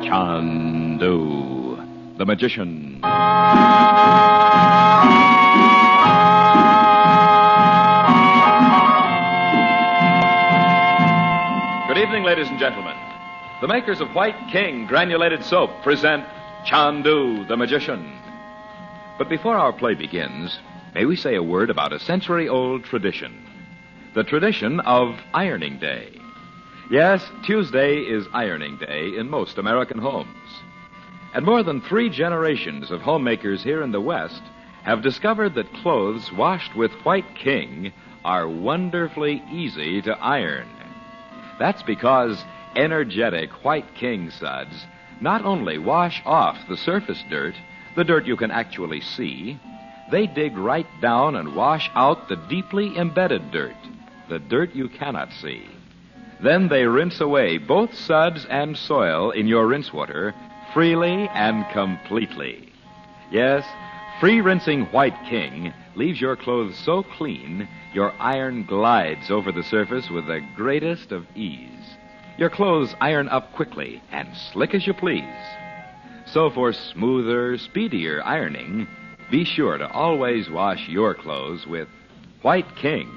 Chandu, the magician. Good evening, ladies and gentlemen. The makers of White King granulated soap present Chandu, the magician. But before our play begins, may we say a word about a century-old tradition. The tradition of Ironing Day. Yes, Tuesday is Ironing Day in most American homes. And more than 3 generations of homemakers here in the West have discovered that clothes washed with White King are wonderfully easy to iron. That's because energetic White King suds not only wash off the surface dirt, the dirt you can actually see, they dig right down and wash out the deeply embedded dirt, the dirt you cannot see. Then they rinse away both suds and soil in your rinse water freely and completely. Yes, free rinsing White King leaves your clothes so clean, your iron glides over the surface with the greatest of ease. Your clothes iron up quickly and slick as you please. So for smoother, speedier ironing, be sure to always wash your clothes with White King.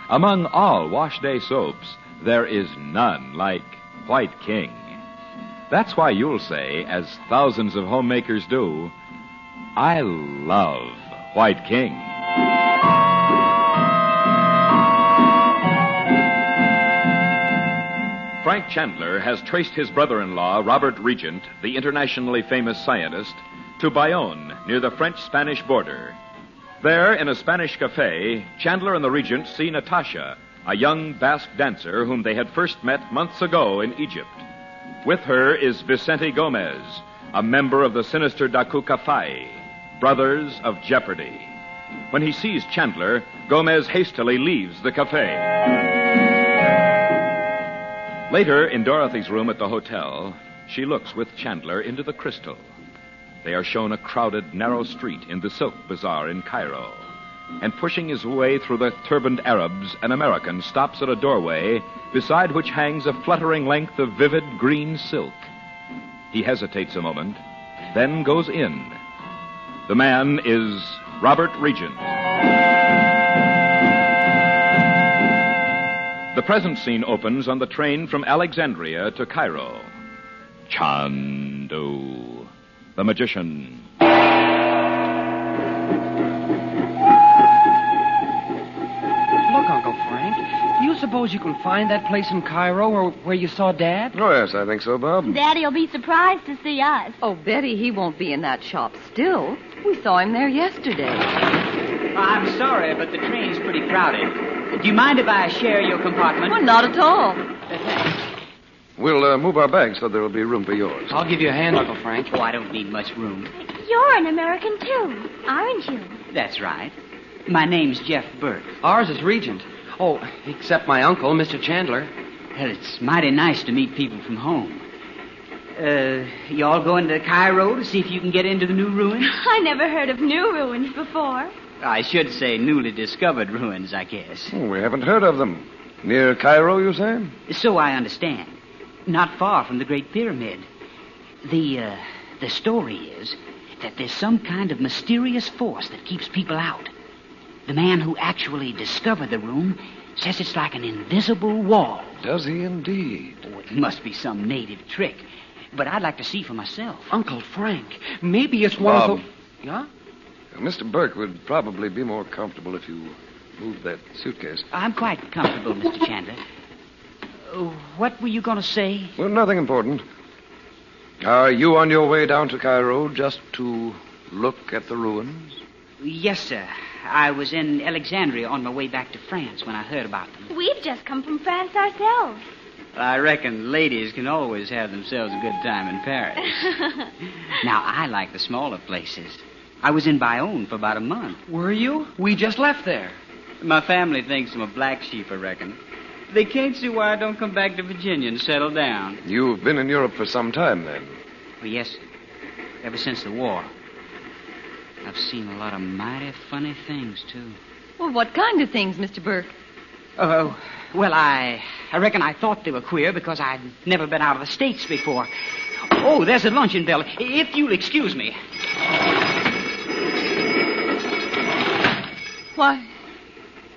Among all wash day soaps, there is none like White King. That's why you'll say, as thousands of homemakers do, I love White King. Frank Chandler has traced his brother-in-law, Robert Regent, the internationally famous scientist, to Bayonne, near the French-Spanish border. There, in a Spanish cafe, Chandler and the Regent see Natasha, a young Basque dancer whom they had first met months ago in Egypt. With her is Vicente Gomez, a member of the sinister Dakuka Fai, Brothers of Jeopardy. When he sees Chandler, Gomez hastily leaves the cafe. Later, in Dorothy's room at the hotel, she looks with Chandler into the crystal. They are shown a crowded, narrow street in the Silk Bazaar in Cairo. And pushing his way through the turbaned Arabs, an American stops at a doorway beside which hangs a fluttering length of vivid green silk. He hesitates a moment, then goes in. The man is Robert Regent. The present scene opens on the train from Alexandria to Cairo. Chandu, the magician. Look, Uncle Frank, do you suppose you can find that place in Cairo where you saw Dad? Oh, yes, I think so, Bob. Daddy'll be surprised to see us. Oh, Betty, he won't be in that shop still. We saw him there yesterday. I'm sorry, but the train's pretty crowded. Do you mind if I share your compartment? Well, not at all. Thanks. We'll move our bags so there'll be room for yours. I'll give you a hand, Uncle Frank. Oh, I don't need much room. You're an American, too, aren't you? That's right. My name's Jeff Burke. Ours is Regent. Oh, except my uncle, Mr. Chandler. Well, it's mighty nice to meet people from home. You all going to Cairo to see if you can get into the new ruins? I never heard of new ruins before. I should say newly discovered ruins, I guess. Oh, we haven't heard of them. Near Cairo, you say? So I understand. Not far from the Great Pyramid. The story is that there's some kind of mysterious force that keeps people out. The man who actually discovered the room says it's like an invisible wall. Does he indeed? Oh, it must be some native trick. But I'd like to see for myself. Uncle Frank, maybe it's one of the... Yeah? Mr. Burke would probably be more comfortable if you moved that suitcase. I'm quite comfortable, Mr. Chandler. What were you going to say? Well, nothing important. Are you on your way down to Cairo just to look at the ruins? Yes, sir. I was in Alexandria on my way back to France when I heard about them. We've just come from France ourselves. I reckon ladies can always have themselves a good time in Paris. Now, I like the smaller places. I was in Bayonne for about a month. Were you? We just left there. My family thinks I'm a black sheep, I reckon. They can't see why I don't come back to Virginia and settle down. You've been in Europe for some time, then? Well, yes, sir. Ever since the war. I've seen a lot of mighty funny things, too. Well, what kind of things, Mr. Burke? Oh, well, I reckon I thought they were queer because I'd never been out of the States before. Oh, there's a luncheon bell. If you'll excuse me. Why,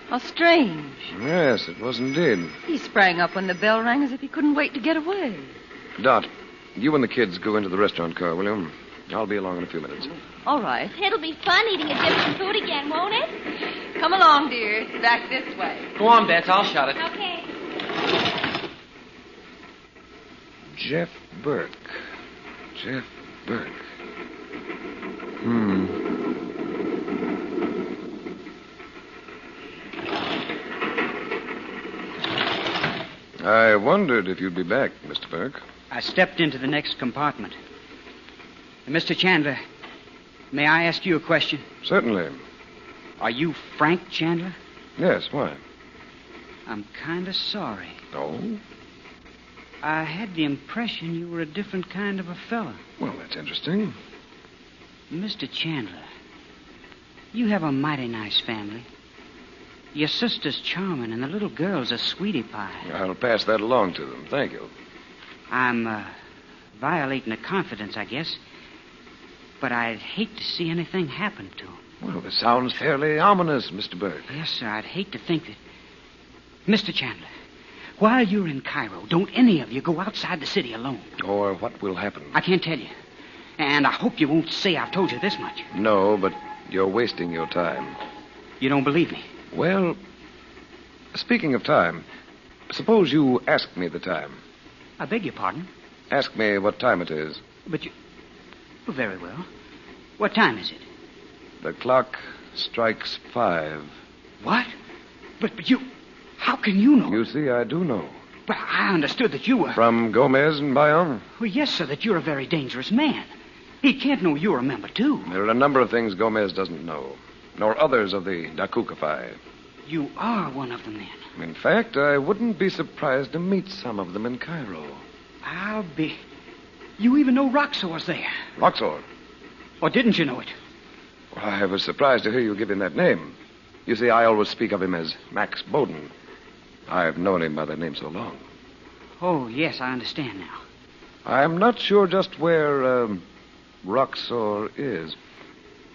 how strange. Yes, it was indeed. He sprang up when the bell rang as if he couldn't wait to get away. Dot, you and the kids go into the restaurant car, will you? I'll be along in a few minutes. All right. It'll be fun eating a different food again, won't it? Come along, dear. Back this way. Go on, Bets. I'll shut it. Okay. Jeff Burke. Jeff Burke. I wondered if you'd be back, Mr. Burke. I stepped into the next compartment. Mr. Chandler, may I ask you a question? Certainly. Are you Frank Chandler? Yes, why? I'm kind of sorry. Oh? I had the impression you were a different kind of a fella. Well, that's interesting. Mr. Chandler, you have a mighty nice family. Your sister's charming, and the little girl's a sweetie pie. I'll pass that along to them. Thank you. I'm violating a confidence, I guess. But I'd hate to see anything happen to him. Well, this sounds fairly ominous, Mr. Burke. Yes, sir, I'd hate to think that... Mr. Chandler, while you're in Cairo, don't any of you go outside the city alone. Or what will happen? I can't tell you. And I hope you won't say I've told you this much. No, but you're wasting your time. You don't believe me? Well, speaking of time, suppose you ask me the time. I beg your pardon? Ask me what time it is. But you... Well, very well. What time is it? The clock strikes 5. What? But you... How can you know? You see, I do know. Well, I understood that you were... From Gomez and Bayonne? Well, yes, sir, that you're a very dangerous man. He can't know you're a member, too. There are a number of things Gomez doesn't know, nor others of the Dakuka. You are one of them, then. In fact, I wouldn't be surprised to meet some of them in Cairo. I'll be... You even know Roxor's there. Roxor? Or didn't you know it? Well, I was surprised to hear you give him that name. You see, I always speak of him as Max Bowden. I've known him by that name so long. Oh, yes, I understand now. I'm not sure just where Roxor is.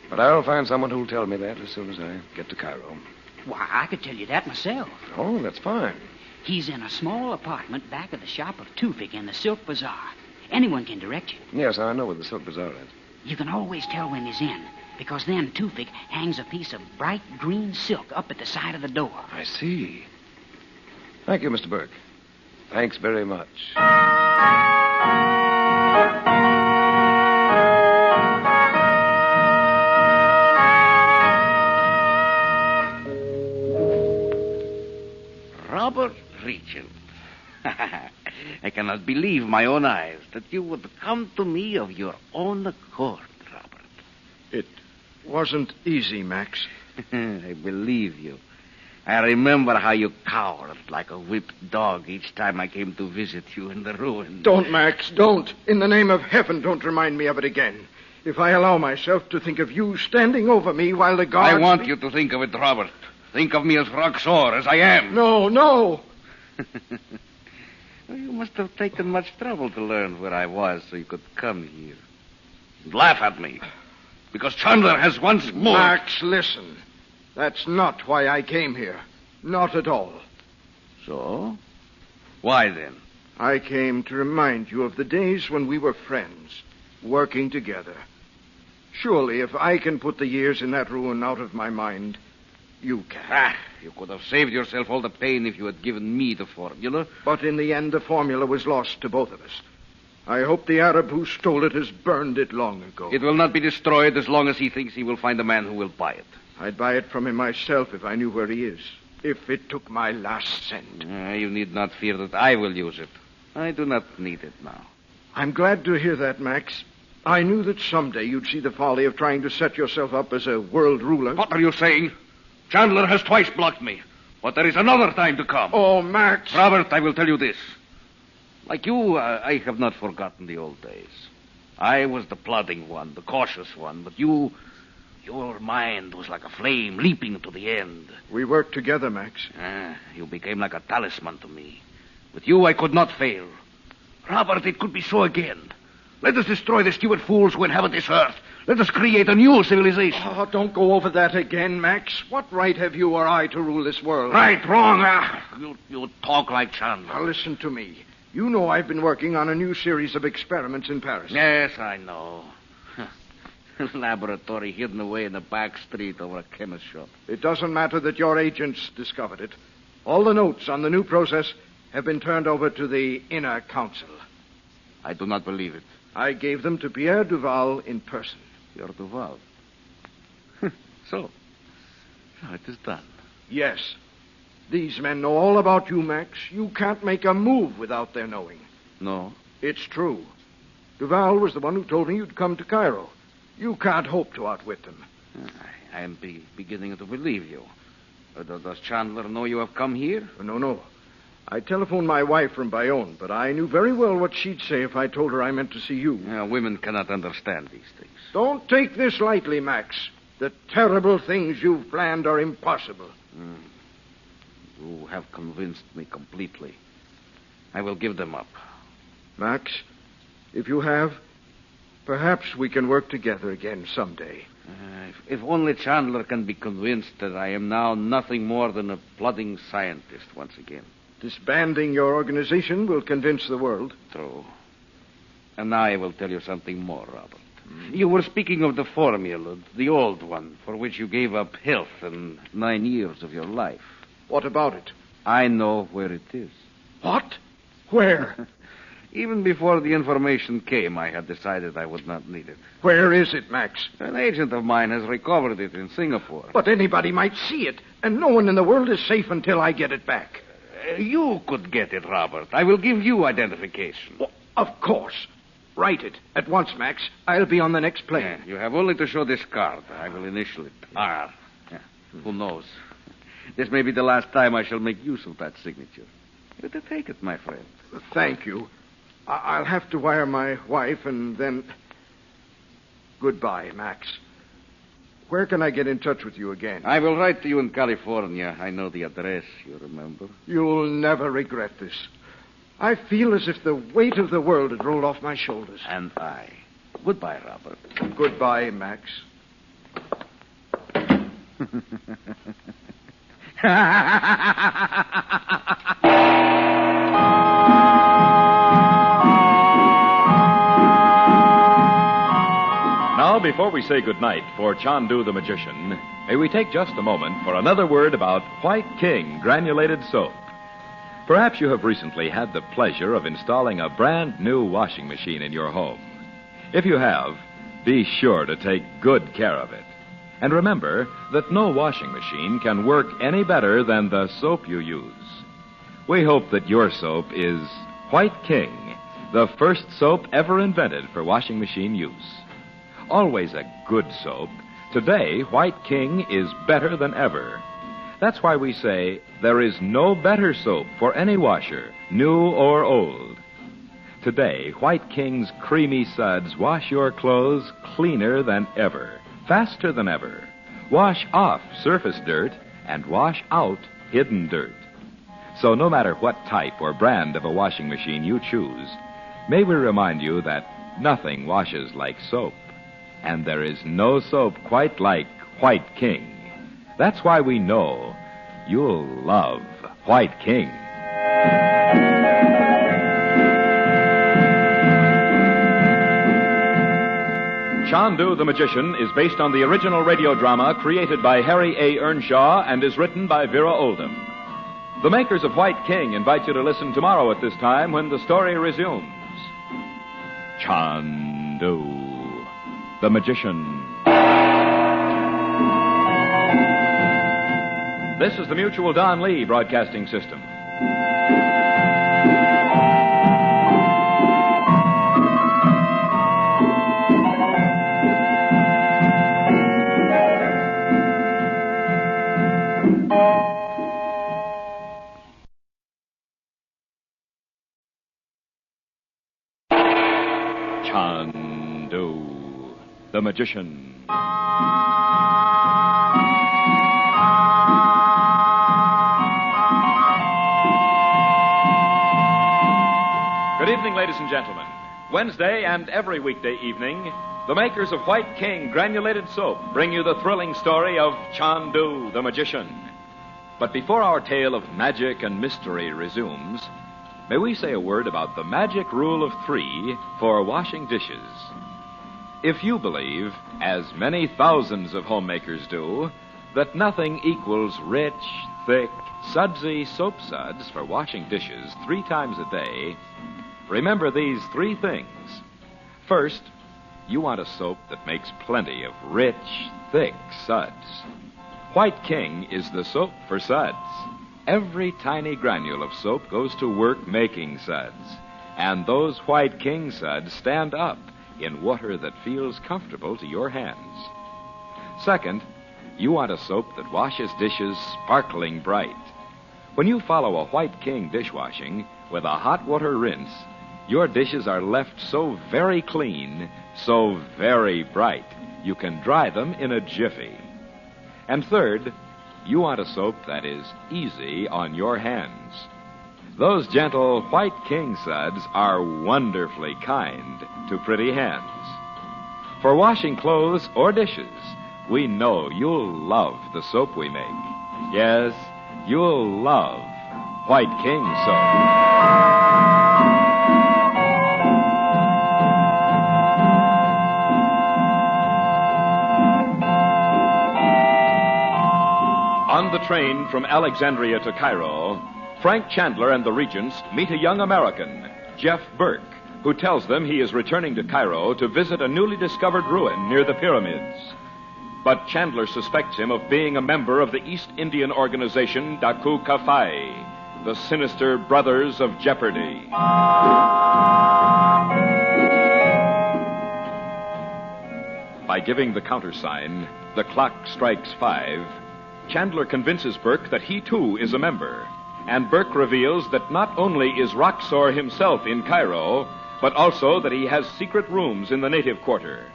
But I'll find someone who'll tell me that as soon as I get to Cairo. Why, I could tell you that myself. Oh, that's fine. He's in a small apartment back of the shop of Tufik in the Silk Bazaar. Anyone can direct you. Yes, I know where the Silk Bazaar is. You can always tell when he's in, because then Tufik hangs a piece of bright green silk up at the side of the door. I see. Thank you, Mr. Burke. Thanks very much. Robert Regent. I cannot believe my own eyes that you would come to me of your own accord, Robert. It wasn't easy, Max. I believe you. I remember how you cowered like a whipped dog each time I came to visit you in the ruin. Don't, Max, don't. In the name of heaven, don't remind me of it again. If I allow myself to think of you standing over me while the guards... I want you to think of it, Robert. Think of me as Roxor, as I am. No, no. You must have taken much trouble to learn where I was so you could come here. And laugh at me. Because Chandler has once more... Max, listen. That's not why I came here. Not at all. So? Why then? I came to remind you of the days when we were friends, working together. Surely, if I can put the years in that ruin out of my mind, you can. You could have saved yourself all the pain if you had given me the formula. But in the end, the formula was lost to both of us. I hope the Arab who stole it has burned it long ago. It will not be destroyed as long as he thinks he will find a man who will buy it. I'd buy it from him myself if I knew where he is. If it took my last cent. You need not fear that I will use it. I do not need it now. I'm glad to hear that, Max. I knew that someday you'd see the folly of trying to set yourself up as a world ruler. What are you saying? Chandler has twice blocked me. But there is another time to come. Oh, Max. Robert, I will tell you this. Like you, I have not forgotten the old days. I was the plodding one, the cautious one, but you... Your mind was like a flame leaping to the end. We worked together, Max. You became like a talisman to me. With you, I could not fail. Robert, it could be so again. Let us destroy the stupid fools who inhabit this earth. Let us create a new civilization. Oh, don't go over that again, Max. What right have you or I to rule this world? Right, wrong. You talk like Chandler. Now, listen to me. You know I've been working on a new series of experiments in Paris. Yes, I know. Laboratory hidden away in the back street over a chemist shop. It doesn't matter that your agents discovered it. All the notes on the new process have been turned over to the Inner Council. I do not believe it. I gave them to Pierre Duval in person. Pierre Duval. So it is done. Yes. These men know all about you, Max. You can't make a move without their knowing. No? It's true. Duval was the one who told me you'd come to Cairo. You can't hope to outwit them. I am beginning to believe you. Does Chandler know you have come here? No. I telephoned my wife from Bayonne, but I knew very well what she'd say if I told her I meant to see you. Women cannot understand these things. Don't take this lightly, Max. The terrible things you've planned are impossible. You have convinced me completely. I will give them up. Max, if you have, perhaps we can work together again someday. If only Chandler can be convinced that I am now nothing more than a plodding scientist once again. Disbanding your organization will convince the world. True. And now I will tell you something more, Robert. You were speaking of the formula, the old one, for which you gave up health and 9 years of your life. What about it? I know where it is. What? Where? Even before the information came, I had decided I would not need it. Where is it, Max? An agent of mine has recovered it in Singapore. But anybody might see it, and no one in the world is safe until I get it back. You could get it, Robert. I will give you identification. Well, of course. Write it. At once, Max. I'll be on the next plane. Yeah, you have only to show this card. I will initial it. R. Yeah. Who knows? This may be the last time I shall make use of that signature. Better take it, my friend. Thank you. I'll have to wire my wife, and then... Goodbye, Max. Where can I get in touch with you again? I will write to you in California. I know the address, you remember. You'll never regret this. I feel as if the weight of the world had rolled off my shoulders. And I. Goodbye, Robert. Goodbye, Max. Now, before we say goodnight for Chandu the Magician, may we take just a moment for another word about White King granulated soap. Perhaps you have recently had the pleasure of installing a brand new washing machine in your home. If you have, be sure to take good care of it. And remember that no washing machine can work any better than the soap you use. We hope that your soap is White King, the first soap ever invented for washing machine use. Always a good soap, today White King is better than ever. That's why we say there is no better soap for any washer, new or old. Today, White King's creamy suds wash your clothes cleaner than ever, faster than ever. Wash off surface dirt and wash out hidden dirt. So no matter what type or brand of a washing machine you choose, may we remind you that nothing washes like soap. And there is no soap quite like White King. That's why we know you'll love White King. Chandu the Magician is based on the original radio drama created by Harry A. Earnshaw and is written by Vera Oldham. The makers of White King invite you to listen tomorrow at this time when the story resumes. Chandu the Magician. This is the Mutual Don Lee Broadcasting System. Chandu the Magician. Good evening, ladies and gentlemen. Wednesday and every weekday evening, the makers of White King Granulated Soap bring you the thrilling story of Chandu, the magician. But before our tale of magic and mystery resumes, may we say a word about the magic rule of 3 for washing dishes. If you believe, as many thousands of homemakers do, that nothing equals rich, thick, sudsy soap suds for washing dishes 3 times a day, remember these 3 things. First, you want a soap that makes plenty of rich, thick suds. White King is the soap for suds. Every tiny granule of soap goes to work making suds. And those White King suds stand up in water that feels comfortable to your hands. Second, you want a soap that washes dishes sparkling bright. When you follow a White King dishwashing with a hot water rinse, your dishes are left so very clean, so very bright, you can dry them in a jiffy. And third, you want a soap that is easy on your hands. Those gentle White King suds are wonderfully kind to pretty hands. For washing clothes or dishes, we know you'll love the soap we make. Yes, you'll love White King soap. On the train from Alexandria to Cairo, Frank Chandler and the Regents meet a young American, Jeff Burke, who tells them he is returning to Cairo to visit a newly discovered ruin near the pyramids. But Chandler suspects him of being a member of the East Indian organization Daku Kafai, the sinister Brothers of Jeopardy. By giving the countersign, the clock strikes 5, Chandler convinces Burke that he too is a member, and Burke reveals that not only is Roxor himself in Cairo, but also that he has secret rooms in the native quarter.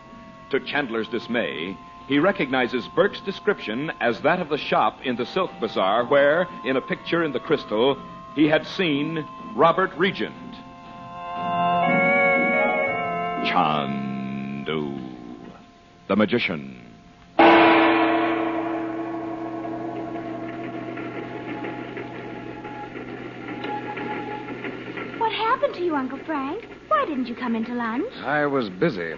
To Chandler's dismay, he recognizes Burke's description as that of the shop in the silk bazaar where, in a picture in the crystal, he had seen Robert Regent. Chandu, the magician. What happened to you, Uncle Frank? Why didn't you come into lunch? I was busy.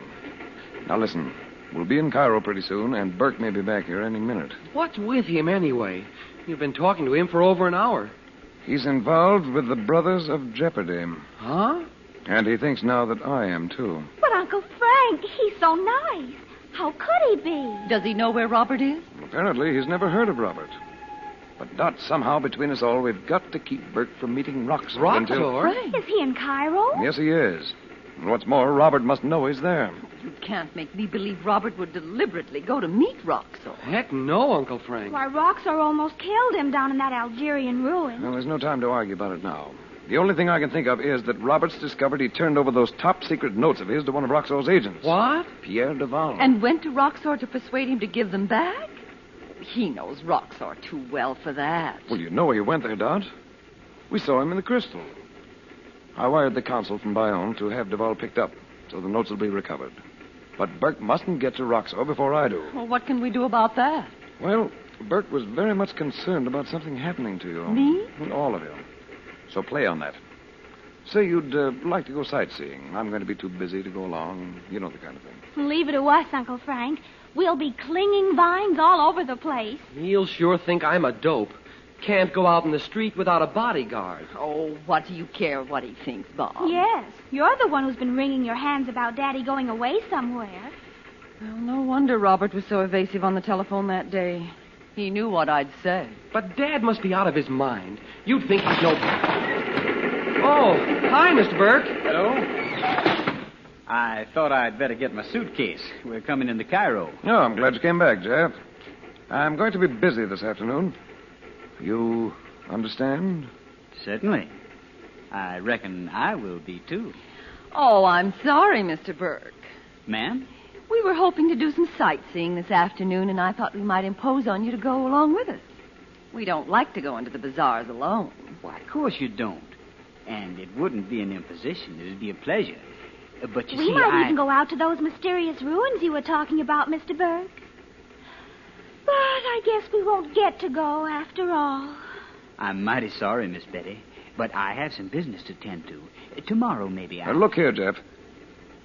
Now listen, we'll be in Cairo pretty soon, and Burke may be back here any minute. What's with him anyway? You've been talking to him for over an hour. He's involved with the Brothers of Jeopardy. Huh? And he thinks now that I am, too. But, Uncle Frank, he's so nice. How could he be? Does he know where Robert is? Apparently, he's never heard of Robert. But Dot, somehow, between us all, we've got to keep Burke from meeting Roxor. Roxor? Is he in Cairo? Yes, he is. And what's more, Robert must know he's there. You can't make me believe Robert would deliberately go to meet Roxor. Heck no, Uncle Frank. Why, Roxor almost killed him down in that Algerian ruin. Well, there's no time to argue about it now. The only thing I can think of is that Robert's discovered he turned over those top-secret notes of his to one of Roxor's agents. What? Pierre Duval. And went to Roxor to persuade him to give them back? He knows Roxor too well for that. Well, you know he went there, Dot. We saw him in the crystal. I wired the consul from Bayonne to have Duval picked up, so the notes will be recovered. But Burke mustn't get to Roxor before I do. Well, what can we do about that? Well, Burke was very much concerned about something happening to you. Me? Well, all of you. So play on that. Say you'd like to go sightseeing. I'm going to be too busy to go along. You know the kind of thing. Leave it to us, Uncle Frank. We'll be clinging vines all over the place. He'll sure think I'm a dope. Can't go out in the street without a bodyguard. Oh, what do you care what he thinks, Bob? Yes, you're the one who's been wringing your hands about Daddy going away somewhere. Well, no wonder Robert was so evasive on the telephone that day. He knew what I'd say. But Dad must be out of his mind. You'd think he'd know. Oh, hi, Mr. Burke. Hello. I thought I'd better get my suitcase. We're coming into Cairo. Oh, I'm glad you came back, Jeff. I'm going to be busy this afternoon. You understand? Certainly. I reckon I will be, too. Oh, I'm sorry, Mr. Burke. Ma'am? We were hoping to do some sightseeing this afternoon, and I thought we might impose on you to go along with us. We don't like to go into the bazaars alone. Why, of course you don't. And it wouldn't be an imposition. It'd be a pleasure. But you We see, might even go out to those mysterious ruins you were talking about, Mr. Burke. But I guess we won't get to go after all. I'm mighty sorry, Miss Betty, but I have some business to tend to. Tomorrow, maybe Now, look here, Jeff.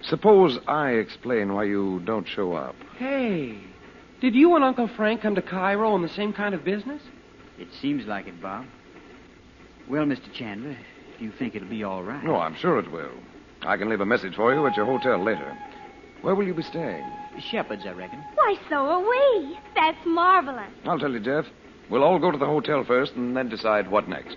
Suppose I explain why you don't show up. Hey, did you and Uncle Frank come to Cairo on the same kind of business? It seems like it, Bob. Well, Mr. Chandler, if you think it'll be all right. No, I'm sure it will. I can leave a message for you at your hotel later. Where will you be staying? Shepherds, I reckon. Why, so are we. That's marvelous. I'll tell you, Jeff. We'll all go to the hotel first and then decide what next.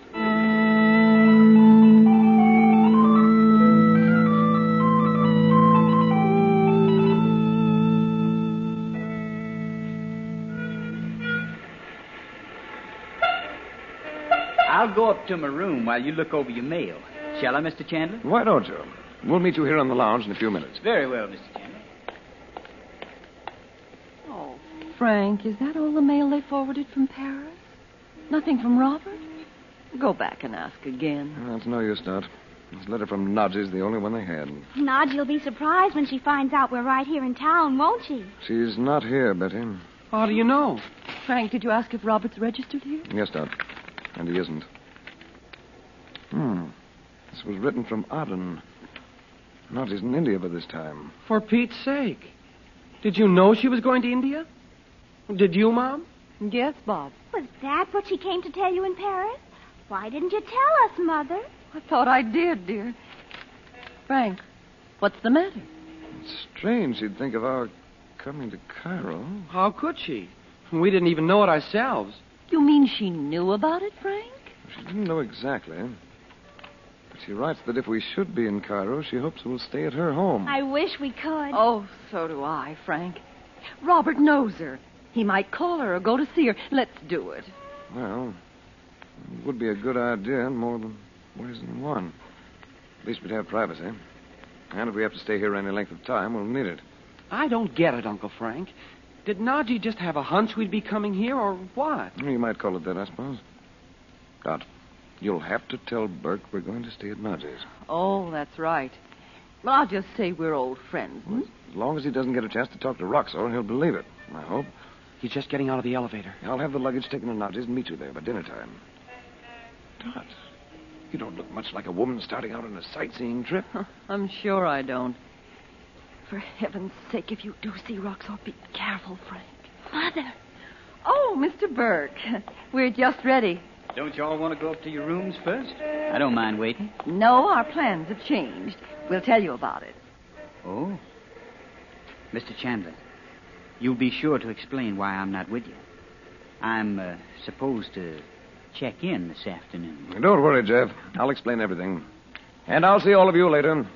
I'll go up to my room while you look over your mail. Shall I, Mr. Chandler? Why don't you? We'll meet you here on the lounge in a few minutes. Very well, Mr. Chandler. Oh, Frank, is that all the mail they forwarded from Paris? Nothing from Robert? Go back and ask again. That's no use, Dot. This letter from Nodgy's the only one they had. Nodgy'll be surprised when she finds out we're right here in town, won't she? She's not here, Betty. How do you know? Frank, did you ask if Robert's registered here? Yes, Dot. And he isn't. This was written from Aden. Nodgy's in India by this time. For Pete's sake. Did you know she was going to India? Did you, Mom? Yes, Bob. Was that what she came to tell you in Paris? Why didn't you tell us, Mother? I thought I did, dear. Frank, what's the matter? It's strange she'd think of our coming to Cairo. How could she? We didn't even know it ourselves. You mean she knew about it, Frank? She didn't know exactly. But she writes that if we should be in Cairo, she hopes we'll stay at her home. I wish we could. Oh, so do I, Frank. Robert knows her. He might call her or go to see her. Let's do it. Well, it would be a good idea in more ways than one. At least we'd have privacy. And if we have to stay here any length of time, we'll need it. I don't get it, Uncle Frank. Did Nodgy just have a hunch we'd be coming here, or what? You might call it that, I suppose. Dot, you'll have to tell Burke we're going to stay at Nodgy's. Oh, that's right. Well, I'll just say we're old friends. As long as he doesn't get a chance to talk to Roxor, he'll believe it, I hope. He's just getting out of the elevator. I'll have the luggage taken to Nodgy's and meet you there by dinner time. Dot, you don't look much like a woman starting out on a sightseeing trip. I'm sure I don't. For heaven's sake, if you do see Roxor, be careful, Frank. Mother. Oh, Mr. Burke. We're just ready. Don't you all want to go up to your rooms first? I don't mind waiting. No, our plans have changed. We'll tell you about it. Oh. Mr. Chandler, you'll be sure to explain why I'm not with you. I'm supposed to check in this afternoon. Don't worry, Jeff. I'll explain everything. And I'll see all of you later.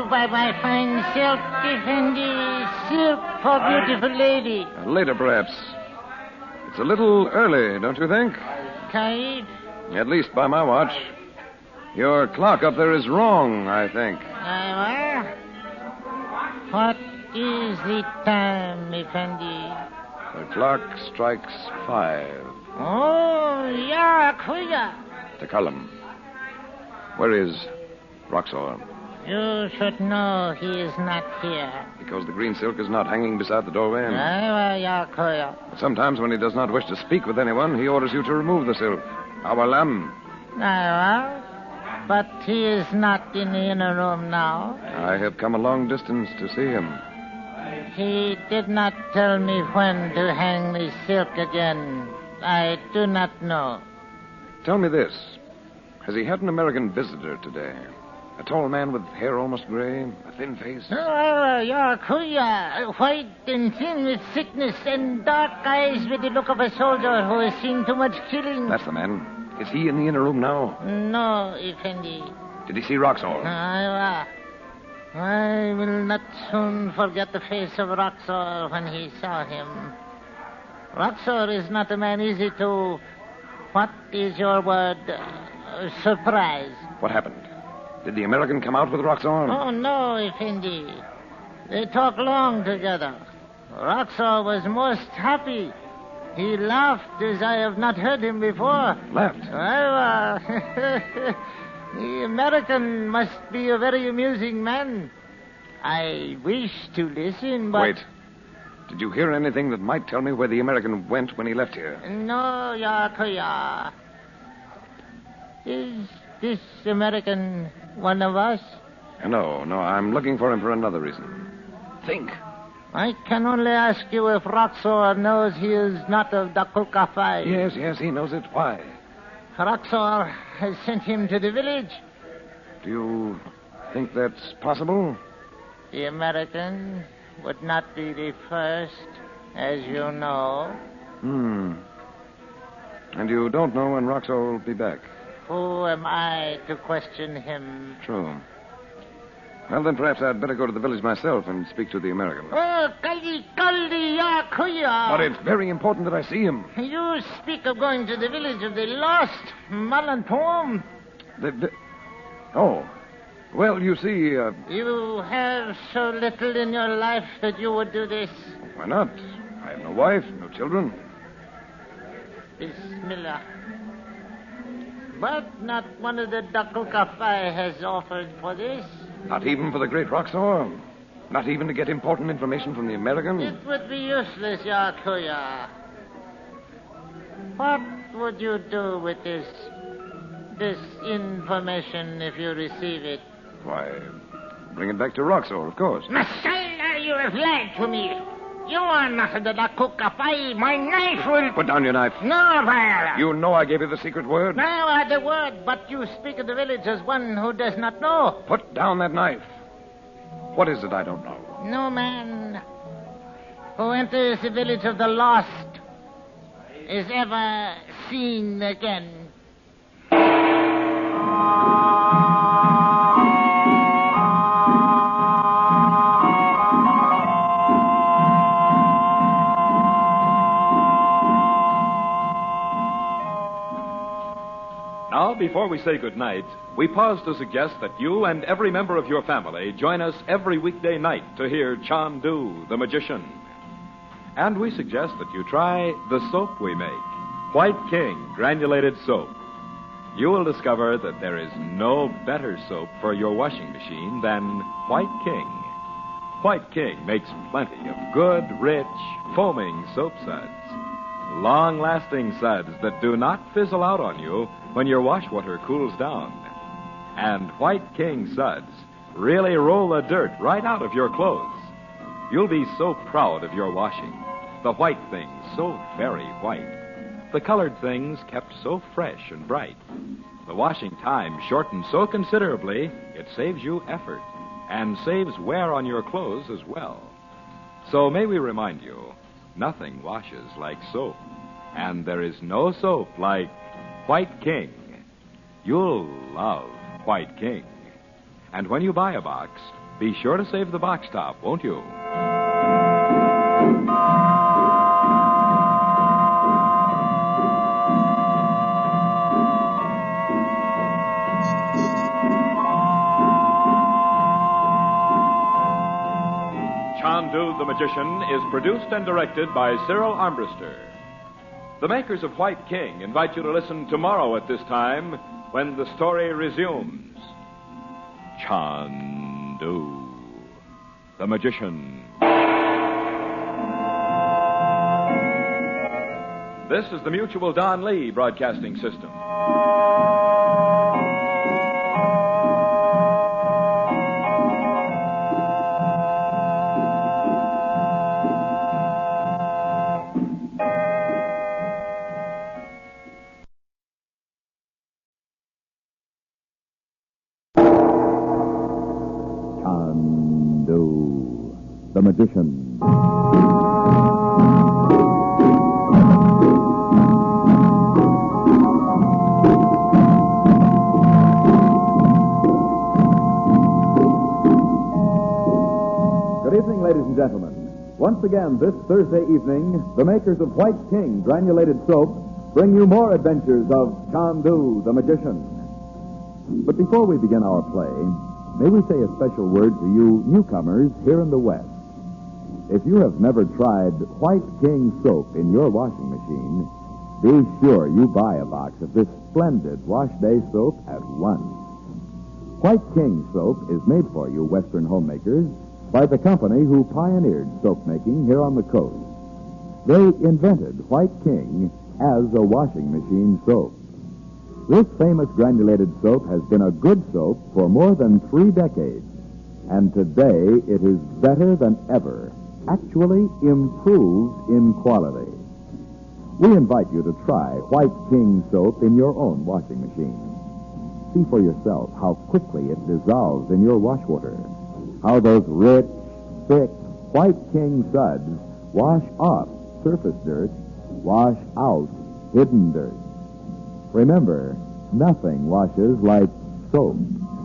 Buy my fine silk, Effendi, silk for beautiful lady. Later, perhaps. It's a little early, don't you think? Kaif? At least by my watch. Your clock up there is wrong, I think. What is the time, Effendi? The clock strikes 5. Oh, yeah, Kuya. Takalam. Where is Roxor? You should know he is not here. Because the green silk is not hanging beside the doorway. Kuya. Sometimes when he does not wish to speak with anyone, he orders you to remove the silk. Awalam. But he is not in the inner room now. I have come a long distance to see him. He did not tell me when to hang the silk again. I do not know. Tell me this. Has he had an American visitor today? A tall man with hair almost gray, a thin face. Kuya, white and thin with sickness and dark eyes with the look of a soldier who has seen too much killing. That's the man. Is he in the inner room now? No, Effendi. Did he see Roxor? I will not soon forget the face of Roxor when he saw him. Roxor is not a man easy to... What is your word? Surprise. What happened? Did the American come out with Roxor? Oh, no, Effendi. They talked long together. Roxor was most happy. He laughed as I have not heard him before. Laughed? The American must be a very amusing man. I wish to listen, but... Wait. Did you hear anything that might tell me where the American went when he left here? No, Yakuya. Is this American one of us? No, I'm looking for him for another reason. Think. I can only ask you if Roxor knows he is not of the Kulka. Yes, he knows it. Why? Roxor has sent him to the village. Do you think that's possible? The American would not be the first, as you know. And you don't know when Roxor will be back? Who am I to question him? True. Well, then perhaps I'd better go to the village myself and speak to the American. Oh, Kaldi, Yakuya. But it's very important that I see him. You speak of going to the village of the lost, Malantom. Oh. Well, you see... You have so little in your life that you would do this. Why not? I have no wife, no children. Bismillah. But not one of the Dakul Kafai has offered for this. Not even for the great Roxor? Not even to get important information from the American? It would be useless, Yakuya. What would you do with this information if you receive it? Why, bring it back to Roxor, of course. Mashallah, you have lied to me. You are not the Dakukafai. My knife will... Put down your knife. No, Viola. You know I gave you the secret word? No, the word, but you speak of the village as one who does not know. Put down that knife. What is it I don't know? No man who enters the village of the lost is ever seen again. Now, before we say goodnight, we pause to suggest that you and every member of your family join us every weekday night to hear Chandu, the magician. And we suggest that you try the soap we make, White King Granulated Soap. You will discover that there is no better soap for your washing machine than White King. White King makes plenty of good, rich, foaming soap suds. Long-lasting suds that do not fizzle out on you when your wash water cools down. And White King suds really roll the dirt right out of your clothes. You'll be so proud of your washing. The white things so very white. The colored things kept so fresh and bright. The washing time shortened so considerably, it saves you effort and saves wear on your clothes as well. So may we remind you, nothing washes like soap. And there is no soap like White King. You'll love White King. And when you buy a box, be sure to save the box top, won't you? Chandu the Magician is produced and directed by Cyril Armbruster. The makers of White King invite you to listen tomorrow at this time when the story resumes. Chandu the Magician. This is the Mutual Don Lee Broadcasting System. The Magician. Good evening, ladies and gentlemen. Once Once again, this Thursday evening, the makers of White King Granulated Soap bring you more adventures of Chandu, the magician. But before we begin our play, may we say a special word to you newcomers here in the West. If you have never tried White King soap in your washing machine, be sure you buy a box of this splendid wash day soap at once. White King soap is made for you Western homemakers by the company who pioneered soap making here on the coast. They invented White King as a washing machine soap. This famous granulated soap has been a good soap for more than 3 decades, and today it is better than ever, actually improved in quality. We invite you to try White King soap in your own washing machine. See for yourself how quickly it dissolves in your wash water, how those rich, thick White King suds wash off surface dirt, wash out hidden dirt. Remember, nothing washes like soap,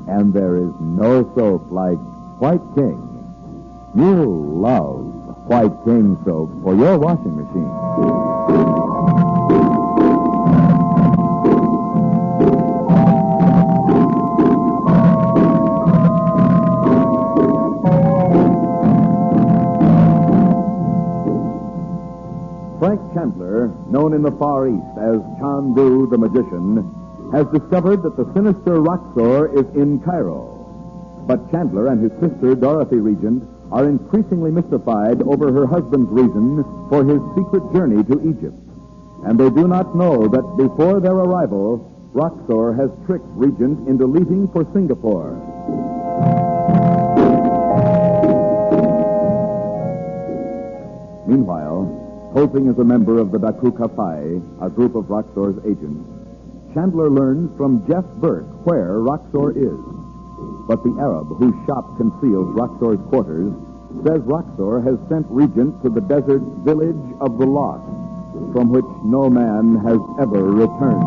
and there is no soap like White King. You'll love White King soap for your washing machine. Chandler, known in the Far East as Chandu the magician, has discovered that the sinister Roxor is in Cairo. But Chandler and his sister, Dorothy Regent, are increasingly mystified over her husband's reason for his secret journey to Egypt. And they do not know that before their arrival, Roxor has tricked Regent into leaving for Singapore. Meanwhile, posing as a member of the Daku Kapai, a group of Roxor's agents, Chandler learns from Jeff Burke where Roxor is. But the Arab whose shop conceals Roxor's quarters says Roxor has sent Regent to the desert village of the Lost, from which no man has ever returned.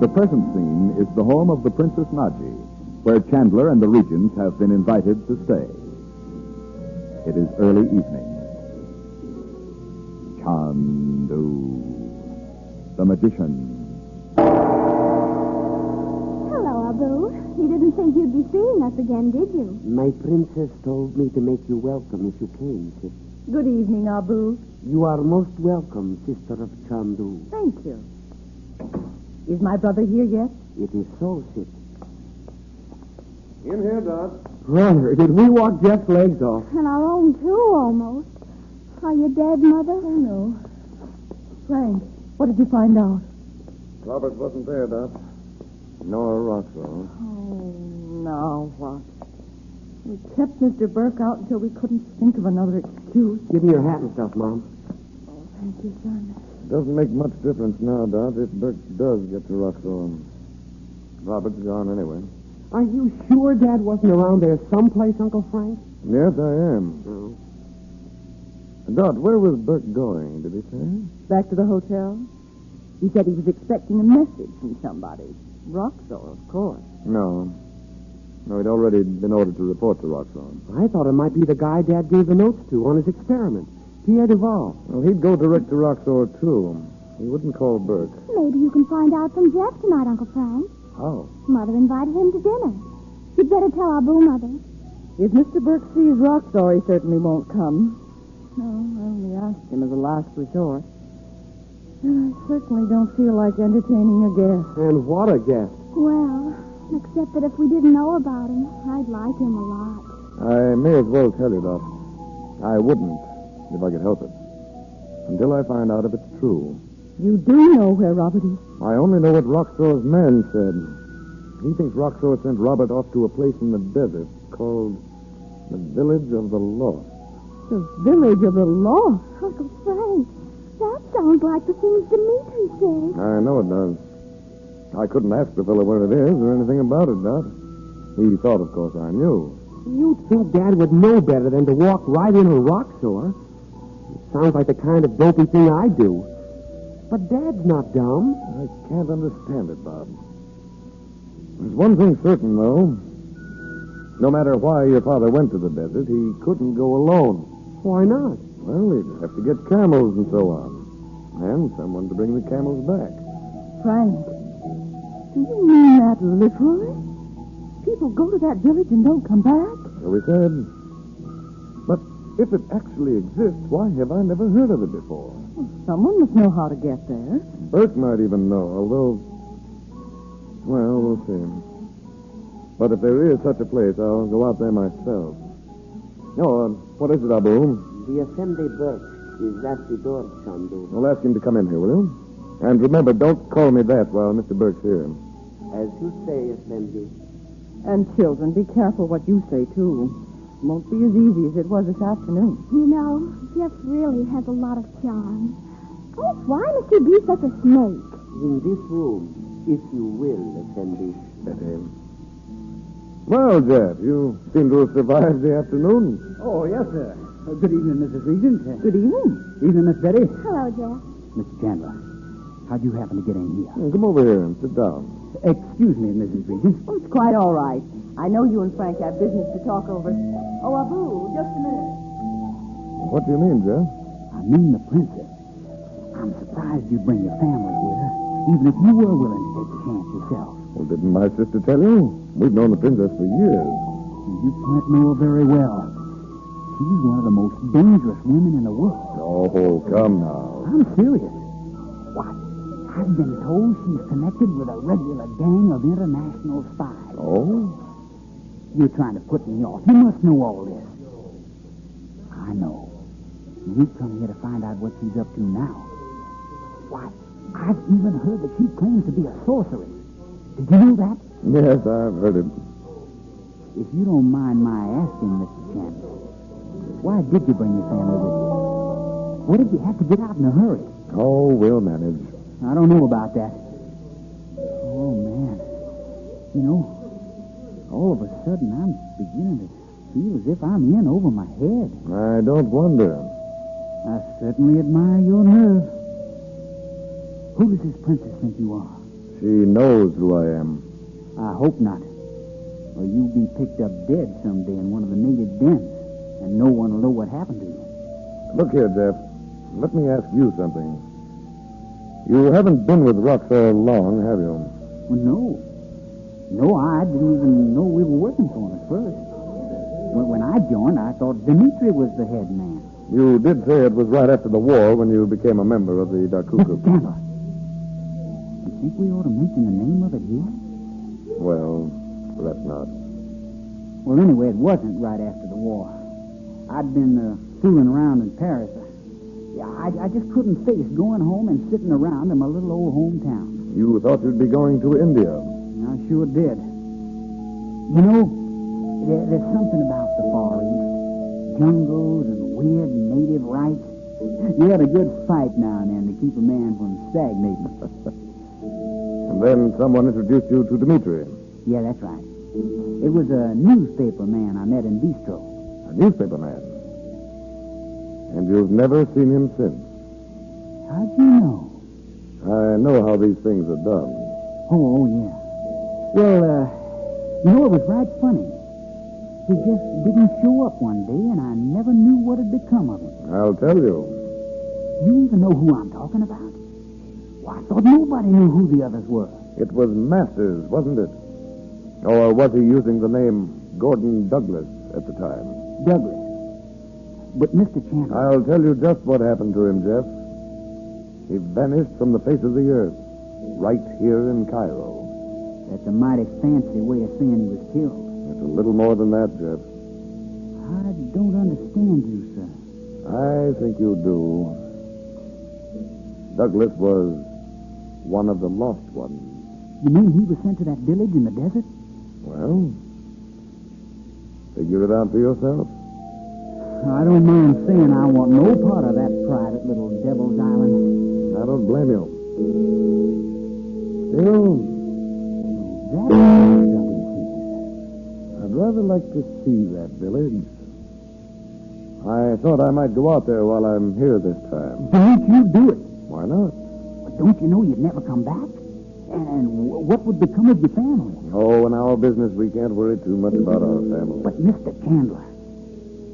The present scene is the home of the Princess Naji, where Chandler and the Regents have been invited to stay. It is early evening. Chandu, the magician. Hello, Abu. You didn't think you'd be seeing us again, did you? My princess told me to make you welcome if you came, sister. Good evening, Abu. You are most welcome, sister of Chandu. Thank you. Is my brother here yet? It is so, sister. In here, Dot. Brother, did we walk Jeff's legs off? And our own, too, almost. Are you dead, Mother? Oh, no. Frank, what did you find out? Robert wasn't there, Dot. Nor Roxor. Oh, now what? We kept Mr. Burke out until we couldn't think of another excuse. Give me your hat and stuff, Mom. Oh, thank you, son. Doesn't make much difference now, Dot, if Burke does get to Roxor. Robert's gone anyway. Are you sure Dad wasn't around there someplace, Uncle Frank? Yes, I am. Oh. Dot, where was Burke going, did he say? Back to the hotel? He said he was expecting a message from somebody. Roxor, of course. No. No, he'd already been ordered to report to Roxor. I thought it might be the guy Dad gave the notes to on his experiment. Pierre Duval. Well, he'd go direct to Roxor, too. He wouldn't call Burke. Maybe you can find out from Jeff tonight, Uncle Frank. How? Mother invited him to dinner. You'd better tell Abu, Mother. If Mr. Burke sees Roxor, he certainly won't come. No, I only asked him as a last resort. I certainly don't feel like entertaining a guest. And what a guest. Well, except that if we didn't know about him, I'd like him a lot. I may as well tell you, Doc. I wouldn't, if I could help it. Until I find out if it's true. You do know where Robert is? I only know what Roxor's man said. He thinks Roxor sent Robert off to a place in the desert called the Village of the Lost. The Village of the Lost? Uncle Frank, that sounds like the things Dimitri said. I know it does. I couldn't ask the fellow where it is or anything about it, Doc. He thought, of course, I knew. You'd think Dad would know better than to walk right into Roxor. It sounds like the kind of dopey thing I do. But Dad's not dumb. I can't understand it, Bob. There's one thing certain, though. No matter why your father went to the desert, he couldn't go alone. Why not? Well, he'd have to get camels and so on. And someone to bring the camels back. Frank, do you mean that literally? People go to that village and don't come back? So we said. But if it actually exists, why have I never heard of it before? Well, someone must know how to get there. Burke might even know, although... Well, we'll see. But if there is such a place, I'll go out there myself. Oh, what is it, Abu? The Assembly Burke is at the door, Chandu. Well, ask him to come in here, will you? And remember, don't call me that while Mr. Burke's here. As you say, Assembly. And children, be careful what you say, too. Won't be as easy as it was this afternoon. You know, Jeff really has a lot of charm. Oh, why must he be such a snake? In this room, if you will, Assembly. Well, Jeff, you seem to have survived the afternoon. Oh, yes, sir. Good evening, Mrs. Regent. Good evening. Evening, Miss Betty. Hello, Jeff. Mr. Chandler, how'd you happen to get in here? Come over here and sit down. Excuse me, Mrs. Regent. Oh, it's quite all right. I know you and Frank have business to talk over. Oh, Abu, just a minute. What do you mean, Jeff? I mean the princess. I'm surprised you bring your family here, even if you were willing to take the chance yourself. Well, didn't my sister tell you? We've known the princess for years. You can't know her very well. She's one of the most dangerous women in the world. Oh, come now. I'm serious. Why, I've been told she's connected with a regular gang of international spies. Oh? You're trying to put me off. You must know all this. I know. You've come here to find out what she's up to now. Why, I've even heard that she claims to be a sorceress. Did you know that? Yes, I've heard it. If you don't mind my asking, Mr. Chandler, why did you bring your family with you? What did you have to get out in a hurry? Oh, we'll manage. I don't know about that. Oh, man. You know, all of a sudden I'm beginning to feel as if I'm in over my head. I don't wonder. I certainly admire your nerve. Who does this princess think you are? She knows who I am. I hope not. Or you'll be picked up dead someday in one of the native dens, and no one will know what happened to you. Look here, Jeff. Let me ask you something. You haven't been with Roxor long, have you? Well, no. No, I didn't even know we were working for him at first. When I joined, I thought Dimitri was the head man. You did say it was right after the war when you became a member of the Dakuku. Chandler, you think we ought to mention the name of it here? Well, let's not. Well, anyway, it wasn't right after the war. I'd been fooling around in Paris. I just couldn't face going home and sitting around in my little old hometown. You thought you'd be going to India. I sure did. You know, there's something about the Far East. Jungles and weird native rites. You had a good fight now and then to keep a man from stagnating. And then someone introduced you to Dimitri. Yeah, that's right. It was a newspaper man I met in Bistro. A newspaper man? And you've never seen him since? How'd you know? I know how these things are done. Oh, yeah. Well, you know, it was right funny. He just didn't show up one day, and I never knew what had become of him. I'll tell you. You even know who I'm talking about? Well, I thought nobody knew who the others were. It was Masters, wasn't it? Or was he using the name Gordon Douglas at the time? Douglas. But Mr. Chandler... I'll tell you just what happened to him, Jeff. He vanished from the face of the earth, right here in Cairo. That's a mighty fancy way of saying he was killed. It's a little more than that, Jeff. I don't understand you, sir. I think you do. Douglas was one of the lost ones. You mean he was sent to that village in the desert? Well, figure it out for yourself. I don't mind saying I want no part of that private little devil's island. I don't blame you. Still, I'd rather like to see that village. I thought I might go out there while I'm here this time. Don't you do it. Why not? But don't you know you'd never come back? And what would become of your family? Oh, in our business, we can't worry too much about our family. But, Mr. Chandler,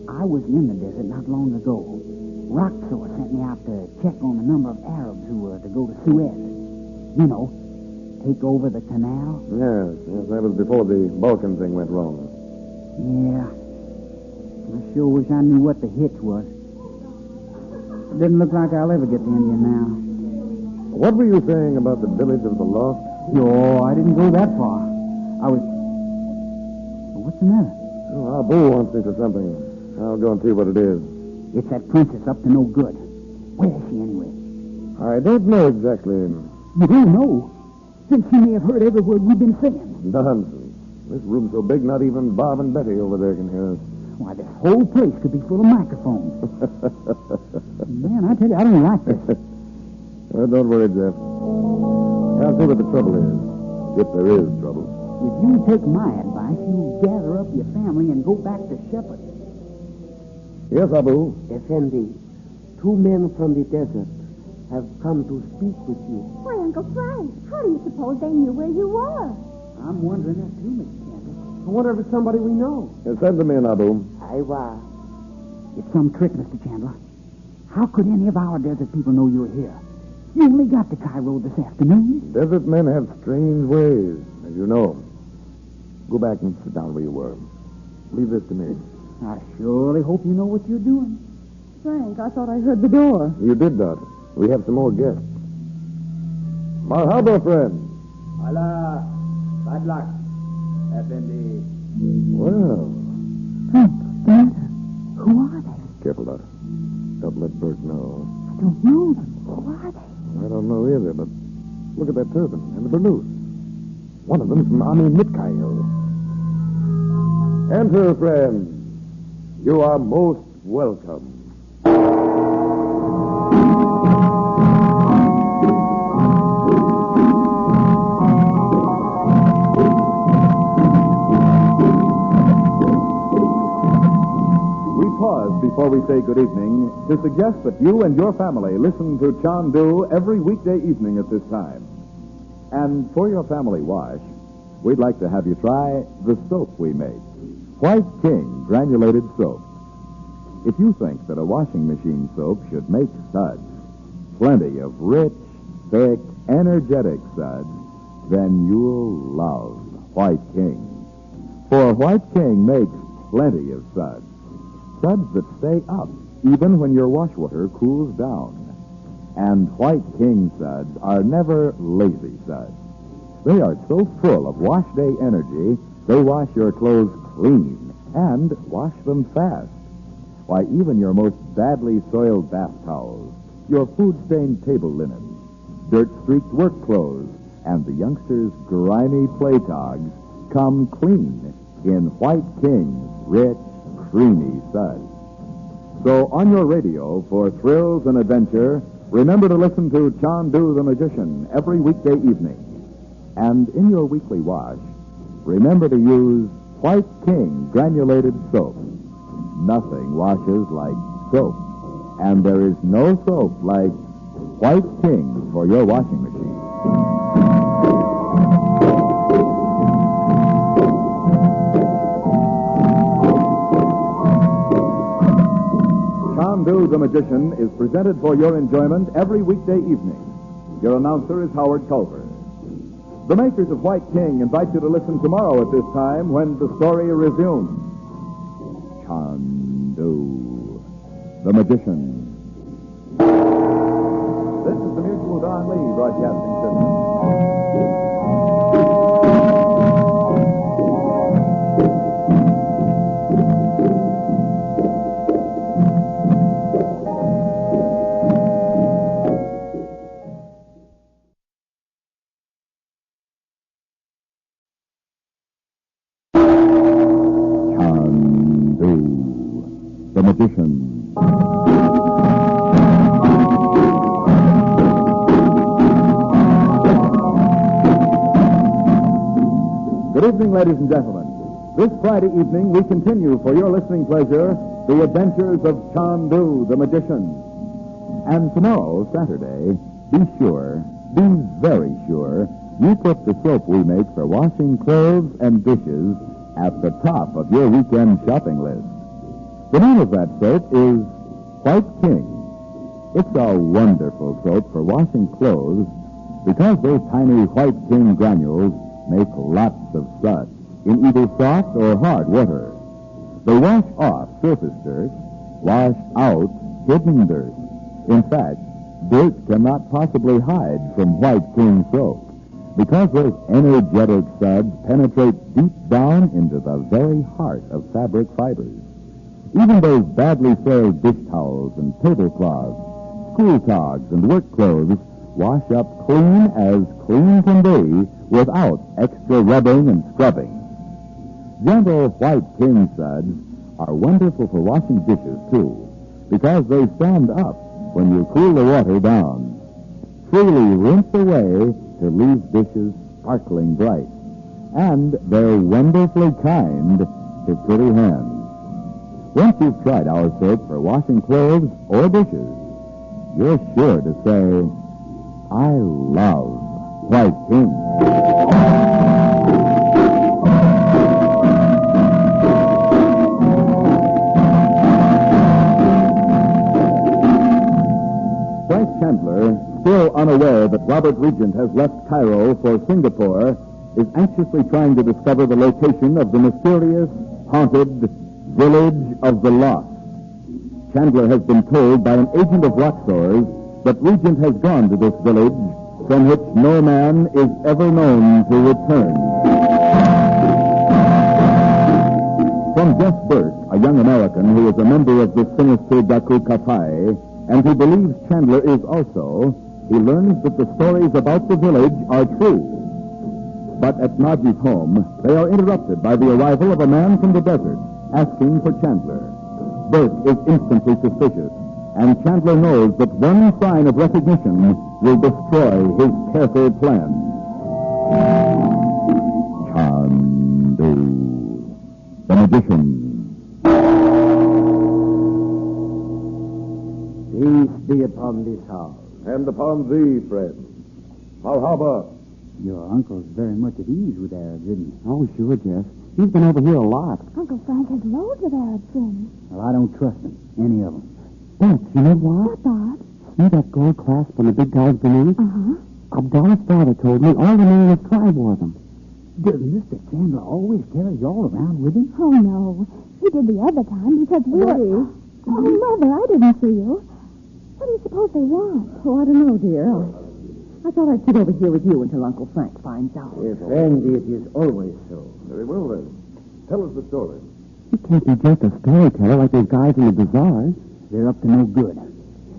I was in the desert not long ago. Roxor sent me out to check on a number of Arabs who were to go to Suez. You know, take over the canal. Yes, that was before the Balkan thing went wrong. Yeah. I sure wish I knew what the hitch was. It doesn't look like I'll ever get to India now. What were you saying about the village of the Lost? No, I didn't go that far. I was... What's the matter? Oh, Abu wants me for something. I'll go and see what it is. It's that princess up to no good. Where is she anyway? I don't know exactly. You don't know? Then she may have heard every word we've been saying. Nonsense. This room's so big, not even Bob and Betty over there can hear us. Why, this whole place could be full of microphones. Man, I tell you, I don't like this. Well, don't worry, Jeff. I'll see what the trouble is. If there is trouble. If you take my advice, you gather up your family and go back to Shepherd. Yes, Abu. Effendi, 2 men from the desert have come to speak with you. Why, Uncle Frank, how do you suppose they knew where you were? I'm wondering that too, Mr. Chandler. I wonder if it's somebody we know. Send them in, Abu. Aiwa. It's some trick, Mr. Chandler. How could any of our desert people know you're here? You only got to Cairo this afternoon. Desert men have strange ways, as you know. Go back and sit down where you were. Leave this to me. I surely hope you know what you're doing. Frank, I thought I heard the door. You did not. We have some more guests. Marhaba, friend. Allah, bad luck, Effendi. Well. Frank, the matter? Who are they? Careful, Dot. Don't let Bert know. I don't know them. Who are they? I don't know either, but look at that turban and the burnous. One of them's from Ami Mitkail. Enter, friends. You are most welcome. Before we say good evening, to suggest that you and your family listen to Chandu every weekday evening at this time. And for your family wash, we'd like to have you try the soap we make, White King Granulated Soap. If you think that a washing machine soap should make suds, plenty of rich, thick, energetic suds, then you'll love White King. For White King makes plenty of suds. Suds that stay up even when your wash water cools down. And White King suds are never lazy suds. They are so full of wash day energy, they wash your clothes clean and wash them fast. Why, even your most badly soiled bath towels, your food-stained table linen, dirt-streaked work clothes, and the youngsters' grimy play togs come clean in White King's rich, creamy suds. So on your radio for thrills and adventure, remember to listen to Chandu the Magician every weekday evening. And in your weekly wash, remember to use White King Granulated Soap. Nothing washes like soap. And there is no soap like White King for your washing machine. Chandu the Magician is presented for your enjoyment every weekday evening. Your announcer is Howard Culver. The makers of White King invite you to listen tomorrow at this time when the story resumes. Chandu the Magician. This is the Mutual Don Lee Broadcasting System. The Magician. Good evening, ladies and gentlemen. This Friday evening, we continue for your listening pleasure the adventures of Chandu the Magician. And tomorrow, Saturday, be very sure you put the soap we make for washing clothes and dishes at the top of your weekend shopping list. The name of that soap is White King. It's a wonderful soap for washing clothes because those tiny White King granules make lots of suds in either soft or hard water. They wash off surface dirt, wash out hidden dirt. In fact, dirt cannot possibly hide from White King soap because those energetic suds penetrate deep down into the very heart of fabric fibers. Even those badly soiled dish towels and tablecloths, school togs and work clothes wash up clean can be without extra rubbing and scrubbing. Gentle White King suds are wonderful for washing dishes, too, because they stand up when you cool the water down. Freely rinse away to leave dishes sparkling bright. And they're wonderfully kind to pretty hands. Once you've tried our soap for washing clothes or dishes, you're sure to say, I love White King. Frank Chandler, still unaware that Robert Regent has left Cairo for Singapore, is anxiously trying to discover the location of the mysterious, haunted Village of the Lost. Chandler has been told by an agent of Roxor's that Regent has gone to this village from which no man is ever known to return. From Jeff Burke, a young American who is a member of the sinister Daku Kapai, and who believes Chandler is also, he learns that the stories about the village are true. But at Naji's home, they are interrupted by the arrival of a man from the desert, asking for Chandler. Burke is instantly suspicious, and Chandler knows that one sign of recognition will destroy his careful plan. Chandu, the magician. Peace be upon this house. And upon thee, friend. Marhaba. Your uncle's very much at ease with Arabs, isn't he? Oh, sure, Jeff. He's been over here a lot. Uncle Frank has loads of Arab friends. Well, I don't trust them, any of them. But you know what? What, Bob? See that gold clasp on the big guy's beneath? Uh-huh. Abdallah's father told me all the men in his tribe wore them. Does Mr. Chandler always carry y'all around with him? Oh, no. He did the other time because we were... Oh, Mother, I didn't see you. What do you suppose they want? Oh, I don't know, dear. I thought I'd sit over here with you until Uncle Frank finds out. If Andy, it is always so. Very well, then. Tell us the story. You can't be just a storyteller like those guys in the bazaars. They're up to no good.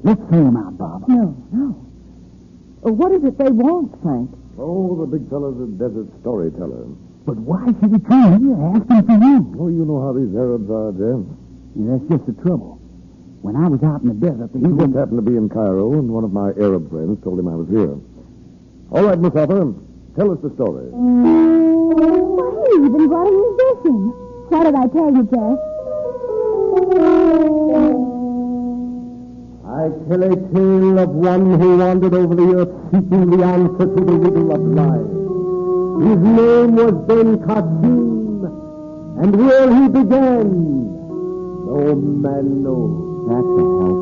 Let's throw them out, Bob. No. What is it they want, Frank? Oh, the big fellow's a desert storyteller. But why should he come here asking for you? Oh, you know how these Arabs are, Jeff. Yeah, that's just the trouble. When I was out in the desert, He just happened to be in Cairo, and one of my Arab friends told him I was here. All right, Miss Hopper, tell us the story. Well, he even brought a musician. What did I tell you, Jeff? I tell a tale of one who wandered over the earth seeking the answer to the riddle of life. His name was Ben Qasim, and where he began, no man knows. That's a help.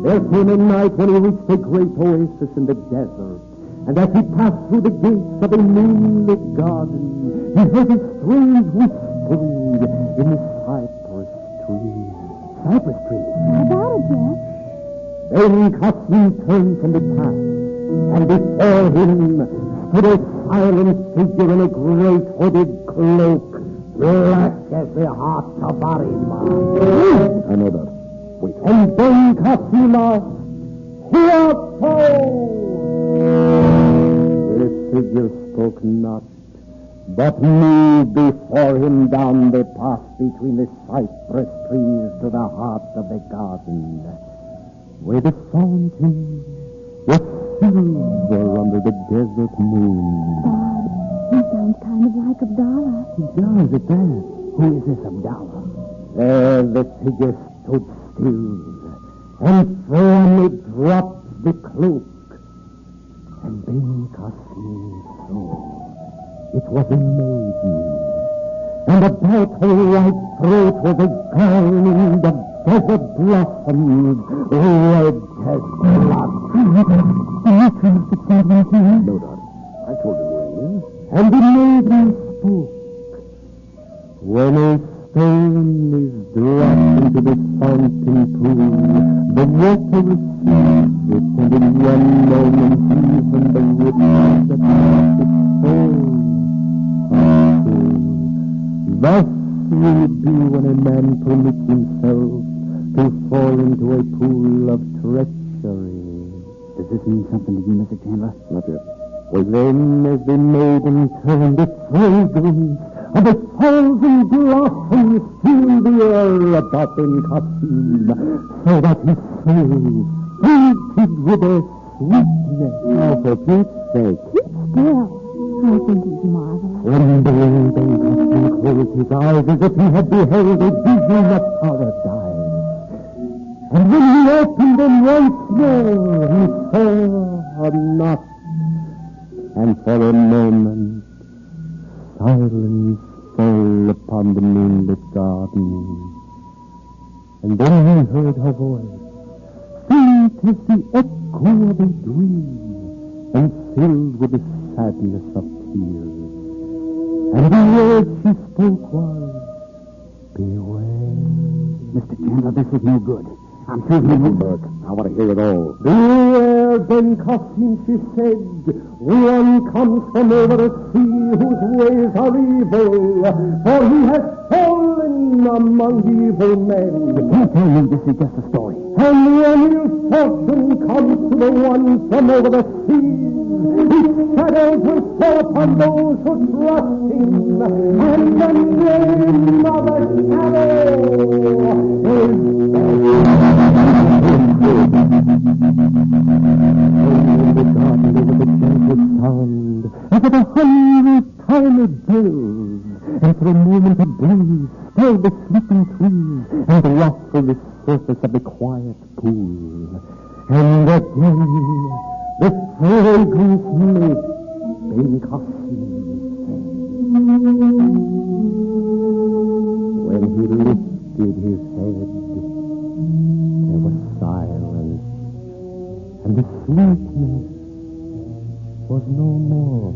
There came a night when he reached a great oasis in the desert, and as he passed through the gates of a moonlit garden, he heard a strange whispering in the cypress trees. Cypress trees? How about it, Jeff? Then Qasim turned from the path, and before him stood a silent figure in a great hooded cloak, black as the heart of Arimah. I know that. Wait. And then Qasim asked, "Who art thou?" The figure spoke not, but moved before him down the path between the cypress trees to the heart of the garden, where the fountain was silver under the desert moon. Bob, he sounds kind of like Abdallah. He does, it does. Who is this Abdallah? There the figure stood still, and from it dropped the cloak, and Ben Cassim's soul. It was a maiden, and about her white throat was a gown in the desert blossoms, red as blood. Dimitri, Mr. Chandler. No, Dot. I told you who he is. And the maiden spoke. When a stone is dropped into the fountain pool, the water receives it, and in one moment even the ripples that make it fall are full. Thus will it be when a man permits himself to fall into a pool of treachery. Does this mean something to you, Mr. Chandler? Not yet. Well, then, as the maiden turned, the fragrance of 1,000 blossoms filled the air about Ben Cassim, so that his soul fainted with their sweetness. Oh, for Pete's sake. Keep still. I think he's marvelous. Trembling, Ben Cassim closed his eyes as if he had beheld a vision of paradise. And when he opened them once more, he saw not. And for a moment, silence fell upon the moonlit garden. And then he heard her voice, faint as the echo of a dream, and filled with the sadness of tears. And the words she spoke was, beware. Mr. Chandler, this is no good. I'm sure he will. Burke, I want to hear it all. Beware, Ben Cassim, she said. One comes from over the sea whose ways are evil, for he has fallen among evil men. You can't tell me this is just a story. And when ill fortune comes to the one from over the sea, his shadows will fall upon those who trust him, and the name of the shadow is the garden over the gentle sound, as of 100 tiny bells, and for a moment a breeze stirred the sleeping trees and ruffled the surface of the quiet pool. And again the fragrance made Ben Cassim when he lifted his head, there was silence, and the sweetness was no more.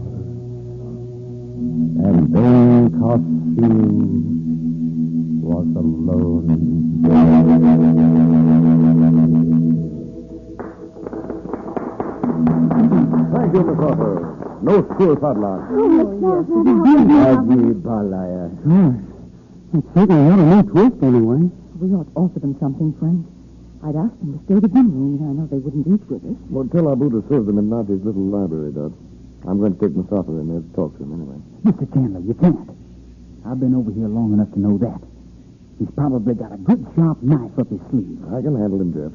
And Ben Cassim was alone. Thank you, Miss Harper. No screw padlock. Agi Balaya. It's certainly not a new twist, anyway. We ought to offer them something, Frank. I'd ask them to stay to dinner. I know they wouldn't eat with us. Well, tell Abu to serve them in Nadi's little library, Dot. I'm going to take Mustafa in there to talk to him anyway. Mr. Chandler, you can't. I've been over here long enough to know that. He's probably got a good sharp knife up his sleeve. I can handle him, Jeff.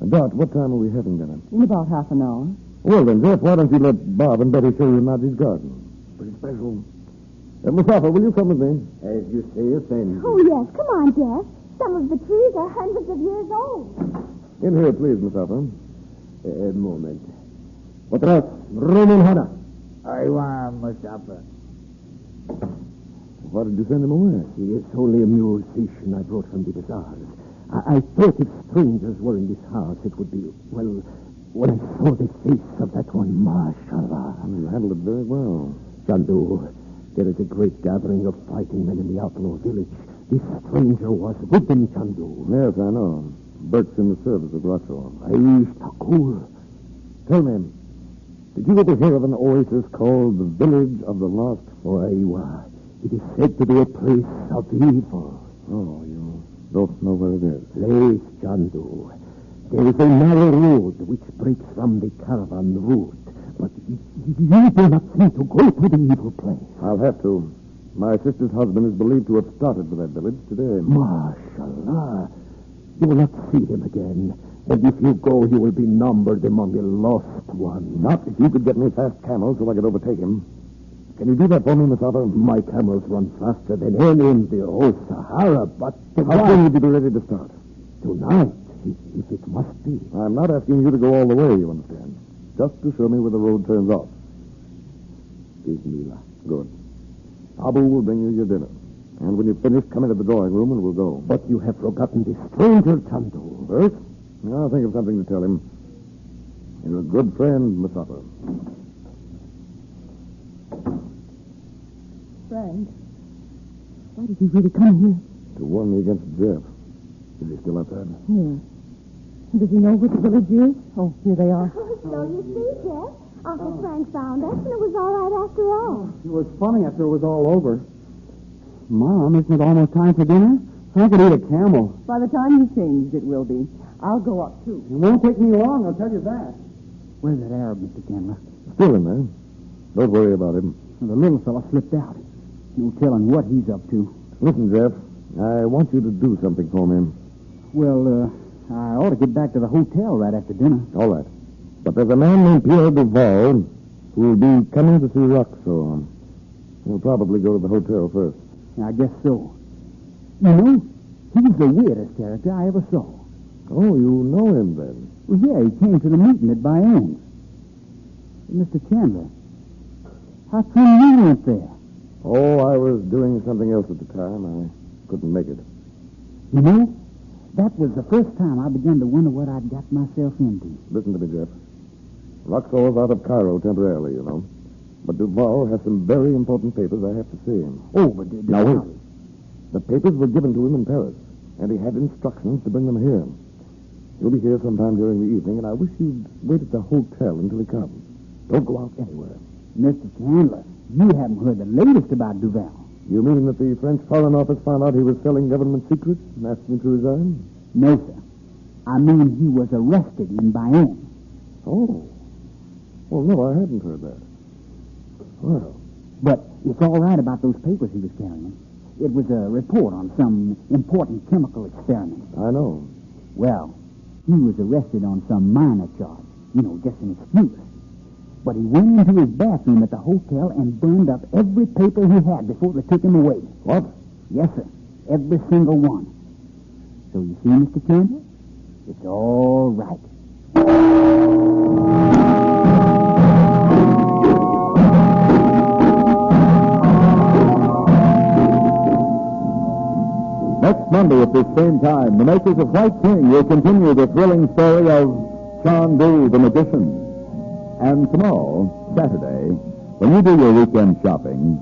Dot, what time are we having dinner? In about half an hour. Well, then, Jeff, why don't you let Bob and Betty show you Nadi's garden? Pretty special. Mustafa, will you come with me? As you say, offend. Oh, yes. Come on, Jeff. Some of the trees are hundreds of years old. In here, please, Mustafa. A moment. Otras, Roman Hana. I want Mustafa. Why did you send him away? He is only a musician I brought from the bazaars. I thought if strangers were in this house, it would be, well, when I saw the face of that one, mashallah. You handled it very well. Chandu, there is a great gathering of fighting men in the outlaw village. This stranger was with them, Chandu. Yes, I know. Burke's in the service of Roxor. Aish Thakur. Tell me, did you ever hear of an oasis called the Village of the Lost? Aiwa. It is said to be a place of evil. Oh, you don't know where it is. Place, Chandu. There is a narrow road which breaks from the caravan route. But you do not seem to go to the evil place. I'll have to. My sister's husband is believed to have started for that village today. Mashallah. You will not see him again. And if you go, you will be numbered among the lost ones. Not if you could get me fast camels so I could overtake him. Can you do that for me, Miss Arthur? My camels run faster than any in the whole Sahara, but... How soon would you be ready to start? Tonight, if it must be. I'm not asking you to go all the way, you understand. just to show me where the road turns off. Bismillah. Good. Abu will bring you your dinner. And when you've finished, come into the drawing room and we'll go. But you have forgotten the stranger, Chandu. First, I'll think of something to tell him. You're a good friend, Mustafa. Frank, why did you really come here? To warn me against Jeff. Is he still outside? Here. Does he know where the village is? Oh, here they are. So you see, Jeff, Uncle Frank found us, and it was all right after all. It was funny after it was all over. Mom, isn't it almost time for dinner? I could eat a camel. By the time you changed, it will be. I'll go up, too. It won't take me long, I'll tell you that. Where's that Arab, Mr. Chandler? Still in there. Don't worry about him. Well, the little fella slipped out. No telling what he's up to. Listen, Jeff, I want you to do something for me. Well, I ought to get back to the hotel right after dinner. All right. But there's a man named Pierre Duval who will be coming to see Roxor. He'll probably go to the hotel first. I guess so. You know, he's the weirdest character I ever saw. Oh, you know him then? Well, yeah, he came to the meeting at Bayonne's. Mr. Chandler, how come you weren't there? Oh, I was doing something else at the time. I couldn't make it. You know, that was the first time I began to wonder what I'd got myself into. Listen to me, Jeff. Roxor's out of Cairo temporarily, you know. But Duval has some very important papers I have to see him. Oh, but... Now, wait. The papers were given to him in Paris, and he had instructions to bring them here. He'll be here sometime during the evening, and I wish you'd wait at the hotel until he comes. Don't go out anywhere. Mr. Chandler, you haven't heard the latest about Duval. You mean that the French Foreign Office found out he was selling government secrets and asked him to resign? No, sir. I mean he was arrested in Bayonne. Oh. Well, no, I hadn't heard that. Well. But it's all right about those papers he was carrying. It was a report on some important chemical experiment. I know. Well, he was arrested on some minor charge. You know, just an excuse. But he went into his bathroom at the hotel and burned up every paper he had before they took him away. What? Yes, sir. Every single one. So you see, Mr. Chandler, it's all right. Next Monday at this same time, the makers of White King will continue the thrilling story of Chandu the Magician. And tomorrow, Saturday, when you do your weekend shopping,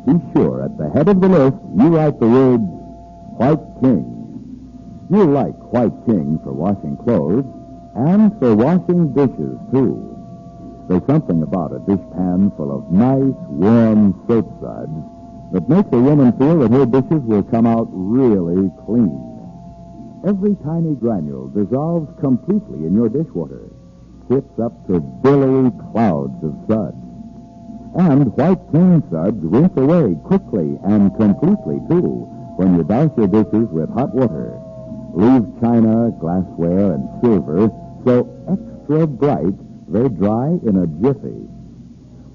be sure at the head of the list you write the words White King. You'll like White King for washing clothes and for washing dishes, too. There's something about a dishpan full of nice, warm soap suds that makes a woman feel that her dishes will come out really clean. Every tiny granule dissolves completely in your dishwater, tips up to billowy clouds of suds. And White King suds rinse away quickly and completely, too, when you douse your dishes with hot water. Leave china, glassware, and silver so extra bright they dry in a jiffy.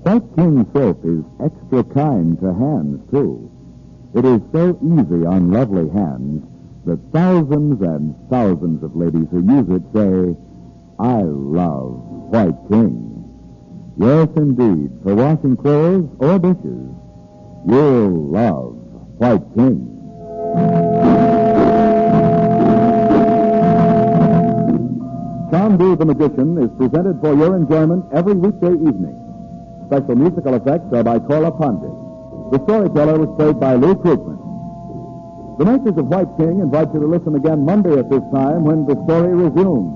White King soap is extra kind to hands, too. It is so easy on lovely hands that thousands and thousands of ladies who use it say, I love White King. Yes, indeed, for washing clothes or dishes, you'll love White King. Chandu the Magician is presented for your enjoyment every weekday evening. Special musical effects are by Cora Pandit. The storyteller was played by Lou Krugman. The makers of White King invite you to listen again Monday at this time when the story resumes.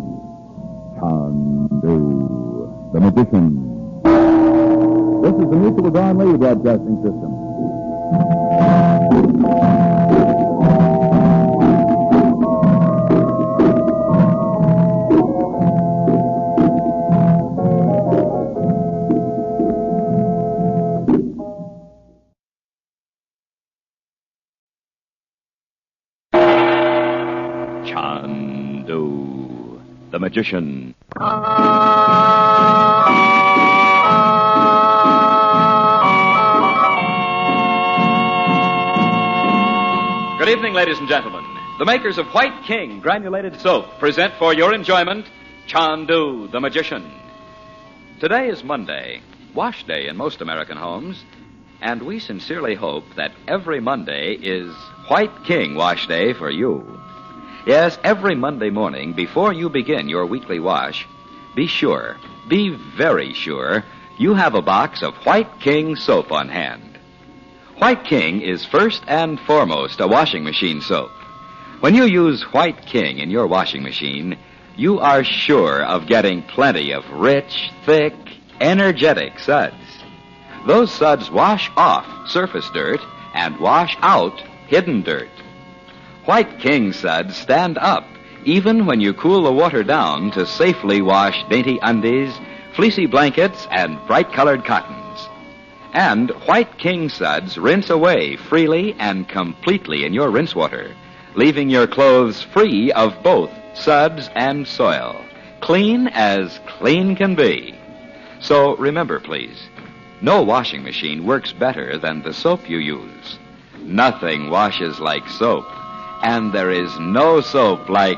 Chandu the Magician. This is the Mutual Don Lee Broadcasting System. Chandu, the magician. Good evening, ladies and gentlemen. The makers of White King granulated soap present for your enjoyment Chandu, the magician. Today is Monday, wash day in most American homes, and we sincerely hope that every Monday is White King wash day for you. Yes, every Monday morning, before you begin your weekly wash, be very sure, you have a box of White King soap on hand. White King is first and foremost a washing machine soap. When you use White King in your washing machine, you are sure of getting plenty of rich, thick, energetic suds. Those suds wash off surface dirt and wash out hidden dirt. White King suds stand up even when you cool the water down to safely wash dainty undies, fleecy blankets, and bright-colored cottons. And White King suds rinse away freely and completely in your rinse water, leaving your clothes free of both suds and soil, clean as clean can be. So remember, please, no washing machine works better than the soap you use. Nothing washes like soap, and there is no soap like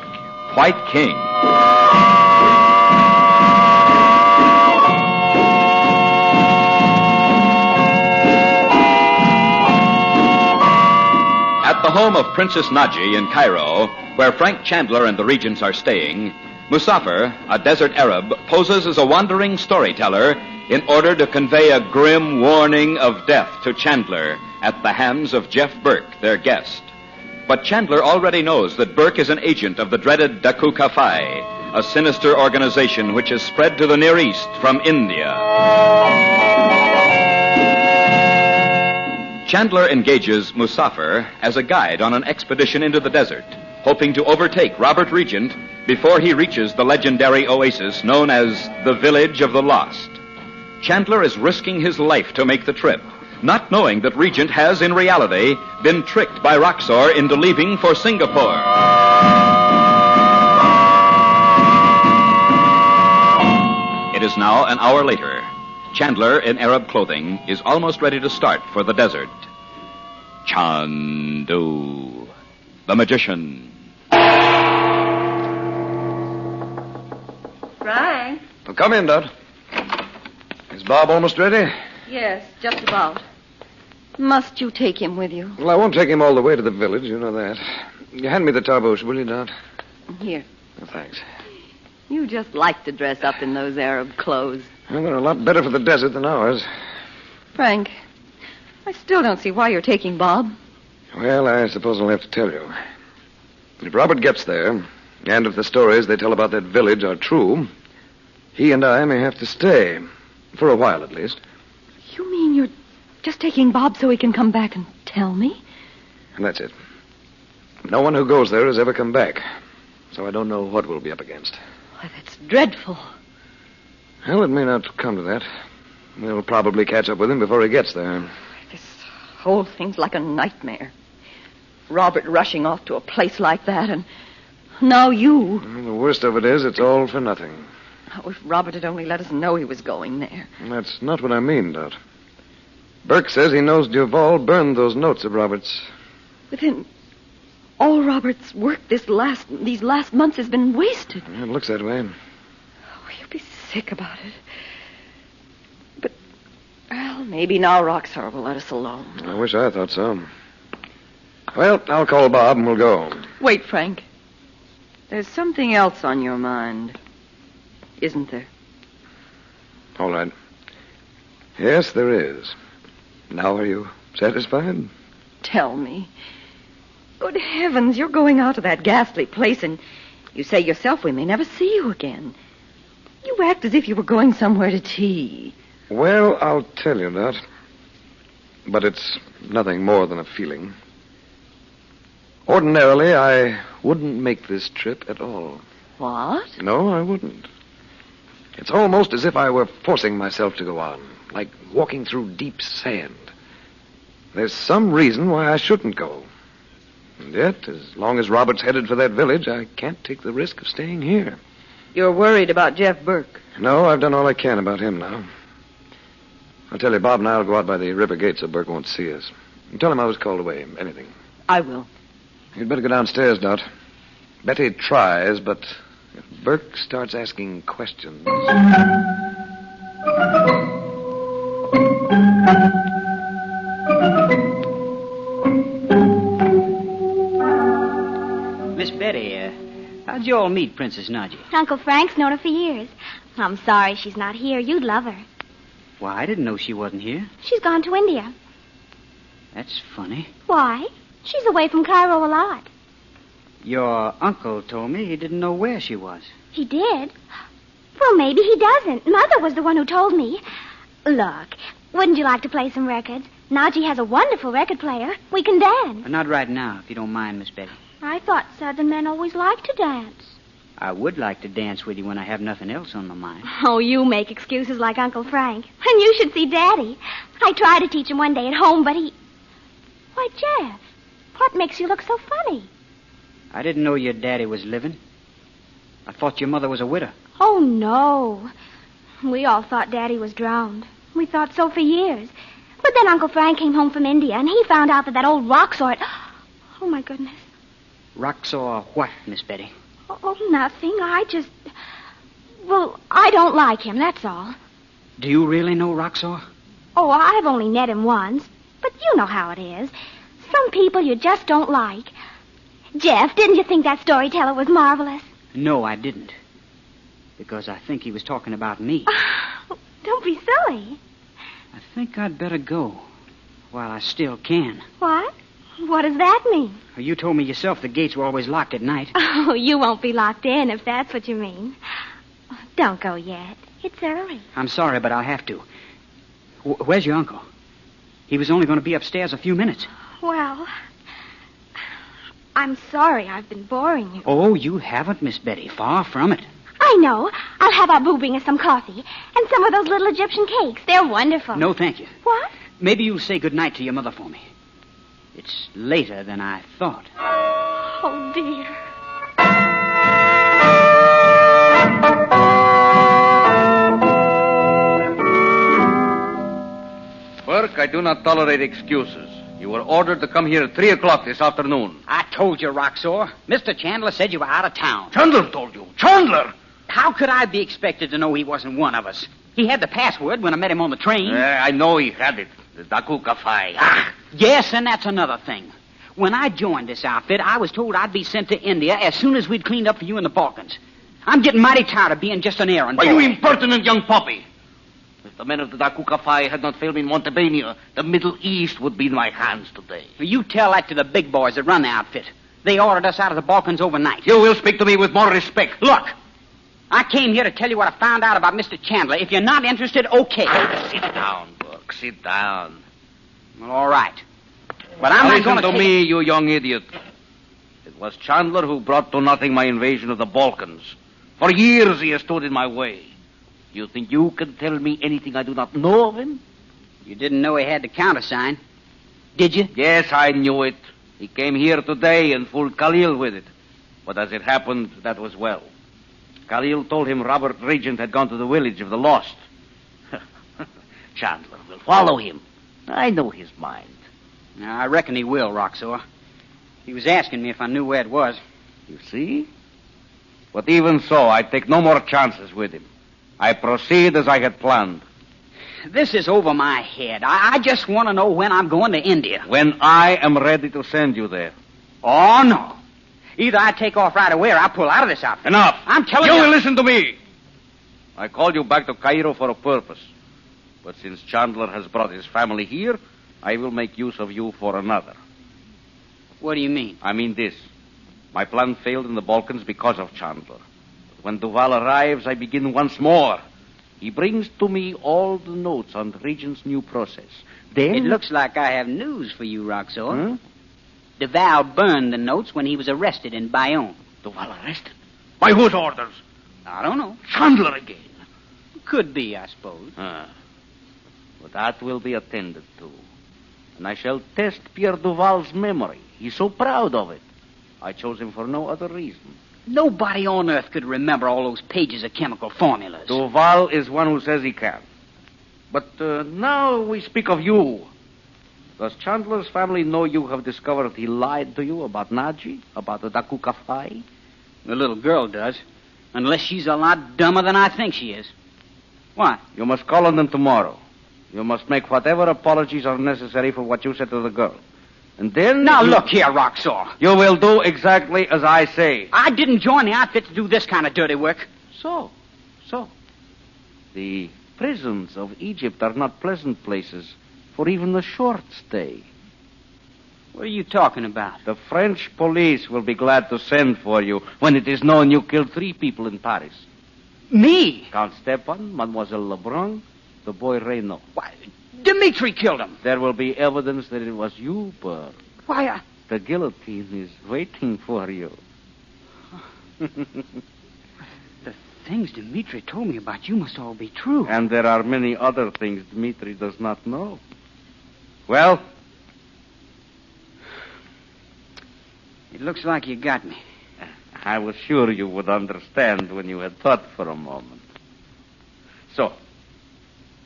White King. At the home of Princess Naji in Cairo, where Frank Chandler and the regents are staying, Musafir, a desert Arab, poses as a wandering storyteller in order to convey a grim warning of death to Chandler at the hands of Jeff Burke, their guest. But Chandler already knows that Burke is an agent of the dreaded Daku Kafai, a sinister organization which has spread to the Near East from India. Chandler engages Musafir as a guide on an expedition into the desert, hoping to overtake Robert Regent before he reaches the legendary oasis known as the Village of the Lost. Chandler is risking his life to make the trip, not knowing that Regent has, in reality, been tricked by Roxor into leaving for Singapore. It is now an hour later. Chandler, in Arab clothing, is almost ready to start for the desert. Chandu, the magician. Frank? Well, come in, Dot. Is Bob almost ready? Yes, just about. Must you take him with you? Well, I won't take him all the way to the village, you know that. You hand me the tarbouche, will you, Dot? Here. Oh, thanks. You just like to dress up in those Arab clothes. Well, they're a lot better for the desert than ours. Frank, I still don't see why you're taking Bob. Well, I suppose I'll have to tell you. If Robert gets there, and if the stories they tell about that village are true, he and I may have to stay. For a while, at least. You mean you're just taking Bob so he can come back and tell me? And that's it. No one who goes there has ever come back. So I don't know what we'll be up against. Why, that's dreadful. Well, it may not come to that. We'll probably catch up with him before he gets there. This whole thing's like a nightmare. Robert rushing off to a place like that, and now you. Well, the worst of it is, it's all for nothing. Oh, if Robert had only let us know he was going there. That's not what I mean, Dot. Burke says he knows Duval burned those notes of Robert's. But then, all Robert's work these last months has been wasted. It looks that way. Oh, you'll be sick about it. But, well, maybe now Roxor will let us alone. I wish I thought so. Well, I'll call Bob and we'll go. Wait, Frank. There's something else on your mind, isn't there? All right. Yes, there is. Now are you satisfied? Tell me. Good heavens, you're going out to that ghastly place, and you say yourself we may never see you again. You act as if you were going somewhere to tea. Well, I'll tell you that. But it's nothing more than a feeling. Ordinarily, I wouldn't make this trip at all. What? No, I wouldn't. It's almost as if I were forcing myself to go on, like walking through deep sand. There's some reason why I shouldn't go. And yet, as long as Robert's headed for that village, I can't take the risk of staying here. You're worried about Jeff Burke? No, I've done all I can about him now. I'll tell you, Bob and I'll go out by the river gate so Burke won't see us. And tell him I was called away. Anything. I will. You'd better go downstairs, Dot. Betty tries, but if Burke starts asking questions... Miss Betty, how'd you all meet Princess Naji? Uncle Frank's known her for years. I'm sorry she's not here. You'd love her. Why, I didn't know she wasn't here. She's gone to India. That's funny. Why? She's away from Cairo a lot. Your uncle told me he didn't know where she was. He did? Well, maybe he doesn't. Mother was the one who told me. Look, wouldn't you like to play some records? Naji has a wonderful record player. We can dance. But not right now, if you don't mind, Miss Betty. I thought Southern men always liked to dance. I would like to dance with you when I have nothing else on my mind. Oh, you make excuses like Uncle Frank. And you should see Daddy. I tried to teach him one day at home, but he... Why, Jeff, what makes you look so funny? I didn't know your daddy was living. I thought your mother was a widow. Oh, no. We all thought Daddy was drowned. We thought so for years. But then Uncle Frank came home from India, and he found out that old Roxor... Oh, my goodness. Roxor what, Miss Betty? Oh, nothing. Well, I don't like him, that's all. Do you really know Roxor? Oh, I've only met him once. But you know how it is. Some people you just don't like. Jeff, didn't you think that storyteller was marvelous? No, I didn't. Because I think he was talking about me. Don't be silly. I think I'd better go while I still can. What? What does that mean? You told me yourself the gates were always locked at night. Oh, you won't be locked in if that's what you mean. Don't go yet. It's early. I'm sorry, but I'll have to. Where's your uncle? He was only going to be upstairs a few minutes. Well, I'm sorry I've been boring you. Oh, you haven't, Miss Betty. Far from it. I know. I'll have Abu bring us some coffee and some of those little Egyptian cakes. They're wonderful. No, thank you. What? Maybe you'll say goodnight to your mother for me. It's later than I thought. Oh, dear. Burke, I do not tolerate excuses. You were ordered to come here at 3 o'clock this afternoon. I told you, Roxor. Mr. Chandler said you were out of town. Chandler told you. Chandler! How could I be expected to know he wasn't one of us? He had the password when I met him on the train. I know he had it. The Daku Kafai. Yes, and that's another thing. When I joined this outfit, I was told I'd be sent to India as soon as we'd cleaned up for you in the Balkans. I'm getting mighty tired of being just an errand boy. Why, you impertinent young puppy! If the men of the Daku Kafai had not failed me in Montebania, the Middle East would be in my hands today. You tell that to the big boys that run the outfit. They ordered us out of the Balkans overnight. You will speak to me with more respect. Look, I came here to tell you what I found out about Mr. Chandler. If you're not interested, okay. Sit down, Burke. Sit down. Well, all right. But I'm not going to Listen to me, you young idiot. It was Chandler who brought to nothing my invasion of the Balkans. For years he has stood in my way. You think you can tell me anything I do not know of him? You didn't know he had the countersign, did you? Yes, I knew it. He came here today and fooled Khalil with it. But as it happened, that was well. Khalil told him Robert Regent had gone to the village of the lost. Chandler will follow him. I know his mind. Now, I reckon he will, Roxor. He was asking me if I knew where it was. You see? But even so, I take no more chances with him. I proceed as I had planned. This is over my head. I just want to know when I'm going to India. When I am ready to send you there. Oh, no. Either I take off right away or I pull out of this outfit. Enough. I'm telling you... You will listen to me. I called you back to Cairo for a purpose. But since Chandler has brought his family here, I will make use of you for another. What do you mean? I mean this. My plan failed in the Balkans because of Chandler. But when Duval arrives, I begin once more. He brings to me all the notes on Regent's new process. Then... It looks like I have news for you, Roxor. Duval burned the notes when he was arrested in Bayonne. Duval arrested? By whose orders? I don't know. Chandler again. Could be, I suppose. But that will be attended to. And I shall test Pierre Duval's memory. He's so proud of it. I chose him for no other reason. Nobody on earth could remember all those pages of chemical formulas. Duval is one who says he can. But now we speak of you. Does Chandler's family know you have discovered he lied to you about Naji, about the Daku Kafai? The little girl does. Unless she's a lot dumber than I think she is. What? You must call on them tomorrow. You must make whatever apologies are necessary for what you said to the girl. And then... Now, look here, Roxor. You will do exactly as I say. I didn't join the outfit to do this kind of dirty work. So. The prisons of Egypt are not pleasant places for even a short stay. What are you talking about? The French police will be glad to send for you when it is known you killed 3 people in Paris. Me? Count Stepan, Mademoiselle Lebrun, the boy Reynaud. Why, Dimitri killed him. There will be evidence that it was you, Burke. Why, The guillotine is waiting for you. The things Dimitri told me about you must all be true. And there are many other things Dimitri does not know. Well? It looks like you got me. I was sure you would understand when you had thought for a moment. So,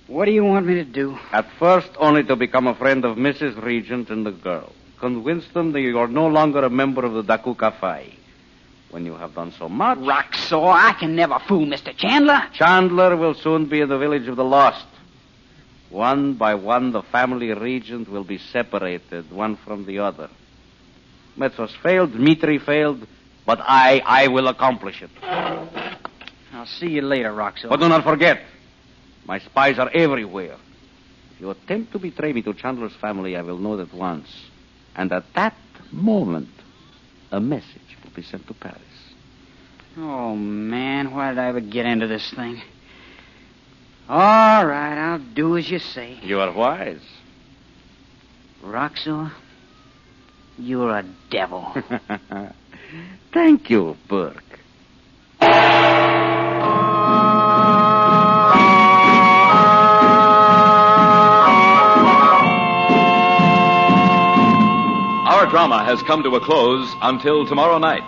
what do you want me to do? at first, only to become a friend of Mrs. Regent and the girl. Convince them that you are no longer a member of the Dakuka Phi. When you have done so much... Roxor, I can never fool Mr. Chandler. Chandler will soon be in the village of the lost. One by one, the family regent will be separated, one from the other. Metros failed, Dimitri failed, but I will accomplish it. I'll see you later, Roxor. But do not forget, my spies are everywhere. If you attempt to betray me to Chandler's family, I will know at once. And at that moment, a message will be sent to Paris. Oh, man, why did I ever get into this thing? All right, I'll do as you say. You are wise. Roxor, you're a devil. Thank you, Burke. Our drama has come to a close until tomorrow night.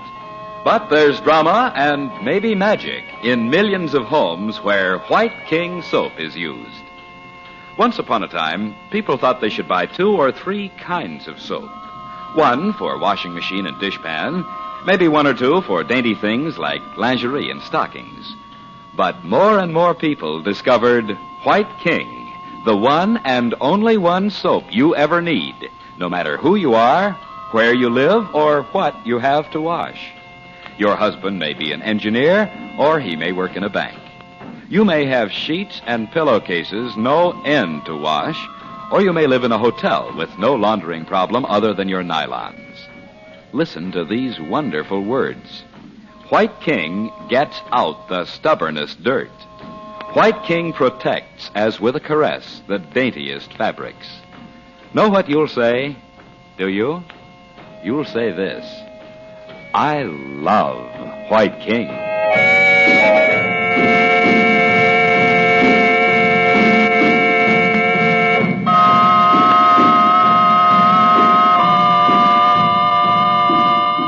But there's drama and maybe magic in millions of homes where White King soap is used. Once upon a time, people thought they should buy 2 or 3 kinds of soap. One for washing machine and dishpan, maybe 1 or 2 for dainty things like lingerie and stockings. But more and more people discovered White King, the one and only one soap you ever need, no matter who you are, where you live, or what you have to wash. Your husband may be an engineer, or he may work in a bank. You may have sheets and pillowcases no end to wash, or you may live in a hotel with no laundering problem other than your nylons. Listen to these wonderful words. White King gets out the stubbornest dirt. White King protects, as with a caress, the daintiest fabrics. Know what you'll say? Do you? You'll say this: I love White King.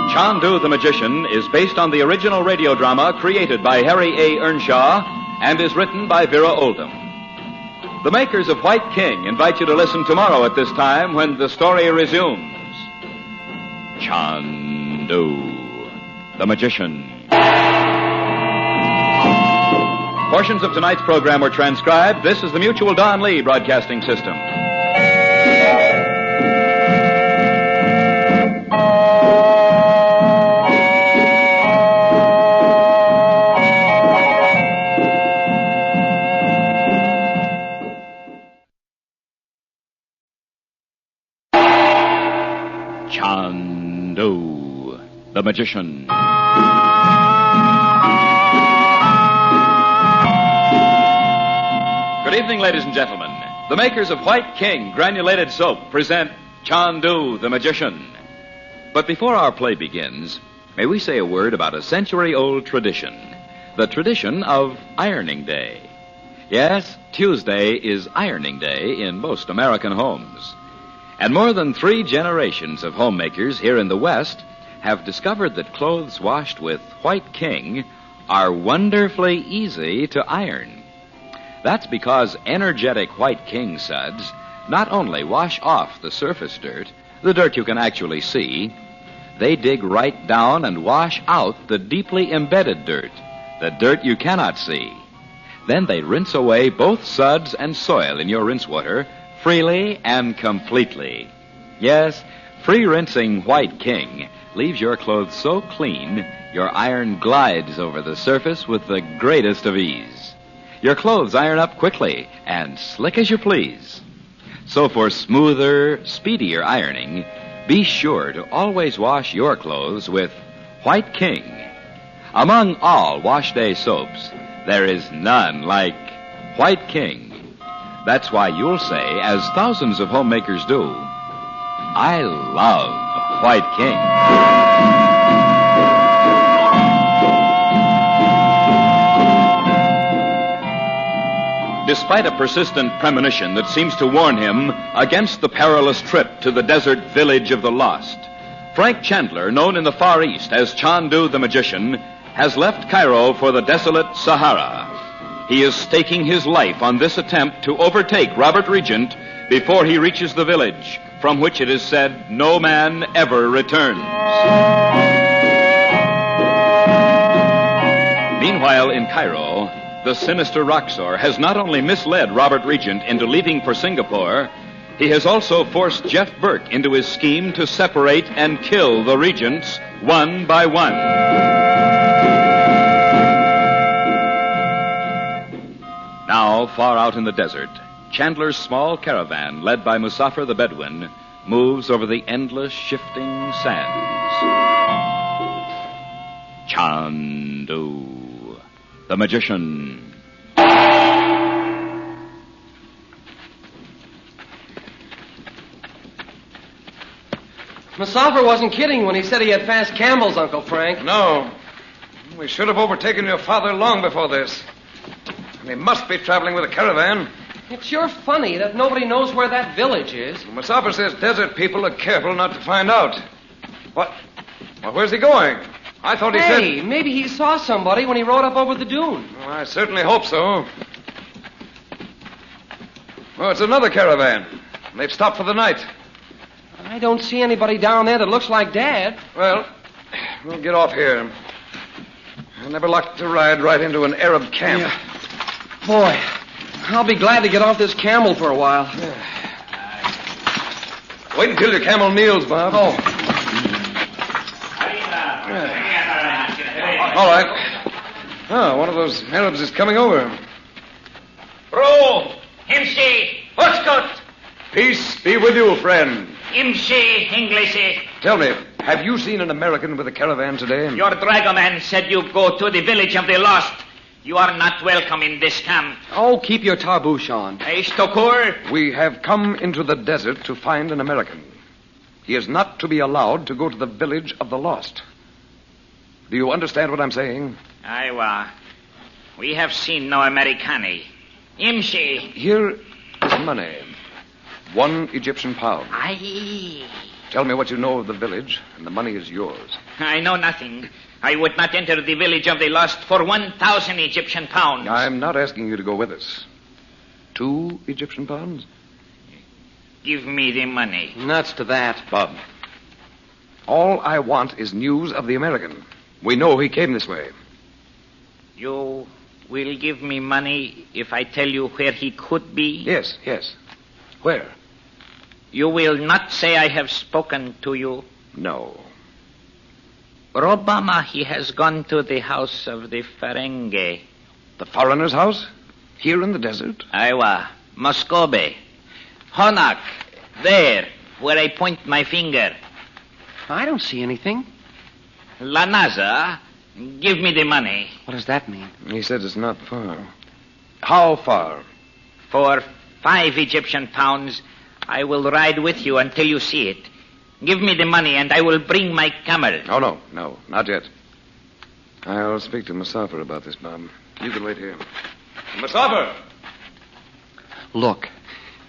Chandu the Magician is based on the original radio drama created by Harry A. Earnshaw and is written by Vera Oldham. The makers of White King invite you to listen tomorrow at this time when the story resumes. Chandu the Magician. Portions of tonight's program were transcribed. This is the Mutual Don Lee Broadcasting System. Chandu the Magician. Good evening, ladies and gentlemen. The makers of White King Granulated Soap present Chandu the Magician. But before our play begins, may we say a word about a century-old tradition, the tradition of Ironing Day. Yes, Tuesday is Ironing Day in most American homes. And more than 3 generations of homemakers here in the West have discovered that clothes washed with White King are wonderfully easy to iron. That's because energetic White King suds not only wash off the surface dirt, the dirt you can actually see, they dig right down and wash out the deeply embedded dirt, the dirt you cannot see. Then they rinse away both suds and soil in your rinse water freely and completely. Yes, free rinsing White King leaves your clothes so clean your iron glides over the surface with the greatest of ease. Your clothes iron up quickly and slick as you please. So for smoother, speedier ironing, be sure to always wash your clothes with White King. Among all wash day soaps, there is none like White King. That's why you'll say, as thousands of homemakers do, I love White King. Despite a persistent premonition that seems to warn him against the perilous trip to the desert village of the lost, Frank Chandler, known in the Far East as Chandu the Magician, has left Cairo for the desolate Sahara. He is staking his life on this attempt to overtake Robert Regent before he reaches the village, from which it is said no man ever returns. Meanwhile, in Cairo, the sinister Roxor has not only misled Robert Regent into leaving for Singapore, he has also forced Jeff Burke into his scheme to separate and kill the Regents one by one. Now, far out in the desert, Chandler's small caravan, led by Musafir the Bedouin, moves over the endless shifting sands. Chandu, the magician. Musafir wasn't kidding when he said he had fast camels, Uncle Frank. No. We should have overtaken your father long before this. And he must be traveling with a caravan. It's sure funny that nobody knows where that village is. Musafir says desert people are careful not to find out. What? Well, where's he going? I thought he said... Hey, maybe he saw somebody when he rode up over the dune. Well, I certainly hope so. Oh, it's another caravan. They've stopped for the night. I don't see anybody down there that looks like Dad. Well, we'll get off here. I never like to ride right into an Arab camp. Yeah. Boy, I'll be glad to get off this camel for a while. Wait until your camel kneels, Bob. Oh. All right. Oh, one of those Arabs is coming over. Bro, Himshi, what's good? Peace be with you, friend. Himshi, English. Tell me, have you seen an American with a caravan today? Your dragoman said you go to the village of the lost. You are not welcome in this camp. Oh, keep your tarboosh on. Stokur? We have come into the desert to find an American. He is not to be allowed to go to the village of the lost. Do you understand what I'm saying? Iowa. We have seen no Americani. Imshi. Here is money. 1 Egyptian pound. Aye. Tell me what you know of the village, and the money is yours. I know nothing. I would not enter the village of the lost for 1,000 Egyptian pounds. I'm not asking you to go with us. 2 Egyptian pounds? Give me the money. Nuts to that. Bob, all I want is news of the American. We know he came this way. You will give me money if I tell you where he could be? Yes. Where? You will not say I have spoken to you? No. Obama, he has gone to the house of the Ferengi. The foreigner's house? Here in the desert? Iowa. Muscovy. Karnak. There, where I point my finger. I don't see anything. Lanaza, give me the money. What does that mean? He said it's not far. How far? For 5 Egyptian pounds, I will ride with you until you see it. Give me the money and I will bring my camel. Oh, no, not yet. I'll speak to Musafir about this, Bob. You can wait here. Musafir! Look,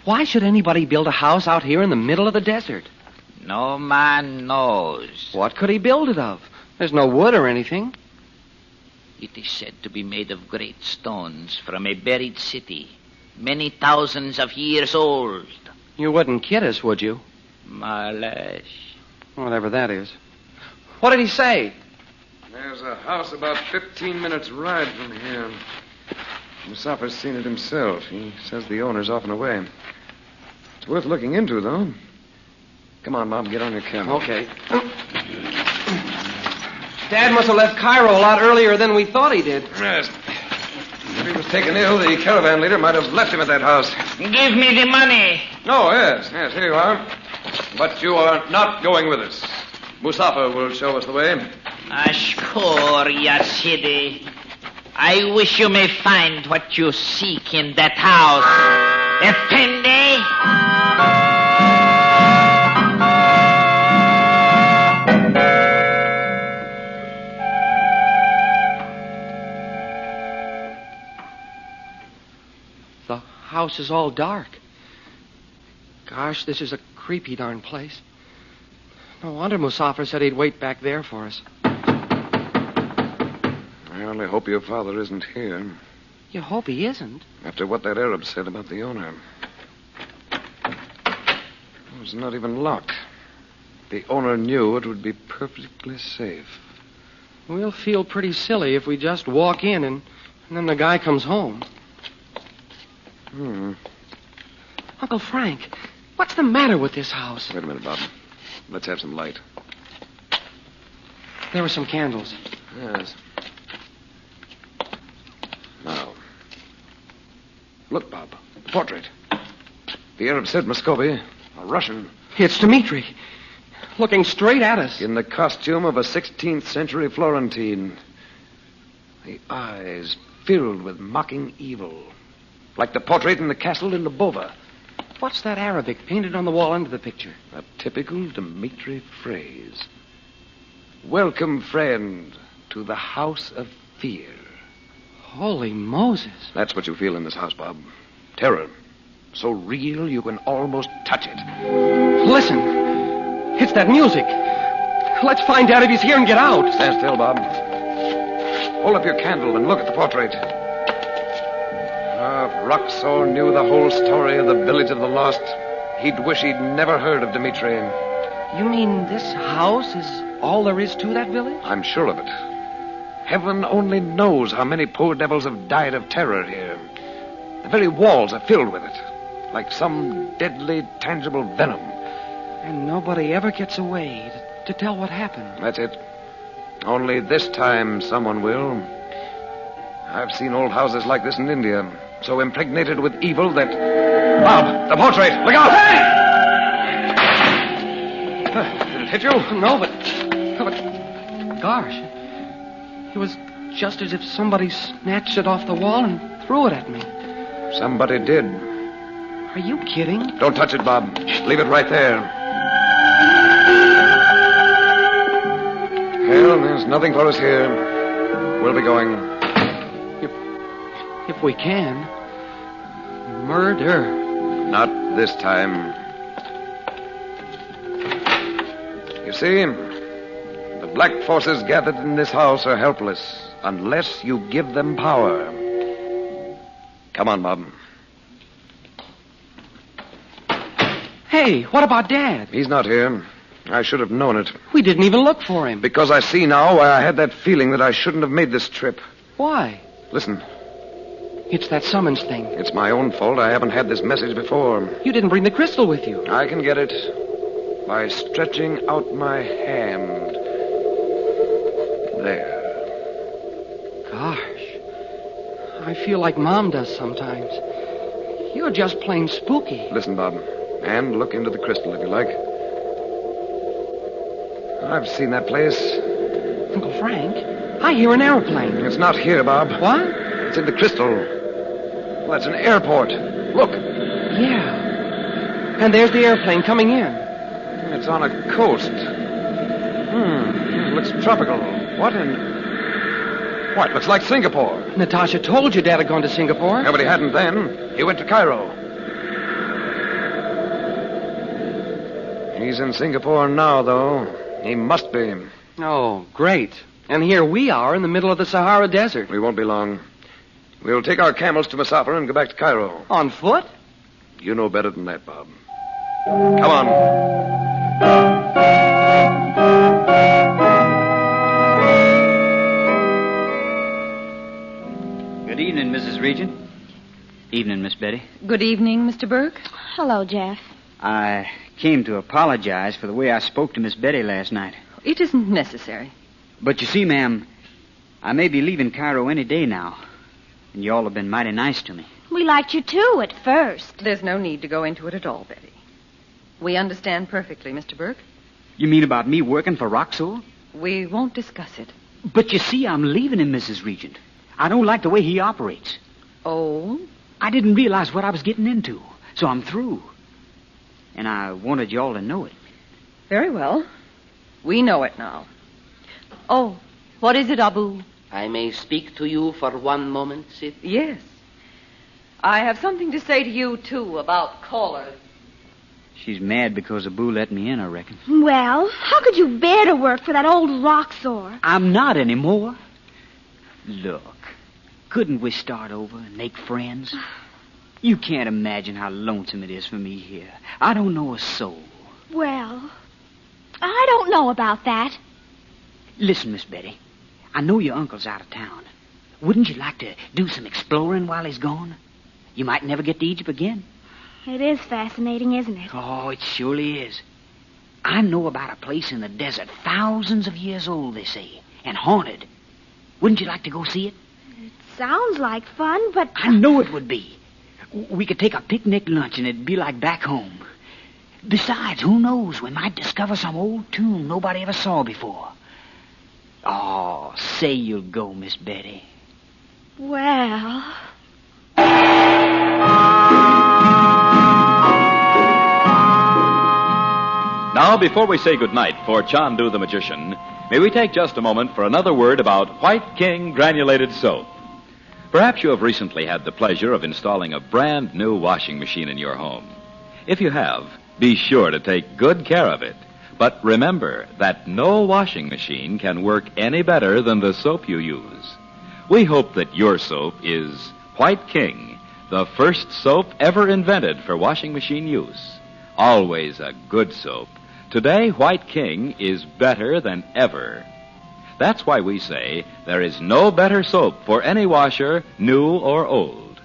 why should anybody build a house out here in the middle of the desert? No man knows. What could he build it of? There's no wood or anything. It is said to be made of great stones from a buried city, many thousands of years old. You wouldn't kid us, would you? Malesh. Whatever that is. What did he say? There's a house about 15 minutes' ride from here. Musafar's seen it himself. He says the owner's off and away. It's worth looking into, though. Come on, Bob, get on your camel. Okay. Dad must have left Cairo a lot earlier than we thought he did. Yes. If he was taken ill, the caravan leader might have left him at that house. Give me the money. Oh, yes, here you are. But you are not going with us. Musafir will show us the way. Ashkur, Ya Sidi. I wish you may find what you seek in that house. Effendi! The house is all dark. Gosh, this is a creepy darn place. No wonder Musafir said he'd wait back there for us. I only hope your father isn't here. You hope he isn't? After what that Arab said about the owner. It was not even locked. The owner knew it would be perfectly safe. We'll feel pretty silly if we just walk in and then the guy comes home. Uncle Frank, what's the matter with this house? Wait a minute, Bob. Let's have some light. There were some candles. Yes. Now. Look, Bob. The portrait. The Arab said Muscovy, a Russian. It's Dimitri. Looking straight at us. In the costume of a 16th century Florentine. The eyes filled with mocking evil. Like the portrait in the castle in Lubova. What's that Arabic painted on the wall under the picture? A typical Dimitri phrase. Welcome, friend, to the house of fear. Holy Moses. That's what you feel in this house, Bob. Terror. So real you can almost touch it. Listen. It's that music. Let's find out if he's here and get out. Stand still, Bob. Hold up your candle and look at the portrait. If Roxor knew the whole story of the village of the lost, he'd wish he'd never heard of Dimitri. You mean this house is all there is to that village? I'm sure of it. Heaven only knows how many poor devils have died of terror here. The very walls are filled with it, like some deadly, tangible venom. And nobody ever gets away to tell what happened. That's it. Only this time someone will. I've seen old houses like this in India, so impregnated with evil that... Bob, the portrait! Look out! Hey! Did it hit you? No, but... Gosh. It was just as if somebody snatched it off the wall and threw it at me. Somebody did. Are you kidding? Don't touch it, Bob. Leave it right there. Well, there's nothing for us here. We'll be going. If we can. Murder. Not this time. You see, the black forces gathered in this house are helpless unless you give them power. Come on, Bob. Hey, what about Dad? He's not here. I should have known it. We didn't even look for him. Because I see now why I had that feeling that I shouldn't have made this trip. Why? Listen. It's that summons thing. It's my own fault I haven't had this message before. You didn't bring the crystal with you. I can get it by stretching out my hand. There. Gosh. I feel like Mom does sometimes. You're just plain spooky. Listen, Bob, and look into the crystal if you like. I've seen that place. Uncle Frank, I hear an airplane. It's not here, Bob. What? It's in the crystal. Well, that's an airport. Look. Yeah. And there's the airplane coming in. It's on a coast. It looks tropical. What in... What? Looks like Singapore. Natasha told you Dad had gone to Singapore. Yeah, but he hadn't then. He went to Cairo. He's in Singapore now, though. He must be. Oh, great. And here we are in the middle of the Sahara Desert. We won't be long. We'll take our camels to Musafir and go back to Cairo. On foot? You know better than that, Bob. Come on. Good Good evening, Mrs. Regent. Evening, Miss Betty. Good evening, Mr. Burke. Hello, Jeff. I came to apologize for the way I spoke to Miss Betty last night. It isn't necessary. But you see, ma'am, I may be leaving Cairo any day now, and you all have been mighty nice to me. We liked you, too, at first. There's no need to go into it at all, Betty. We understand perfectly, Mr. Burke. You mean about me working for Roxor? We won't discuss it. But you see, I'm leaving him, Mrs. Regent. I don't like the way he operates. Oh? I didn't realize what I was getting into, so I'm through. And I wanted you all to know it. Very well. We know it now. Oh, what is it, Abu? I may speak to you for one moment, Sid? Yes. I have something to say to you, too, about callers. She's mad because Abu let me in, I reckon. Well, how could you bear to work for that old Roxor? I'm not anymore. Look, couldn't we start over and make friends? You can't imagine how lonesome it is for me here. I don't know a soul. Well, I don't know about that. Listen, Miss Betty, I know your uncle's out of town. Wouldn't you like to do some exploring while he's gone? You might never get to Egypt again. It is fascinating, isn't it? Oh, it surely is. I know about a place in the desert, thousands of years old, they say, and haunted. Wouldn't you like to go see it? It sounds like fun, but... I know it would be. We could take a picnic lunch, and it'd be like back home. Besides, who knows? We might discover some old tomb nobody ever saw before. Oh, say you'll go, Miss Betty. Well... Now, before we say goodnight for Chandu the Magician, may we take just a moment for another word about White King Granulated Soap. Perhaps you have recently had the pleasure of installing a brand new washing machine in your home. If you have, be sure to take good care of it. But remember that no washing machine can work any better than the soap you use. We hope that your soap is White King, the first soap ever invented for washing machine use. Always a good soap. Today, White King is better than ever. That's why we say there is no better soap for any washer, new or old.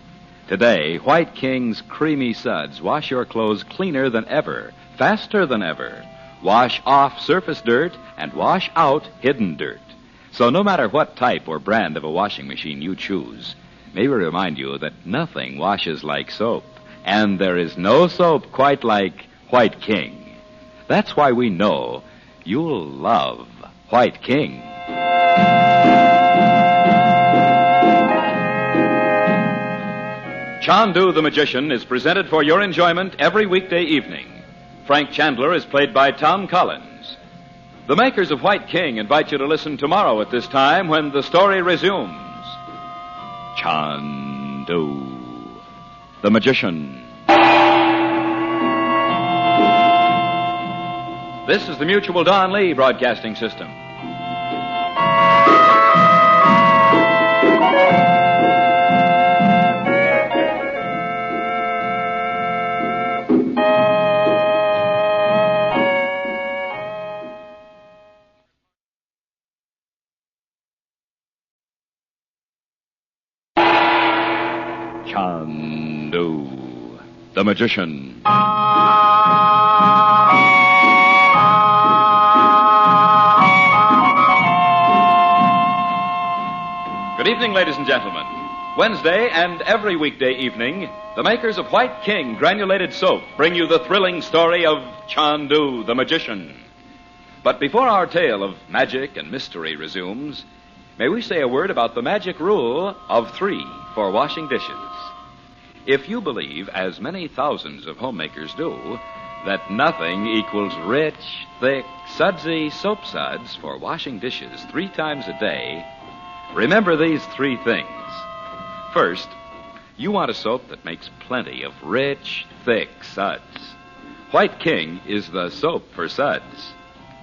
Today, White King's creamy suds wash your clothes cleaner than ever, faster than ever. Wash off surface dirt and wash out hidden dirt. So no matter what type or brand of a washing machine you choose, may we remind you that nothing washes like soap, and there is no soap quite like White King. That's why we know you'll love White King. Chandu the Magician is presented for your enjoyment every weekday evening. Frank Chandler is played by Tom Collins. The makers of White King invite you to listen tomorrow at this time when the story resumes. Chandu the Magician. This is the Mutual Don Lee Broadcasting System. Chandu the Magician. Good evening, ladies and gentlemen. Wednesday and every weekday evening, the makers of White King Granulated Soap bring you the thrilling story of Chandu the Magician. But before our tale of magic and mystery resumes, may we say a word about the magic rule of 3 for washing dishes. If you believe, as many thousands of homemakers do, that nothing equals rich, thick, sudsy soap suds for washing dishes 3 times a day, remember these 3 things. First, you want a soap that makes plenty of rich, thick suds. White King is the soap for suds.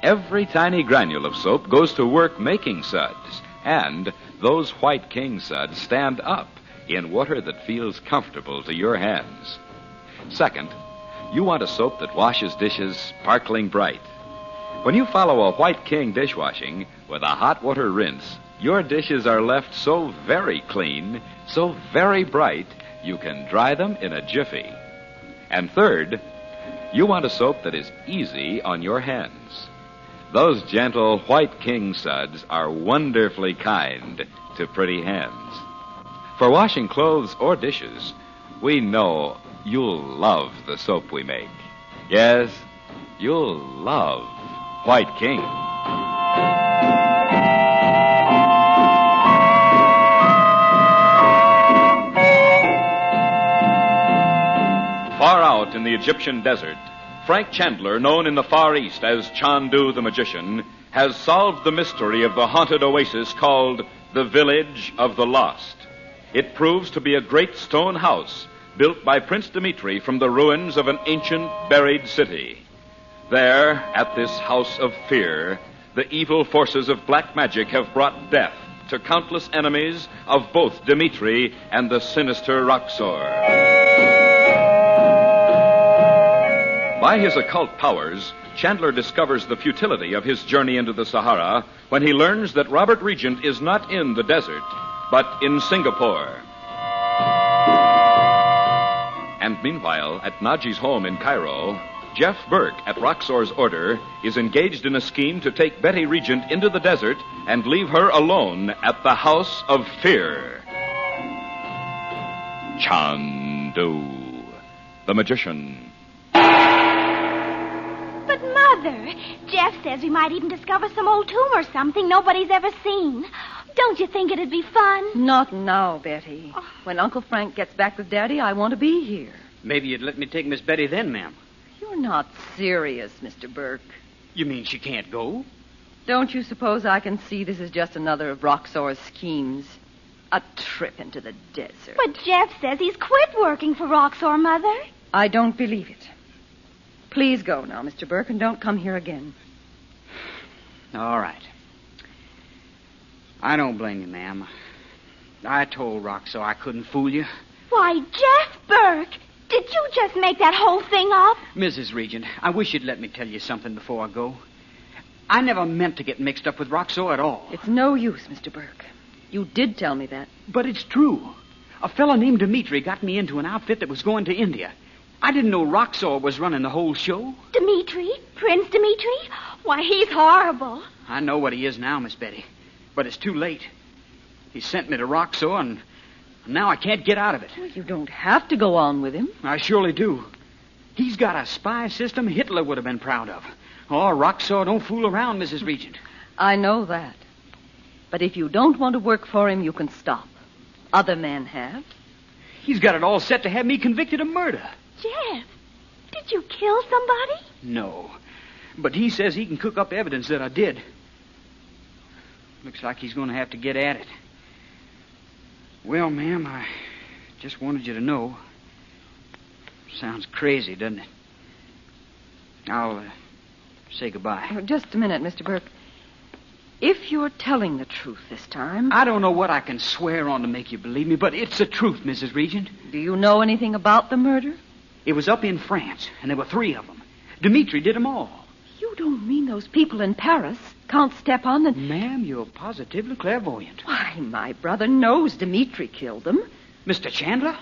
Every tiny granule of soap goes to work making suds, and those White King suds stand up in water that feels comfortable to your hands. Second, you want a soap that washes dishes sparkling bright. When you follow a White King dishwashing with a hot water rinse, your dishes are left so very clean, so very bright, you can dry them in a jiffy. And third, you want a soap that is easy on your hands. Those gentle White King suds are wonderfully kind to pretty hands. For washing clothes or dishes, we know you'll love the soap we make. Yes, you'll love White King. Far out in the Egyptian desert, Frank Chandler, known in the Far East as Chandu the Magician, has solved the mystery of the haunted oasis called the Village of the Lost. It proves to be a great stone house built by Prince Dimitri from the ruins of an ancient buried city. There, at this house of fear, the evil forces of black magic have brought death to countless enemies of both Dimitri and the sinister Roxor. By his occult powers, Chandler discovers the futility of his journey into the Sahara when he learns that Robert Regent is not in the desert, but in Singapore. And meanwhile, at Naji's home in Cairo, Jeff Burke, at Roxor's order, is engaged in a scheme to take Betty Regent into the desert and leave her alone at the House of Fear. Chandu, the magician. But, Mother, Jeff says we might even discover some old tomb or something nobody's ever seen. Don't you think it'd be fun? Not now, Betty. When Uncle Frank gets back with Daddy, I want to be here. Maybe you'd let me take Miss Betty then, ma'am. You're not serious, Mr. Burke. You mean she can't go? Don't you suppose I can see this is just another of Roxor's schemes? A trip into the desert. But Jeff says he's quit working for Roxor, Mother. I don't believe it. Please go now, Mr. Burke, and don't come here again. All right. I don't blame you, ma'am. I told Roxor I couldn't fool you. Why, Jeff Burke, did you just make that whole thing up? Mrs. Regent, I wish you'd let me tell you something before I go. I never meant to get mixed up with Roxor at all. It's no use, Mr. Burke. You did tell me that. But it's true. A fellow named Dimitri got me into an outfit that was going to India. I didn't know Roxor was running the whole show. Dimitri? Prince Dimitri? Why, he's horrible. I know what he is now, Miss Betty. But it's too late. He sent me to Roxor, and now I can't get out of it. Well, you don't have to go on with him. I surely do. He's got a spy system Hitler would have been proud of. Oh, Roxor don't fool around, Mrs. Regent. I know that. But if you don't want to work for him, you can stop. Other men have. He's got it all set to have me convicted of murder. Jeff, did you kill somebody? No. But he says he can cook up evidence that I did. Looks like he's going to have to get at it. Well, ma'am, I just wanted you to know. Sounds crazy, doesn't it? I'll say goodbye. Just a minute, Mr. Burke. If you're telling the truth this time... I don't know what I can swear on to make you believe me, but it's the truth, Mrs. Regent. Do you know anything about the murder? It was up in France, and there were 3 of them. Dimitri did them all. You don't mean those people in Paris, Count Stepan and... Ma'am, you're positively clairvoyant. Why, my brother knows Dimitri killed them. Mr. Chandler?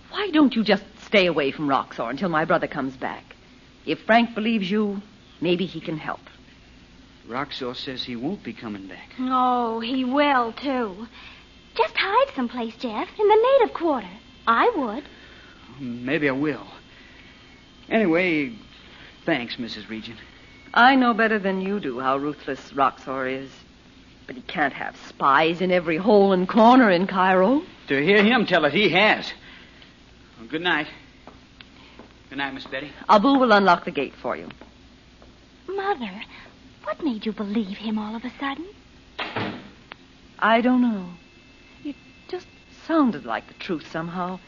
Why don't you just stay away from Roxor until my brother comes back? If Frank believes you, maybe he can help. Roxor says he won't be coming back. Oh, he will, too. Just hide someplace, Jeff, in the native quarter. I would. Maybe I will. Anyway, thanks, Mrs. Regent. I know better than you do how ruthless Roxor is. But he can't have spies in every hole and corner in Cairo. To hear him tell it, he has. Well, good night. Good night, Miss Betty. Abu will unlock the gate for you. Mother, what made you believe him all of a sudden? I don't know. It just sounded like the truth somehow.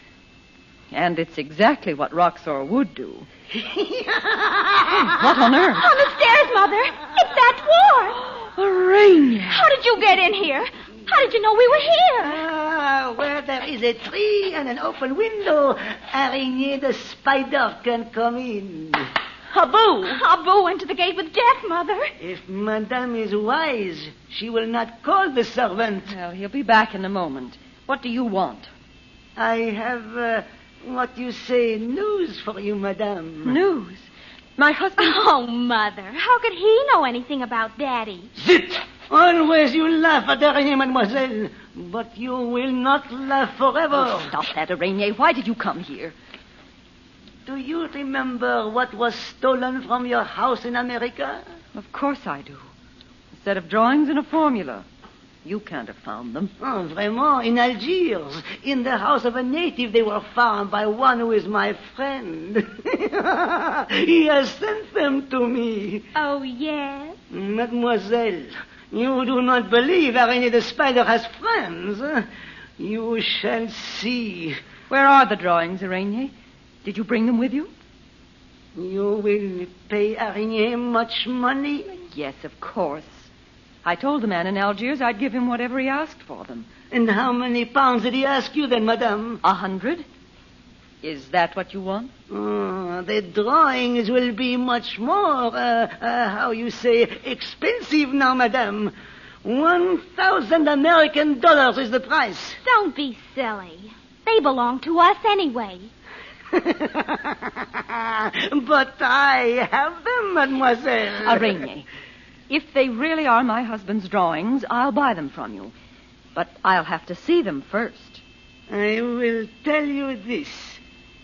And it's exactly what Roxor would do. What on earth? On the stairs, Mother. It's that dwarf. Arraigned. How did you get in here? How did you know we were here? Where there is a tree and an open window, Araignée the spider can come in. Abu! Abu went to the gate with death, Mother. If Madame is wise, she will not call the servant. Well, he'll be back in a moment. What do you want? I have, what you say, news for you, Madame. News? My husband... Oh, Mother, how could he know anything about Daddy? Zit! Always you laugh at Araignée, mademoiselle. But you will not laugh forever. Oh, stop that, Araignée. Why did you come here? Do you remember what was stolen from your house in America? Of course I do. A set of drawings and a formula. You can't have found them. Oh, vraiment, in Algiers. In the house of a native, they were found by one who is my friend. He has sent them to me. Oh, yes? Mademoiselle, you do not believe Araignée the spider has friends. You shall see. Where are the drawings, Araignée? Did you bring them with you? You will pay Araignée much money? Yes, of course. I told the man in Algiers I'd give him whatever he asked for them. And how many pounds did he ask you then, madame? 100. Is that what you want? The drawings will be much more, how you say, expensive now, madame. 1,000 American dollars is the price. Don't be silly. They belong to us anyway. But I have them, mademoiselle. Araignée, if they really are my husband's drawings, I'll buy them from you. But I'll have to see them first. I will tell you this.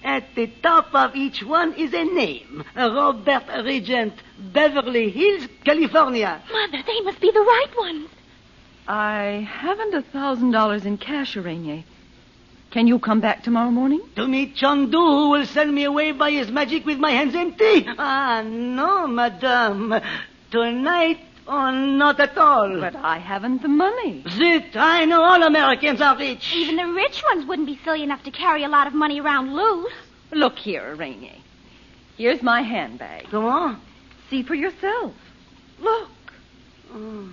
At the top of each one is a name. Robert Regent, Beverly Hills, California. Mother, they must be the right ones. I haven't $1,000 in cash, Araignée. Can you come back tomorrow morning? To meet Chandu, who will send me away by his magic with my hands empty? Ah, no, madame. Tonight, or not at all. But I haven't the money. Zit, I know all Americans are rich. Even the rich ones wouldn't be silly enough to carry a lot of money around loose. Look here, Araignée. Here's my handbag. Come on. See for yourself. Look. Oh.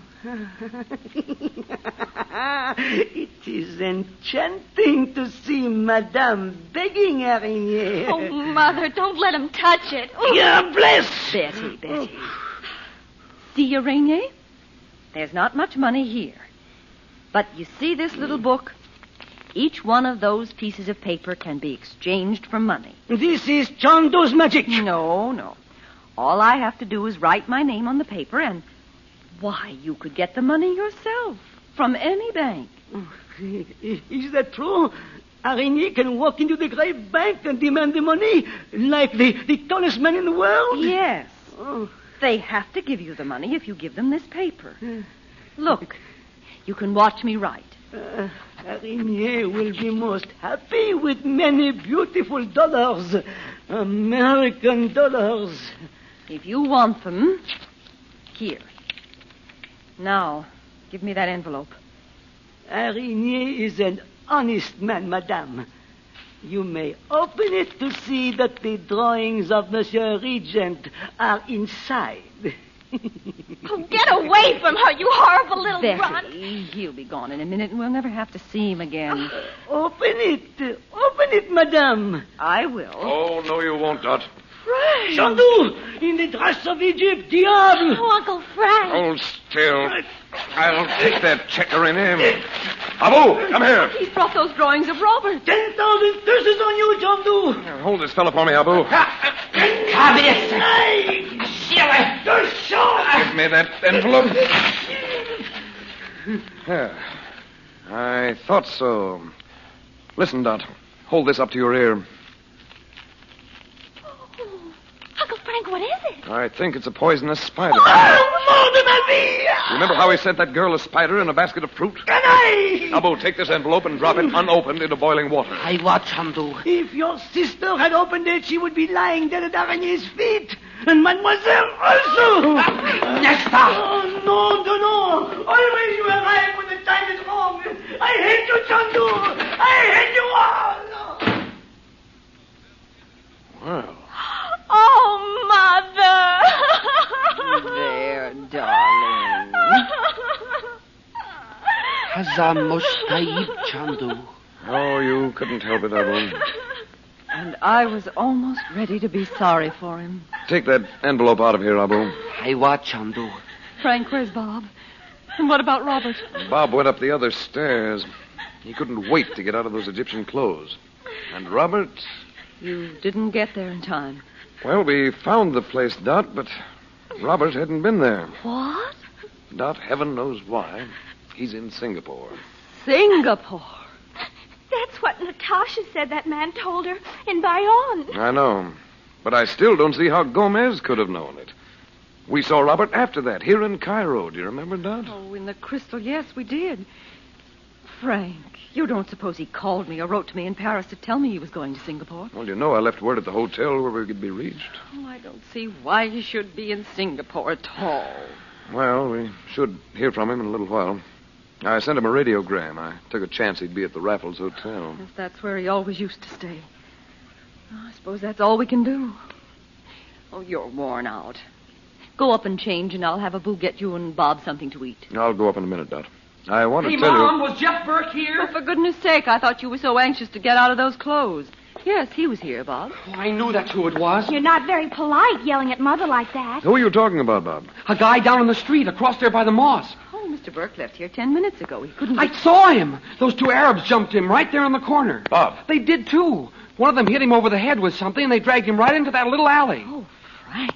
It is enchanting to see Madame begging Araignée. Oh, Mother, don't let him touch it. God bless! Betty. See, Araignée? There's not much money here. But you see this little book? Each one of those pieces of paper can be exchanged for money. This is Chandu's magic. No. All I have to do is write my name on the paper and... Why, you could get the money yourself from any bank. Is that true? Araignée can walk into the great bank and demand the money like the tallest man in the world? Yes. Oh. They have to give you the money if you give them this paper. Look, you can watch me write. Araignée will be most happy with many beautiful dollars. American dollars. If you want them, here. Now, give me that envelope. Araignée is an honest man, madame. You may open it to see that the drawings of Monsieur Regent are inside. Oh, get away from her, you horrible little runt. He'll be gone in a minute and we'll never have to see him again. Open it, madame. I will. Oh, no, you won't, Dot. Frank! Chandu! In the dress of Egypt, diable! Oh, Uncle Frank. Hold still. I'll take that checker in him. Abu, come here. He's brought those drawings of Robert. 10,000 curses on you, Chandu! Hold this fellow for me, Abu. Give me that envelope. Yeah. I thought so. Listen, Dot. Hold this up to your ear. Uncle Frank, what is it? I think it's a poisonous spider. Oh, mon de ma vie! Remember how he sent that girl a spider in a basket of fruit? Canaille! Abu, take this envelope and drop it unopened into boiling water. I watch Chandu. If your sister had opened it, she would be lying dead at Araignée's feet. And mademoiselle also. Nesta! Oh, no. Always you arrive when the time is wrong. I hate you, Chandu. I hate you all. Well. Oh, Mother. There, darling. Hazamoshtaib Chandu. Oh, you couldn't help it, Abu. And I was almost ready to be sorry for him. Take that envelope out of here, Abu. I watch Chandu. Frank, where's Bob? And what about Robert? Bob went up the other stairs. He couldn't wait to get out of those Egyptian clothes. And Robert? You didn't get there in time. Well, we found the place, Dot, but Robert hadn't been there. What? Dot, heaven knows why. He's in Singapore. Singapore? That's what Natasha said that man told her in Bayonne. I know. But I still don't see how Gomez could have known it. We saw Robert after that, here in Cairo. Do you remember, Dot? Oh, in the Crystal, yes, we did. Frank, you don't suppose he called me or wrote to me in Paris to tell me he was going to Singapore? Well, you know I left word at the hotel where we could be reached. Oh, I don't see why he should be in Singapore at all. Well, we should hear from him in a little while. I sent him a radiogram. I took a chance he'd be at the Raffles Hotel. If that's where he always used to stay. I suppose that's all we can do. Oh, you're worn out. Go up and change, and I'll have Abu get you and Bob something to eat. I'll go up in a minute, Dot. I want to Hey, tell Mom, you... was Jeff Burke here? Oh, for goodness sake, I thought you were so anxious to get out of those clothes. Yes, he was here, Bob. Oh, I knew that's who it was. You're not very polite yelling at Mother like that. Who are you talking about, Bob? A guy down on the street across there by the moss. Oh, Mr. Burke left here 10 minutes ago. He couldn't... I saw him. Those two Arabs jumped him right there in the corner. Bob. They did, too. One of them hit him over the head with something, and they dragged him right into that little alley. Oh, Frank.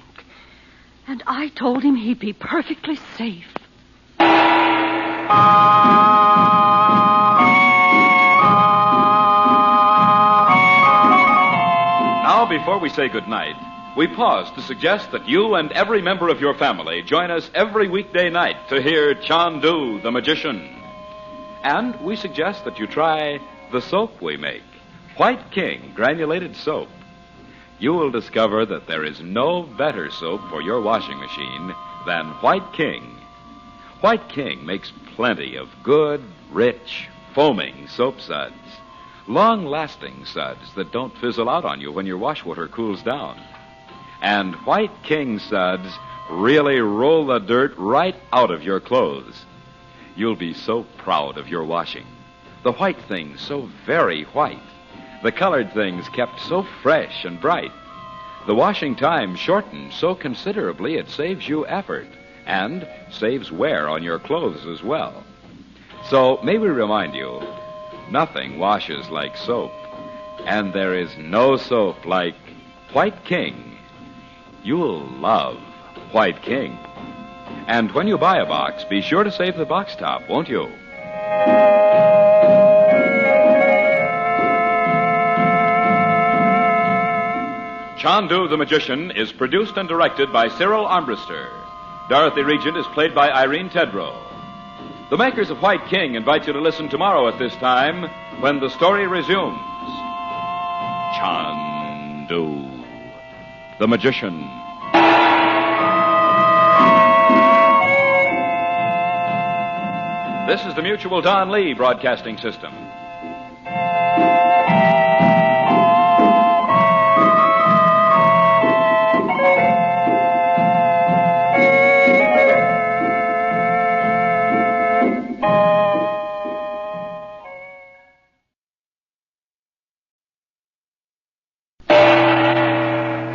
And I told him he'd be perfectly safe. Now, before we say goodnight, we pause to suggest that you and every member of your family join us every weekday night to hear Chandu, the magician. And we suggest that you try the soap we make, White King Granulated Soap. You will discover that there is no better soap for your washing machine than White King. White King makes plenty of good, rich, foaming soap suds. Long-lasting suds that don't fizzle out on you when your wash water cools down. And White King suds really roll the dirt right out of your clothes. You'll be so proud of your washing. The white things so very white. The colored things kept so fresh and bright. The washing time shortened so considerably it saves you effort and saves wear on your clothes as well. So may we remind you, nothing washes like soap, and there is no soap like White King. You'll love White King. And when you buy a box, be sure to save the box top, won't you? Chandu the Magician is produced and directed by Cyril Armbruster. Dorothy Regent is played by Irene Tedrow. The makers of White King invite you to listen tomorrow at this time when the story resumes. Chandu the Magician. This is the Mutual Don Lee Broadcasting System.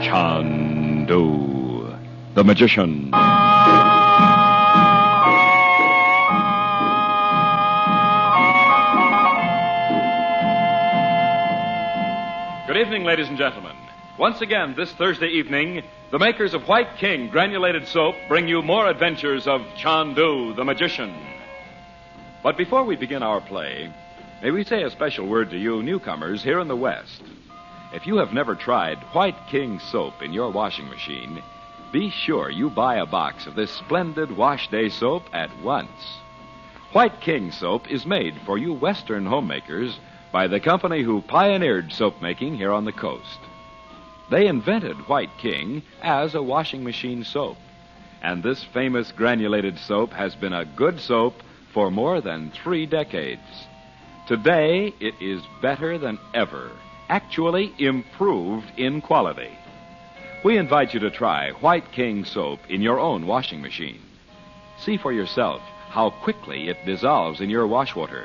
Chandu the Magician. Good evening, ladies and gentlemen. Once again, this Thursday evening, the makers of White King Granulated Soap bring you more adventures of Chandu the Magician. But before we begin our play, may we say a special word to you newcomers here in the West. If you have never tried White King soap in your washing machine, be sure you buy a box of this splendid wash day soap at once. White King soap is made for you Western homemakers by the company who pioneered soap making here on the coast. They invented White King as a washing machine soap, and this famous granulated soap has been a good soap for more than 3 decades. Today, it is better than ever, actually improved in quality. We invite you to try White King soap in your own washing machine. See for yourself how quickly it dissolves in your wash water,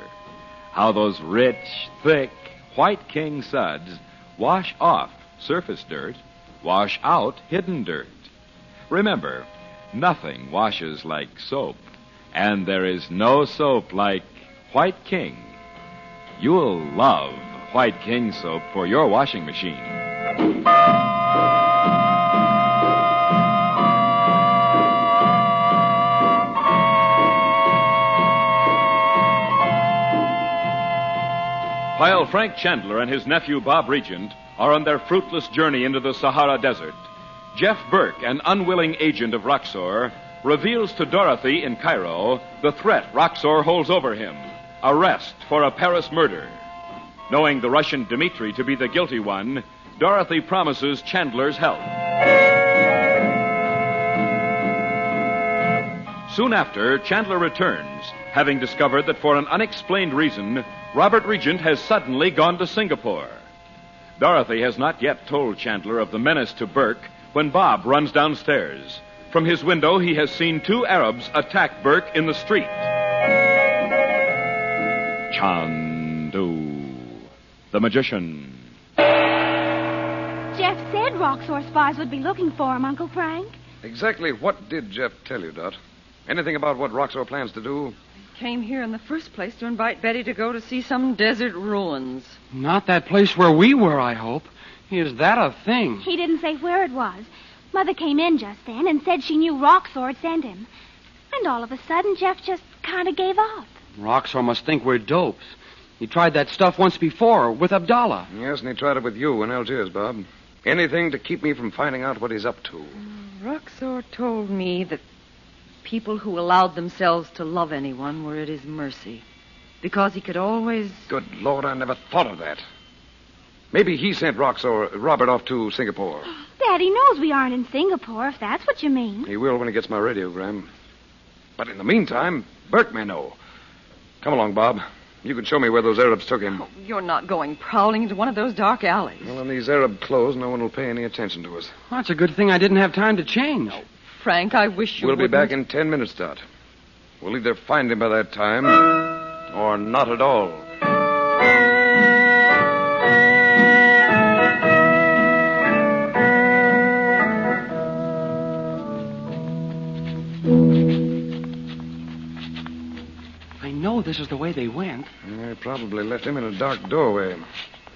how those rich, thick, White King suds wash off surface dirt wash out hidden dirt. Remember, nothing washes like soap, and there is no soap like White King. You'll love White King soap for your washing machine. While Frank Chandler and his nephew Bob Regent are on their fruitless journey into the Sahara Desert, Jeff Burke, an unwilling agent of Roxor, reveals to Dorothy in Cairo the threat Roxor holds over him: arrest for a Paris murder. Knowing the Russian Dimitri to be the guilty one, Dorothy promises Chandler's help. Soon after, Chandler returns, having discovered that for an unexplained reason, Robert Regent has suddenly gone to Singapore. Dorothy has not yet told Chandler of the menace to Burke when Bob runs downstairs. From his window, he has seen two Arabs attack Burke in the street. Chandu, the magician. Jeff said Roxor spies would be looking for him, Uncle Frank. Exactly what did Jeff tell you, Dot? Anything about what Roxor plans to do? Came here in the first place to invite Betty to go to see some desert ruins. Not that place where we were, I hope. Is that a thing? He didn't say where it was. Mother came in just then and said she knew Roxor had sent him. And all of a sudden, Jeff just kind of gave up. Roxor must think we're dopes. He tried that stuff once before with Abdallah. Yes, and he tried it with you in Algiers, Bob. Anything to keep me from finding out what he's up to. Roxor told me that people who allowed themselves to love anyone were at his mercy. Because he could always... Good Lord, I never thought of that. Maybe he sent Robert off to Singapore. Daddy knows we aren't in Singapore, if that's what you mean. He will when he gets my radiogram. But in the meantime, Burke may know. Come along, Bob. You can show me where those Arabs took him. Oh, you're not going prowling into one of those dark alleys. Well, in these Arab clothes, no one will pay any attention to us. Well, that's a good thing I didn't have time to change. Frank, I wish you We'll wouldn't. be back in 10 minutes, Dot. We'll either find him by that time or not at all. I know this is the way they went. They probably left him in a dark doorway.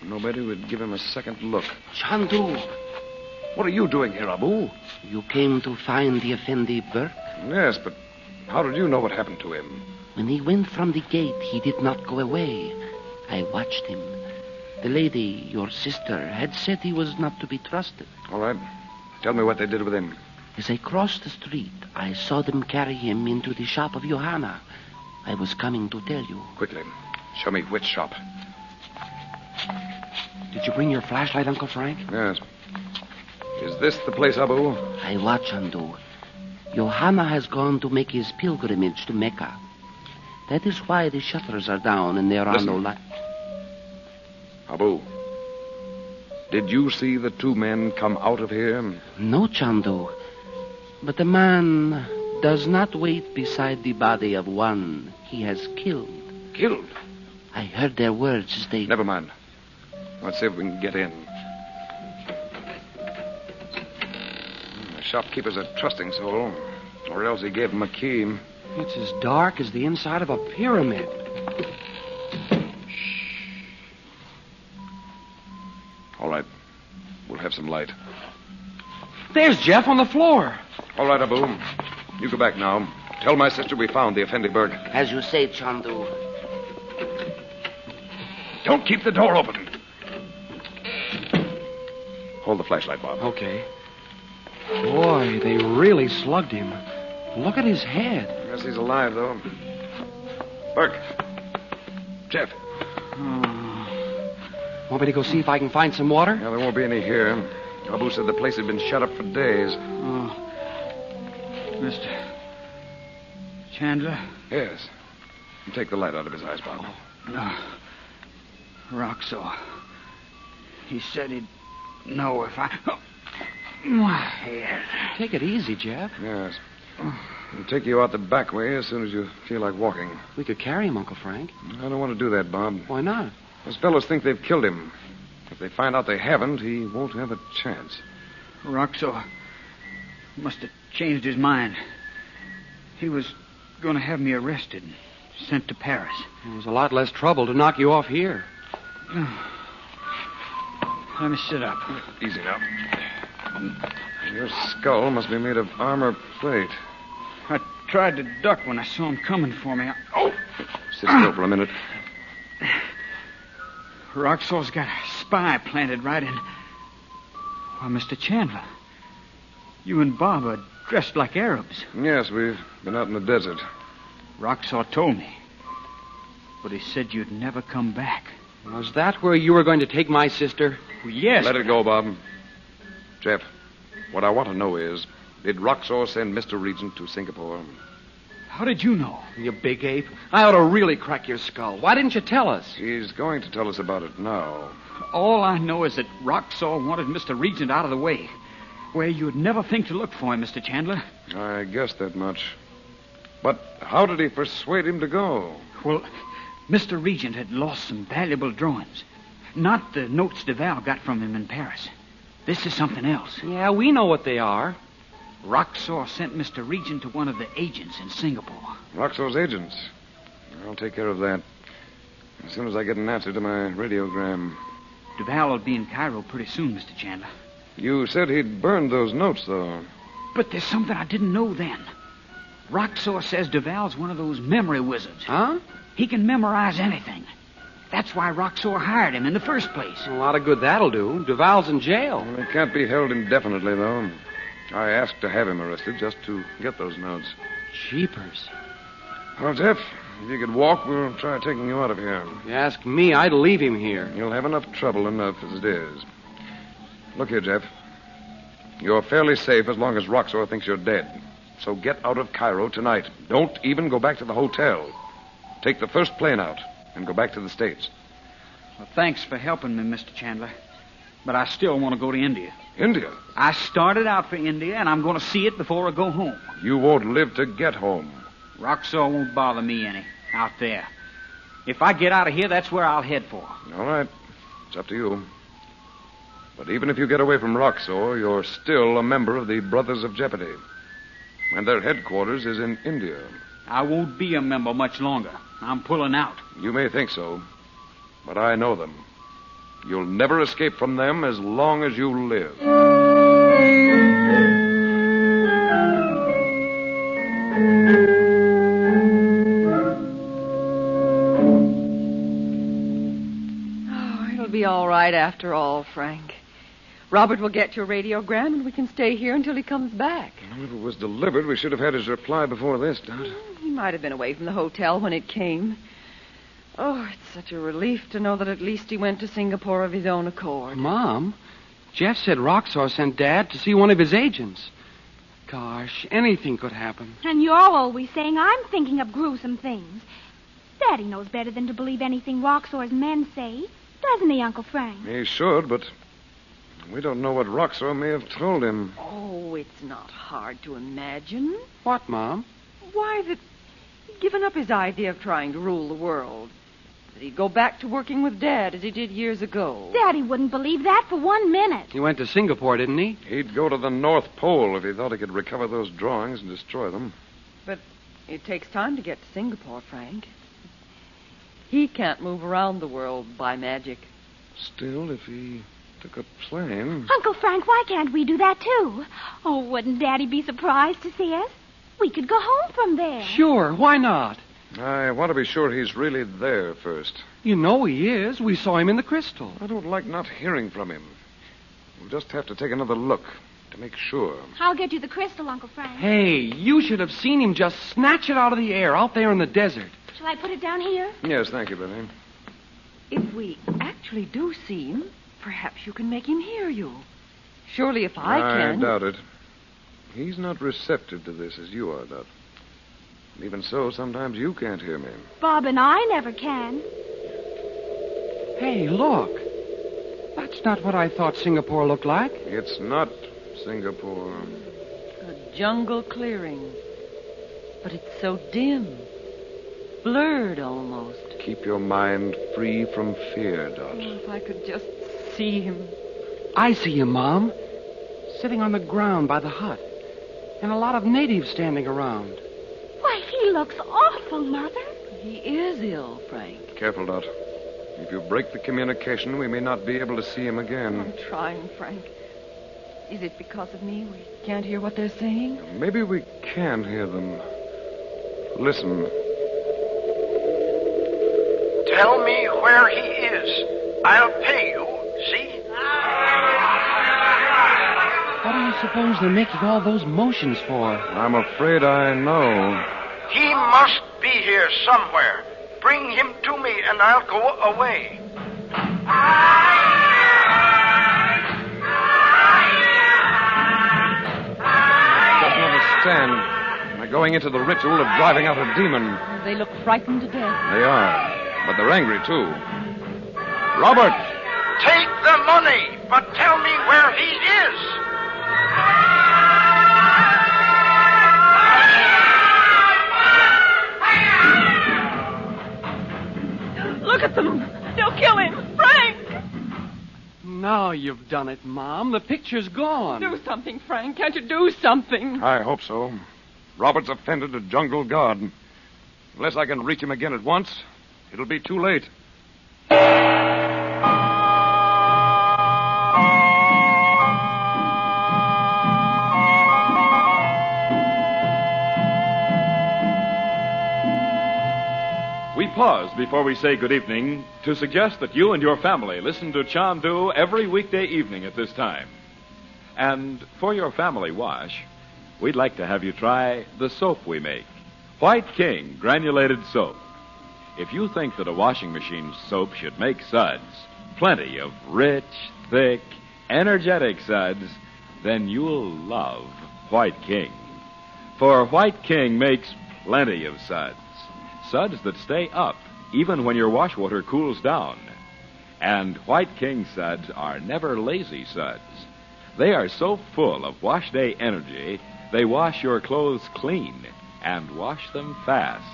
Nobody would give him a second look. Chandu, What are you doing here, Abu? you came to find the Effendi Burke? Yes, but how did you know what happened to him? When he went from the gate, he did not go away. I watched him. The lady, your sister, had said he was not to be trusted. All right. Tell me what they did with him. As I crossed the street, I saw them carry him into the shop of Johanna. I was coming to tell you. Quickly. Show me which shop. Did you bring your flashlight, Uncle Frank? Yes. Is this the place, Abu? I watch Chandu. Johanna has gone to make his pilgrimage to Mecca. That is why the shutters are down and there are no lights. Abu, did you see the two men come out of here? No, Chandu. But the man does not wait beside the body of one he has killed. Killed? I heard their words as they... Never mind. Let's see if we can get in. The shopkeeper's a trusting soul, or else he gave him a key. It's as dark as the inside of a pyramid. All right. We'll have some light. There's Jeff on the floor. All right, Abu. You go back now. Tell my sister we found the Effendi Burke. As you say, Chandu. Don't keep the door open. Hold the flashlight, Bob. Okay. Boy, they really slugged him. Look at his head. Yes, he's alive, though. Burke. Jeff. Want me to go see if I can find some water? Yeah, there won't be any here. Abu said the place had been shut up for days. Mr. Chandler? Yes. You take the light out of his eyes, Bob. No. Roxor. He said he'd know if I... Oh, my head. Take it easy, Jeff. Yes. We'll take you out the back way as soon as you feel like walking. We could carry him, Uncle Frank. I don't want to do that, Bob. Why not? Those fellows think they've killed him. If they find out they haven't, he won't have a chance. Roxor must have changed his mind. He was going to have me arrested and sent to Paris. It was a lot less trouble to knock you off here. Let me sit up. Easy now. Your skull must be made of armor plate. I tried to duck when I saw him coming for me. Sit still for a minute. Roxor's got a spy planted right in... Why, Mr. Chandler, you and Bob are dressed like Arabs. Yes, we've been out in the desert. Roxor told me. But he said you'd never come back. Was that where you were going to take my sister? Well, yes. Let it go, Bob. Jeff, what I want to know is, did Roxor send Mr. Regent to Singapore? How did you know? You big ape. I ought to really crack your skull. Why didn't you tell us? He's going to tell us about it now. All I know is that Roxor wanted Mr. Regent out of the way, where you'd never think to look for him, Mr. Chandler. I guessed that much. But how did he persuade him to go? Well, Mr. Regent had lost some valuable drawings. Not the notes Duval got from him in Paris. This is something else. Yeah, we know what they are. Roxor sent Mr. Regent to one of the agents in Singapore. Roxor's agents? I'll take care of that. As soon as I get an answer to my radiogram. Duval will be in Cairo pretty soon, Mr. Chandler. You said he'd burned those notes, though. But there's something I didn't know then. Roxor says Duval's one of those memory wizards. Huh? He can memorize anything. That's why Roxor hired him in the first place. A lot of good that'll do. Duval's in jail. Well, he can't be held indefinitely, though. I asked to have him arrested just to get those notes. Jeepers. Well, Jeff, if you could walk, we'll try taking you out of here. If you ask me, I'd leave him here. You'll have enough trouble enough as it is. Look here, Jeff. You're fairly safe as long as Roxor thinks you're dead. So get out of Cairo tonight. Don't even go back to the hotel. Take the first plane out and go back to the States. Well, thanks for helping me, Mr. Chandler. But I still want to go to India. India? I started out for India, and I'm going to see it before I go home. You won't live to get home. Roxor won't bother me any out there. If I get out of here, that's where I'll head for. All right. It's up to you. But even if you get away from Roxor, you're still a member of the Brothers of Jeopardy. And their headquarters is in India. I won't be a member much longer. I'm pulling out. You may think so, but I know them. You'll never escape from them as long as you live. Oh, it'll be all right after all, Frank. Robert will get your radiogram, and we can stay here until he comes back. If it was delivered, we should have had his reply before this, Dot. He might have been away from the hotel when it came. Oh, it's such a relief to know that at least he went to Singapore of his own accord. Mom, Jeff said Roxor sent Dad to see one of his agents. Gosh, anything could happen. And you're always saying I'm thinking up gruesome things. Daddy knows better than to believe anything Roxor's men say. Doesn't he, Uncle Frank? He should, but we don't know what Roxor may have told him. Oh, it's not hard to imagine. What, Mom? Why, that he'd given up his idea of trying to rule the world. That he'd go back to working with Dad as he did years ago. Daddy wouldn't believe that for 1 minute. He went to Singapore, didn't he? He'd go to the North Pole if he thought he could recover those drawings and destroy them. But it takes time to get to Singapore, Frank. He can't move around the world by magic. Still, if he took a plane... Uncle Frank, why can't we do that, too? Oh, wouldn't Daddy be surprised to see us? We could go home from there. Sure, why not? I want to be sure he's really there first. You know he is. We saw him in the crystal. I don't like not hearing from him. We'll just have to take another look to make sure. I'll get you the crystal, Uncle Frank. Hey, you should have seen him just snatch it out of the air out there in the desert. Shall I put it down here? Yes, thank you, Betty. If we actually do see him, perhaps you can make him hear you. Surely if I can... I doubt it. He's not receptive to this as you are, Dot. Even so, sometimes you can't hear me. Bob and I never can. Hey, look. That's not what I thought Singapore looked like. It's not Singapore. A jungle clearing. But it's so dim. Blurred almost. Keep your mind free from fear, Dot. Oh, if I could just see him. I see him, Mom. sitting on the ground by the hut. And a lot of natives standing around. Why, he looks awful, Mother. He is ill, Frank. Careful, Dot. If you break the communication, we may not be able to see him again. I'm trying, Frank. Is it because of me we can't hear what they're saying? Maybe we can hear them. Listen. Tell me where he is. I'll pay you, see? What do you suppose they're making all those motions for? I'm afraid I know. He must be here somewhere. Bring him to me and I'll go away. Doesn't understand. They're going into the ritual of driving out a demon. They look frightened to death. They are, but they're angry, too. Robert! Take the money, but tell me where he is. Look at them. They'll kill him. Frank! Now you've done it, Mom. The picture's gone. Do something, Frank. Can't you do something? I hope so. Robert's offended a jungle god. Unless I can reach him again at once, it'll be too late. We pause before we say good evening to suggest that you and your family listen to Chandu every weekday evening at this time. And for your family wash, we'd like to have you try the soap we make, White King Granulated Soap. If you think that a washing machine soap should make suds, plenty of rich, thick, energetic suds, then you'll love White King. For White King makes plenty of suds. Suds that stay up even when your wash water cools down. And White King suds are never lazy suds. They are so full of wash day energy, they wash your clothes clean and wash them fast.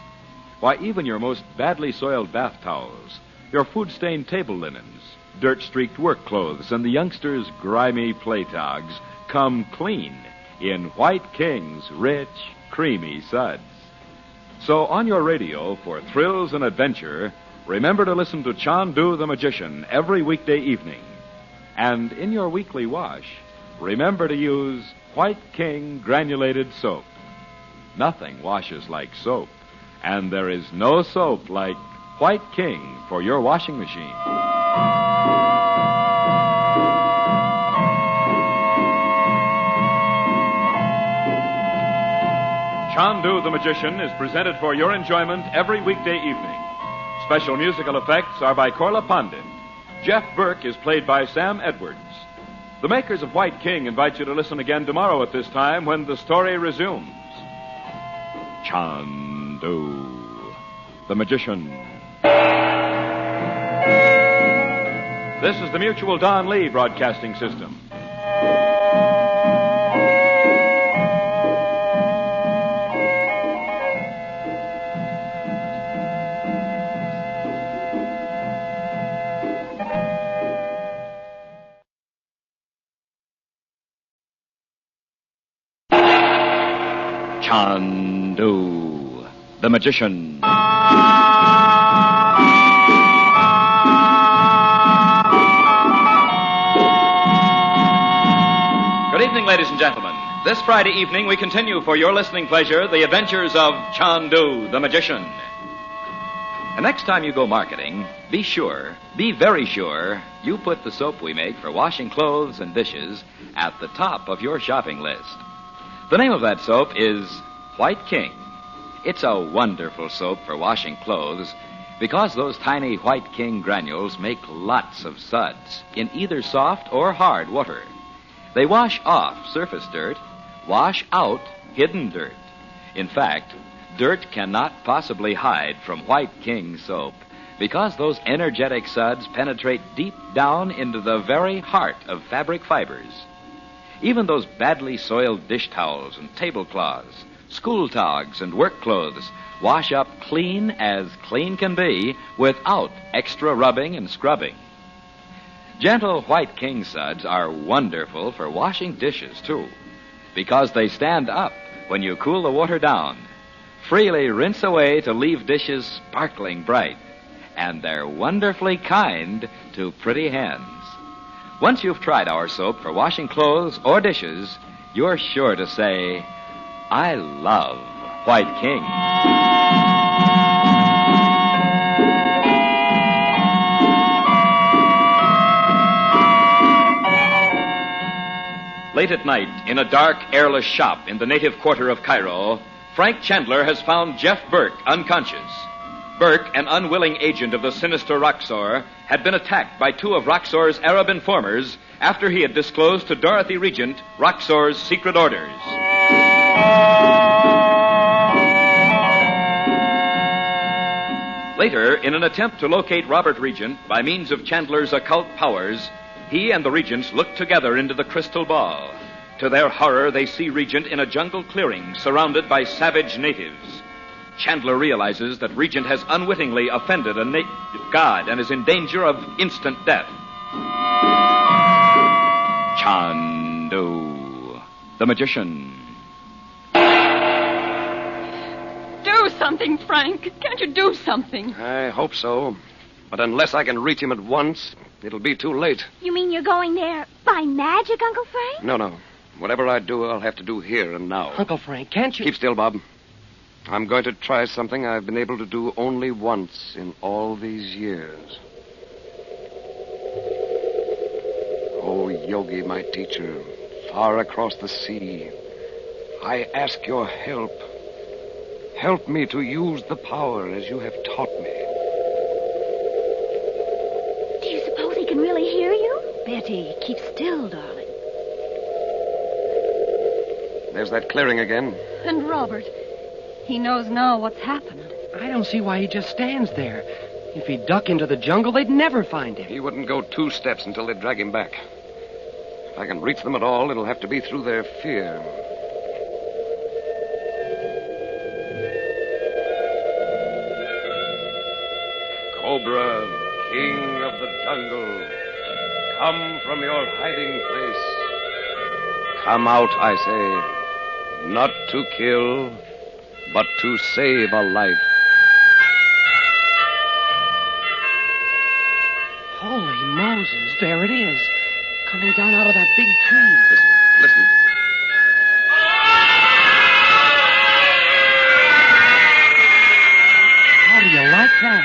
Why, even your most badly soiled bath towels, your food-stained table linens, dirt-streaked work clothes, and the youngsters' grimy play togs come clean in White King's rich, creamy suds. So on your radio for thrills and adventure, remember to listen to Chandu the Magician every weekday evening. And in your weekly wash, remember to use White King Granulated Soap. Nothing washes like soap, and there is no soap like White King for your washing machine. Chandu the Magician is presented for your enjoyment every weekday evening. Special musical effects are by Corla Pandit. Jeff Burke is played by Sam Edwards. The makers of White King invite you to listen again tomorrow at this time when the story resumes. Chandu the Magician. This is the Mutual Don Lee Broadcasting System. Chandu the Magician. Good evening, ladies and gentlemen. This Friday evening, we continue for your listening pleasure the adventures of Chandu the Magician. And next time you go marketing, be very sure, you put the soap we make for washing clothes and dishes at the top of your shopping list. The name of that soap is White King. It's a wonderful soap for washing clothes because those tiny White King granules make lots of suds in either soft or hard water. They wash off surface dirt, wash out hidden dirt. In fact, dirt cannot possibly hide from White King soap because those energetic suds penetrate deep down into the very heart of fabric fibers. Even those badly soiled dish towels and tablecloths, school togs and work clothes wash up clean as clean can be without extra rubbing and scrubbing. Gentle white king suds are wonderful for washing dishes, too, because they stand up when you cool the water down. Freely rinse away to leave dishes sparkling bright, and they're wonderfully kind to pretty hands. Once you've tried our soap for washing clothes or dishes, you're sure to say, I love White King. Late at night, in a dark, airless shop in the native quarter of Cairo, Frank Chandler has found Jeff Burke unconscious. Burke, an unwilling agent of the sinister Roxor, had been attacked by two of Roxor's Arab informers after he had disclosed to Dorothy Regent Roxor's secret orders. Later, in an attempt to locate Robert Regent by means of Chandler's occult powers, he and the Regents look together into the crystal ball. To their horror, they see Regent in a jungle clearing surrounded by savage natives. Chandler realizes that Regent has unwittingly offended a god and is in danger of instant death. Chandu, the magician. Do something, Frank. Can't you do something? I hope so. But unless I can reach him at once, it'll be too late. You mean you're going there by magic, Uncle Frank? No. Whatever I do, I'll have to do here and now. Uncle Frank, can't you... Keep still, Bob. I'm going to try something I've been able to do only once in all these years. Oh, Yogi, my teacher, far across the sea, I ask your help. Help me to use the power as you have taught me. Do you suppose he can really hear you? Betty, keep still, darling. There's that clearing again. And Robert, he knows now what's happened. I don't see why he just stands there. If he'd duck into the jungle, they'd never find him. He wouldn't go 2 steps until they'd drag him back. If I can reach them at all, it'll have to be through their fear. Cobra, king of the jungle, come from your hiding place. Come out, I say, not to kill, but to save a life. Holy Moses, there it is, coming down out of that big tree. Listen. How do you like that?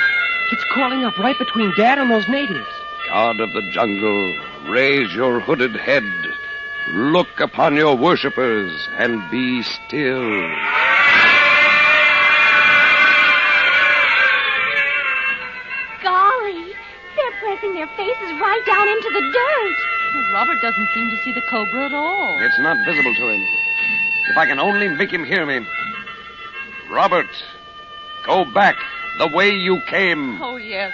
It's crawling up right between Dad and those natives. God of the jungle, raise your hooded head. Look upon your worshippers and be still. Golly, they're pressing their faces right down into the dirt. Well, Robert doesn't seem to see the cobra at all. It's not visible to him. If I can only make him hear me. Robert, go back the way you came. Oh, yes.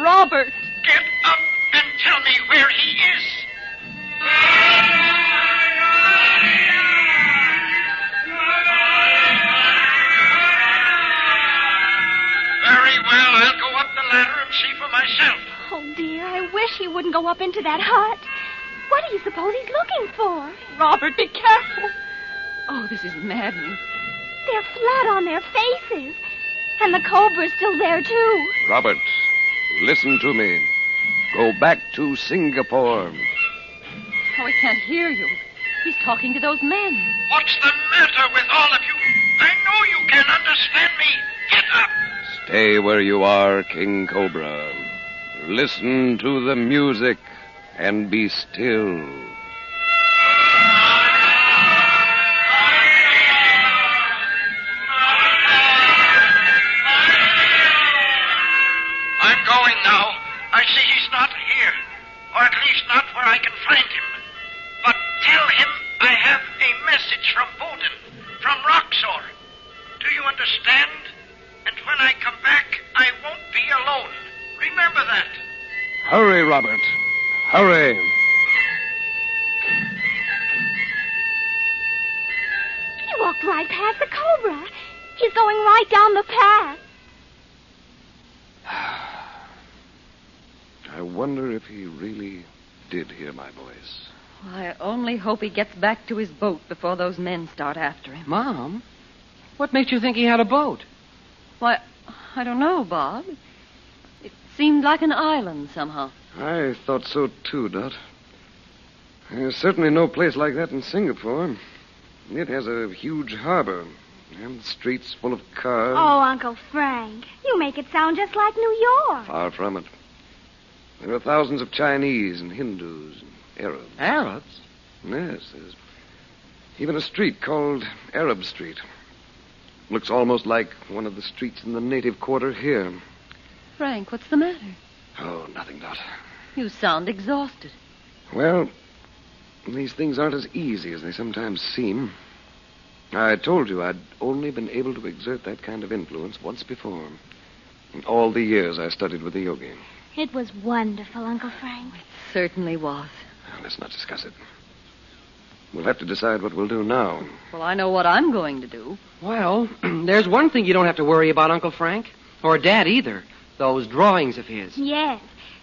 Robert! Get up and tell me where he is. Very well, I'll go up the ladder and see for myself. Oh, dear, I wish he wouldn't go up into that hut. What do you suppose he's looking for? Robert, be careful. Oh, this is maddening. They're flat on their faces. And the cobra's still there, too. Robert, listen to me. Go back to Singapore. Oh, he can't hear you. He's talking to those men. What's the matter with all of you? I know you can understand me. Get up. Stay where you are, King Cobra. Listen to the music and be still. I'm going now. I see he's not here, or at least not where I can find him. But tell him I have a message from Bowden, from Roxor. Do you understand? And when I come back, I won't be alone. Remember that. Hurry, Robert. Hurry. He walked right past the cobra. He's going right down the path. I wonder if he really did hear my voice. I only hope he gets back to his boat before those men start after him. Mom, what makes you think he had a boat? Why, I don't know, Bob. It seemed like an island somehow. I thought so too, Dot. There's certainly no place like that in Singapore. It has a huge harbor and streets full of cars. Oh, Uncle Frank, you make it sound just like New York. Far from it. There are thousands of Chinese and Hindus and Arabs. Arabs? Yes, there's even a street called Arab Street. Looks almost like one of the streets in the native quarter here. Frank, what's the matter? Oh, nothing, Dot. You sound exhausted. Well, these things aren't as easy as they sometimes seem. I told you I'd only been able to exert that kind of influence once before. In all the years I studied with the Yogi. It was wonderful, Uncle Frank. It certainly was. Now, let's not discuss it. We'll have to decide what we'll do now. Well, I know what I'm going to do. Well, there's one thing you don't have to worry about, Uncle Frank. Or Dad either. Those drawings of his. Yes.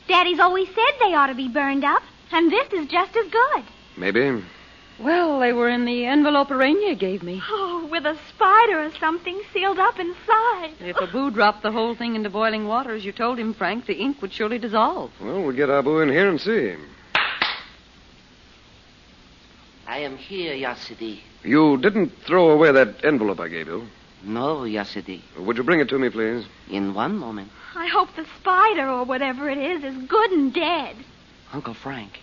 Daddy's always said they ought to be burned up, and this is just as good. Maybe. Well, they were in the envelope Aranya gave me. Oh, with a spider or something sealed up inside. If Abu dropped the whole thing into boiling water, as you told him, Frank, the ink would surely dissolve. Well, we'll get Abu in here and see. I am here, Yasidi. You didn't throw away that envelope I gave you. No, Yasidi. Would you bring it to me, please? In one moment. I hope the spider, or whatever it is good and dead. Uncle Frank,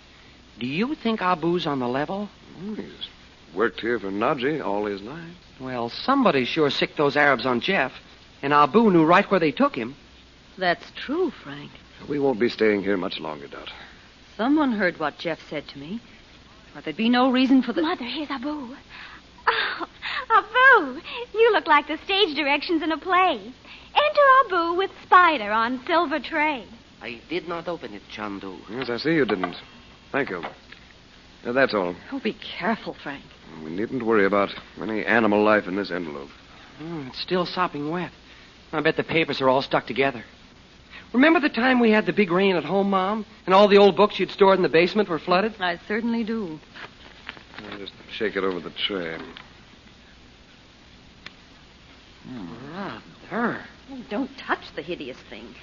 do you think Abu's on the level? He's worked here for Naji all his life. Well, somebody sure sicked those Arabs on Jeff, and Abu knew right where they took him. That's true, Frank. We won't be staying here much longer, Dot. Someone heard what Jeff said to me. Or there'd be no reason for the... Mother, here's Abu. Oh, Abu, you look like the stage directions in a play. Enter Abu with spider on silver tray. I did not open it, Chandu. Yes, I see you didn't. Thank you. That's all. Oh, be careful, Frank. We needn't worry about any animal life in this envelope. It's still sopping wet. I bet the papers are all stuck together. Remember the time we had the big rain at home, Mom? And all the old books you'd stored in the basement were flooded? I certainly do. I'll just shake it over the tray. Brother. Oh, don't touch the hideous thing.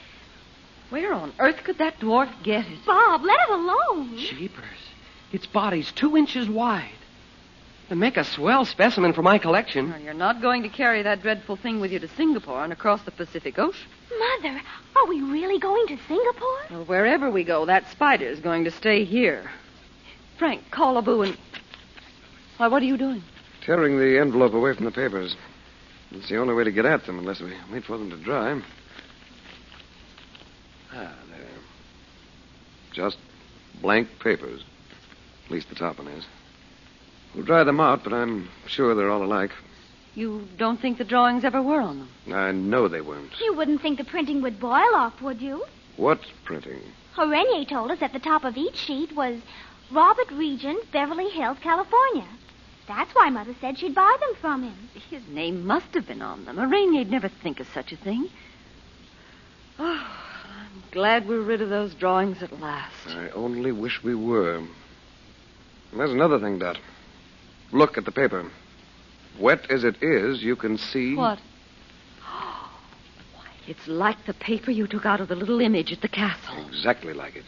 Where on earth could that dwarf get it? Bob, let it alone. Jeepers. Its body's 2 inches wide. To make a swell specimen for my collection. Well, you're not going to carry that dreadful thing with you to Singapore and across the Pacific Ocean. Mother, are we really going to Singapore? Well, wherever we go, that spider's going to stay here. Frank, call Abu and... Why, what are you doing? Tearing the envelope away from the papers. It's the only way to get at them unless we wait for them to dry. There. Just blank papers. At least the top one is. We'll dry them out, but I'm sure they're all alike. You don't think the drawings ever were on them? I know they weren't. You wouldn't think the printing would boil off, would you? What printing? Renier told us at the top of each sheet was Robert Regent, Beverly Hills, California. That's why Mother said she'd buy them from him. His name must have been on them. Ranier'd never think of such a thing. Oh, I'm glad we're rid of those drawings at last. I only wish we were. And there's another thing, Dot. Look at the paper. Wet as it is, you can see... What? Why, it's like the paper you took out of the little image at the castle. Exactly like it.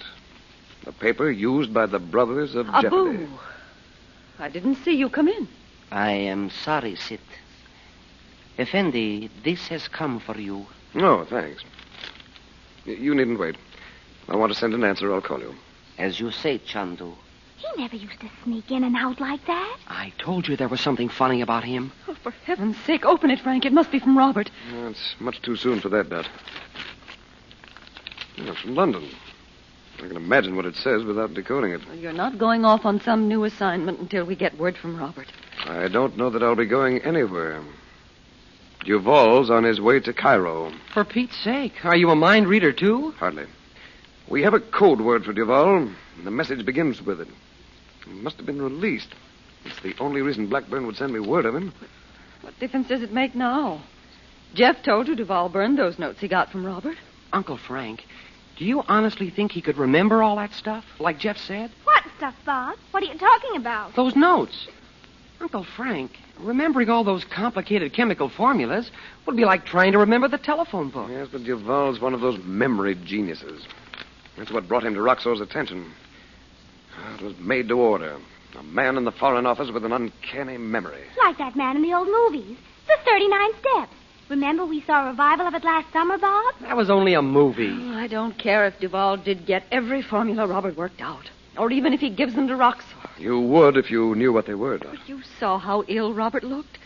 The paper used by the brothers of Abu. Jeopardy. I didn't see you come in. I am sorry, Sit. Effendi, this has come for you. Oh, thanks. You needn't wait. I want to send an answer. I'll call you. As you say, Chandu. He never used to sneak in and out like that. I told you there was something funny about him. Oh, for heaven's sake, open it, Frank. It must be from Robert. It's much too soon for that, Dot. It's from London. I can imagine what it says without decoding it. Well, you're not going off on some new assignment until we get word from Robert. I don't know that I'll be going anywhere. Duval's on his way to Cairo. For Pete's sake, are you a mind reader, too? Hardly. We have a code word for Duval, and the message begins with it. He must have been released. It's the only reason Blackburn would send me word of him. What difference does it make now? Jeff told you Duval burned those notes he got from Robert. Uncle Frank, Do you honestly think he could remember all that stuff, like Jeff said? What stuff, Bob? What are you talking about? Those notes. Uncle Frank, remembering all those complicated chemical formulas would be like trying to remember the telephone book. Yes, but Duval's one of those memory geniuses. That's what brought him to Roxor's attention. It was made to order. A man in the Foreign Office with an uncanny memory. Like that man in the old movies. The 39 Steps. Remember we saw a revival of it last summer, Bob? That was only a movie. Oh, I don't care if Duval did get every formula Robert worked out. Or even if he gives them to Roxor. You would if you knew what they were, Dot. But you saw how ill Robert looked.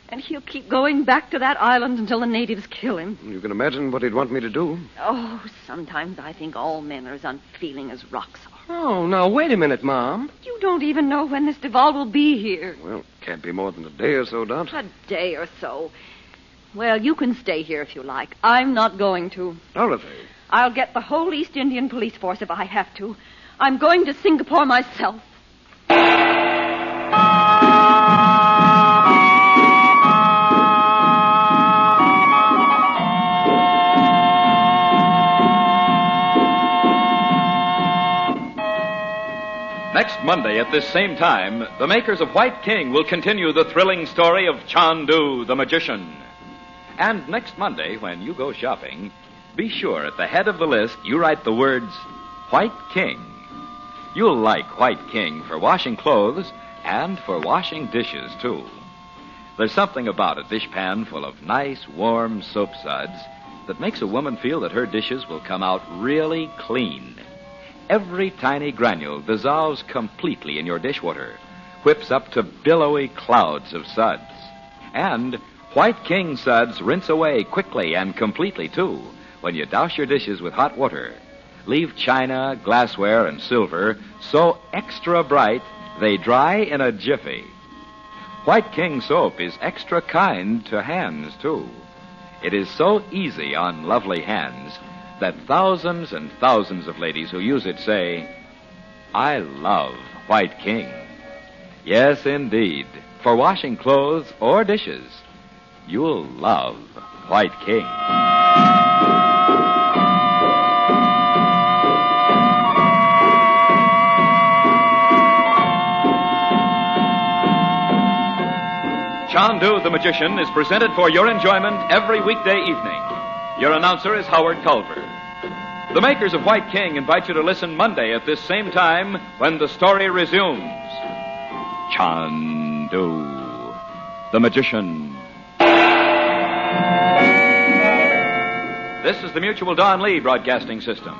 And he'll keep going back to that island until the natives kill him. You can imagine what he'd want me to do. Oh, sometimes I think all men are as unfeeling as Roxor. Oh, now, wait a minute, Mom. You don't even know when this Duval will be here. Well, can't be more than a day or so, Dot. A day or so. Well, you can stay here if you like. I'm not going to. Dorothy. I'll get the whole East Indian police force if I have to. I'm going to Singapore myself. Next Monday at this same time, the makers of White King will continue the thrilling story of Chandu, the magician. And next Monday, when you go shopping, be sure at the head of the list you write the words White King. You'll like White King for washing clothes and for washing dishes, too. There's something about a dishpan full of nice, warm soap suds that makes a woman feel that her dishes will come out really clean. Every tiny granule dissolves completely in your dishwater, whips up to billowy clouds of suds. And White King suds rinse away quickly and completely, too, when you douse your dishes with hot water. Leave china, glassware, and silver so extra bright they dry in a jiffy. White King soap is extra kind to hands, too. It is so easy on lovely hands that thousands and thousands of ladies who use it say, I love White King. Yes, indeed. For washing clothes or dishes, you'll love White King. Chandu the Magician is presented for your enjoyment every weekday evening. Your announcer is Howard Culver. The makers of White King invite you to listen Monday at this same time when the story resumes. Chandu the Magician. This is the Mutual Don Lee Broadcasting System.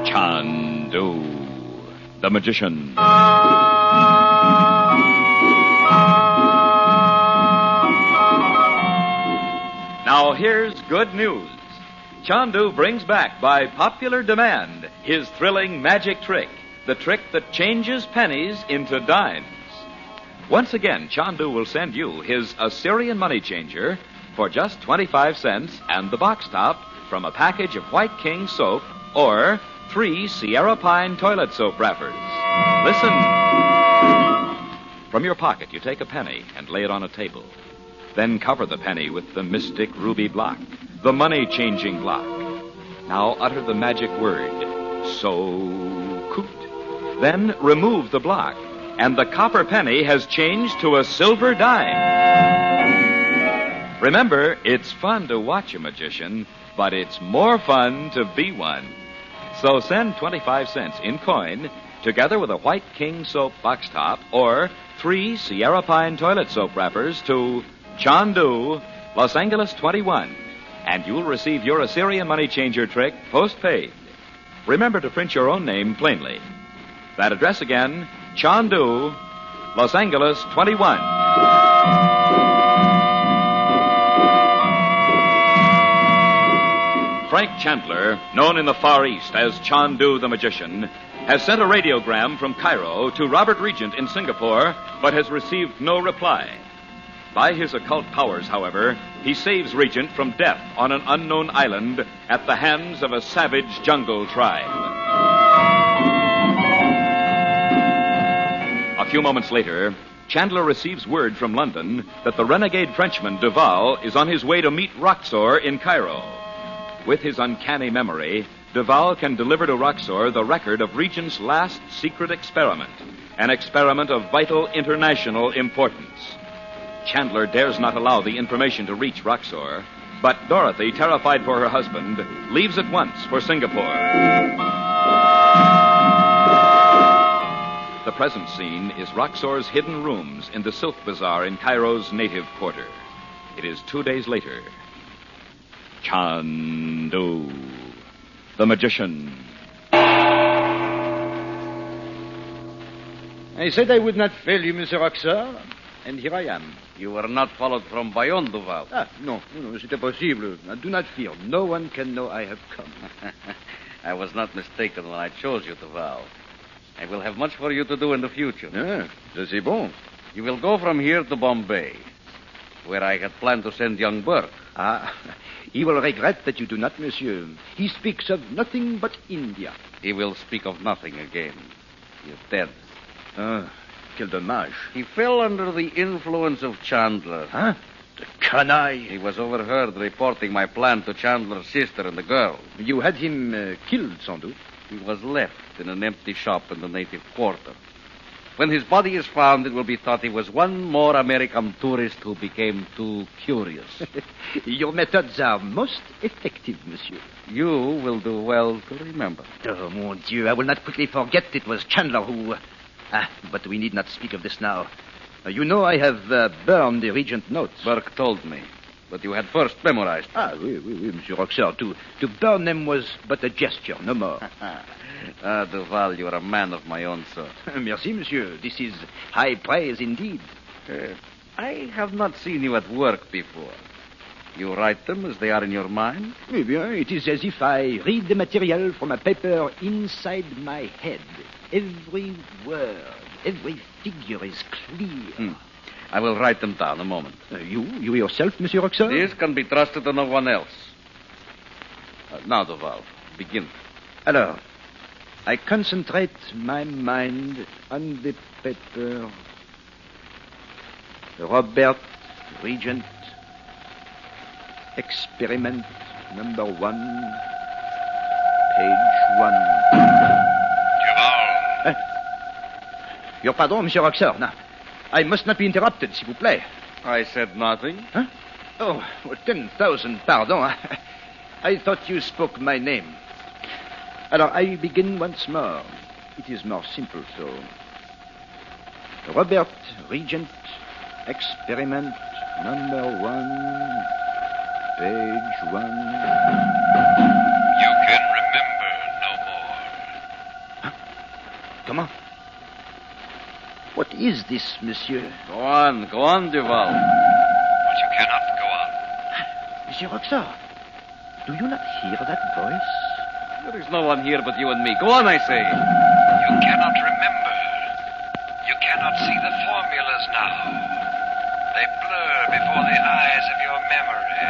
Chandu the Magician. Now here's good news. Chandu brings back by popular demand his thrilling magic trick, the trick that changes pennies into dimes. Once again, Chandu will send you his Assyrian money changer for just 25 cents and the box top from a package of White King soap or 3 Sierra Pine toilet soap wrappers. Listen. From your pocket, you take a penny and lay it on a table. Then cover the penny with the mystic ruby block, the money-changing block. Now utter the magic word, so-coot. Then remove the block, and the copper penny has changed to a silver dime. Remember, it's fun to watch a magician, but it's more fun to be one. So send 25 cents in coin, together with a White King soap box top, or 3 Sierra Pine toilet soap wrappers to Chandu, Los Angeles 21, and you'll receive your Assyrian money changer trick postpaid. Remember to print your own name plainly. That address again, Chandu, Los Angeles 21. Frank Chandler, known in the Far East as Chandu the Magician, has sent a radiogram from Cairo to Robert Regent in Singapore, but has received no reply. By his occult powers, however, he saves Regent from death on an unknown island at the hands of a savage jungle tribe. A few moments later, Chandler receives word from London that the renegade Frenchman Duval is on his way to meet Roxor in Cairo. With his uncanny memory, Duval can deliver to Roxor the record of Regent's last secret experiment, an experiment of vital international importance. Chandler dares not allow the information to reach Roxor, but Dorothy, terrified for her husband, leaves at once for Singapore. The present scene is Roxor's hidden rooms in the Silk Bazaar in Cairo's native quarter. It is 2 days later. Chandu, the magician. I said I would not fail you, Monsieur Roxor, and here I am. You were not followed from Bayonne, Duval. No, c'est impossible. Do not fear. No one can know I have come. I was not mistaken when I chose you, Duval. I will have much for you to do in the future. C'est bon. You will go from here to Bombay, where I had planned to send young Burke. He will regret that you do not, monsieur. He speaks of nothing but India. He will speak of nothing again. He is dead. Quel dommage. He fell under the influence of Chandler. The canaille. He was overheard reporting my plan to Chandler's sister and the girl. You had him killed, Chandu. He was left in an empty shop in the native quarter. When his body is found, it will be thought he was one more American tourist who became too curious. Your methods are most effective, monsieur. You will do well to remember. Oh, mon Dieu, I will not quickly forget it was Chandler who... but we need not speak of this now. You know I have burned the Regent notes. Burke told me. But you had first memorized them. Oui, Monsieur Roxor. To burn them was but a gesture, no more. Duval, you are a man of my own sort. Merci, monsieur. This is high praise indeed. I have not seen you at work before. You write them as they are in your mind? Eh bien, it is as if I read the material from a paper inside my head. Every word, every figure is clear. I will write them down a moment. You yourself, Monsieur Roxor? This can be trusted to no one else. Now, Duval, begin. Alors, I concentrate my mind on the paper. Robert Regent, experiment number 1, page 1. Duval. Your pardon, Monsieur Roxor. Now, I must not be interrupted, s'il vous plaît. I said nothing. Huh? Oh, 10,000 pardon. I thought you spoke my name. Alors, I begin once more. It is more simple so. Robert Regent, experiment number 1, page 1. You can remember no more. Comment? What is this, monsieur? Go on, Duval. But you cannot go on. Monsieur Roxor, do you not hear that voice? There is no one here but you and me. Go on, I say. You cannot remember. You cannot see the formulas now. They blur before the eyes of your memory.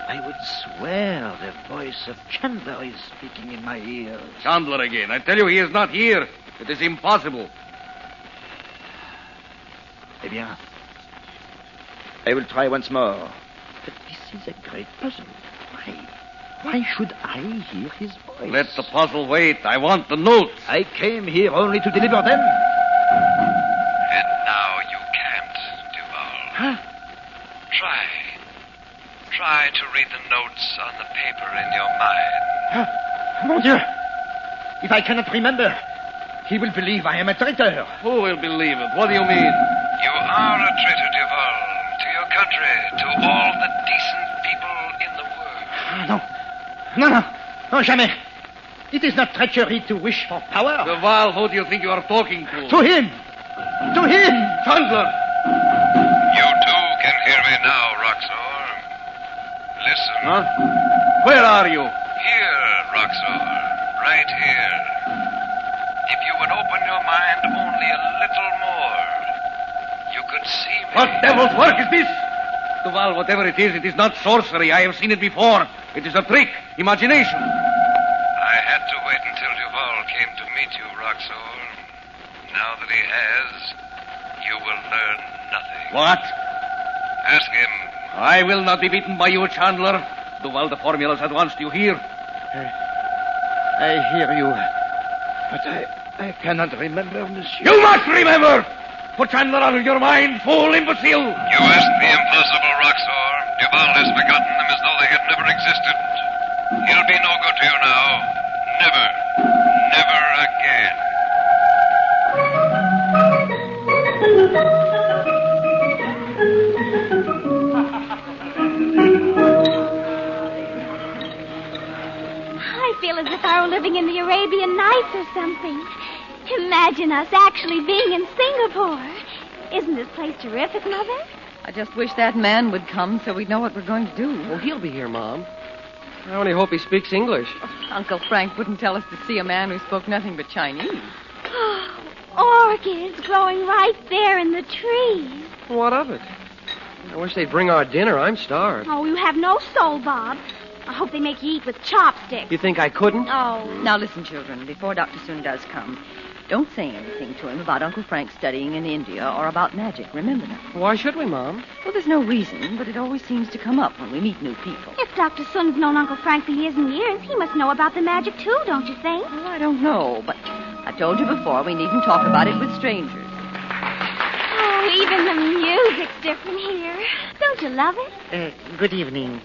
I would swear the voice of Chandler is speaking in my ears. Chandler again. I tell you, he is not here. It is impossible. Eh bien, I will try once more. But this is a great puzzle. Why should I hear his voice? Let the puzzle wait. I want the notes. I came here only to deliver them. And now you can't, Duval. Try to read the notes on the paper in your mind. Mon Dieu! If I cannot remember, he will believe I am a traitor. Who will believe it? What do you mean? You are a traitor, Duval, to your country, to all the decent people in the world. No, jamais. It is not treachery to wish for power. Duval, who do you think you are talking to? To him! Chandler! You too can hear me now, Roxor. Listen. Huh? Where are you? Here, Roxor. Right here. If you would open your mind only a little more, you could can't see me. What devil's work is this? Duval, whatever it is not sorcery. I have seen it before. It is a trick, imagination. I had to wait until Duval came to meet you, Roxor. Now that he has, you will learn nothing. What? Ask him. I will not be beaten by you, Chandler. Duval, the formula's at once. Do you hear? I hear you. But I cannot remember, monsieur. You must remember! Put Chandler out of your mind, fool, imbecile! You asked the impossible, Roxor. Duval has forgotten them as though they had never existed. He'll be no good to you now. Never. Never again. I feel as if I were living in the Arabian Nights or something. Imagine us actually being in Singapore. Isn't this place terrific, Mother? I just wish that man would come so we'd know what we're going to do. Well, he'll be here, Mom. I only hope he speaks English. Uncle Frank wouldn't tell us to see a man who spoke nothing but Chinese. Orchids growing right there in the trees. What of it? I wish they'd bring our dinner. I'm starved. Oh, you have no soul, Bob. I hope they make you eat with chopsticks. You think I couldn't? Oh. Now listen, children, before Dr. Sun does come, don't say anything to him about Uncle Frank studying in India or about magic. Remember that. Why should we, Mom? Well, there's no reason, but it always seems to come up when we meet new people. If Dr. Sun's known Uncle Frank for years and years, he must know about the magic, too, don't you think? Well, I don't know, but I told you before we needn't talk about it with strangers. Oh, even the music's different here. Don't you love it? Good evening.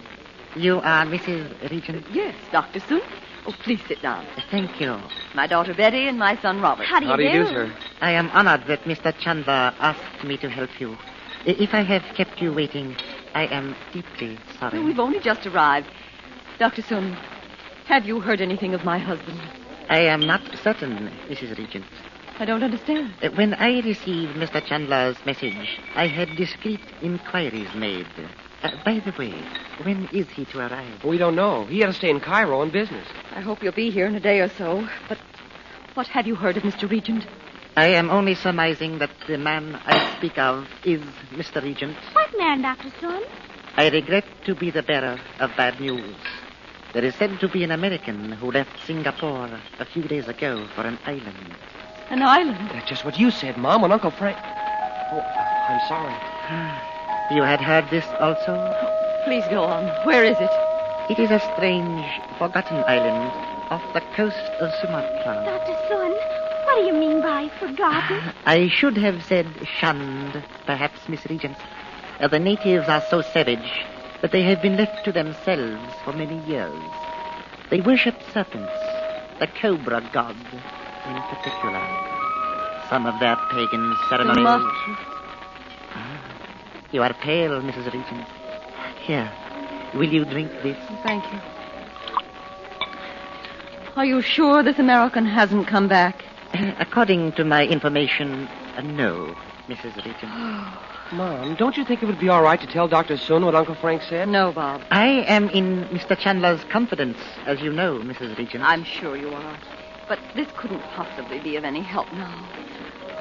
You are Mrs. Regent? Yes, Dr. Sun. Oh, please sit down. Thank you. My daughter Betty and my son Robert. How do you do, sir? I am honored that Mr. Chandler asked me to help you. If I have kept you waiting, I am deeply sorry. Well, we've only just arrived. Dr. Sun, have you heard anything of my husband? I am not certain, Mrs. Regent. I don't understand. When I received Mr. Chandler's message, I had discreet inquiries made. By the way, when is he to arrive? We don't know. He had to stay in Cairo on business. I hope you'll be here in a day or so. But what have you heard of Mr. Regent? I am only surmising that the man I speak of is Mr. Regent. What man, Dr. Sun? I regret to be the bearer of bad news. There is said to be an American who left Singapore a few days ago for an island. An island? That's just what you said, Mom, when Uncle Frank... Oh, I'm sorry. You had heard this also? Please go on. Where is it? It is a strange, forgotten island off the coast of Sumatra. Dr. Sun, what do you mean by forgotten? I should have said shunned, perhaps, Miss Regent. The natives are so savage that they have been left to themselves for many years. They worship serpents, the Cobra god in particular. Some of their pagan ceremonies... You are pale, Mrs. Regent. Here, will you drink this? Thank you. Are you sure this American hasn't come back? According to my information, no, Mrs. Regent. Mom, don't you think it would be all right to tell Dr. Sun what Uncle Frank said? No, Bob. I am in Mr. Chandler's confidence, as you know, Mrs. Regent. I'm sure you are. But this couldn't possibly be of any help now.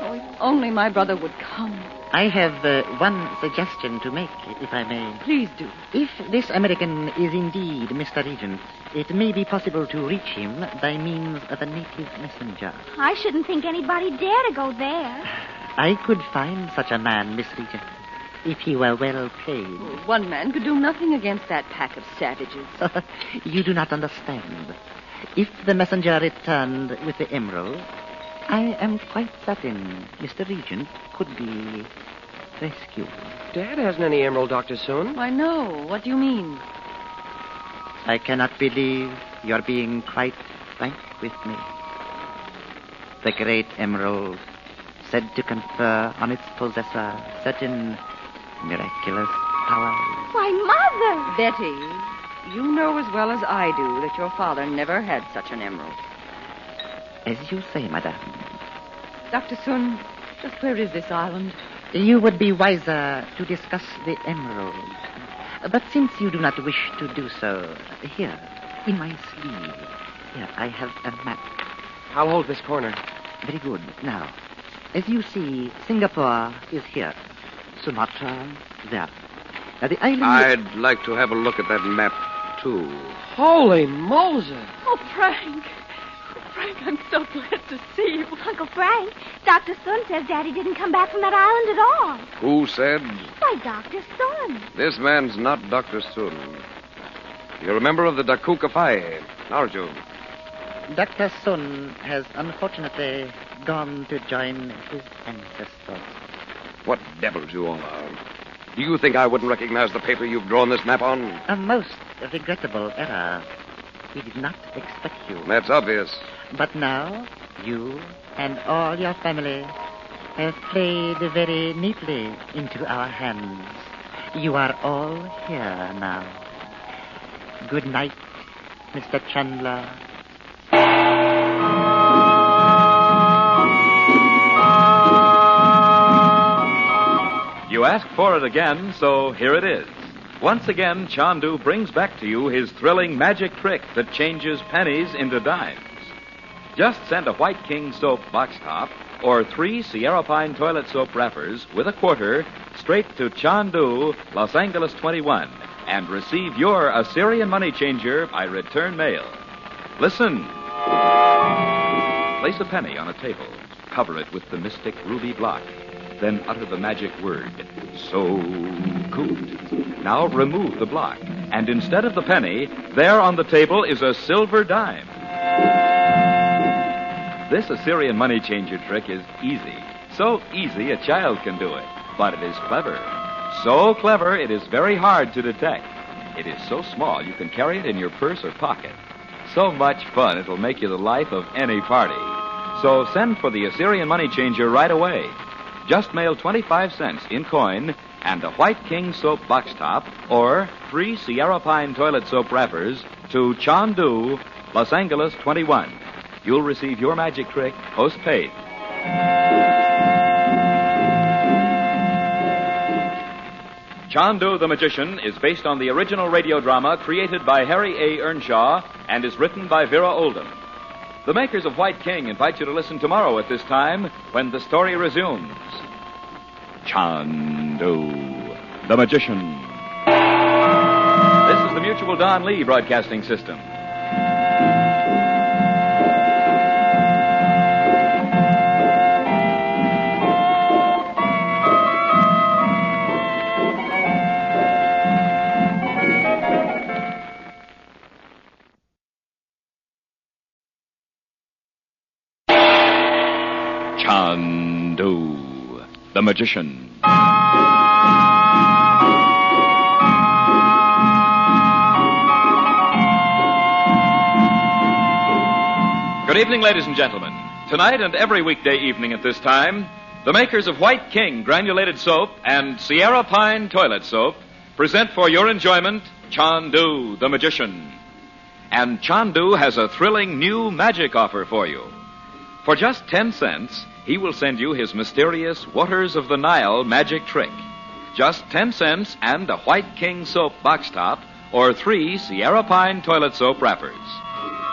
Oh, if only my brother would come. I have one suggestion to make, if I may. Please do. If this American is indeed Mr. Regent, it may be possible to reach him by means of a native messenger. I shouldn't think anybody dare to go there. I could find such a man, Miss Regent, if he were well paid. One man could do nothing against that pack of savages. You do not understand. If the messenger returned with the emerald, I am quite certain Mr. Regent could be rescued. Dad hasn't any emerald, Dr. Sun. Why, no. What do you mean? I cannot believe you're being quite frank with me. The great emerald, said to confer on its possessor certain miraculous powers. Why, Mother! Betty, you know as well as I do that your father never had such an emerald. As you say, madame. Dr. Sun, just where is this island? You would be wiser to discuss the emerald. But since you do not wish to do so, here, in my sleeve, here, I have a map. I'll hold this corner. Very good. Now, as you see, Singapore is here. Sumatra, there. Now, the island... I'd like to have a look at that map, too. Holy Moses! Oh, Frank. Oh, Frank, I'm so glad to see you. Uncle Frank, Dr. Sun says Daddy didn't come back from that island at all. Who said? Why, Dr. Sun. This man's not Dr. Sun. You're a member of the Dakuka Phi, aren't you? Dr. Sun has unfortunately gone to join his ancestors. What devils you all are. Do you think I wouldn't recognize the paper you've drawn this map on? A most regrettable error. We did not expect you. That's obvious. But now, you and all your family have played very neatly into our hands. You are all here now. Good night, Mr. Chandler. You asked for it again, so here it is. Once again, Chandu brings back to you his thrilling magic trick that changes pennies into dimes. Just send a White King soap box top or 3 Sierra Pine toilet soap wrappers with a quarter straight to Chandu, Los Angeles 21, and receive your Assyrian money changer by return mail. Listen. Place a penny on a table. Cover it with the mystic ruby block. Then utter the magic word, so-coot. Now remove the block, and instead of the penny, there on the table is a silver dime. This Assyrian money changer trick is easy. So easy a child can do it, but it is clever. So clever it is very hard to detect. It is so small you can carry it in your purse or pocket. So much fun it'll make you the life of any party. So send for the Assyrian money changer right away. Just mail 25 cents in coin and a White King soap box top or 3 Sierra Pine toilet soap wrappers to Chandu, Los Angeles 21. You'll receive your magic trick postpaid. Chandu the Magician is based on the original radio drama created by Harry A. Earnshaw and is written by Vera Oldham. The makers of White King invite you to listen tomorrow at this time when the story resumes. Chandu, the Magician. This is the Mutual Don Lee Broadcasting System. Chandu, the Magician. Good evening, ladies and gentlemen. Tonight and every weekday evening at this time, the makers of White King granulated soap and Sierra Pine toilet soap present for your enjoyment Chandu, the Magician. And Chandu has a thrilling new magic offer for you. For just 10 cents, he will send you his mysterious Waters of the Nile magic trick. Just 10 cents and a White King soap box top or 3 Sierra Pine toilet soap wrappers.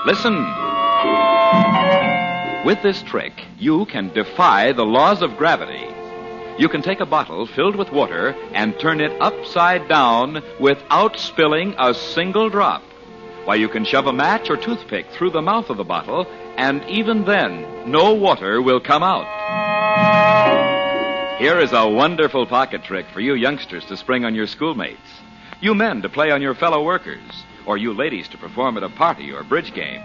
Listen. With this trick, you can defy the laws of gravity. You can take a bottle filled with water and turn it upside down without spilling a single drop. Why, you can shove a match or toothpick through the mouth of the bottle, and even then, no water will come out. Here is a wonderful pocket trick for you youngsters to spring on your schoolmates, you men to play on your fellow workers, or you ladies to perform at a party or bridge game.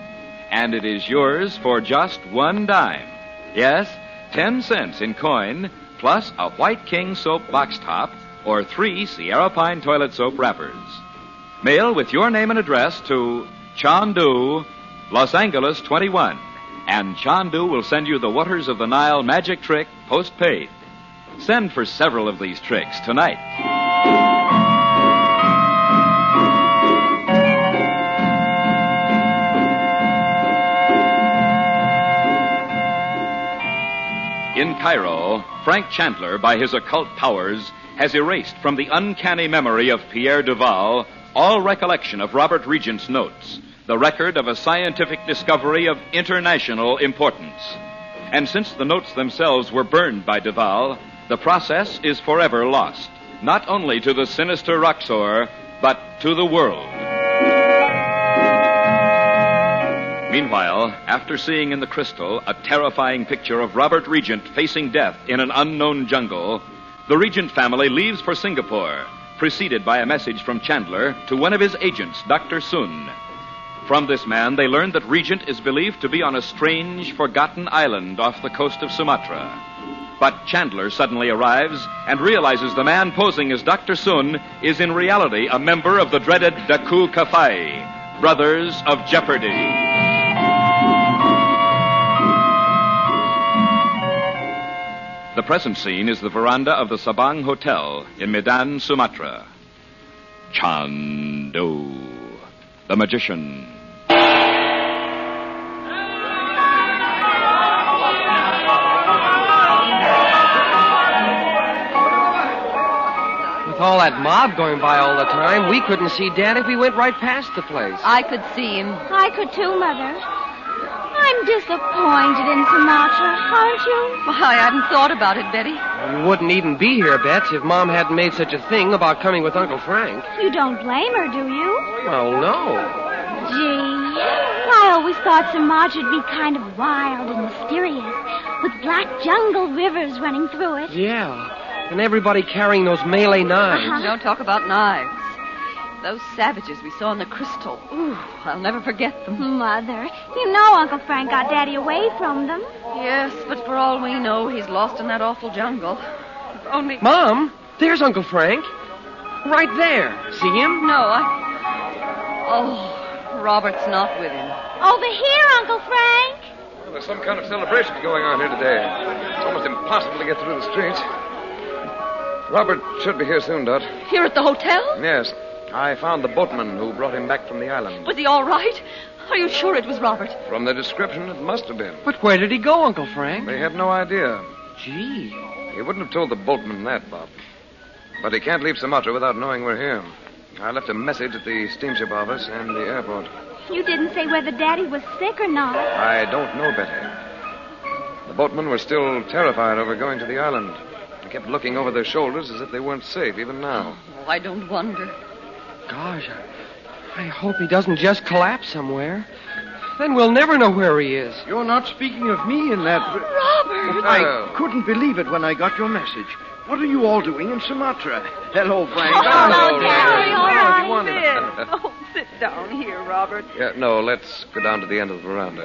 And it is yours for just 1 dime. Yes, 10 cents in coin, plus a White King soap box top or 3 Sierra Pine toilet soap wrappers. Mail with your name and address to Chandu, Los Angeles 21. And Chandu will send you the Waters of the Nile magic trick postpaid. Send for several of these tricks tonight. In Cairo, Frank Chandler, by his occult powers, has erased from the uncanny memory of Pierre Duval all recollection of Robert Regent's notes, the record of a scientific discovery of international importance. And since the notes themselves were burned by Duval, the process is forever lost, not only to the sinister Roxor, but to the world. Meanwhile, after seeing in the crystal a terrifying picture of Robert Regent facing death in an unknown jungle, the Regent family leaves for Singapore, preceded by a message from Chandler to one of his agents, Dr. Sun. From this man, they learned that Regent is believed to be on a strange, forgotten island off the coast of Sumatra. But Chandler suddenly arrives and realizes the man posing as Dr. Sun is in reality a member of the dreaded Daku Kafai, Brothers of Jeopardy. The present scene is the veranda of the Sabang Hotel in Medan, Sumatra. Chandu, the magician. With all that mob going by all the time, we couldn't see Dad if we went right past the place. I could see him. I could too, Mother. I'm disappointed in Sumatra, aren't you? Well, I hadn't thought about it, Betty. You wouldn't even be here, Bets, if Mom hadn't made such a thing about coming with Uncle Frank. You don't blame her, do you? Well, no. Gee, I always thought Sumatra'd be kind of wild and mysterious, with black jungle rivers running through it. Yeah, and everybody carrying those Malay knives. Don't talk about knives. Those savages we saw in the crystal. Ooh, I'll never forget them. Mother, you know Uncle Frank got Daddy away from them. Yes, but for all we know, he's lost in that awful jungle. If only... Mom, there's Uncle Frank. Right there. See him? No, Oh, Robert's not with him. Over here, Uncle Frank. Well, there's some kind of celebration going on here today. It's almost impossible to get through the streets. Robert should be here soon, Dot. Here at the hotel? Yes. I found the boatman who brought him back from the island. Was he all right? Are you sure it was Robert? From the description, it must have been. But where did he go, Uncle Frank? They have no idea. Gee. He wouldn't have told the boatman that, Bob. But he can't leave Sumatra without knowing we're here. I left a message at the steamship office and the airport. You didn't say whether Daddy was sick or not. I don't know, Betty. The boatmen were still terrified over going to the island. They kept looking over their shoulders as if they weren't safe, even now. Oh, I don't wonder. Gosh, I hope he doesn't just collapse somewhere. Then we'll never know where he is. You're not speaking of me in that... Robert! I couldn't believe it when I got your message. What are you all doing in Sumatra? Hello, Frank. Hello, Daddy. All right. Oh, sit down here, Robert. Yeah, no, let's go down to the end of the veranda.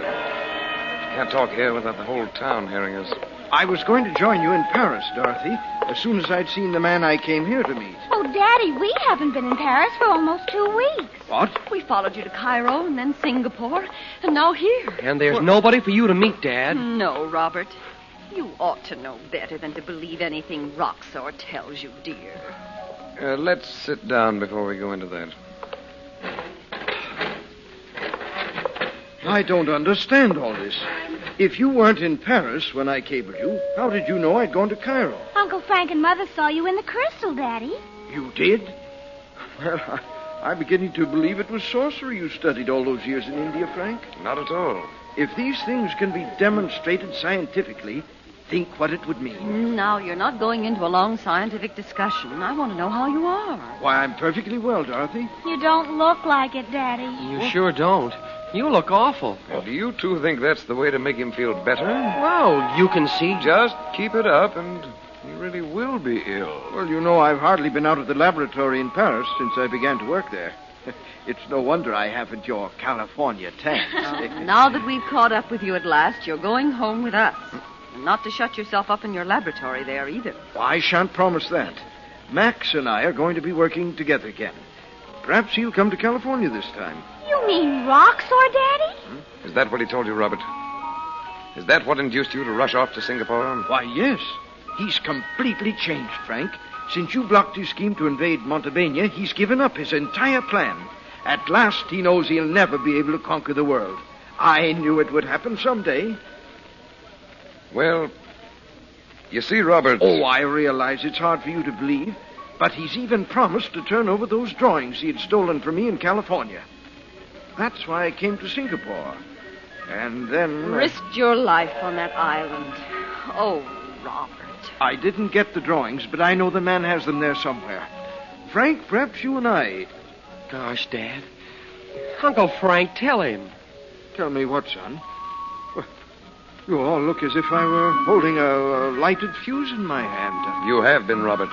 Can't talk here without the whole town hearing us. I was going to join you in Paris, Dorothy, as soon as I'd seen the man I came here to meet. Oh, Daddy, we haven't been in Paris for almost 2 weeks. What? We followed you to Cairo and then Singapore, and now here. And there's nobody for you to meet, Dad. No, Robert. You ought to know better than to believe anything Roxor tells you, dear. Let's sit down before we go into that. I don't understand all this. If you weren't in Paris when I cabled you, how did you know I'd gone to Cairo? Uncle Frank and Mother saw you in the crystal, Daddy. You did? Well, I'm beginning to believe it was sorcery you studied all those years in India, Frank. Not at all. If these things can be demonstrated scientifically, think what it would mean. Now, you're not going into a long scientific discussion. I want to know how you are. Why, I'm perfectly well, Dorothy. You don't look like it, Daddy. You sure don't. You look awful. Well, do you two think that's the way to make him feel better? Well, you can see. Just keep it up and he really will be ill. Well, you know, I've hardly been out of the laboratory in Paris since I began to work there. It's no wonder I haven't your California tan. Now that we've caught up with you at last, you're going home with us. And not to shut yourself up in your laboratory there either. Well, I shan't promise that. Max and I are going to be working together again. Perhaps he'll come to California this time. You mean Roxor, Daddy? Is that what he told you, Robert? Is that what induced you to rush off to Singapore? Why, yes. He's completely changed, Frank. Since you blocked his scheme to invade Montebania, he's given up his entire plan. At last, he knows he'll never be able to conquer the world. I knew it would happen someday. Well, you see, Robert... Oh, I realize it's hard for you to believe, but he's even promised to turn over those drawings he had stolen from me in California. That's why I came to Singapore. And then... Risked your life on that island. Oh, Robert. I didn't get the drawings, but I know the man has them there somewhere. Frank, perhaps you and I... Gosh, Dad. Uncle Frank, tell him. Tell me what, son? Well, you all look as if I were holding a lighted fuse in my hand. You have been, Robert.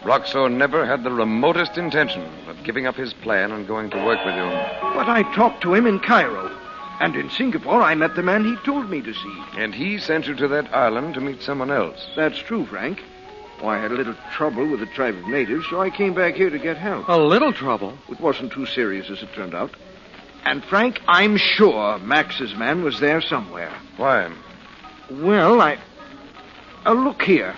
Roxor never had the remotest intention of giving up his plan and going to work with you. But I talked to him in Cairo. And in Singapore, I met the man he told me to see. And he sent you to that island to meet someone else. That's true, Frank. Oh, I had a little trouble with a tribe of natives, so I came back here to get help. A little trouble? It wasn't too serious, as it turned out. And, Frank, I'm sure Max's man was there somewhere. Why? Well, look here.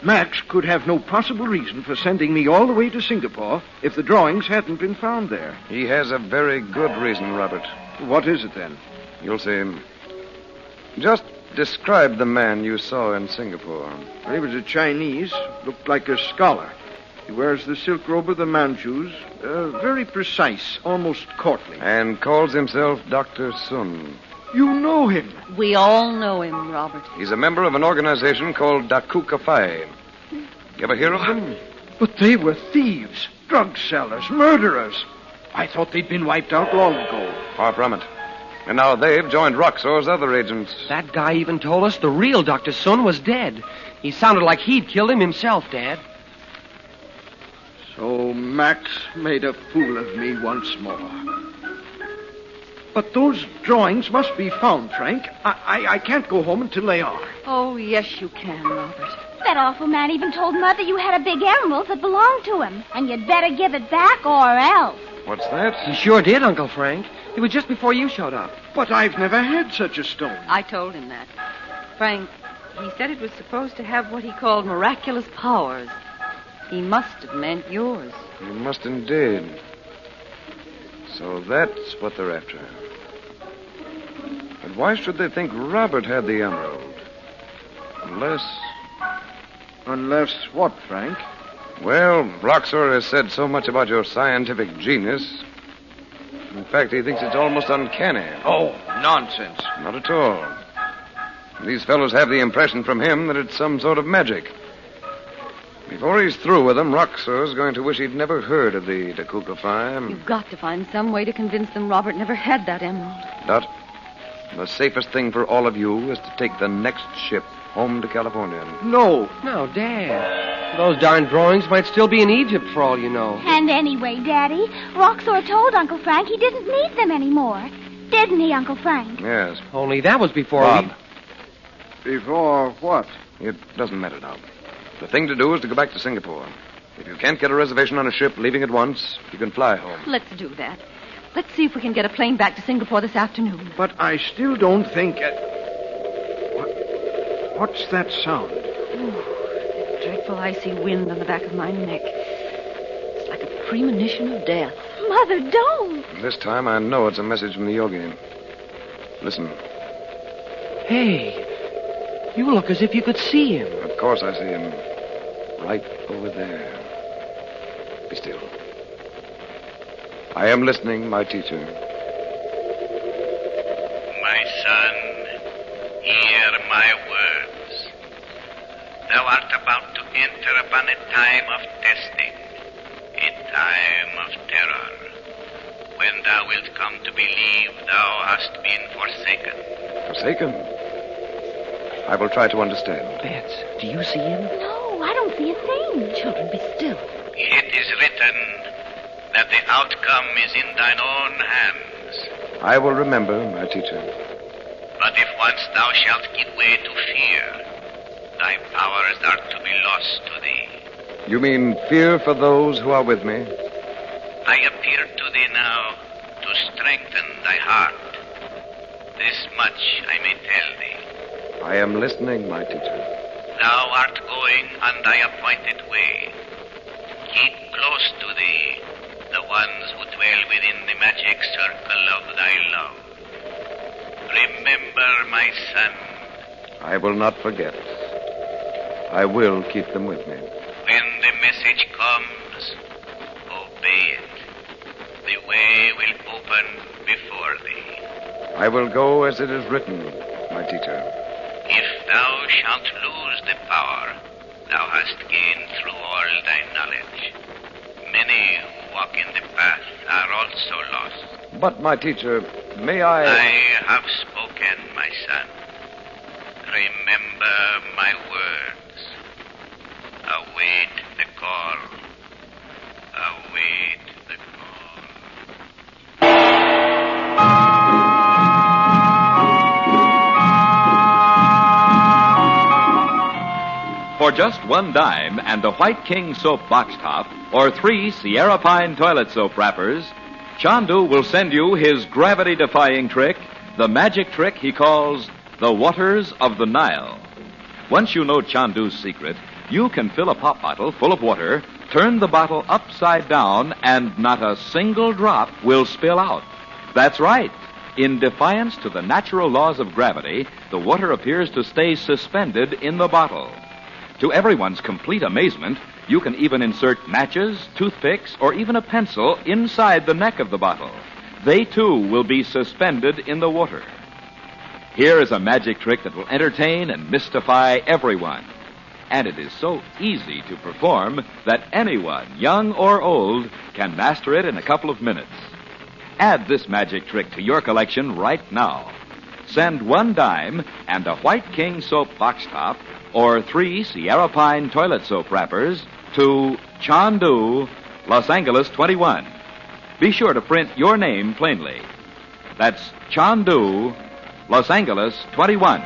Max could have no possible reason for sending me all the way to Singapore if the drawings hadn't been found there. He has a very good reason, Robert. What is it, then? You'll see. Just describe the man you saw in Singapore. Well, he was a Chinese, looked like a scholar. He wears the silk robe of the Manchus, very precise, almost courtly. And calls himself Dr. Sun. You know him. We all know him, Robert. He's a member of an organization called Dakuka Fai. You ever hear of them? But they were thieves, drug sellers, murderers. I thought they'd been wiped out long ago. Far from it. And now they've joined Roxor's other agents. That guy even told us the real Dr. Sun was dead. He sounded like he'd killed him himself, Dad. So Max made a fool of me once more. But those drawings must be found, Frank. I can't go home until they are. Oh, yes, you can, Robert. That awful man even told Mother you had a big emerald that belonged to him, and you'd better give it back or else. What's that? He sure did, Uncle Frank. It was just before you showed up. But I've never had such a stone. I told him that. Frank, he said it was supposed to have what he called miraculous powers. He must have meant yours. He must indeed. So that's what they're after. But why should they think Robert had the emerald? Unless what, Frank? Well, Roxor has said so much about your scientific genius. In fact, he thinks it's almost uncanny. Oh, nonsense. Not at all. These fellows have the impression from him that it's some sort of magic. Before he's through with them, Roxor's going to wish he'd never heard of the Dakuka Fai. You've got to find some way to convince them Robert never had that emerald. Dot, the safest thing for all of you is to take the next ship home to California. No, Dad. Those darn drawings might still be in Egypt for all you know. And anyway, Daddy, Roxor told Uncle Frank he didn't need them anymore. Didn't he, Uncle Frank? Yes. Only that was before Bob. Before what? It doesn't matter now. The thing to do is to go back to Singapore. If you can't get a reservation on a ship leaving at once, you can fly home. Let's do that. Let's see if we can get a plane back to Singapore this afternoon. But I still don't think... What's that sound? That dreadful icy wind on the back of my neck. It's like a premonition of death. Mother, don't. This time I know it's a message from the Yogi. Listen. Hey, you look as if you could see him. Of course I see him. Right over there. Be still. I am listening, my teacher. My son, hear my words. Thou art about to enter upon a time of testing, a time of terror, when thou wilt come to believe thou hast been forsaken. Forsaken? I will try to understand. Bets, do you see him? No, I don't see a thing. Children, be still. It is written that the outcome is in thine own hands. I will remember, my teacher. But if once thou shalt give way to fear, thy powers are to be lost to thee. You mean fear for those who are with me? I appear to thee now to strengthen thy heart. This much I may tell thee. I am listening, my teacher. Thou art going on thy appointed way. Keep close to thee the ones who dwell within the magic circle of thy love. Remember, my son. I will not forget. I will keep them with me. When the message comes, obey it. The way will open before thee. I will go as it is written, my teacher. If thou shalt lose the power Thou hast gained through all thy knowledge. Many who walk in the path are also lost. But, my teacher, may I... I have spoken, my son. Remember my words. Await the call. Await the call. For just $1 and a White King soap box top or 3 Sierra Pine toilet soap wrappers, Chandu will send you his gravity-defying trick, the magic trick he calls the waters of the Nile. Once you know Chandu's secret, you can fill a pop bottle full of water, turn the bottle upside down, and not a single drop will spill out. That's right. In defiance to the natural laws of gravity, the water appears to stay suspended in the bottle. To everyone's complete amazement, you can even insert matches, toothpicks, or even a pencil inside the neck of the bottle. They, too, will be suspended in the water. Here is a magic trick that will entertain and mystify everyone. And it is so easy to perform that anyone, young or old, can master it in a couple of minutes. Add this magic trick to your collection right now. Send $1 and a White King soap box top or 3 Sierra Pine toilet soap wrappers to Chandu, Los Angeles 21. Be sure to print your name plainly. That's Chandu, Los Angeles 21.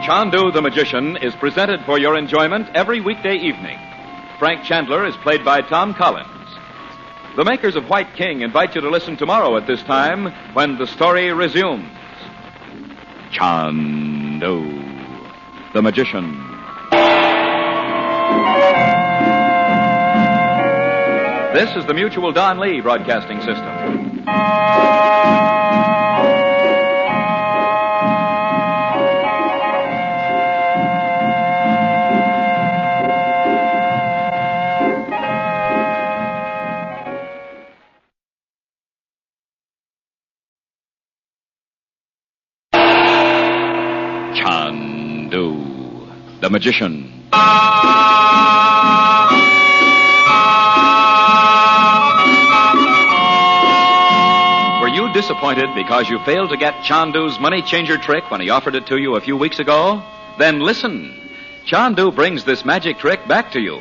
Chandu the Magician is presented for your enjoyment every weekday evening. Frank Chandler is played by Tom Collins. The makers of White King invite you to listen tomorrow at this time when the story resumes. Chandu the Magician. This is the Mutual Don Lee Broadcasting System. Chandu the Magician. Were you disappointed because you failed to get Chandu's money changer trick when he offered it to you a few weeks ago? Then listen. Chandu brings this magic trick back to you.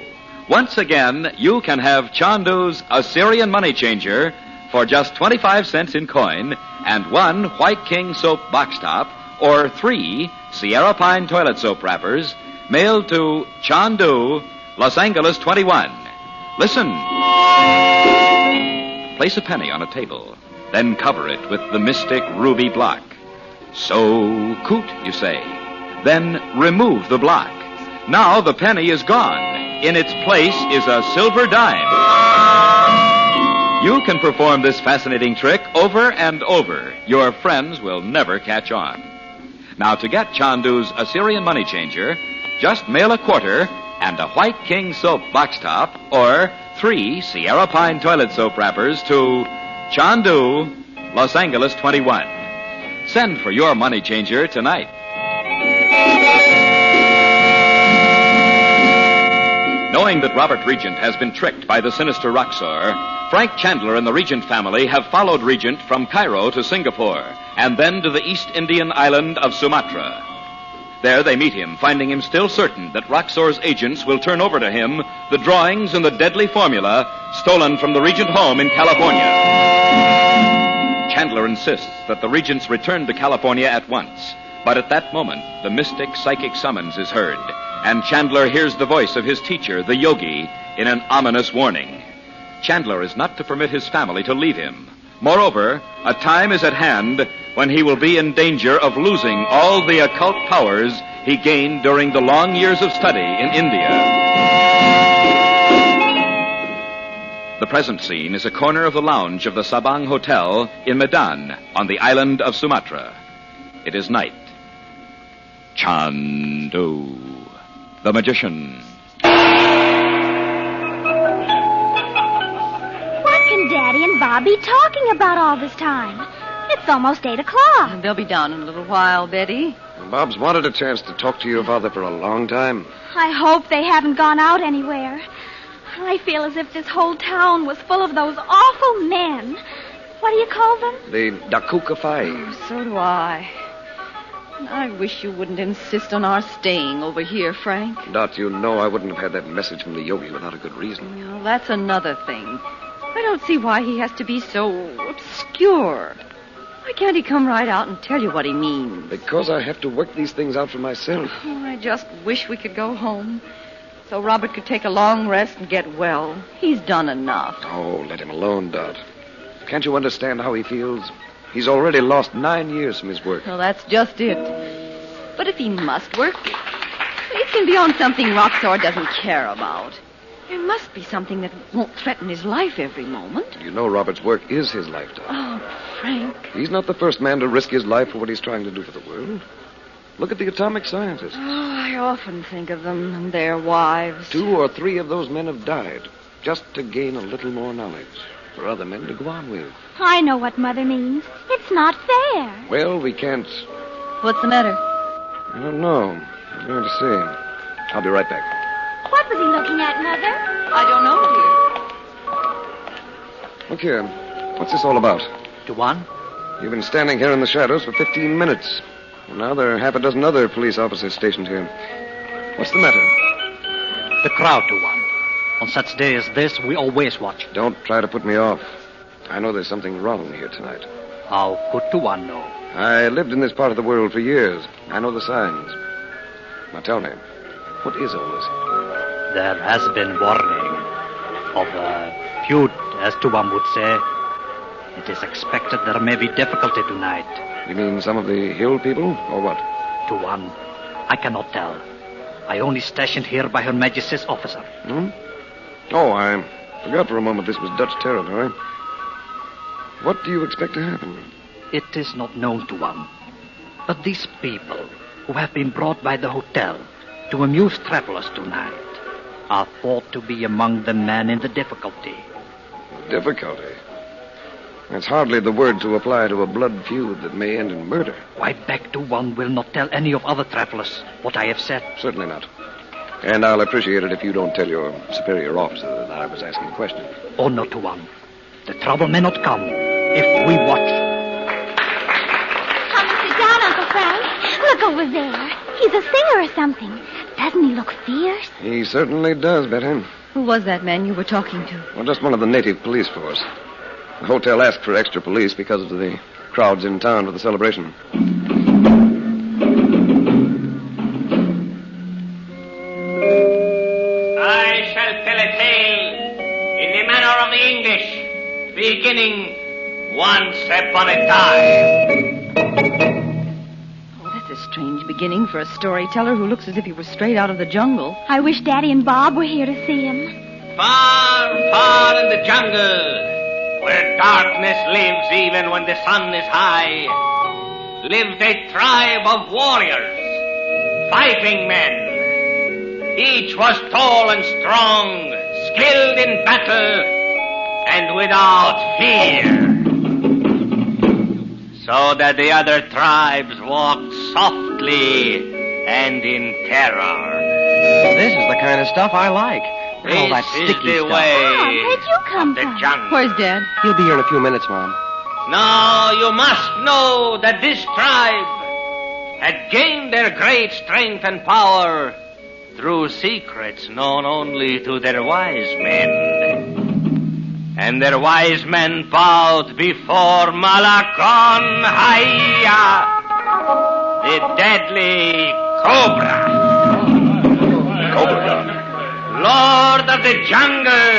Once again, you can have Chandu's Assyrian money changer for just 25 cents in coin and 1 White King soap box top or 3 Sierra Pine toilet soap wrappers mailed to Chandu, Los Angeles 21. Listen. Place a penny on a table, then cover it with the mystic ruby block. So coot, you say. Then remove the block. Now the penny is gone. In its place is a silver dime. You can perform this fascinating trick over and over. Your friends will never catch on. Now, to get Chandu's Assyrian money changer, just mail a quarter and a White King soap box top or 3 Sierra Pine toilet soap wrappers to Chandu, Los Angeles 21. Send for your money changer tonight. Knowing that Robert Regent has been tricked by the sinister Roxor, Frank Chandler and the Regent family have followed Regent from Cairo to Singapore and then to the East Indian island of Sumatra. There they meet him, finding him still certain that Roxor's agents will turn over to him the drawings and the deadly formula stolen from the Regent home in California. Chandler insists that the Regents return to California at once, but at that moment the mystic psychic summons is heard, and Chandler hears the voice of his teacher, the Yogi, in an ominous warning. Chandler is not to permit his family to leave him. Moreover, a time is at hand when he will be in danger of losing all the occult powers he gained during the long years of study in India. The present scene is a corner of the lounge of the Sabang Hotel in Medan on the island of Sumatra. It is night. Chandu the Magician. What can Dad Daddy and Bob be talking about all this time? It's almost 8 o'clock. They'll be down in a little while, Betty. Bob's wanted a chance to talk to your father for a long time. I hope they haven't gone out anywhere. I feel as if this whole town was full of those awful men. What do you call them? The Dakuka Five. So do I. I wish you wouldn't insist on our staying over here, Frank. Dot, you know I wouldn't have had that message from the Yogi without a good reason. Well, that's another thing. I don't see why he has to be so obscure. Why can't he come right out and tell you what he means? Because I have to work these things out for myself. Oh, I just wish we could go home so Robert could take a long rest and get well. He's done enough. Oh, let him alone, Dot. Can't you understand how he feels? He's already lost 9 years from his work. Well, that's just it. But if he must work, it can be on something Roxor doesn't care about. There must be something that won't threaten his life every moment. You know Robert's work is his life, Dot. Oh, Frank. He's not the first man to risk his life for what he's trying to do for the world. Look at the atomic scientists. Oh, I often think of them and their wives. 2 or 3 of those men have died just to gain a little more knowledge for other men to go on with. I know what Mother means. It's not fair. Well, we can't... What's the matter? I don't know. I'm going to see. I'll be right back. What was he looking at, Mother? I don't know, dear. Look here. What's this all about? Tuan? You've been standing here in the shadows for 15 minutes. And now there are half a dozen other police officers stationed here. What's the matter? The crowd, Tuan. On such days as this, we always watch. Don't try to put me off. I know there's something wrong here tonight. How could Tuan know? I lived in this part of the world for years. I know the signs. Now tell me, what is all this? There has been warning of a feud, as Tuan would say. It is expected there may be difficulty tonight. You mean some of the hill people, or what? Tuan, I cannot tell. I only stationed here by Her Majesty's officer. Hmm? Oh, I forgot for a moment this was Dutch territory. What do you expect to happen? It is not known to one. But these people, who have been brought by the hotel to amuse travelers tonight, are thought to be among the men in the difficulty. Difficulty? That's hardly the word to apply to a blood feud that may end in murder. I beg to one will not tell any of other travelers what I have said. Certainly not. And I'll appreciate it if you don't tell your superior officer that I was asking the question. Oh, no, to one. The trouble may not come if we watch. Come and sit down, Uncle Frank. Look over there. He's a singer or something. Doesn't he look fierce? He certainly does, Betty. Who was that man you were talking to? Well, just one of the native police force. The hotel asked for extra police because of the crowds in town for the celebration. I shall tell a tale in the manner of the English, beginning once upon a time. Oh, that's a strange beginning for a storyteller who looks as if he were straight out of the jungle. I wish Daddy and Bob were here to see him. Far, far in the jungle, where darkness lives even when the sun is high, lived a tribe of warriors, fighting men. Each was tall and strong, skilled in battle, and without fear. So that the other tribes walked softly and in terror. This is the kind of stuff I like. All that This is sticky the stuff. way Bob, where'd you come of the from? jungle. Where's Dad? He'll be here in a few minutes, Mom. Now you must know that this tribe had gained their great strength and power through secrets known only to their wise men. And their wise men bowed before Malakon Haya, the deadly Cobra. Cobra? Lord of the jungle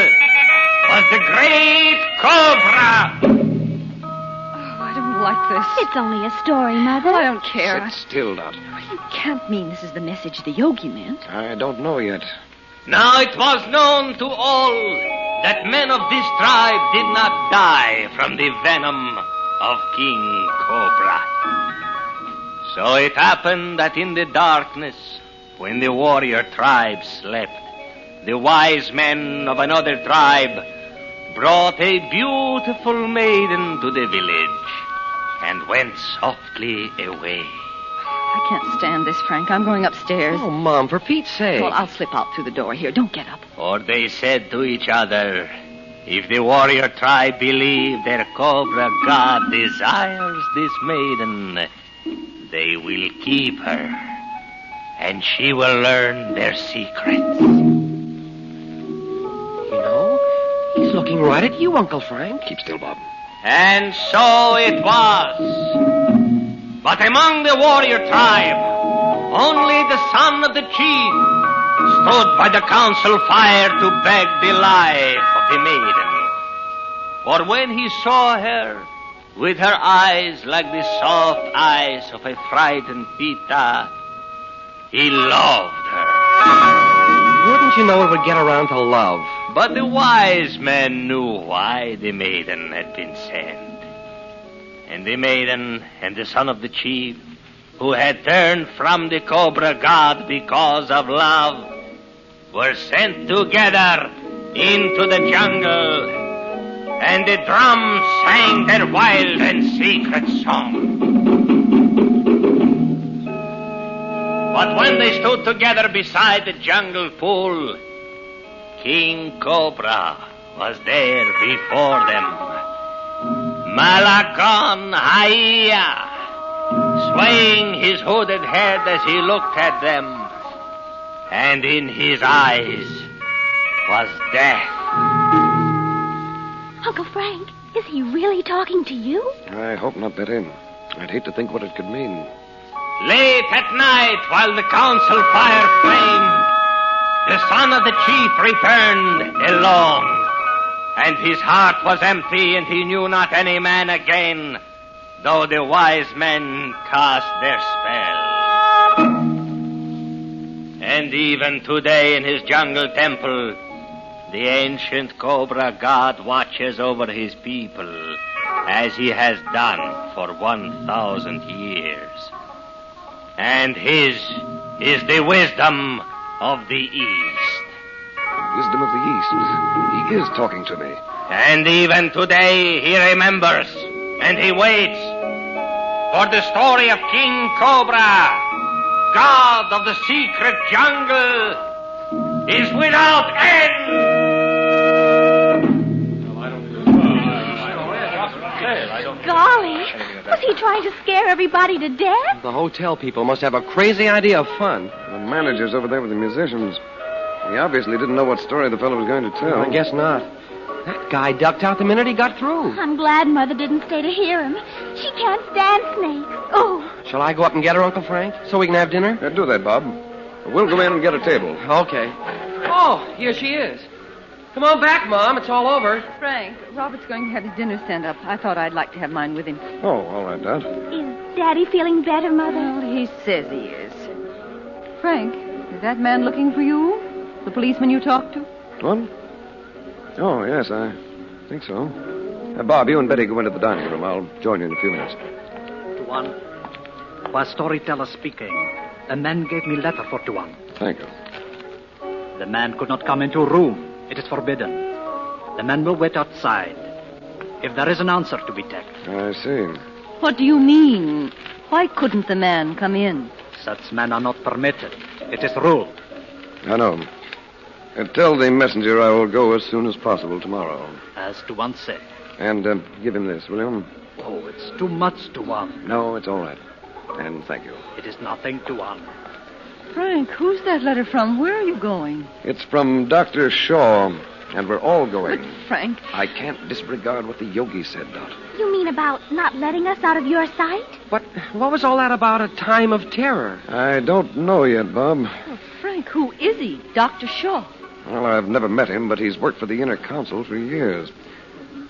was the great Cobra. Oh, I don't like this. It's only a story, Mother. I don't care. Sit still, Dot. You can't mean this is the message the Yogi meant. I don't know yet. Now it was known to all that men of this tribe did not die from the venom of King Cobra. So it happened that in the darkness, when the warrior tribe slept, the wise men of another tribe brought a beautiful maiden to the village and went softly away. I can't stand this, Frank. I'm going upstairs. Oh, Mom, for Pete's sake. Well, I'll slip out through the door here. Don't get up. For they said to each other, if the warrior tribe believe their Cobra god desires this maiden, they will keep her, and she will learn their secrets. You know, he's looking right at you, Uncle Frank. Keep still, Bob. And so it was. But among the warrior tribe, only the son of the chief stood by the council fire to beg the life of the maiden. For when he saw her, with her eyes like the soft eyes of a frightened cheetah, he loved her. Wouldn't you know it would get around to love? But the wise men knew why the maiden had been sent. And the maiden and the son of the chief, who had turned from the Cobra god because of love, were sent together into the jungle, and the drums sang their wild and secret song. But when they stood together beside the jungle pool, King Cobra was there before them. Malagon Haya, swaying his hooded head as he looked at them, and in his eyes was death. Uncle Frank, is he really talking to you? I hope not, Betty. I'd hate to think what it could mean. Late at night, while the council fire flamed, the son of the chief returned alone. And his heart was empty, and he knew not any man again, though the wise men cast their spell. And even today in his jungle temple, the ancient Cobra god watches over his people, as he has done for 1,000 years. And his is the wisdom of the East. Wisdom of the East. He is talking to me. And even today he remembers, and he waits for the story of King Cobra, god of the secret jungle, is without end. Golly, was he trying to scare everybody to death? The hotel people must have a crazy idea of fun. The manager's over there with the musicians. He obviously didn't know what story the fellow was going to tell. I guess not. That guy ducked out the minute he got through. I'm glad Mother didn't stay to hear him. She can't stand snakes. Oh. Shall I go up and get her, Uncle Frank, so we can have dinner? Do that, Bob. We'll go in and get a table. Okay. Oh, here she is. Come on back, Mom. It's all over. Frank, Robert's going to have his dinner stand up. I thought I'd like to have mine with him. Oh, all right, Dot. Is Daddy feeling better, Mother? Well, he says he is. Frank, is that man looking for you? The policeman you talked to? What? Oh, yes, I think so. Bob, you and Betty go into the dining room. I'll join you in a few minutes. Tuan, while storyteller speaking, a man gave me letter for Tuan. Thank you. The man could not come into room. It is forbidden. The man will wait outside. If there is an answer to be taken. I see. What do you mean? Why couldn't the man come in? Such men are not permitted. It is ruled. I know. Tell the messenger I will go as soon as possible tomorrow. As Tuan say. And give him this, will you? Oh, it's too much, Tuan. No, it's all right. And thank you. It is nothing, Tuan. Frank, who's that letter from? Where are you going? It's from Dr. Shaw, and we're all going. But, Frank... I can't disregard what the Yogi said, Dot. You mean about not letting us out of your sight? But what was all that about a time of terror? I don't know yet, Bob. Oh, Frank, who is he? Dr. Shaw? Well, I've never met him, but he's worked for the Inner Council for years.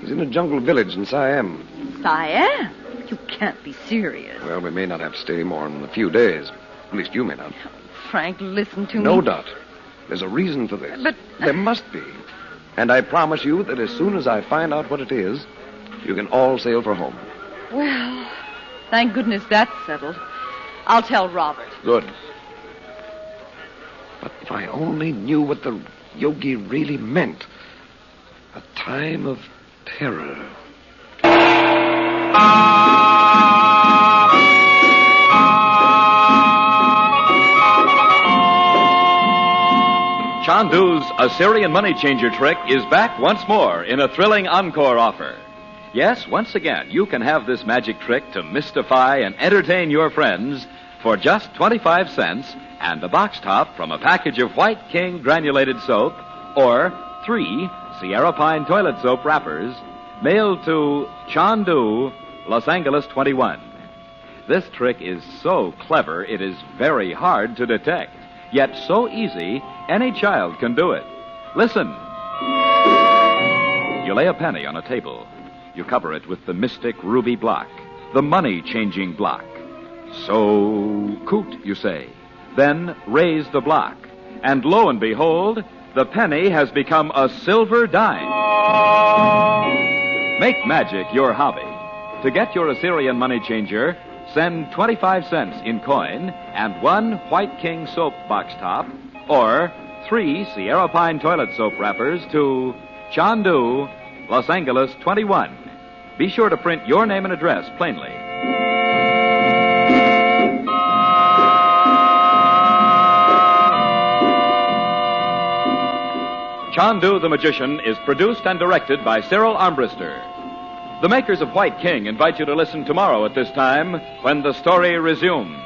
He's in a jungle village in Siam. Siam? You can't be serious. Well, we may not have to stay more than a few days. At least you may not. Frank, listen to me. No, Dot. There's a reason for this. But... There must be. And I promise you that as soon as I find out what it is, you can all sail for home. Well, thank goodness that's settled. I'll tell Robert. Good. But if I only knew what the Yogi really meant. A time of terror. Chandu's Assyrian money changer trick is back once more in a thrilling encore offer. Yes, once again, you can have this magic trick to mystify and entertain your friends for just 25 cents and a box top from a package of White King granulated soap or 3 Sierra Pine toilet soap wrappers mailed to Chandu, Los Angeles 21. This trick is so clever, it is very hard to detect, yet so easy, any child can do it. Listen. You lay a penny on a table. You cover it with the mystic ruby block, the money-changing block. So, coot, you say. Then raise the block. And lo and behold, the penny has become a silver dime. Make magic your hobby. To get your Assyrian money changer, send 25 cents in coin and 1 White King soap box top or 3 Sierra Pine toilet soap wrappers to Chandu, Los Angeles 21. Be sure to print your name and address plainly. Chandu the Magician is produced and directed by Cyril Armbruster. The makers of White King invite you to listen tomorrow at this time when the story resumes.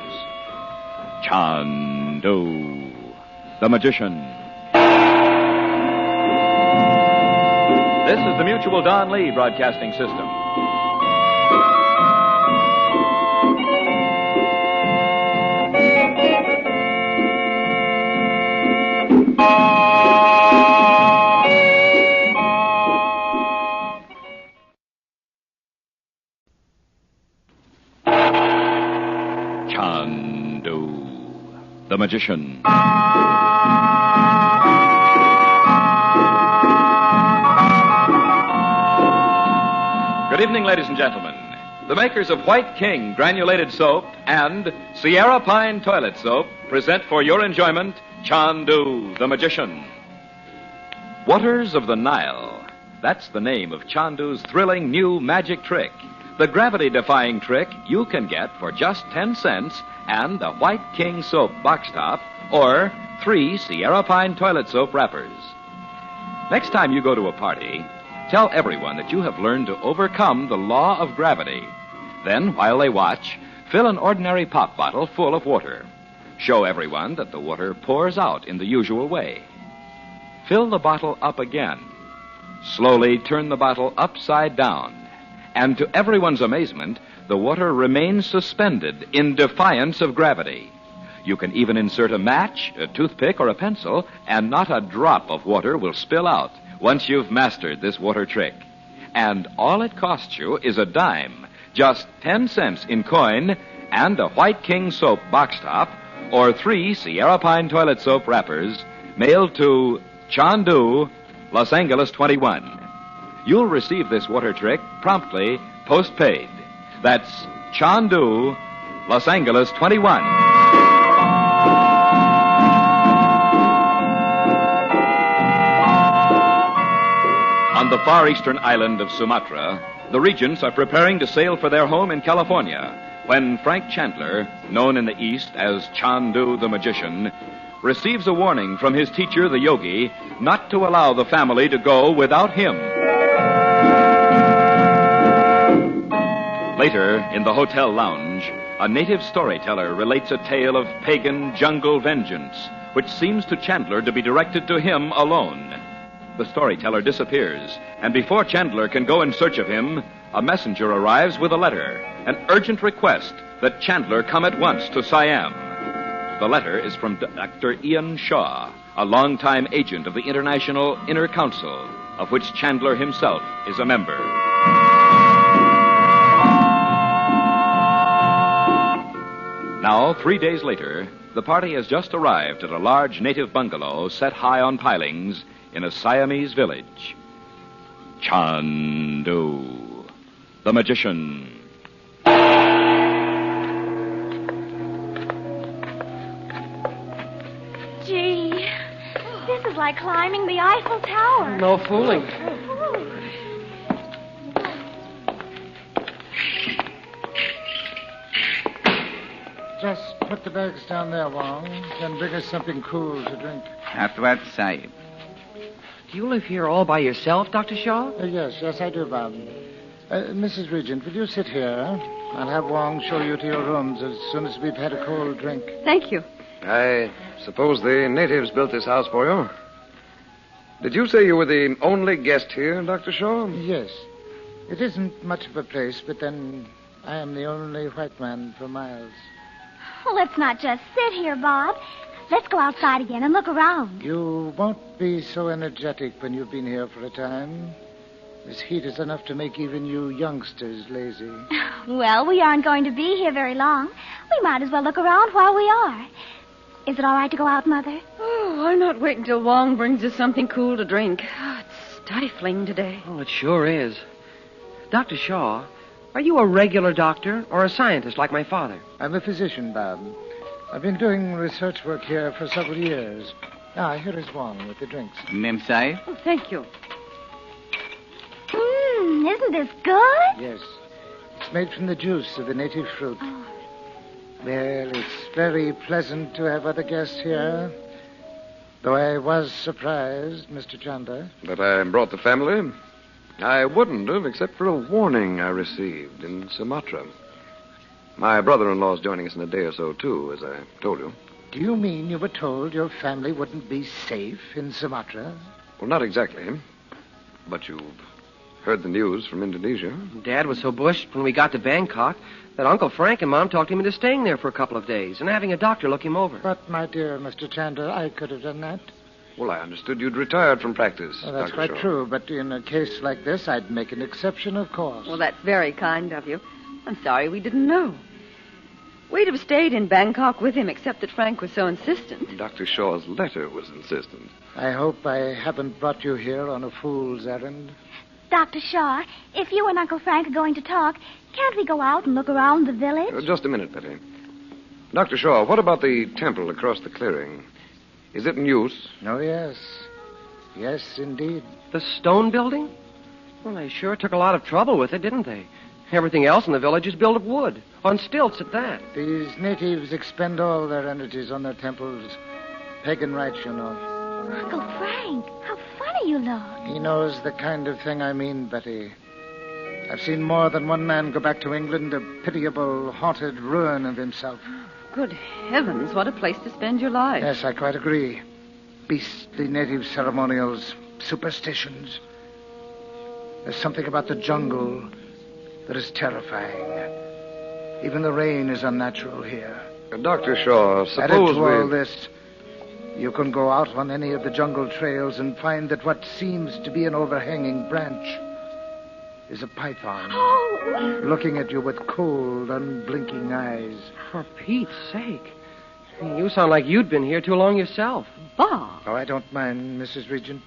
Chandu the Magician. This is the Mutual Don Lee Broadcasting System. Chandu the Magician. Good evening, ladies and gentlemen. The makers of White King granulated soap and Sierra Pine toilet soap present for your enjoyment Chandu the Magician. Waters of the Nile. That's the name of Chandu's thrilling new magic trick. The gravity-defying trick you can get for just 10 cents and a White King soap box top or 3 Sierra Pine toilet soap wrappers. Next time you go to a party, tell everyone that you have learned to overcome the law of gravity. Then, while they watch, fill an ordinary pop bottle full of water. Show everyone that the water pours out in the usual way. Fill the bottle up again. Slowly turn the bottle upside down. And to everyone's amazement, the water remains suspended in defiance of gravity. You can even insert a match, a toothpick, or a pencil, and not a drop of water will spill out once you've mastered this water trick. And all it costs you is a dime, just 10 cents in coin, and a White King soap box top, or 3 Sierra Pine toilet soap wrappers, mailed to Chandu, Los Angeles 21. You'll receive this water trick promptly, post-paid. That's Chandu, Los Angeles 21. On the far eastern island of Sumatra, the regents are preparing to sail for their home in California when Frank Chandler, known in the East as Chandu the Magician, receives a warning from his teacher, the Yogi, not to allow the family to go without him. Later, in the hotel lounge, a native storyteller relates a tale of pagan jungle vengeance, which seems to Chandler to be directed to him alone. The storyteller disappears, and before Chandler can go in search of him, a messenger arrives with a letter, an urgent request that Chandler come at once to Siam. The letter is from Dr. Ian Shaw, a longtime agent of the International Inner Council, of which Chandler himself is a member. Now, 3 days later, the party has just arrived at a large native bungalow set high on pilings in a Siamese village. Chandu, the Magician. Gee, this is like climbing the Eiffel Tower. No fooling. put the bags down there, Wong. Then bring us something cool to drink. Atwat Sahib. Do you live here all by yourself, Dr. Shaw? Yes, I do, Bob. Mrs. Regent, will you sit here? I'll have Wong show you to your rooms as soon as we've had a cold drink. Thank you. I suppose the natives built this house for you? Did you say you were the only guest here, Dr. Shaw? Yes. It isn't much of a place, but then I am the only white man for miles. Well, let's not just sit here, Bob. Let's go outside again and look around. You won't be so energetic when you've been here for a time. This heat is enough to make even you youngsters lazy. Well, we aren't going to be here very long. We might as well look around while we are. Is it all right to go out, Mother? Oh, why not wait until Wong brings us something cool to drink? Oh, it's stifling today. Oh, it sure is. Dr. Shaw, are you a regular doctor or a scientist like my father? I'm a physician, Bob. I've been doing research work here for several years. Here is Wong with the drinks. Mem Sahib? Oh, thank you. Isn't this good? Yes. It's made from the juice of the native fruit. Oh. Well, it's very pleasant to have other guests here. Though I was surprised, Mr. Chandler. That I brought the family? I wouldn't have, except for a warning I received in Sumatra. My brother-in-law's joining us in a day or so, too, as I told you. Do you mean you were told your family wouldn't be safe in Sumatra? Well, not exactly. But you've heard the news from Indonesia. Dad was so bushed when we got to Bangkok that Uncle Frank and Mom talked him into staying there for a couple of days and having a doctor look him over. But, my dear Mr. Chandler, I could have done that. Well, I understood you'd retired from practice. Well, that's Dr. quite Shaw. true, but in a case like this, I'd make an exception, of course. Well, that's very kind of you. I'm sorry we didn't know. We'd have stayed in Bangkok with him, except that Frank was so insistent. Dr. Shaw's letter was insistent. I hope I haven't brought you here on a fool's errand. Dr. Shaw, if you and Uncle Frank are going to talk, can't we go out and look around the village? Just a minute, Betty. Dr. Shaw, what about the temple across the clearing? Is it in use? Oh, yes. Yes, indeed. The stone building? Well, they sure took a lot of trouble with it, didn't they? Everything else in the village is built of wood, on stilts at that. These natives expend all their energies on their temples. Pagan rites, you know. Uncle Frank, how funny you look. He knows the kind of thing I mean, Betty. I've seen more than one man go back to England a pitiable, haunted ruin of himself. Good heavens, what a place to spend your life. Yes, I quite agree. Beastly native ceremonials, superstitions. There's something about the jungle that is terrifying. Even the rain is unnatural here. Dr. Shaw, Added suppose to all this, you can go out on any of the jungle trails and find that what seems to be an overhanging branch is a python. Oh! Looking at you with cold, unblinking eyes. For Pete's sake. You sound like you'd been here too long yourself. Bob. Oh, I don't mind, Mrs. Regent.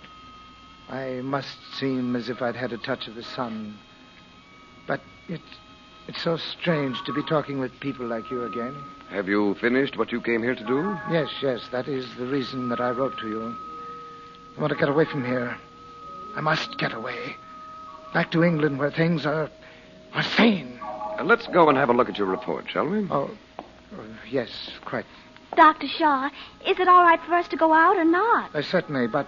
I must seem as if I'd had a touch of the sun. But it's so strange to be talking with people like you again. Have you finished what you came here to do? Yes. That is the reason that I wrote to you. I want to get away from here. I must get away. Back to England where things are sane. Let's go and have a look at your report, shall we? Oh, yes, quite. Dr. Shaw, is it all right for us to go out or not? Certainly, but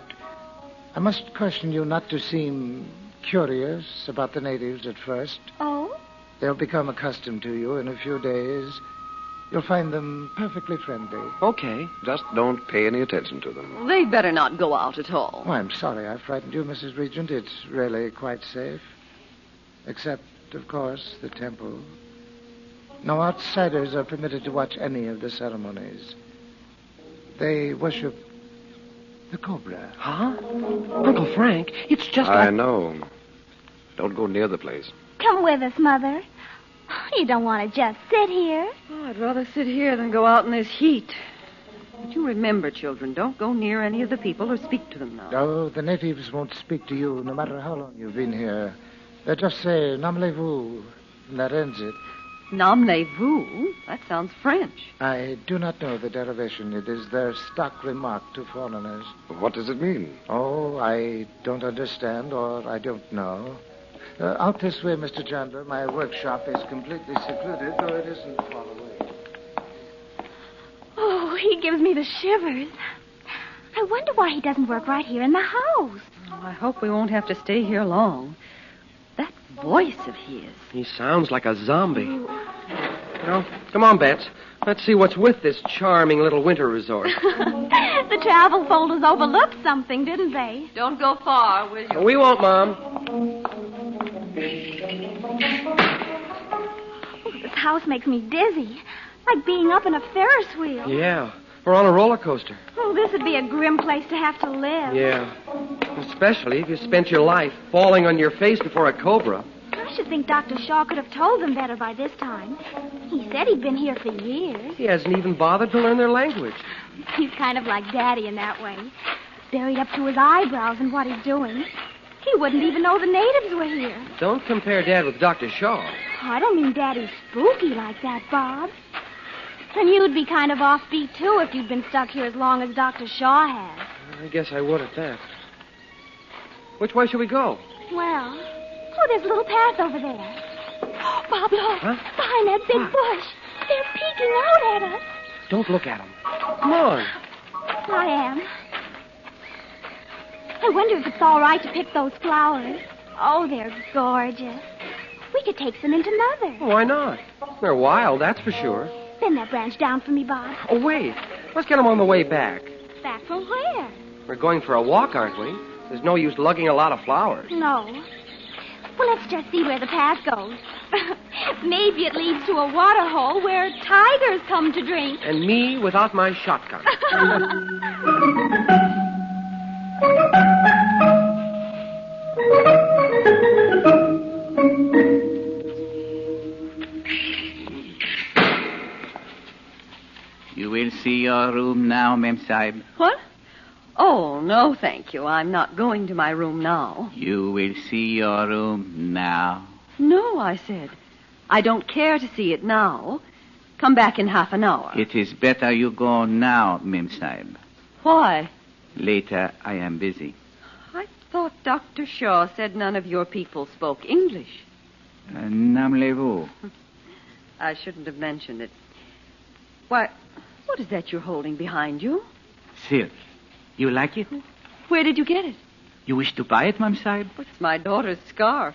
I must caution you not to seem curious about the natives at first. Oh? They'll become accustomed to you in a few days. You'll find them perfectly friendly. Okay. Just don't pay any attention to them. They'd better not go out at all. Oh, I'm sorry I frightened you, Mrs. Regent. It's really quite safe. Except, of course, the temple. No outsiders are permitted to watch any of the ceremonies. They worship the Cobra. Huh? Uncle Frank, it's just I know. Don't go near the place. Come with us, Mother. You don't want to just sit here. Oh, I'd rather sit here than go out in this heat. But you remember, children, don't go near any of the people or speak to them now. No, the natives won't speak to you no matter how long you've been here. They'll just say, "Namlez-vous," and that ends it. Namlez-vous? That sounds French. I do not know the derivation. It is their stock remark to foreigners. What does it mean? Oh, I don't understand, or I don't know. Out this way, Mr. Chandler. My workshop is completely secluded, though it isn't far away. Oh, he gives me the shivers. I wonder why he doesn't work right here in the house. Oh, I hope we won't have to stay here long. That voice of his. He sounds like a zombie. Well, come on, Bets. Let's see what's with this charming little winter resort. The travel folders overlooked something, didn't they? Don't go far, will you? We won't, Mom. Oh, this house makes me dizzy. Like being up in a Ferris wheel. Yeah, we're on a roller coaster. Oh, this would be a grim place to have to live. Yeah, especially if you spent your life falling on your face before a cobra. I should think Dr. Shaw could have told them better by this time. He said he'd been here for years. He hasn't even bothered to learn their language. He's kind of like Daddy in that way. Buried up to his eyebrows in what he's doing. He wouldn't even know the natives were here. Don't compare Dad with Dr. Shaw. Oh, I don't mean Daddy's spooky like that, Bob. And you'd be kind of offbeat, too, if you'd been stuck here as long as Dr. Shaw has. I guess I would at that. Which way should we go? Well, there's a little path over there. Oh, Bob, look. Huh? Behind that big bush. They're peeking out at us. Don't look at them. Come on. I am. I wonder if it's all right to pick those flowers. Oh, they're gorgeous. We could take some into Mother. Why not? They're wild, that's for sure. Bend that branch down for me, Bob. Oh, wait. Let's get them on the way back. Back from where? We're going for a walk, aren't we? There's no use lugging a lot of flowers. No. Well, let's just see where the path goes. Maybe it leads to a water hole where tigers come to drink. And me without my shotgun. You will see your room now, Mem Sahib. What? Oh, no, thank you. I'm not going to my room now. You will see your room now. No, I said. I don't care to see it now. Come back in half an hour. It is better you go now, Mem Sahib. Why? Later, I am busy. I thought Dr. Shaw said none of your people spoke English. Namlez-vous? I shouldn't have mentioned it. Why, what is that you're holding behind you? Silk. You like it? Where did you get it? You wish to buy it, Mem Sahib? It's my daughter's scarf.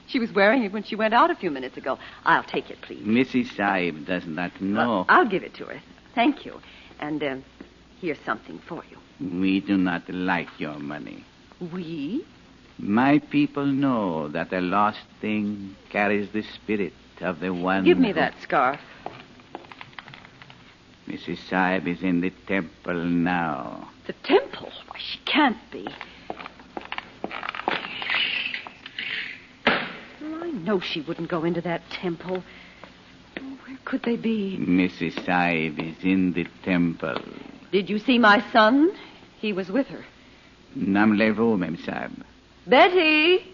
She was wearing it when she went out a few minutes ago. I'll take it, please. Mrs. Sahib does not know. I'll give it to her. Thank you. And here's something for you. We do not like your money. We? My people know that a lost thing carries the spirit of the one. Give me that scarf. Mrs. Sahib is in the temple now. The temple? Why, she can't be. Well, I know she wouldn't go into that temple. Oh, where could they be? Mrs. Sahib is in the temple. Did you see my son? He was with her. Namlez-vous, Mem Sahib. Betty!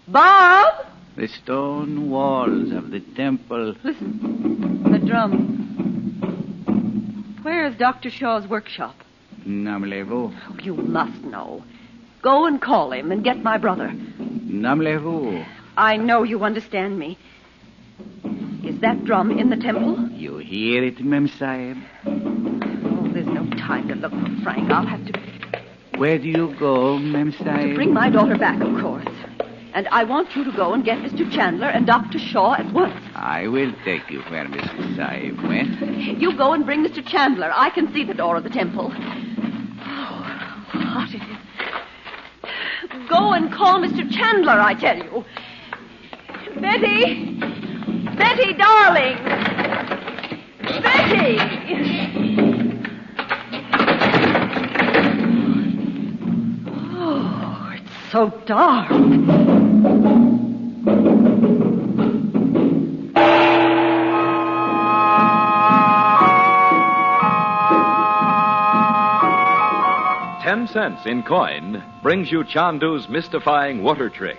Bob! The stone walls of the temple. Listen, the drum. Where is Dr. Shaw's workshop? Namlez-vous. Oh, you must know. Go and call him and get my brother. Namlez-vous. I know you understand me. Is that drum in the temple? You hear it, Mem Sahib? Oh, there's no time to look for Frank. I'll have to... Where do you go, Mem Sahib? To bring my daughter back, of course. And I want you to go and get Mr. Chandler and Dr. Shaw at once. I will take you where Mrs. Sahib went. You go and bring Mr. Chandler. I can see the door of the temple. Oh, how hot it is. Go and call Mr. Chandler, I tell you. Betty! Betty, darling! Betty! Oh, it's so dark. $10 in coin brings you Chandu's mystifying water trick.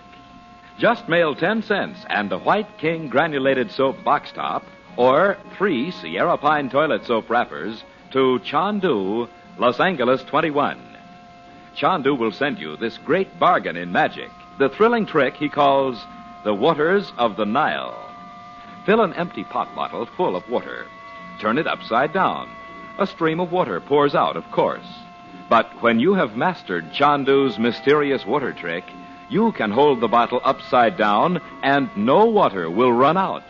Just mail 10 cents and the White King granulated soap box top or 3 Sierra Pine toilet soap wrappers to Chandu, Los Angeles 21. Chandu will send you this great bargain in magic, the thrilling trick he calls the waters of the Nile. Fill an empty pot bottle full of water. Turn it upside down. a stream of water pours out, of course. But when you have mastered Chandu's mysterious water trick, you can hold the bottle upside down and no water will run out.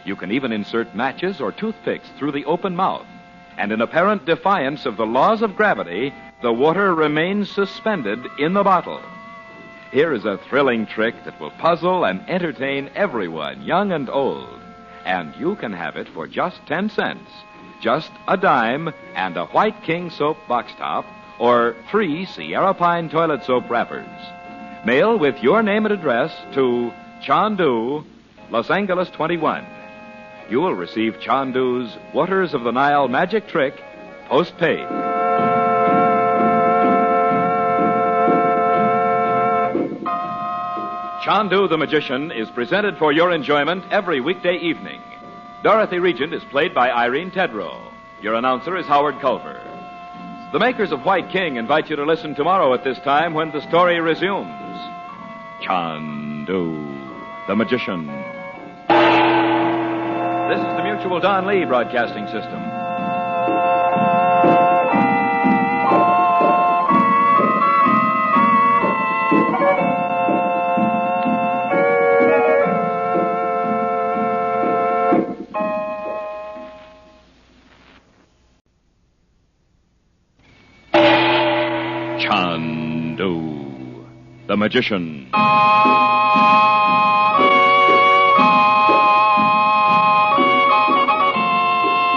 You can even insert matches or toothpicks through the open mouth. And in apparent defiance of the laws of gravity, the water remains suspended in the bottle. Here is a thrilling trick that will puzzle and entertain everyone, young and old. And you can have it for just 10 cents. Just a dime and a White King soap box top or 3 Sierra Pine toilet soap wrappers. Mail with your name and address to Chandu, Los Angeles 21. You will receive Chandu's Waters of the Nile magic trick postpaid. Chandu the Magician is presented for your enjoyment every weekday evening. Dorothy Regent is played by Irene Tedrow. Your announcer is Howard Culver. The makers of White King invite you to listen tomorrow at this time when the story resumes. Chandu the Magician. This is the Mutual Don Lee Broadcasting System. Chandu the Magician.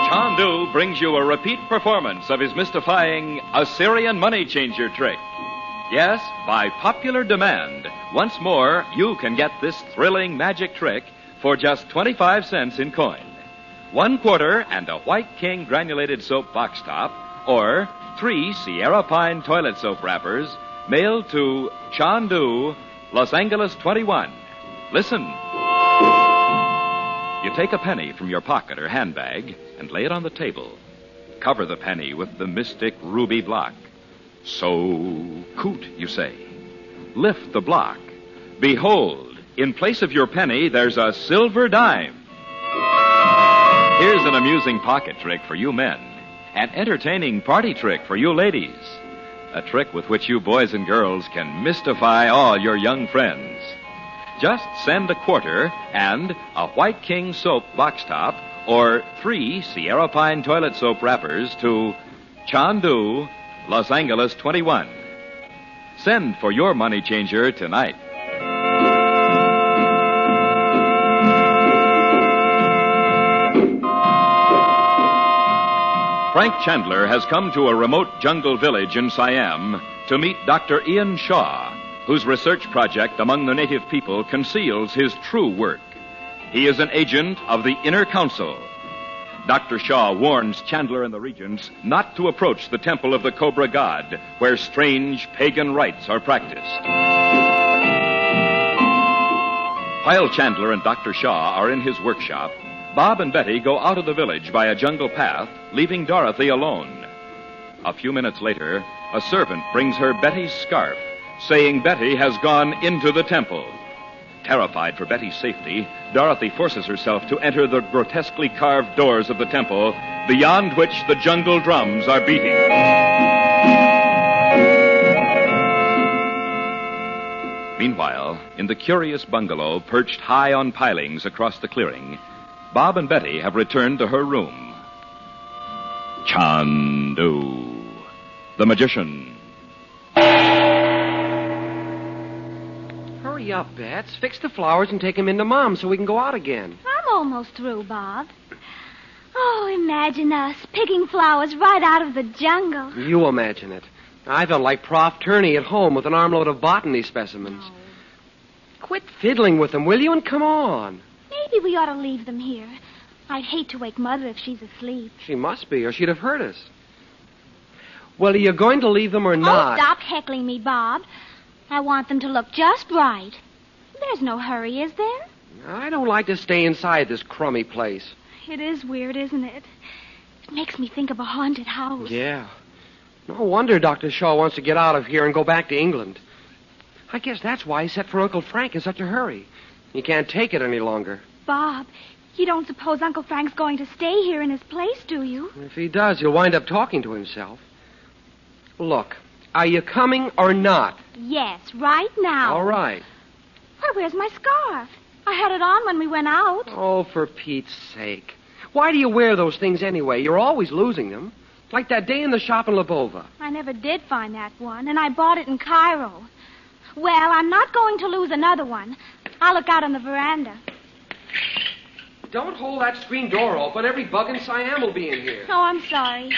Chandu brings you a repeat performance of his mystifying Assyrian money changer trick. Yes, by popular demand, once more you can get this thrilling magic trick for just 25 cents in coin. 1 quarter and a White King granulated soap box top, or 3 Sierra Pine toilet soap wrappers, mailed to Chandu, Los Angeles 21. Listen. You take a penny from your pocket or handbag and lay it on the table. Cover the penny with the mystic ruby block. So coot, you say. Lift the block. Behold, in place of your penny, there's a silver dime. Here's an amusing pocket trick for you men. An entertaining party trick for you ladies. A trick with which you boys and girls can mystify all your young friends. Just send a quarter and a White King soap box top or 3 Sierra Pine toilet soap wrappers to Chandu, Los Angeles 21. Send for your money changer tonight. Frank Chandler has come to a remote jungle village in Siam to meet Dr. Ian Shaw, whose research project among the native people conceals his true work. He is an agent of the Inner Council. Dr. Shaw warns Chandler and the regents not to approach the temple of the Cobra god, where strange pagan rites are practiced. While Chandler and Dr. Shaw are in his workshop, Bob and Betty go out of the village by a jungle path, leaving Dorothy alone. A few minutes later, a servant brings her Betty's scarf, saying Betty has gone into the temple. Terrified for Betty's safety, Dorothy forces herself to enter the grotesquely carved doors of the temple, beyond which the jungle drums are beating. Meanwhile, in the curious bungalow perched high on pilings across the clearing, Bob and Betty have returned to her room. Chandu the Magician. Hurry up, Bets. Fix the flowers and take them into Mom so we can go out again. I'm almost through, Bob. Oh, imagine us picking flowers right out of the jungle. You imagine it. I felt like Prof. Turney at home with an armload of botany specimens. Oh. Quit fiddling with them, will you, and come on. Maybe we ought to leave them here. I'd hate to wake Mother if she's asleep. She must be, or she'd have heard us. Well, are you going to leave them or not? Oh, stop heckling me, Bob. I want them to look just right. There's no hurry, is there? I don't like to stay inside this crummy place. It is weird, isn't it? It makes me think of a haunted house. Yeah. No wonder Dr. Shaw wants to get out of here and go back to England. I guess that's why he set for Uncle Frank in such a hurry. He can't take it any longer. Bob, You don't suppose Uncle Frank's going to stay here in his place, do you? If he does, he'll wind up talking to himself. Look, are you coming or not? Yes, right now. All right. Why, where's my scarf? I had it on when we went out. Oh, for Pete's sake. Why do you wear those things anyway? You're always losing them. Like that day in the shop in Lvova. I never did find that one, and I bought it in Cairo. Well, I'm not going to lose another one. I'll look out on the veranda. Don't hold that screen door open. Every bug in Siam will be in here. Oh, I'm sorry.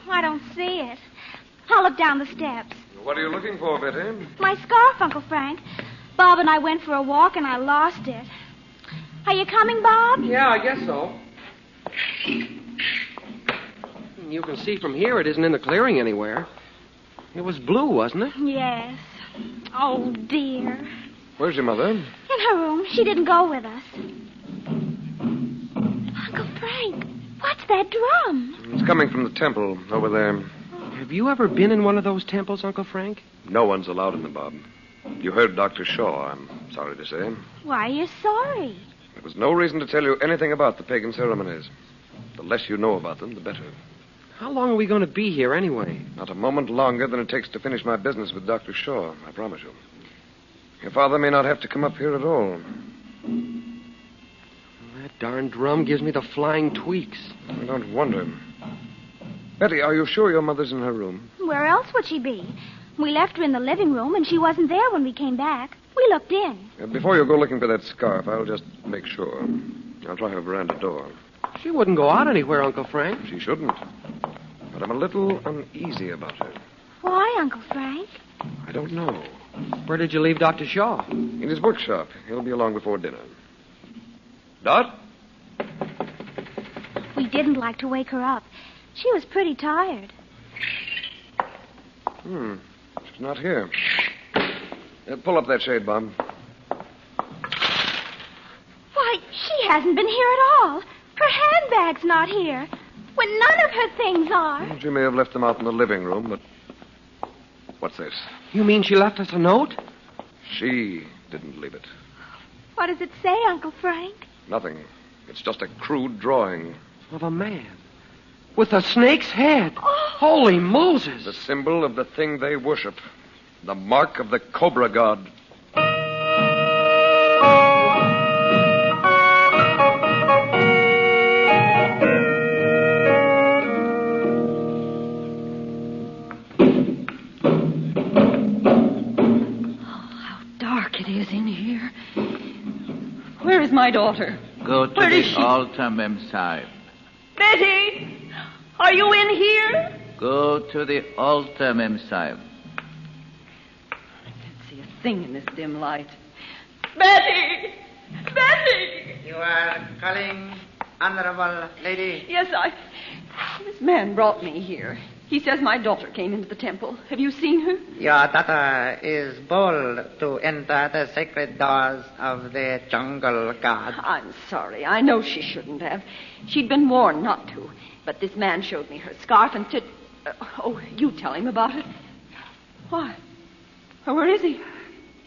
I don't see it. I'll look down the steps. What are you looking for, Betty? My scarf, Uncle Frank. Bob and I went for a walk, and I lost it. Are you coming, Bob? Yeah, I guess so. You can see from here it isn't in the clearing anywhere. It was blue, wasn't it? Yes. Oh, dear. Where's your mother? In her room. She didn't go with us. Uncle Frank, what's that drum? It's coming from the temple over there. Have you ever been in one of those temples, Uncle Frank? No one's allowed in them, Bob. You heard Dr. Shaw, I'm sorry to say. Why are you sorry? There was no reason to tell you anything about the pagan ceremonies. The less you know about them, the better. How long are we going to be here anyway? Not a moment longer than it takes to finish my business with Dr. Shaw, I promise you. Your father may not have to come up here at all. That darn drum gives me the flying tweaks. I don't wonder. Betty, are you sure your mother's in her room? Where else would she be? We left her in the living room, and she wasn't there when we came back. We looked in. Before you go looking for that scarf, I'll just make sure. I'll try her veranda door. She wouldn't go out anywhere, Uncle Frank. She shouldn't. But I'm a little uneasy about her. Why, Uncle Frank? I don't know. Where did you leave Dr. Shaw? In his bookshop. He'll be along before dinner. Dot? We didn't like to wake her up. She was pretty tired. She's not here. Pull up that shade, Bob. Why, she hasn't been here at all. Her handbag's not here. When none of her things are. She may have left them out in the living room, but... What's this? You mean she left us a note? She didn't leave it. What does it say, Uncle Frank? Nothing. It's just a crude drawing. Of a man. With a snake's head. Oh. Holy Moses. The symbol of the thing they worship. The mark of the Cobra god. Where is my daughter? Go to Where is the she? altar, Mem Sahib. Betty! Are you in here? Go to the altar, Mem Sahib. I can't see a thing in this dim light. Betty! Betty! You are calling, honorable lady? Yes, This man brought me here. He says my daughter came into the temple. Have you seen her? Your daughter is bold to enter the sacred doors of the jungle god. I'm sorry. I know she shouldn't have. She'd been warned not to. But this man showed me her scarf and said... you tell him about it. Why? Where is he?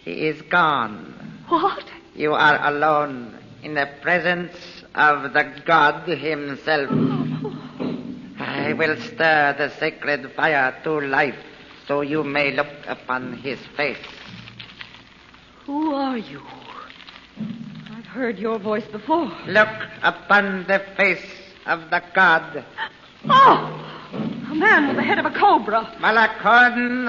He is gone. What? You are alone in the presence of the god himself. I will stir the sacred fire to life so you may look upon his face. Who are you? I've heard your voice before. Look upon the face of the god. Oh! A man with the head of a cobra. Malakon,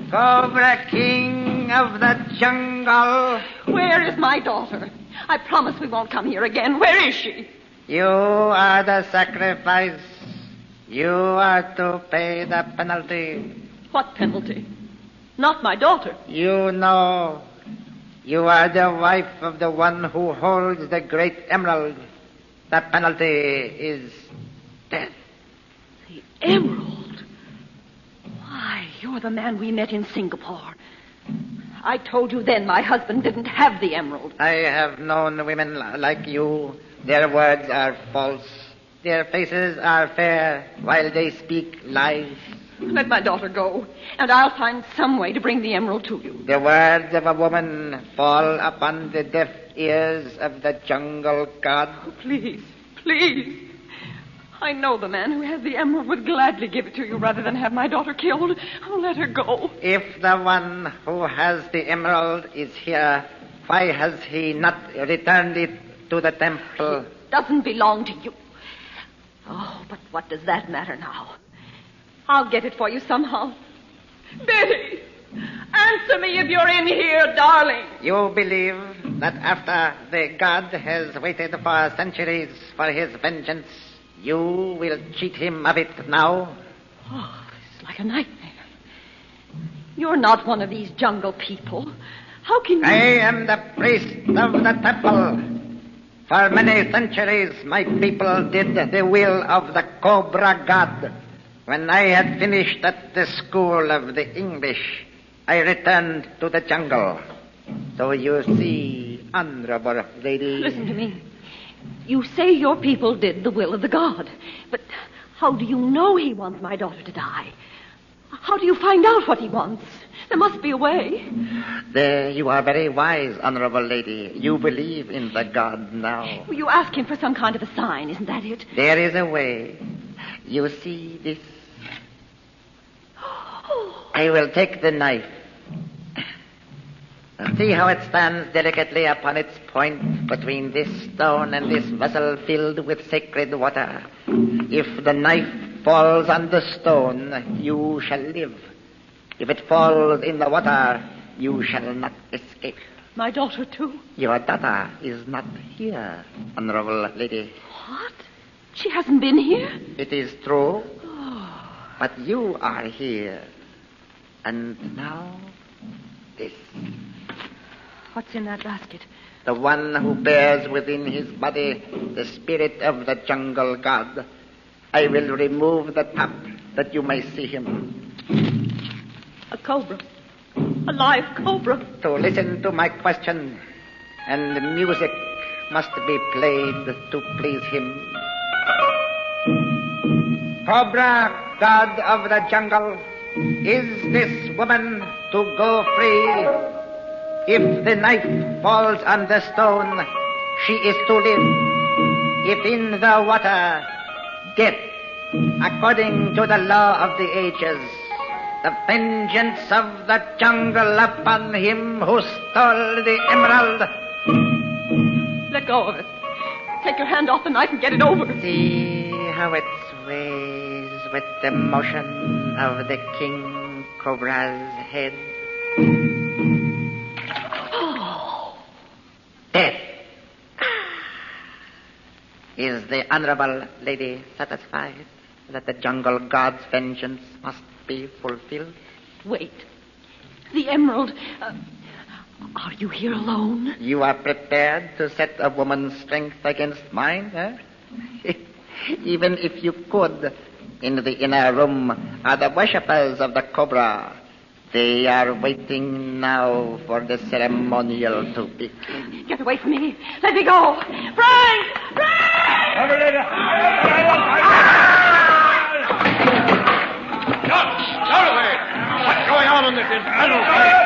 Cobra King of the jungle. Where is my daughter? I promise we won't come here again. Where is she? You are the sacrifice. You are to pay the penalty. What penalty? Not my daughter. You know. You are the wife of the one who holds the great emerald. The penalty is death. The emerald? Why, you're the man we met in Singapore. I told you then my husband didn't have the emerald. I have known women like you. Their words are false. Their faces are fair while they speak lies. Let my daughter go, and I'll find some way to bring the emerald to you. The words of a woman fall upon the deaf ears of the jungle god. Oh, please, please. I know the man who has the emerald would gladly give it to you rather than have my daughter killed. Oh, let her go. If the one who has the emerald is here, why has he not returned it to the temple? It doesn't belong to you. Oh, but what does that matter now? I'll get it for you somehow. Betty, answer me if you're in here, darling. You believe that after the god has waited for centuries for his vengeance, you will cheat him of it now? Oh, it's like a nightmare. You're not one of these jungle people. How can you... I am the priest of the temple. For many centuries, my people did the will of the Cobra god. When I had finished at the school of the English, I returned to the jungle. So you see, honorable lady... Listen to me. You say your people did the will of the god. But how do you know he wants my daughter to die? How do you find out what he wants? There must be a way. There, you are very wise, honorable lady. You believe in the god now. Well, you ask him for some kind of a sign, isn't that it? There is a way. You see this? I will take the knife. See how it stands delicately upon its point between this stone and this vessel filled with sacred water. If the knife falls on the stone, you shall live. If it falls in the water, you shall not escape. My daughter, too? Your daughter is not here, honorable lady. What? She hasn't been here? It is true. But you are here. And now, this. What's in that basket? The one who bears within his body the spirit of the jungle god. I will remove the top that you may see him. A cobra. A live cobra. To listen to my question, and the music must be played to please him. Cobra, god of the jungle, is this woman to go free? If the knife falls on the stone, she is to live. If in the water, death, according to the law of the ages, the vengeance of the jungle upon him who stole the emerald. Let go of it. Take your hand off the knife and get it over. See how it sways with the motion of the King Cobra's head. Death. Is the honorable lady satisfied that the jungle god's vengeance must be fulfilled? Wait. The emerald. Are you here alone? You are prepared to set a woman's strength against mine, eh? Even if you could, in the inner room are the worshippers of the Cobra. They are waiting now for the ceremonial to begin. Get away from me. Let me go. Frank! Frank! Dorothy! What's going on in this infernal place?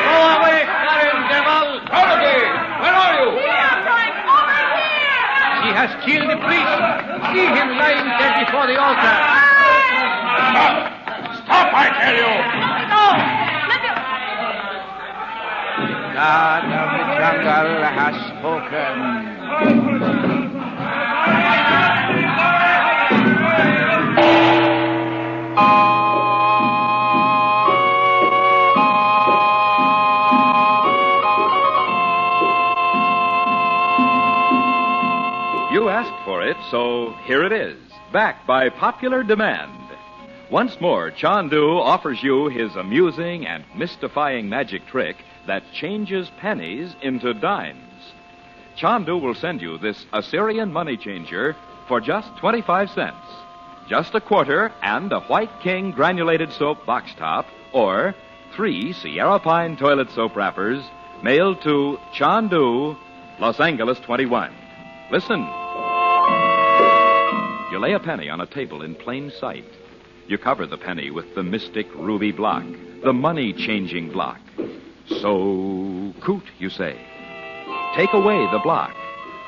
Go away, Karen devil! Dorothy! Where are you? Here, Frank! Over here! He has killed the priest. See him lying dead before the altar. Stop, I tell you! No! Let me... God of the jungle has spoken. You asked for it, so here it is, back by popular demand. Once more, Chandu offers you his amusing and mystifying magic trick that changes pennies into dimes. Chandu will send you this Assyrian money changer for just 25 cents. Just a quarter and a White King granulated soap box top, or 3 Sierra Pine toilet soap wrappers, mailed to Chandu, Los Angeles 21. Listen. You lay a penny on a table in plain sight. You cover the penny with the mystic ruby block, the money-changing block. So, coot, you say. Take away the block.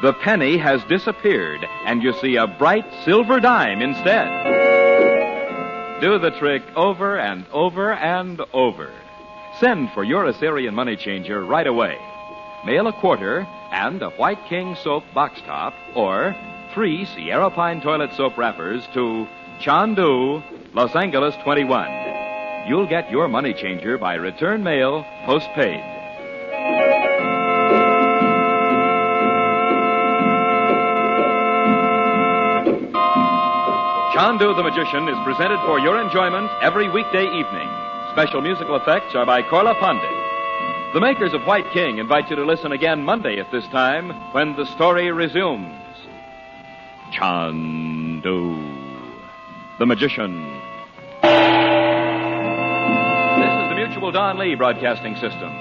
The penny has disappeared, and you see a bright silver dime instead. Do the trick over and over and over. Send for your Assyrian money changer right away. Mail a quarter and a White King soap box top or 3 Sierra Pine toilet soap wrappers to Chandu, Los Angeles 21. You'll get your money changer by return mail, postpaid. Chandu the Magician is presented for your enjoyment every weekday evening. Special musical effects are by Korla Pandit. The makers of White King invite you to listen again Monday at this time when the story resumes. Chandu the Magician. This is the Mutual Don Lee Broadcasting System.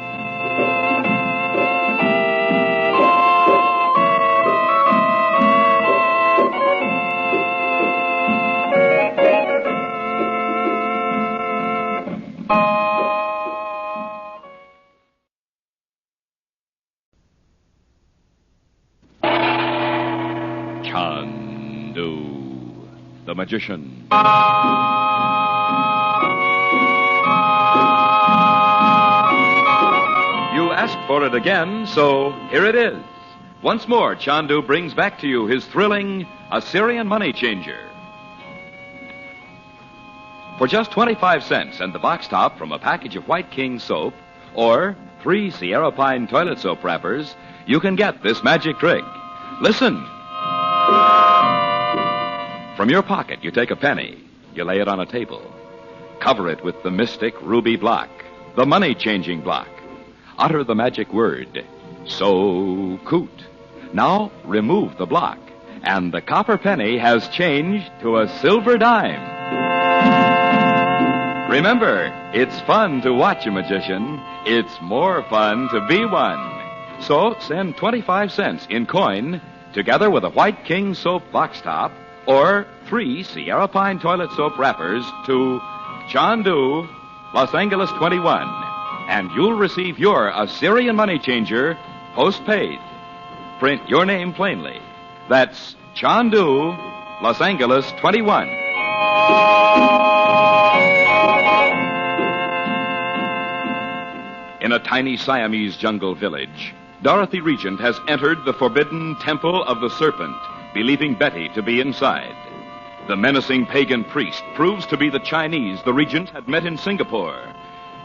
Chandu the Magician. You asked for it again, so here it is. Once more, Chandu brings back to you his thrilling Assyrian money changer. For just 25 cents and the box top from a package of White King soap or 3 Sierra Pine toilet soap wrappers, you can get this magic trick. Listen. From your pocket, you take a penny. You lay it on a table. Cover it with the mystic ruby block, the money-changing block. Utter the magic word, so coot. Now remove the block, and the copper penny has changed to a silver dime. Remember, it's fun to watch a magician. It's more fun to be one. So send 25 cents in coin together with a White King soap box top or 3 Sierra Pine toilet soap wrappers to Chandu, Los Angeles 21, and you'll receive your Assyrian money changer postpaid. Print your name plainly. That's Chandu, Los Angeles 21. In a tiny Siamese jungle village, Dorothy Regent has entered the forbidden Temple of the Serpent, believing Betty to be inside. The menacing pagan priest proves to be the Chinese the Regent had met in Singapore.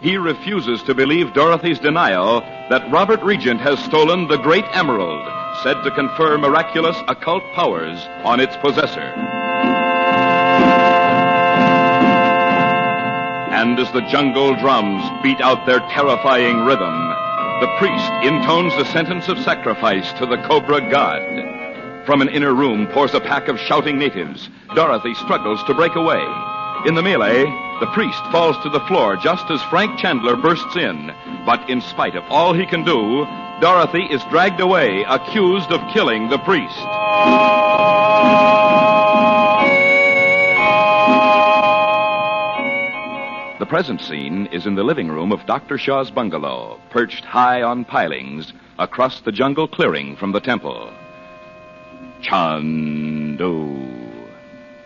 He refuses to believe Dorothy's denial that Robert Regent has stolen the great emerald, said to confer miraculous occult powers on its possessor. And as the jungle drums beat out their terrifying rhythm, the priest intones the sentence of sacrifice to the Cobra god. From an inner room pours a pack of shouting natives. Dorothy struggles to break away. In the melee, the priest falls to the floor just as Frank Chandler bursts in. But in spite of all he can do, Dorothy is dragged away, accused of killing the priest. The present scene is in the living room of Dr. Shaw's bungalow, perched high on pilings across the jungle clearing from the temple. Chandu,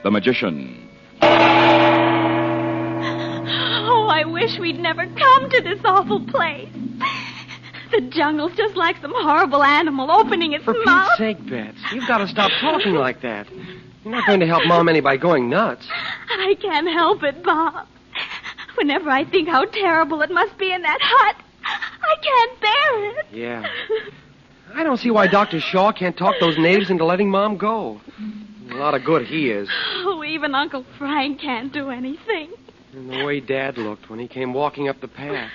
the Magician. Oh, I wish we'd never come to this awful place. The jungle's just like some horrible animal opening its mouth. For Pete's sake, Bets, you've got to stop talking like that. You're not going to help Mom any by going nuts. I can't help it, Bob. Whenever I think how terrible it must be in that hut, I can't bear it. Yeah. I don't see why Dr. Shaw can't talk those natives into letting Mom go. A lot of good he is. Oh, even Uncle Frank can't do anything. And the way Dad looked when he came walking up the path.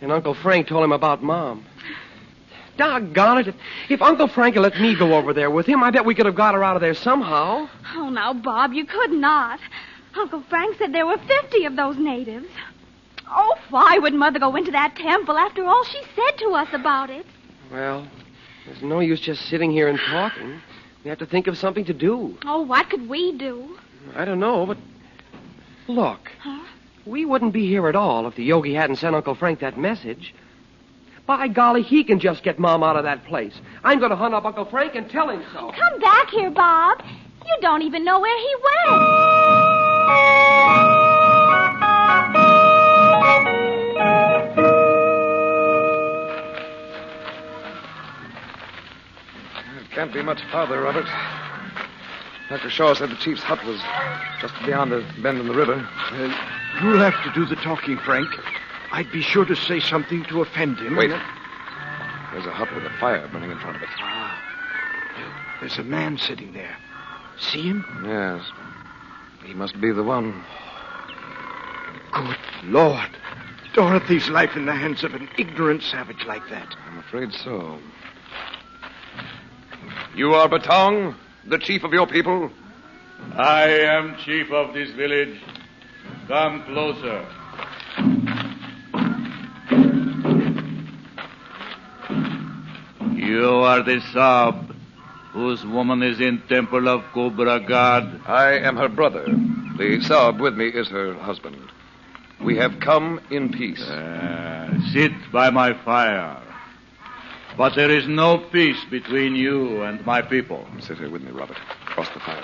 And Uncle Frank told him about Mom. Doggone it. If Uncle Frank had let me go over there with him, I bet we could have got her out of there somehow. Oh, now, Bob, you could not. Uncle Frank said there were 50 of those natives. Oh, why would Mother go into that temple after all she said to us about it? Well, there's no use just sitting here and talking. We have to think of something to do. Oh, what could we do? I don't know, but look. Huh? We wouldn't be here at all if the Yogi hadn't sent Uncle Frank that message. By golly, he can just get Mom out of that place. I'm going to hunt up Uncle Frank and tell him so. Come back here, Bob. You don't even know where he went. It can't be much farther, Robert. Dr. Shaw said the chief's hut was just beyond a bend in the river. You'll have to do the talking, Frank. I'd be sure to say something to offend him. Wait. There's a hut with a fire burning in front of it. There's a man sitting there. See him? Yes. He must be the one. Good Lord. Dorothy's life in the hands of an ignorant savage like that. I'm afraid so. You are Batong, the chief of your people? I am chief of this village. Come closer. You are the Sab, whose woman is in temple of Cobra God. I am her brother. The Sab with me is her husband. We have come in peace. Sit by my fire. But there is no peace between you and my people. Sit here with me, Robert. Cross the fire.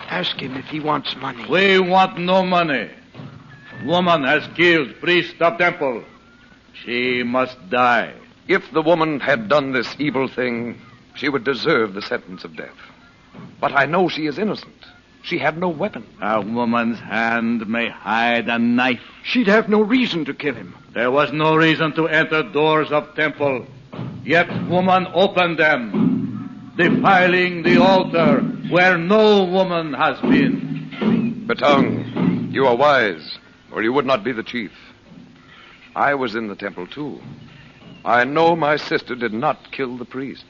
Ask him if he wants money. We want no money. Woman has killed priest of temple. She must die. If the woman had done this evil thing, she would deserve the sentence of death. But I know she is innocent. She had no weapon. A woman's hand may hide a knife. She'd have no reason to kill him. There was no reason to enter doors of temple. Yet woman opened them, defiling the altar where no woman has been. Batong, you are wise, or you would not be the chief. I was in the temple, too. I know my sister did not kill the priest.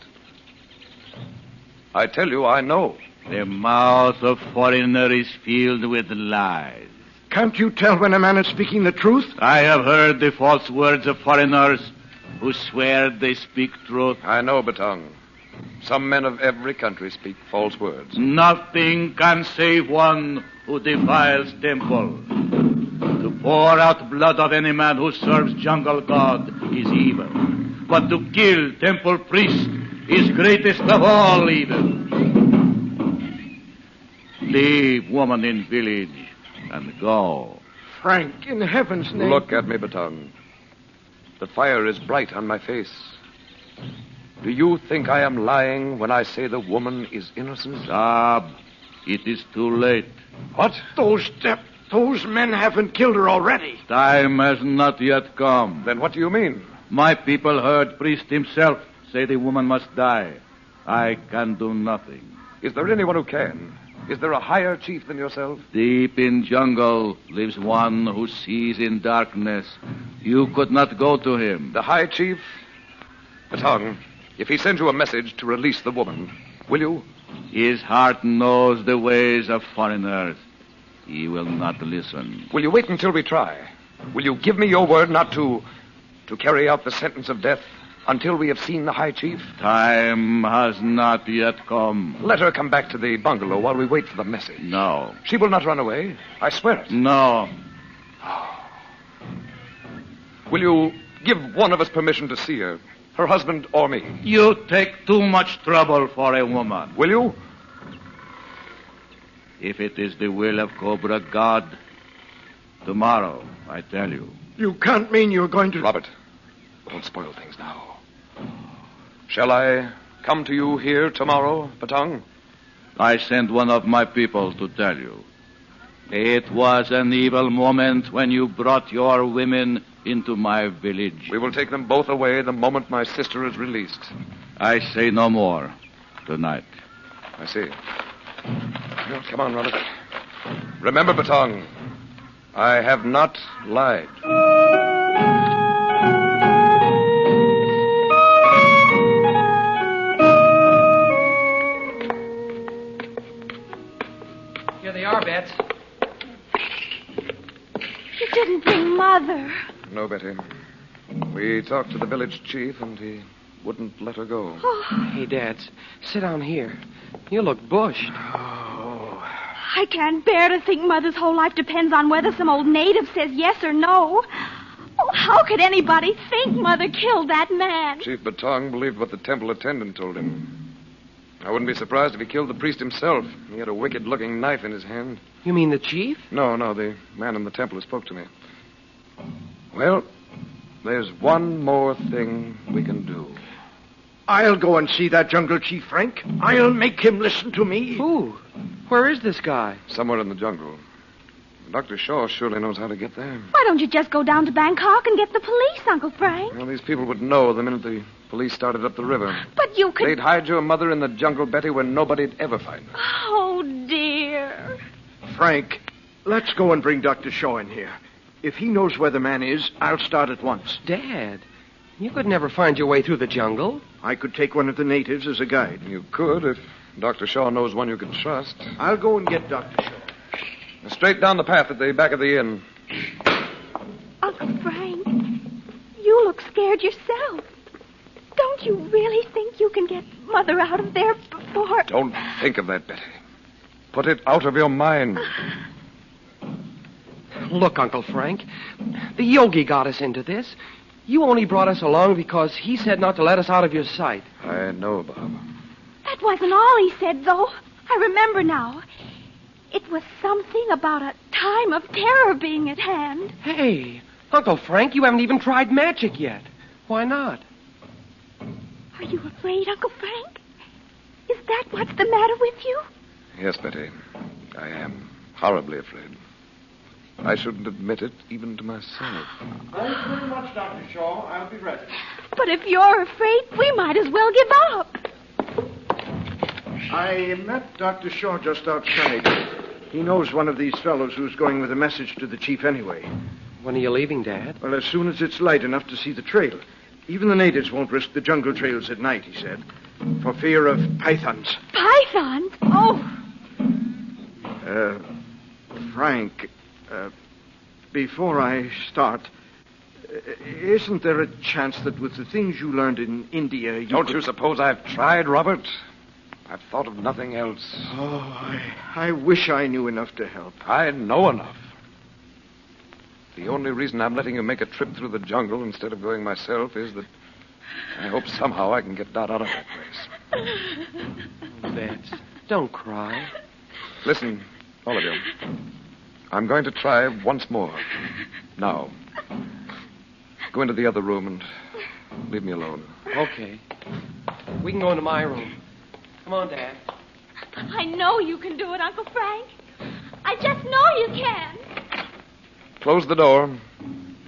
I tell you, I know. The mouth of foreigner is filled with lies. Can't you tell when a man is speaking the truth? I have heard the false words of foreigners who swear they speak truth. I know, Batong. Some men of every country speak false words. Nothing can save one who defiles temple. To pour out blood of any man who serves jungle god is evil. But to kill temple priest is greatest of all evil. Leave woman in village and go. Frank, in heaven's name. Look at me, Batong. The fire is bright on my face. Do you think I am lying when I say the woman is innocent? Sab, it is too late. What? Those men haven't killed her already. Time has not yet come. Then what do you mean? My people heard priest himself say the woman must die. I can do nothing. Is there anyone who can? Is there a higher chief than yourself? Deep in jungle lives one who sees in darkness. You could not go to him. The high chief? Batong, if he sends you a message to release the woman, will you? His heart knows the ways of foreigners. He will not listen. Will you wait until we try? Will you give me your word not to carry out the sentence of death until we have seen the high chief? Time has not yet come. Let her come back to the bungalow while we wait for the message. No. She will not run away. I swear it. No. Will you give one of us permission to see her? Her husband or me? You take too much trouble for a woman. Will you? If it is the will of Cobra God, tomorrow, I tell you. You can't mean you're going to... Robert, don't spoil things now. Shall I come to you here tomorrow, Batong? I sent one of my people to tell you. It was an evil moment when you brought your women into my village. We will take them both away the moment my sister is released. I say no more tonight. I see. Well, come on, Robert. Remember, Batong, I have not lied. Here they are, Bets. You didn't bring Mother. No, Betty. We talked to the village chief, and he wouldn't let her go. Hey, Dad, sit down here. You look bushed. I can't bear to think Mother's whole life depends on whether some old native says yes or no. Oh, how could anybody think Mother killed that man? Chief Batong believed what the temple attendant told him. I wouldn't be surprised if he killed the priest himself. He had a wicked-looking knife in his hand. You mean the chief? No, the man in the temple who spoke to me. Well, there's one more thing we can do. I'll go and see that jungle chief, Frank. I'll make him listen to me. Who? Where is this guy? Somewhere in the jungle. Dr. Shaw surely knows how to get there. Why don't you just go down to Bangkok and get the police, Uncle Frank? Well, these people would know the minute the police started up the river. But you could... They'd hide your mother in the jungle, Betty, where nobody'd ever find her. Oh, dear. Frank, let's go and bring Dr. Shaw in here. If he knows where the man is, I'll start at once. Dad, you could never find your way through the jungle. I could take one of the natives as a guide. You could if Dr. Shaw knows one you can trust. I'll go and get Dr. Shaw. Straight down the path at the back of the inn. Uncle Frank, you look scared yourself. Don't you really think you can get Mother out of there before... Don't think of that, Betty. Put it out of your mind. Look, Uncle Frank, the Yogi got us into this. You only brought us along because he said not to let us out of your sight. I know, Bob. That wasn't all he said, though. I remember now. It was something about a time of terror being at hand. Hey, Uncle Frank, you haven't even tried magic yet. Why not? Are you afraid, Uncle Frank? Is that what's the matter with you? Yes, Betty. I am horribly afraid. I shouldn't admit it even to myself. Thanks very much, Dr. Shaw. I'll be ready. But if you're afraid, we might as well give up. I met Dr. Shaw just outside. He knows one of these fellows who's going with a message to the chief anyway. When are you leaving, Dad? Well, as soon as it's light enough to see the trail. Even the natives won't risk the jungle trails at night, he said, for fear of pythons. Pythons? Oh. Frank, before I start, isn't there a chance that with the things you learned in India, you suppose I've tried, Robert? I've thought of nothing else. Oh, I wish I knew enough to help. I know enough. The only reason I'm letting you make a trip through the jungle instead of going myself is that I hope somehow I can get Dot out of that place. Bets, don't cry. Listen, all of you. I'm going to try once more. Now, go into the other room and leave me alone. Okay. We can go into my room. Come on, Dad. I know you can do it, Uncle Frank. I just know you can. Close the door,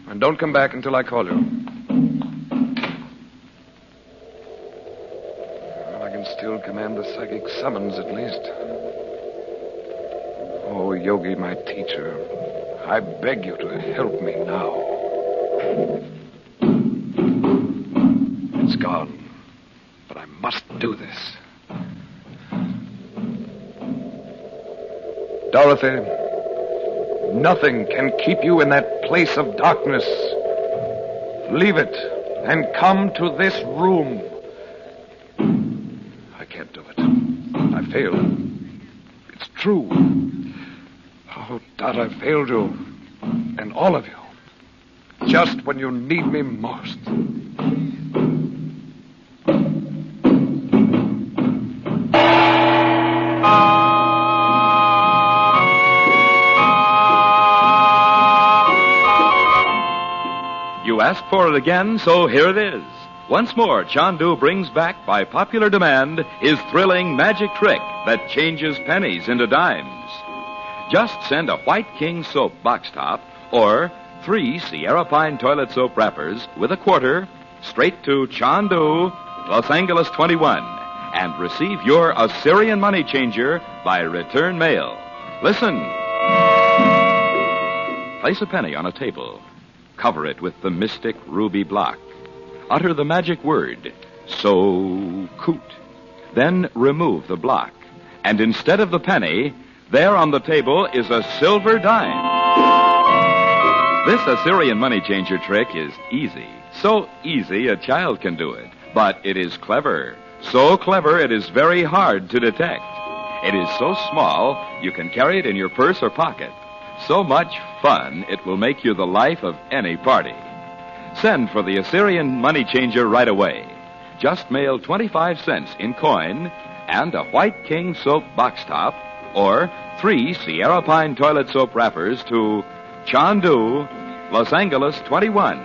and don't come back until I call you. Well, I can still command the psychic summons, at least. Oh, Yogi, my teacher, I beg you to help me now. It's gone, but I must do this. Dorothy, nothing can keep you in that place of darkness. Leave it and come to this room. I can't do it. I failed. It's true. Oh, Dot, I failed you. And all of you. Just when you need me most. You asked for it again, so here it is. Once more, Chandu brings back, by popular demand, his thrilling magic trick that changes pennies into dimes. Just send a White King soap box top or 3 Sierra Pine toilet soap wrappers with a quarter straight to Chandu, Los Angeles 21, and receive your Assyrian money changer by return mail. Listen. Place a penny on a table. Cover it with the mystic ruby block. Utter the magic word, so coot. Then remove the block. And instead of the penny, there on the table is a silver dime. This Assyrian money changer trick is easy. So easy a child can do it. But it is clever. So clever it is very hard to detect. It is so small you can carry it in your purse or pocket. So much fun it will make you the life of any party. Send for the Assyrian money changer right away. Just mail 25 cents in coin and a White King soap box top or 3 Sierra Pine toilet soap wrappers to Chandu, Los Angeles 21.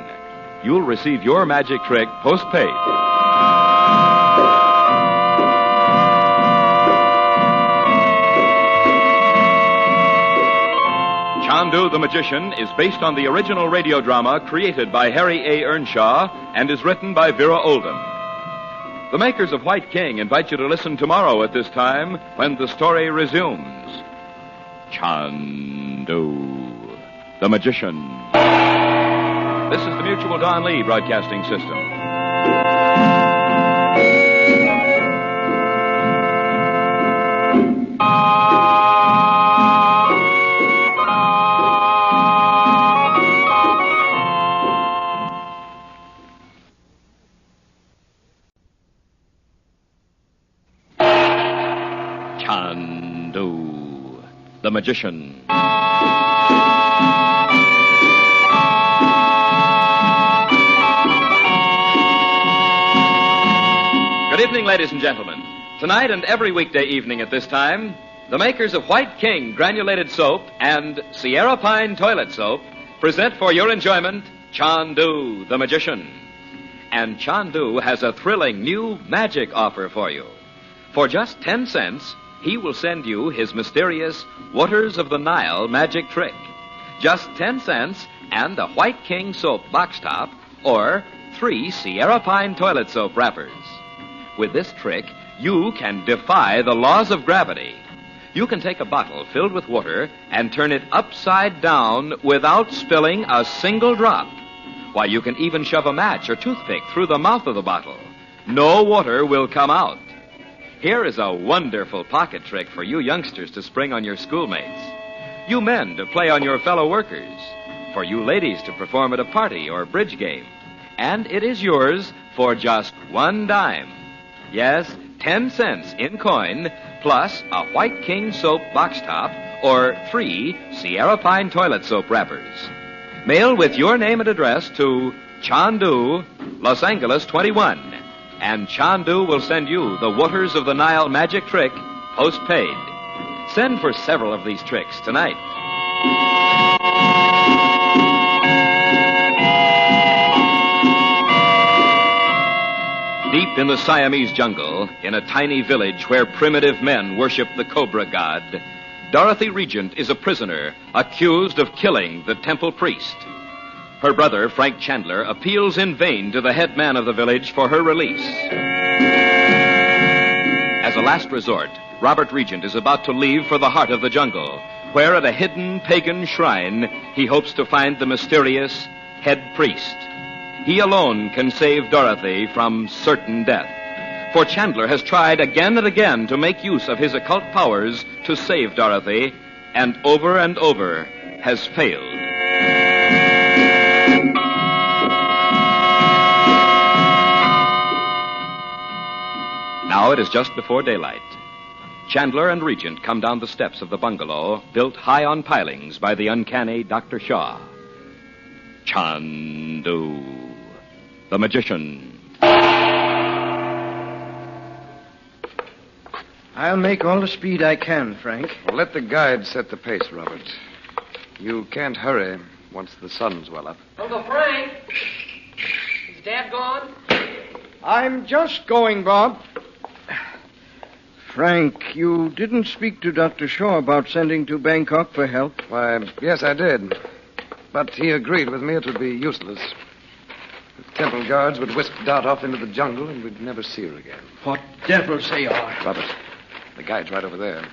You'll receive your magic trick postpaid. Chandu the Magician is based on the original radio drama created by Harry A. Earnshaw and is written by Vera Oldham. The makers of White King invite you to listen tomorrow at this time when the story resumes. Chandu the Magician. This is the Mutual Don Lee Broadcasting System. Chandu the Magician. Good evening, ladies and gentlemen. Tonight and every weekday evening at this time, the makers of White King granulated soap and Sierra Pine toilet soap present for your enjoyment Chandu the Magician. And Chandu has a thrilling new magic offer for you. For just 10 cents, he will send you his mysterious Waters of the Nile magic trick. Just 10 cents and a White King soap box top or 3 Sierra Pine toilet soap wrappers. With this trick, you can defy the laws of gravity. You can take a bottle filled with water and turn it upside down without spilling a single drop. Why, you can even shove a match or toothpick through the mouth of the bottle. No water will come out. Here is a wonderful pocket trick for you youngsters to spring on your schoolmates. You men to play on your fellow workers. For you ladies to perform at a party or bridge game. And it is yours for just 1 dime. Yes, 10 cents in coin, plus a White King soap box top or 3 Sierra Pine toilet soap wrappers. Mail with your name and address to Chandu, Los Angeles 21. And Chandu will send you the Waters of the Nile magic trick postpaid. Send for several of these tricks tonight. Deep in the Siamese jungle, in a tiny village where primitive men worship the Cobra god, Dorothy Regent is a prisoner accused of killing the temple priest. Her brother, Frank Chandler, appeals in vain to the head man of the village for her release. As a last resort, Robert Regent is about to leave for the heart of the jungle, where at a hidden pagan shrine he hopes to find the mysterious head priest. He alone can save Dorothy from certain death. For Chandler has tried again and again to make use of his occult powers to save Dorothy, and over has failed. Now it is just before daylight. Chandler and Regent come down the steps of the bungalow built high on pilings by the uncanny Dr. Shaw. Chandu the Magician. I'll make all the speed I can, Frank. Well, let the guide set the pace, Robert. You can't hurry once the sun's well up. Uncle Frank! Is Dad gone? I'm just going, Bob. Frank, you didn't speak to Dr. Shaw about sending to Bangkok for help? Why, yes, I did. But he agreed with me it would be useless. The temple guards would whisk Dot off into the jungle and we'd never see her again. What devils they are. Robert, the guide's right over there.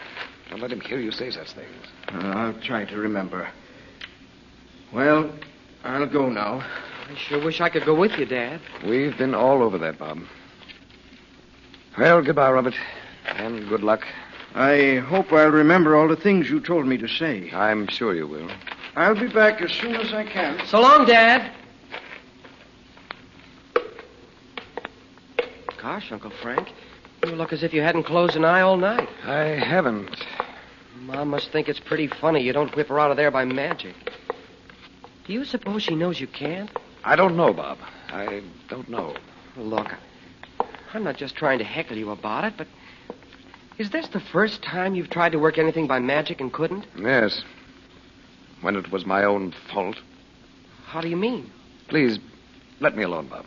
Don't let him hear you say such things. I'll try to remember. Well, I'll go now. I sure wish I could go with you, Dad. We've been all over that, Bob. Well, goodbye, Robert. And good luck. I hope I'll remember all the things you told me to say. I'm sure you will. I'll be back as soon as I can. So long, Dad. Gosh, Uncle Frank, you look as if you hadn't closed an eye all night. I haven't. Mom must think it's pretty funny you don't whip her out of there by magic. Do you suppose she knows you can't? I don't know, Bob. I don't know. Look, I'm not just trying to heckle you about it, but is this the first time you've tried to work anything by magic and couldn't? Yes. When it was my own fault. How do you mean? Please, let me alone, Bob.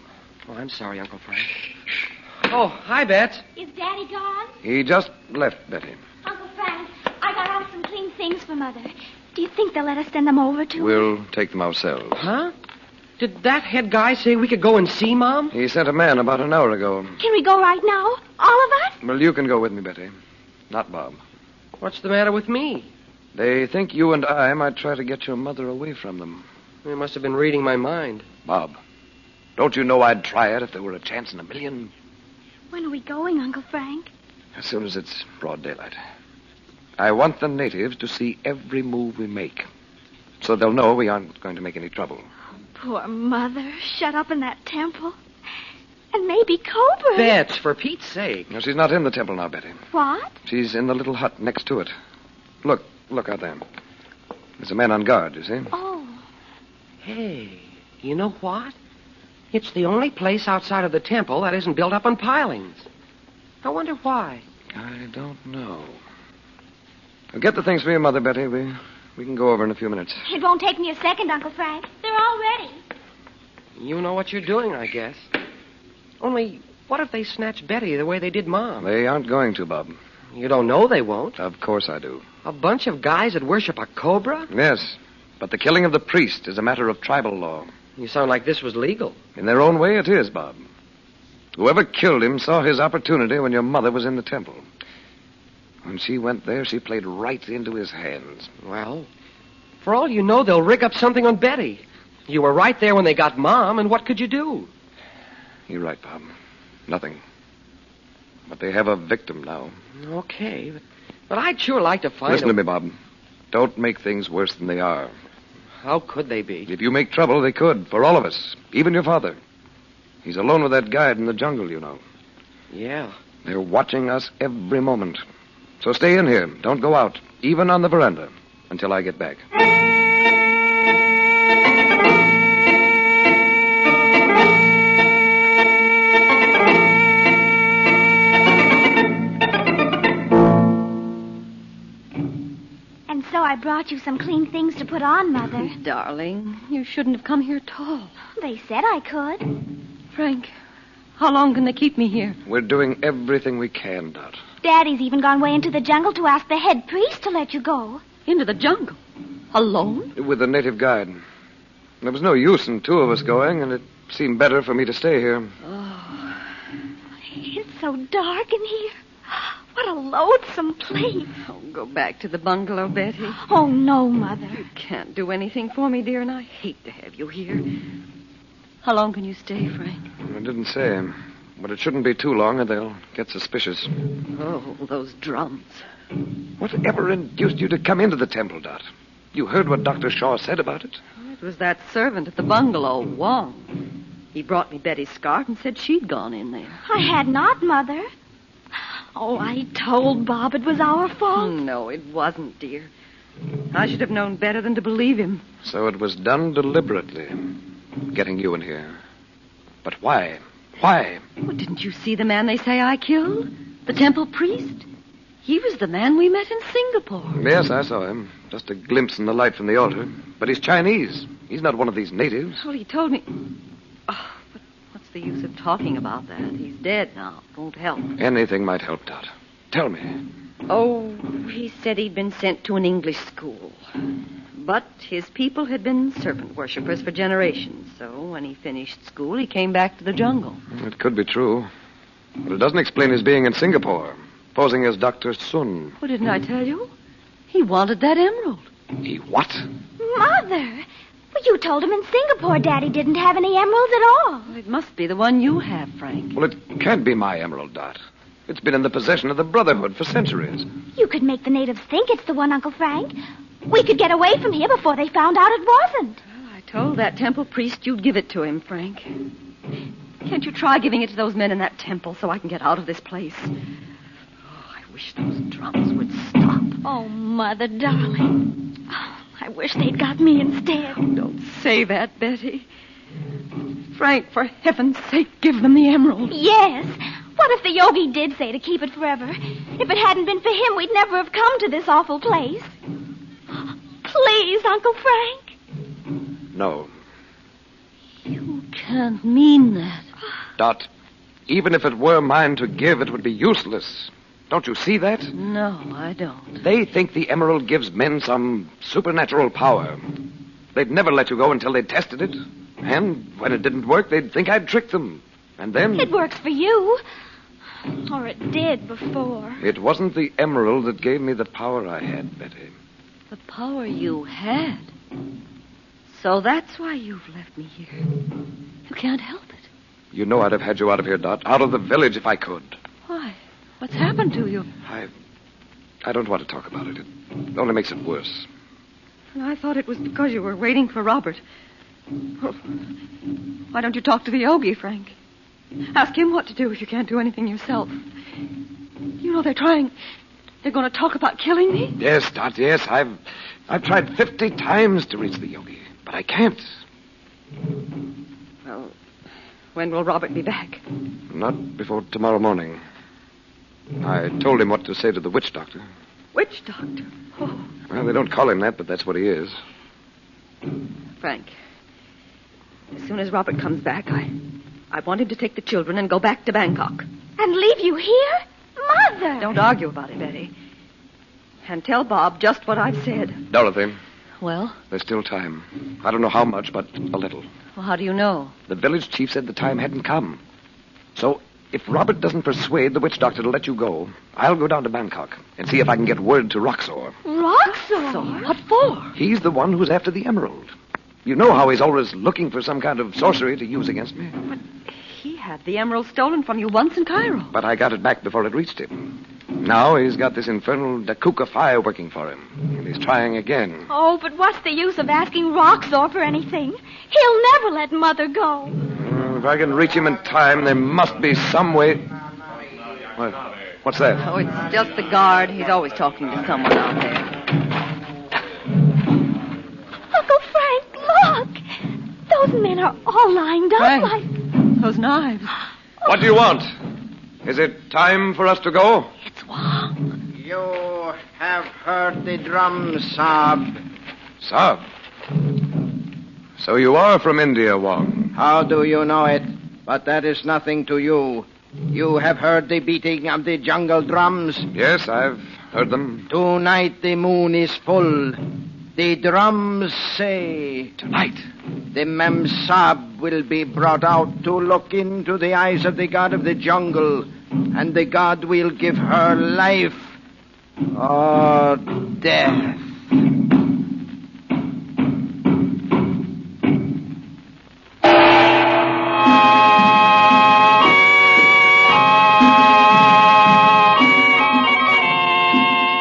Oh, I'm sorry, Uncle Frank. Oh, hi, Bets. Is Daddy gone? He just left, Betty. Uncle Frank, I got out some clean things for Mother. Do you think they'll let us send them over to her? We'll take them ourselves. Huh? Did that head guy say we could go and see Mom? He sent a man about an hour ago. Can we go right now? All of us? Well, you can go with me, Betty. Not Bob. What's the matter with me? They think you and I might try to get your mother away from them. They must have been reading my mind. Bob, don't you know I'd try it if there were a chance in a million? When are we going, Uncle Frank? As soon as it's broad daylight. I want the natives to see every move we make, so they'll know we aren't going to make any trouble. Poor Mother, shut up in that temple. And maybe Cobra. Bets, for Pete's sake. No, she's not in the temple now, Betty. What? She's in the little hut next to it. Look out there. There's a man on guard, you see? Oh. Hey, you know what? It's the only place outside of the temple that isn't built up on pilings. I wonder why. I don't know. Well, get the things for your mother, Betty. We can go over in a few minutes. It won't take me a second, Uncle Frank. They're all ready. You know what you're doing, I guess. Only, what if they snatch Betty the way they did Mom? They aren't going to, Bob. You don't know they won't. Of course I do. A bunch of guys that worship a cobra? Yes, but the killing of the priest is a matter of tribal law. You sound like this was legal. In their own way, it is, Bob. Whoever killed him saw his opportunity when your mother was in the temple. When she went there, she played right into his hands. Well, for all you know, they'll rig up something on Betty. You were right there when they got Mom, and what could you do? You're right, Bob. Nothing. But they have a victim now. Okay, but I'd sure like to find Listen to me, Bob. Don't make things worse than they are. How could they be? If you make trouble, they could, for all of us. Even your father. He's alone with that guide in the jungle, you know. Yeah. They're watching us every moment. So stay in here. Don't go out, even on the veranda, until I get back. So I brought you some clean things to put on, Mother. Darling, you shouldn't have come here at all. They said I could. Frank, how long can they keep me here? We're doing everything we can, Dot. Daddy's even gone way into the jungle to ask the head priest to let you go. Into the jungle? Alone? With a native guide. There was no use in two of us going, and it seemed better for me to stay here. Oh, it's so dark in here. What a loathsome place. Oh, go back to the bungalow, Betty. Oh, no, Mother. You can't do anything for me, dear, and I hate to have you here. How long can you stay, Frank? I didn't say, but it shouldn't be too long or they'll get suspicious. Oh, those drums. Whatever induced you to come into the temple, Dot? You heard what Dr. Shaw said about it? It was that servant at the bungalow, Wong. He brought me Betty's scarf and said she'd gone in there. I had not, Mother. Oh, I told Bob it was our fault. No, it wasn't, dear. I should have known better than to believe him. So it was done deliberately, getting you in here. But why? Why? Well, didn't you see the man they say I killed? The temple priest? He was the man we met in Singapore. Yes, I saw him. Just a glimpse in the light from the altar. But he's Chinese. He's not one of these natives. Well, he told me... Oh, but what's the use of talking about that? He's dead now. Won't help. Anything might help, Dot. Tell me. Oh, he said he'd been sent to an English school. But his people had been serpent worshippers for generations. So when he finished school, he came back to the jungle. It could be true. But it doesn't explain his being in Singapore, posing as Dr. Sun. Well, didn't I tell you? He wanted that emerald. He what? Mother! Well, you told him in Singapore Daddy didn't have any emeralds at all. Well, it must be the one you have, Frank. Well, it can't be my emerald, Dot. It's been in the possession of the Brotherhood for centuries. You could make the natives think it's the one, Uncle Frank. We could get away from here before they found out it wasn't. Well, I told that temple priest you'd give it to him, Frank. Can't you try giving it to those men in that temple so I can get out of this place? Oh, I wish those drums would stop. Oh, Mother, darling. Oh, I wish they'd got me instead. Oh, don't say that, Betty. Frank, for heaven's sake, give them the emerald. Yes. What if the Yogi did say to keep it forever? If it hadn't been for him, we'd never have come to this awful place. Please, Uncle Frank. No. You can't mean that. Dot, even if it were mine to give, it would be useless. Don't you see that? No, I don't. They think the emerald gives men some supernatural power. They'd never let you go until they'd tested it. And when it didn't work, they'd think I'd tricked them. And then... It works for you. Or it did before. It wasn't the emerald that gave me the power I had, Betty. The power you had? So that's why you've left me here. You can't help it. You know I'd have had you out of here, Dot. Out of the village if I could. Why? What's happened to you? I don't want to talk about it. It only makes it worse. And I thought it was because you were waiting for Robert. Well, why don't you talk to the Yogi, Frank? Ask him what to do if you can't do anything yourself. You know they're trying... They're going to talk about killing me? Yes, Dot, yes. I've tried 50 times to reach the Yogi, but I can't. Well, when will Robert be back? Not before tomorrow morning. I told him what to say to the witch doctor. Witch doctor? Oh. Well, they don't call him that, but that's what he is. Frank, as soon as Robert comes back, I want him to take the children and go back to Bangkok. And leave you here? Mother! Don't argue about it, Betty. And tell Bob just what I've said. Dorothy. Well? There's still time. I don't know how much, but a little. Well, how do you know? The village chief said the time hadn't come. So, if Robert doesn't persuade the witch doctor to let you go, I'll go down to Bangkok and see if I can get word to Roxor. Roxor? What for? He's the one who's after the emerald. You know how he's always looking for some kind of sorcery to use against me. But he had the emerald stolen from you once in Cairo. But I got it back before it reached him. Now he's got this infernal Dakuka fire working for him. And he's trying again. Oh, but what's the use of asking Roxor for anything? He'll never let Mother go. If I can reach him in time, there must be some way... What's that? Oh, it's just the guard. He's always talking to someone out there. Uncle Frank, look! Those men are all lined up Frank, like... those knives. What do you want? Is it time for us to go? It's Wong. You have heard the drum sob. Sob? So you are from India, Wong. How do you know it? But that is nothing to you. You have heard the beating of the jungle drums. Yes, I've heard them. Tonight the moon is full. The drums say... Tonight? The Mem Sab will be brought out to look into the eyes of the god of the jungle, and the god will give her life or death.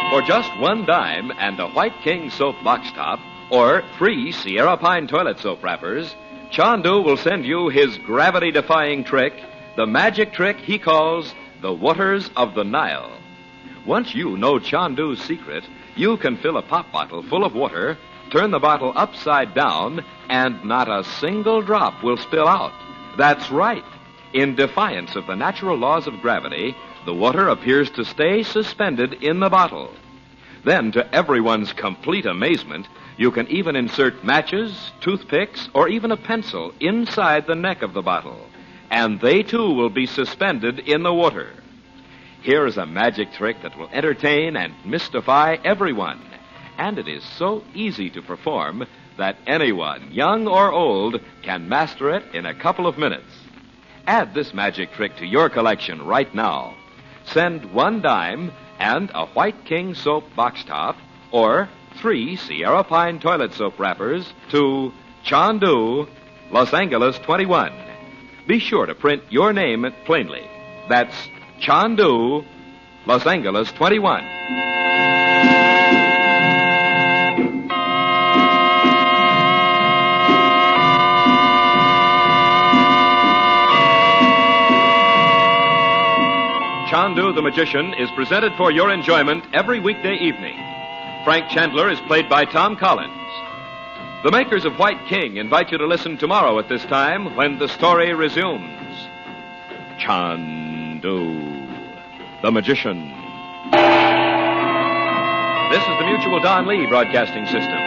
For just $1 and a White King soap box top, or 3 Sierra Pine toilet soap wrappers, Chandu will send you his gravity-defying trick, the magic trick he calls the Waters of the Nile. Once you know Chandu's secret, you can fill a pop bottle full of water, turn the bottle upside down, and not a single drop will spill out. That's right. In defiance of the natural laws of gravity, the water appears to stay suspended in the bottle. Then, to everyone's complete amazement, you can even insert matches, toothpicks, or even a pencil inside the neck of the bottle. And they, too, will be suspended in the water. Here is a magic trick that will entertain and mystify everyone. And it is so easy to perform that anyone, young or old, can master it in a couple of minutes. Add this magic trick to your collection right now. Send $1 and a White King soap box top, or 3 Sierra Pine toilet soap wrappers to Chandu, Los Angeles 21. Be sure to print your name plainly. That's Chandu, Los Angeles 21. Chandu the Magician is presented for your enjoyment every weekday evening. Frank Chandler is played by Tom Collins. The makers of White King invite you to listen tomorrow at this time when the story resumes. Chandu the Magician. This is the Mutual Don Lee Broadcasting System.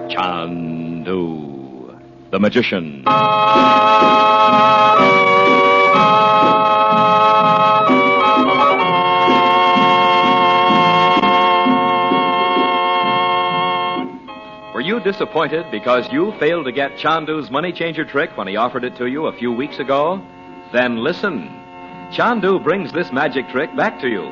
Chandu the Magician. Were you disappointed because you failed to get Chandu's money changer trick when he offered it to you a few weeks ago? Then listen. Chandu brings this magic trick back to you.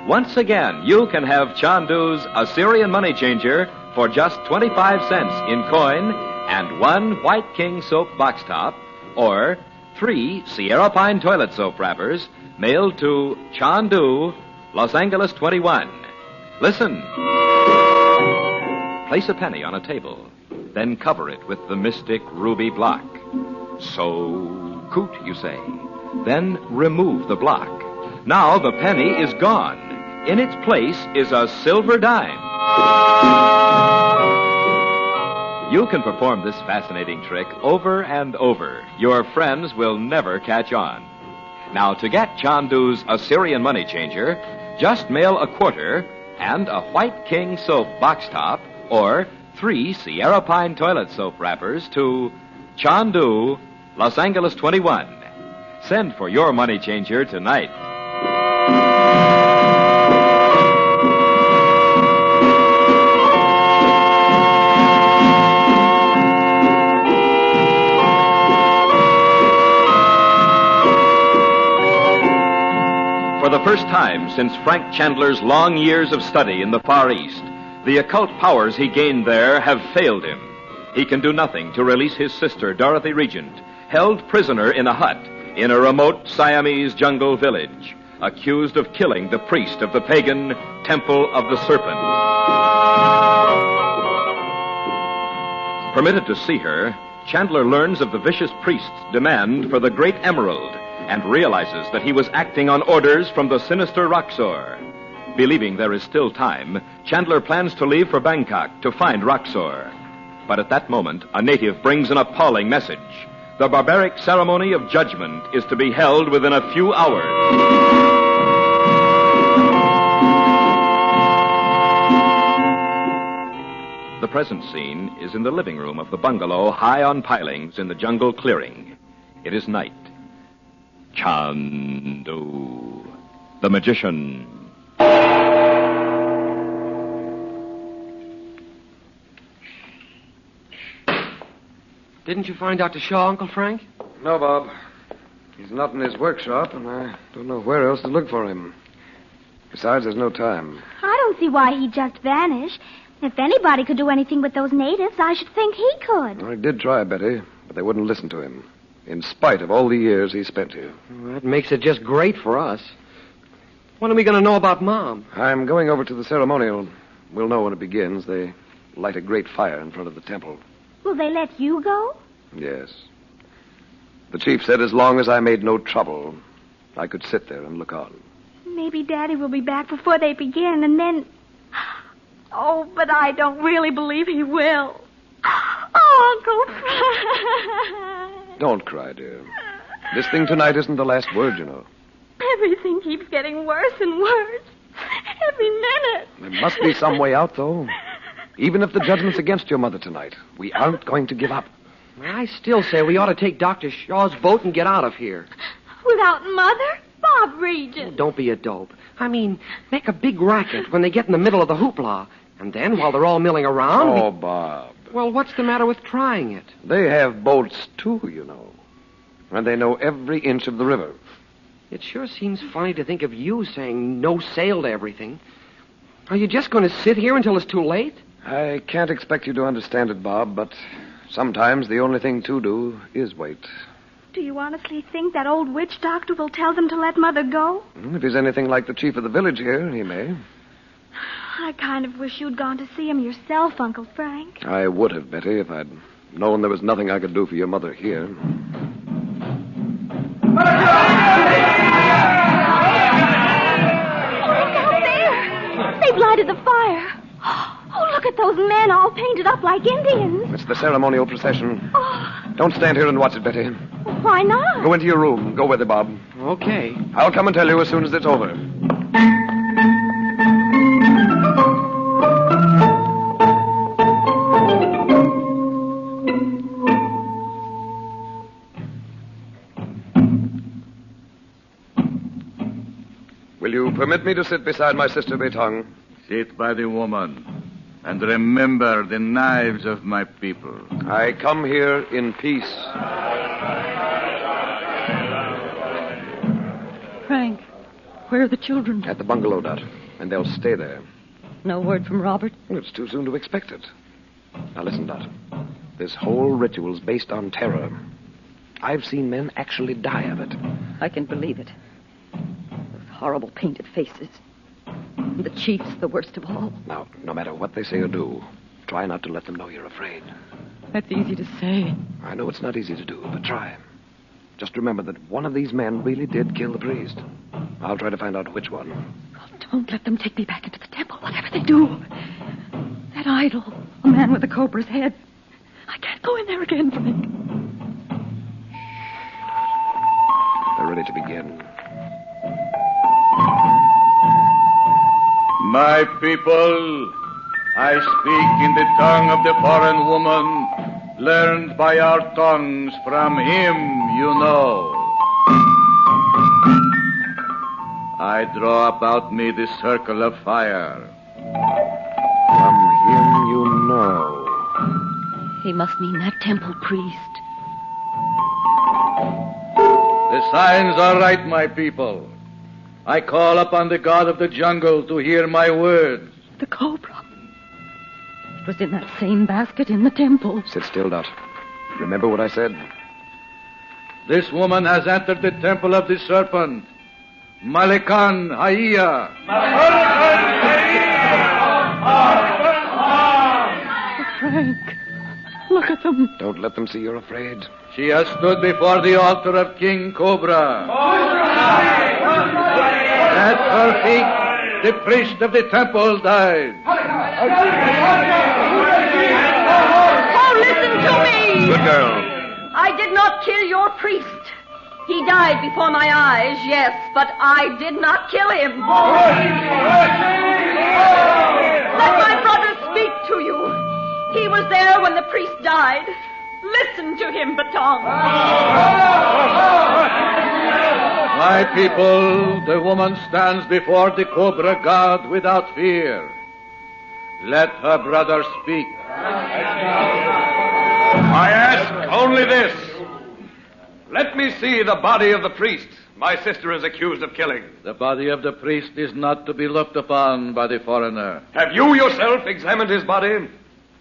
Once again, you can have Chandu's Assyrian money changer for just 25 cents in coin and 1 White King soap box top or 3 Sierra Pine toilet soap wrappers mailed to Chandu, Los Angeles 21. Listen. Place a penny on a table, then cover it with the mystic ruby block. So coot, you say. Then remove the block. Now the penny is gone. In its place is a silver dime. You can perform this fascinating trick over and over. Your friends will never catch on. Now, to get Chandu's Assyrian money changer, just mail a quarter and a White King soap box top or 3 Sierra Pine toilet soap wrappers to Chandu, Los Angeles 21. Send for your money changer tonight. For the first time since Frank Chandler's long years of study in the Far East, the occult powers he gained there have failed him. He can do nothing to release his sister, Dorothy Regent, held prisoner in a hut in a remote Siamese jungle village, accused of killing the priest of the pagan Temple of the Serpent. Permitted to see her, Chandler learns of the vicious priest's demand for the great emerald and realizes that he was acting on orders from the sinister Roxor. Believing there is still time, Chandler plans to leave for Bangkok to find Roxor. But at that moment, a native brings an appalling message. The barbaric ceremony of judgment is to be held within a few hours. The present scene is in the living room of the bungalow high on pilings in the jungle clearing. It is night. Chandu the Magician. Didn't you find Dr. Shaw, Uncle Frank? No, Bob. He's not in his workshop, and I don't know where else to look for him. Besides, there's no time. I don't see why he just vanished. If anybody could do anything with those natives, I should think he could. I did try, Betty, but they wouldn't listen to him, in spite of all the years he spent here. Well, that makes it just great for us. When are we going to know about Mom? I'm going over to the ceremonial. We'll know when it begins. They light a great fire in front of the temple. Will they let you go? Yes. The chief said as long as I made no trouble, I could sit there and look on. Maybe Daddy will be back before they begin, and then... Oh, but I don't really believe he will. Oh, Uncle Frank. Don't cry, dear. This thing tonight isn't the last word, you know. Everything keeps getting worse and worse. Every minute. There must be some way out, though. Even if the judgment's against your mother tonight, we aren't going to give up. I still say we ought to take Dr. Shaw's boat and get out of here. Without Mother? Bob Regent. Don't be a dope. I mean, make a big racket when they get in the middle of the hoopla. And then, while they're all milling around... Oh, Bob. Well, what's the matter with trying it? They have boats, too, you know. And they know every inch of the river. It sure seems funny to think of you saying no sail to everything. Are you just going to sit here until it's too late? I can't expect you to understand it, Bob, but Sometimes the only thing to do is wait. Do you honestly think that old witch doctor will tell them to let Mother go? If he's anything like the chief of the village here, he may. I kind of wish you'd gone to see him yourself, Uncle Frank. I would have, Betty, if I'd known there was nothing I could do for your mother here. They've lighted the fire. Oh, look at those men all painted up like Indians. It's the ceremonial procession. Don't stand here and watch it, Betty. Why not? Go into your room. Go with it, Bob. Okay. I'll come and tell you as soon as it's over. Will you permit me to sit beside my sister Betong? Sit by the woman, and remember the knives of my people. I come here in peace. Frank, where are the children? At the bungalow, Dot, and they'll stay there. No word from Robert? It's too soon to expect it. Now listen, Dot. This whole ritual's based on terror. I've seen men actually die of it. I can believe it. Those horrible painted faces. The chief's the worst of all. Now, no matter what they say or do, try not to let them know you're afraid. That's easy to say. I know it's not easy to do, but try. Just remember that one of these men really did kill the priest. I'll try to find out which one. Oh, don't let them take me back into the temple, whatever they do. That idol, a man with a cobra's head. I can't go in there again, Frank. They're ready to begin. My people, I speak in the tongue of the foreign woman, learned by our tongues from him you know. I draw about me the circle of fire. From him you know. He must mean that temple priest. The signs are right, my people. I call upon the god of the jungle to hear my words. The cobra. It was in that same basket in the temple. Sit still, Dot. Remember what I said? This woman has entered the temple of the serpent. Malikan Haiya. Frank, look at them. Don't let them see you're afraid. She has stood before the altar of King Cobra. At her feet, the priest of the temple died. Oh, listen to me! Good girl. I did not kill your priest. He died before my eyes, yes, but I did not kill him. Let my brother speak to you. He was there when the priest died. Listen to him, Batong. My people, the woman stands before the Cobra god without fear. Let her brother speak. I ask only this. Let me see the body of the priest my sister is accused of killing. The body of the priest is not to be looked upon by the foreigner. Have you yourself examined his body?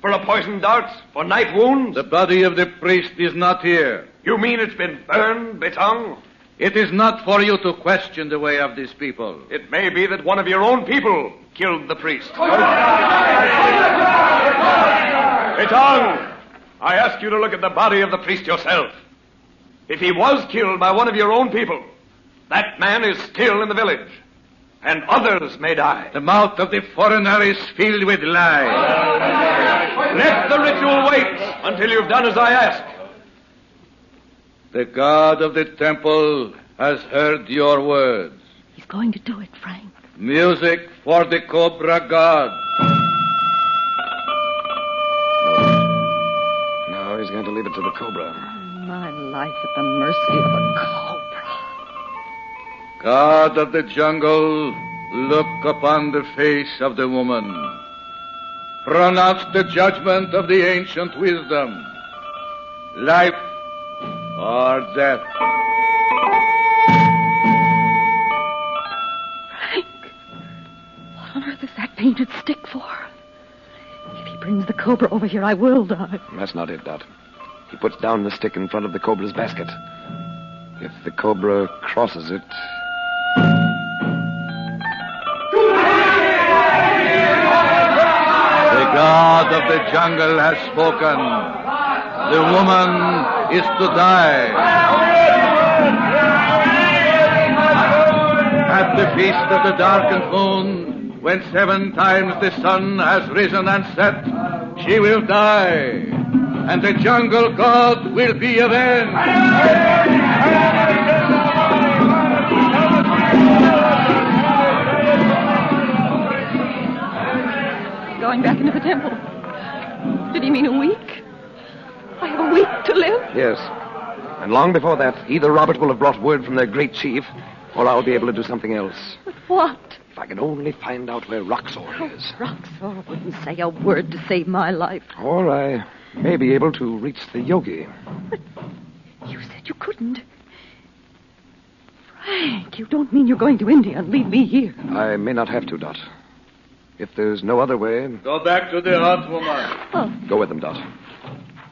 For a poisoned dart? For knife wounds? The body of the priest is not here. You mean it's been burned, Betong? It is not for you to question the way of these people. It may be that one of your own people killed the priest. Betong, I ask you to look at the body of the priest yourself. If he was killed by one of your own people, that man is still in the village, and others may die. The mouth of the foreigner is filled with lies. Let the ritual wait until you've done as I ask. The god of the temple has heard your words. He's going to do it, Frank. Music for the Cobra god. No, he's going to leave it to the Cobra. My life at the mercy of a cobra. God of the jungle, look upon the face of the woman. Pronounce the judgment of the ancient wisdom. Life or death. Frank, what on earth is that painted stick for? If he brings the cobra Cobra over here, I will die. That's not it, Dot. He puts down the stick in front of the Cobra's basket. If the Cobra crosses it... The god of the jungle has spoken. The woman is to die. At the feast of the darkened moon, when 7 times the sun has risen and set, she will die, and the jungle god will be avenged. Going back into the temple. Did he mean a week? I have a week to live? Yes. And long before that, either Robert will have brought word from their great chief, or I'll be able to do something else. But what? If I can only find out where Roxor is. Roxor wouldn't say a word to save my life. Or I may be able to reach the Yogi. But you said you couldn't. Frank, you don't mean you're going to India and leave me here? I may not have to, Dot. If there's no other way... Go back to the hut, woman. Oh. Go with them, Dot.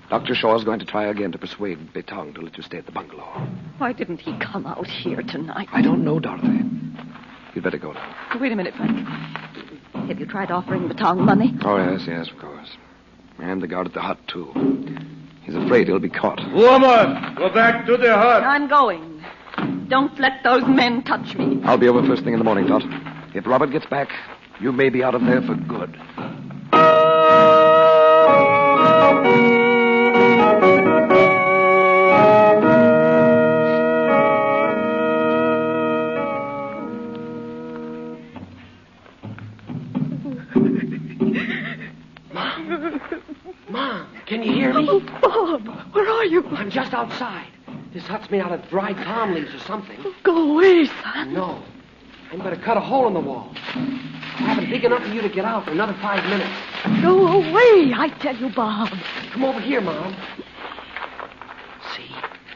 Dr. Shaw's going to try again to persuade Betong to let you stay at the bungalow. Why didn't he come out here tonight? I don't know, Dorothy. You'd better go now. Wait a minute, Frank. Have you tried offering Betong money? Oh, yes, of course. And the guard at the hut, too. He's afraid he'll be caught. Woman, go back to the hut. I'm going. Don't let those men touch me. I'll be over first thing in the morning, Dot. If Robert gets back, you may be out of there for good. Mom, can you hear me? Oh, Bob, where are you? I'm just outside. This hut's made out of dried palm leaves or something. Go away, son. No. I'm going to cut a hole in the wall. I have it big enough for you to get out for another 5 minutes. Go away, I tell you, Bob. Come over here, Mom. See,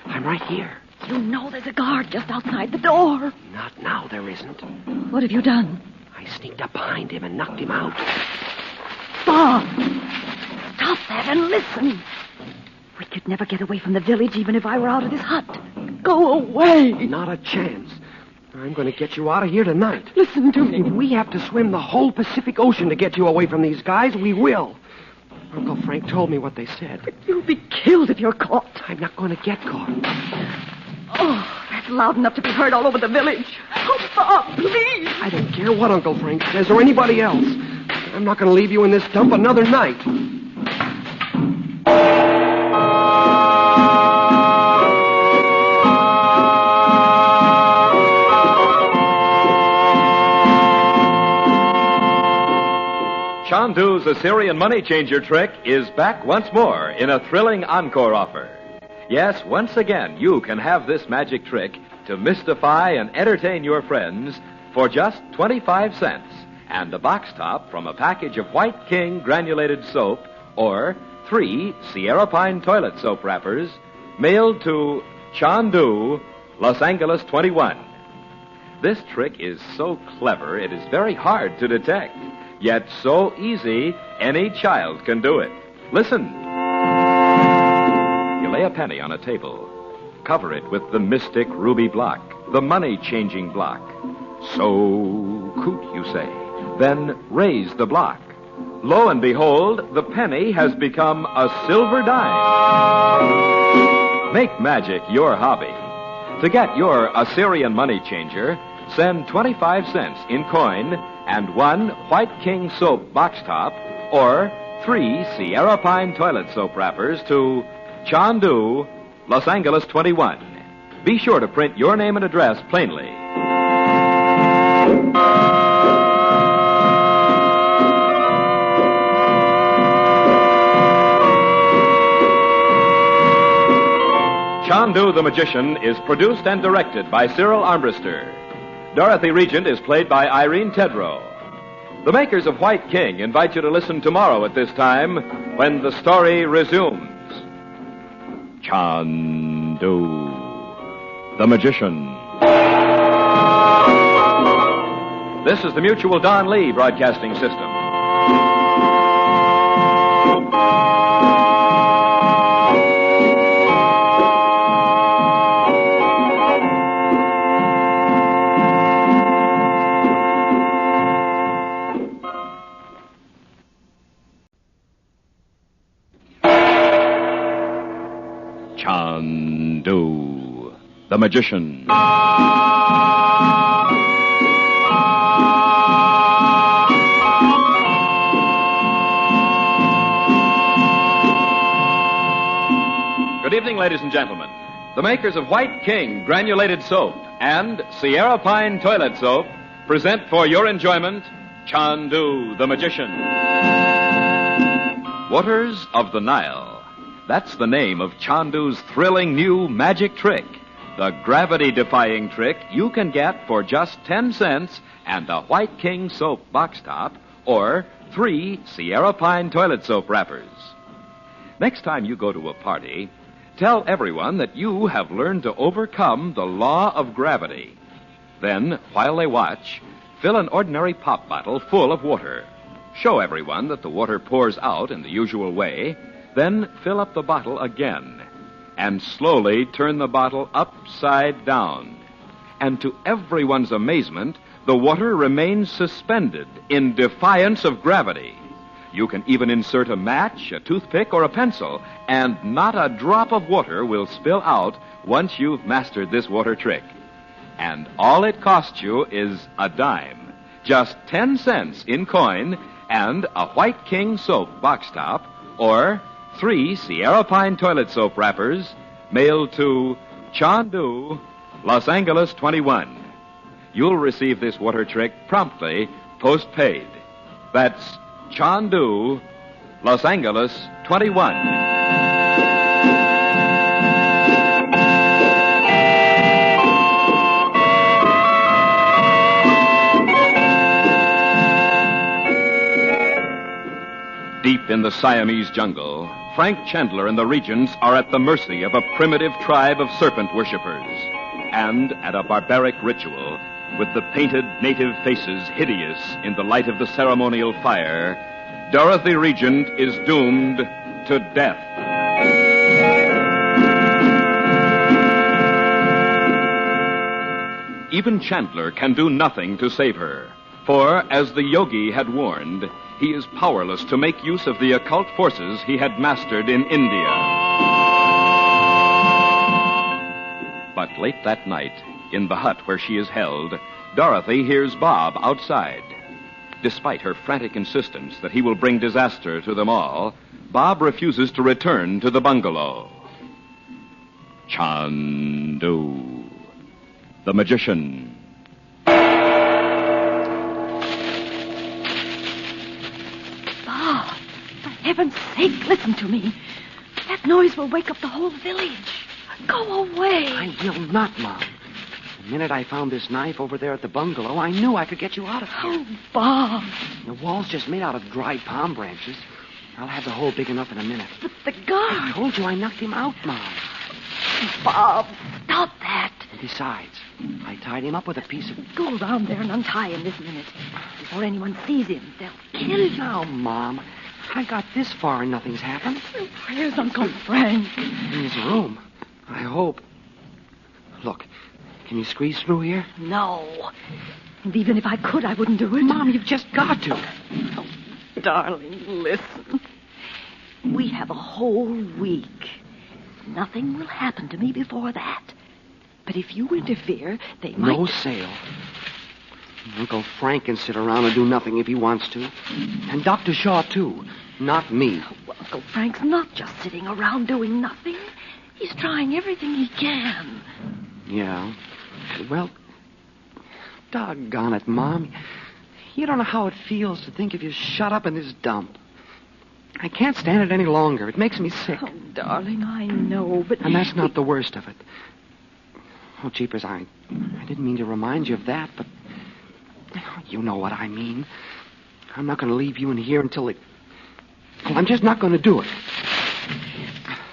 I'm right here. You know there's a guard just outside the door. Not now, there isn't. What have you done? I sneaked up behind him and knocked him out. Bob, stop that and listen. We could never get away from the village even if I were out of this hut. Go away. Not a chance. I'm going to get you out of here tonight. Listen to me. If we have to swim the whole Pacific Ocean to get you away from these guys, we will. Uncle Frank told me what they said. But you'll be killed if you're caught. I'm not going to get caught. Oh, that's loud enough to be heard all over the village. Oh, Bob, please. I don't care what Uncle Frank says or anybody else. I'm not going to leave you in this dump another night. Chandu's Assyrian money changer trick is back once more in a thrilling encore offer. Yes, once again, you can have this magic trick to mystify and entertain your friends for just 25 cents and a box top from a package of White King granulated soap or 3 Sierra Pine toilet soap wrappers mailed to Chandu, Los Angeles 21. This trick is so clever, it is very hard to detect. Yet so easy, any child can do it. Listen. You lay a penny on a table. Cover it with the mystic ruby block, the money-changing block. So coot, you say. Then raise the block. Lo and behold, the penny has become a silver dime. Make magic your hobby. To get your Assyrian money changer, send 25 cents in coin and 1 White King soap box top or 3 Sierra Pine toilet soap wrappers to Chandu, Los Angeles 21. Be sure to print your name and address plainly. Chandu the Magician is produced and directed by Cyril Armbruster. Dorothy Regent is played by Irene Tedrow. The makers of White King invite you to listen tomorrow at this time when the story resumes. Chandu the Magician. This is the Mutual Don Lee Broadcasting System. Magician. Good evening, ladies and gentlemen. The makers of White King Granulated Soap and Sierra Pine Toilet Soap present for your enjoyment Chandu, the Magician. Waters of the Nile. That's the name of Chandu's thrilling new magic trick. The gravity-defying trick you can get for just 10 cents and a White King soap box top or 3 Sierra Pine toilet soap wrappers. Next time you go to a party, tell everyone that you have learned to overcome the law of gravity. Then, while they watch, fill an ordinary pop bottle full of water. Show everyone that the water pours out in the usual way. Then fill up the bottle again. And slowly turn the bottle upside down. And to everyone's amazement, the water remains suspended in defiance of gravity. You can even insert a match, a toothpick, or a pencil, and not a drop of water will spill out once you've mastered this water trick. And all it costs you is a dime, just 10 cents in coin, and a White King soap box top, or 3 Sierra Pine toilet soap wrappers, mailed to Chandu, Los Angeles 21. You'll receive this water trick promptly, post-paid. That's Chandu, Los Angeles 21. Deep in the Siamese jungle, Frank Chandler and the Regents are at the mercy of a primitive tribe of serpent worshippers. And at a barbaric ritual, with the painted native faces hideous in the light of the ceremonial fire, Dorothy Regent is doomed to death. Even Chandler can do nothing to save her, for, as the Yogi had warned, he is powerless to make use of the occult forces he had mastered in India. But late that night, in the hut where she is held, Dorothy hears Bob outside. Despite her frantic insistence that he will bring disaster to them all, Bob refuses to return to the bungalow. Chandu, the Magician. Bob, for heaven's sake, listen to me. That noise will wake up the whole village. Go away. I will not, Mom. The minute I found this knife over there at the bungalow, I knew I could get you out of here. Oh, Bob. The wall's just made out of dried palm branches. I'll have the hole big enough in a minute. But the gun. I told you I knocked him out, Mom. Bob, stop that. And besides, I tied him up with a piece of... Go around there and untie him this minute. Before anyone sees him, they'll kill you. Now, Mom, I got this far and nothing's happened. Where's Uncle Frank? In his room. I hope. Look, can you squeeze through here? No. And even if I could, I wouldn't do it. Mom, you've just got to. Oh, darling, listen. We have a whole week. Nothing will happen to me before that. But if you interfere, they might... No sale. Uncle Frank can sit around and do nothing if he wants to. And Dr. Shaw, too. Not me. Well, Uncle Frank's not just sitting around doing nothing. He's trying everything he can. Yeah. Well, doggone it, Mom. You don't know how it feels to think of you shut up in this dump. I can't stand it any longer. It makes me sick. Oh, darling, I know, but... And that's not the worst of it. Oh, jeepers, I didn't mean to remind you of that, but... You know what I mean. I'm not going to leave you in here until it... Well, I'm just not going to do it.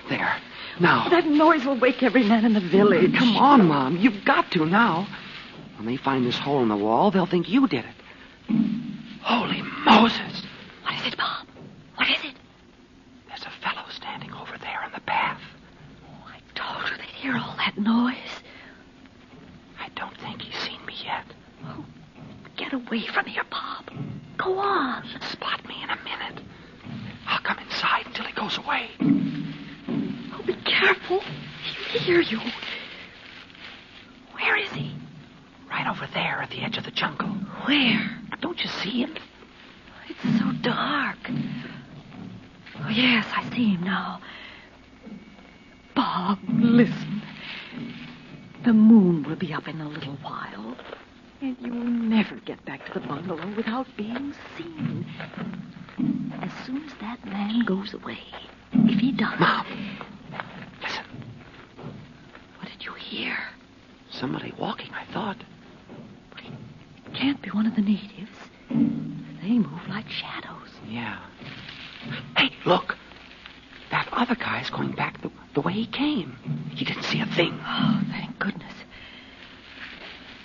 There. Now. That noise will wake every man in the village. Come on, Mom. You've got to now. When they find this hole in the wall, they'll think you did it. Holy Moses. What is it, Bob? What is it? There's a fellow standing over there in the path. Oh, I told you they'd hear all that noise. I don't think he's seen me yet. Oh, get away from here, Bob. Go on. He'll spot me in a minute. I'll come inside until he goes away. Oh, be careful. He'll hear you. right over there at the edge of the jungle. Where? Don't you see it? It's so dark. Oh, yes, I see him now. Bob, listen. The moon will be up in a little while, and you'll never get back to the bungalow without being seen. As soon as that man goes away, if he does... Mom, listen. What did you hear? Somebody walking, I thought. But it can't be one of the natives. They move like shadows. Yeah. Hey, look. That other guy's going back the way he came. He didn't see a thing. Oh, thank goodness.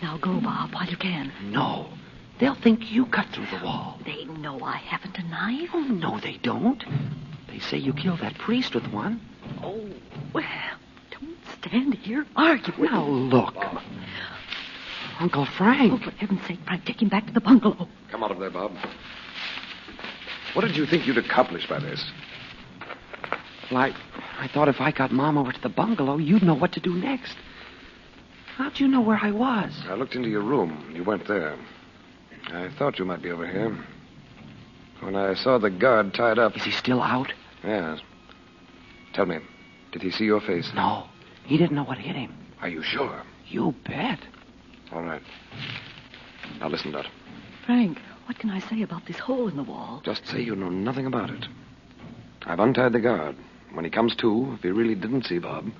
Now go, Bob, while you can. No. They'll think you cut through the wall. They know I haven't a knife. Oh, no, they don't. They say you killed that priest with one. Oh, well, don't stand here arguing. Now, look. Uncle Frank. Oh, for heaven's sake, Frank, take him back to the bungalow. Come out of there, Bob. What did you think you'd accomplish by this? Well, I thought if I got Mom over to the bungalow, you'd know what to do next. How'd you know where I was? I looked into your room. You weren't there. I thought you might be over here. When I saw the guard tied up... Is he still out? Yes. Tell me, did he see your face? No. He didn't know what hit him. Are you sure? You bet. All right. Now listen, Dot. Frank, what can I say about this hole in the wall? Just say you know nothing about it. I've untied the guard. When he comes to, if he really didn't see Bob,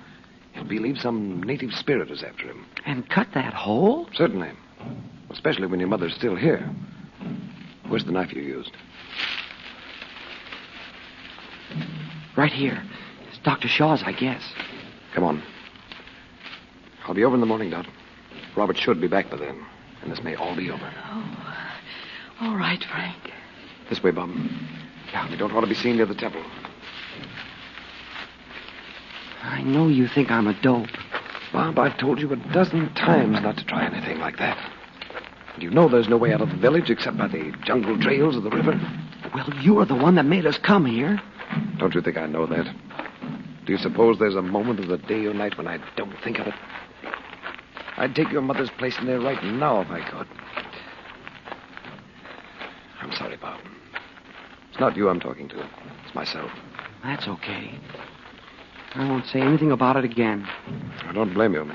he'll believe some native spirit is after him. And cut that hole? Certainly. Especially when your mother's still here. Where's the knife you used? Right here. It's Dr. Shaw's, I guess. Come on. I'll be over in the morning, Dot. Robert should be back by then, and this may all be over. Oh, all right, Frank. This way, Bob. We don't want to be seen near the temple. I know you think I'm a dope. Bob, I've told you a dozen times not to try anything like that. And you know there's no way out of the village except by the jungle trails of the river. Well, you're the one that made us come here. Don't you think I know that? Do you suppose there's a moment of the day or night when I don't think of it? I'd take your mother's place in there right now if I could. I'm sorry, Bob. It's not you I'm talking to. It's myself. That's okay. I won't say anything about it again. I don't blame you.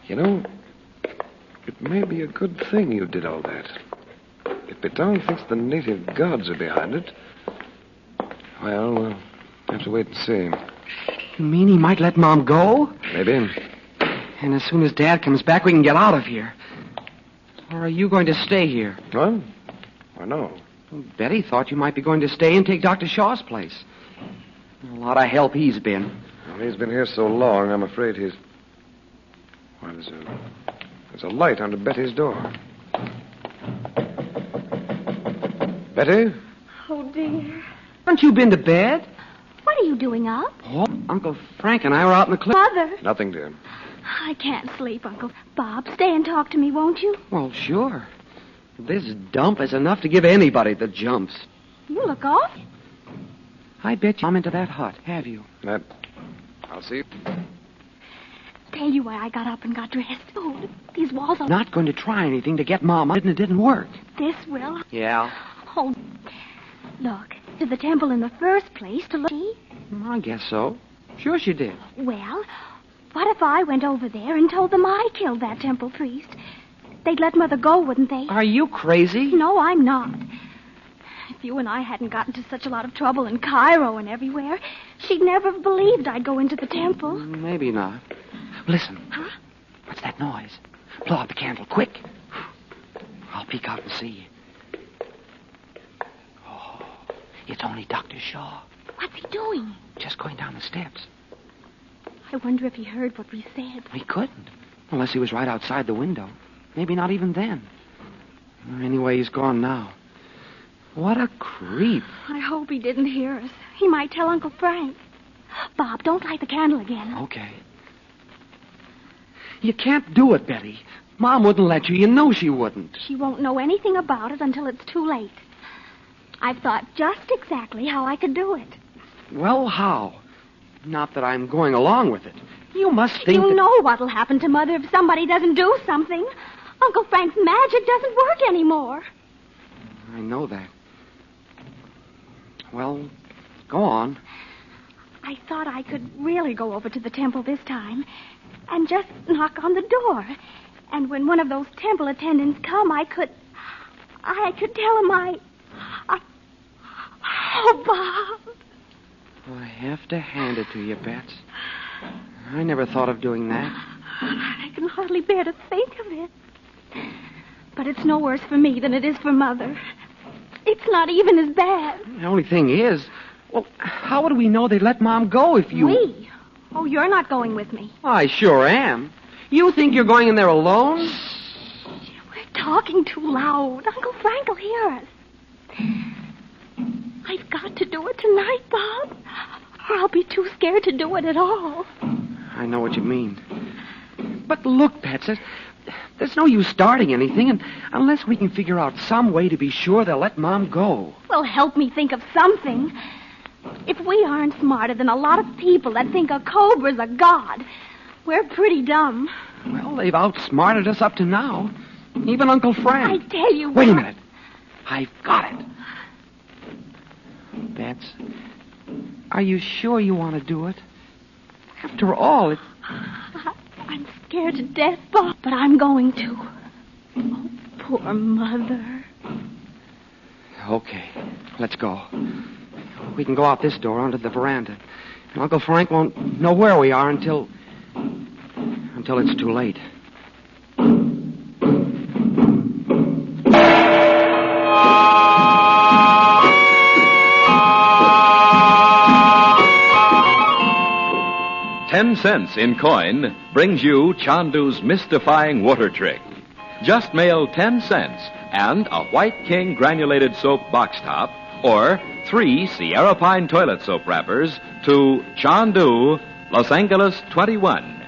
You know, it may be a good thing you did all that. If Piton thinks the native gods are behind it, well, we'll have to wait and see. You mean he might let Mom go? Maybe. And as soon as Dad comes back, we can get out of here. Or are you going to stay here? What? Why, no. Well, Betty thought you might be going to stay and take Dr. Shaw's place. A lot of help he's been. Well, he's been here so long, I'm afraid he's... Why, there's a light under Betty's door. Betty? Oh, dear. Haven't you been to bed? What are you doing up? Oh, Uncle Frank and I were out in the cliff. Mother. Nothing, dear. I can't sleep, Uncle. Bob, stay and talk to me, won't you? Well, sure. This dump is enough to give anybody the jumps. You look off. I bet you I'm into that hut, have you? I'll see you. Tell you why I got up and got dressed. Oh, these walls are... Not going to try anything to get Mom out, and it didn't work. This will. Yeah? Oh, look. To the temple in the first place to look... I guess so. Sure she did. Well, what if I went over there and told them I killed that temple priest? They'd let Mother go, wouldn't they? Are you crazy? No, I'm not. If you and I hadn't gotten into such a lot of trouble in Cairo and everywhere, she'd never have believed I'd go into the temple. Maybe not. Listen. Huh? What's that noise? Blow out the candle, quick. I'll peek out and see. Oh, it's only Dr. Shaw. What's he doing? Just going down the steps. I wonder if he heard what we said. He couldn't. Unless he was right outside the window. Maybe not even then. Anyway, he's gone now. What a creep. I hope he didn't hear us. He might tell Uncle Frank. Bob, don't light the candle again. Okay. You can't do it, Betty. Mom wouldn't let you. You know she wouldn't. She won't know anything about it until it's too late. I've thought just exactly how I could do it. Well, how? Not that I'm going along with it. You must think You know what'll happen to Mother if somebody doesn't do something. Uncle Frank's magic doesn't work anymore. I know that. Well, go on. I thought I could really go over to the temple this time and just knock on the door. And when one of those temple attendants come, I could tell him Oh, Bob. Well, I have to hand it to you, Bets. I never thought of doing that. I can hardly bear to think of it. But it's no worse for me than it is for Mother. It's not even as bad. The only thing is, well, how would we know they'd let Mom go if you... We? Oh, you're not going with me. I sure am. You think you're going in there alone? We're talking too loud. Uncle Frank will hear us. I've got to do it tonight, Bob, or I'll be too scared to do it at all. I know what you mean. But look, Bets, there's no use starting anything unless we can figure out some way to be sure they'll let Mom go. Well, help me think of something. If we aren't smarter than a lot of people that think a cobra's a god, we're pretty dumb. Well, they've outsmarted us up to now. Even Uncle Frank. I tell you Wait what. a minute. I've got it. Bets, are you sure you want to do it? After all, it's... I'm scared to death, Bob, but I'm going to. Oh, poor Mother. Okay, let's go. We can go out this door onto the veranda. And Uncle Frank won't know where we are until it's too late. $0.10 in coin brings you Chandu's mystifying water trick. Just mail 10 cents and a White King granulated soap box top or 3 Sierra Pine toilet soap wrappers to Chandu, Los Angeles 21.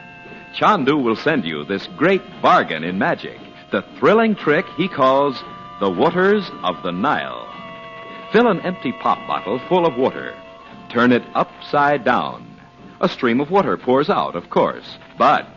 Chandu will send you this great bargain in magic, the thrilling trick he calls the Waters of the Nile. Fill an empty pop bottle full of water. Turn it upside down. A stream of water pours out, of course. But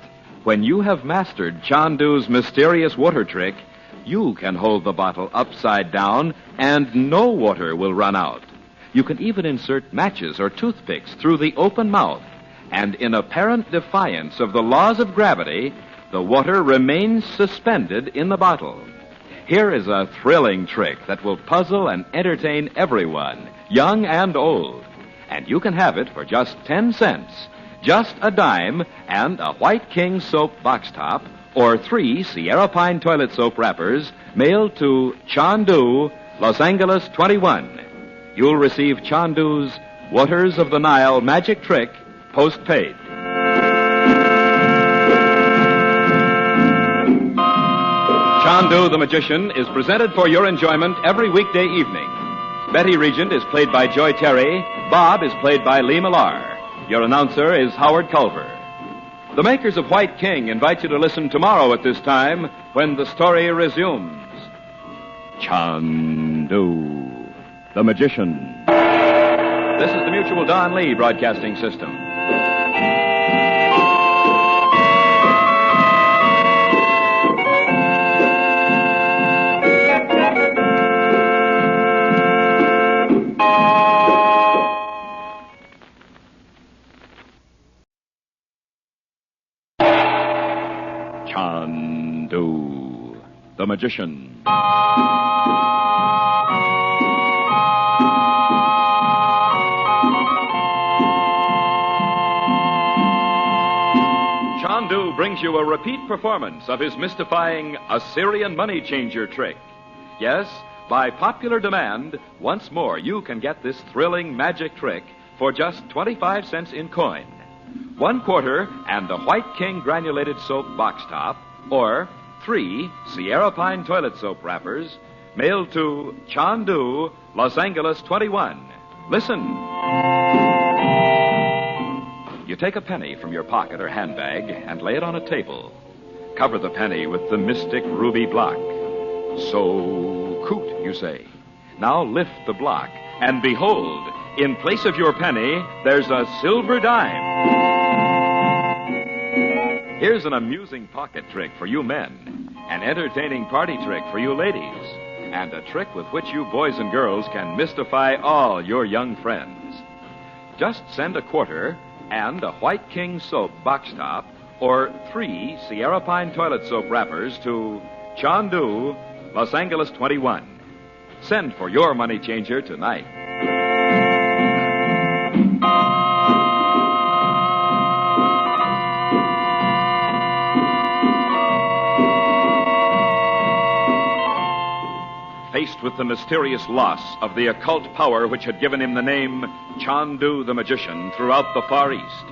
when you have mastered Chandu's mysterious water trick, you can hold the bottle upside down and no water will run out. You can even insert matches or toothpicks through the open mouth, and in apparent defiance of the laws of gravity, the water remains suspended in the bottle. Here is a thrilling trick that will puzzle and entertain everyone, young and old. And you can have it for just 10 cents, just a dime, and a White King soap box top, or 3 Sierra Pine toilet soap wrappers, mailed to Chandu, Los Angeles 21. You'll receive Chandu's Waters of the Nile magic trick, post-paid. Chandu the Magician is presented for your enjoyment every weekday evening. Betty Regent is played by Joy Terry. Bob is played by Lee Millar. Your announcer is Howard Culver. The makers of White King invite you to listen tomorrow at this time when the story resumes. Chandu the Magician. This is the Mutual Don Lee Broadcasting System. Chandu the Magician. Chandu brings you a repeat performance of his mystifying Assyrian money changer trick. Yes, by popular demand, once more you can get this thrilling magic trick for just 25 cents in coin. 1 quarter and the White King granulated soap box top, or 3 Sierra Pine toilet soap wrappers, mailed to Chandu, Los Angeles 21. Listen. You take a penny from your pocket or handbag and lay it on a table. Cover the penny with the mystic ruby block. So coot, you say. Now lift the block, and behold, in place of your penny, there's a silver dime. Here's an amusing pocket trick for you men, an entertaining party trick for you ladies, and a trick with which you boys and girls can mystify all your young friends. Just send a quarter and a White King soap box top or 3 Sierra Pine toilet soap wrappers to Chandu, Los Angeles 21. Send for your money changer tonight. Faced with the mysterious loss of the occult power which had given him the name Chandu the Magician throughout the Far East,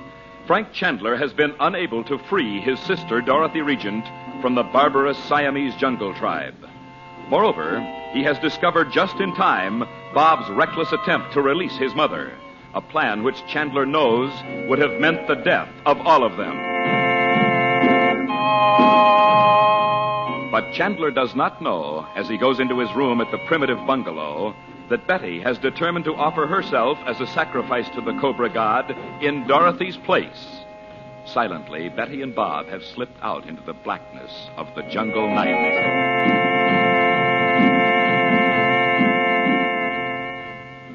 Frank Chandler has been unable to free his sister Dorothy Regent from the barbarous Siamese jungle tribe. Moreover, he has discovered just in time Bob's reckless attempt to release his mother, a plan which Chandler knows would have meant the death of all of them. But Chandler does not know, as he goes into his room at the primitive bungalow, that Betty has determined to offer herself as a sacrifice to the Cobra god in Dorothy's place. Silently, Betty and Bob have slipped out into the blackness of the jungle night.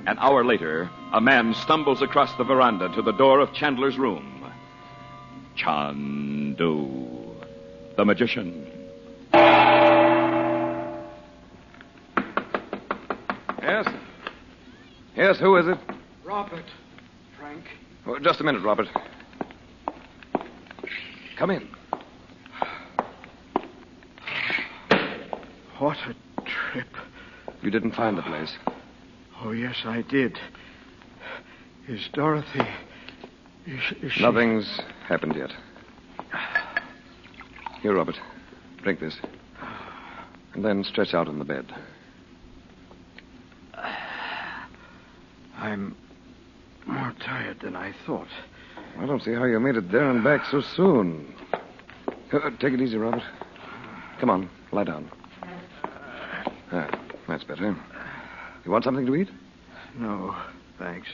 An hour later, a man stumbles across the veranda to the door of Chandler's room. Chandu, the magician. Yes? Yes, who is it? Robert. Frank. Oh, just a minute, Robert. Come in. What a trip. You didn't find the place. Oh, yes, I did. Is Dorothy... Is she... Nothing's happened yet. Here, Robert. Drink this. And then stretch out on the bed. I'm more tired than I thought. I don't see how you made it there and back so soon. Take it easy, Robert. Come on, lie down. That's better. You want something to eat? No, thanks.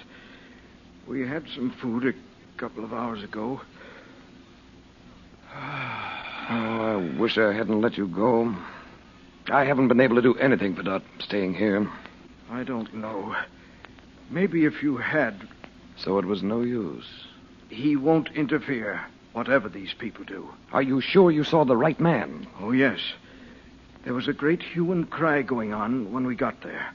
We had some food a couple of hours ago. Oh, I wish I hadn't let you go. I haven't been able to do anything without staying here. I don't know. Maybe if you had... So it was no use. He won't interfere, whatever these people do. Are you sure you saw the right man? Oh, yes. There was a great hue and cry going on when we got there.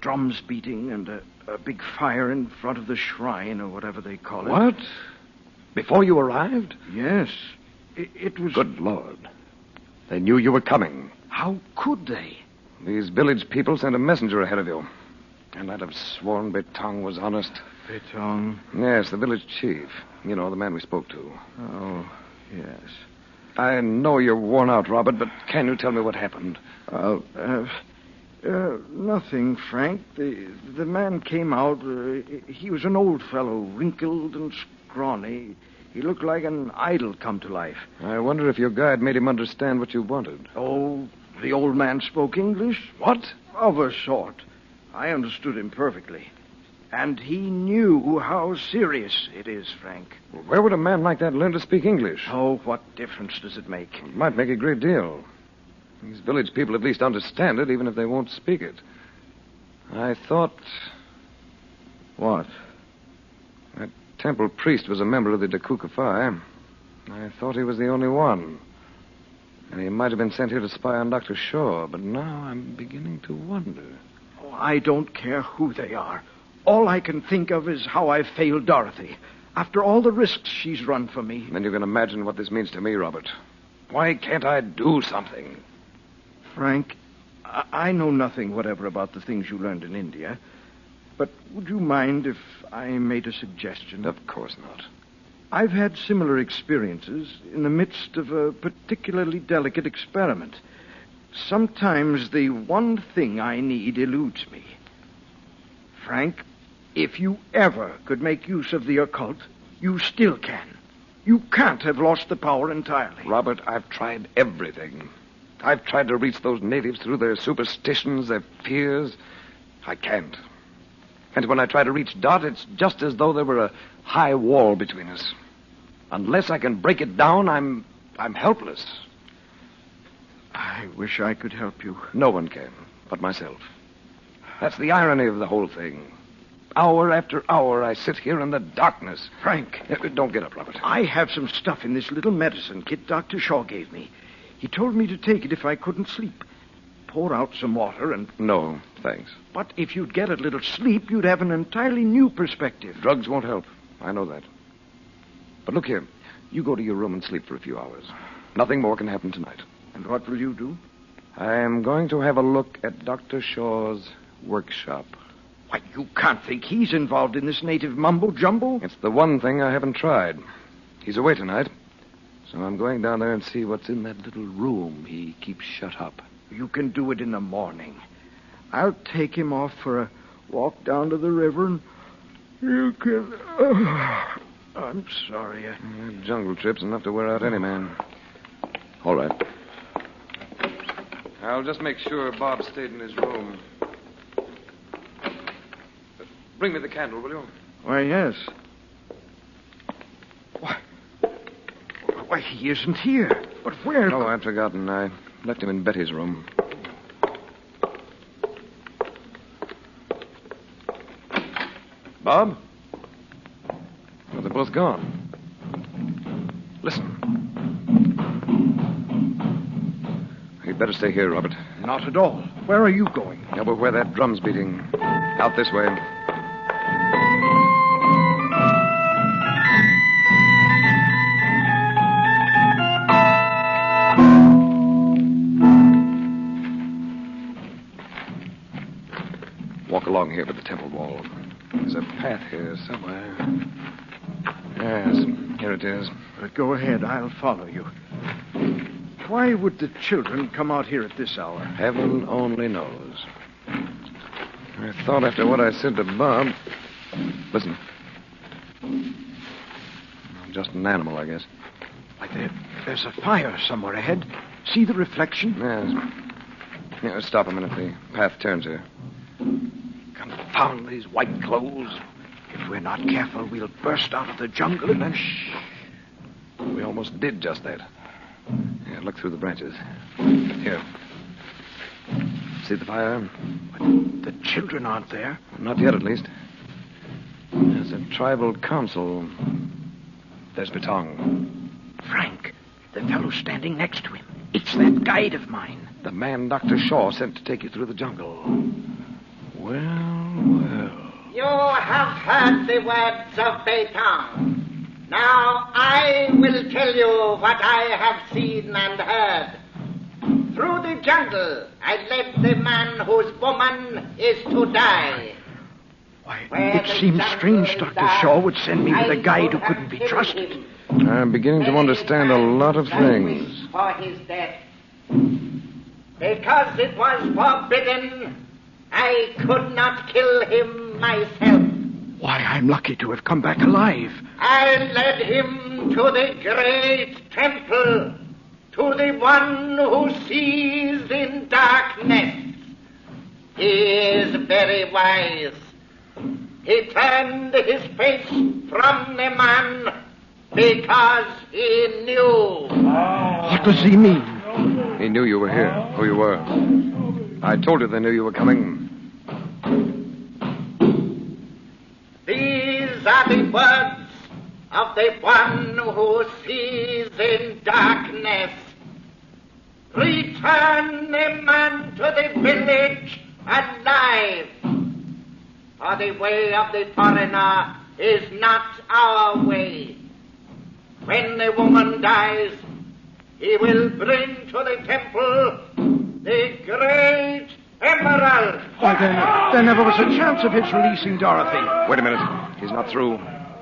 Drums beating and a big fire in front of the shrine, or whatever they call it. What? Before you arrived? Yes. It was... Good Lord. They knew you were coming. How could they? These village people sent a messenger ahead of you. And I'd have sworn Betong was honest. Betong? Yes, the village chief. You know, the man we spoke to. Oh, yes. I know you're worn out, Robert, but can you tell me what happened? Nothing, Frank. The man came out. He was an old fellow, wrinkled and scrawny. He looked like an idol come to life. I wonder if your guide made him understand what you wanted. Oh, the old man spoke English? What? Of a sort. I understood him perfectly. And he knew how serious it is, Frank. Where would a man like that learn to speak English? Oh, what difference does it make? It might make a great deal. These village people at least understand it, even if they won't speak it. I thought... What? That temple priest was a member of the Dakuka Phi. I thought he was the only one. And he might have been sent here to spy on Dr. Shaw, but now I'm beginning to wonder. Oh, I don't care who they are. All I can think of is how I failed Dorothy. After all the risks she's run for me. Then you can imagine what this means to me, Robert. Why can't I do something? Frank, I know nothing whatever about the things you learned in India. But would you mind if I made a suggestion? Of course not. I've had similar experiences in the midst of a particularly delicate experiment. Sometimes the one thing I need eludes me. Frank, if you ever could make use of the occult, you still can. You can't have lost the power entirely. Robert, I've tried everything. I've tried to reach those natives through their superstitions, their fears. I can't. And when I try to reach Dot, it's just as though there were a high wall between us. Unless I can break it down, I'm I'm helpless. I wish I could help you. No one can, but myself. That's the irony of the whole thing. Hour after hour, I sit here in the darkness. Frank. Don't get up, Robert. I have some stuff in this little medicine kit Dr. Shaw gave me. He told me to take it if I couldn't sleep. Pour out some water and... No, thanks. But if you'd get a little sleep, you'd have an entirely new perspective. Drugs won't help. I know that. But look here. You go to your room and sleep for a few hours. Nothing more can happen tonight. And what will you do? I am going to have a look at Dr. Shaw's workshop. Why, you can't think he's involved in this native mumbo-jumbo? It's the one thing I haven't tried. He's away tonight, so I'm going down there and see what's in that little room he keeps shut up. You can do it in the morning. I'll take him off for a walk down to the river, and you can... I'm sorry. Jungle trip's enough to wear out any man. All right. I'll just make sure Bob stayed in his room. Bring me the candle, will you? Why, yes. Why, he isn't here. But where... Oh, I'd forgotten. I left him in Betty's room. Bob? Well, they're both gone. Listen. You'd better stay here, Robert. Not at all. Where are you going? Over where that drum's beating. Out this way. Walk along here by the temple wall. There's a path here somewhere. Yes, here it is. Go ahead. I'll follow you. Why would the children come out here at this hour? Heaven only knows. I thought after what I said to Bob... Listen. I'm just an animal, I guess. Why, there's a fire somewhere ahead. See the reflection? Yes. Yeah, stop a minute. The path turns here. Confound these white clothes. If we're not careful, we'll burst out of the jungle and then... Shh. We almost did just that. Yeah, look through the branches. Here. See the fire? But the children aren't there. Not yet, at least. There's a tribal council. There's Betong. Frank, the fellow standing next to him. It's that guide of mine. The man Dr. Shaw sent to take you through the jungle. Well. You have heard the words of Betong. Now I will tell you what I have seen and heard. Through the jungle, I led the man whose woman is to die. Why, it seems strange Dr. Shaw would send me with a guide who couldn't be trusted. I'm beginning to understand a lot of things. For his death. Because it was forbidden, I could not kill him myself. Why, I'm lucky to have come back alive. I led him to the great temple, to the one who sees in darkness. He is very wise. He turned his face from the man because he knew. What does he mean? He knew you were here, who you were. I told you they knew you were coming. These are the words of the one who sees in darkness. Return the man to the village alive. For the way of the foreigner is not our way. When the woman dies, he will bring to the temple the great emerald. Why, there never was a chance of his releasing Dorothy. Wait a minute. He's not through.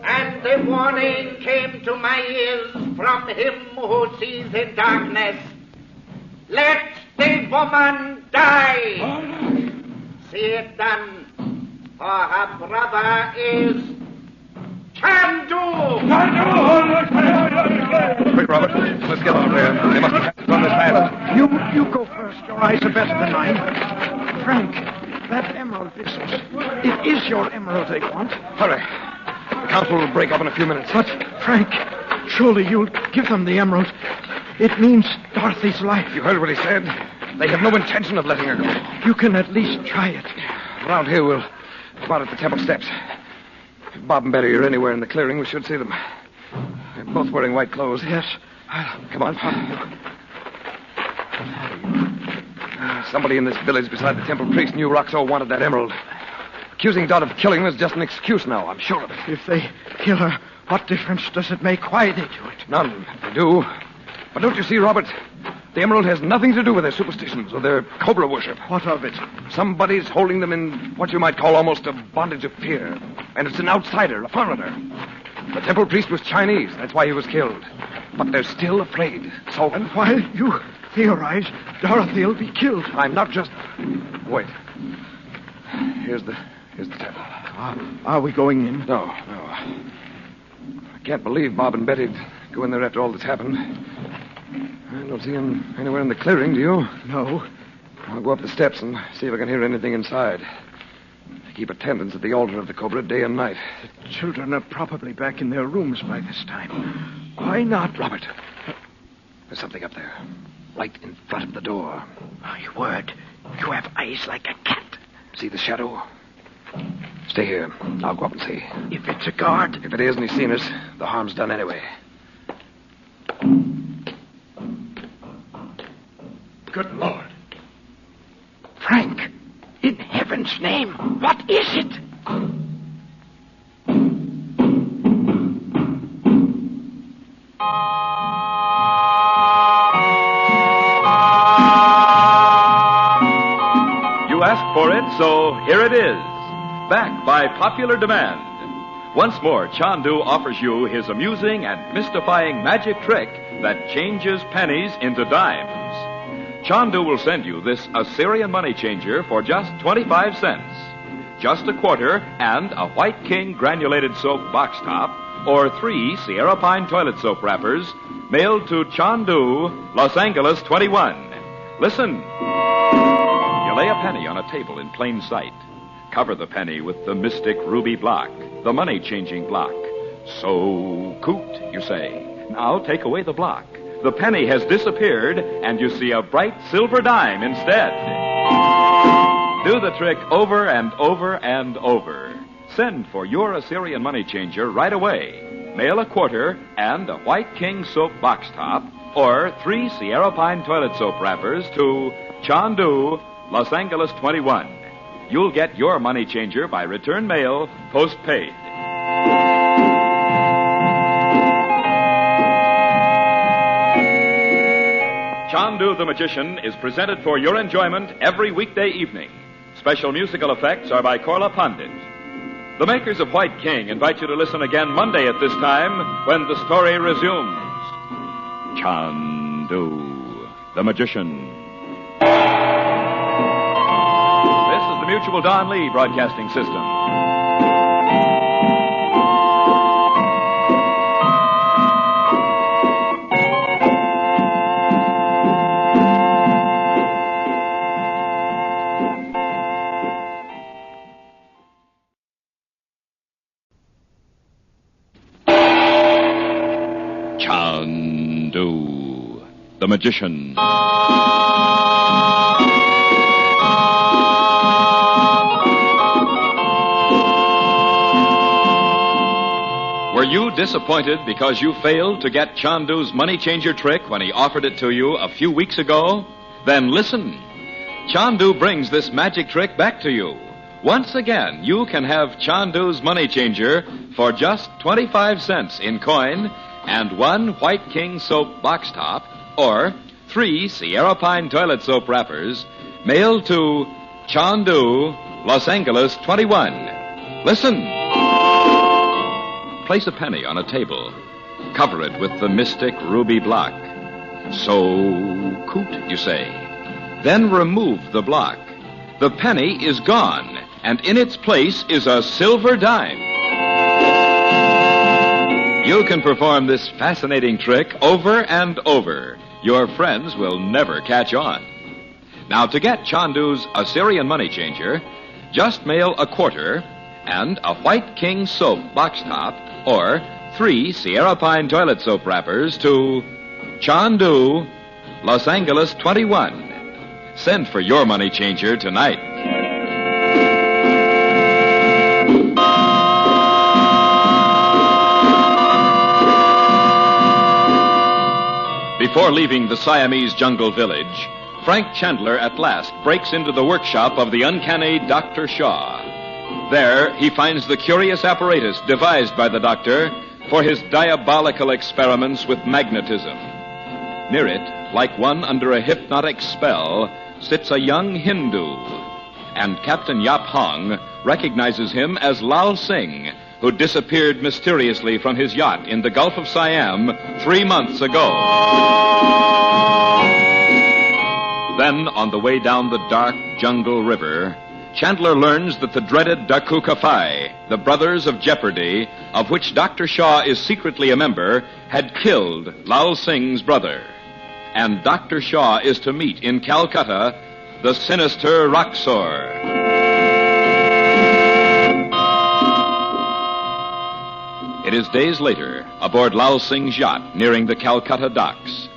And the warning came to my ears from him who sees in darkness. Let the woman die. See it done. For her brother is Chandu. Quick, Robert. Let's get on there. They must have from this path. You go first. Your eyes are better than mine. Frank, that emerald business. It is your emerald they want. Hurry. The council will break up in a few minutes. But, Frank, surely you'll give them the emerald. It means Dorothy's life. You heard what he said? They have no intention of letting her go. You can at least try it. Around here, we'll come out at the temple steps. If Bob and Betty are anywhere in the clearing, we should see them. They're both wearing white clothes. Yes. Come on. Somebody in this village beside the temple priest knew Roxor wanted that emerald. Accusing Dot of killing him is just an excuse now, I'm sure of it. If they kill her, what difference does it make why they do it? None. They do. But don't you see, Robert? The emerald has nothing to do with their superstitions or their Cobra worship. What of it? Somebody's holding them in what you might call almost a bondage of fear. And it's an outsider, a foreigner. The temple priest was Chinese. That's why he was killed. But they're still afraid. So... And while you theorize Dorothy will be killed. I'm not just... Wait. Here's the temple. Are we going in? No. I can't believe Bob and Betty'd go in there after all that's happened. I don't see him anywhere in the clearing, do you? No. I'll go up the steps and see if I can hear anything inside. They keep attendance at the altar of the Cobra day and night. The children are probably back in their rooms by this time. Why not? Robert, there's something up there. Right in front of the door. My word. You have eyes like a cat. See the shadow? Stay here. I'll go up and see. If it's a guard. If it is and he's seen us, the harm's done anyway. Good Lord. Frank, in heaven's name, what is it? You asked for it, so here it is. Back by popular demand. Once more, Chandu offers you his amusing and mystifying magic trick that changes pennies into dimes. Chandu will send you this Assyrian money changer for just 25 cents. Just a quarter and a White King granulated soap box top or 3 Sierra Pine toilet soap wrappers mailed to Chandu, Los Angeles 21. Listen. You lay a penny on a table in plain sight. Cover the penny with the mystic ruby block, the money-changing block. So coot, you say. Now take away the block. The penny has disappeared, and you see a bright silver dime instead. Do the trick over and over and over. Send for your Assyrian money changer right away. Mail a quarter and a White King soap box top or 3 Sierra Pine toilet soap wrappers to Chandu, Los Angeles 21. You'll get your money changer by return mail, postpaid. Chandu the Magician is presented for your enjoyment every weekday evening. Special musical effects are by Korla Pandit. The makers of White King invite you to listen again Monday at this time when the story resumes. Chandu the Magician. This is the Mutual Don Lee Broadcasting System. Chandu the Magician. Were you disappointed because you failed to get Chandu's money changer trick when he offered it to you a few weeks ago? Then listen. Chandu brings this magic trick back to you. Once again, you can have Chandu's money changer for just 25 cents in coin and 1 White King soap box top or 3 Sierra Pine toilet soap wrappers mailed to Chandu, Los Angeles 21. Listen. Place a penny on a table. Cover it with the mystic ruby block. So coot, you say. Then remove the block. The penny is gone, and in its place is a silver dime. You can perform this fascinating trick over and over. Your friends will never catch on. Now, to get Chandu's Assyrian money changer, just mail a quarter and a White King soap box top or 3 Sierra Pine toilet soap wrappers to Chandu, Los Angeles 21. Send for your money changer tonight. Before leaving the Siamese jungle village, Frank Chandler at last breaks into the workshop of the uncanny Dr. Shaw. There, he finds the curious apparatus devised by the doctor for his diabolical experiments with magnetism. Near it, like one under a hypnotic spell, sits a young Hindu. And Captain Yap Hong recognizes him as Lao Singh, who disappeared mysteriously from his yacht in the Gulf of Siam 3 months ago. Then, on the way down the dark jungle river, Chandler learns that the dreaded Dakuka Phi, the Brothers of Jeopardy, of which Dr. Shaw is secretly a member, had killed Lao Singh's brother. And Dr. Shaw is to meet in Calcutta the sinister Roxor. It is days later, aboard Lao Singh's yacht nearing the Calcutta docks.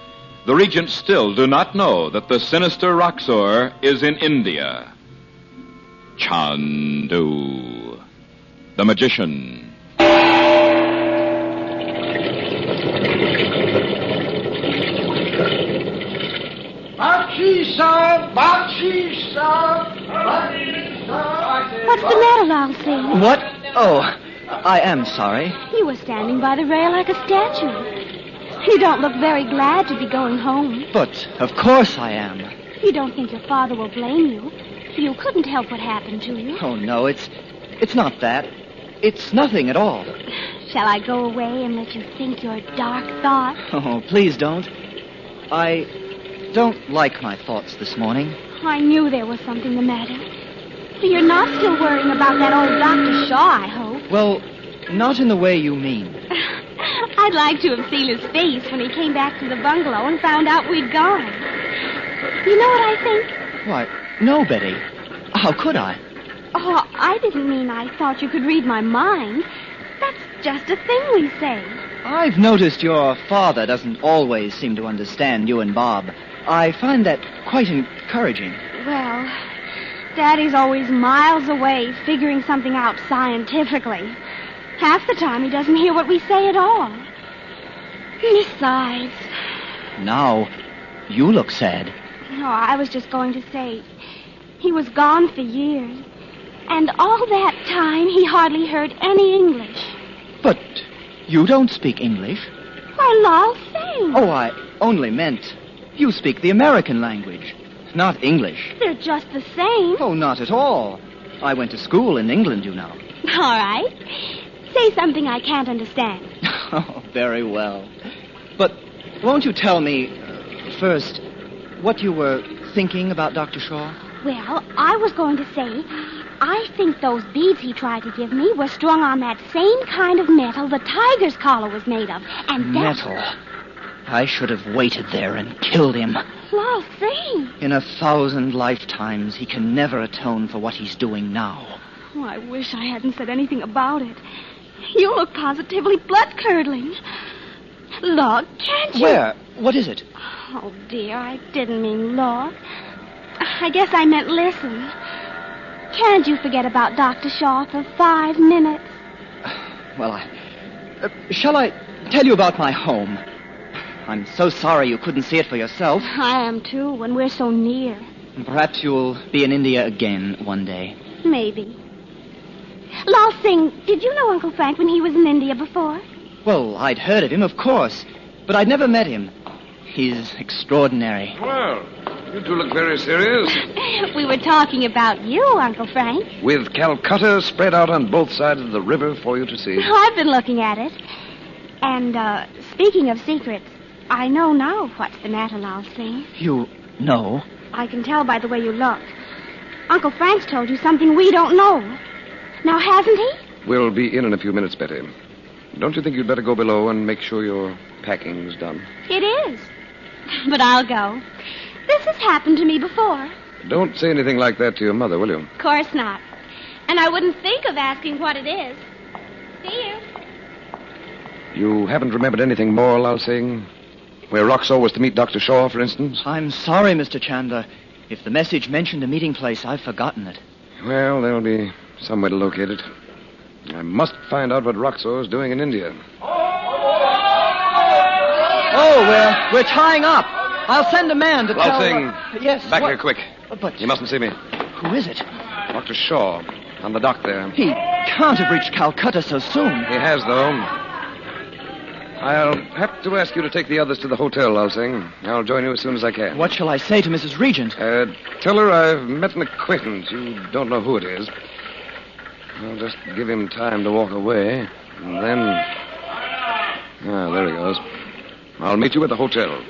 The regents still do not know that the sinister Roxor is in India. Chandu, the magician. What's the matter, Lao Singh? What? Oh, I am sorry. You were standing by the rail like a statue. You don't look very glad to be going home. But of course I am. You don't think your father will blame you? You couldn't help what happened to you. Oh, no, it's not that. It's nothing at all. Shall I go away and let you think your dark thoughts? Oh, please don't. I don't like my thoughts this morning. I knew there was something the matter. You're not still worrying about that old Dr. Shaw, I hope. Well, not in the way you mean. I'd like to have seen his face when he came back to the bungalow and found out we'd gone. You know what I think? What? No, Betty. How could I? Oh, I didn't mean I thought you could read my mind. That's just a thing we say. I've noticed your father doesn't always seem to understand you and Bob. I find that quite encouraging. Well, Daddy's always miles away figuring something out scientifically. Half the time he doesn't hear what we say at all. Besides... Now, you look sad. No, I was just going to say, he was gone for years. And all that time, he hardly heard any English. But you don't speak English. Why, Lao Singh. Oh, I only meant you speak the American language, not English. They're just the same. Oh, not at all. I went to school in England, you know. All right. Say something I can't understand. Oh, very well. But won't you tell me, first, what you were thinking about Dr. Shaw? Well, I was going to say, I think those beads he tried to give me were strung on that same kind of metal the tiger's collar was made of. And that... Metal? I should have waited there and killed him. Lao Singh. In 1,000 lifetimes, he can never atone for what he's doing now. Oh, I wish I hadn't said anything about it. You look positively blood-curdling. Look, can't you... Where? What is it? Oh, dear, I didn't mean look. I guess I meant listen. Can't you forget about Dr. Shaw for 5 minutes? Well, shall I tell you about my home? I'm so sorry you couldn't see it for yourself. I am, too, when we're so near. Perhaps you'll be in India again one day. Maybe. Lao Singh, did you know Uncle Frank when he was in India before? Well, I'd heard of him, of course, but I'd never met him. He's extraordinary. Well, you two look very serious. We were talking about you, Uncle Frank. With Calcutta spread out on both sides of the river for you to see. I've been looking at it. And, speaking of secrets, I know now what's the matter, Lao Singh. You know? I can tell by the way you look. Uncle Frank's told you something we don't know. Now, hasn't he? We'll be in a few minutes, Betty. Don't you think you'd better go below and make sure your packing's done? It is. But I'll go. This has happened to me before. Don't say anything like that to your mother, will you? Of course not. And I wouldn't think of asking what it is. See you. You haven't remembered anything more, Lao Singh? Where Roxor was to meet Dr. Shaw, for instance? I'm sorry, Mr. Chandler. If the message mentioned a meeting place, I've forgotten it. Well, there'll be some way to locate it. I must find out what Roxor is doing in India. Oh, we're tying up. I'll send a man to tell... Thing. Yes, Back what? here, quick. But... You mustn't see me. Who is it? Dr. Shaw, on the dock there. He can't have reached Calcutta so soon. He has, though. I'll have to ask you to take the others to the hotel, Lalsing. I'll join you as soon as I can. What shall I say to Mrs. Regent? Tell her I've met an acquaintance. You don't know who it is. I'll just give him time to walk away, and then... Ah, there he goes. I'll meet you at the hotel.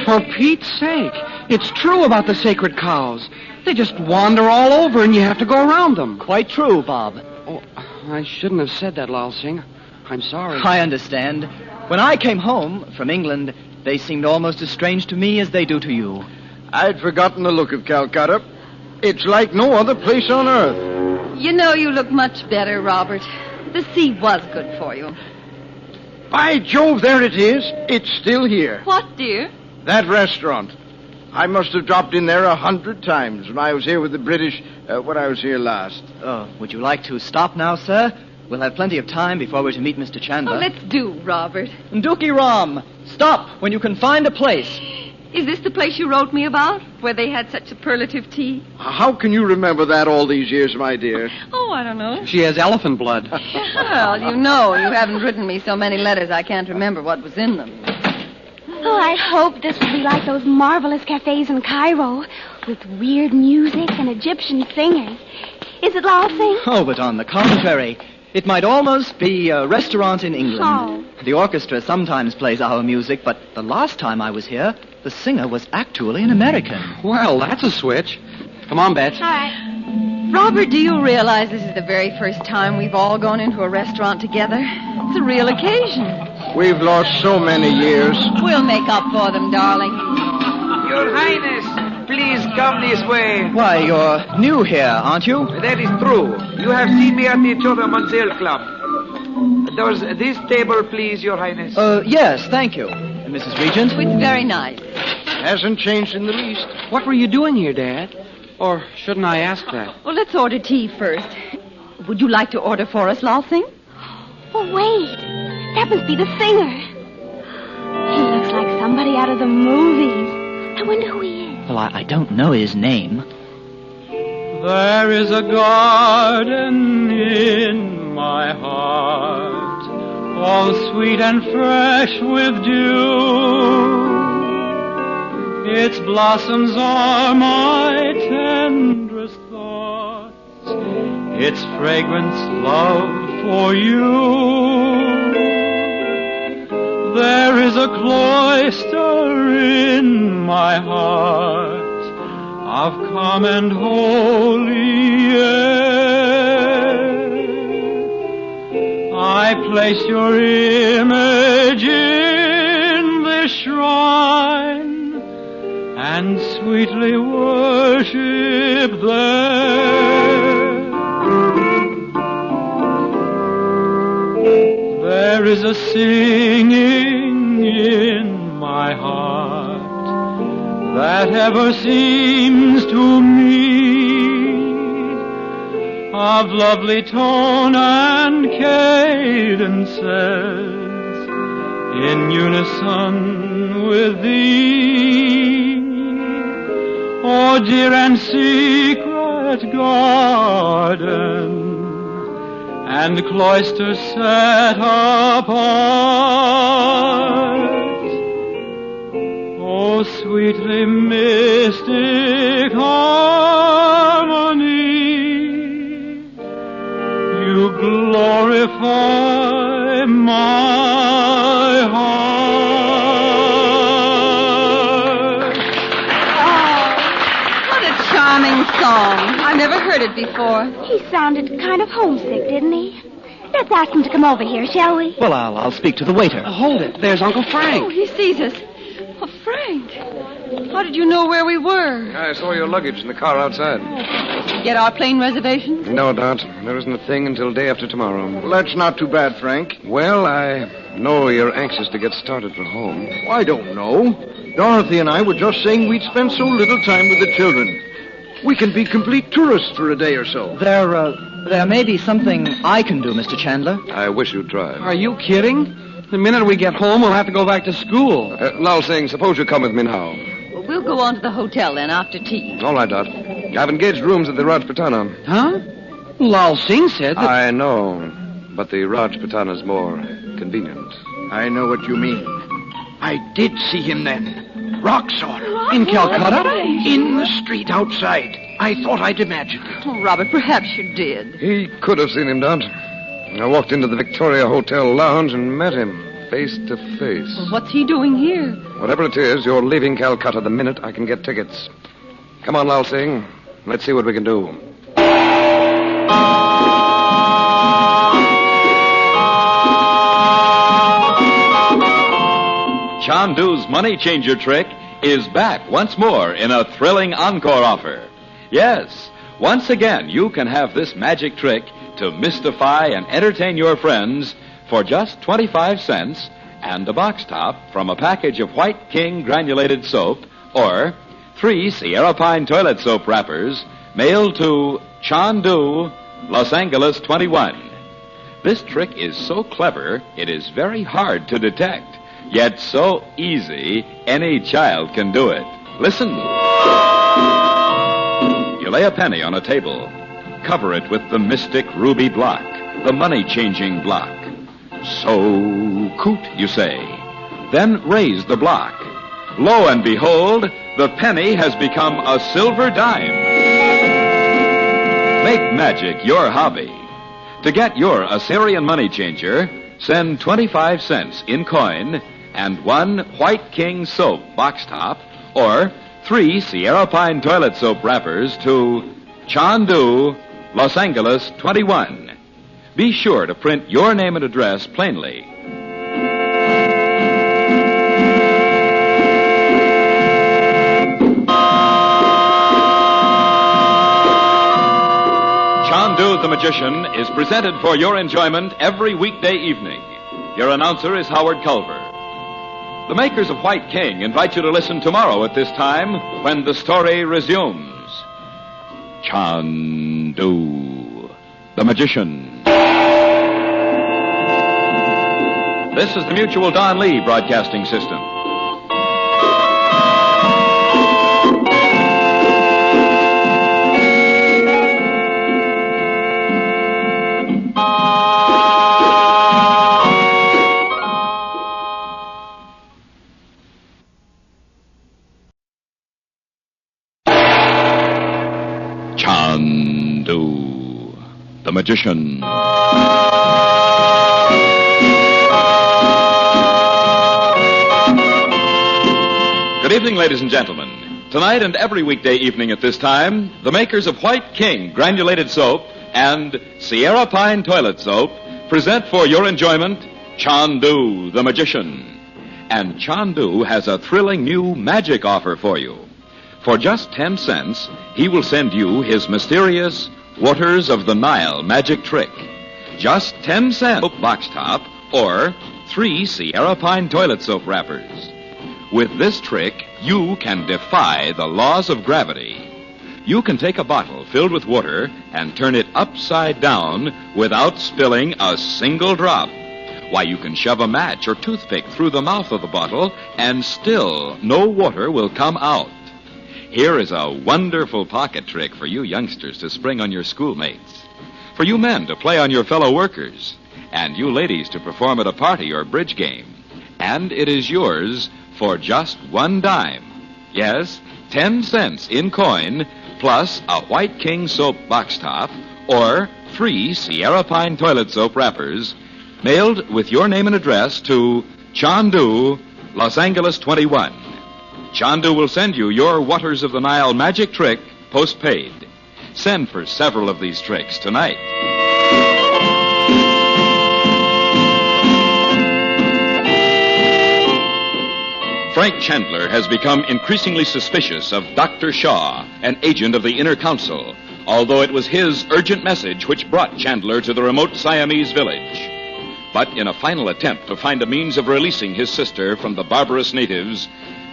For Pete's sake, it's true about the sacred cows. They just wander all over and you have to go around them. Quite true, Bob. Oh, I shouldn't have said that, Lalsing. I'm sorry. I understand. When I came home from England, they seemed almost as strange to me as they do to you. I'd forgotten the look of Calcutta. It's like no other place on earth. You know you look much better, Robert. The sea was good for you. By Jove, there it is. It's still here. What, dear? That restaurant. I must have dropped in there 100 times when I was here with the British, when I was here last. Would you like to stop now, sir? We'll have plenty of time before we're to meet Mr. Chandler. Oh, let's do, Robert. Dookie Ram, stop when you can find a place. Is this the place you wrote me about, where they had such superlative tea? How can you remember that all these years, my dear? Oh, I don't know. She has elephant blood. Well, you know, you haven't written me so many letters I can't remember what was in them. Oh, I hope this will be like those marvelous cafes in Cairo, with weird music and Egyptian singers. Is it Lalsing? Oh, but on the contrary, it might almost be a restaurant in England. Oh. The orchestra sometimes plays our music, but the last time I was here, the singer was actually an American. Well, that's a switch. Come on, Bets. All right. Robert, do you realize this is the very first time we've all gone into a restaurant together? It's a real occasion. We've lost so many years. We'll make up for them, darling. Your Highness, please come this way. Why, you're new here, aren't you? That is true. You have seen me at the Chodamanzil Club. Does this table please, Your Highness? Yes, thank you. Mrs. Regent? It's very nice. Hasn't changed in the least. What were you doing here, Dad? Or shouldn't I ask that? Well, let's order tea first. Would you like to order for us, Lalsing? Oh, wait. That must be the singer. He looks like somebody out of the movies. I wonder who he is. Well, I don't know his name. There is a garden in my heart, all sweet and fresh with dew. Its blossoms are my tenderest thoughts, its fragrance love for you. There is a cloister in my heart of calm and holy air. I place your image in this shrine and sweetly worship there. There is a singing in my heart that ever seems to me of lovely tone and cadences in unison with thee. Oh, dear and secret garden and cloister set apart, oh, sweetly mystic harmony, you glorify my heart. Oh, what a charming song. I've never heard it before. He sounded kind of homesick, didn't he? ask him to come over here, shall we? Well, I'll speak to the waiter. Hold it. There's Uncle Frank. Oh, he sees us. Oh, Frank. How did you know where we were? I saw your luggage in the car outside. Get our plane reservations? No, Dot. There isn't a thing until day after tomorrow. Well, that's not too bad, Frank. Well, I know you're anxious to get started for home. I don't know. Dorothy and I were just saying we'd spend so little time with the children. We can be complete tourists for a day or so. There may be something I can do, Mr. Chandler. I wish you'd try. Are you kidding? The minute we get home, we'll have to go back to school. Lal Singh, suppose you come with me now. Well, we'll go on to the hotel then after tea. All right, Dot. I've engaged rooms at the Rajputana. Huh? Lal Singh said that... I know, but the Rajputana's more convenient. I know what you mean. I did see him then. Roxor. In Calcutta? In the street outside. I thought I'd imagined it. Oh, Robert, perhaps you did. He could have seen him, Dot. I walked into the Victoria Hotel lounge and met him face to face. Well, what's he doing here? Whatever it is, you're leaving Calcutta the minute I can get tickets. Come on, Lal Singh. Let's see what we can do. Chandu's money changer trick is back once more in a thrilling encore offer. Yes, once again you can have this magic trick to mystify and entertain your friends for just 25 cents and a box top from a package of White King granulated soap or 3 Sierra Pine toilet soap wrappers mailed to Chandu, Los Angeles 21. This trick is so clever, it is very hard to detect, yet so easy, any child can do it. Listen. You lay a penny on a table. Cover it with the mystic ruby block, the money-changing block. So coot, you say. Then raise the block. Lo and behold, the penny has become a silver dime. Make magic your hobby. To get your Assyrian money changer, send 25 cents in coin and 1 White King soap box top or 3 Sierra Pine toilet soap wrappers to Chandu, Los Angeles 21. Be sure to print your name and address plainly. Chandu the Magician is presented for your enjoyment every weekday evening. Your announcer is Howard Culver. The makers of White King invite you to listen tomorrow at this time when the story resumes. Chandu the Magician. This is the Mutual Don Lee Broadcasting System. Chandu the Magician. Good evening, ladies and gentlemen. Tonight and every weekday evening at this time, the makers of White King granulated soap and Sierra Pine toilet soap present for your enjoyment Chandu the Magician. And Chandu has a thrilling new magic offer for you. For just 10 cents, he will send you his mysterious Waters of the Nile magic trick. Just 10 cents box top or 3 Sierra Pine toilet soap wrappers. With this trick, you can defy the laws of gravity. You can take a bottle filled with water and turn it upside down without spilling a single drop. Why, you can shove a match or toothpick through the mouth of the bottle and still no water will come out. Here is a wonderful pocket trick for you youngsters to spring on your schoolmates, for you men to play on your fellow workers, and you ladies to perform at a party or bridge game. And it is yours for just 1 dime. Yes, 10 cents in coin, plus a White King soap box top, or 3 Sierra Pine toilet soap wrappers, mailed with your name and address to Chandu, Los Angeles 21. Chandu will send you your Waters of the Nile magic trick postpaid. Send for several of these tricks tonight. Frank Chandler has become increasingly suspicious of Dr. Shaw, an agent of the Inner Council, although it was his urgent message which brought Chandler to the remote Siamese village. But in a final attempt to find a means of releasing his sister from the barbarous natives,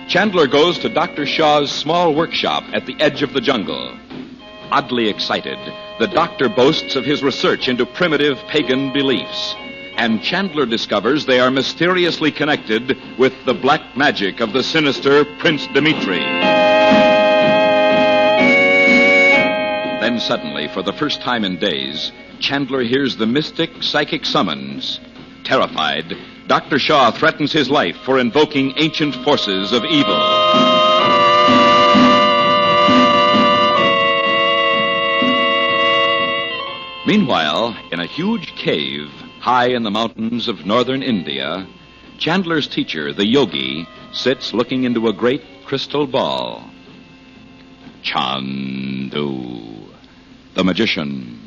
Chandler goes to Dr. Shaw's small workshop at the edge of the jungle. Oddly excited, the doctor boasts of his research into primitive pagan beliefs, and Chandler discovers they are mysteriously connected with the black magic of the sinister Prince Dimitri. Then suddenly, for the first time in days, Chandler hears the mystic psychic summons. Terrified, Dr. Shaw threatens his life for invoking ancient forces of evil. Meanwhile, in a huge cave high in the mountains of northern India, Chandler's teacher, the Yogi, sits looking into a great crystal ball. Chandu, the magician.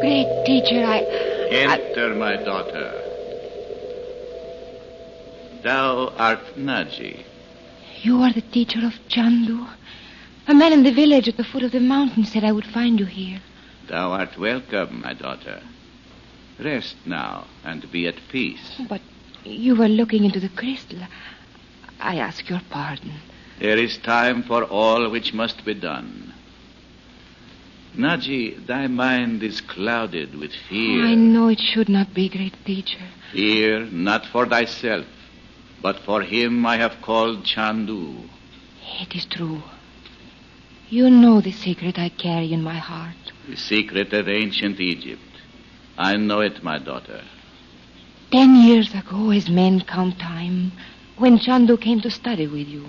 Great teacher, Enter, my daughter. Thou art Naji. You are the teacher of Chandu. A man in the village at the foot of the mountain said I would find you here. Thou art welcome, my daughter. Rest now and be at peace. But you were looking into the crystal. I ask your pardon. There is time for all which must be done. Naji, thy mind is clouded with fear. I know it should not be, great teacher. Fear not for thyself, but for him I have called Chandu. It is true. You know the secret I carry in my heart. The secret of ancient Egypt. I know it, my daughter. 10 years ago, as men count time, when Chandu came to study with you,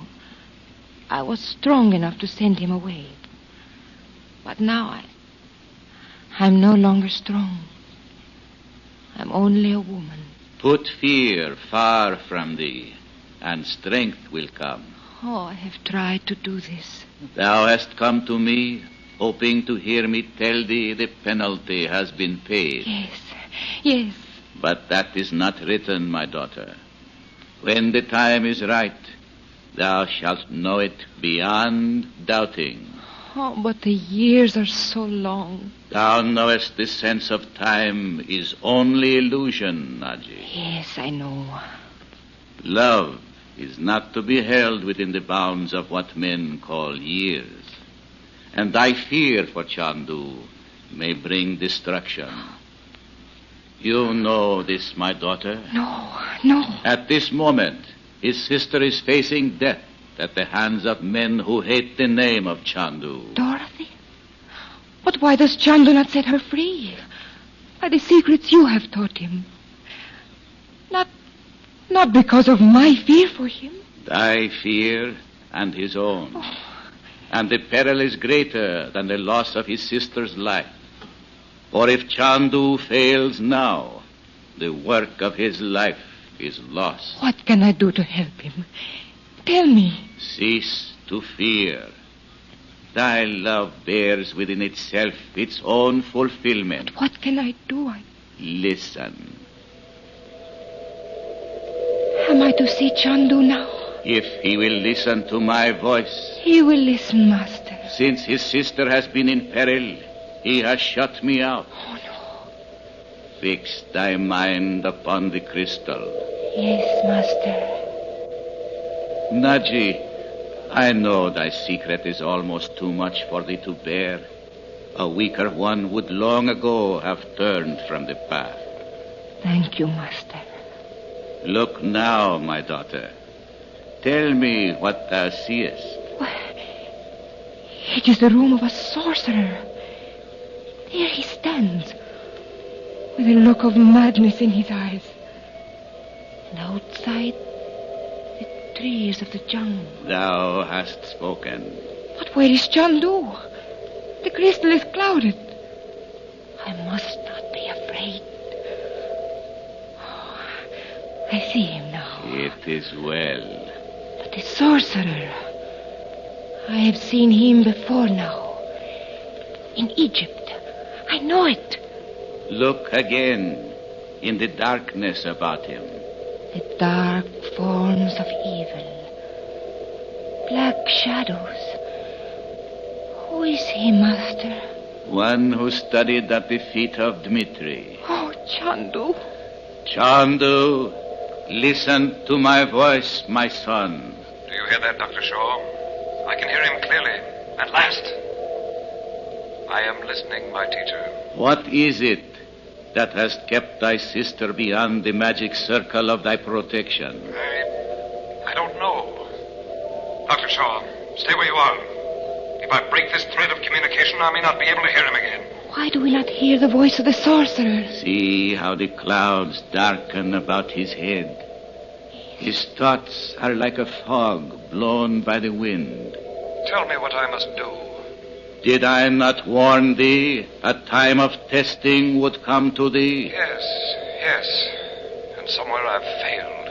I was strong enough to send him away. But now I'm no longer strong. I'm only a woman. Put fear far from thee, and strength will come. Oh, I have tried to do this. Thou hast come to me, hoping to hear me tell thee the penalty has been paid. Yes. But that is not written, my daughter. When the time is right, thou shalt know it beyond doubting. Oh, but the years are so long. Thou knowest the sense of time is only illusion, Naji. Yes, I know. Love is not to be held within the bounds of what men call years. And thy fear for Chandu may bring destruction. You know this, my daughter? No. At this moment, his sister is facing death at the hands of men who hate the name of Chandu. Dorothy? But why does Chandu not set her free? By the secrets you have taught him. Not because of my fear for him. Thy fear and his own. And the peril is greater than the loss of his sister's life. For if Chandu fails now, the work of his life is lost. What can I do to help him? Tell me. Cease to fear. Thy love bears within itself its own fulfillment. What can I do? Listen. Am I to see Chandu now? If he will listen to my voice. He will listen, Master. Since his sister has been in peril, he has shut me out. Oh, no. Fix thy mind upon the crystal. Yes, Master. Naji, I know thy secret is almost too much for thee to bear. A weaker one would long ago have turned from the path. Thank you, Master. Look now, my daughter. Tell me what thou seest. It is the room of a sorcerer. There he stands, with a look of madness in his eyes. And outside, the trees of the jungle. Thou hast spoken. But where is Chandu? The crystal is clouded. I must not be afraid. Oh, I see him now. It is well. But the sorcerer, I have seen him before now. In Egypt. I know it. Look again. in the darkness about him. The dark forms of evil. Black shadows. Who is he, Master? One who studied at the feet of Dimitri. Oh, Chandu. Chandu, listen to my voice, my son. Do you hear that, Dr. Shaw? I can hear him clearly. At last. I am listening, my teacher. What is it that has kept thy sister beyond the magic circle of thy protection? I don't know. Dr. Shaw, stay where you are. If I break this thread of communication, I may not be able to hear him again. Why do we not hear the voice of the sorcerer? See how the clouds darken about his head. His thoughts are like a fog blown by the wind. Tell me what I must do. Did I not warn thee a time of testing would come to thee? Yes. And somewhere I've failed.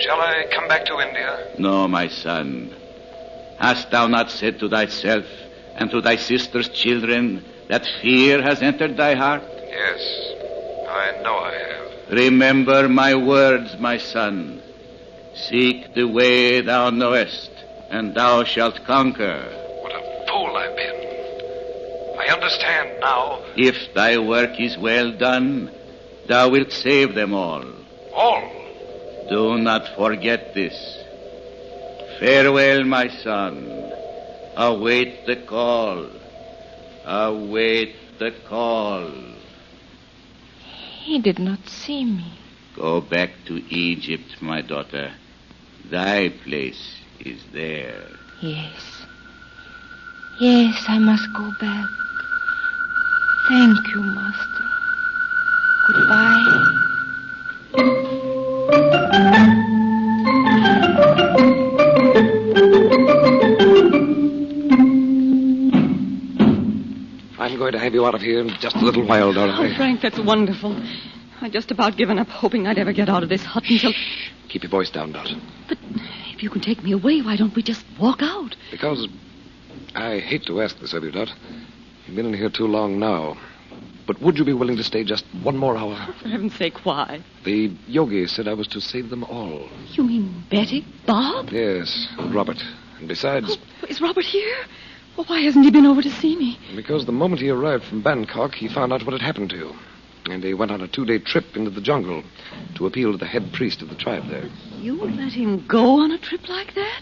Shall I come back to India? No, my son. Hast thou not said to thyself and to thy sister's children that fear has entered thy heart? Yes, I know I have. Remember my words, my son. Seek the way thou knowest, and thou shalt conquer. What a fool I've been. I understand now. If thy work is well done, thou wilt save them all. All? Do not forget this. Farewell, my son. Await the call. Await the call. He did not see me. Go back to Egypt, my daughter. Thy place is there. Yes. Yes, I must go back. Thank you, Master. Goodbye. I'm going to have you out of here in just a little while, Dorothy. Oh, Frank, that's wonderful. I'd just about given up hoping I'd ever get out of this hut until... Keep your voice down, Dot. But if you can take me away, why don't we just walk out? Because I hate to ask this of you, Dot. You've been in here too long now. But would you be willing to stay just one more hour? Oh, for heaven's sake, why? The Yogi said I was to save them all. You mean Betty? Bob? Yes, Robert. And besides... Oh, is Robert here? Well, why hasn't he been over to see me? Because the moment he arrived from Bangkok, he found out what had happened to you. And he went on a 2-day trip into the jungle to appeal to the head priest of the tribe there. You let him go on a trip like that?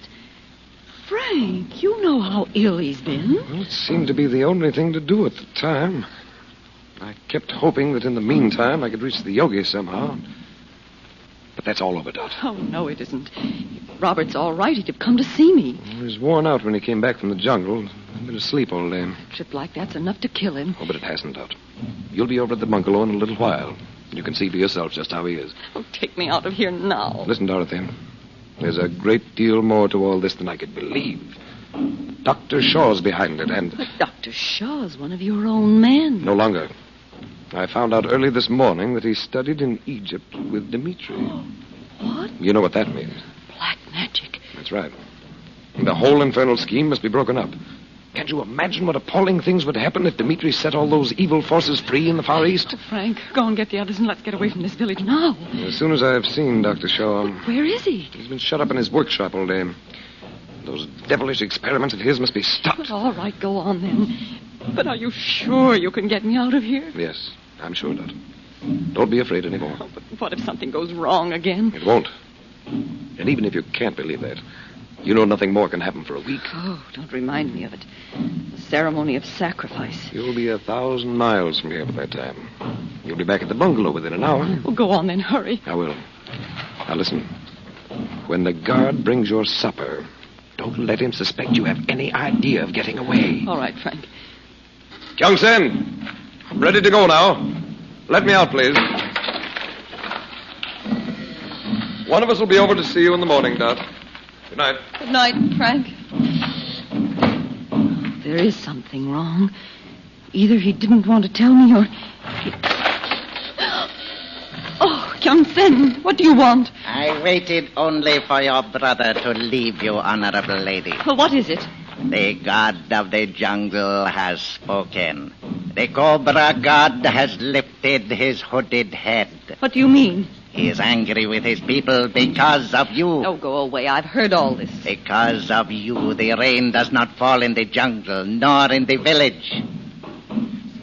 Frank, you know how ill he's been. Well, it seemed to be the only thing to do at the time. I kept hoping that in the meantime I could reach the Yogi somehow. But that's all over, Dot. Oh, no, it isn't. If Robert's all right, he'd have come to see me. He was worn out when he came back from the jungle. He'd been asleep all day. A trip like that's enough to kill him. Oh, but it hasn't, Dot. You'll be over at the bungalow in a little while. You can see for yourself just how he is. Oh, take me out of here now. Listen, Dorothy. There's a great deal more to all this than I could believe. Dr. Shaw's behind it, and... But Dr. Shaw's one of your own men. No longer. I found out early this morning that he studied in Egypt with Dimitri. What? You know what that means. Black magic. That's right. And the whole infernal scheme must be broken up. Can't you imagine what appalling things would happen if Dimitri set all those evil forces free in the Far East? Oh, Frank, go and get the others and let's get away from this village now. As soon as I've seen Dr. Shaw... Where is he? He's been shut up in his workshop all day. Those devilish experiments of his must be stopped. Well, all right, go on then. But are you sure you can get me out of here? Yes, I'm sure, Dot. Don't be afraid anymore. Oh, but what if something goes wrong again? It won't. And even if you can't believe that, you know nothing more can happen for a week. Oh, don't remind me of it. The ceremony of sacrifice. You'll be 1,000 miles from here by that time. You'll be back at the bungalow within an hour. Well, go on then, hurry. I will. Now listen. When the guard brings your supper, don't let him suspect you have any idea of getting away. All right, Frank. Kyung Sen, I'm ready to go now. Let me out, please. One of us will be over to see you in the morning, Dot. Good night. Good night, Frank. There is something wrong. Either he didn't want to tell me or... Oh, Kyung Sen, what do you want? I waited only for your brother to leave you, honorable lady. Well, what is it? The god of the jungle has spoken. The Cobra god has lifted his hooded head. What do you mean? He is angry with his people because of you. Oh, go away. I've heard all this. Because of you, the rain does not fall in the jungle, nor in the village.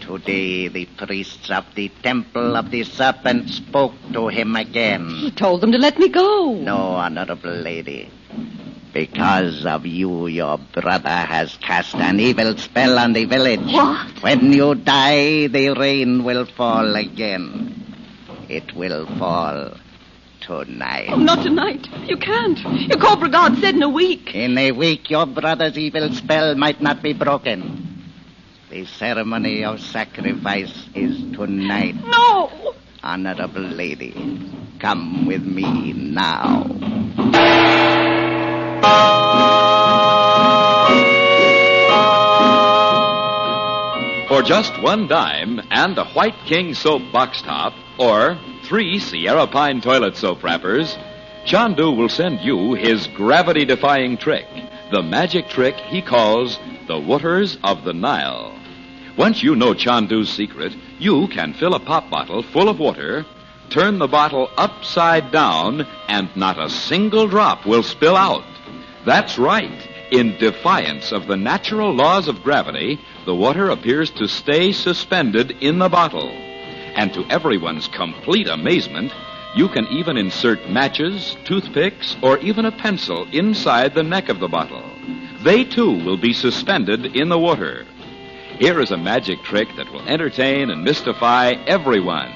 Today, the priests of the Temple of the Serpent spoke to him again. He told them to let me go. No, honorable lady. Because of you, your brother has cast an evil spell on the village. What? When you die, the rain will fall again. It will fall tonight. Oh, not tonight. You can't. Your Cobra God said in a week. In a week, your brother's evil spell might not be broken. The ceremony of sacrifice is tonight. No! Honorable lady, come with me now. For just $1 and a White King soap box top, or 3 Sierra Pine toilet soap wrappers, Chandu will send you his gravity-defying trick, the magic trick he calls the Waters of the Nile. Once you know Chandu's secret, you can fill a pop bottle full of water, turn the bottle upside down, and not a single drop will spill out. That's right. In defiance of the natural laws of gravity, the water appears to stay suspended in the bottle. And to everyone's complete amazement, you can even insert matches, toothpicks, or even a pencil inside the neck of the bottle. They, too, will be suspended in the water. Here is a magic trick that will entertain and mystify everyone.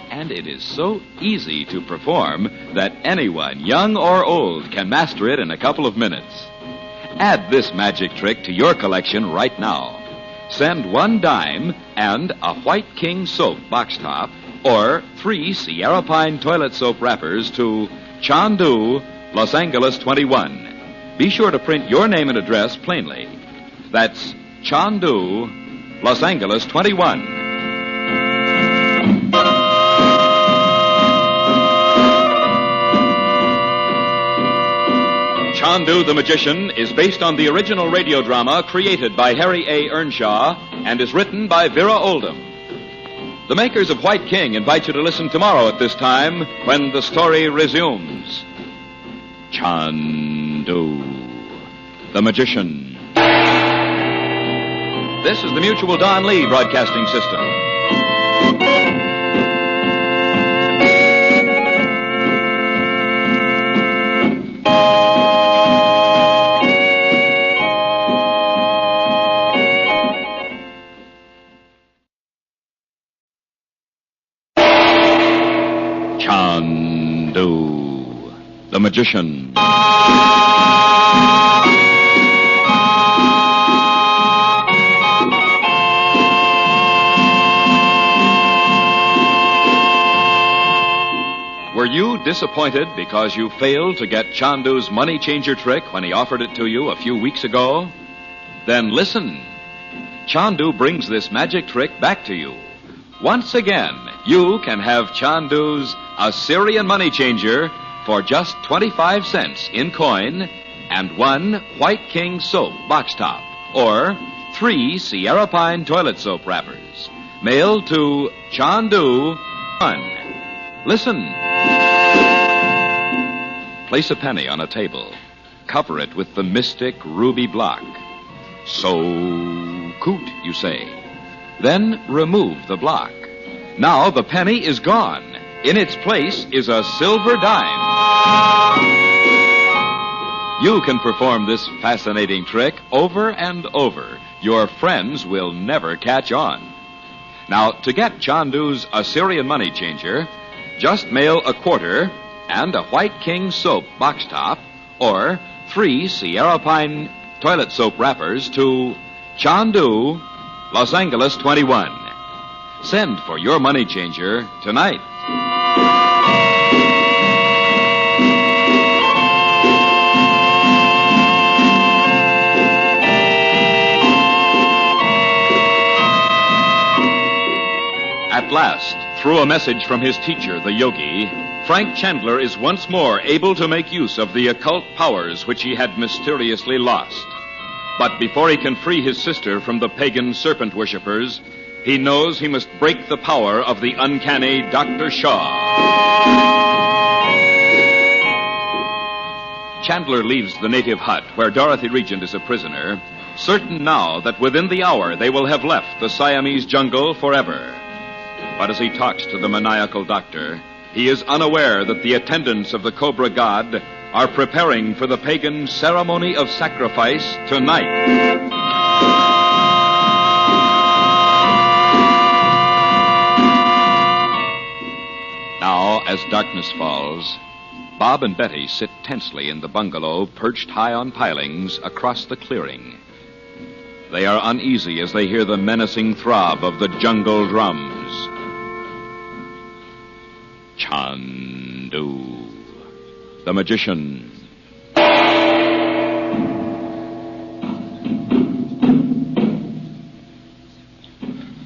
And it is so easy to perform that anyone, young or old, can master it in a couple of minutes. Add this magic trick to your collection right now. Send $1 and a White King soap box top or 3 Sierra Pine toilet soap wrappers to Chandu, Los Angeles 21. Be sure to print your name and address plainly. That's Chandu, Los Angeles 21. Chandu the Magician is based on the original radio drama created by Harry A. Earnshaw and is written by Vera Oldham. The makers of White King invite you to listen tomorrow at this time when the story resumes. Chandu the Magician. This is the Mutual Don Lee Broadcasting System. Chandu the Magician. Were you disappointed because you failed to get Chandu's money changer trick when he offered it to you a few weeks ago? Then listen. Chandu brings this magic trick back to you. Once again, you can have Chandu's Assyrian money changer for just 25 cents in coin and 1 White King soap box top or 3 Sierra Pine toilet soap wrappers. Mailed to Chandu 1. Listen. Place a penny on a table. Cover it with the mystic ruby block. So coot, you say. Then remove the block. Now the penny is gone. In its place is a silver dime. You can perform this fascinating trick over and over. Your friends will never catch on. Now, to get Chandu's Assyrian money changer, just mail a quarter and a White King soap box top or 3 Sierra Pine toilet soap wrappers to Chandu, Los Angeles 21. Send for your money changer tonight. At last, through a message from his teacher, the Yogi, Frank Chandler is once more able to make use of the occult powers which he had mysteriously lost. But before he can free his sister from the pagan serpent worshippers, He knows he must break the power of the uncanny Dr. Shaw. Chandler leaves the native hut where Dorothy Regent is a prisoner, certain now that within the hour they will have left the Siamese jungle forever. But as he talks to the maniacal doctor, he is unaware that the attendants of the Cobra god are preparing for the pagan ceremony of sacrifice tonight. Now, as darkness falls, Bob and Betty sit tensely in the bungalow perched high on pilings across the clearing. They are uneasy as they hear the menacing throb of the jungle drums. Chandu, the magician.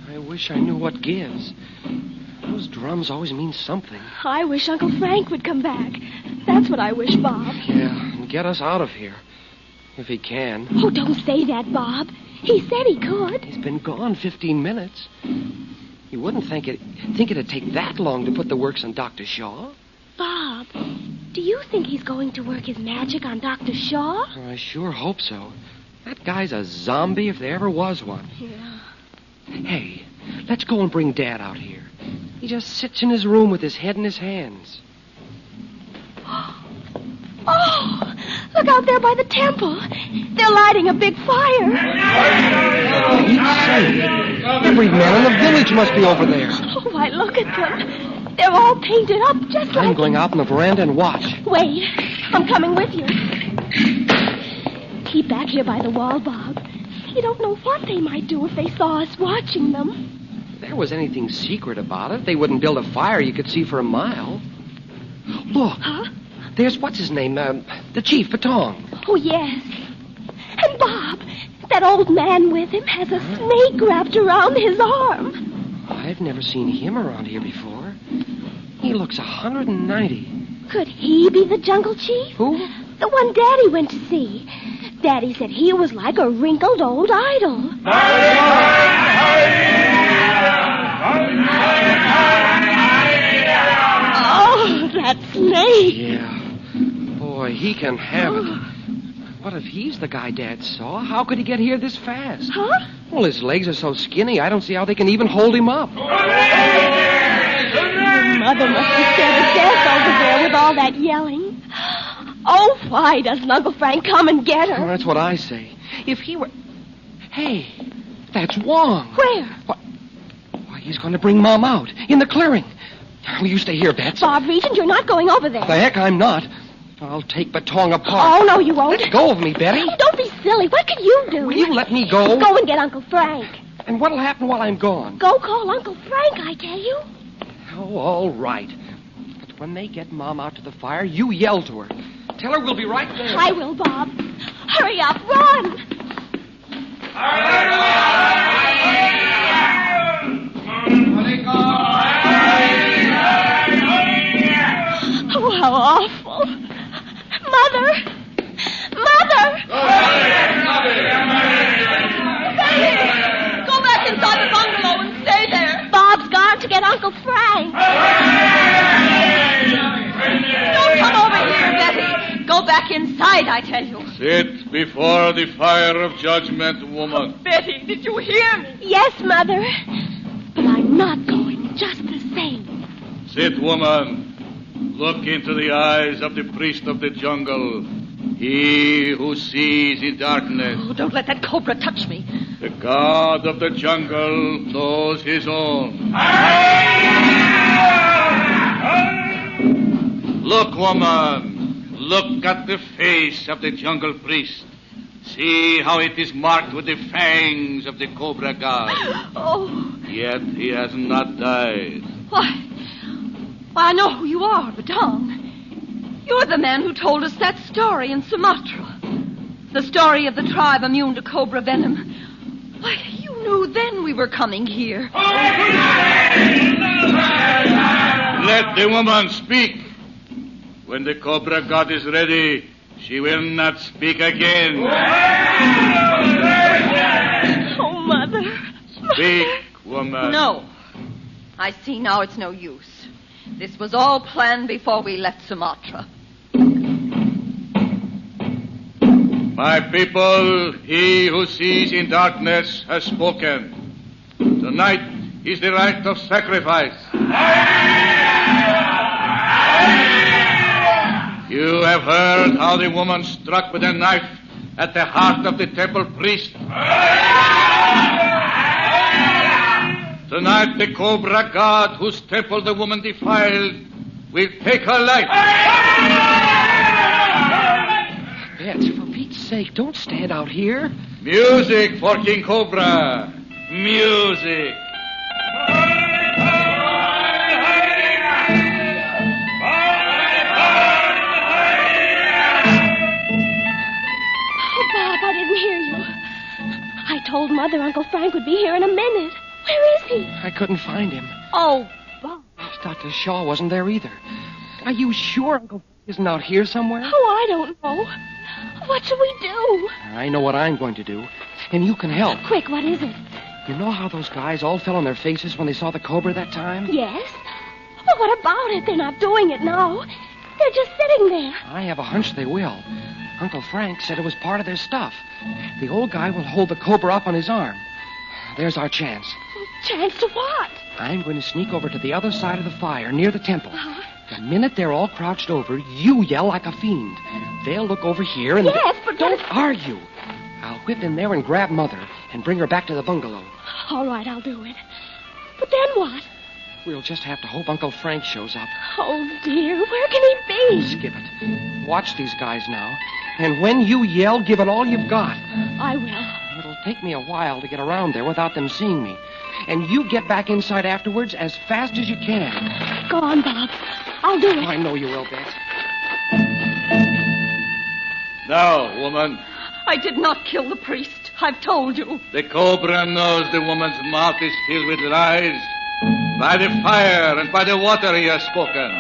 I wish I knew what gives. Those drums always mean something. I wish Uncle Frank would come back. That's what I wish, Bob. Yeah, and get us out of here. If he can. Oh, don't say that, Bob. He said he could. He's been gone 15 minutes. You wouldn't think it'd take that long to put the works on Dr. Shaw. Bob, do you think he's going to work his magic on Dr. Shaw? I sure hope so. That guy's a zombie if there ever was one. Yeah. Hey, let's go and bring Dad out here. He just sits in his room with his head in his hands. Oh, look out there by the temple. They're lighting a big fire. He's safe. Every man in the village must be over there. Oh, why, look at them. They're all painted up just like... I'm going out on the veranda and watch. Wait, I'm coming with you. Keep back here by the wall, Bob. You don't know what they might do if they saw us watching them. If there was anything secret about it, they wouldn't build a fire you could see for a mile. Look. Huh? There's what's his name? The chief, Patong. Oh, yes. And Bob, that old man with him has a snake wrapped around his arm. I've never seen him around here before. He looks 190. Could he be the jungle chief? Who? The one Daddy went to see. Daddy said he was like a wrinkled old idol. Oh, that snake. Yeah. Boy, he can have it. What if he's the guy Dad saw? How could he get here this fast? Huh? Well, his legs are so skinny, I don't see how they can even hold him up. Your mother must be scared to death over there with all that yelling. Oh, why doesn't Uncle Frank come and get her? Well, that's what I say. If he were... Hey, that's Wong. Where? Why, he's going to bring Mom out in the clearing. Will you stay here, Bets? Bob Regent, you're not going over there. The heck I'm not. I'll take Batong apart. Oh, no, you won't. Let go of me, Betty. Oh, don't be silly. What can you do? Will you let me go? Go and get Uncle Frank. And what'll happen while I'm gone? Go call Uncle Frank, I tell you. Oh, all right. But when they get Mom out to the fire, you yell to her. Tell her we'll be right there. I will, Bob. Hurry up, run. Oh, how awful. Mother! Mother! Betty! Go back inside the bungalow and stay there. Bob's gone to get Uncle Frank. Don't come over here, Betty. Go back inside, I tell you. Sit before the fire of judgment, woman. Betty, did you hear me? Yes, Mother. But I'm not going just the same. Sit, woman. Look into the eyes of the priest of the jungle. He who sees in darkness. Oh, don't let that cobra touch me. The god of the jungle knows his own. Look, woman. Look at the face of the jungle priest. See how it is marked with the fangs of the Cobra god. Oh. Yet he has not died. Why, I know who you are, Batong. You're the man who told us that story in Sumatra. The story of the tribe immune to cobra venom. Why, you knew then we were coming here. Let the woman speak. When the Cobra god is ready, she will not speak again. Oh, Mother. Speak, woman. No. I see now it's no use. This was all planned before we left Sumatra. My people, he who sees in darkness has spoken. Tonight is the rite of sacrifice. You have heard how the woman struck with a knife at the heart of the temple priest. Tonight the Cobra god whose temple the woman defiled will take her life. Bets, for Pete's sake, don't stand out here. Music for King Cobra. Music. I didn't hear you. I told Mother Uncle Frank would be here in a minute. Where is he? I couldn't find him. Oh, Bob. Dr. Shaw wasn't there either. Are you sure Uncle isn't out here somewhere? Oh, I don't know. What should we do? I know what I'm going to do, and you can help. Quick, what is it? You know how those guys all fell on their faces when they saw the Cobra that time? Yes. Well, what about it? They're not doing it now. They're just sitting there. I have a hunch they will. Uncle Frank said it was part of their stuff. The old guy will hold the Cobra up on his arm. There's our chance. Chance to what? I'm going to sneak over to the other side of the fire, near the temple. The minute they're all crouched over, you yell like a fiend. They'll look over here and... Yes, but... Don't argue. I'll whip in there and grab Mother and bring her back to the bungalow. All right, I'll do it. But then what? We'll just have to hope Uncle Frank shows up. Oh, dear, where can he be? Skip it. Watch these guys now. And when you yell, give it all you've got. I will. It'll take me a while to get around there without them seeing me. And you get back inside afterwards as fast as you can. Go on, Bob. I'll do it. I know you will, Beth. Now, woman. I did not kill the priest. I've told you. The Cobra knows the woman's mouth is filled with lies. By the fire and by the water he has spoken.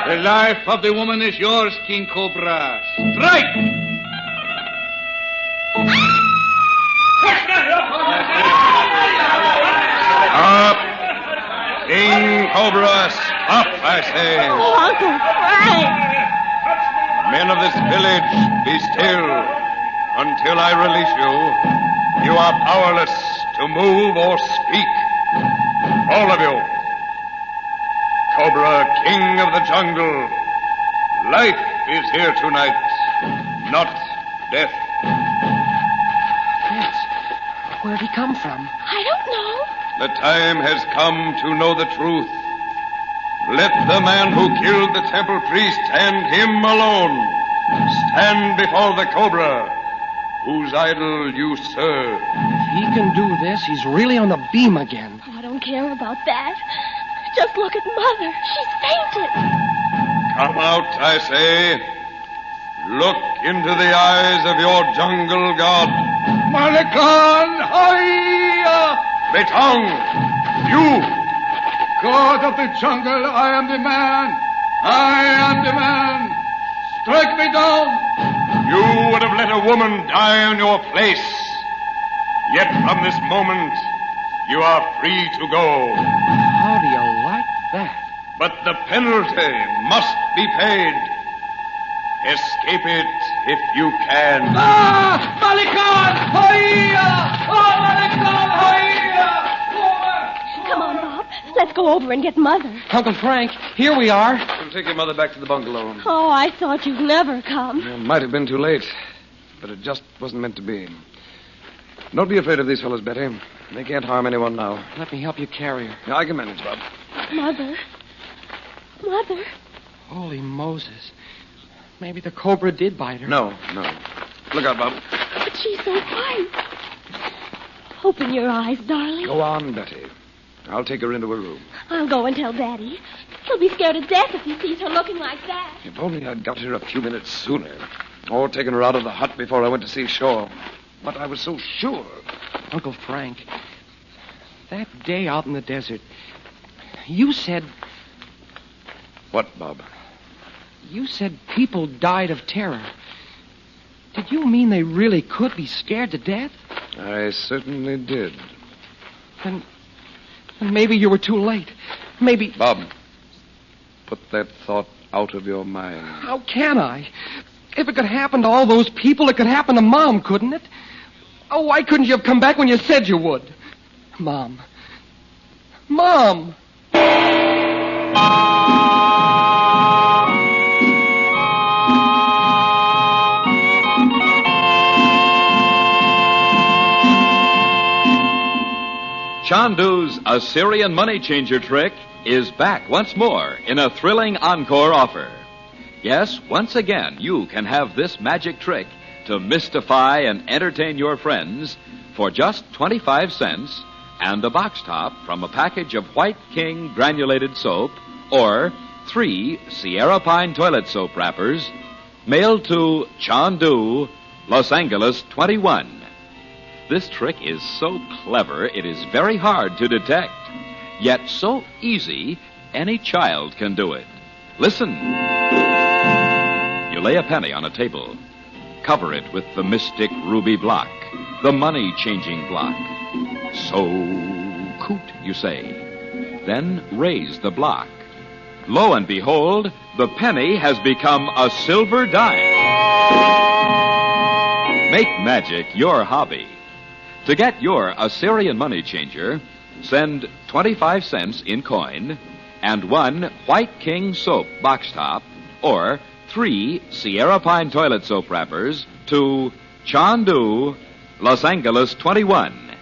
The life of the woman is yours, King Cobra. Strike! Up! King Cobra, stop, I say. Oh, Uncle Frank! Men of this village, be still. Until I release you, you are powerless to move or speak. All of you. Cobra, king of the jungle. Life is here tonight, not death. Yes. Where'd he come from? I don't know. The time has come to know the truth. Let the man who killed the temple priest and him alone stand before the Cobra, whose idol you serve. If he can do this, he's really on the beam again. Oh, I don't care about that. Just look at Mother. She's fainted. Come out, I say. Look into the eyes of your jungle god. Malikan, Hiya! Betong, you! God of the jungle, I am the man. I am the man. Strike me down. You would have let a woman die in your place. Yet from this moment, you are free to go. How do you like that? But the penalty must be paid. Escape it if you can. Malikan! Hiya! Oh, Malikan! Hiya! Come on, Bob. Let's go over and get Mother. Uncle Frank, here we are. We'll take your mother back to the bungalow. Oh, I thought you'd never come. It might have been too late, but it just wasn't meant to be. Don't be afraid of these fellows, Betty. They can't harm anyone now. Let me help you carry her. Yeah, I can manage, Bob. Mother. Mother. Holy Moses. Maybe the Cobra did bite her. No. Look out, Bob. But she's so white. Open your eyes, darling. Go on, Betty. I'll take her into her room. I'll go and tell Daddy. He'll be scared to death if he sees her looking like that. If only I'd got here a few minutes sooner. Or taken her out of the hut before I went to see Shaw. But I was so sure. Uncle Frank, that day out in the desert, you said... What, Bob? You said people died of terror. Did you mean they really could be scared to death? I certainly did. And maybe you were too late. Maybe... Bob, put that thought out of your mind. How can I? If it could happen to all those people, it could happen to Mom, couldn't it? Oh, why couldn't you have come back when you said you would? Mom. Mom! Chandu's Assyrian money changer trick is back once more in a thrilling encore offer. Yes, once again, you can have this magic trick to mystify and entertain your friends for just 25 cents and a box top from a package of White King granulated soap or 3 Sierra Pine toilet soap wrappers mailed to Chandu, Los Angeles 21. This trick is so clever, it is very hard to detect. Yet so easy, any child can do it. Listen. You lay a penny on a table. Cover it with the mystic ruby block, the money-changing block. So coot, you say. Then raise the block. Lo and behold, the penny has become a silver dime. Make magic your hobby. To get your Assyrian money changer, send 25 cents in coin and 1 White King soap box top or 3 Sierra Pine toilet soap wrappers to Chandu, Los Angeles 21.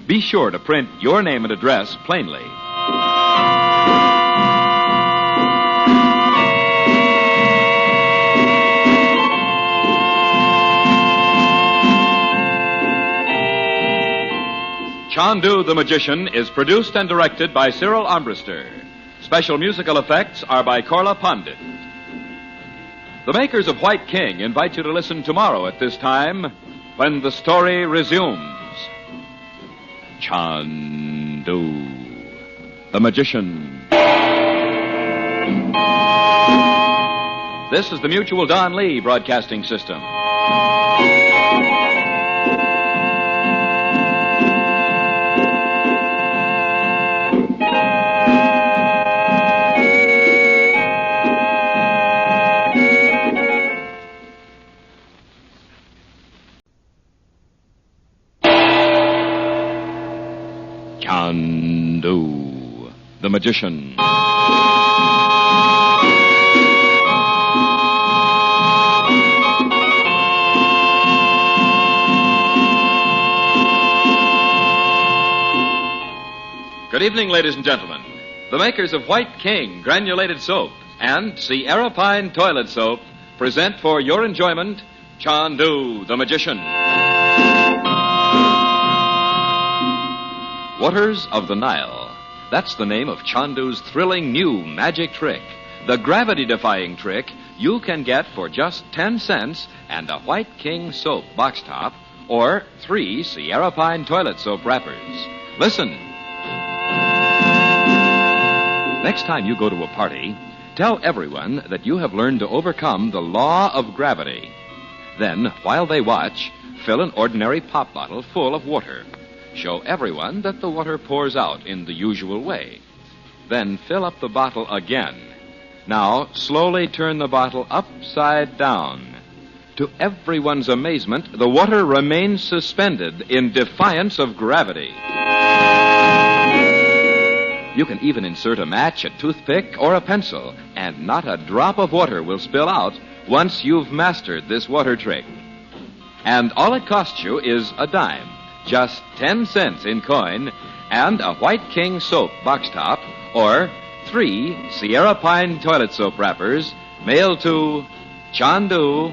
Be sure to print your name and address plainly. Chandu the Magician is produced and directed by Cyril Armbruster. Special musical effects are by Corla Pondit. The makers of White King invite you to listen tomorrow at this time when the story resumes. Chandu the Magician. This is the Mutual Don Lee Broadcasting System. Chandu the Magician. Good evening, ladies and gentlemen. The makers of White King granulated soap and Sierra Pine toilet soap present for your enjoyment Chandu the Magician. Waters of the Nile. That's the name of Chandu's thrilling new magic trick. The gravity-defying trick you can get for just 10 cents and a White King soap box top or 3 Sierra Pine toilet soap wrappers. Listen. Next time you go to a party, tell everyone that you have learned to overcome the law of gravity. Then, while they watch, fill an ordinary pop bottle full of water. Show everyone that the water pours out in the usual way. Then fill up the bottle again. Now, slowly turn the bottle upside down. To everyone's amazement, the water remains suspended in defiance of gravity. You can even insert a match, a toothpick, or a pencil, and not a drop of water will spill out once you've mastered this water trick. And all it costs you is a dime. Just 10 cents in coin and a White King soap box top or 3 Sierra Pine toilet soap wrappers mailed to Chandu,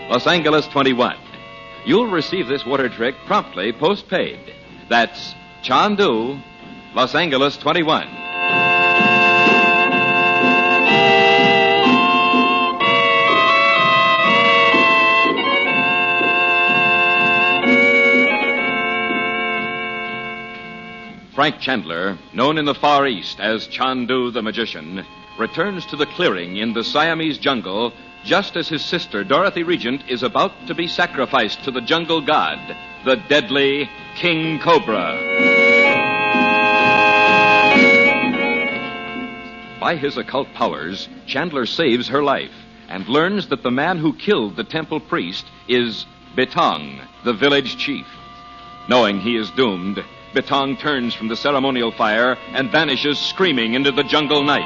Los Angeles 21. You'll receive this water trick promptly post-paid. That's Chandu, Los Angeles 21. Frank Chandler, known in the Far East as Chandu the Magician, returns to the clearing in the Siamese jungle just as his sister, Dorothy Regent, is about to be sacrificed to the jungle god, the deadly King Cobra. By his occult powers, Chandler saves her life and learns that the man who killed the temple priest is Betong, the village chief. Knowing he is doomed, Betong turns from the ceremonial fire and vanishes screaming into the jungle night.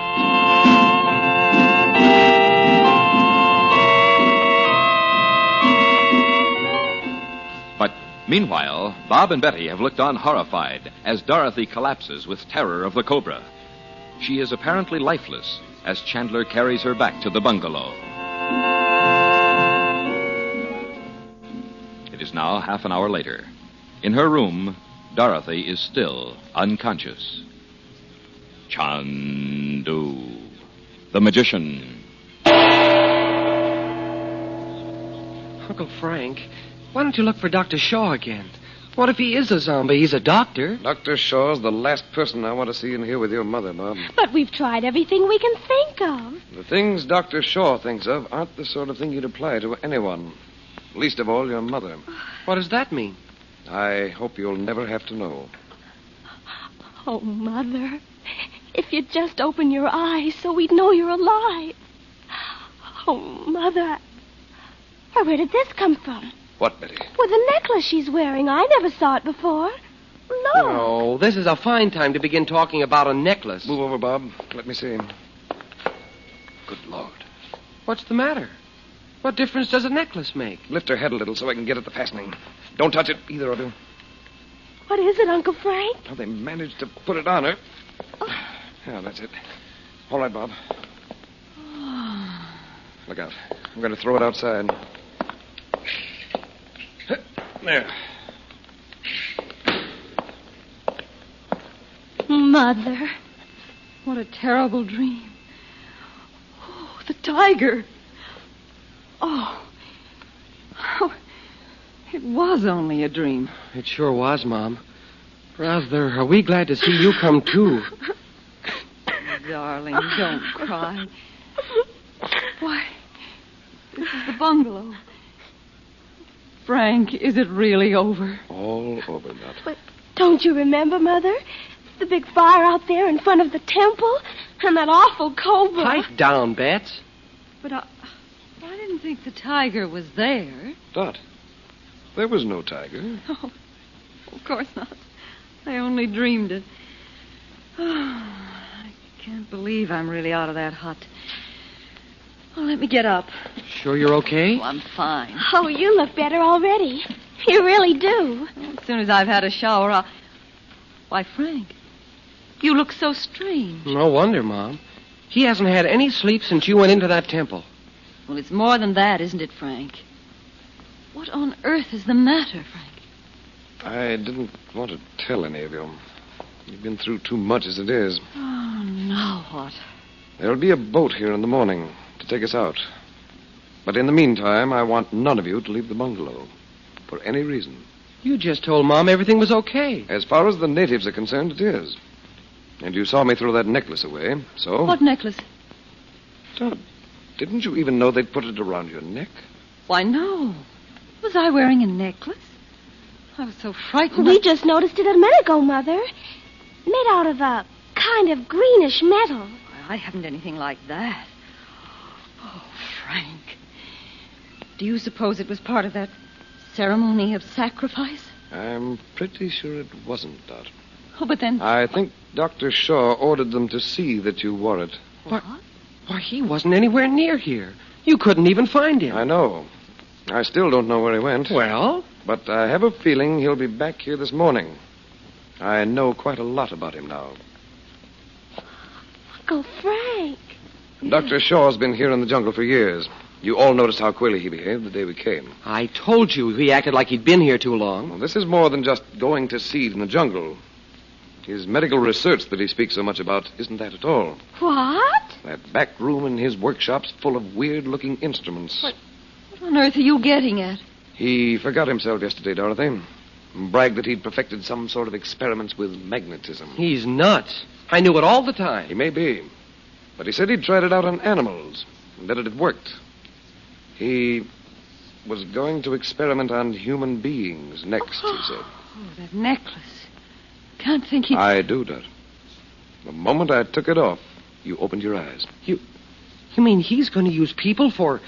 But meanwhile, Bob and Betty have looked on horrified as Dorothy collapses with terror of the Cobra. She is apparently lifeless as Chandler carries her back to the bungalow. It is now half an hour later. In her room, Dorothy is still unconscious. Chandu, the magician. Uncle Frank, why don't you look for Dr. Shaw again? What if he is a zombie? He's a doctor. Dr. Shaw's the last person I want to see in here with your mother, Bob. But we've tried everything we can think of. The things Dr. Shaw thinks of aren't the sort of thing you'd apply to anyone. Least of all, your mother. What does that mean? I hope you'll never have to know. Oh, Mother, if you'd just open your eyes so we'd know you're alive. Oh, Mother. Where did this come from? What, Betty? With the necklace she's wearing. I never saw it before. Look. Oh, this is a fine time to begin talking about a necklace. Move over, Bob. Let me see. Good Lord. What's the matter? What difference does a necklace make? Lift her head a little so I can get at the fastening. Don't touch it, either of you. What is it, Uncle Frank? How they managed to put it on her. Yeah, that's it. All right, Bob. Look out. I'm going to throw it outside. There. Mother, what a terrible dream. Oh, the tiger. Oh, it was only a dream. It sure was, Mom. Rather, are we glad to see you come too? Darling, don't cry. Why, this is the bungalow. Frank, is it really over? All over, Dot. But don't you remember, Mother? The big fire out there in front of the temple? And that awful cobra. Pipe down, Bats. But I didn't think the tiger was there. Dot, there was no tiger. Oh, of course not. I only dreamed it. Oh, I can't believe I'm really out of that hut. Oh, let me get up. Sure you're okay? Oh, I'm fine. Oh, you look better already. You really do. As soon as I've had a shower, I'll... Why, Frank, you look so strange. No wonder, Mom. He hasn't had any sleep since you went into that temple. Well, it's more than that, isn't it, Frank? What on earth is the matter, Frank? I didn't want to tell any of you. You've been through too much as it is. Oh, now what? There'll be a boat here in the morning to take us out. But in the meantime, I want none of you to leave the bungalow. For any reason. You just told Mom everything was okay. As far as the natives are concerned, it is. And you saw me throw that necklace away, so... What necklace? Dot, didn't you even know they'd put it around your neck? Why, no. Was I wearing a necklace? I was so frightened. We just noticed it a minute ago, Mother. Made out of a kind of greenish metal. I haven't anything like that. Oh, Frank. Do you suppose it was part of that ceremony of sacrifice? I'm pretty sure it wasn't, Dot. Oh, but then... I think Dr. Shaw ordered them to see that you wore it. What? Why, he wasn't anywhere near here. You couldn't even find him. I know. I still don't know where he went. Well? But I have a feeling he'll be back here this morning. I know quite a lot about him now. Uncle Frank. Dr. Shaw's been here in the jungle for years. You all noticed how queerly he behaved the day we came. I told you he acted like he'd been here too long. Well, this is more than just going to seed in the jungle. His medical research that he speaks so much about isn't that at all. What? That back room in his workshop's full of weird-looking instruments. What on earth are you getting at? He forgot himself yesterday, Dorothy. Bragged that he'd perfected some sort of experiments with magnetism. He's nuts. I knew it all the time. He may be. But he said he'd tried it out on animals, and that it had worked. He was going to experiment on human beings next, he said. Oh, that necklace. Can't think he... I do, Dot. The moment I took it off, you opened your eyes. You mean he's going to use people for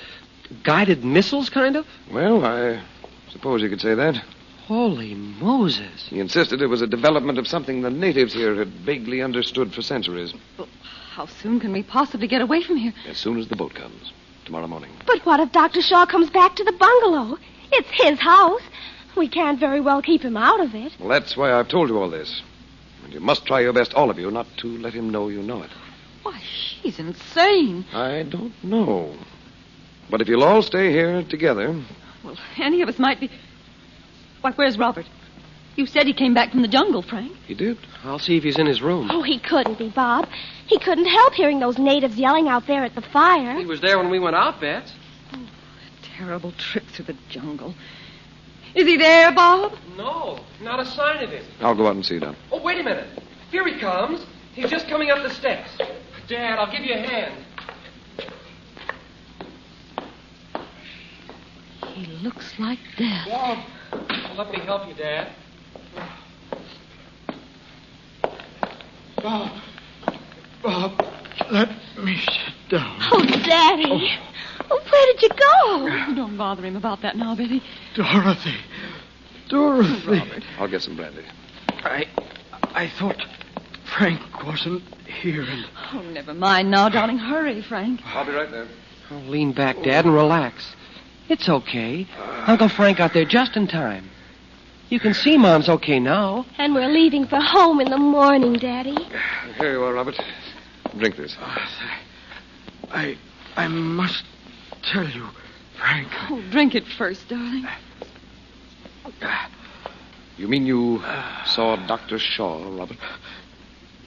guided missiles, kind of? Well, I suppose you could say that. Holy Moses. He insisted it was a development of something the natives here had vaguely understood for centuries. Well, how soon can we possibly get away from here? As soon as the boat comes. Tomorrow morning. But what if Dr. Shaw comes back to the bungalow? It's his house. We can't very well keep him out of it. Well, that's why I've told you all this. And you must try your best, all of you, not to let him know you know it. Why, she's insane. I don't know. But if you'll all stay here together... Well, any of us might be... Why, where's Robert? You said he came back from the jungle, Frank. He did? I'll see if he's in his room. Oh, he couldn't be, Bob. He couldn't help hearing those natives yelling out there at the fire. He was there when we went out, Bets. Oh, a terrible trip through the jungle. Is he there, Bob? No, not a sign of him. I'll go out and see Don. Oh, wait a minute. Here he comes. He's just coming up the steps. Dad, I'll give you a hand. He looks like death. Bob, let me help you, Dad. Bob, let me sit down. Oh, Daddy. Oh, where did you go? Don't bother him about that now, Betty. Dorothy. Robert. I'll get some brandy. I thought Frank wasn't here and... Oh, never mind now, darling. Hurry, Frank. I'll be right there. Oh, lean back, Dad, and relax. It's okay. Uncle Frank got there just in time. You can see Mom's okay now. And we're leaving for home in the morning, Daddy. Here you are, Robert. Drink this. I must tell you, Frank. Oh, drink it first, darling. You mean you saw Dr. Shaw, Robert?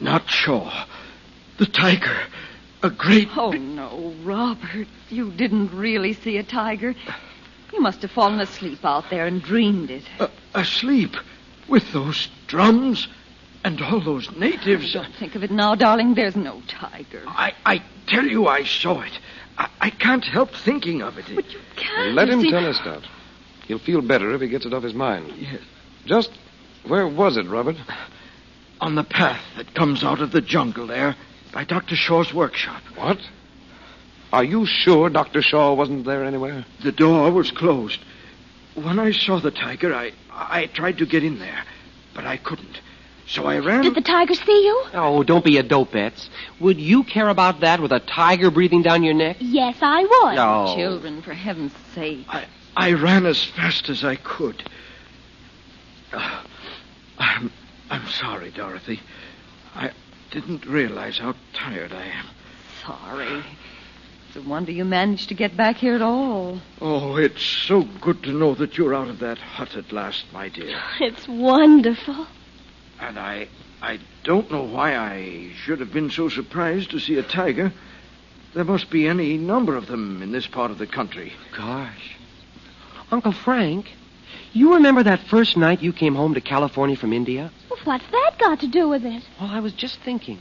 Not Shaw. The tiger. A great... Oh, no, Robert. You didn't really see a tiger. You must have fallen asleep out there and dreamed it. Asleep? With those drums? And all those natives? Don't think of it now, darling. There's no tiger. I tell you I saw it. I can't help thinking of it. But you can't. Let him see... tell us, Dot. He'll feel better if he gets it off his mind. Yes. Just where was it, Robert? On the path that comes out of the jungle there, by Dr. Shaw's workshop. What? Are you sure Dr. Shaw wasn't there anywhere? The door was closed. When I saw the tiger, I tried to get in there, but I couldn't. So I ran... Did the tiger see you? Oh, don't be a dope, Bets. Would you care about that with a tiger breathing down your neck? Yes, I would. No. Children, for heaven's sake. I ran as fast as I could. I'm sorry, Dorothy. I didn't realize how tired I am. Sorry. It's a wonder you managed to get back here at all. Oh, it's so good to know that you're out of that hut at last, my dear. It's wonderful. And I don't know why I should have been so surprised to see a tiger. There must be any number of them in this part of the country. Gosh. Uncle Frank, you remember that first night you came home to California from India? Well, what's that got to do with it? Well, I was just thinking.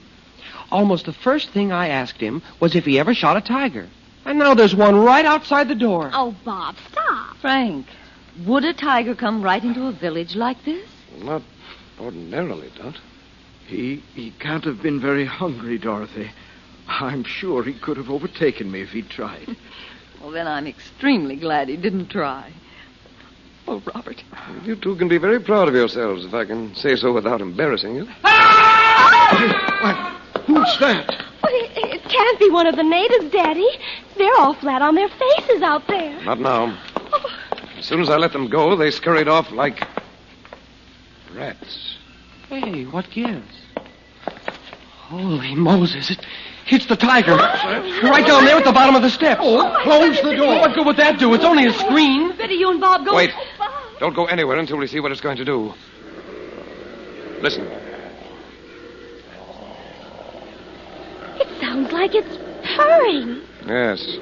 Almost the first thing I asked him was if he ever shot a tiger. And now there's one right outside the door. Oh, Bob, stop. Frank, would a tiger come right into a village like this? Not ordinarily, Dot. He can't have been very hungry, Dorothy. I'm sure he could have overtaken me if he'd tried. Well, then I'm extremely glad he didn't try. Oh, Robert. You two can be very proud of yourselves, if I can say so without embarrassing you. Who's that? But it can't be one of the natives, Daddy. They're all flat on their faces out there. Not now. As soon as I let them go, they scurried off like rats. Hey, what gives? Holy Moses, it's the tiger. Right down there at the bottom of the steps. Oh, close the door. What good would that do? It's only a screen. Betty, you and Bob go... Wait. Don't go anywhere until we see what it's going to do. Listen. It sounds like it's purring. Yes,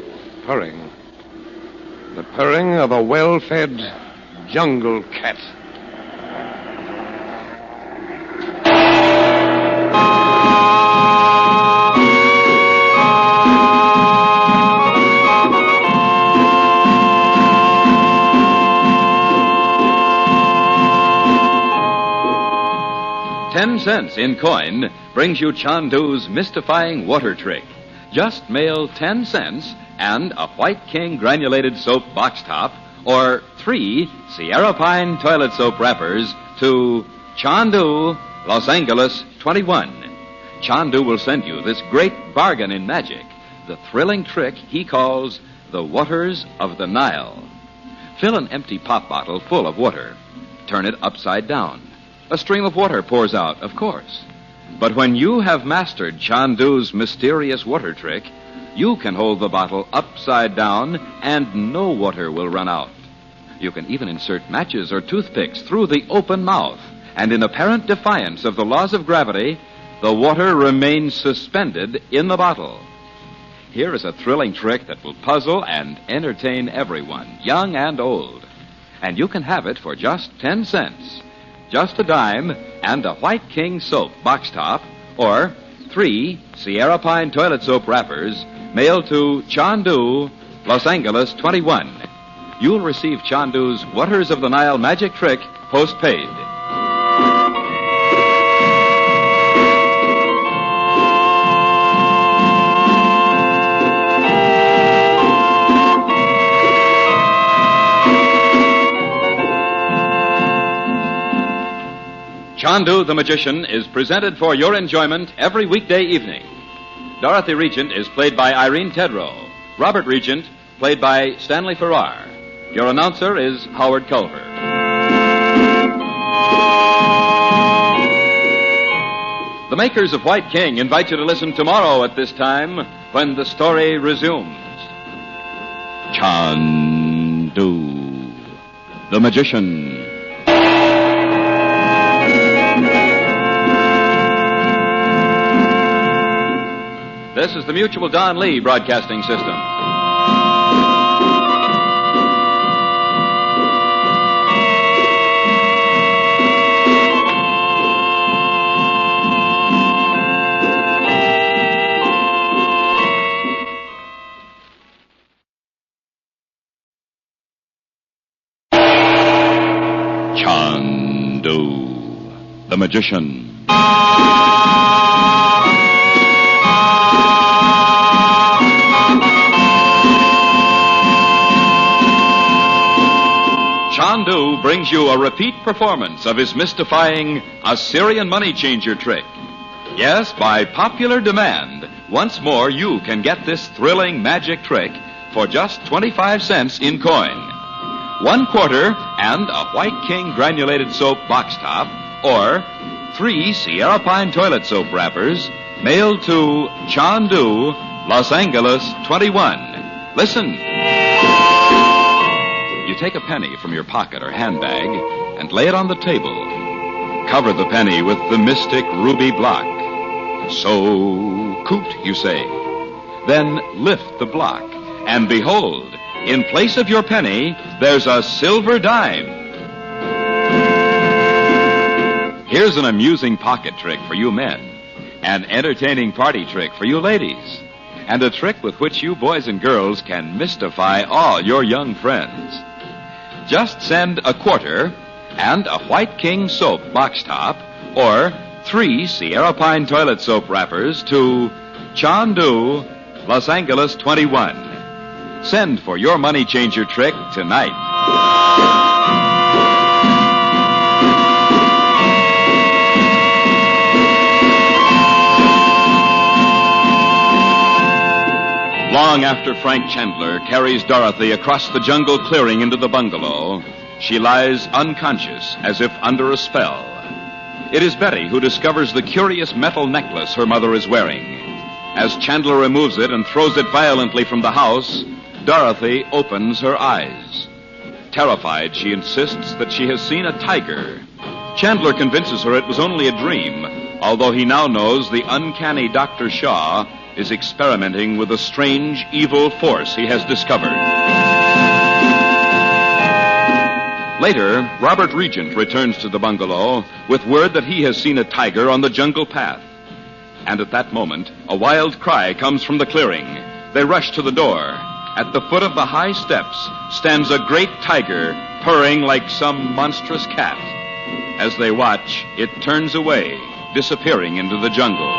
purring. The purring of a well-fed jungle cat. 10 cents in coin brings you Chandu's mystifying water trick. Just mail 10 cents and a White King granulated soap box top or 3 Sierra Pine toilet soap wrappers to Chandu, Los Angeles 21. Chandu will send you this great bargain in magic, the thrilling trick he calls the Waters of the Nile. Fill an empty pop bottle full of water. Turn it upside down. A stream of water pours out, of course. But when you have mastered Chandu's mysterious water trick, you can hold the bottle upside down and no water will run out. You can even insert matches or toothpicks through the open mouth, and in apparent defiance of the laws of gravity, the water remains suspended in the bottle. Here is a thrilling trick that will puzzle and entertain everyone, young and old. And you can have it for just 10 cents. Just a dime and a White King soap box top or 3 Sierra Pine toilet soap wrappers mailed to Chandu, Los Angeles 21. You'll receive Chandu's Waters of the Nile magic trick postpaid. Chandu the Magician is presented for your enjoyment every weekday evening. Dorothy Regent is played by Irene Tedrow. Robert Regent, played by Stanley Farrar. Your announcer is Howard Culver. The makers of White King invite you to listen tomorrow at this time when the story resumes. Chandu the Magician. This is the Mutual Don Lee Broadcasting System. Chandu the Magician. Chandu brings you a repeat performance of his mystifying Assyrian money changer trick. Yes, by popular demand, once more you can get this thrilling magic trick for just 25 cents in coin. 1 quarter and a White King granulated soap box top or 3 Sierra Pine toilet soap wrappers mailed to Chandu, Los Angeles 21. Listen. You take a penny from your pocket or handbag and lay it on the table. Cover the penny with the mystic ruby block. So, coot, you say. Then lift the block, and behold, in place of your penny, there's a silver dime. Here's an amusing pocket trick for you men, an entertaining party trick for you ladies, and a trick with which you boys and girls can mystify all your young friends. Just send a quarter and a White King soap box top or 3 Sierra Pine toilet soap wrappers to Chandu, Los Angeles 21. Send for your money changer trick tonight. Long after Frank Chandler carries Dorothy across the jungle clearing into the bungalow, she lies unconscious as if under a spell. It is Betty who discovers the curious metal necklace her mother is wearing. As Chandler removes it and throws it violently from the house, Dorothy opens her eyes. Terrified, she insists that she has seen a tiger. Chandler convinces her it was only a dream, although he now knows the uncanny Dr. Shaw is experimenting with a strange, evil force he has discovered. Later, Robert Regent returns to the bungalow with word that he has seen a tiger on the jungle path. And at that moment, a wild cry comes from the clearing. They rush to the door. At the foot of the high steps stands a great tiger, purring like some monstrous cat. As they watch, it turns away, disappearing into the jungle.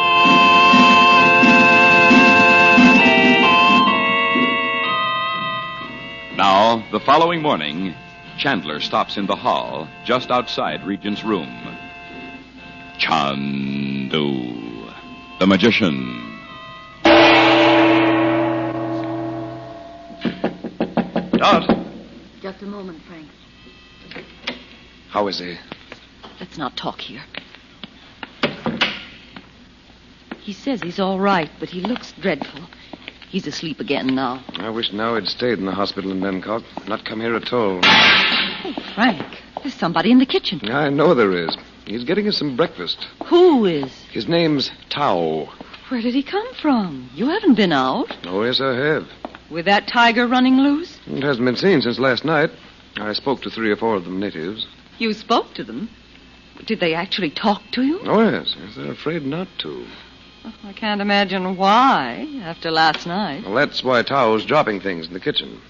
Now, the following morning, Chandler stops in the hall just outside Regent's room. Chandu, the magician. Dot. Just a moment, Frank. How is he? Let's not talk here. He says he's all right, but he looks dreadful. He's asleep again now. I wish now he'd stayed in the hospital in Bangkok, not come here at all. Oh, Frank, there's somebody in the kitchen. I know there is. He's getting us some breakfast. Who is? His name's Tao. Where did he come from? You haven't been out. Oh, yes, I have. With that tiger running loose? It hasn't been seen since last night. I spoke to 3 or 4 of them natives. You spoke to them? Did they actually talk to you? Oh, yes. They're afraid not to. Oh, I can't imagine why, after last night. Well, that's why Tao's dropping things in the kitchen.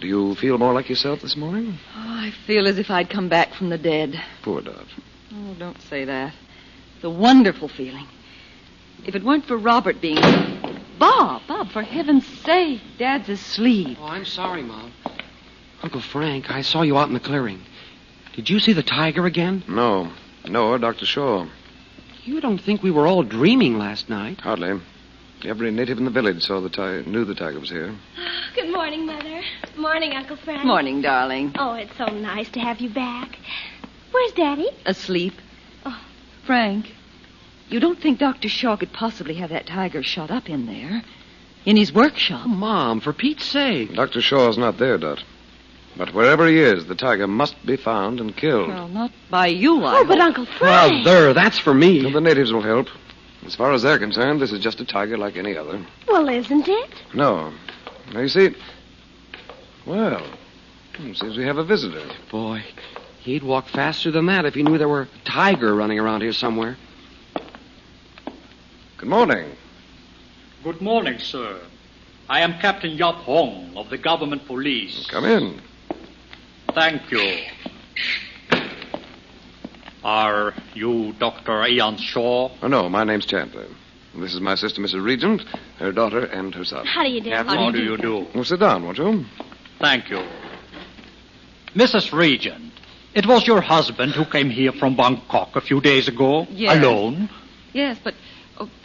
Do you feel more like yourself this morning? Oh, I feel as if I'd come back from the dead. Poor Dot. Oh, don't say that. It's a wonderful feeling. If it weren't for Robert being... Bob, for heaven's sake, Dad's asleep. Oh, I'm sorry, Mom. Uncle Frank, I saw you out in the clearing. Did you see the tiger again? No, or Dr. Shaw. You don't think we were all dreaming last night? Hardly. Every native in the village knew the tiger was here. Good morning, Mother. Morning, Uncle Frank. Morning, darling. Oh, it's so nice to have you back. Where's Daddy? Asleep. Oh. Frank, you don't think Dr. Shaw could possibly have that tiger shut up in there? In his workshop? Oh, Mom, for Pete's sake. Dr. Shaw's not there, Dot. But wherever he is, the tiger must be found and killed. Well, not by you, I Oh, but hope. Uncle Frank. Brother, that's for me. Well, the natives will help. As far as they're concerned, this is just a tiger like any other. Well, isn't it? No. Now, you see... Well, it seems we have a visitor. Boy, he'd walk faster than that if he knew there were a tiger running around here somewhere. Good morning. Good morning, sir. I am Captain Yap Hong of the government police. Come in. Thank you. Are you Dr. Ian Shaw? Oh, no, my name's Chandler. This is my sister, Mrs. Regent, her daughter, and her son. How do you do? How do you do? Well, sit down, won't you? Thank you. Mrs. Regent, it was your husband who came here from Bangkok a few days ago? Yes. Alone? Yes, but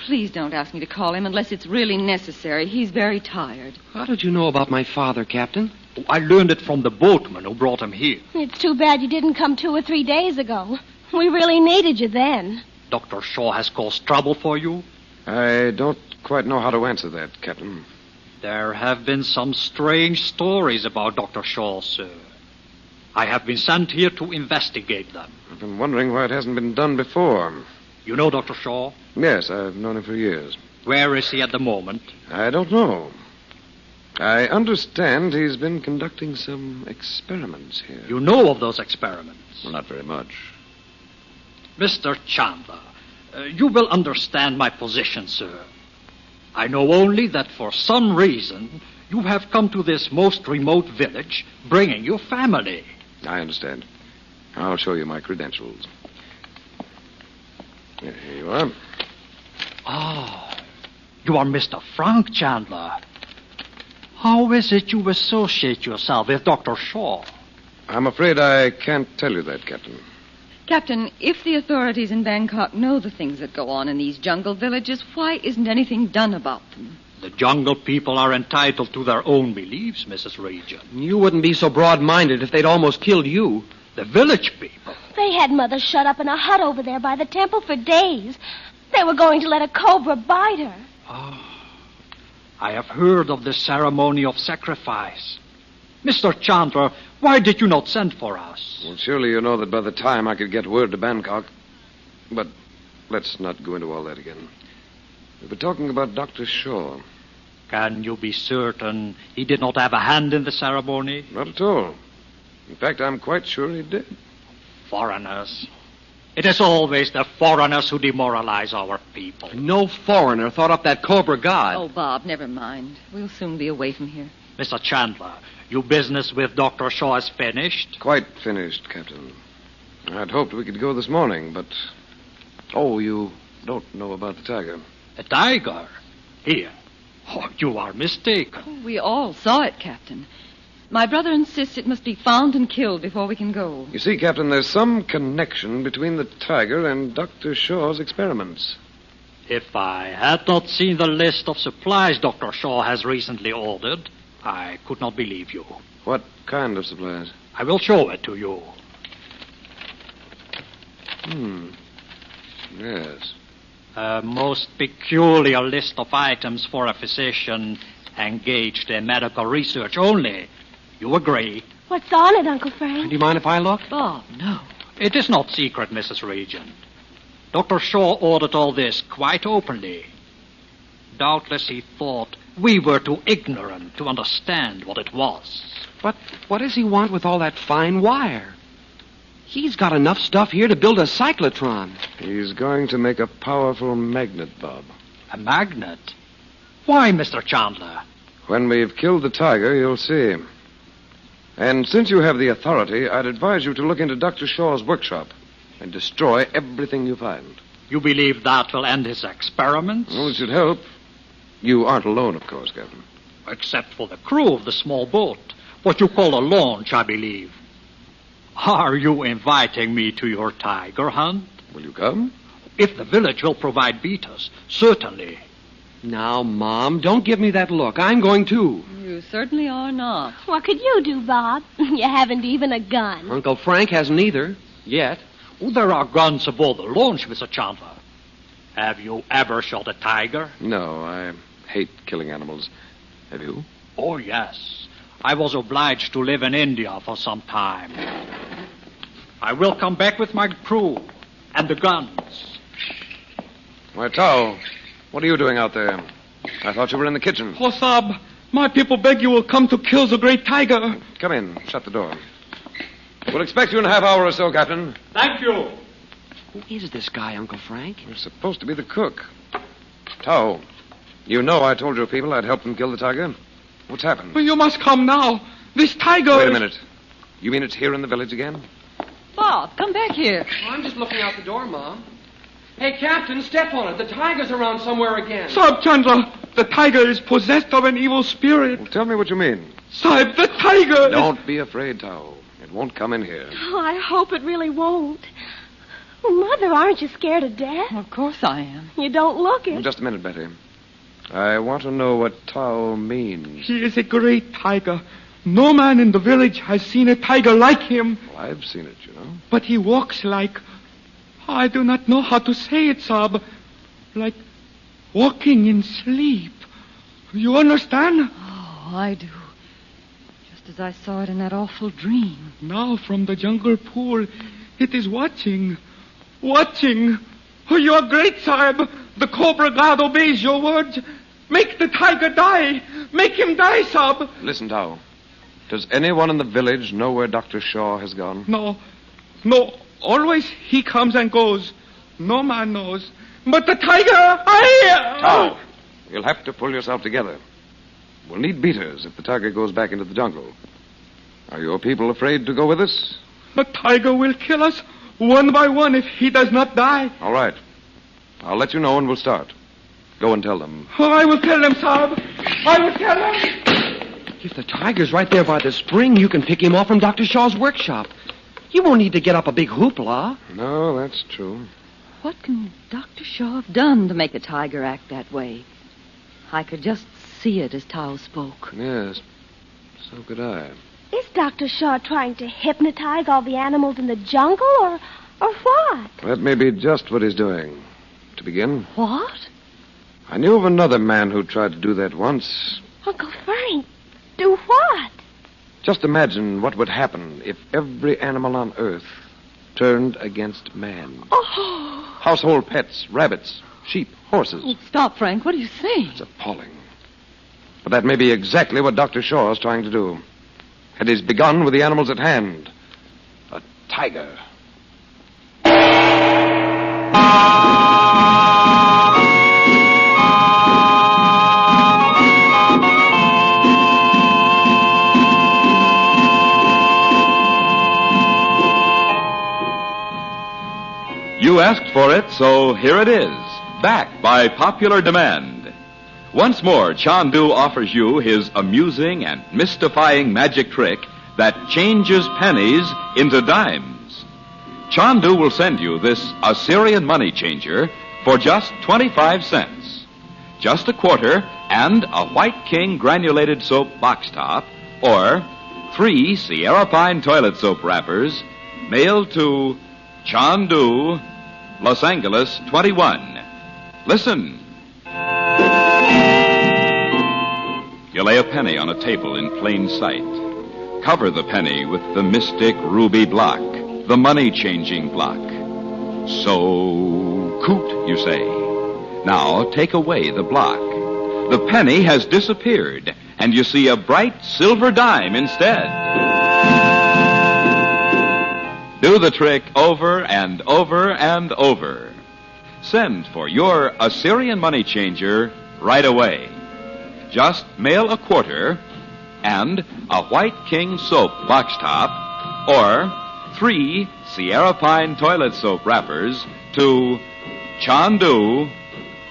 please don't ask me to call him unless it's really necessary. He's very tired. How did you know about my father, Captain? I learned it from the boatman who brought him here. It's too bad you didn't come 2 or 3 days ago. We really needed you then. Dr. Shaw has caused trouble for you? I don't quite know how to answer that, Captain. There have been some strange stories about Dr. Shaw, sir. I have been sent here to investigate them. I've been wondering why it hasn't been done before. You know Dr. Shaw? Yes, I've known him for years. Where is he at the moment? I don't know. I understand he's been conducting some experiments here. You know of those experiments? Well, not very much. Mr. Chandler, you will understand my position, sir. I know only that for some reason you have come to this most remote village bringing your family. I understand. I'll show you my credentials. Here you are. Oh, you are Mr. Frank Chandler. How is it you associate yourself with Dr. Shaw? I'm afraid I can't tell you that, Captain. Captain, if the authorities in Bangkok know the things that go on in these jungle villages, why isn't anything done about them? The jungle people are entitled to their own beliefs, Mrs. Regent. You wouldn't be so broad-minded if they'd almost killed you. The village people. They had Mother shut up in a hut over there by the temple for days. They were going to let a cobra bite her. Oh, I have heard of the ceremony of sacrifice. Mr. Chandler, why did you not send for us? Well, surely you know that by the time I could get word to Bangkok. But let's not go into all that again. We were talking about Dr. Shaw. Can you be certain he did not have a hand in the ceremony? Not at all. In fact, I'm quite sure he did. Foreigners. It is always the foreigners who demoralize our people. No foreigner thought up that Cobra god. Oh, Bob, never mind. We'll soon be away from here. Mr. Chandler, your business with Dr. Shaw is finished? Quite finished, Captain. I'd hoped we could go this morning, but... Oh, you don't know about the tiger. A tiger? Here. Oh, you are mistaken. We all saw it, Captain. My brother insists it must be found and killed before we can go. You see, Captain, there's some connection between the tiger and Dr. Shaw's experiments. If I had not seen the list of supplies Dr. Shaw has recently ordered, I could not believe you. What kind of supplies? I will show it to you. Yes. A most peculiar list of items for a physician engaged in medical research only. You agree? What's on it, Uncle Frank? Do you mind if I look? Bob, no. It is not secret, Mrs. Regent. Dr. Shaw ordered all this quite openly. Doubtless he thought we were too ignorant to understand what it was. But what does he want with all that fine wire? He's got enough stuff here to build a cyclotron. He's going to make a powerful magnet, Bob. A magnet? Why, Mr. Chandler? When we've killed the tiger, you'll see. And since you have the authority, I'd advise you to look into Dr. Shaw's workshop and destroy everything you find. You believe that will end his experiments? Well, it should help. You aren't alone, of course, Captain. Except for the crew of the small boat. What you call a launch, I believe. Are you inviting me to your tiger hunt? Will you come? If the village will provide beaters, certainly. Now, Mom, don't give me that look. I'm going too. You certainly are not. What could you do, Bob? You haven't even a gun. Uncle Frank hasn't either. Yet. Oh, there are guns aboard the launch, Mr. Chandler. Have you ever shot a tiger? No, I hate killing animals. Have you? Oh, yes. I was obliged to live in India for some time. I will come back with my crew and the guns. Why, Tao, what are you doing out there? I thought you were in the kitchen. Oh, Sab, my people beg you will come to kill the great tiger. Come in. Shut the door. We'll expect you in a half hour or so, Captain. Thank you. Who is this guy, Uncle Frank? You're supposed to be the cook. Tao, you know I told your people I'd help them kill the tiger. What's happened? Well, you must come now. This tiger... Wait a minute. You mean it's here in the village again? Bob, come back here. Well, I'm just looking out the door, Mom. Hey, Captain, step on it. The tiger's around somewhere again. Sahib Chandler, the tiger is possessed of an evil spirit. Well, tell me what you mean. Sahib, the tiger... Don't be afraid, Tao. It won't come in here. Oh, I hope it really won't. Mother, aren't you scared to death? Of course I am. You don't look it. Just a minute, Betty. I want to know what Tao means. He is a great tiger. No man in the village has seen a tiger like him. Well, I've seen it, you know. But he walks like... I do not know how to say it, Sab. Like walking in sleep. You understand? Oh, I do. Just as I saw it in that awful dream. Now from the jungle pool, it is watching. Watching. Oh, you are great, Sahib. The Cobra God obeys your words. Make the tiger die. Make him die, Sahib. Listen, Tao. Does anyone in the village know where Dr. Shaw has gone? No. Always he comes and goes. No man knows. But the tiger, Tao, you'll have to pull yourself together. We'll need beaters if the tiger goes back into the jungle. Are your people afraid to go with us? The tiger will kill us one by one if he does not die. All right. I'll let you know and we'll start. Go and tell them. Oh, I will tell them, Sahib. I will tell them. If the tiger's right there by the spring, you can pick him off from Dr. Shaw's workshop. You won't need to get up a big hoopla. No, that's true. What can Dr. Shaw have done to make the tiger act that way? I could just see it as Tao spoke. Yes, so could I. Is Dr. Shaw trying to hypnotize all the animals in the jungle, or what? That may be just what he's doing. To begin, What? I knew of another man who tried to do that once. Uncle Frank, do what? Just imagine what would happen if every animal on Earth turned against man. Oh. Household pets, rabbits, sheep, horses. Oh, stop, Frank. What are you saying? It's appalling. But that may be exactly what Dr. Shaw is trying to do. And he's begun with the animals at hand. A tiger. asked for it, so here it is, back by popular demand. Once more, Chandu offers you his amusing and mystifying magic trick that changes pennies into dimes. Chandu will send you this Assyrian money changer for just 25 cents. Just a quarter and a White King granulated soap box top, or 3 Sierra Pine toilet soap wrappers, mailed to Chandu, Los Angeles 21. Listen. You lay a penny on a table in plain sight. Cover the penny with the mystic ruby block, the money-changing block. So, coot, you say. Now, take away the block. The penny has disappeared, and you see a bright silver dime instead. Do the trick over and over and over. Send for your Assyrian money changer right away. Just mail a quarter and a White King soap box top, or 3 Sierra Pine toilet soap wrappers to Chandu,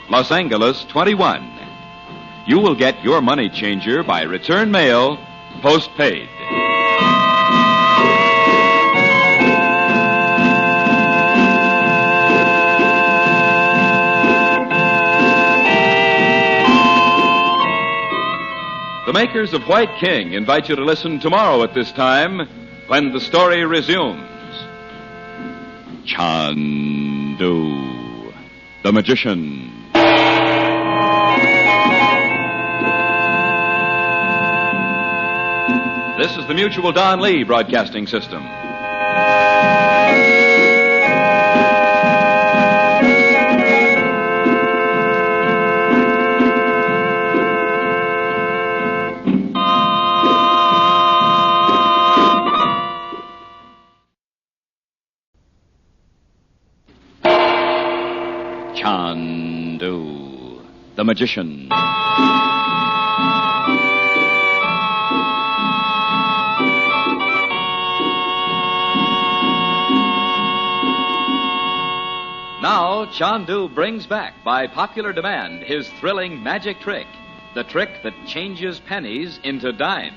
Los Angeles 21. You will get your money changer by return mail, postpaid. The makers of White King invite you to listen tomorrow at this time when the story resumes. Chandu, the magician. This is the Mutual Don Lee Broadcasting System. Chandu, the magician. Now, Chandu brings back, by popular demand, his thrilling magic trick, the trick that changes pennies into dimes.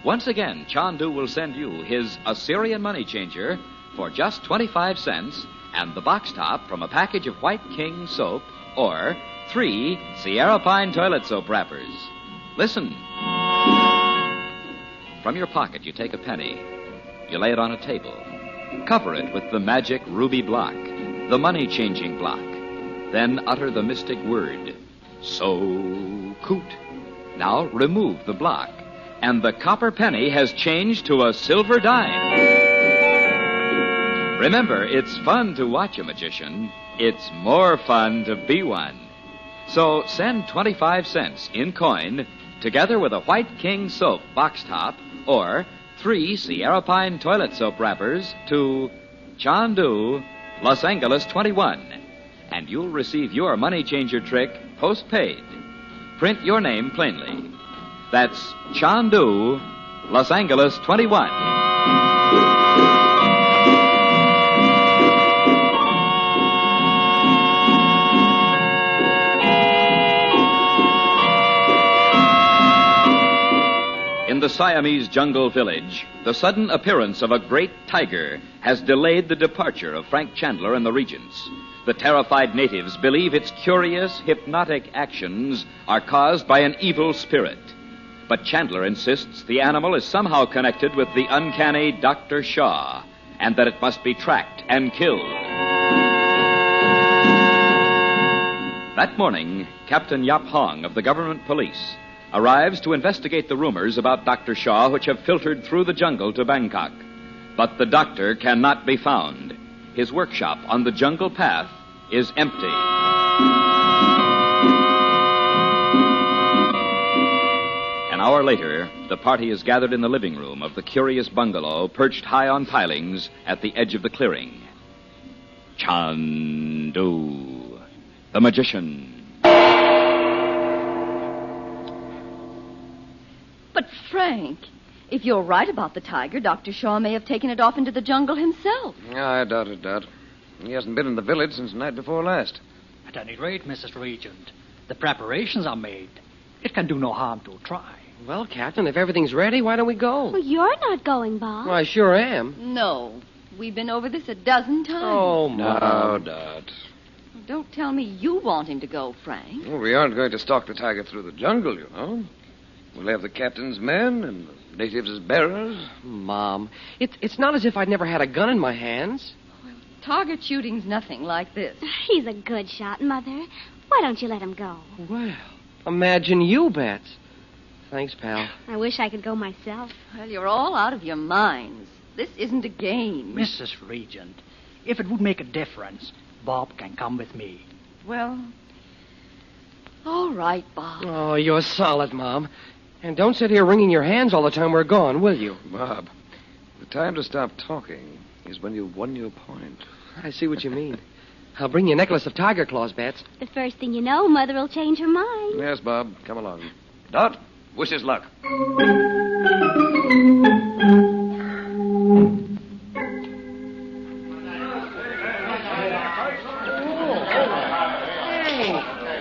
Once again, Chandu will send you his Assyrian money changer for just 25 cents and the box top from a package of White King soap, or 3 Sierra Pine toilet soap wrappers. Listen. From your pocket, you take a penny. You lay it on a table. Cover it with the magic ruby block, the money-changing block. Then utter the mystic word, so coot. Now remove the block, and the copper penny has changed to a silver dime. Remember, it's fun to watch a magician. It's more fun to be one. So send 25 cents in coin, together with a White King soap box top, or 3 Sierra Pine toilet soap wrappers to Chandu, Los Angeles 21. And you'll receive your money changer trick postpaid. Print your name plainly. That's Chandu, Los Angeles 21. In the Siamese jungle village, the sudden appearance of a great tiger has delayed the departure of Frank Chandler and the regents. The terrified natives believe its curious, hypnotic actions are caused by an evil spirit. But Chandler insists the animal is somehow connected with the uncanny Dr. Shaw, and that it must be tracked and killed. That morning, Captain Yap Hong of the government police arrives to investigate the rumors about Dr. Shaw which have filtered through the jungle to Bangkok. But the doctor cannot be found. His workshop on the jungle path is empty. An hour later, the party is gathered in the living room of the curious bungalow perched high on pilings at the edge of the clearing. Chandu, the magician. But, Frank, if you're right about the tiger, Dr. Shaw may have taken it off into the jungle himself. I doubt it, Dad. He hasn't been in the village since the night before last. At any rate, Mrs. Regent, the preparations are made. It can do no harm to try. Well, Captain, if everything's ready, why don't we go? Well, you're not going, Bob. Well, I sure am. No. We've been over this a dozen times. Oh, No, Mom. Dot. Don't tell me you want him to go, Frank. Well, we aren't going to stalk the tiger through the jungle, you know. We'll have the captain's men and the natives as bearers. Mom, it's not as if I'd never had a gun in my hands. Target shooting's nothing like this. He's a good shot, Mother. Why don't you let him go? Well, imagine you, Bats. Thanks, pal. I wish I could go myself. Well, you're all out of your minds. This isn't a game. Mrs. Regent, if it would make a difference, Bob can come with me. Well, all right, Bob. Oh, you're solid, Mom. And don't sit here wringing your hands all the time we're gone, will you? Bob, the time to stop talking is when you've won your point. I see what you mean. I'll bring you a necklace of tiger claws, Bats. The first thing you know, Mother will change her mind. Yes, Bob, come along. Dot, wish us luck.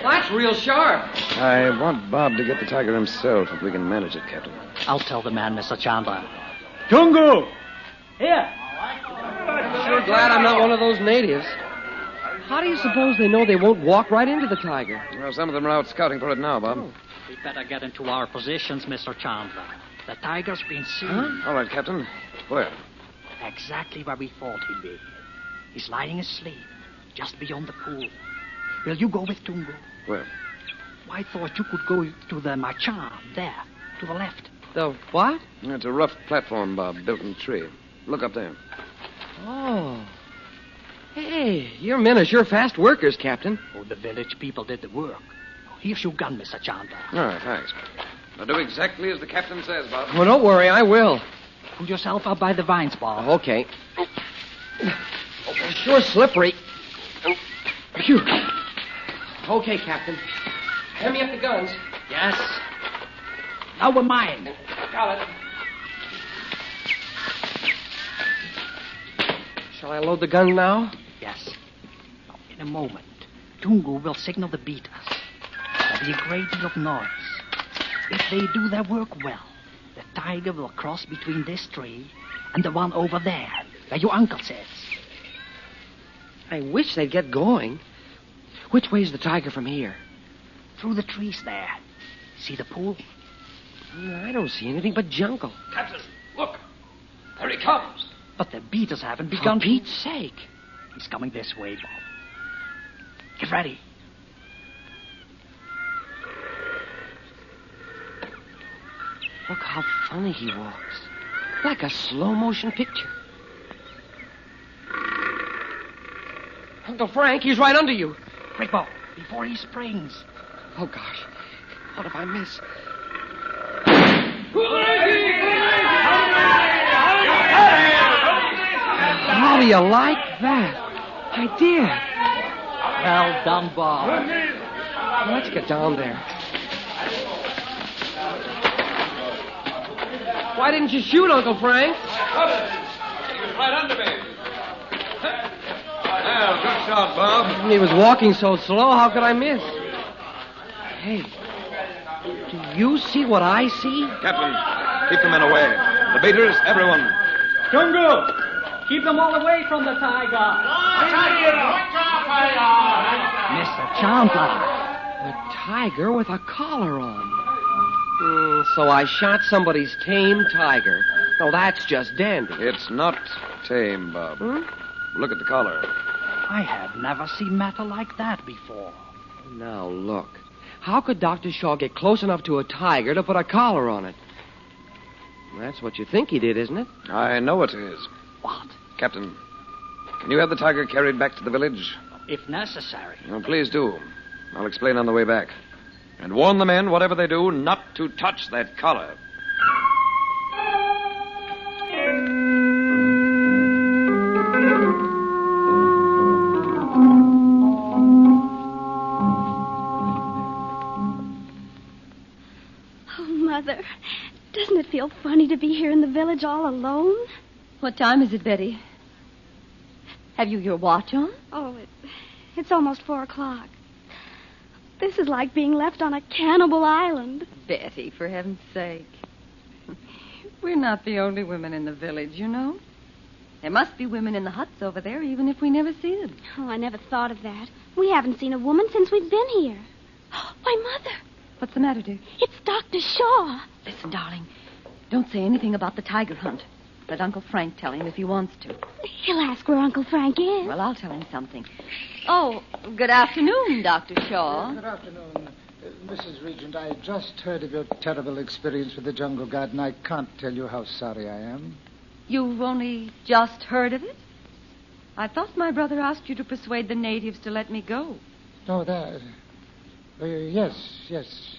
That's real sharp. I want Bob to get the tiger himself if we can manage it, Captain. I'll tell the man, Mr. Chandler. Tungu! Here. I'm sure glad I'm not one of those natives. How do you suppose they know they won't walk right into the tiger? Well, some of them are out scouting for it now, Bob. We better get into our positions, Mr. Chandler. The tiger's been seen. All right, Captain. Where? Exactly where we thought he'd be. He's lying asleep, just beyond the pool. Will you go with Tungu? Where? I thought you could go to the Machan, there, to the left. The what? It's a rough platform, Bob, built in a tree. Look up there. Oh. Hey, your men are sure fast workers, Captain. Oh, the village people did the work. Here's your gun, Mr. Chandler. All right, thanks. Now do exactly as the captain says, Bob. Well, don't worry, I will. Pull yourself up by the vines, Bob. Okay. Sure slippery. Phew. Okay, Captain. Hand me up the guns. Yes. Now we're mine. Got it. Shall I load the gun now? Yes. Now, in a moment, Tungu will signal the beaters. There'll be a great deal of noise. If they do their work well, the tiger will cross between this tree and the one over there, where your uncle sits. I wish they'd get going. Which way's the tiger from here? Through the trees there. See the pool? I don't see anything but jungle. Captain, look. There he comes. But the beaters haven't begun. For Pete's sake. He's coming this way, Bob. Get ready. Look how funny he walks. Like a slow-motion picture. Uncle Frank, he's right under you. Quick, Bob, before he springs. Oh, gosh. What if I miss? How do you like that? I did. Well done, Bob. Let's get down there. Why didn't you shoot, Uncle Frank? He was right under me. Well, good shot, Bob. He was walking so slow, how could I miss? Hey, do you see what I see? Captain, keep the men away. The beaters, everyone. Tungu, keep them all away from the tiger. Mr. Chandler. A tiger with a collar on. So I shot somebody's tame tiger. Oh, that's just dandy. It's not tame, Bob. Look at the collar. I have never seen matter like that before. Now, look. How could Dr. Shaw get close enough to a tiger to put a collar on it? That's what you think he did, isn't it? I know it is. What? Captain, can you have the tiger carried back to the village? If necessary. Well, please do. I'll explain on the way back. And warn the men, whatever they do, not to touch that collar. Oh, Mother, doesn't it feel funny to be here in the village all alone? What time is it, Betty? Have you your watch on? Oh, it's almost 4 o'clock. This is like being left on a cannibal island. Betty, for heaven's sake. We're not the only women in the village, you know. There must be women in the huts over there, even if we never see them. Oh, I never thought of that. We haven't seen a woman since we've been here. Why, Mother. What's the matter, dear? It's Dr. Shaw. Listen, darling. Don't say anything about the tiger hunt. Let Uncle Frank tell him if he wants to. He'll ask where Uncle Frank is. Well, I'll tell him something. Oh, good afternoon, Dr. Shaw. Good afternoon. Mrs. Regent, I just heard of your terrible experience with the jungle guard, and I can't tell you how sorry I am. You've only just heard of it? I thought my brother asked you to persuade the natives to let me go. Oh, that. Yes.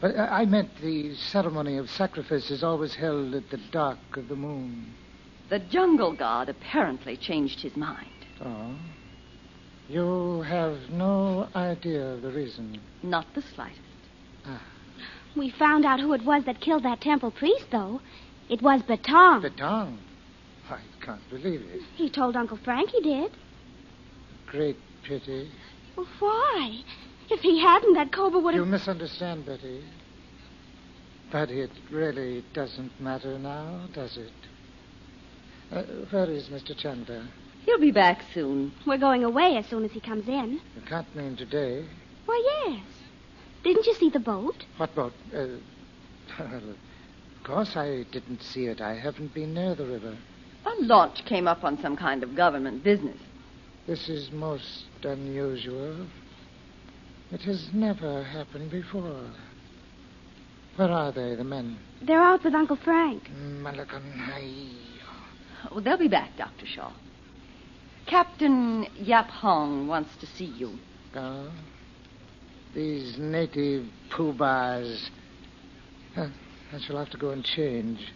But I meant the ceremony of sacrifice is always held at the dark of the moon. The jungle god apparently changed his mind. Oh? You have no idea of the reason? Not the slightest. We found out who it was that killed that temple priest, though. It was Batong. Batong? I can't believe it. He told Uncle Frank he did. Great pity. Well, why? If he hadn't, that Cobra would have... You misunderstand, Betty. But it really doesn't matter now, does it? Where is Mr. Chandler? He'll be back soon. We're going away as soon as he comes in. You can't mean today. Why, yes. Didn't you see the boat? What boat? Of course I didn't see it. I haven't been near the river. A launch came up on some kind of government business. This is most unusual. It has never happened before. Where are they, the men? They're out with Uncle Frank. Oh, they'll be back, Dr. Shaw. Captain Yap Hong wants to see you. Oh? These native poobahs. I shall have to go and change.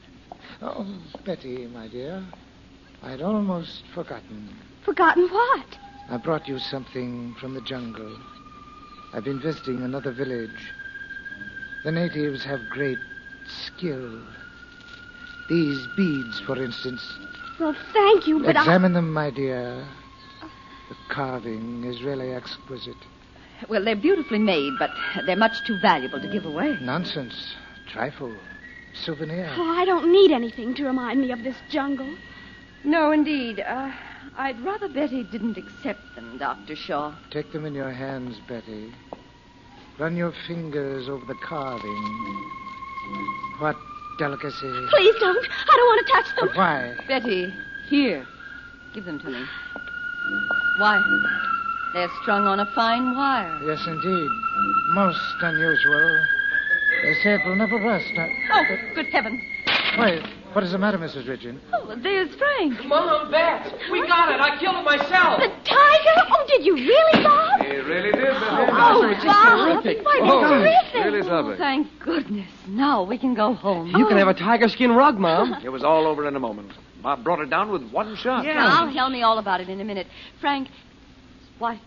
Oh, Betty, my dear, I'd almost forgotten. Forgotten what? I brought you something from the jungle. I've been visiting another village. The natives have great skill. These beads, for instance. Well, thank you, but Examine them, my dear. The carving is really exquisite. Well, they're beautifully made, but they're much too valuable to give away. Nonsense. Trifle. Souvenir. Oh, I don't need anything to remind me of this jungle. No, indeed. I'd rather Betty didn't accept them, Dr. Shaw. Take them in your hands, Betty. Run your fingers over the carving. What delicacy. Please don't. I don't want to touch them. But why? Betty, here. Give them to me. Why? They're strung on a fine wire. Yes, indeed. Most unusual. They say it will never rust. Oh, good heavens. Why, what is the matter, Mrs. Ridgeon? Oh, there's Frank. Mom, Beth, we got it. I killed it myself. The tiger? Oh, did you really, Bob? He really did, Betty. Oh, Bob. terrific. Why, Oh, that's terrific. really something. Thank goodness. Now we can go home. You can have a tiger skin rug, Mom. It was all over in a moment. Bob brought it down with one shot. Now, tell me all about it in a minute. Frank, why?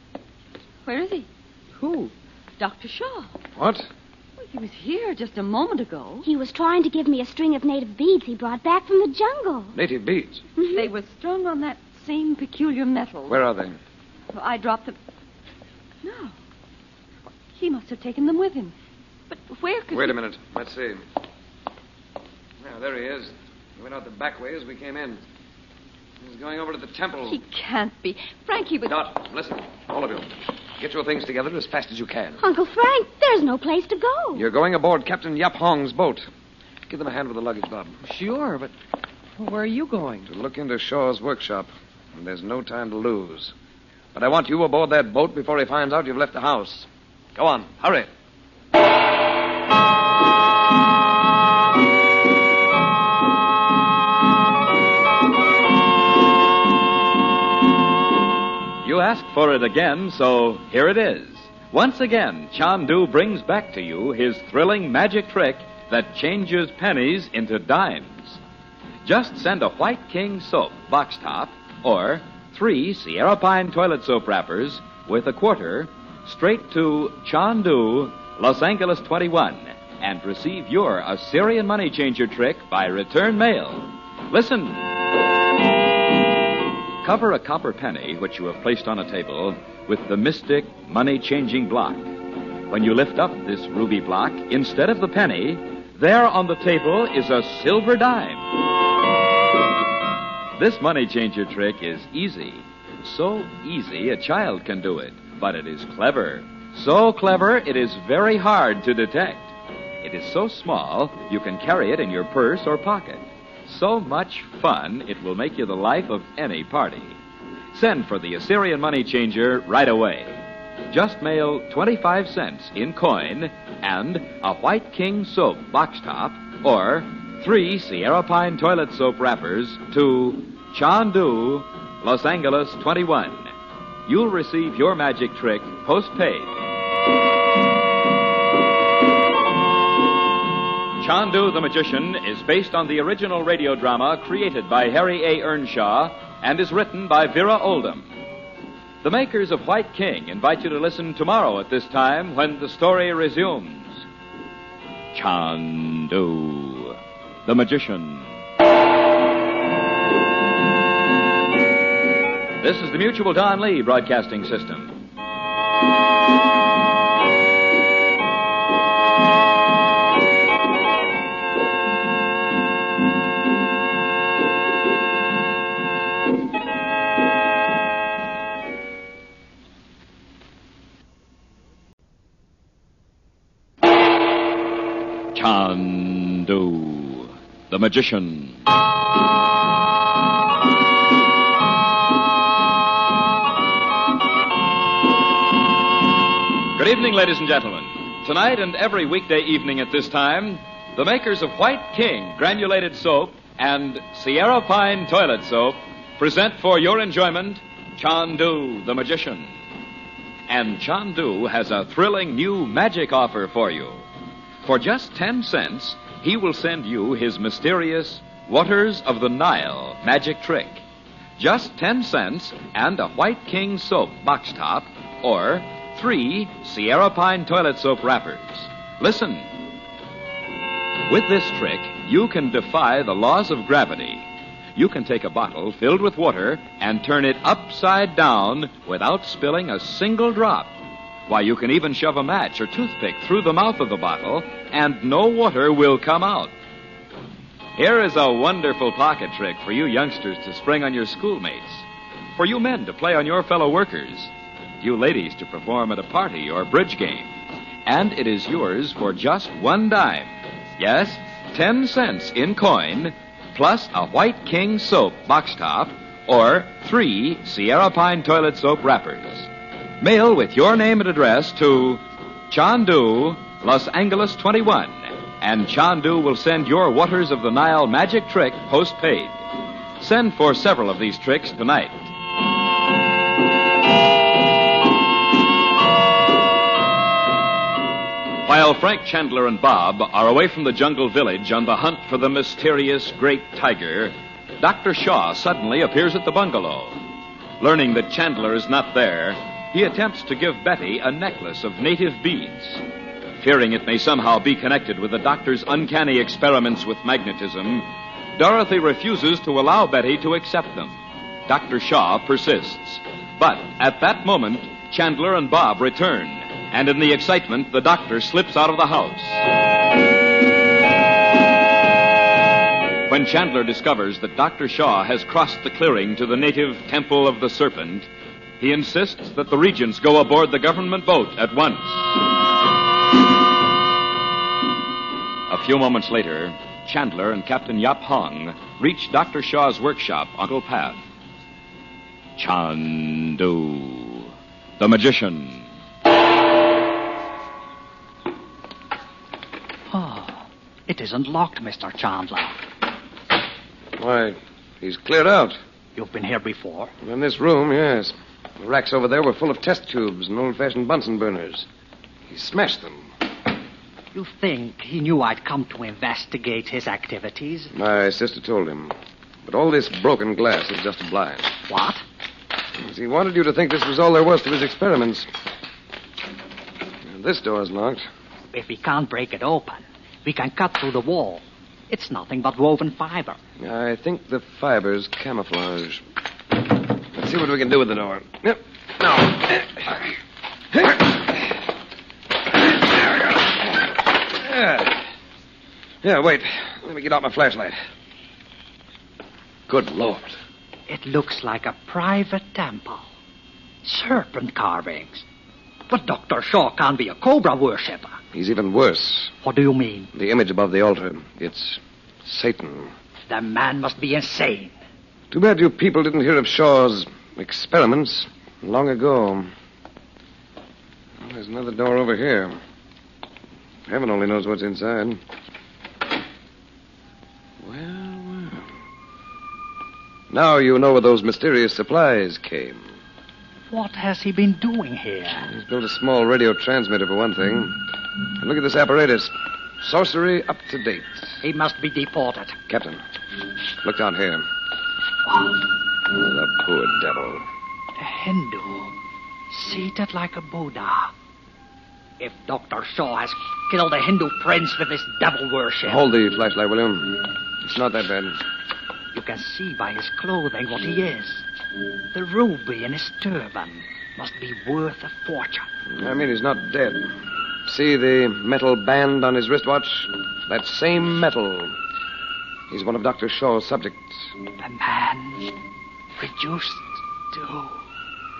Where is he? Who? Dr. Shaw. What? He was here just a moment ago. He was trying to give me a string of native beads he brought back from the jungle. Native beads. They were strung on that same peculiar metal. Where are they? Well, I dropped them. No. He must have taken them with him. But where could Wait a minute. Let's see. Yeah, there he is. He went out the back way as we came in. He's going over to the temple. He can't be. Frank, he was... Dot, listen, all of you. Get your things together as fast as you can. Uncle Frank, there's no place to go. You're going aboard Captain Yap Hong's boat. Give them a hand with the luggage, Bob. Sure, but where are you going? To look into Shaw's workshop. And there's no time to lose. But I want you aboard that boat before he finds out you've left the house. Go on, hurry. You asked for it again, so here it is. Once again, Chandu brings back to you his thrilling magic trick that changes pennies into dimes. Just send a White King soap box top or 3 Sierra Pine toilet soap wrappers with a quarter straight to Chandu, Los Angeles 21, and receive your Assyrian money changer trick by return mail. Listen. Cover a copper penny, which you have placed on a table, with the mystic money-changing block. When you lift up this ruby block, instead of the penny, there on the table is a silver dime. This money-changer trick is easy. So easy, a child can do it. But it is clever. So clever, it is very hard to detect. It is so small, you can carry it in your purse or pocket. So much fun, it will make you the life of any party. Send for the Assyrian Money Changer right away. Just mail 25 cents in coin and a White King soap box top or 3 Sierra Pine toilet soap wrappers to Chandu, Los Angeles 21. You'll receive your magic trick postpaid. Chandu the Magician is based on the original radio drama created by Harry A. Earnshaw and is written by Vera Oldham. The makers of White King invite you to listen tomorrow at this time when the story resumes. Chandu the Magician. This is the Mutual Don Lee Broadcasting System. Chandu the Magician. Good evening, ladies and gentlemen. Tonight and every weekday evening at this time, the makers of White King granulated soap and Sierra Pine toilet soap present for your enjoyment Chandu the Magician. And Chandu has a thrilling new magic offer for you. For just 10 cents, he will send you his mysterious Waters of the Nile magic trick. Just 10 cents and a White King soap box top or 3 Sierra Pine toilet soap wrappers. Listen. With this trick, you can defy the laws of gravity. You can take a bottle filled with water and turn it upside down without spilling a single drop. Why, you can even shove a match or toothpick through the mouth of the bottle, and no water will come out. Here is a wonderful pocket trick for you youngsters to spring on your schoolmates, for you men to play on your fellow workers, you ladies to perform at a party or bridge game. And it is yours for just 1 dime. Yes, 10 cents in coin, plus a White King soap box top or 3 Sierra Pine toilet soap wrappers. Mail with your name and address to Chandu, Los Angeles 21, and Chandu will send your Waters of the Nile magic trick postpaid. Send for several of these tricks tonight. While Frank, Chandler, and Bob are away from the jungle village on the hunt for the mysterious great tiger, Dr. Shaw suddenly appears at the bungalow. Learning that Chandler is not there, he attempts to give Betty a necklace of native beads. Fearing it may somehow be connected with the doctor's uncanny experiments with magnetism, Dorothy refuses to allow Betty to accept them. Dr. Shaw persists. But at that moment, Chandler and Bob return, and in the excitement, the doctor slips out of the house. When Chandler discovers that Dr. Shaw has crossed the clearing to the native Temple of the Serpent, he insists that the regents go aboard the government boat at once. A few moments later, Chandler and Captain Yap Hong reach Dr. Shaw's workshop on the path. Chandu the Magician. Oh, it isn't locked, Mr. Chandler. Why, he's cleared out. You've been here before? In this room, yes. The racks over there were full of test tubes and old-fashioned Bunsen burners. He smashed them. You think he knew I'd come to investigate his activities? My sister told him. But all this broken glass is just a blind. What? He wanted you to think this was all there was to his experiments. This door's locked. If we can't break it open, we can cut through the wall. It's nothing but woven fiber. I think the fiber's camouflage. see what we can do with the door. Yep. Now. Yeah, wait. Let me get out my flashlight. Good Lord. It looks like a private temple. Serpent carvings. But Dr. Shaw can't be a Cobra worshipper. He's even worse. What do you mean? The image above the altar. It's Satan. The man must be insane. Too bad you people didn't hear of Shaw's experiments long ago. Well, there's another door over here. Heaven only knows what's inside. Well. Now you know where those mysterious supplies came. What has he been doing here? He's built a small radio transmitter, for one thing. And look at this apparatus. Sorcery up to date. He must be deported. Captain, look down here. What? Oh, the poor devil. A Hindu, seated like a Buddha. If Dr. Shaw has killed a Hindu prince with his devil worship... Hold the flashlight, will you? It's not that bad. You can see by his clothing what he is. The ruby in his turban must be worth a fortune. I mean, he's not dead. See the metal band on his wristwatch? That same metal. He's one of Dr. Shaw's subjects. The man reduced to...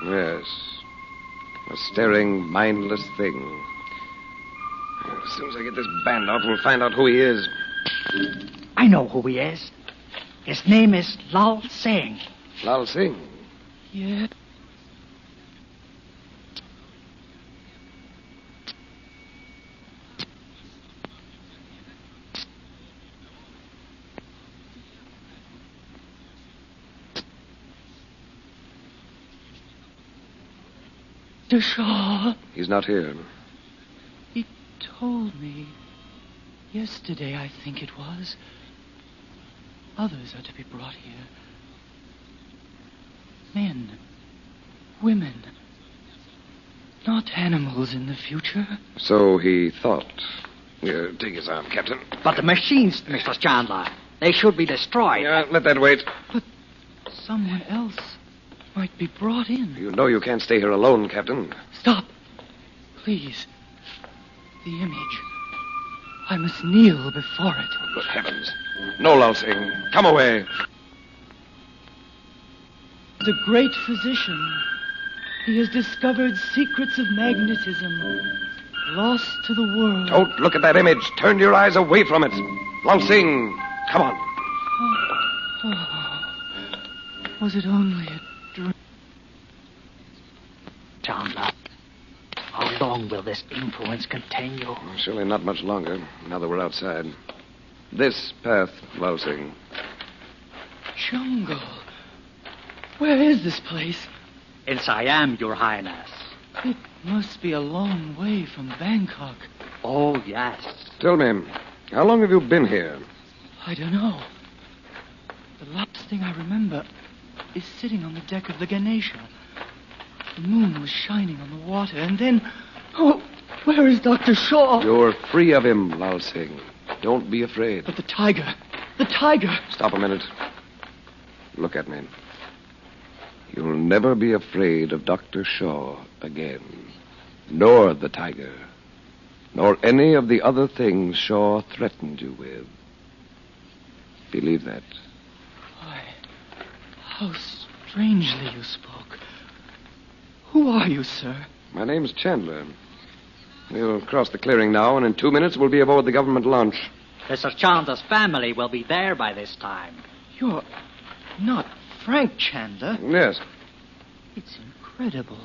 Yes. A staring, mindless thing. As soon as I get this band off, we'll find out who he is. I know who he is. His name is Lal Singh. Lal Singh? Yeah. Dr. Shaw. He's not here. He told me yesterday, I think it was. Others are to be brought here. Men, women, not animals in the future. So he thought. Here, take his arm, Captain. But the machines, Mr. Chandler, they should be destroyed. Yeah, let that wait. But someone else might be brought in. You know you can't stay here alone, Captain. Stop. Please. The image. I must kneel before it. Oh, good heavens. No, Lal Singh. Come away. The great physician. He has discovered secrets of magnetism. Lost to the world. Don't look at that image. Turn your eyes away from it. Lal Singh, come on. Oh. Was it only a dream? Chandler, how long will this influence continue? Surely not much longer, now that we're outside. This path, Lal Singh. Jungle. Where is this place? In Siam, Your Highness. It must be a long way from Bangkok. Oh, yes. Tell me, how long have you been here? I don't know. The last thing I remember is sitting on the deck of the Ganesha. The moon was shining on the water, and then... Oh, where is Dr. Shaw? You're free of him, Lal Singh. Don't be afraid. But the tiger. The tiger. Stop a minute. Look at me. You'll never be afraid of Dr. Shaw again. Nor the tiger. Nor any of the other things Shaw threatened you with. Believe that. Why, how strangely you spoke. Who are you, sir? My name's Chandler. We'll cross the clearing now, and in 2 minutes we'll be aboard the government launch. Mr. Chandler's family will be there by this time. You're not Frank Chandler? Yes. It's incredible.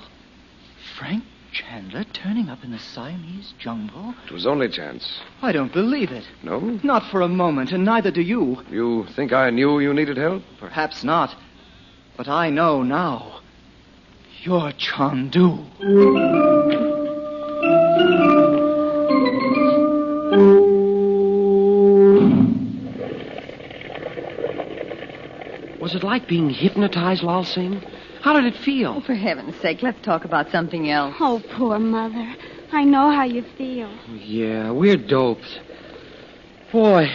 Frank Chandler turning up in the Siamese jungle? It was only chance. I don't believe it. No? Not for a moment, and neither do you. You think I knew you needed help? Perhaps not. But I know now. You're Chandu. Was it like being hypnotized, Lal Singh? How did it feel? Oh, for heaven's sake, let's talk about something else. Oh, poor Mother. I know how you feel. Yeah, we're doped. Boy,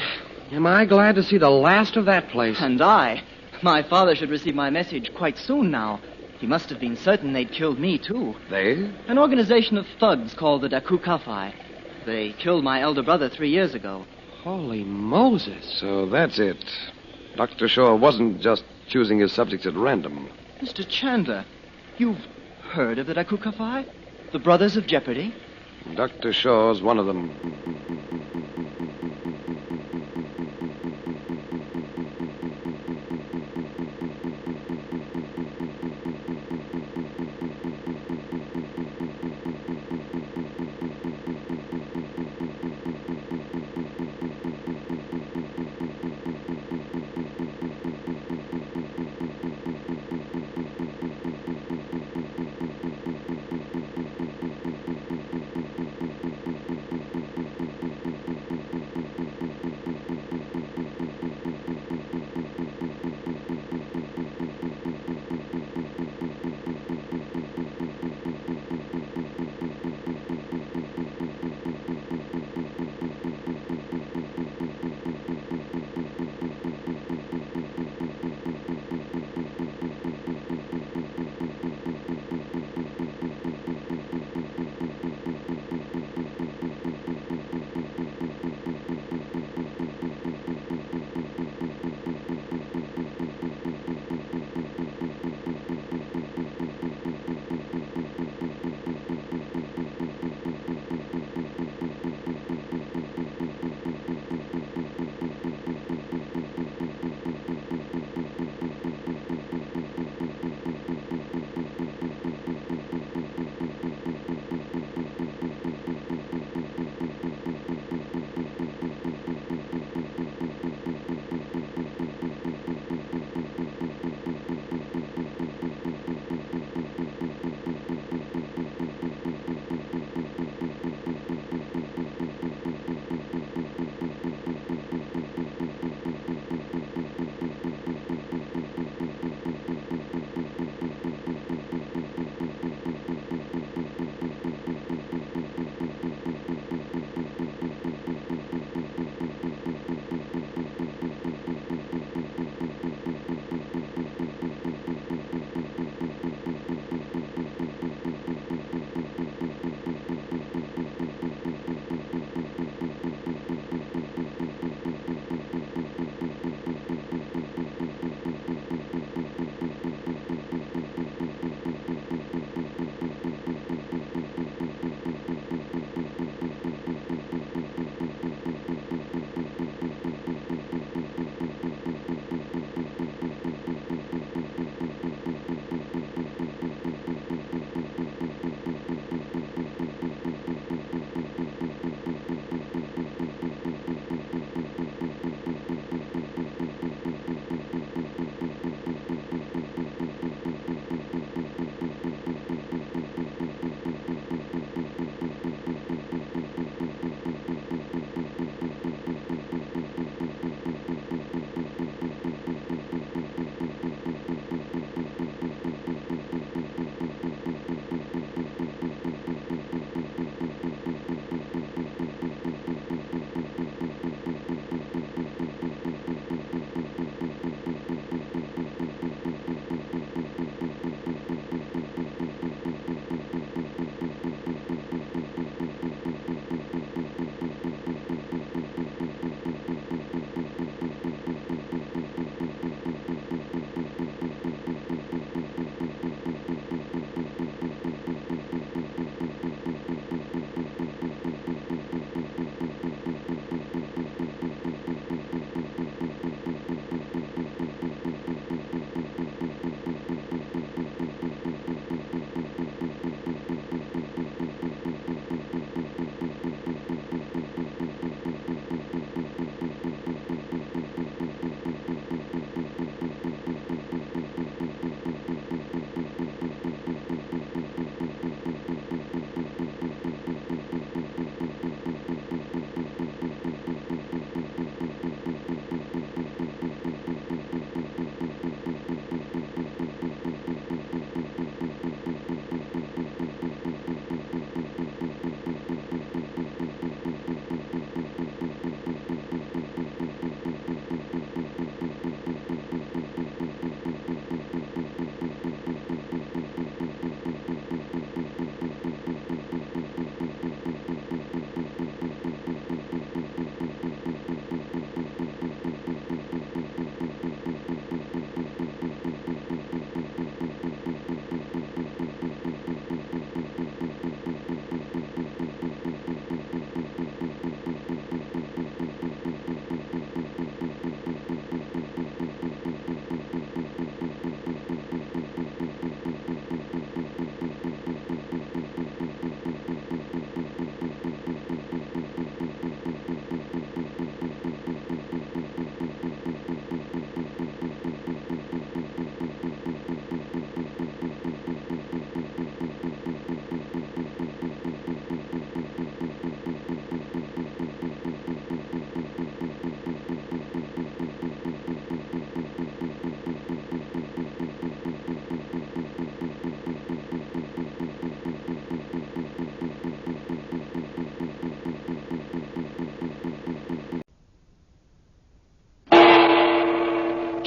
am I glad to see the last of that place. And I. My father should receive my message quite soon now. He must have been certain they'd killed me, too. They? An organization of thugs called the Dakukafai. They killed my elder brother 3 years ago. Holy Moses. So that's it. Dr. Shaw wasn't just choosing his subjects at random. Mr. Chandler, you've heard of the Dakukafai? The Brothers of Jeopardy? Dr. Shaw's one of them.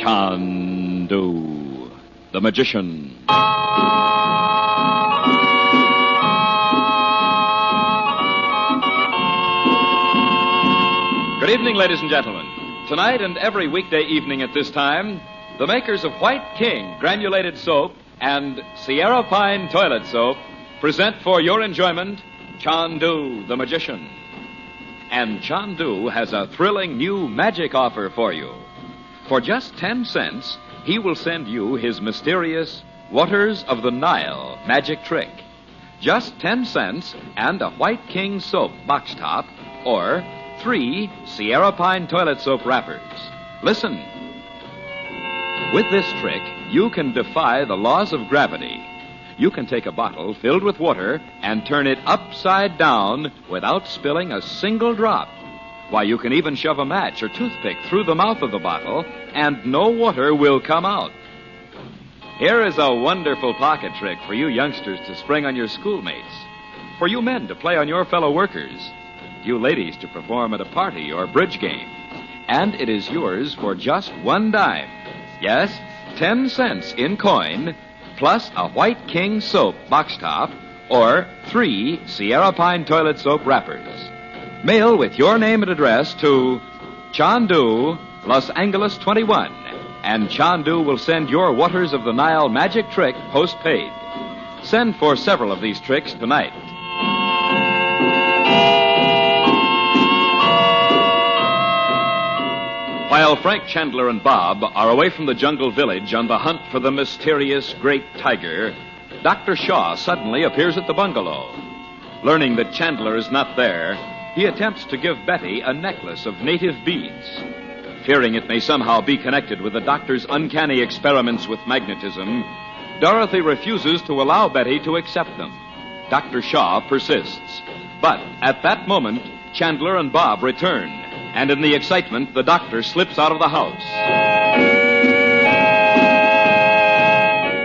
Chandu, the magician. Good evening, ladies and gentlemen. Tonight and every weekday evening at this time, the makers of White King granulated soap and Sierra Pine toilet soap present for your enjoyment Chandu, the magician. And Chandu has a thrilling new magic offer for you. For just 10 cents, he will send you his mysterious Waters of the Nile magic trick. Just 10 cents and a White King soap box top or 3 Sierra Pine toilet soap wrappers. Listen. With this trick, you can defy the laws of gravity. You can take a bottle filled with water and turn it upside down without spilling a single drop. Why, you can even shove a match or toothpick through the mouth of the bottle and no water will come out. Here is a wonderful pocket trick for you youngsters to spring on your schoolmates, for you men to play on your fellow workers, you ladies to perform at a party or bridge game. And it is yours for just 1 dime. Yes, 10 cents in coin, plus a White King soap box top or 3 Sierra Pine toilet soap wrappers. Mail with your name and address to Chandu, Los Angeles 21, and Chandu will send your Waters of the Nile magic trick postpaid. Send for several of these tricks tonight. While Frank, Chandler, and Bob are away from the jungle village on the hunt for the mysterious great tiger, Dr. Shaw suddenly appears at the bungalow. Learning that Chandler is not there, he attempts to give Betty a necklace of native beads. Fearing it may somehow be connected with the doctor's uncanny experiments with magnetism, Dorothy refuses to allow Betty to accept them. Dr. Shaw persists. But at that moment, Chandler and Bob return, and in the excitement, the doctor slips out of the house.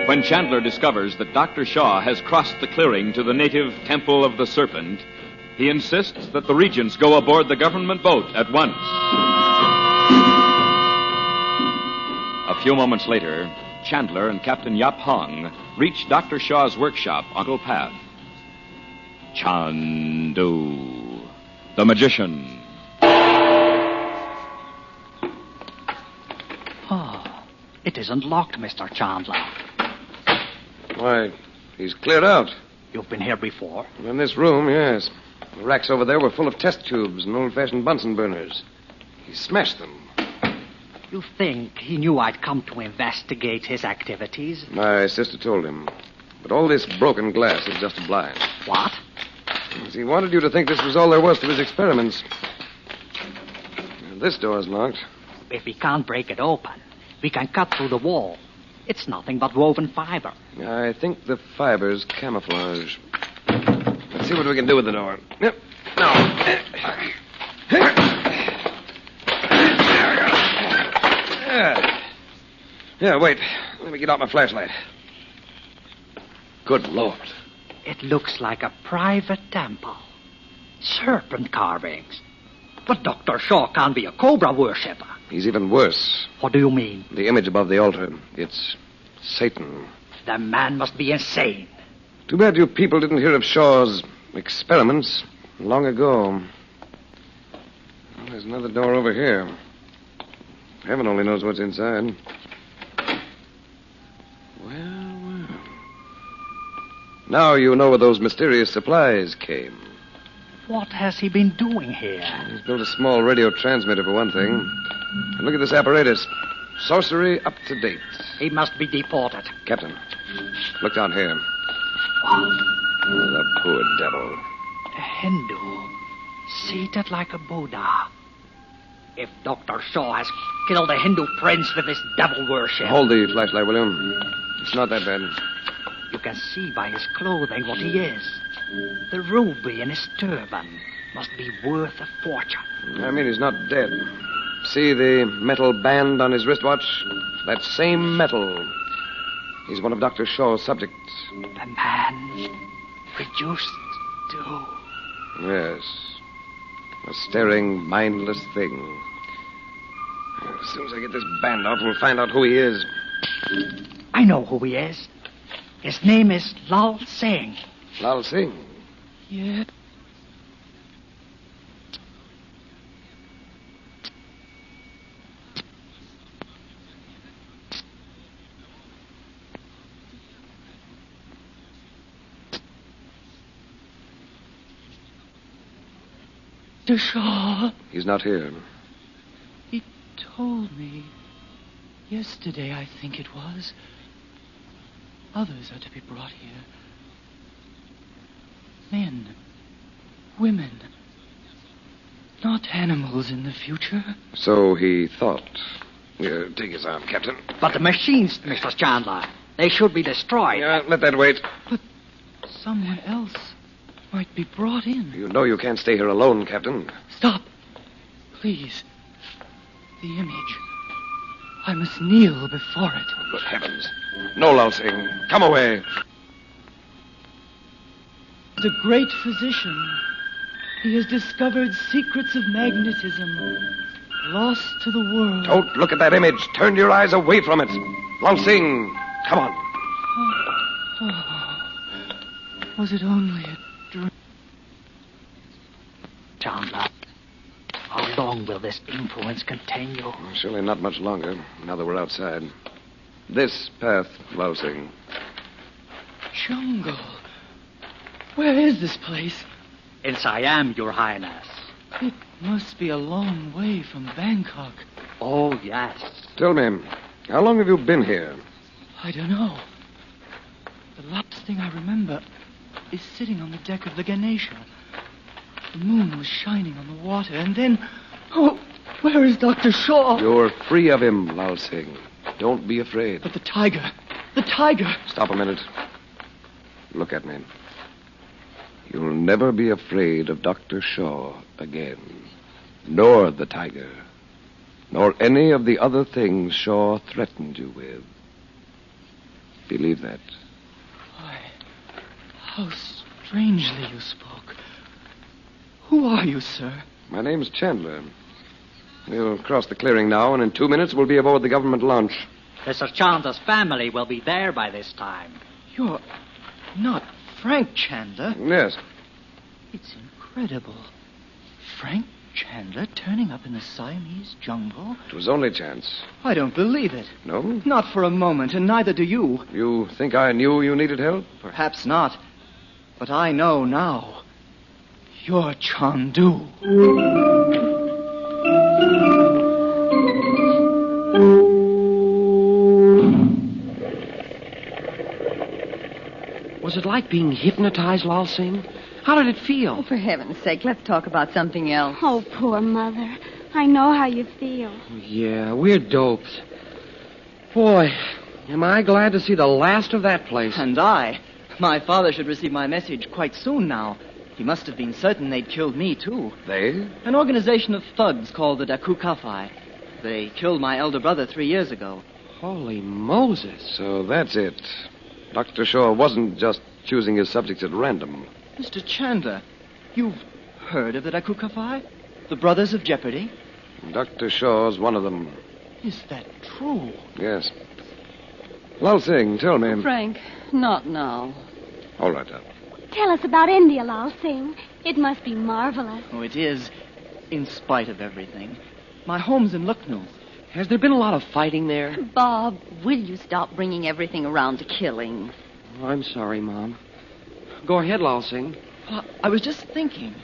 When Chandler discovers that Dr. Shaw has crossed the clearing to the native Temple of the Serpent, he insists that the regents go aboard the government boat at once. A few moments later, Chandler and Captain Yap Hong reach Dr. Shaw's workshop, Uncle Path. Chandu, the magician. It isn't locked, Mr. Chandler. Why, he's cleared out. You've been here before? In this room, yes. The racks over there were full of test tubes and old-fashioned Bunsen burners. He smashed them. You think he knew I'd come to investigate his activities? My sister told him. But all this broken glass is just a blind. What? He wanted you to think this was all there was to his experiments. This door's locked. If we can't break it open, we can cut through the wall. It's nothing but woven fiber. I think the fiber's camouflage. Let's see what we can do with the door. Yep. Now. Yeah, wait. Let me get out my flashlight. Good Lord. It looks like a private temple. Serpent carvings. But Dr. Shaw can't be a Cobra worshipper. He's even worse. What do you mean? The image above the altar. It's Satan. The man must be insane. Too bad you people didn't hear of Shaw's experiments long ago. Well, there's another door over here. Heaven only knows what's inside. Well. Now you know where those mysterious supplies came. What has he been doing here? He's built a small radio transmitter, for one thing. And look at this apparatus. Sorcery up to date. He must be deported. Captain, look down here. What? Oh, the poor devil. A Hindu, seated like a Buddha. If Dr. Shaw has killed a Hindu prince with his devil worship... Hold the flashlight, will you? It's not that bad. You can see by his clothing what he is. The ruby in his turban must be worth a fortune. I mean, he's not dead. See the metal band on his wristwatch? That same metal. He's one of Dr. Shaw's subjects. The man reduced to... Yes. A staring, mindless thing. As soon as I get this band off, we'll find out who he is. I know who he is. His name is Lal Singh. Lal Singh? Yeah. Mr. Shaw. He's not here. He told me yesterday, I think it was. Others are to be brought here. Men, women, not animals in the future. So he thought. Here, take his arm, Captain. But the machines, Mr. Chandler, they should be destroyed. Yeah, let that wait. But someone else might be brought in. You know you can't stay here alone, Captain. Stop. Please. The image. I must kneel before it. Oh, good heavens. No, Lal Singh. Come away. The great physician. He has discovered secrets of magnetism. Lost to the world. Don't look at that image. Turn your eyes away from it. Lal Singh, come on. Oh. Was it only a dream? Chandler, how long will this influence continue? Surely not much longer, now that we're outside. This path, Lal Singh. Jungle. Where is this place? In Siam, Your Highness. It must be a long way from Bangkok. Oh, yes. Tell me, how long have you been here? I don't know. The last thing I remember is sitting on the deck of the Ganesha. The moon was shining on the water, and then... Oh, where is Dr. Shaw? You're free of him, Lal Singh. Don't be afraid. But the tiger. The tiger. Stop a minute. Look at me. You'll never be afraid of Dr. Shaw again. Nor the tiger. Nor any of the other things Shaw threatened you with. Believe that. Why, how strangely you spoke. Who are you, sir? My name's Chandler. We'll cross the clearing now, and in 2 minutes we'll be aboard the government launch. Mr. Chandler's family will be there by this time. You're not Frank Chandler? Yes. It's incredible. Frank Chandler turning up in the Siamese jungle? It was only chance. I don't believe it. No? Not for a moment, and neither do you. You think I knew you needed help? Perhaps not. But I know now. You're Chandu. Was it like being hypnotized, Lal Singh? How did it feel? Oh, for heaven's sake, let's talk about something else. Oh, poor Mother. I know how you feel. Yeah, we're doped. Boy, am I glad to see the last of that place. And I. My father should receive my message quite soon now. He must have been certain they'd killed me, too. They? An organization of thugs called the Daku Kafai. They killed my elder brother 3 years ago. Holy Moses. So that's it. Dr. Shaw wasn't just choosing his subjects at random. Mr. Chandler, you've heard of the Daku Kafai? The Brothers of Jeopardy? Dr. Shaw's one of them. Is that true? Yes. Lal Singh, tell me. Frank, not now. All right, now. Tell us about India, Lal Singh. It must be marvelous. Oh, it is, in spite of everything. My home's in Lucknow. Has there been a lot of fighting there? Bob, will you stop bringing everything around to killing? Oh, I'm sorry, Mom. Go ahead, Lal Singh. I was just thinking.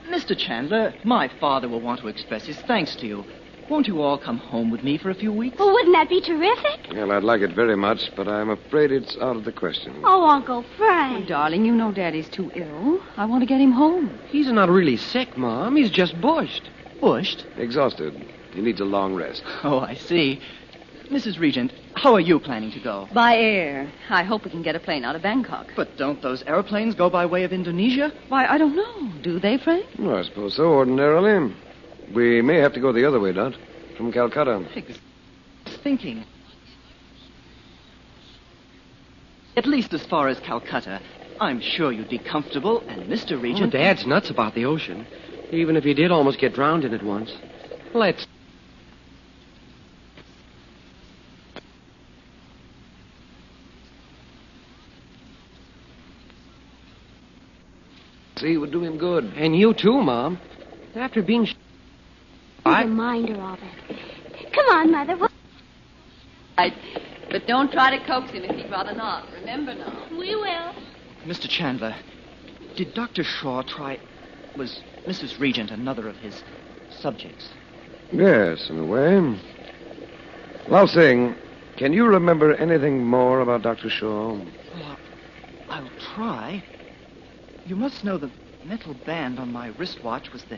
Mr. Chandler, my father will want to express his thanks to you. Won't you all come home with me for a few weeks? Well, wouldn't that be terrific? Well, I'd like it very much, but I'm afraid it's out of the question. Oh, Uncle Frank. Oh, darling, you know Daddy's too ill. I want to get him home. He's not really sick, Mom. He's just bushed. Bushed? Exhausted. He needs a long rest. Oh, I see. Mrs. Regent, how are you planning to go? By air. I hope we can get a plane out of Bangkok. But don't those airplanes go by way of Indonesia? Why, I don't know. Do they, Frank? Well, I suppose so, ordinarily. We may have to go the other way, Dot. From Calcutta. Thinking. At least as far as Calcutta. I'm sure you'd be comfortable, and Mr. Regent... Oh, Dad's nuts about the ocean. Even if he did almost get drowned in it once. Let's... See, would do him good. And you too, Mom. After being... A reminder of it. Come on, Mother. Right. But don't try to coax him if he'd rather not. Remember now. We will. Mr. Chandler, did Dr. Shaw try... Was Mrs. Regent another of his subjects? Yes, in a way. Lao Sing, can you remember anything more about Dr. Shaw? Well, I'll try. You must know the metal band on my wristwatch was the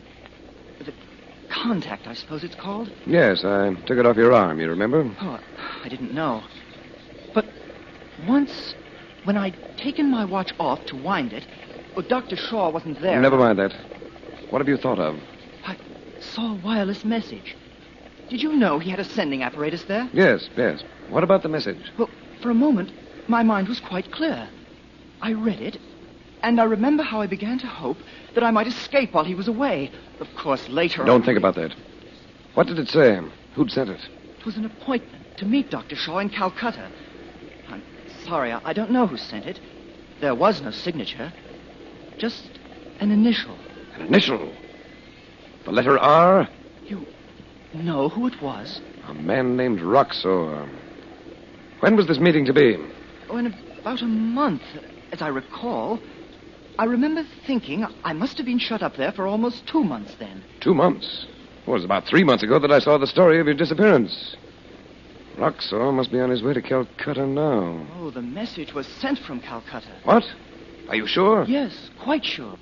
contact, I suppose it's called? Yes, I took it off your arm, you remember? Oh, I didn't know. But once, when I'd taken my watch off to wind it, well, Dr. Shaw wasn't there. Never mind that. What have you thought of? I saw a wireless message. Did you know he had a sending apparatus there? Yes. What about the message? Well, for a moment, my mind was quite clear. I read it, and I remember how I began to hope that I might escape while he was away. Of course, later... Don't think about that. What did it say? Who'd sent it? It was an appointment to meet Dr. Shaw in Calcutta. I'm sorry, I don't know who sent it. There was no signature. Just an initial. An initial? The letter R? You know who it was? A man named Roxor. When was this meeting to be? Oh, in about a month, as I recall. I remember thinking I must have been shut up there for almost 2 months then. 2 months? Well, it was about 3 months ago that I saw the story of your disappearance. Roxor must be on his way to Calcutta now. Oh, the message was sent from Calcutta. What? Are you sure? Yes, quite sure.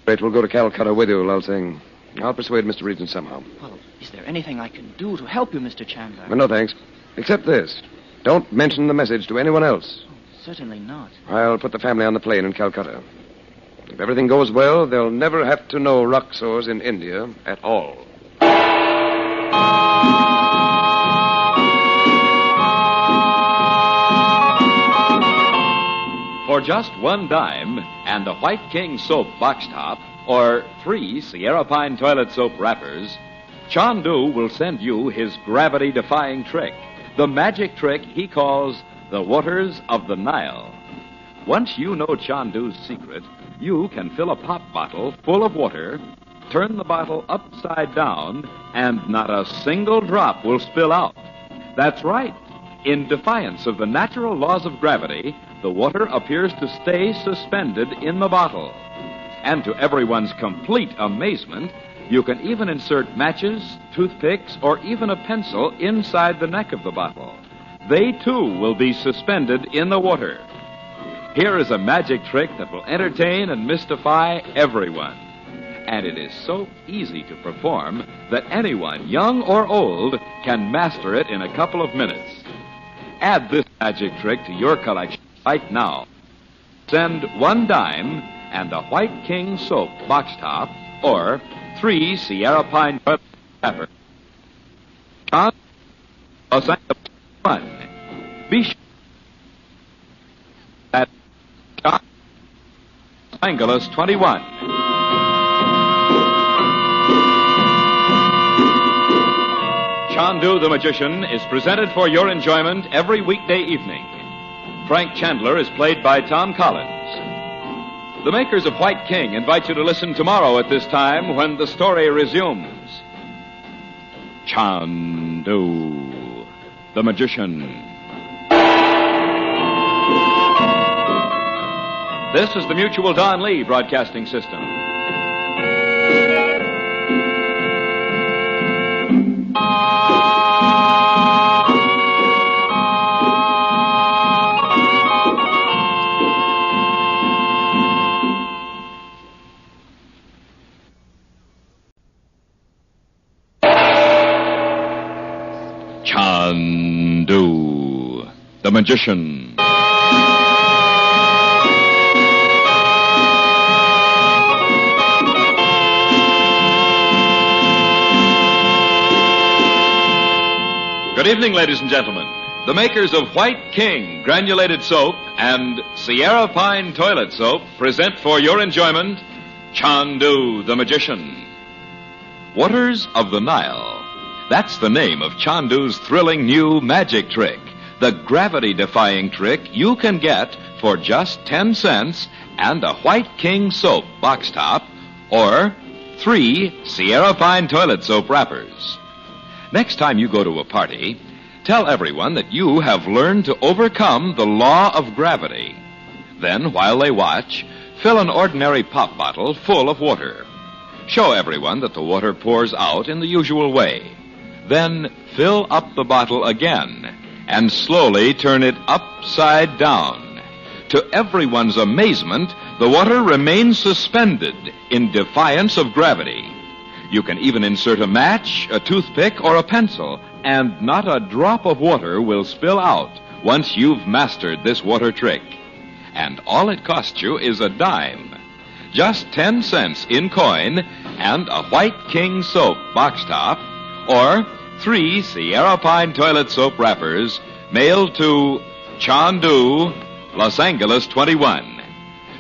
Great, we'll go to Calcutta with you, Lao Sing. I'll persuade Mr. Regent somehow. Well, is there anything I can do to help you, Mr. Chandler? No, thanks. Except this. Don't mention the message to anyone else. Certainly not. I'll put the family on the plane in Calcutta. If everything goes well, they'll never have to know Roxor's in India at all. For just $1 and a White King soap box top, or 3 Sierra Pine toilet soap wrappers, Chandu will send you his gravity-defying trick, the magic trick he calls the waters of the Nile. Once you know Chandu's secret, you can fill a pop bottle full of water, turn the bottle upside down, and not a single drop will spill out. That's right. In defiance of the natural laws of gravity, the water appears to stay suspended in the bottle. And to everyone's complete amazement, you can even insert matches, toothpicks, or even a pencil inside the neck of the bottle. They, too, will be suspended in the water. Here is a magic trick that will entertain and mystify everyone. And it is so easy to perform that anyone, young or old, can master it in a couple of minutes. Add this magic trick to your collection right now. Send $1 and a White King soap box top, or 3 Sierra Pine toilet wrappers. Los Angeles 1. Be sure that Los Angeles 21. Chandu the Magician is presented for your enjoyment every weekday evening. Frank Chandler is played by Tom Collins. The makers of White King invite you to listen tomorrow at this time when the story resumes. Chandu the Magician. This is the Mutual Don Lee Broadcasting System. Chandu the Magician. Good evening, ladies and gentlemen. The makers of White King granulated soap and Sierra Pine toilet soap present for your enjoyment Chandu the Magician. Waters of the Nile. That's the name of Chandu's thrilling new magic trick, the gravity-defying trick you can get for just 10 cents and a White King soap box top or 3 Sierra Fine toilet soap wrappers. Next time you go to a party, tell everyone that you have learned to overcome the law of gravity. Then, while they watch, fill an ordinary pop bottle full of water. Show everyone that the water pours out in the usual way. Then fill up the bottle again and slowly turn it upside down. To everyone's amazement, the water remains suspended in defiance of gravity. You can even insert a match, a toothpick, or a pencil, and not a drop of water will spill out once you've mastered this water trick. And all it costs you is a dime. Just 10 cents in coin and a White King soap box top or 3 Sierra Pine toilet soap wrappers mailed to Chandu, Los Angeles 21.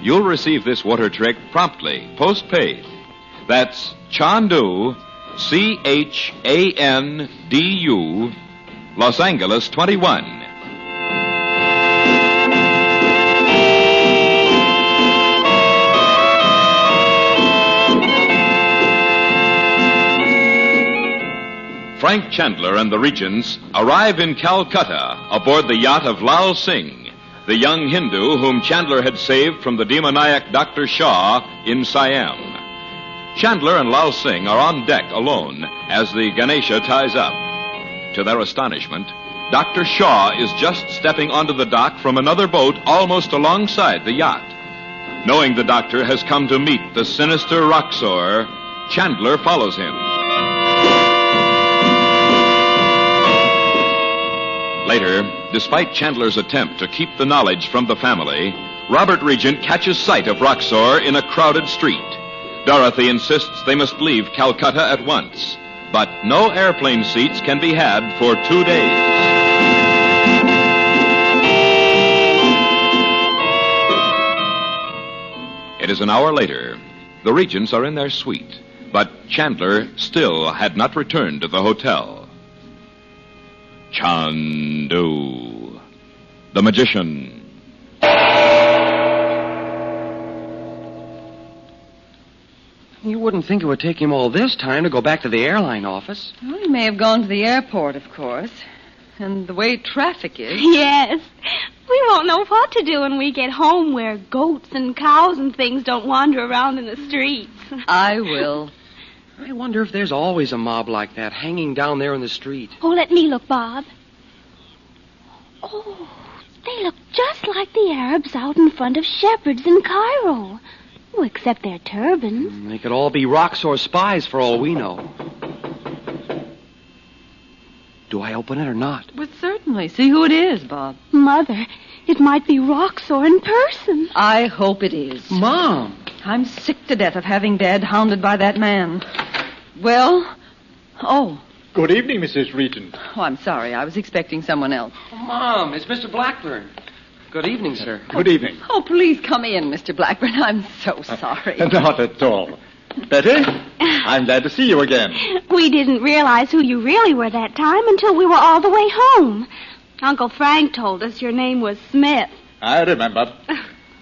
You'll receive this water trick promptly, post-paid. That's Chandu, Chandu, Los Angeles 21. Frank Chandler and the Regents arrive in Calcutta aboard the yacht of Lal Singh, the young Hindu whom Chandler had saved from the demoniac Dr. Shaw in Siam. Chandler and Lal Singh are on deck alone as the Ganesha ties up. To their astonishment, Dr. Shaw is just stepping onto the dock from another boat almost alongside the yacht. Knowing the doctor has come to meet the sinister Roxor, Chandler follows him. Later, despite Chandler's attempt to keep the knowledge from the family, Robert Regent catches sight of Roxor in a crowded street. Dorothy insists they must leave Calcutta at once, but no airplane seats can be had for 2 days. It is an hour later. The Regents are in their suite, but Chandler still had not returned to the hotel. Chandu, the magician. You wouldn't think it would take him all this time to go back to the airline office. Well, he may have gone to the airport, of course. And the way traffic is... Yes. We won't know what to do when we get home where goats and cows and things don't wander around in the streets. I will. I wonder if there's always a mob like that hanging down there in the street. Oh, let me look, Bob. Oh, they look just like the Arabs out in front of shepherds in Cairo. Oh, except their turbans. They could all be Roxor spies for all we know. Do I open it or not? Well, certainly. See who it is, Bob. Mother, it might be Roxor in person. I hope it is. Mom! I'm sick to death of having Dad hounded by that man. Well? Oh. Good evening, Mrs. Regent. Oh, I'm sorry. I was expecting someone else. Oh, Mom, it's Mr. Blackburn. Good evening, sir. Good evening. Oh, please come in, Mr. Blackburn. I'm so sorry. Not at all. Betty, I'm glad to see you again. We didn't realize who you really were that time until we were all the way home. Uncle Frank told us your name was Smith. I remember.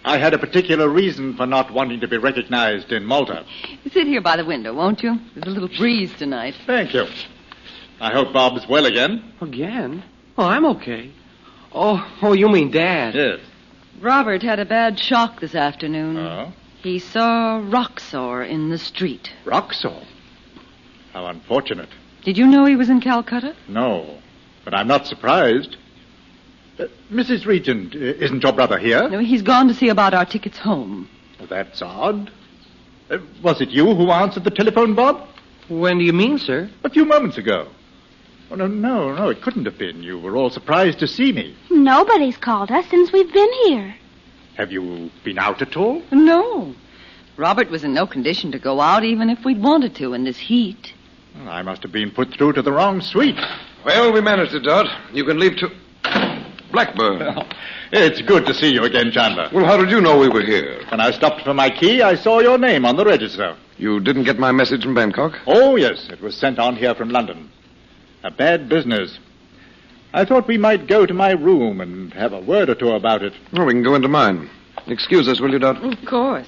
I had a particular reason for not wanting to be recognized in Malta. Sit here by the window, won't you? There's a little breeze tonight. Thank you. I hope Bob's well again. Again? Oh, I'm okay. Oh, you mean Dad? Yes. Robert had a bad shock this afternoon. Oh? He saw Roxor in the street. Roxor? How unfortunate. Did you know he was in Calcutta? No, but I'm not surprised. Mrs. Regent, isn't your brother here? No, he's gone to see about our tickets home. That's odd. Was it you who answered the telephone, Bob? When do you mean, sir? A few moments ago. Oh, no, it couldn't have been. You were all surprised to see me. Nobody's called us since we've been here. Have you been out at all? No. Robert was in no condition to go out, even if we'd wanted to in this heat. Well, I must have been put through to the wrong suite. Well, we managed it, Dot. You can leave to... Blackburn. Well, it's good to see you again, Chandler. Well, how did you know we were here? When I stopped for my key, I saw your name on the register. You didn't get my message from Bangkok? Oh, yes. It was sent on here from London. A bad business. I thought we might go to my room and have a word or two about it. Oh, we can go into mine. Excuse us, will you, Dot? Of course.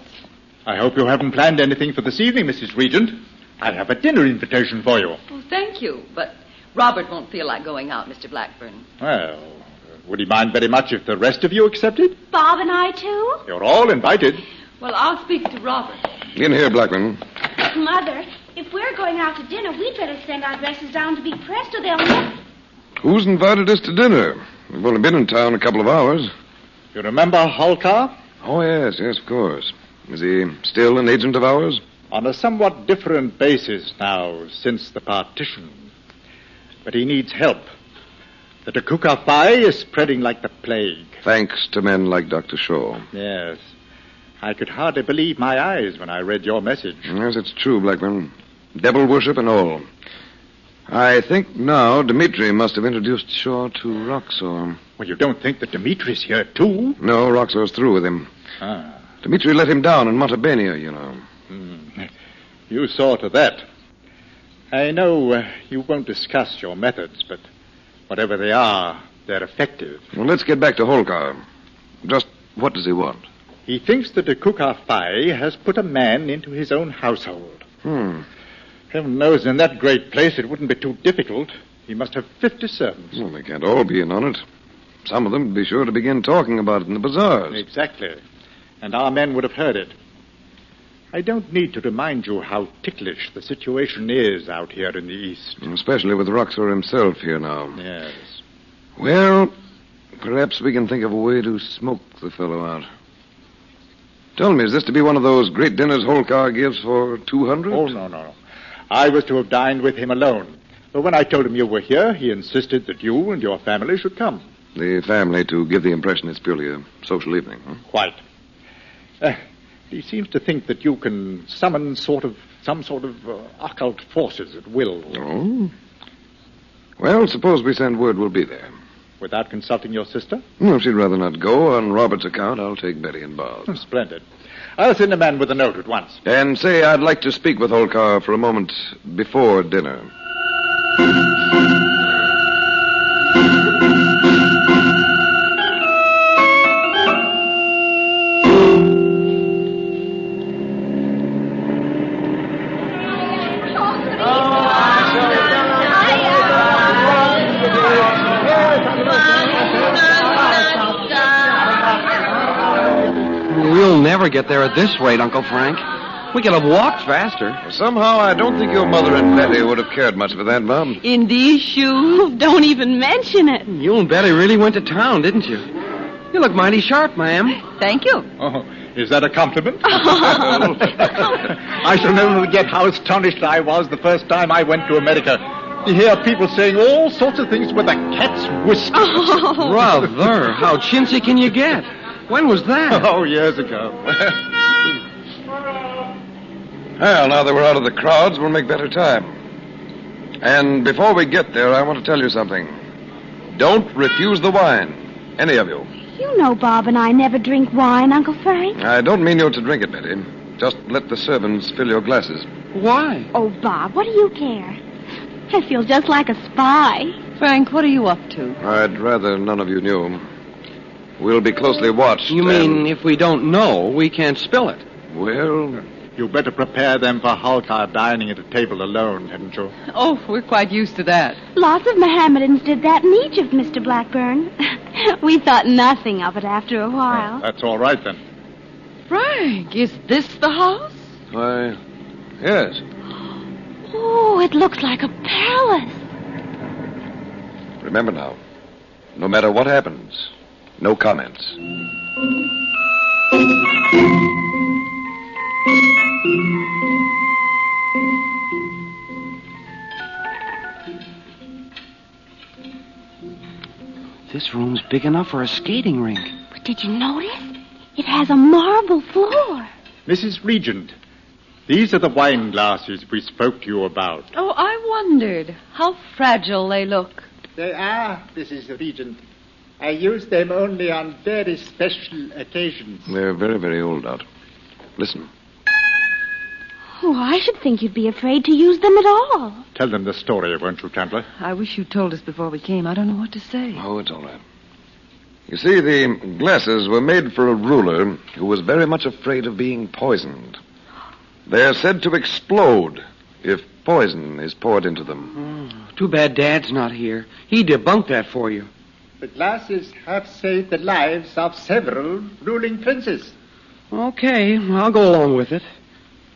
I hope you haven't planned anything for this evening, Mrs. Regent. I have a dinner invitation for you. Oh, thank you, but Robert won't feel like going out, Mr. Blackburn. Well, would he mind very much if the rest of you accepted? Bob and I, too? You're all invited. Well, I'll speak to Robert. In here, Blackburn. Mother, if we're going out to dinner, we'd better send our dresses down to be pressed or they'll never... Who's invited us to dinner? We've only been in town a couple of hours. You remember Holcar? Oh, yes, of course. Is he still an agent of ours? On a somewhat different basis now, since the partition. But he needs help. The Dakuka fire is spreading like the plague. Thanks to men like Dr. Shaw. Yes. I could hardly believe my eyes when I read your message. Yes, it's true, Blackburn. Devil worship and all. I think now Dimitri must have introduced Shaw to Roxor. Well, you don't think that Dimitri's here, too? No, Roxor's through with him. Ah. Dimitri let him down in Montebenia, you know. You saw to that. I know you won't discuss your methods, but whatever they are, they're effective. Well, let's get back to Holcar. Just what does he want? He thinks that the Kukafai has put a man into his own household. Heaven knows in that great place it wouldn't be too difficult. He must have 50 servants. Well, they can't all be in on it. Some of them would be sure to begin talking about it in the bazaars. Exactly. And our men would have heard it. I don't need to remind you how ticklish the situation is out here in the East. Especially with Roxor himself here now. Yes. Well, perhaps we can think of a way to smoke the fellow out. Tell me, is this to be one of those great dinners Holcar gives for 200? Oh, no. I was to have dined with him alone. But when I told him you were here, he insisted that you and your family should come. The family to give the impression it's purely a social evening, huh? Quite. He seems to think that you can summon some sort of occult forces at will. Oh? Well, suppose we send word we'll be there. Without consulting your sister? No, if she'd rather not go, on Robert's account, I'll take Betty and Bob. Splendid. I'll send a man with a note at once. And say I'd like to speak with Holcar for a moment before dinner. We'll never get there at this rate, Uncle Frank. We could have walked faster. Somehow, I don't think your mother and Betty would have cared much for that, Bob. In these shoes? Don't even mention it. You and Betty really went to town, didn't you? You look mighty sharp, ma'am. Thank you. Oh, is that a compliment? I shall never forget how astonished I was the first time I went to America. You hear people saying all sorts of things with a cat's whiskers. Oh. Brother, how chintzy can you get? When was that? Oh, years ago. Well, now that we're out of the crowds, we'll make better time. And before we get there, I want to tell you something. Don't refuse the wine. Any of you. You know Bob and I never drink wine, Uncle Frank. I don't mean you to drink it, Betty. Just let the servants fill your glasses. Why? Oh, Bob, what do you care? I feel just like a spy. Frank, what are you up to? I'd rather none of you knew. We'll be closely watched. You mean if we don't know, we can't spill it? Well... You better prepare them for Holcar dining at a table alone, hadn't you? Oh, we're quite used to that. Lots of Mohammedans did that in Egypt, Mr. Blackburn. We thought nothing of it after a while. That's all right, then. Frank, is this the house? Why, yes. Oh, it looks like a palace. Remember now, no matter what happens, no comments. This room's big enough for a skating rink. But did you notice? It has a marble floor. Mrs. Regent, these are the wine glasses we spoke to you about. Oh, I wondered how fragile they look. They are, Mrs. Regent. I use them only on very special occasions. They're very, very old out. Listen. Oh, I should think you'd be afraid to use them at all. Tell them the story, won't you, Chandler? I wish you'd told us before we came. I don't know what to say. Oh, it's all right. You see, the glasses were made for a ruler who was very much afraid of being poisoned. They're said to explode if poison is poured into them. Too bad Dad's not here. He debunked that for you. The glasses have saved the lives of several ruling princes. Okay, I'll go along with it.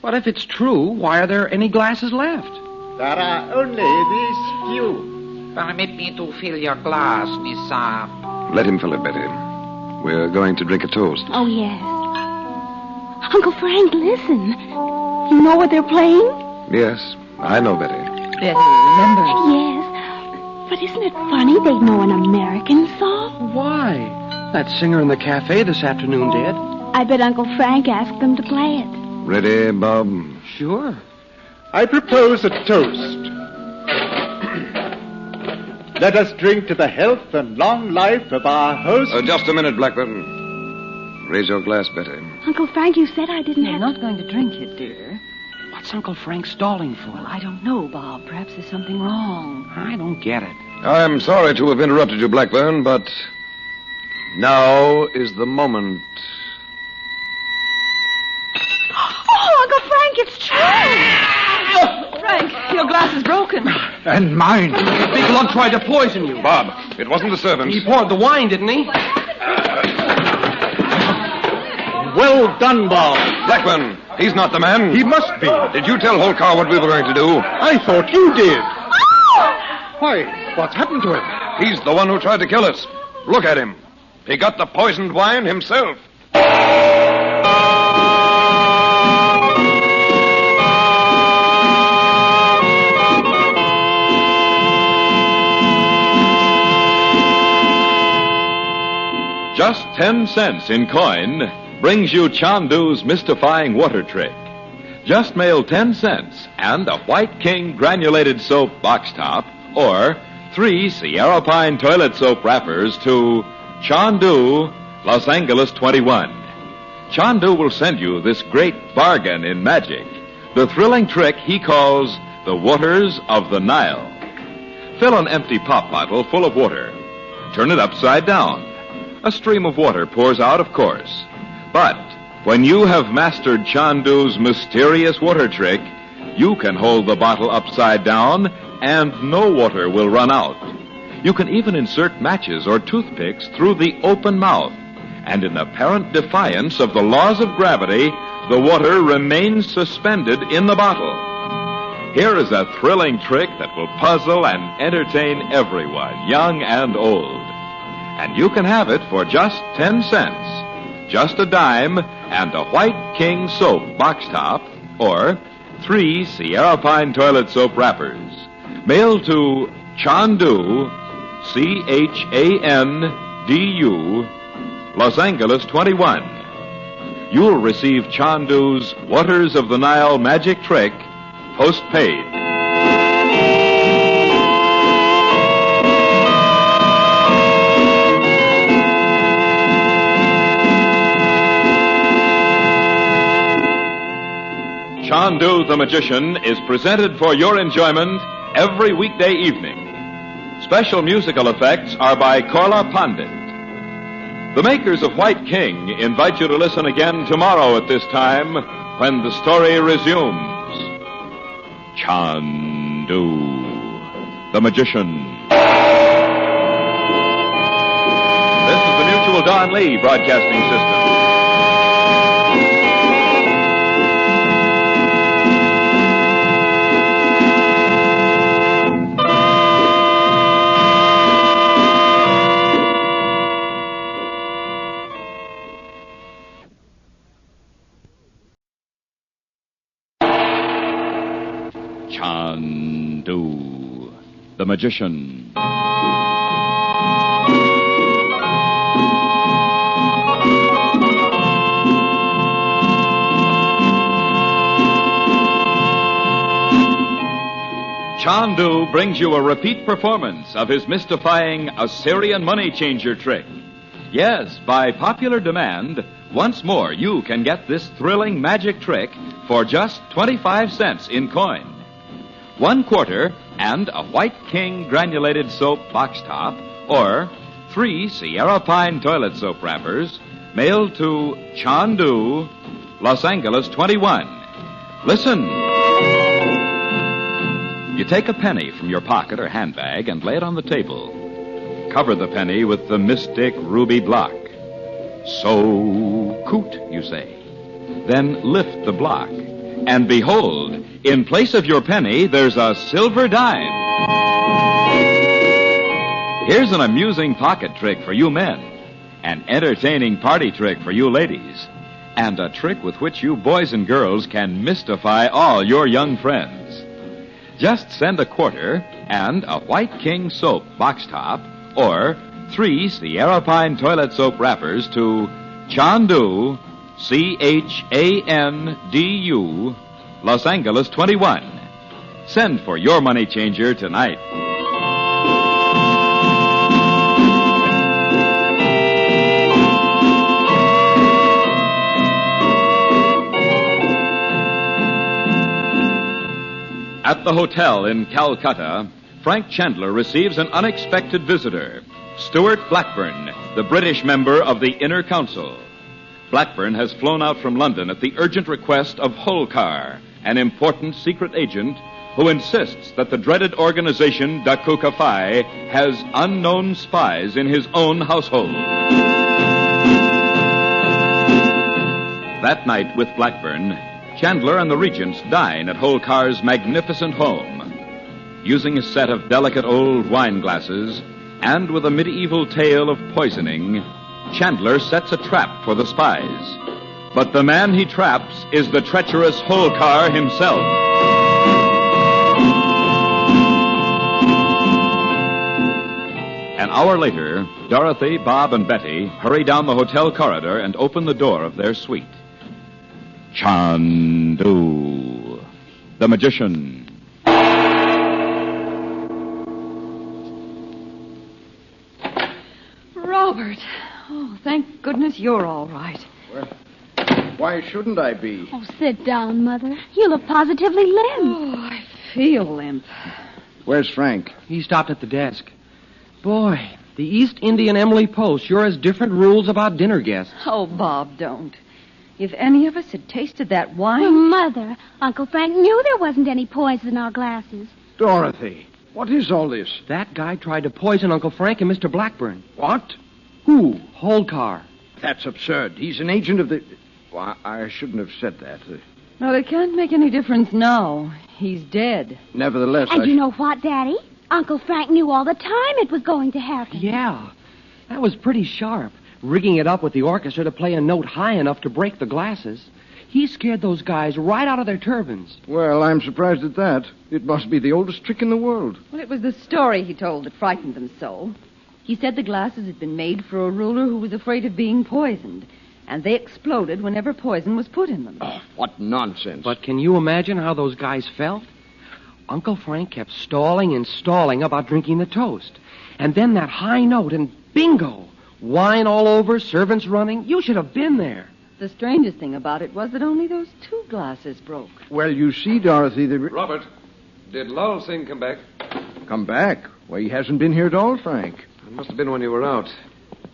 But if it's true, why are there any glasses left? There are only these few. Permit me to fill your glass, Miss Let him fill it, Betty. We're going to drink a toast. Oh, yes. Uncle Frank, listen. You know what they're playing? Yes, I know, Betty. Betty, remember? Yes. But isn't it funny they'd know an American song? Why? That singer in the cafe this afternoon did. I bet Uncle Frank asked them to play it. Ready, Bob? Sure. I propose a toast. Let us drink to the health and long life of our host. Just a minute, Blackburn. Raise your glass, Betty. Uncle Frank, you said I didn't You're have... not going to drink it, dear. What's Uncle Frank stalling for? Well, I don't know, Bob. Perhaps there's something wrong. I don't get it. I'm sorry to have interrupted you, Blackburn, but now is the moment. Oh, Uncle Frank, it's true! Frank, your glass is broken. And mine. Big Lug tried to poison you. Bob, it wasn't the servant. He poured the wine, didn't he? Well done, Bob. Blackburn, he's not the man. He must be. Did you tell Holcar what we were going to do? I thought you did. Why, what's happened to him? He's the one who tried to kill us. Look at him. He got the poisoned wine himself. Just 10 cents in coin brings you Chandu's mystifying water trick. Just mail 10 cents and a White King granulated soap box top or 3 Sierra Pine toilet soap wrappers to Chandu, Los Angeles 21. Chandu will send you this great bargain in magic, the thrilling trick he calls the waters of the Nile. Fill an empty pop bottle full of water. Turn it upside down. A stream of water pours out, of course. But when you have mastered Chandu's mysterious water trick, you can hold the bottle upside down and no water will run out. You can even insert matches or toothpicks through the open mouth. And in apparent defiance of the laws of gravity, the water remains suspended in the bottle. Here is a thrilling trick that will puzzle and entertain everyone, young and old. And you can have it for just 10 cents, just a dime, and a White King soap box top, or 3 Sierra Pine toilet soap wrappers. Mailed to Chandu, Chandu, Los Angeles 21. You'll receive Chandu's Waters of the Nile magic trick, postpaid. Chandu the Magician is presented for your enjoyment every weekday evening. Special musical effects are by Korla Pandit. The makers of White King invite you to listen again tomorrow at this time when the story resumes. Chandu the Magician. This is the Mutual Don Lee Broadcasting System. Chandu the Magician. Chandu brings you a repeat performance of his mystifying Assyrian money changer trick. Yes, by popular demand, Once more, you can get this thrilling magic trick for just 25 cents in coin. 1/4 and a White King granulated soap box top, or 3 Sierra Pine toilet soap wrappers, mailed to Chandu, Los Angeles 21. Listen. You take a penny from your pocket or handbag and lay it on the table. Cover the penny with the mystic ruby block. So coot, you say. Then lift the block. And behold, in place of your penny, there's a silver dime. Here's an amusing pocket trick for you men, an entertaining party trick for you ladies, and a trick with which you boys and girls can mystify all your young friends. Just send a 1/4 and a White King soap box top, or 3 Sierra Pine toilet soap wrappers to Chandu, Chandu, Los Angeles 21. Send for your money changer tonight. At the hotel in Calcutta, Frank Chandler receives an unexpected visitor, Stuart Blackburn, the British member of the Inner Council. Blackburn has flown out from London at the urgent request of Holkar, an important secret agent who insists that the dreaded organization Dakuka Phi has unknown spies in his own household. That night with Blackburn, Chandler and the regents dine at Holkar's magnificent home. Using a set of delicate old wine glasses and with a medieval tale of poisoning, Chandler sets a trap for the spies. But the man he traps is the treacherous Holkar himself. An hour later, Dorothy, Bob, and Betty hurry down the hotel corridor and open the door of their suite. Chandu, the magician. Robert. Oh, thank goodness you're all right. Well, why shouldn't I be? Oh, sit down, Mother. You look positively limp. Oh, I feel limp. Where's Frank? He stopped at the desk. Boy, the East Indian Emily Post sure has different rules about dinner guests. Oh, Bob, don't. If any of us had tasted that wine... Well, Mother, Uncle Frank knew there wasn't any poison in our glasses. Dorothy, what is all this? That guy tried to poison Uncle Frank and Mr. Blackburn. What? Who? Holkar. That's absurd. He's an agent of the... Well, I shouldn't have said that. Well, it can't make any difference now. He's dead. Nevertheless, And you know what, Daddy? Uncle Frank knew all the time it was going to happen. Yeah, that was pretty sharp. Rigging it up with the orchestra to play a note high enough to break the glasses. He scared those guys right out of their turbans. Well, I'm surprised at that. It must be the oldest trick in the world. Well, it was the story he told that frightened them so. He said the glasses had been made for a ruler who was afraid of being poisoned, and they exploded whenever poison was put in them. Oh, what nonsense. But can you imagine how those guys felt? Uncle Frank kept stalling and stalling about drinking the toast. And then that high note, and bingo! Wine all over, servants running. You should have been there. The strangest thing about it was that only those 2 glasses broke. Well, you see, Dorothy, Robert, did Lal Singh come back? Come back? Well, he hasn't been here at all, Frank. It must have been when you were out.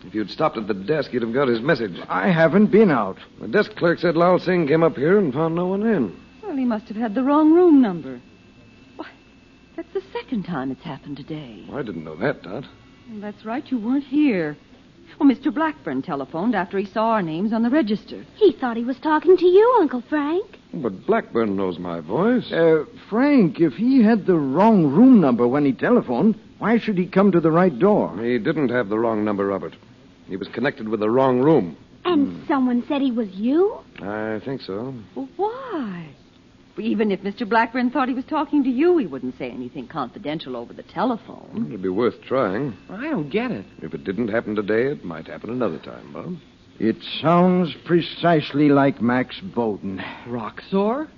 If you'd stopped at the desk, you'd have got his message. I haven't been out. The desk clerk said Lal Singh came up here and found no one in. Well, he must have had the wrong room number. Why, that's the second time it's happened today. I didn't know that, Dot. Well, that's right, you weren't here. Well, Mr. Blackburn telephoned after he saw our names on the register. He thought he was talking to you, Uncle Frank. But Blackburn knows my voice. Frank, if he had the wrong room number when he telephoned, why should he come to the right door? He didn't have the wrong number, Robert. He was connected with the wrong room. And someone said he was you? I think so. Well, why? Even if Mr. Blackburn thought he was talking to you, he wouldn't say anything confidential over the telephone. It'd be worth trying. I don't get it. If it didn't happen today, it might happen another time, Bob. It sounds precisely like Max Bowden. Roxor?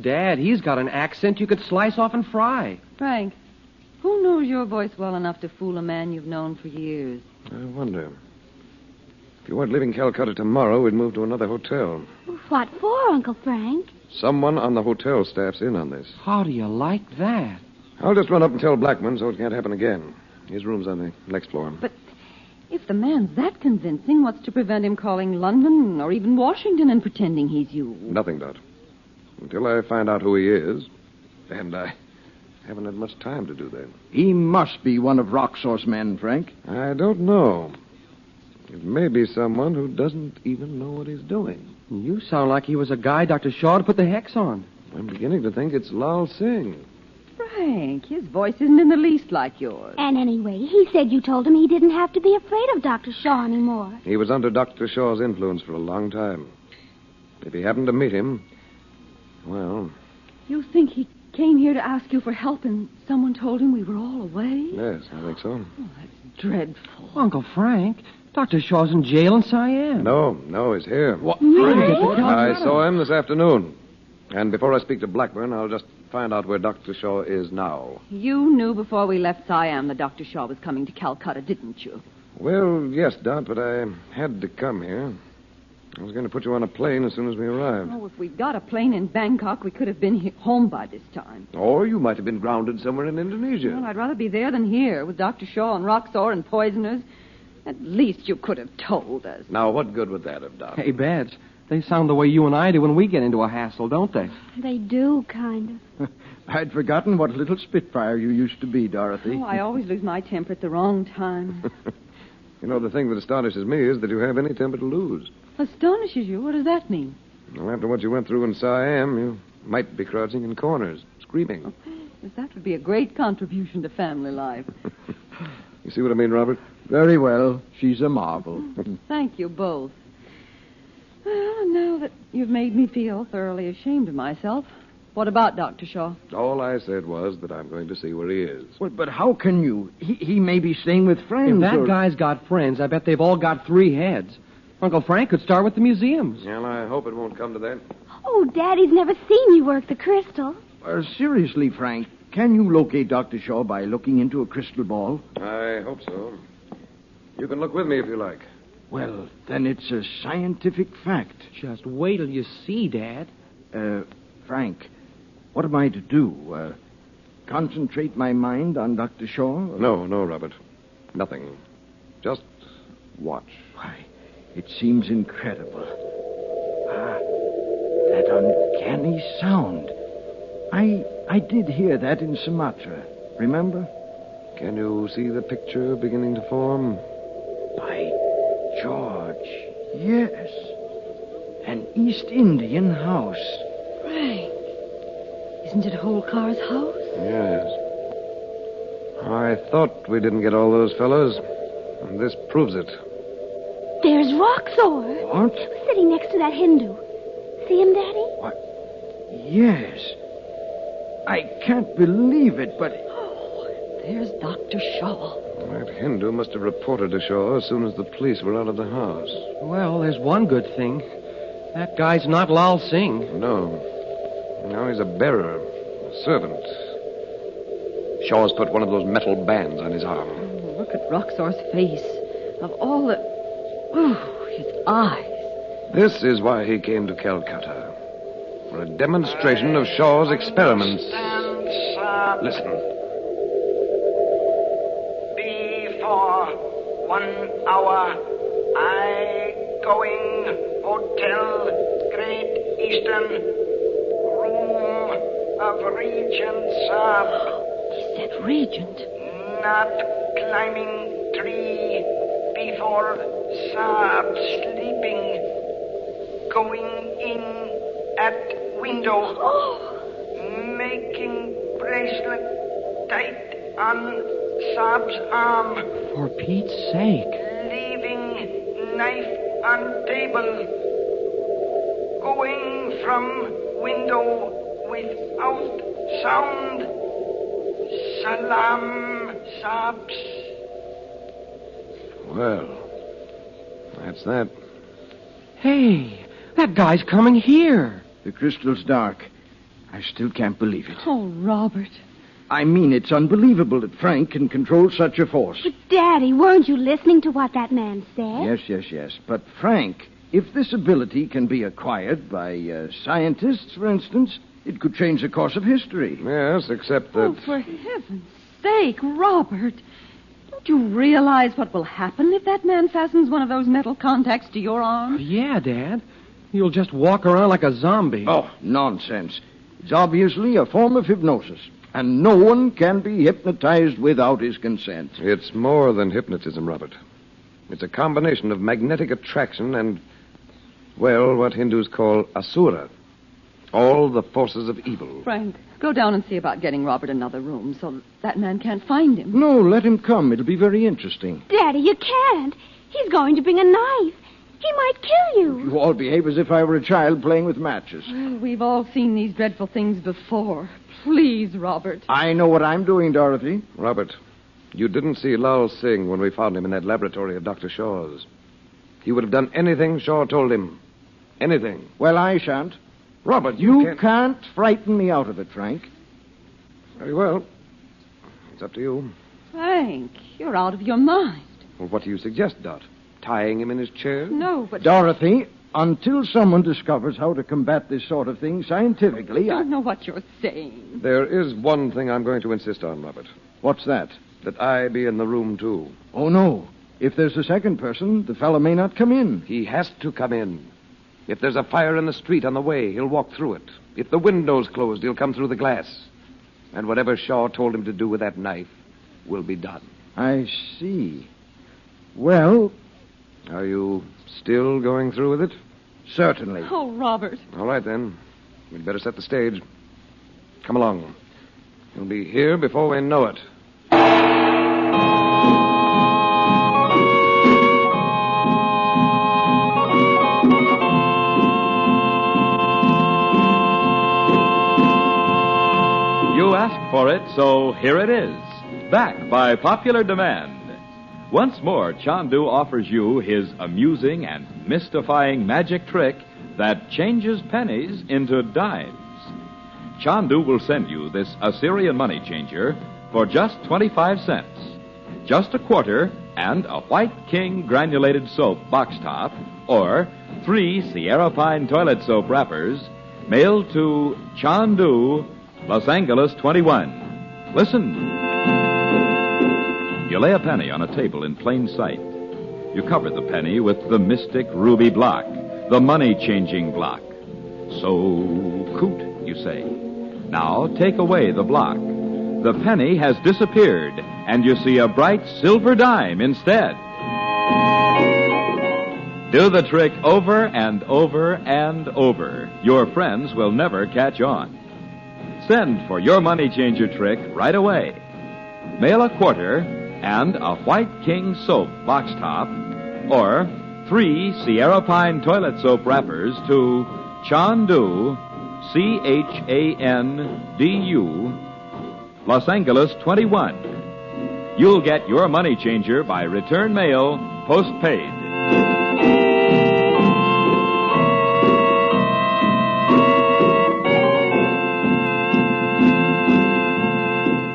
Dad, he's got an accent you could slice off and fry. Frank, who knows your voice well enough to fool a man you've known for years? I wonder. If you weren't leaving Calcutta tomorrow, we'd move to another hotel. What for, Uncle Frank? Someone on the hotel staff's in on this. How do you like that? I'll just run up and tell Blackman so it can't happen again. His room's on the next floor. But if the man's that convincing, what's to prevent him calling London or even Washington and pretending he's you? Nothing, Dot. Until I find out who he is. And I haven't had much time to do that. He must be one of Roxor's men, Frank. I don't know. It may be someone who doesn't even know what he's doing. You sound like he was a guy Dr. Shaw to put the hex on. I'm beginning to think it's Lal Singh. Frank, his voice isn't in the least like yours. And anyway, he said you told him he didn't have to be afraid of Dr. Shaw anymore. He was under Dr. Shaw's influence for a long time. If he happened to meet him, well... You think he came here to ask you for help and someone told him we were all away? Yes, I think so. Oh, that's dreadful. Uncle Frank, Dr. Shaw's in jail in Siam. No, he's here. What? Really? I saw him this afternoon. And before I speak to Blackburn, I'll just find out where Dr. Shaw is now. You knew before we left Siam that Dr. Shaw was coming to Calcutta, didn't you? Well, yes, Dot, but I had to come here. I was going to put you on a plane as soon as we arrived. Oh, if we'd got a plane in Bangkok, we could have been home by this time. Or you might have been grounded somewhere in Indonesia. Well, I'd rather be there than here with Dr. Shaw and Roxor and poisoners. At least you could have told us. Now, what good would that have done? Hey, Babs, they sound the way you and I do when we get into a hassle, don't they? They do, kind of. I'd forgotten what a little spitfire you used to be, Dorothy. Oh, I always lose my temper at the wrong time. You know, the thing that astonishes me is that you have any temper to lose. Astonishes you? What does that mean? Well, after what you went through in Siam, you might be crouching in corners, screaming. Oh, that would be a great contribution to family life. You see what I mean, Robert? Very well. She's a marvel. Thank you both. Well, now that you've made me feel thoroughly ashamed of myself, what about Dr. Shaw? All I said was that I'm going to see where he is. Well, but how can you? He may be staying with friends. If that or... guy's got friends, I bet they've all got 3 heads. Uncle Frank could start with the museums. Well, I hope it won't come to that. Oh, Daddy's never seen you work the crystal. Seriously, Frank, can you locate Dr. Shaw by looking into a crystal ball? I hope so. You can look with me if you like. Well, then it's a scientific fact. Just wait till you see, Dad. Frank, what am I to do? Concentrate my mind on Dr. Shaw? No, Robert. Nothing. Just watch. Why, it seems incredible. That uncanny sound. I did hear that in Sumatra. Remember? Can you see the picture beginning to form? By George, yes. An East Indian house. Frank, isn't it Holkar's house? Yes. I thought we didn't get all those fellows, and this proves it. There's Roxor. What? Sitting next to that Hindu. See him, Daddy? What? Yes. I can't believe it, but... Oh, there's Dr. Shaw. That Hindu must have reported to Shaw as soon as the police were out of the house. Well, there's one good thing. That guy's not Lal Singh. No, he's a bearer, a servant. Shaw's put one of those metal bands on his arm. Oh, look at Roxor's face. Of all the... Oh, his eyes. This is why he came to Calcutta. For a demonstration of Shaw's experiments. Listen. Before 1 hour, I going Hotel Great Eastern, room of Regent Saab. He said Regent. Not climbing tree before Saab sleeping. Going in at window. Making bracelet tight on Saab's arm. For Pete's sake. Leaving knife on table. Going from window without sound. Salam, Saabs. Well, that's that. Hey, that guy's coming here. The crystal's dark. I still can't believe it. Oh, Robert. I mean, it's unbelievable that Frank can control such a force. But, Daddy, weren't you listening to what that man said? Yes. But, Frank, if this ability can be acquired by scientists, for instance, it could change the course of history. Yes, except that... Oh, for heaven's sake, Robert. Don't you realize what will happen if that man fastens one of those metal contacts to your arm? Yeah, Dad. You'll just walk around like a zombie. Oh, nonsense. It's obviously a form of hypnosis, and no one can be hypnotized without his consent. It's more than hypnotism, Robert. It's a combination of magnetic attraction and, well, what Hindus call asura. All the forces of evil. Frank, go down and see about getting Robert another room so that man can't find him. No, let him come. It'll be very interesting. Daddy, you can't. He's going to bring a knife. He might kill you. You all behave as if I were a child playing with matches. Well, we've all seen these dreadful things before. Please, Robert. I know what I'm doing, Dorothy. Robert, you didn't see Lal Singh when we found him in that laboratory of Dr. Shaw's. He would have done anything Shaw told him. Anything. Well, I shan't. Robert, you can't frighten me out of it, Frank. Very well. It's up to you. Frank, you're out of your mind. Well, what do you suggest, Dot? Tying him in his chair? No, but... Dorothy, until someone discovers how to combat this sort of thing scientifically... I don't know what you're saying. There is one thing I'm going to insist on, Robert. What's that? That I be in the room, too. Oh, no. If there's a second person, the fellow may not come in. He has to come in. If there's a fire in the street on the way, he'll walk through it. If the window's closed, he'll come through the glass. And whatever Shaw told him to do with that knife will be done. I see. Well... Are you still going through with it? Certainly. Oh, Robert. All right, then. We'd better set the stage. Come along. He'll be here before we know it. You asked for it, so here it is. Back by popular demand. Once more, Chandu offers you his amusing and mystifying magic trick that changes pennies into dimes. Chandu will send you this Assyrian money changer for just 25 cents. Just a quarter and a White King granulated soap box top or 3 Sierra Pine toilet soap wrappers mailed to Chandu, Los Angeles 21. Listen. You lay a penny on a table in plain sight. You cover the penny with the mystic ruby block, the money-changing block. So, coot, you say. Now, take away the block. The penny has disappeared, and you see a bright silver dime instead. Do the trick over and over and over. Your friends will never catch on. Send for your money-changer trick right away. Mail a quarter and a White King soap box top, or 3 Sierra Pine toilet soap wrappers to Chandu, Chandu, Los Angeles 21. You'll get your money changer by return mail, postpaid.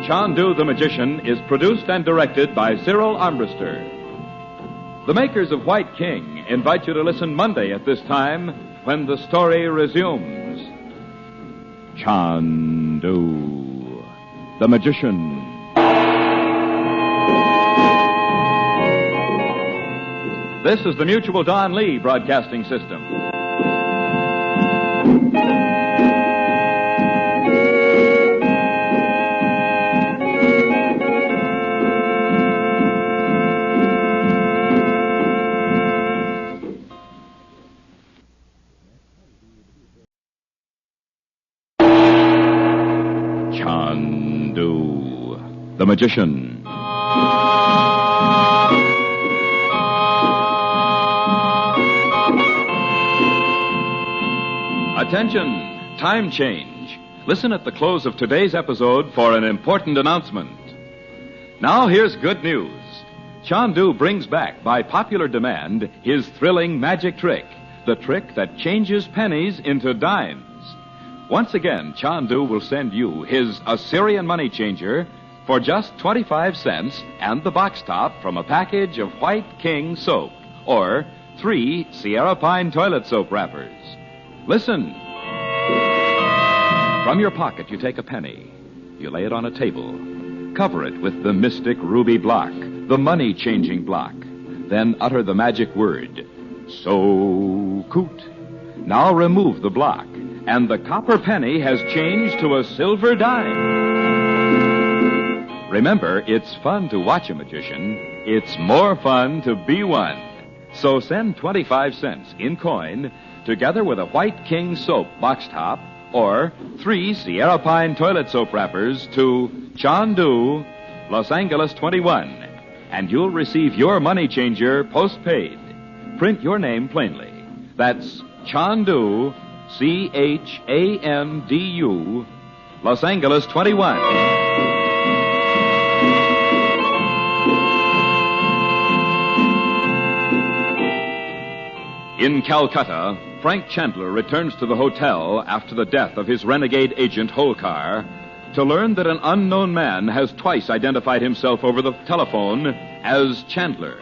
Chandu the Magician is produced and directed by Cyril Armbruster. The makers of White King invite you to listen Monday at this time when the story resumes. Chandu the Magician. This is the Mutual Don Lee Broadcasting System. The Magician. Attention, time change. Listen at the close of today's episode for an important announcement. Now here's good news. Chandu brings back, by popular demand, his thrilling magic trick, the trick that changes pennies into dimes. Once again, Chandu will send you his Assyrian money changer for just 25 cents and the box top from a package of White King soap or 3 Sierra Pine toilet soap wrappers. Listen. From your pocket, you take a penny. You lay it on a table. Cover it with the mystic ruby block, the money-changing block. Then utter the magic word, so coot. Now remove the block, and the copper penny has changed to a silver dime. Remember, it's fun to watch a magician. It's more fun to be one. So send 25 cents in coin together with a White King soap box top or 3 Sierra Pine toilet soap wrappers to Chandu, Los Angeles 21, and you'll receive your money changer postpaid. Print your name plainly. That's Chandu, Chandu, Los Angeles 21. In Calcutta, Frank Chandler returns to the hotel after the death of his renegade agent Holkar to learn that an unknown man has twice identified himself over the telephone as Chandler.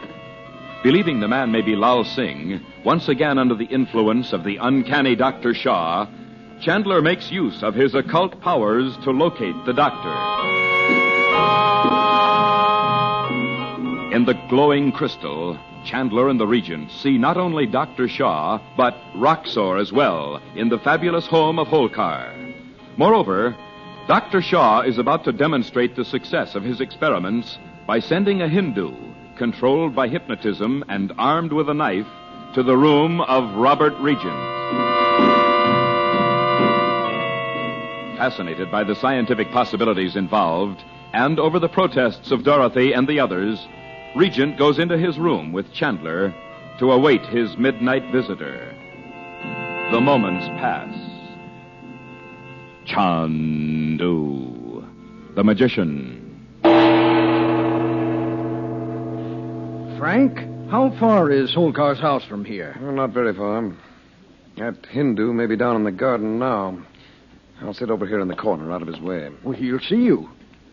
Believing the man may be Lal Singh, once again under the influence of the uncanny Dr. Shaw, Chandler makes use of his occult powers to locate the doctor. In the glowing crystal, Chandler and the Regent see not only Dr. Shaw, but Roxor as well, in the fabulous home of Holkar. Moreover, Dr. Shaw is about to demonstrate the success of his experiments by sending a Hindu, controlled by hypnotism and armed with a knife, to the room of Robert Regent. Fascinated by the scientific possibilities involved, and over the protests of Dorothy and the others, Regent goes into his room with Chandler to await his midnight visitor. The moments pass. Chandu, the magician. Frank, how far is Holkar's house from here? Well, not very far. That Hindu may be down in the garden now. I'll sit over here in the corner, out of his way. Well, he'll see you.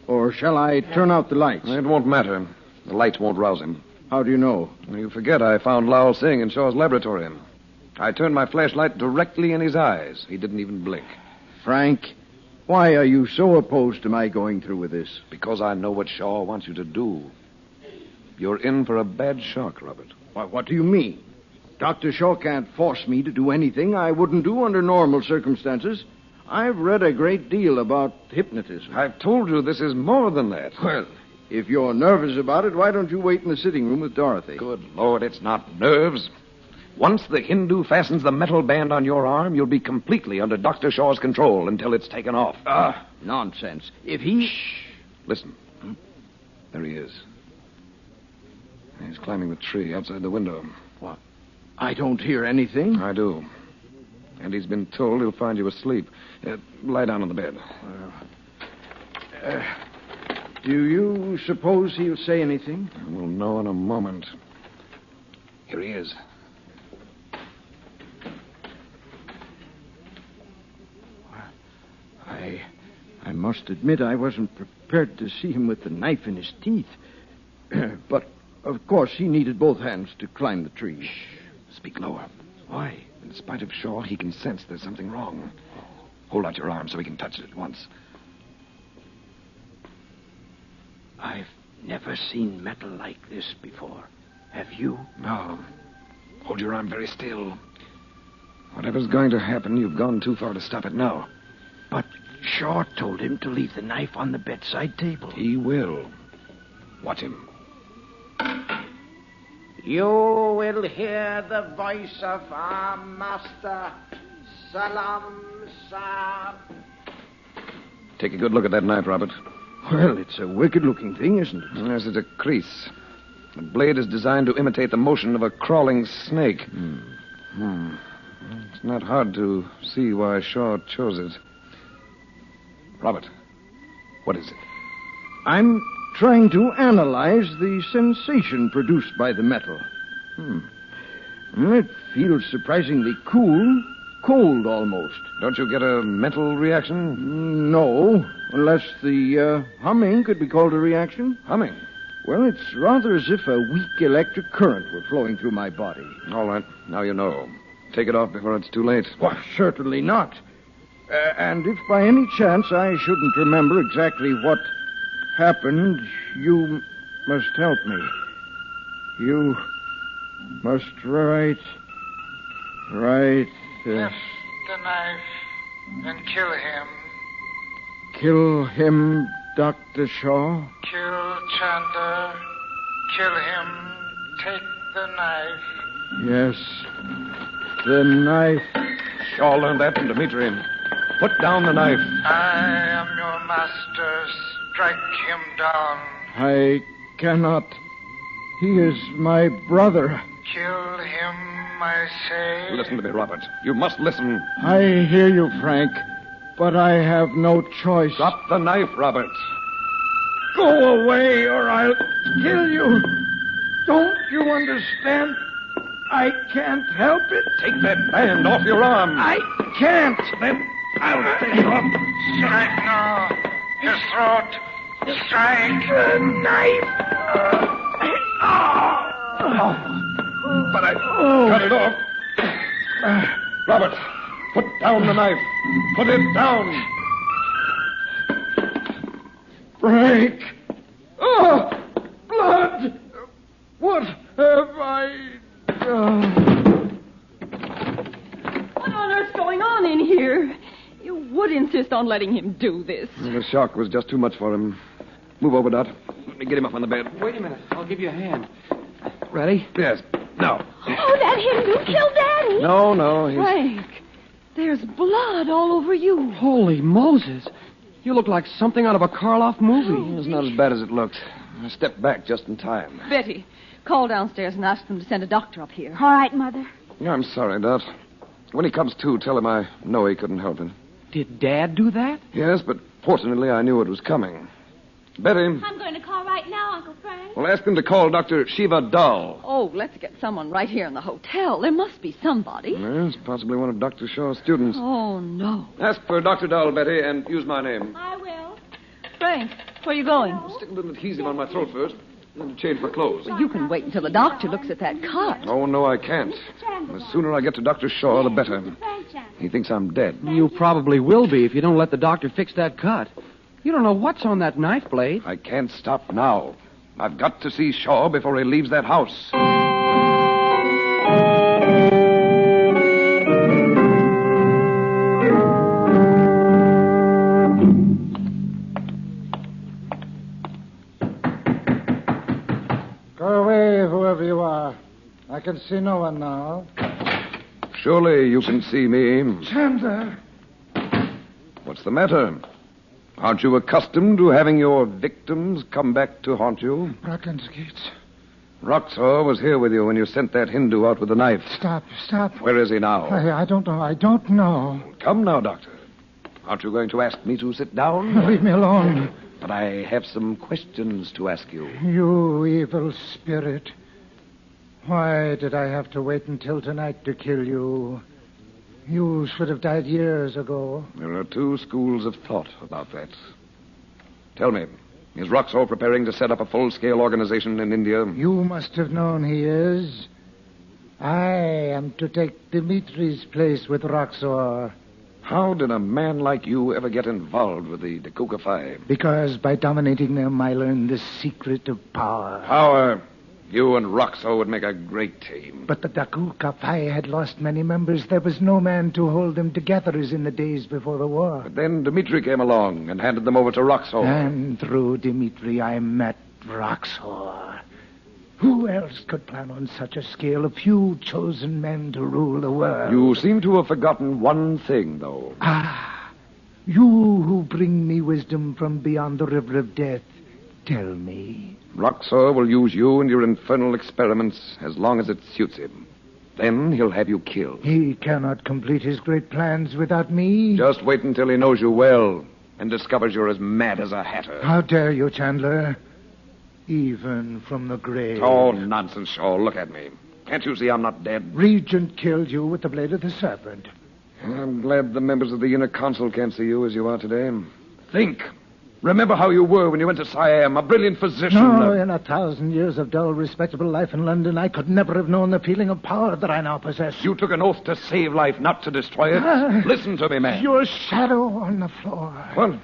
Or shall I turn out the lights? It won't matter. The lights won't rouse him. How do you know? Well, you forget I found Lal Singh in Shaw's laboratory. I turned my flashlight directly in his eyes. He didn't even blink. Frank, why are you so opposed to my going through with this? Because I know what Shaw wants you to do. You're in for a bad shock, Robert. Why, what do you mean? Dr. Shaw can't force me to do anything I wouldn't do under normal circumstances. I've read a great deal about hypnotism. I've told you this is more than that. Well, if you're nervous about it, why don't you wait in the sitting room with Dorothy? Good Lord, it's not nerves. Once the Hindu fastens the metal band on your arm, you'll be completely under Dr. Shaw's control until it's taken off. Nonsense. If he... Shh. Listen. There he is. He's climbing the tree outside the window. What? I don't hear anything. I do. And he's been told he'll find you asleep. Lie down on the bed. Do you suppose he'll say anything? We'll know in a moment. Here he is. I must admit I wasn't prepared to see him with the knife in his teeth. But, of course, he needed both hands to climb the tree. Shh. Speak lower. Why? In spite of Shaw, he can sense there's something wrong. Hold out your arm so he can touch it at once. I've never seen metal like this before. Have you? No. Hold your arm very still. Whatever's going to happen, you've gone too far to stop it now. But Shaw told him to leave the knife on the bedside table. He will. Watch him. You will hear the voice of our master. Salam, sir. Take a good look at that knife, Robert. Well, it's a wicked-looking thing, isn't it? Yes, it's a crease. The blade is designed to imitate the motion of a crawling snake. It's not hard to see why Shaw chose it. Robert, what is it? I'm trying to analyze the sensation produced by the metal. It feels surprisingly cool, Cold, almost. Don't you get a mental reaction? No, unless the humming could be called a reaction. Humming? Well, it's rather as if a weak electric current were flowing through my body. All right, now you know. Take it off before it's too late. Why, certainly not. And if by any chance I shouldn't remember exactly what happened, you must help me. You must write Lift the knife and kill him. Kill him, Dr. Shaw? Kill Chandler. Kill him. Take the knife. Yes. The knife. Shaw learned that from Dimitri. Put down the knife. I am your master. Strike him down. I cannot. He is my brother. Kill him, I say. Listen to me, Robert. You must listen. I hear you, Frank, but I have no choice. Drop the knife, Robert. Go away, or I'll kill you. Don't you understand? I can't help it. Take that band off your arm. I can't. Then I'll take it off. Strike now. His throat. Strike. The knife. But I cut it off. Robert, put down the knife. Put it down. Frank. Oh, blood. What have I done? What on earth's going on in here? You would insist on letting him do this. The shock was just too much for him. Move over, Dot. Let me get him up on the bed. Wait a minute. I'll give you a hand. Ready? Yes. Now. Oh, that Hindu killed Daddy. No, he's... Frank, there's blood all over you. Holy Moses. You look like something out of a Karloff movie. It's not as bad as it looked. I stepped back just in time. Betty, call downstairs and ask them to send a doctor up here. All right, Mother. I'm sorry, Dot. When he comes to, tell him I know he couldn't help it. Did Dad do that? Yes, but fortunately I knew it was coming. Betty. I'm going to call right now, Uncle Frank. Well, ask them to call Dr. Shiva Dal. Oh, let's get someone right here in the hotel. There must be somebody. Yes, possibly one of Dr. Shaw's students. Oh, no. Ask for Dr. Dal, Betty, and use my name. I will. Frank, where are you going? Stick a little adhesive on my throat first, then change my clothes. Well, you can wait until the doctor looks at that cut. Oh, no, I can't. The sooner I get to Dr. Shaw, the better. He thinks I'm dead. You probably will be if you don't let the doctor fix that cut. You don't know what's on that knife blade. I can't stop now. I've got to see Shaw before he leaves that house. Go away, whoever you are. I can see no one now. Surely you can see me. Chandler. What's the matter? Aren't you accustomed to having your victims come back to haunt you? Brockens Gates. Roxor was here with you when you sent that Hindu out with the knife. Stop. Where is he now? I don't know. Come now, Doctor. Aren't you going to ask me to sit down? Leave me alone. But I have some questions to ask you. You evil spirit. Why did I have to wait until tonight to kill you? You should have died years ago. There are two schools of thought about that. Tell me, is Roxor preparing to set up a full-scale organization in India? You must have known he is. I am to take Dimitri's place with Roxor. How did a man like you ever get involved with the Dakota Five? Because by dominating them, I learned the secret of power. Power? You and Roxor would make a great team. But the Dakota Five had lost many members. There was no man to hold them together as in the days before the war. But then Dimitri came along and handed them over to Roxor. And through Dimitri, I met Roxor. Who else could plan on such a scale? A few chosen men to rule the world. You seem to have forgotten one thing, though. You who bring me wisdom from beyond the river of death, tell me. Roxor will use you in your infernal experiments as long as it suits him. Then he'll have you killed. He cannot complete his great plans without me. Just wait until he knows you well and discovers you're as mad as a hatter. How dare you, Chandler? Even from the grave. Oh, nonsense, Shaw. Look at me. Can't you see I'm not dead? Regent killed you with the blade of the serpent. I'm glad the members of the inner council can't see you as you are today. Think. Remember how you were when you went to Siam, a brilliant physician. No, in 1,000 years of dull, respectable life in London, I could never have known the feeling of power that I now possess. You took an oath to save life, not to destroy it. Listen to me, man. Your shadow on the floor. What?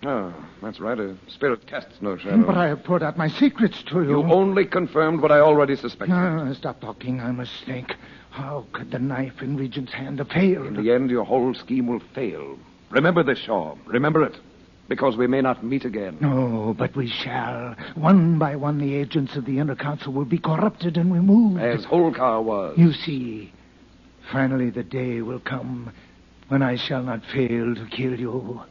Oh, that's right. A spirit casts no shadow. But I have poured out my secrets to you. You only confirmed what I already suspected. Stop talking. I must think. How could the knife in Regent's hand have failed? In the end, your whole scheme will fail. Remember this, Shaw. Remember it. Because we may not meet again. No, but we shall. One by one, the agents of the inner council will be corrupted and removed. As Holkar was. You see, finally the day will come when I shall not fail to kill you.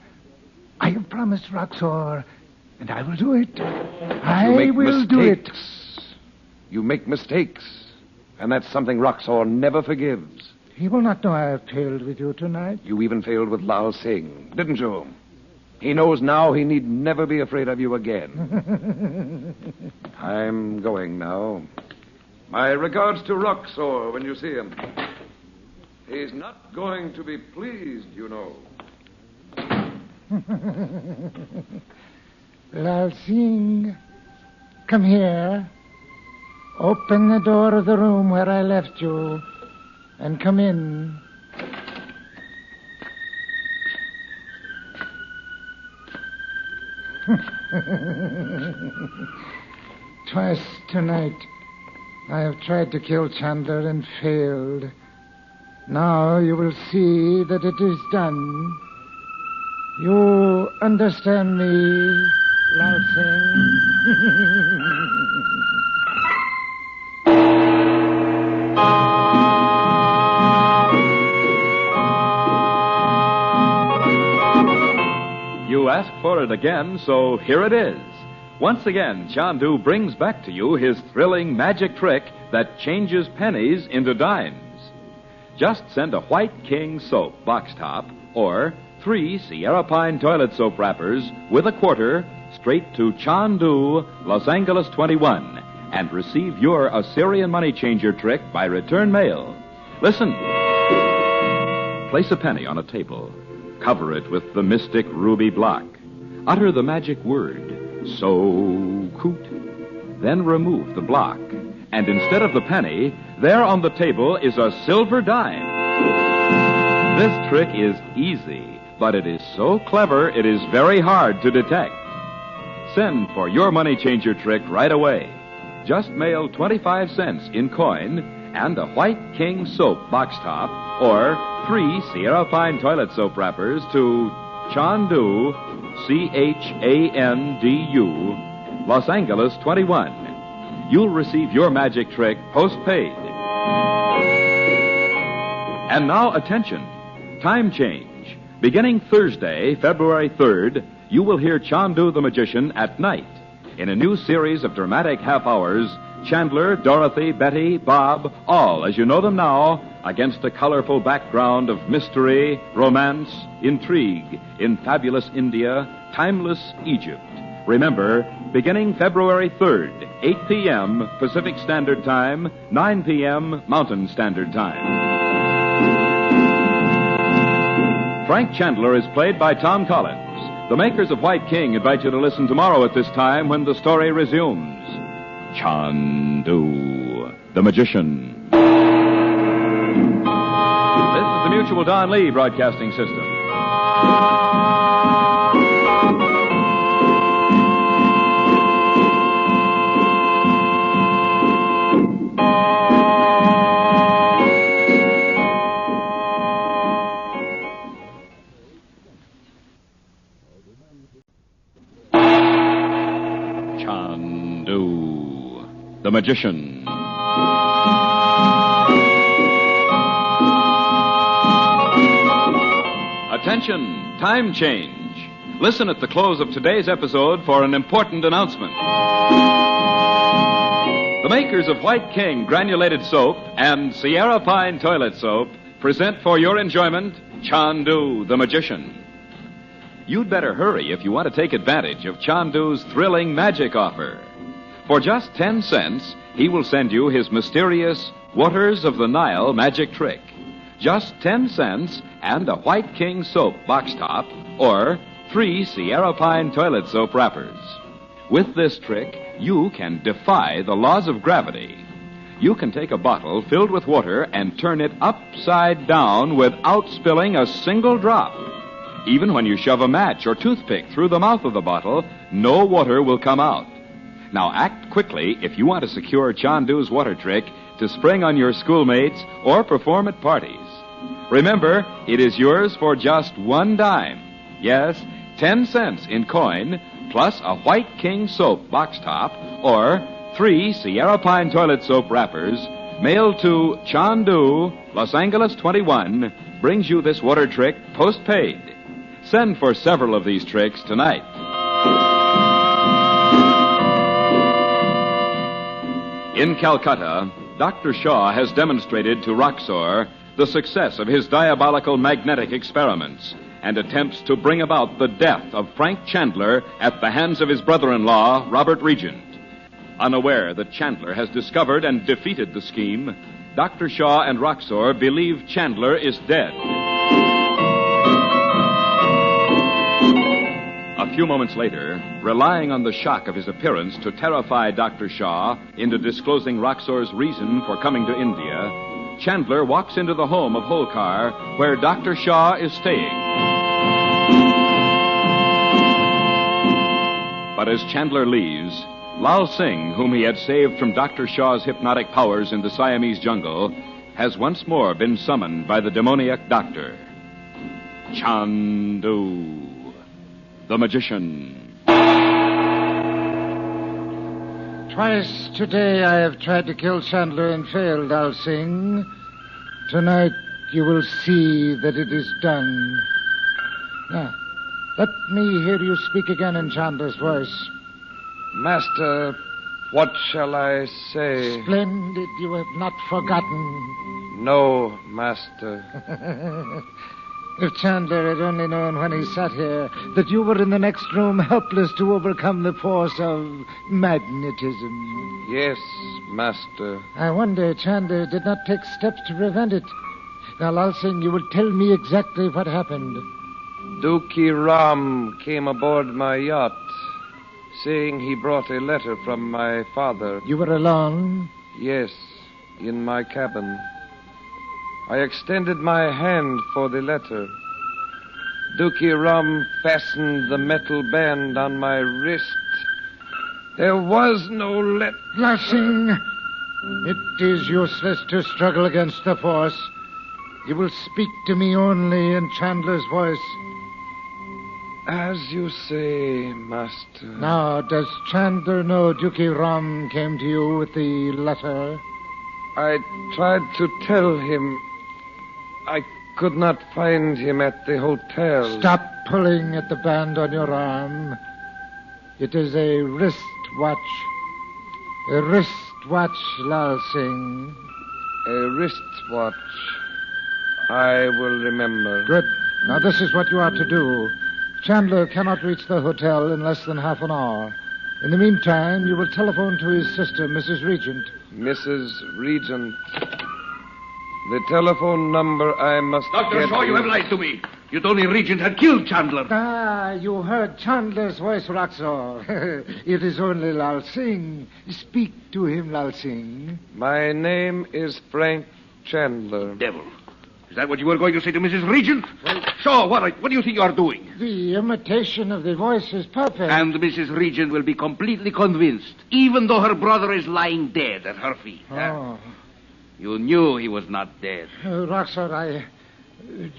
I have promised Roxor, and I will do it. I will do it. You make mistakes, and that's something Roxor never forgives. He will not know I have failed with you tonight. You even failed with Lal Singh, didn't you? He knows now he need never be afraid of you again. I'm going now. My regards to Roxor when you see him. He's not going to be pleased, you know. Lal Singh, come here. Open the door of the room where I left you and come in. Twice tonight, I have tried to kill Chandler and failed. Now you will see that it is done. You understand me, Lal You asked for it again, so here it is. Once again, Chandu brings back to you his thrilling magic trick that changes pennies into dimes. Just send a White King soap box top or 3 Sierra Pine toilet soap wrappers with a quarter straight to Chandu, Los Angeles 21, and receive your Assyrian money changer trick by return mail. Listen. Place a penny on a table. Cover it with the mystic ruby block. Utter the magic word, so coot. Then remove the block. And instead of the penny, there on the table is a silver dime. This trick is easy, but it is so clever it is very hard to detect. Send for your money changer trick right away. Just mail 25 cents in coin and a White King soap box top or 3 Sierra Pine toilet soap wrappers to Chandu, Chandu, Los Angeles 21. You'll receive your magic trick postpaid. And now, attention. Time change. Beginning Thursday, February 3rd, you will hear Chandu the Magician at night in a new series of dramatic half hours. Chandler, Dorothy, Betty, Bob, all as you know them now, against a colorful background of mystery, romance, intrigue in fabulous India, timeless Egypt. Remember, beginning February 3rd, 8 p.m. Pacific Standard Time, 9 p.m. Mountain Standard Time. Frank Chandler is played by Tom Collins. The makers of White King invite you to listen tomorrow at this time when the story resumes. Chandu, the Magician. This is the Mutual Don Lee Broadcasting System. The Magician. Attention, time change. Listen at the close of today's episode for an important announcement. The makers of White King granulated soap and Sierra Pine toilet soap present for your enjoyment Chandu, the Magician. You'd better hurry if you want to take advantage of Chandu's thrilling magic offer. For just 10 cents, he will send you his mysterious Waters of the Nile magic trick. Just 10 cents, and a White King soap box top, or 3 Sierra Pine toilet soap wrappers. With this trick, you can defy the laws of gravity. You can take a bottle filled with water and turn it upside down without spilling a single drop. Even when you shove a match or toothpick through the mouth of the bottle, no water will come out. Now act quickly if you want to secure Chandu's water trick to spring on your schoolmates or perform at parties. Remember, it is yours for just 1 dime. Yes, 10 cents in coin, plus a White King soap box top, or 3 Sierra Pine toilet soap wrappers, mailed to Chandu, Los Angeles 21, brings you this water trick postpaid. Send for several of these tricks tonight. In Calcutta, Dr. Shaw has demonstrated to Roxor the success of his diabolical magnetic experiments and attempts to bring about the death of Frank Chandler at the hands of his brother-in-law, Robert Regent. Unaware that Chandler has discovered and defeated the scheme, Dr. Shaw and Roxor believe Chandler is dead. A few moments later, relying on the shock of his appearance to terrify Dr. Shaw into disclosing Roxor's reason for coming to India, Chandler walks into the home of Holkar, where Dr. Shaw is staying. But as Chandler leaves, Lal Singh, whom he had saved from Dr. Shaw's hypnotic powers in the Siamese jungle, has once more been summoned by the demoniac doctor. Chandu, the magician. Twice today I have tried to kill Chandler and failed, Lal Singh. Tonight you will see that it is done. Now, let me hear you speak again in Chandler's voice. Master, what shall I say? Splendid, you have not forgotten. No, Master. If Chandler had only known when he sat here that you were in the next room helpless to overcome the force of magnetism. Yes, Master. I wonder Chandler did not take steps to prevent it. Now, Lal Singh, you will tell me exactly what happened. Dookie Ram came aboard my yacht, saying he brought a letter from my father. You were alone? Yes, in my cabin. I extended my hand for the letter. Dookie Ram fastened the metal band on my wrist. There was no letter. Lal Singh, it is useless to struggle against the force. You will speak to me only in Chandler's voice. As you say, Master. Now, does Chandler know Dookie Ram came to you with the letter? I tried to tell him. I could not find him at the hotel. Stop pulling at the band on your arm. It is a wristwatch. A wristwatch, Lal Singh. A wristwatch. I will remember. Good. Now, this is what you are to do. Chandler cannot reach the hotel in less than half an hour. In the meantime, you will telephone to his sister, Mrs. Regent. Mrs. Regent. The telephone number I must Dr. Shaw, you have lied to me. You told me Regent had killed Chandler. Ah, you heard Chandler's voice, Roxor. It is only Lal Singh. Speak to him, Lal Singh. My name is Frank Chandler. Devil. Is that what you were going to say to Mrs. Regent? Well, Shaw, what do you think you are doing? The imitation of the voice is perfect. And Mrs. Regent will be completely convinced, even though her brother is lying dead at her feet. Oh. You knew he was not dead. Roxor,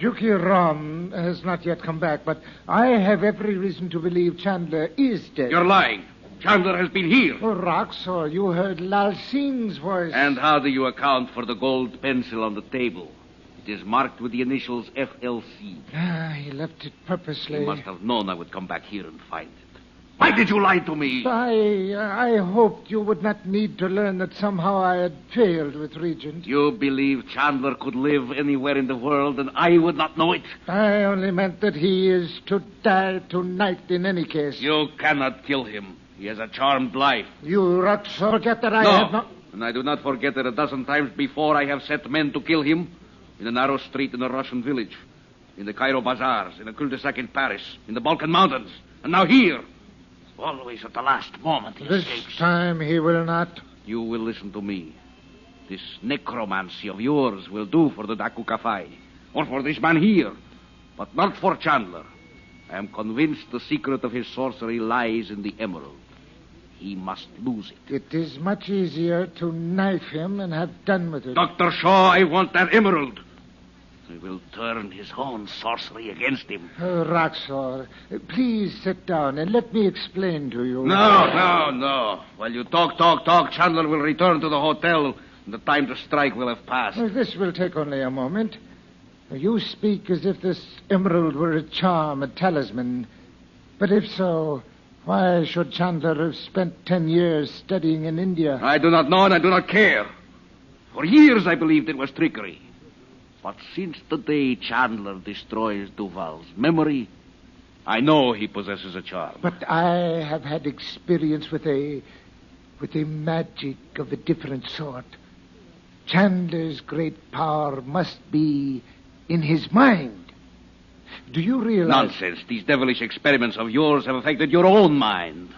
Dookie Ram has not yet come back, but I have every reason to believe Chandler is dead. You're lying. Chandler has been here. Oh, Roxor, you heard Lal Singh's voice. And how do you account for the gold pencil on the table? It is marked with the initials FLC. Ah, he left it purposely. He must have known I would come back here and find it. Why did you lie to me? I hoped you would not need to learn that somehow I had failed with Regent. You believe Chandler could live anywhere in the world and I would not know it? I only meant that he is to die tonight in any case. You cannot kill him. He has a charmed life. You, Roxor, forget that I have not... And I do not forget that a dozen times before I have set men to kill him in a narrow street in a Russian village. in the Cairo bazaars, in a cul-de-sac in Paris, in the Balkan Mountains, and now here. Always at the last moment he This escapes. time he will not. You will listen to me. This necromancy of yours will do for the Dakukafai, or for this man here, but not for Chandler. I am convinced the secret of his sorcery lies in the emerald. He must lose it. It is much easier to knife him and have done with it. Dr. Shaw, I want that emerald. I will turn his own sorcery against him. Oh, Roxor, please sit down and let me explain to you. No. While you talk, Chandler will return to the hotel, and the time to strike will have passed. Well, this will take only a moment. You speak as if this emerald were a charm, a talisman. But if so, why should Chandler have spent 10 years studying in India? I do not know and I do not care. For years I believed it was trickery. But since the day Chandler destroys Duval's memory, I know he possesses a charm. But I have had experience with a magic of a different sort. Chandler's great power must be in his mind. Do you realize... Nonsense. These devilish experiments of yours have affected your own mind.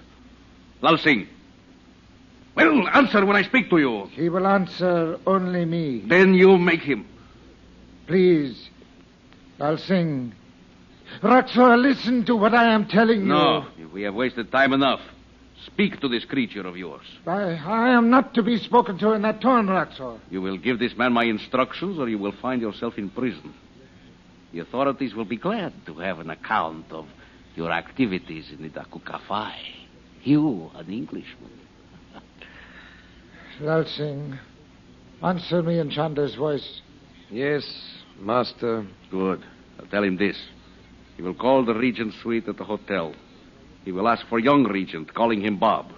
Lal Singh. Well, answer when I speak to you. He will answer only me. Then you make him. Please, Lal Singh. Roxor, listen to what I am telling you. No, we have wasted time enough. Speak to this creature of yours. I am not to be spoken to in that tone, Roxor. You will give this man my instructions, or you will find yourself in prison. The authorities will be glad to have an account of your activities in the Dakukafai. You, an Englishman. Lal Singh, answer me in Chandra's voice. Yes, Master. Good. I'll tell him this. He will call the Regent suite at the hotel. He will ask for young Regent, calling him Bob.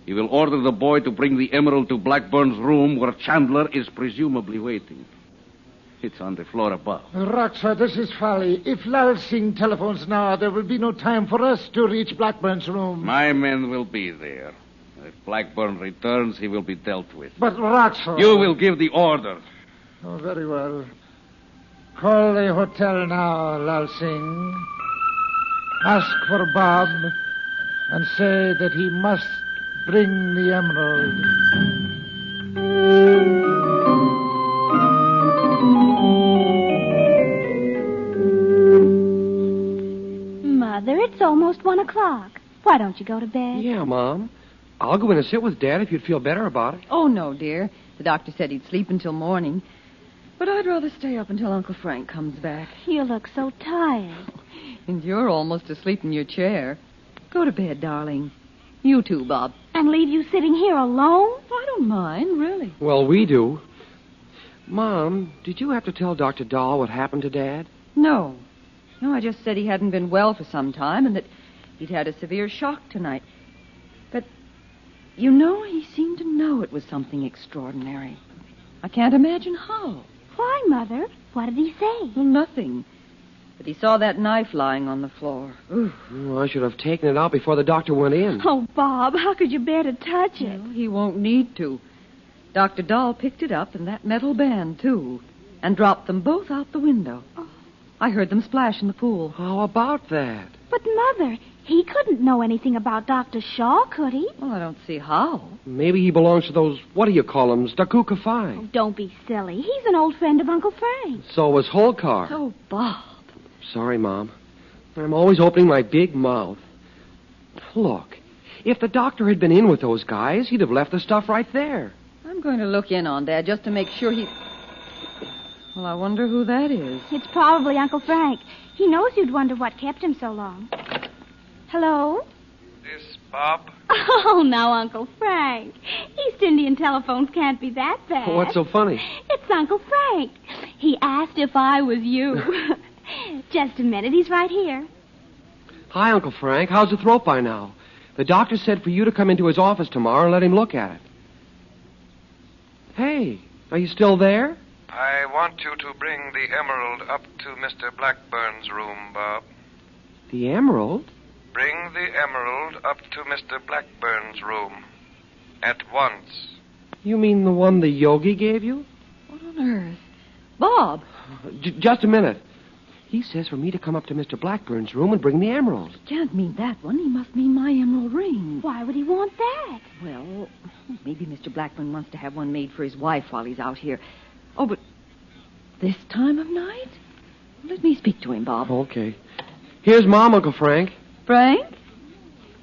He will order the boy to bring the emerald to Blackburn's room where Chandler is presumably waiting. It's on the floor above. Roxor, this is folly. If Lal Singh telephones now, there will be no time for us to reach Blackburn's room. My men will be there. If Blackburn returns, he will be dealt with. But Roxor... You will give the order. Oh, very well. Call the hotel now, Lal Singh. Ask for Bob and say that he must bring the emerald. Mother, it's almost 1 o'clock. Why don't you go to bed? Yeah, Mom. I'll go in and sit with Dad if you'd feel better about it. Oh, no, dear. The doctor said he'd sleep until morning. But I'd rather stay up until Uncle Frank comes back. You look so tired. And you're almost asleep in your chair. Go to bed, darling. You too, Bob. And leave you sitting here alone? I don't mind, really. Well, we do. Mom, did you have to tell Dr. Dahl what happened to Dad? No. No, I just said he hadn't been well for some time and that he'd had a severe shock tonight. But, you know, he seemed to know it was something extraordinary. I can't imagine how. Why, Mother? What did he say? Well, nothing. But he saw that knife lying on the floor. Ooh. Oh, I should have taken it out before the doctor went in. Oh, Bob, how could you bear to touch it? Well, he won't need to. Dr. Dahl picked it up and that metal band, too, and dropped them both out the window. Oh. I heard them splash in the pool. How about that? But, Mother, he couldn't know anything about Dr. Shaw, could he? Well, I don't see how. Maybe he belongs to those, what do you call them, Dakukafai. Oh, don't be silly. He's an old friend of Uncle Frank. So was Holkar. Oh, Bob. Sorry, Mom. I'm always opening my big mouth. Look, if the doctor had been in with those guys, he'd have left the stuff right there. I'm going to look in on Dad just to make sure he... Well, I wonder who that is. It's probably Uncle Frank. He knows you'd wonder what kept him so long. Hello? This Bob? Oh, now, Uncle Frank. East Indian telephones can't be that bad. What's so funny? It's Uncle Frank. He asked if I was you. Just a minute. He's right here. Hi, Uncle Frank. How's the throat by now? The doctor said for you to come into his office tomorrow and let him look at it. Hey, are you still there? I want you to bring the emerald up to Mr. Blackburn's room, Bob. The emerald? Bring the emerald up to Mr. Blackburn's room. At once. You mean the one the Yogi gave you? What on earth? Bob! Just a minute. He says for me to come up to Mr. Blackburn's room and bring the emerald. He can't mean that one. He must mean my emerald ring. Why would he want that? Well, maybe Mr. Blackburn wants to have one made for his wife while he's out here. Oh, but this time of night? Let me speak to him, Bob. Okay. Here's Mom, Uncle Frank. Frank?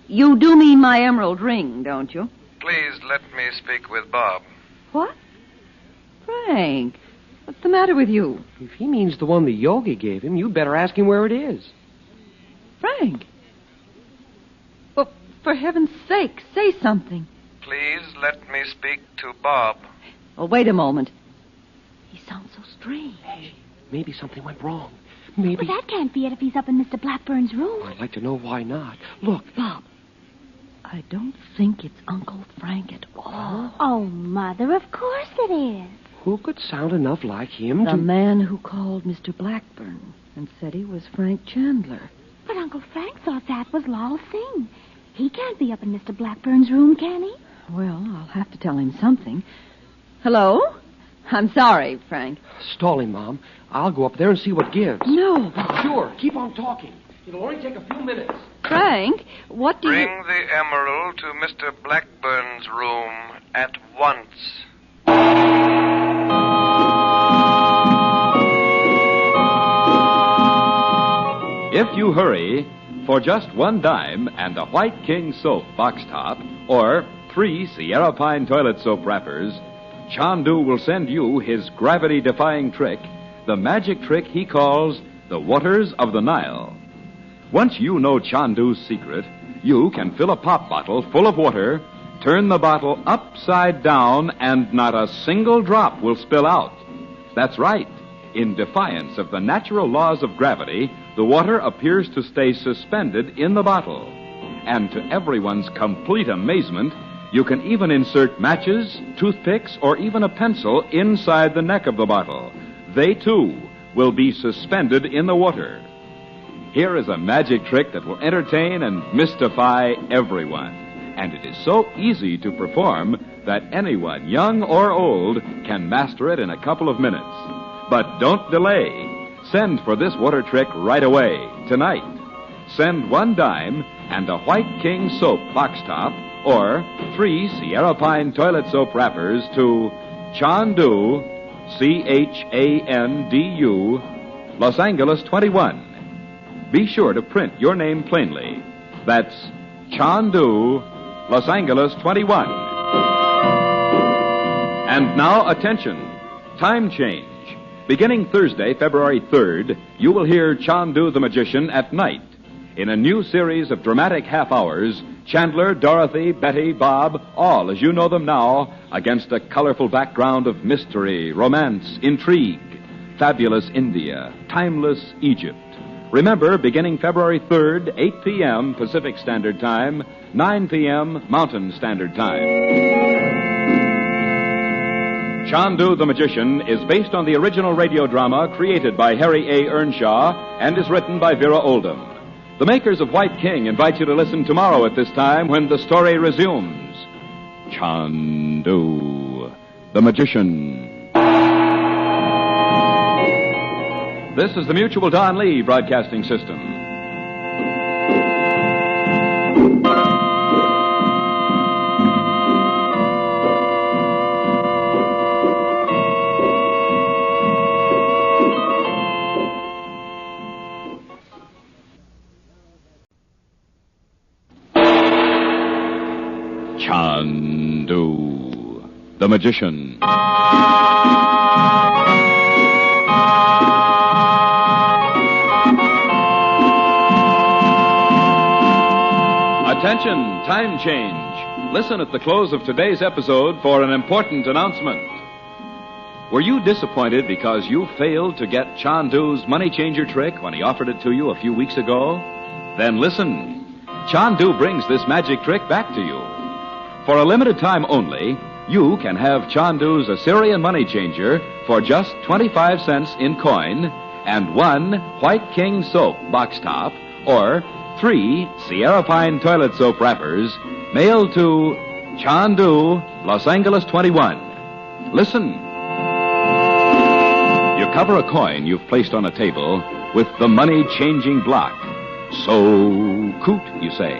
You do mean my emerald ring, don't you? Please let me speak with Bob. What? Frank, what's the matter with you? If he means the one the Yogi gave him, you'd better ask him where it is. Frank? Well, for heaven's sake, say something. Please let me speak to Bob. Well, wait a moment. He sounds so strange. Hey, maybe something went wrong. Maybe... Well, that can't be it if he's up in Mr. Blackburn's room. I'd like to know why not. Look. Bob, I don't think it's Uncle Frank at all. Oh, Mother, of course it is. Who could sound enough like him The man who called Mr. Blackburn and said he was Frank Chandler. But Uncle Frank thought that was Lal Singh. He can't be up in Mr. Blackburn's room, can he? Well, I'll have to tell him something. Hello? I'm sorry, Frank. Stall him, Mom. I'll go up there and see what gives. No. Sure. Keep on talking. It'll only take a few minutes. Frank, what do Bring the emerald to Mr. Blackburn's room at once. If you hurry, for just $1 and a White King soap box top, or 3 Sierra Pine toilet soap wrappers, Chandu will send you his gravity-defying trick, the magic trick he calls the Waters of the Nile. Once you know Chandu's secret, you can fill a pop bottle full of water, turn the bottle upside down, and not a single drop will spill out. That's right. In defiance of the natural laws of gravity, the water appears to stay suspended in the bottle. And to everyone's complete amazement, you can even insert matches, toothpicks, or even a pencil inside the neck of the bottle. They, too, will be suspended in the water. Here is a magic trick that will entertain and mystify everyone. And it is so easy to perform that anyone, young or old, can master it in a couple of minutes. But don't delay. Send for this water trick right away, tonight. Send $1 and a White King soap box top, or 3 Sierra Pine toilet soap wrappers to Chandu, Chandu, Los Angeles 21. Be sure to print your name plainly. That's Chandu, Los Angeles 21. And now, attention. Time change. Beginning Thursday, February 3rd, you will hear Chandu the Magician at night. In a new series of dramatic half hours, Chandler, Dorothy, Betty, Bob, all as you know them now, against a colorful background of mystery, romance, intrigue, fabulous India, timeless Egypt. Remember, beginning February 3rd, 8 p.m. Pacific Standard Time, 9 p.m. Mountain Standard Time. Chandu the Magician is based on the original radio drama created by Harry A. Earnshaw and is written by Vera Oldham. The makers of White King invite you to listen tomorrow at this time when the story resumes. Chandu the Magician. This is the Mutual Don Lee Broadcasting System. Chandu the Magician. Attention, time change. Listen at the close of today's episode for an important announcement. Were you disappointed because you failed to get Chandu's money changer trick when he offered it to you a few weeks ago? Then listen. Chandu brings this magic trick back to you. For a limited time only, you can have Chandu's Assyrian money changer for just 25 cents in coin and 1 White King soap box top, or 3 Sierra Pine toilet soap wrappers, mailed to Chandu, Los Angeles 21. Listen. You cover a coin you've placed on a table with the money-changing block. So coot, you say,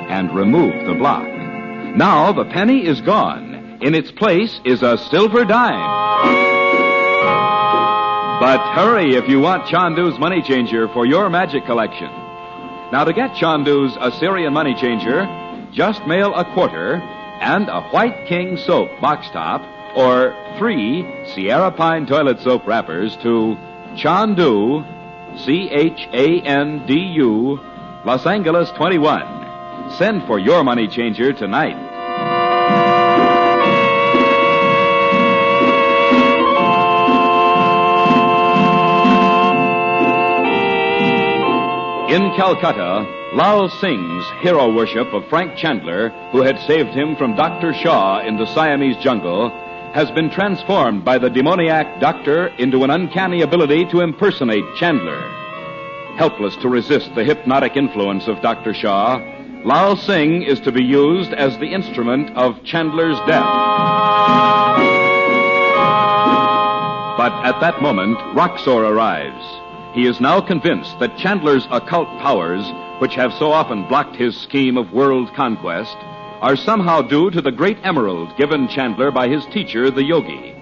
and remove the block. Now the penny is gone. In its place is a silver dime. But hurry if you want Chandu's money changer for your magic collection. Now to get Chandu's Assyrian money changer, just mail a quarter and a White King soap box top or 3 Sierra Pine toilet soap wrappers to Chandu, Chandu, Los Angeles 21. Send for your money changer tonight. In Calcutta, Lal Singh's hero worship of Frank Chandler, who had saved him from Dr. Shaw in the Siamese jungle, has been transformed by the demoniac doctor into an uncanny ability to impersonate Chandler. Helpless to resist the hypnotic influence of Dr. Shaw, Lal Singh is to be used as the instrument of Chandler's death. But at that moment, Roxor arrives. He is now convinced that Chandler's occult powers, which have so often blocked his scheme of world conquest, are somehow due to the great emerald given Chandler by his teacher, the Yogi.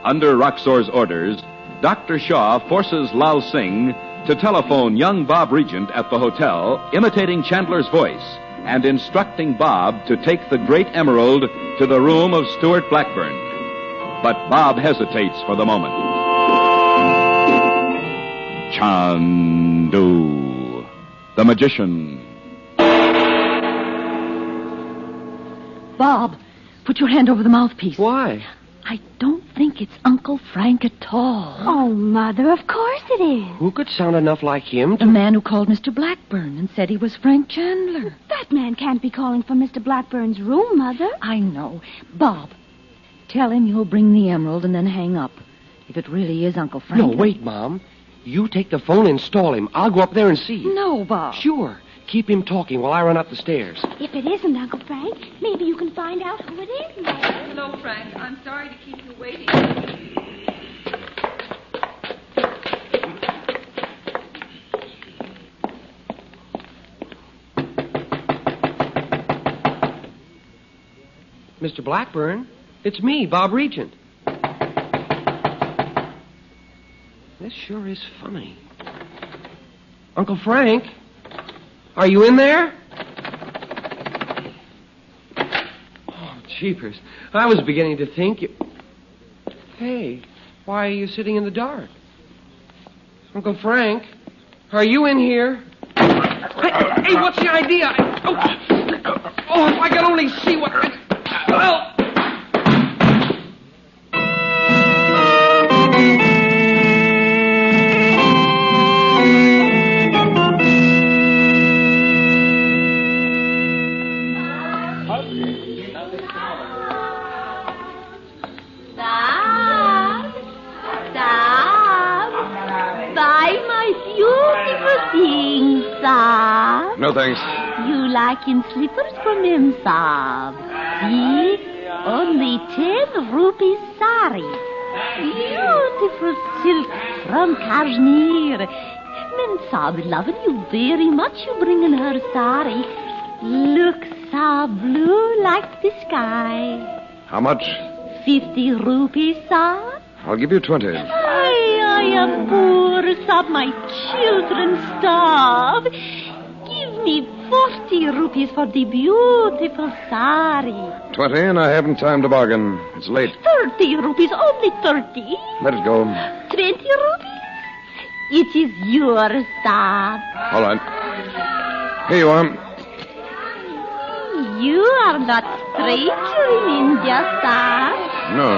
Under Roxor's orders, Dr. Shaw forces Lal Singh to telephone young Bob Regent at the hotel, imitating Chandler's voice, and instructing Bob to take the great emerald to the room of Stuart Blackburn. But Bob hesitates for the moment. Chandu, the magician. Bob, put your hand over the mouthpiece. Why? I don't think it's Uncle Frank at all. Oh, Mother, of course it is. Who could sound enough like him The man who called Mr. Blackburn and said he was Frank Chandler. That man can't be calling from Mr. Blackburn's room, Mother. I know. Bob, tell him you'll bring the emerald and then hang up. If it really is Uncle Frank. No, wait, Mom. You take the phone and stall him. I'll go up there and see. No, Bob. Sure. Keep him talking while I run up the stairs. If it isn't Uncle Frank, maybe you can find out who it is, Mother. Hello, Frank. I'm sorry to keep you waiting. Mr. Blackburn, it's me, Bob Regent. This sure is funny. Uncle Frank, are you in there? Oh, jeepers. I was beginning to think you... Hey, why are you sitting in the dark? Uncle Frank, are you in here? Hey, what's the idea? Oh, if I could only see what... Well... No, thanks. You like in slippers from him, Saab. See? Only 10 rupees sari. Beautiful silk from Kashmir. Men Saab loving you very much. You bringing her sari. Look, Saab, blue like the sky. How much? 50 rupees, Saab. I'll give you 20. I am poor, Saab. My children starve. Give me 40 rupees for the beautiful sari. 20, and I haven't time to bargain. It's late. 30 rupees, only 30. Let it go. 20 rupees. It is yours, Saab. All right. Here you are. You are not stranger in India, Saab. No.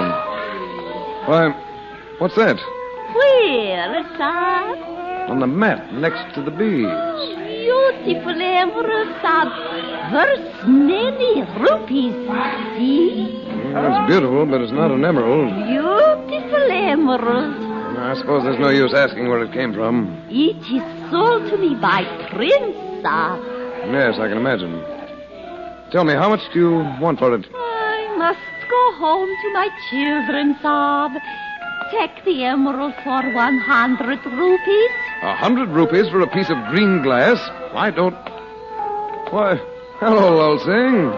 Why, what's that? Where, Saab? On the mat next to the bees. Beautiful emerald, Saab. Worth many rupees. See? It's beautiful, but it's not an emerald. Beautiful emerald. I suppose there's no use asking where it came from. It is sold to me by Prince, Saab. Yes, I can imagine. Tell me, how much do you want for it? I must go home to my children, Saab. take the emerald for 100 rupees. 100 rupees for a piece of green glass? Why, hello, Lal Singh.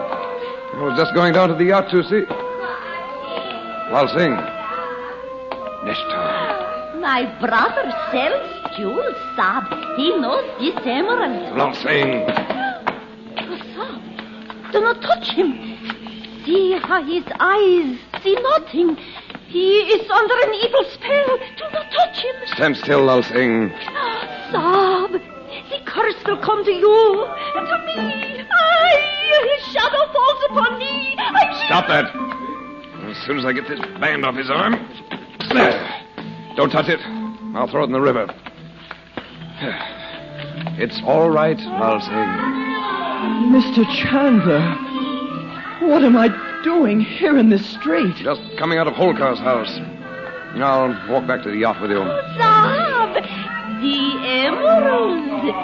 I was just going down to the yacht to see... Lal Singh. This time. My brother sells jewels, Sab. He knows this emerald. Lal Singh. Sab, do not touch him. See how his eyes see nothing. He is under an evil spell. Do not touch him. Stand still, Lal Singh. Sab, the curse will come to you and to me. His shadow falls upon me. Stop that. As soon as I get this band off his arm. There. Don't touch it. I'll throw it in the river. It's all right, Lal Singh. Mr. Chandler, what am I doing here in this street? Just coming out of Holkar's house. I'll walk back to the yacht with you. Sab, the emerald.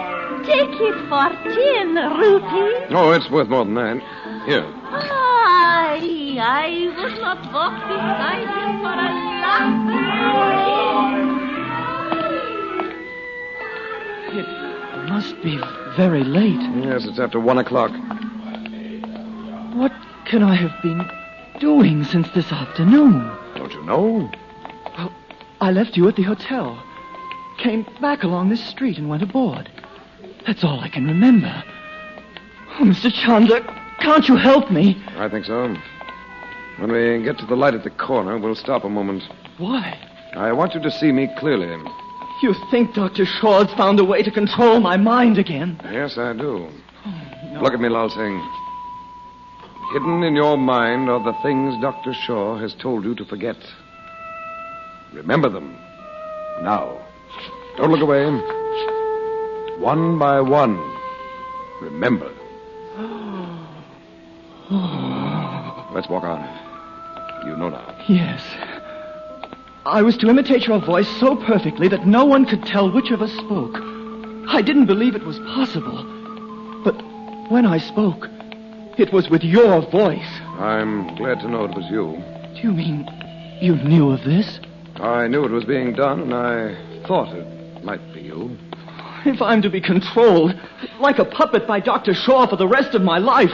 Take it for 10 rupees. Oh, it's worth more than that. Here. I would not walk beside him for a laugh. It must be very late. Yes, it's after 1 o'clock. What can I have been doing since this afternoon? Don't you know? Well, I left you at the hotel. Came back along this street and went aboard. That's all I can remember. Oh, Mr. Chandler, can't you help me? I think so. When we get to the light at the corner, we'll stop a moment. Why? I want you to see me clearly. You think Dr. Shaw's found a way to control my mind again? Yes, I do. Oh, no. Look at me, Lal Singh. Hidden in your mind are the things Dr. Shaw has told you to forget. Remember them. Now. Don't look away. One by one. Remember. Let's walk on. You know now. Yes. I was to imitate your voice so perfectly that no one could tell which of us spoke. I didn't believe it was possible. But when I spoke, it was with your voice. I'm glad to know it was you. Do you mean you knew of this? I knew it was being done, and I thought it might be you. If I'm to be controlled, like a puppet by Dr. Shaw for the rest of my life,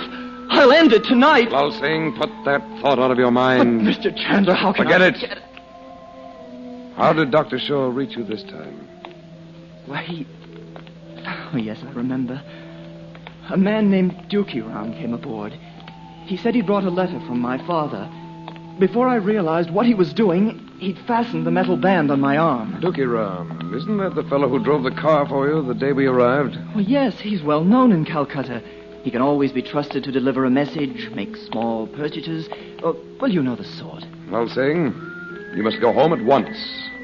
I'll end it tonight. Lal Singh, put that thought out of your mind. But, Mr. Chandler, how can Forget I... it. How did Dr. Shaw reach you this time? Why, he... Oh, yes, I remember. A man named Dukiram came aboard. He said he brought a letter from my father. Before I realized what he was doing, he'd fastened the metal band on my arm. Dukiram, isn't that the fellow who drove the car for you the day we arrived? Well, yes, he's well known in Calcutta. He can always be trusted to deliver a message, make small purchases. Well, you know the sort. Lal Singh, you must go home at once.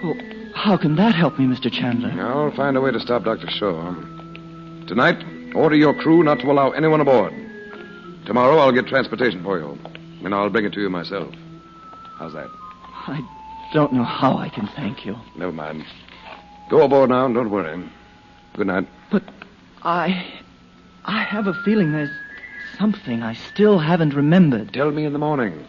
Well, how can that help me, Mr. Chandler? I'll find a way to stop Dr. Shaw. Tonight, order your crew not to allow anyone aboard. Tomorrow, I'll get transportation for you, and I'll bring it to you myself. How's that? I don't know how I can thank you. Never mind. Go aboard now and don't worry. Good night. But I have a feeling there's something I still haven't remembered. Tell me in the morning.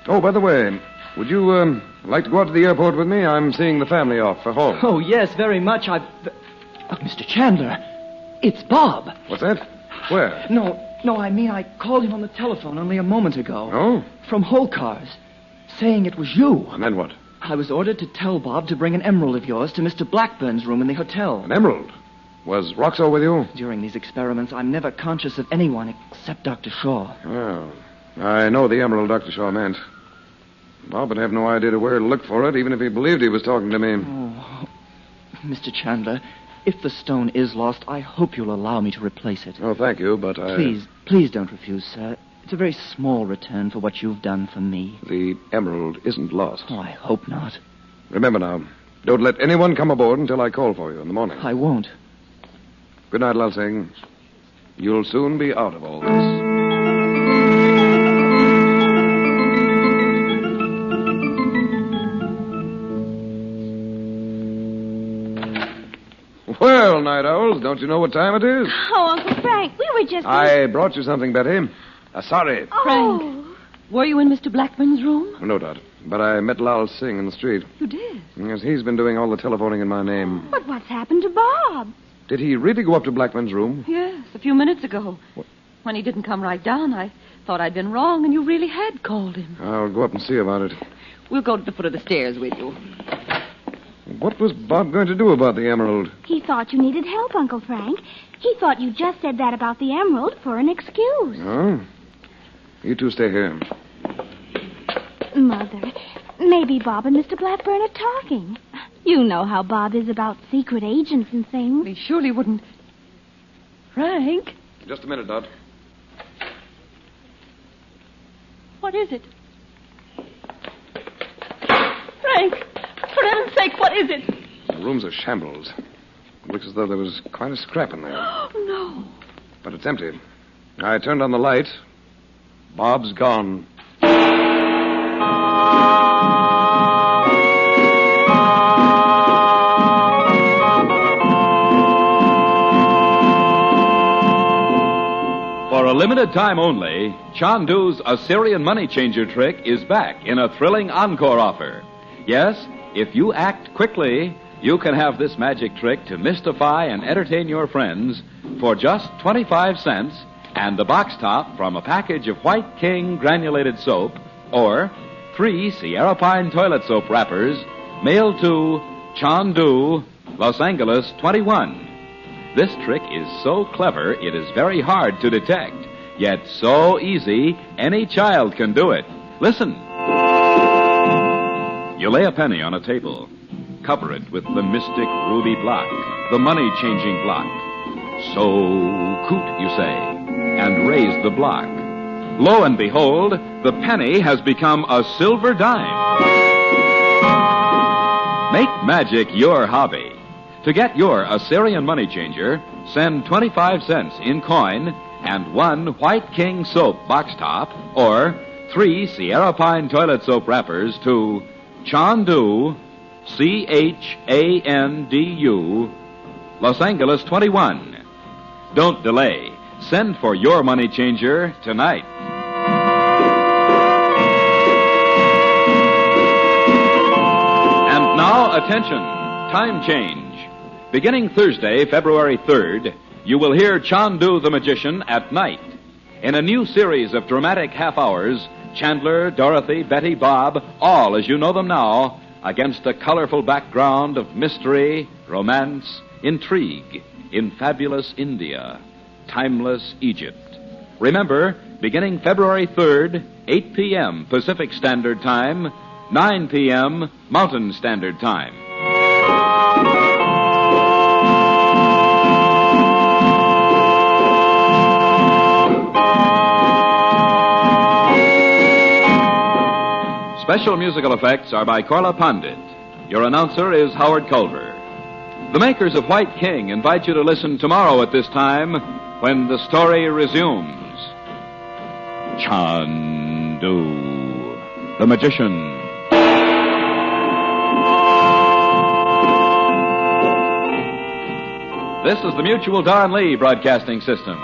Oh, by the way, would you like to go out to the airport with me? I'm seeing the family off for home. Oh, yes, very much. Oh, Mr. Chandler, it's Bob. What's that? Where? No, I mean I called him on the telephone only a moment ago. Oh? From Holkar's, saying it was you. And then what? I was ordered to tell Bob to bring an emerald of yours to Mr. Blackburn's room in the hotel. An emerald? Was Roxor with you? During these experiments, I'm never conscious of anyone except Dr. Shaw. Well, I know the emerald Dr. Shaw meant. Bob would have no idea to where to look for it, even if he believed he was talking to me. Oh, Mr. Chandler, if the stone is lost, I hope you'll allow me to replace it. Oh, thank you, but Please don't refuse, sir. It's a very small return for what you've done for me. The emerald isn't lost. Oh, I hope not. Remember now, don't let anyone come aboard until I call for you in the morning. I won't. Good night, Lal Singh. You'll soon be out of all this. Well, night owls, don't you know what time it is? Oh, Uncle Frank, we were just... I brought you something, Betty. Sorry. Oh. Frank, were you in Mr. Blackburn's room? No doubt. But I met Lal Singh in the street. You did? Yes, he's been doing all the telephoning in my name. But what's happened to Bob? Did he really go up to Blackman's room? Yes, a few minutes ago. What? When he didn't come right down, I thought I'd been wrong, and you really had called him. I'll go up and see about it. We'll go to the foot of the stairs with you. What was Bob going to do about the emerald? He thought you needed help, Uncle Frank. He thought you just said that about the emerald for an excuse. Oh? You two stay here. Mother, maybe Bob and Mr. Blackburn are talking. You know how Bob is about secret agents and things. He surely wouldn't. Frank? Just a minute, Dot. What is it? Frank, for heaven's sake, what is it? The room's a shambles. It looks as though there was quite a scrap in there. Oh, no. But it's empty. I turned on the light. Bob's gone. For a limited time only, Chandu's Assyrian money changer trick is back in a thrilling encore offer. Yes, if you act quickly, you can have this magic trick to mystify and entertain your friends for just 25 cents and the box top from a package of White King granulated soap or 3 Sierra Pine toilet soap wrappers mailed to Chandu, Los Angeles 21. This trick is so clever it is very hard to detect, yet so easy any child can do it. Listen. You lay a penny on a table. Cover it with the mystic ruby block, the money-changing block. So coot, you say, and raise the block. Lo and behold, the penny has become a silver dime. Make magic your hobby. To get your Assyrian money changer, send 25 cents in coin and 1 White King soap box top or 3 Sierra Pine toilet soap wrappers to Chandu, Chandu, Los Angeles 21. Don't delay. Send for your money changer tonight. And now, attention. Time change. Beginning Thursday, February 3rd, you will hear Chandu the Magician at night. In a new series of dramatic half hours, Chandler, Dorothy, Betty, Bob, all as you know them now, against a colorful background of mystery, romance, intrigue in fabulous India, timeless Egypt. Remember, beginning February 3rd, 8 p.m. Pacific Standard Time, 9 p.m. Mountain Standard Time. Special musical effects are by Korla Pandit. Your announcer is Howard Culver. The makers of White King invite you to listen tomorrow at this time when the story resumes. Chandu, the Magician. This is the Mutual Don Lee Broadcasting System.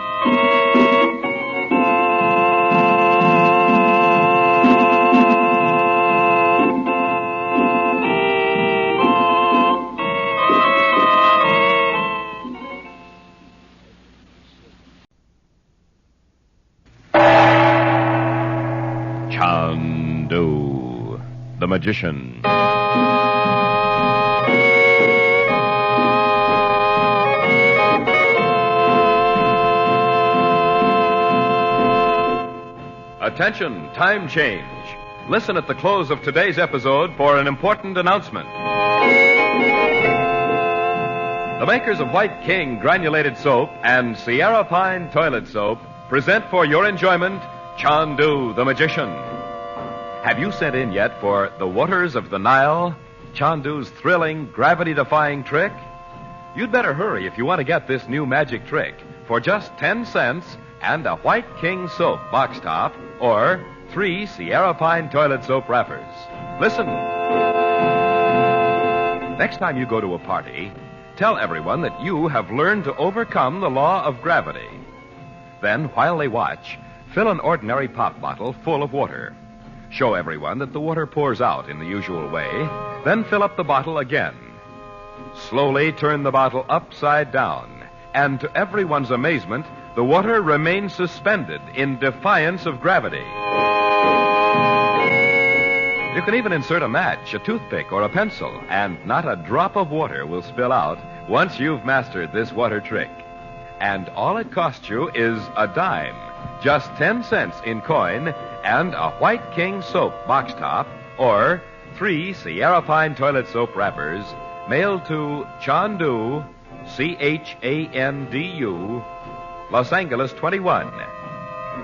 Chandu, the Magician. Attention, time change. Listen at the close of today's episode for an important announcement. The makers of White King granulated soap and Sierra Pine toilet soap present for your enjoyment Chandu the Magician. Have you sent in yet for The Waters of the Nile, Chandu's thrilling, gravity-defying trick? You'd better hurry if you want to get this new magic trick for just 10 cents and a White King soap box top or 3 Sierra Pine toilet soap wrappers. Listen. Next time you go to a party, tell everyone that you have learned to overcome the law of gravity. Then, while they watch, fill an ordinary pop bottle full of water. Show everyone that the water pours out in the usual way, then fill up the bottle again. Slowly turn the bottle upside down, and to everyone's amazement, the water remains suspended in defiance of gravity. You can even insert a match, a toothpick, or a pencil, and not a drop of water will spill out once you've mastered this water trick. And all it costs you is a dime, just 10 cents in coin, and a White King soap box top, or 3 Sierra Pine toilet soap wrappers, mailed to Chandu, Chandu, Los Angeles 21.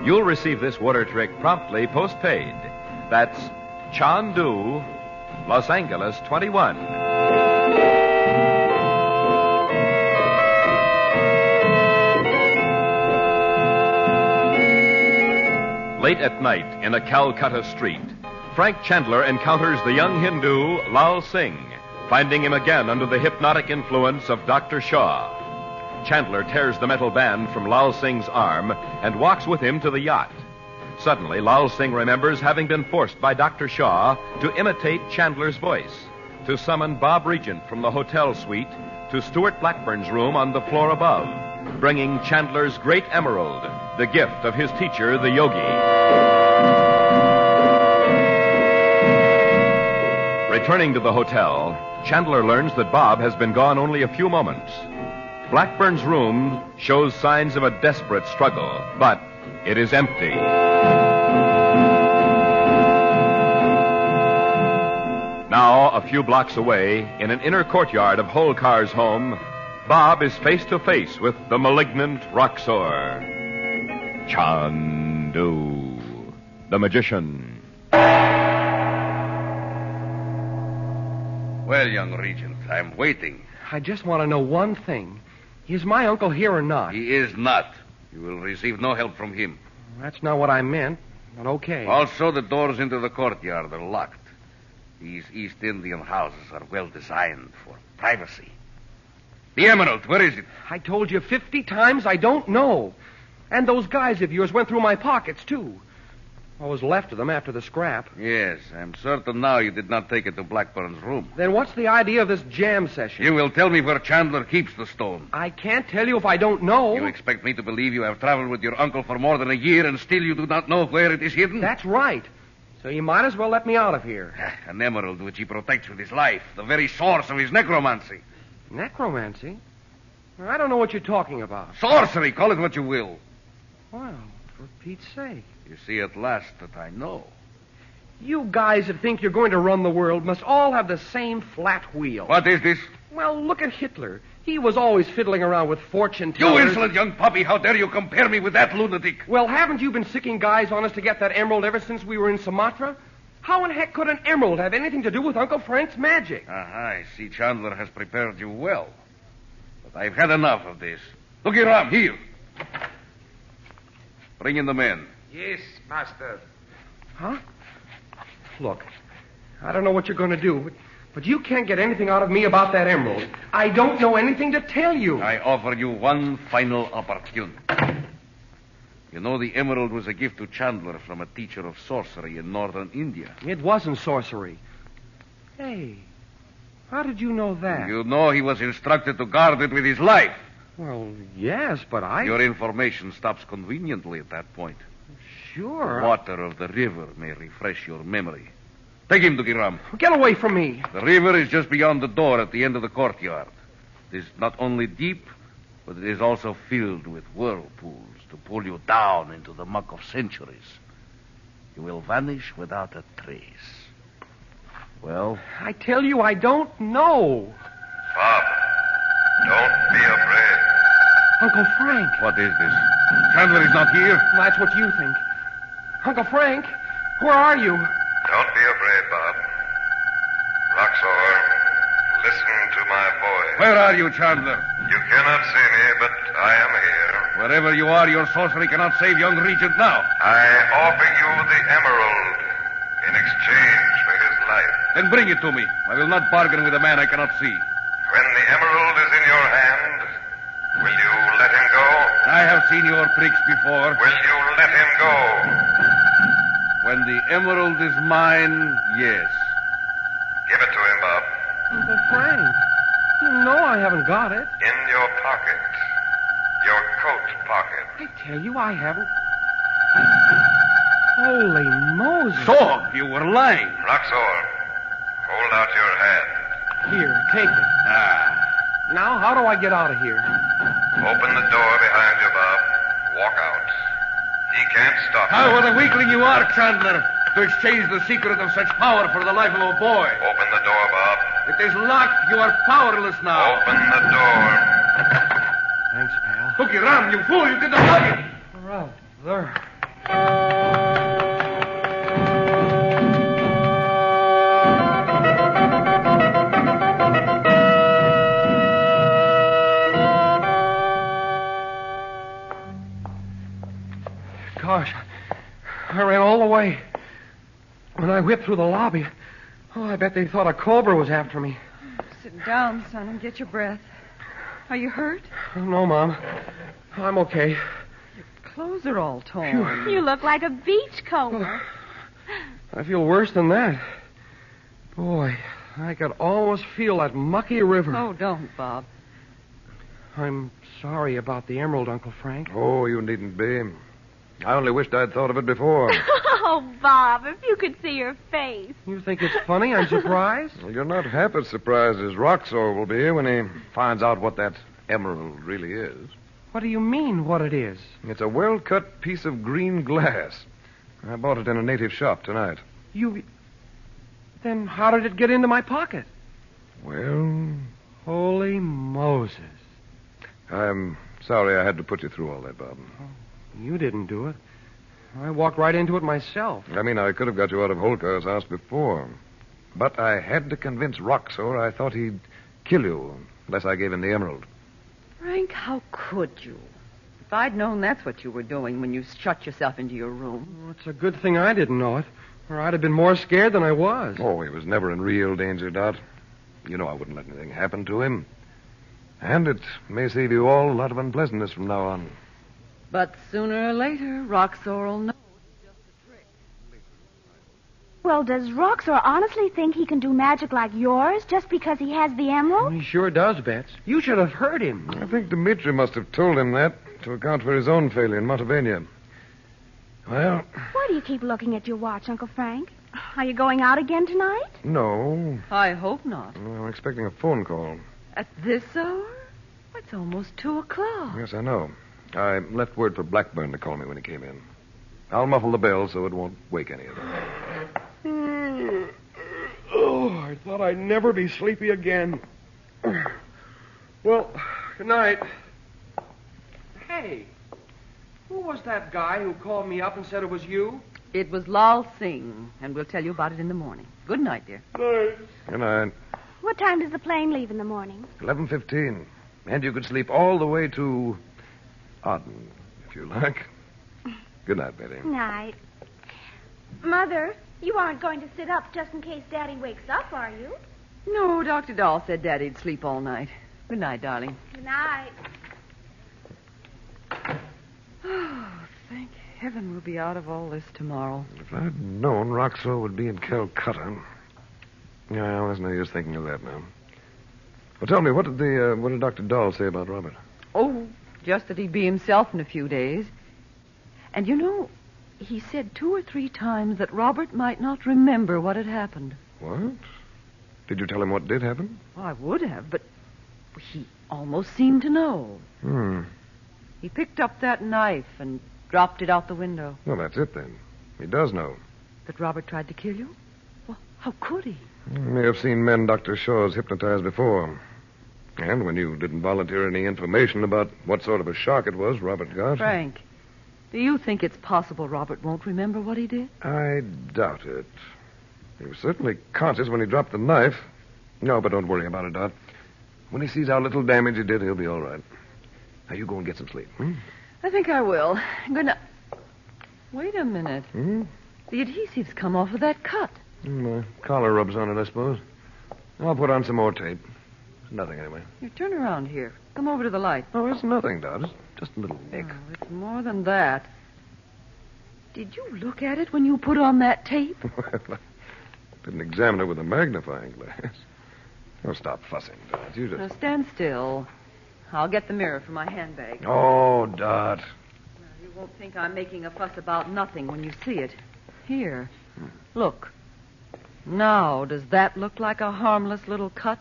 You'll receive this water trick promptly postpaid. That's Chandu, Los Angeles 21. Late at night in a Calcutta street, Frank Chandler encounters the young Hindu Lal Singh, finding him again under the hypnotic influence of Dr. Shaw. Chandler tears the metal band from Lal Singh's arm and walks with him to the yacht. Suddenly, Lal Singh remembers having been forced by Dr. Shaw to imitate Chandler's voice, to summon Bob Regent from the hotel suite to Stuart Blackburn's room on the floor above, bringing Chandler's great emerald, the gift of his teacher, the Yogi. Returning to the hotel, Chandler learns that Bob has been gone only a few moments. Blackburn's room shows signs of a desperate struggle, but it is empty. Now, a few blocks away, in an inner courtyard of Holkar's home, Bob is face to face with the malignant Roxor. Chandu, the magician. Well, young Regent, I'm waiting. I just want to know one thing. Is my uncle here or not? He is not. You will receive no help from him. That's not what I meant, but okay. Also, the doors into the courtyard are locked. These East Indian houses are well designed for privacy. The emerald, where is it? I told you 50 times I don't know. And those guys of yours went through my pockets, too. What was left of them after the scrap. Yes, I'm certain now you did not take it to Blackburn's room. Then what's the idea of this jam session? You will tell me where Chandler keeps the stone. I can't tell you if I don't know. You expect me to believe you have traveled with your uncle for more than a year and still you do not know where it is hidden? That's right. So you might as well let me out of here. An emerald which he protects with his life, the very source of his necromancy. Necromancy? I don't know what you're talking about. Sorcery, call it what you will. Well, for Pete's sake. You see at last that I know. You guys that think you're going to run the world must all have the same flat wheel. What is this? Well, look at Hitler. He was always fiddling around with fortune tellers. You insolent young puppy, how dare you compare me with that lunatic? Well, haven't you been sicking guys on us to get that emerald ever since we were in Sumatra? How in heck could an emerald have anything to do with Uncle Frank's magic? I see Chandler has prepared you well. But I've had enough of this. Look here, Ram, here. Bring in the men. Yes, master. Huh? Look, I don't know what you're going to do, but you can't get anything out of me about that emerald. I don't know anything to tell you. I offer you one final opportunity. You know the emerald was a gift to Chandler from a teacher of sorcery in northern India. It wasn't sorcery. Hey, how did you know that? You know he was instructed to guard it with his life. Well, yes, but Your information stops conveniently at that point. Sure. The water of the river may refresh your memory. Take him to Giram. Get away from me. The river is just beyond the door at the end of the courtyard. It is not only deep, but it is also filled with whirlpools to pull you down into the muck of centuries. You will vanish without a trace. Well? I tell you, I don't know. Bob, don't be afraid. Uncle Frank. What is this? Chandler is not here? That's what you think. Uncle Frank, where are you? Don't be afraid, Bob. Roxor, listen to my voice. Where are you, Chandler? You cannot see me, but I am here. Wherever you are, your sorcery cannot save young Regent now. I offer you the emerald in exchange for his life. Then bring it to me. I will not bargain with a man I cannot see. When the emerald is in your hand, will you let him go? I have seen your tricks before. Will you let him go? When the emerald is mine, yes. Give it to him, Bob. Uncle Frank, you know I haven't got it. In your pocket. Your coat pocket. I tell you, I haven't. Holy Moses. So, you were lying. Roxor, hold out your hand. Here, take it. Now, how do I get out of here? Open the door behind you, Bob. Walk out. He can't stop you. What a weakling you are, Chandler, to exchange the secret of such power for the life of a boy. Open the door, Bob. It is locked. You are powerless now. Open the door. Thanks, pal. Cookie, run, you fool. You didn't lock it. Right there. Gosh, I ran all the way. When I whipped through the lobby, I bet they thought a cobra was after me. Sit down, son, and get your breath. Are you hurt? No, Mom. I'm okay. Your clothes are all torn. You look like a beachcomber. I feel worse than that. Boy, I could almost feel that mucky river. Oh, don't, Bob. I'm sorry about the emerald, Uncle Frank. Oh, you needn't be. I only wished I'd thought of it before. Oh, Bob, if you could see your face. You think it's funny? I'm surprised? Well, you're not half as surprised as Roxor will be when he finds out what that emerald really is. What do you mean, what it is? It's a well-cut piece of green glass. I bought it in a native shop tonight. Then how did it get into my pocket? Well... Holy Moses. I'm sorry I had to put you through all that, Bob. You didn't do it. I walked right into it myself. I mean, I could have got you out of Holkar's house before. But I had to convince Roxor I thought he'd kill you unless I gave him the emerald. Frank, how could you? If I'd known that's what you were doing when you shut yourself into your room. Well, it's a good thing I didn't know it, or I'd have been more scared than I was. Oh, he was never in real danger, Dot. You know I wouldn't let anything happen to him. And it may save you all a lot of unpleasantness from now on. But sooner or later, Roxor will know. Well, does Roxor honestly think he can do magic like yours just because he has the emerald? He sure does, Bets. You should have heard him. I think Dimitri must have told him that to account for his own failure in Montevania. Well... Why do you keep looking at your watch, Uncle Frank? Are you going out again tonight? No. I hope not. I'm expecting a phone call. At this hour? It's almost 2:00. Yes, I know. I left word for Blackburn to call me when he came in. I'll muffle the bell so it won't wake any of them. Oh, I thought I'd never be sleepy again. Well, good night. Hey, who was that guy who called me up and said it was you? It was Lal Singh, and we'll tell you about it in the morning. Good night, dear. Good night. What time does the plane leave in the morning? 11:15. And you could sleep all the way to Aden, if you like. Good night, Betty. Night. Mother, you aren't going to sit up just in case Daddy wakes up, are you? No, Dr. Dahl said Daddy'd sleep all night. Good night, darling. Good night. Oh, thank heaven we'll be out of all this tomorrow. If I'd known Roxor would be in Calcutta. Yeah, well, there's no use thinking of that now. Well, tell me, what did Dr. Dahl say about Robert? Oh, just that he'd be himself in a few days. And you know, he said 2 or 3 times that Robert might not remember what had happened. What? Did you tell him what did happen? Well, I would have, but he almost seemed to know. He picked up that knife and dropped it out the window. Well, that's it then. He does know. That Robert tried to kill you? Well, how could he? He may have seen men Dr. Shaw's hypnotized before. And when you didn't volunteer any information about what sort of a shock it was Robert got... Frank, do you think it's possible Robert won't remember what he did? I doubt it. He was certainly conscious when he dropped the knife. No, but don't worry about it, Dot. When he sees how little damage he did, he'll be all right. Now, you go and get some sleep. I think I will. I'm going to... Wait a minute. The adhesive's come off of that cut. My collar rubs on it, I suppose. I'll put on some more tape. Nothing, anyway. You turn around here. Come over to the light. Oh, it's nothing, Dot. It's just a little nick. Oh, it's more than that. Did you look at it when you put on that tape? Well, I didn't examine it with a magnifying glass. Oh, stop fussing, Dot. You just... Now, stand still. I'll get the mirror from my handbag. Oh, Dot. You won't think I'm making a fuss about nothing when you see it. Here. Look. Now, does that look like a harmless little cut?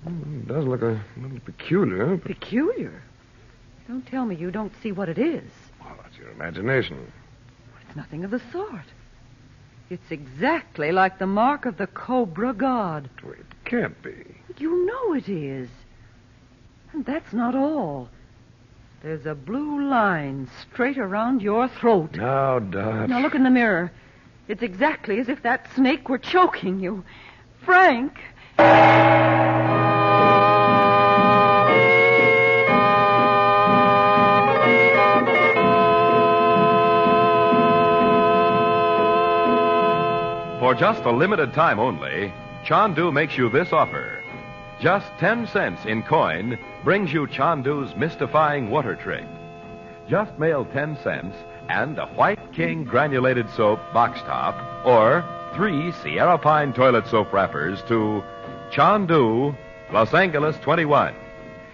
It does look a little peculiar. But... Peculiar? Don't tell me you don't see what it is. Well, that's your imagination. It's nothing of the sort. It's exactly like the mark of the Cobra god. It can't be. You know it is. And that's not all. There's a blue line straight around your throat. Now, Dot. Now look in the mirror. It's exactly as if that snake were choking you. Frank! For just a limited time only, Chandu makes you this offer. Just 10 cents in coin brings you Chandu's mystifying water trick. Just mail 10 cents and a White King granulated soap box top or 3 Sierra Pine toilet soap wrappers to Chandu, Los Angeles 21.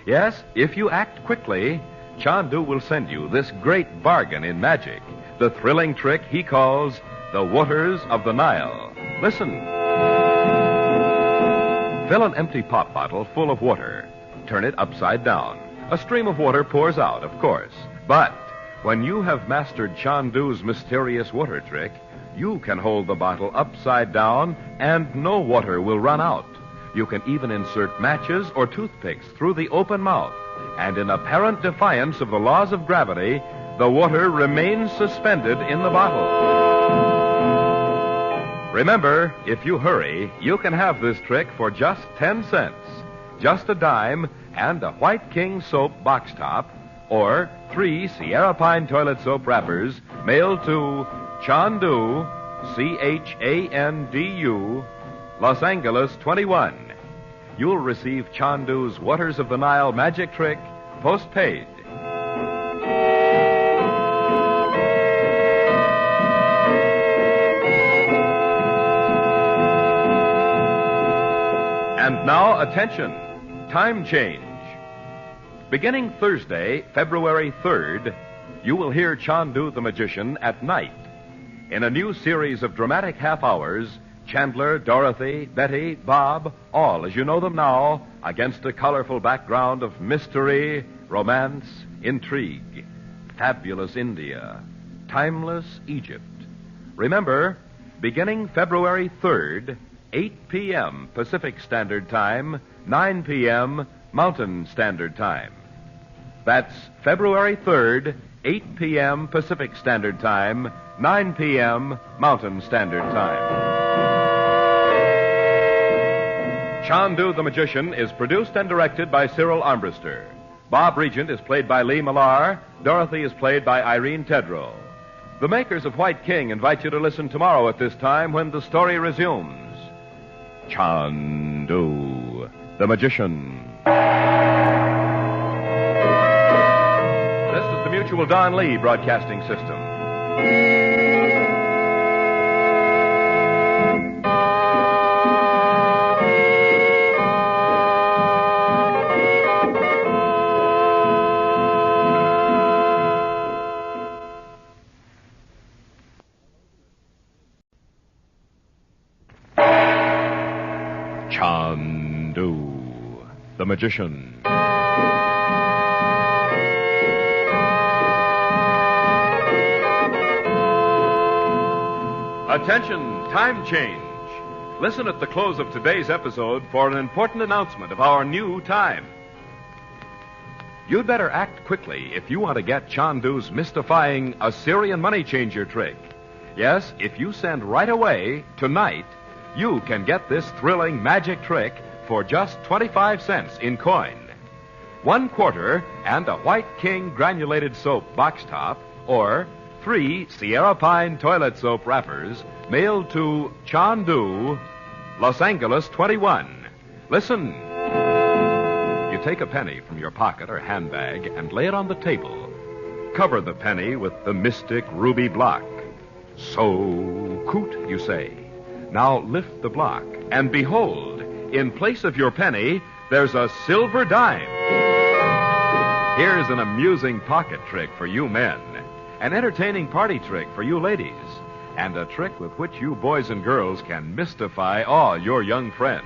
Yes, if you act quickly, Chandu will send you this great bargain in magic, the thrilling trick he calls the Waters of the Nile. Listen. Fill an empty pop bottle full of water. Turn it upside down. A stream of water pours out, of course. But when you have mastered Chandu's mysterious water trick, you can hold the bottle upside down and no water will run out. You can even insert matches or toothpicks through the open mouth. And in apparent defiance of the laws of gravity, the water remains suspended in the bottle. Remember, if you hurry, you can have this trick for just 10 cents. Just a dime and a White King soap box top or 3 Sierra Pine toilet soap wrappers mailed to Chandu, Chandu, Los Angeles 21. You'll receive Chandu's Waters of the Nile magic trick postpaid. And now, attention, time change. Beginning Thursday, February 3rd, you will hear Chandu the Magician at night. In a new series of dramatic half hours, Chandler, Dorothy, Betty, Bob, all as you know them now, against a colorful background of mystery, romance, intrigue, fabulous India, timeless Egypt. Remember, beginning February 3rd, 8 p.m. Pacific Standard Time, 9 p.m. Mountain Standard Time. That's February 3rd, 8 p.m. Pacific Standard Time, 9 p.m. Mountain Standard Time. Chandu the Magician is produced and directed by Cyril Armbruster. Bob Regent is played by Lee Millar. Dorothy is played by Irene Tedrow. The makers of White King invite you to listen tomorrow at this time when the story resumes. Chandu the Magician. This is the Mutual Don Lee Broadcasting System. Chandu the Magician. Attention, time change. Listen at the close of today's episode for an important announcement of our new time. You'd better act quickly if you want to get Chandu's mystifying Assyrian money changer trick. Yes, if you send right away, tonight, you can get this thrilling magic trick for just 25 cents in coin. 1 quarter and a White King granulated soap box top or 3 Sierra Pine toilet soap wrappers mailed to Chandu, Los Angeles 21. Listen. You take a penny from your pocket or handbag and lay it on the table. Cover the penny with the mystic ruby block. So coot, you say. Now lift the block, and behold, in place of your penny, there's a silver dime. Here's an amusing pocket trick for you men, an entertaining party trick for you ladies, and a trick with which you boys and girls can mystify all your young friends.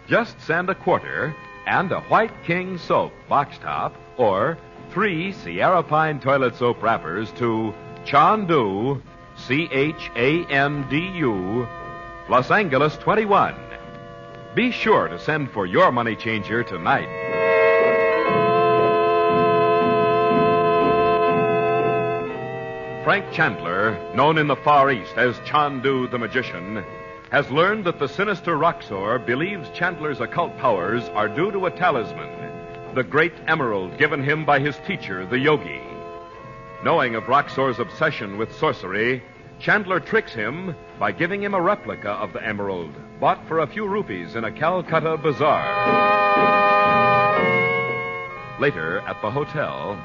Just send a quarter and a White King soap box top or 3 Sierra Pine toilet soap wrappers to Chandu, Chandu, Los Angeles 21. Be sure to send for your money changer tonight. Frank Chandler, known in the Far East as Chandu the Magician, has learned that the sinister Roxor believes Chandler's occult powers are due to a talisman, the great emerald given him by his teacher, the Yogi. Knowing of Roxor's obsession with sorcery, Chandler tricks him by giving him a replica of the emerald, bought for a few rupees in a Calcutta bazaar. Later, at the hotel,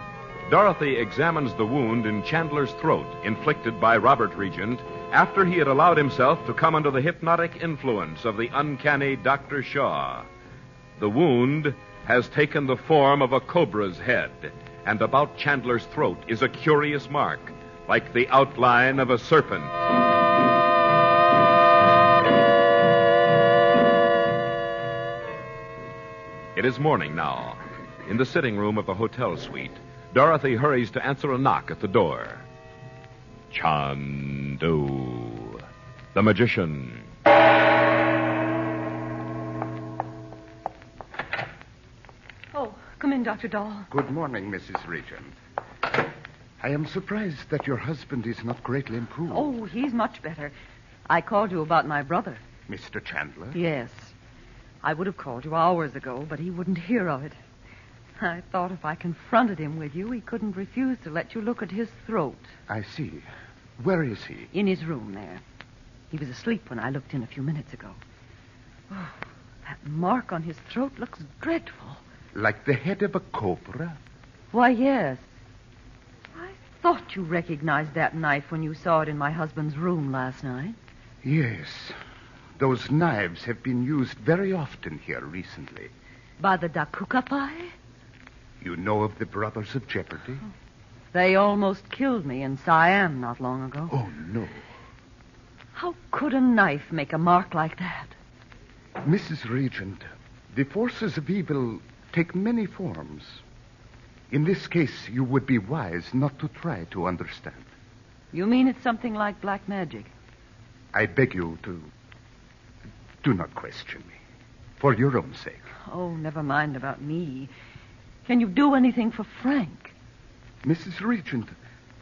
Dorothy examines the wound in Chandler's throat inflicted by Robert Regent after he had allowed himself to come under the hypnotic influence of the uncanny Dr. Shaw. The wound has taken the form of a cobra's head, and about Chandler's throat is a curious mark, like the outline of a serpent. It is morning now. In the sitting room of the hotel suite, Dorothy hurries to answer a knock at the door. Chandu, the magician. Oh, come in, Dr. Dahl. Good morning, Mrs. Regent. I am surprised that your husband is not greatly improved. Oh, he's much better. I called you about my brother. Mr. Chandler? Yes. I would have called you hours ago, but he wouldn't hear of it. I thought if I confronted him with you, he couldn't refuse to let you look at his throat. I see. Where is he? In his room there. He was asleep when I looked in a few minutes ago. Oh, that mark on his throat looks dreadful. Like the head of a cobra? Why, yes. I thought you recognized that knife when you saw it in my husband's room last night. Yes. Those knives have been used very often here recently. By the Dakukapai? You know of the Brothers of Jeopardy? Oh. They almost killed me in Siam not long ago. Oh, no. How could a knife make a mark like that? Mrs. Regent, the forces of evil take many forms. In this case, you would be wise not to try to understand. You mean it's something like black magic? I beg you to... do not question me. For your own sake. Oh, never mind about me. Can you do anything for Frank? Mrs. Regent,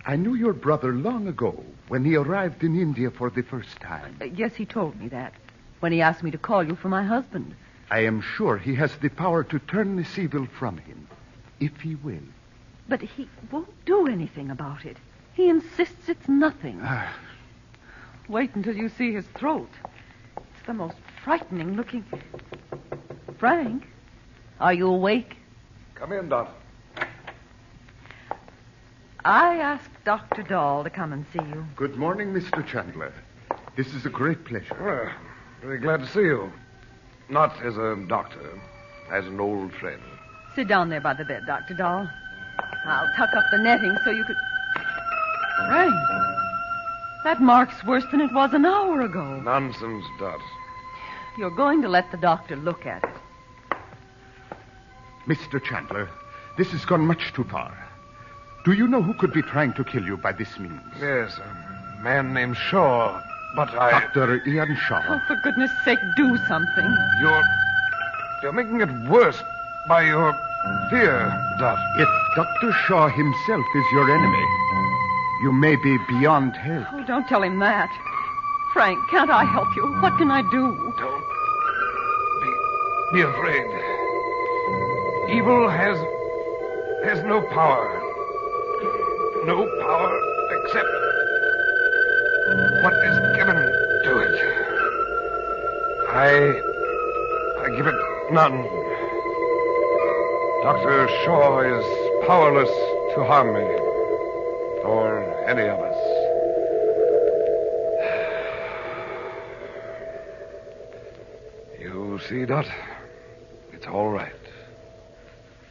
I knew your brother long ago when he arrived in India for the first time. Yes, he told me that when he asked me to call you for my husband. I am sure he has the power to turn this evil from him, if he will. But he won't do anything about it. He insists it's nothing. Wait until you see his throat. It's the most frightening looking... Frank, are you awake? Come in, Doc. I asked Dr. Dahl to come and see you. Good morning, Mr. Chandler. This is a great pleasure. Well, very glad to see you. Not as a doctor, as an old friend. Sit down there by the bed, Dr. Dahl. I'll tuck up the netting so you could... Frank, that mark's worse than it was an hour ago. Nonsense, Dot. You're going to let the doctor look at it. Mr. Chandler, this has gone much too far. Do you know who could be trying to kill you by this means? Yes, a man named Shaw, but I... Dr. Ian Shaw. Oh, for goodness sake, do something. You're making it worse by your fear, Dot. If Dr. Shaw himself is your enemy, you may be beyond help. Oh, don't tell him that. Frank, can't I help you? What can I do? Don't be afraid. Evil has no power. No power except what is given to it. I give it none. Dr. Shaw is powerless to harm me, or any of us. See, Dot? It's all right.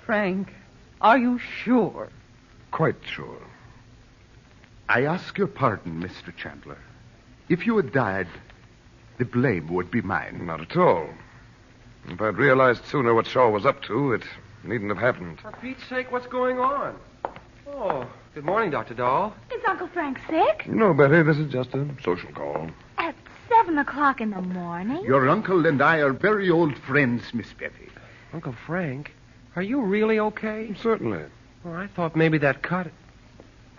Frank, are you sure? Quite sure. I ask your pardon, Mr. Chandler. If you had died, the blame would be mine. Not at all. If I'd realized sooner what Shaw was up to, it needn't have happened. For Pete's sake, what's going on? Oh, good morning, Dr. Dahl. Is Uncle Frank sick? No, Betty, this is just a social call. At 7 o'clock in the morning? Your uncle and I are very old friends, Miss Betty. Uncle Frank, are you really okay? Certainly. Well, I thought maybe that cut.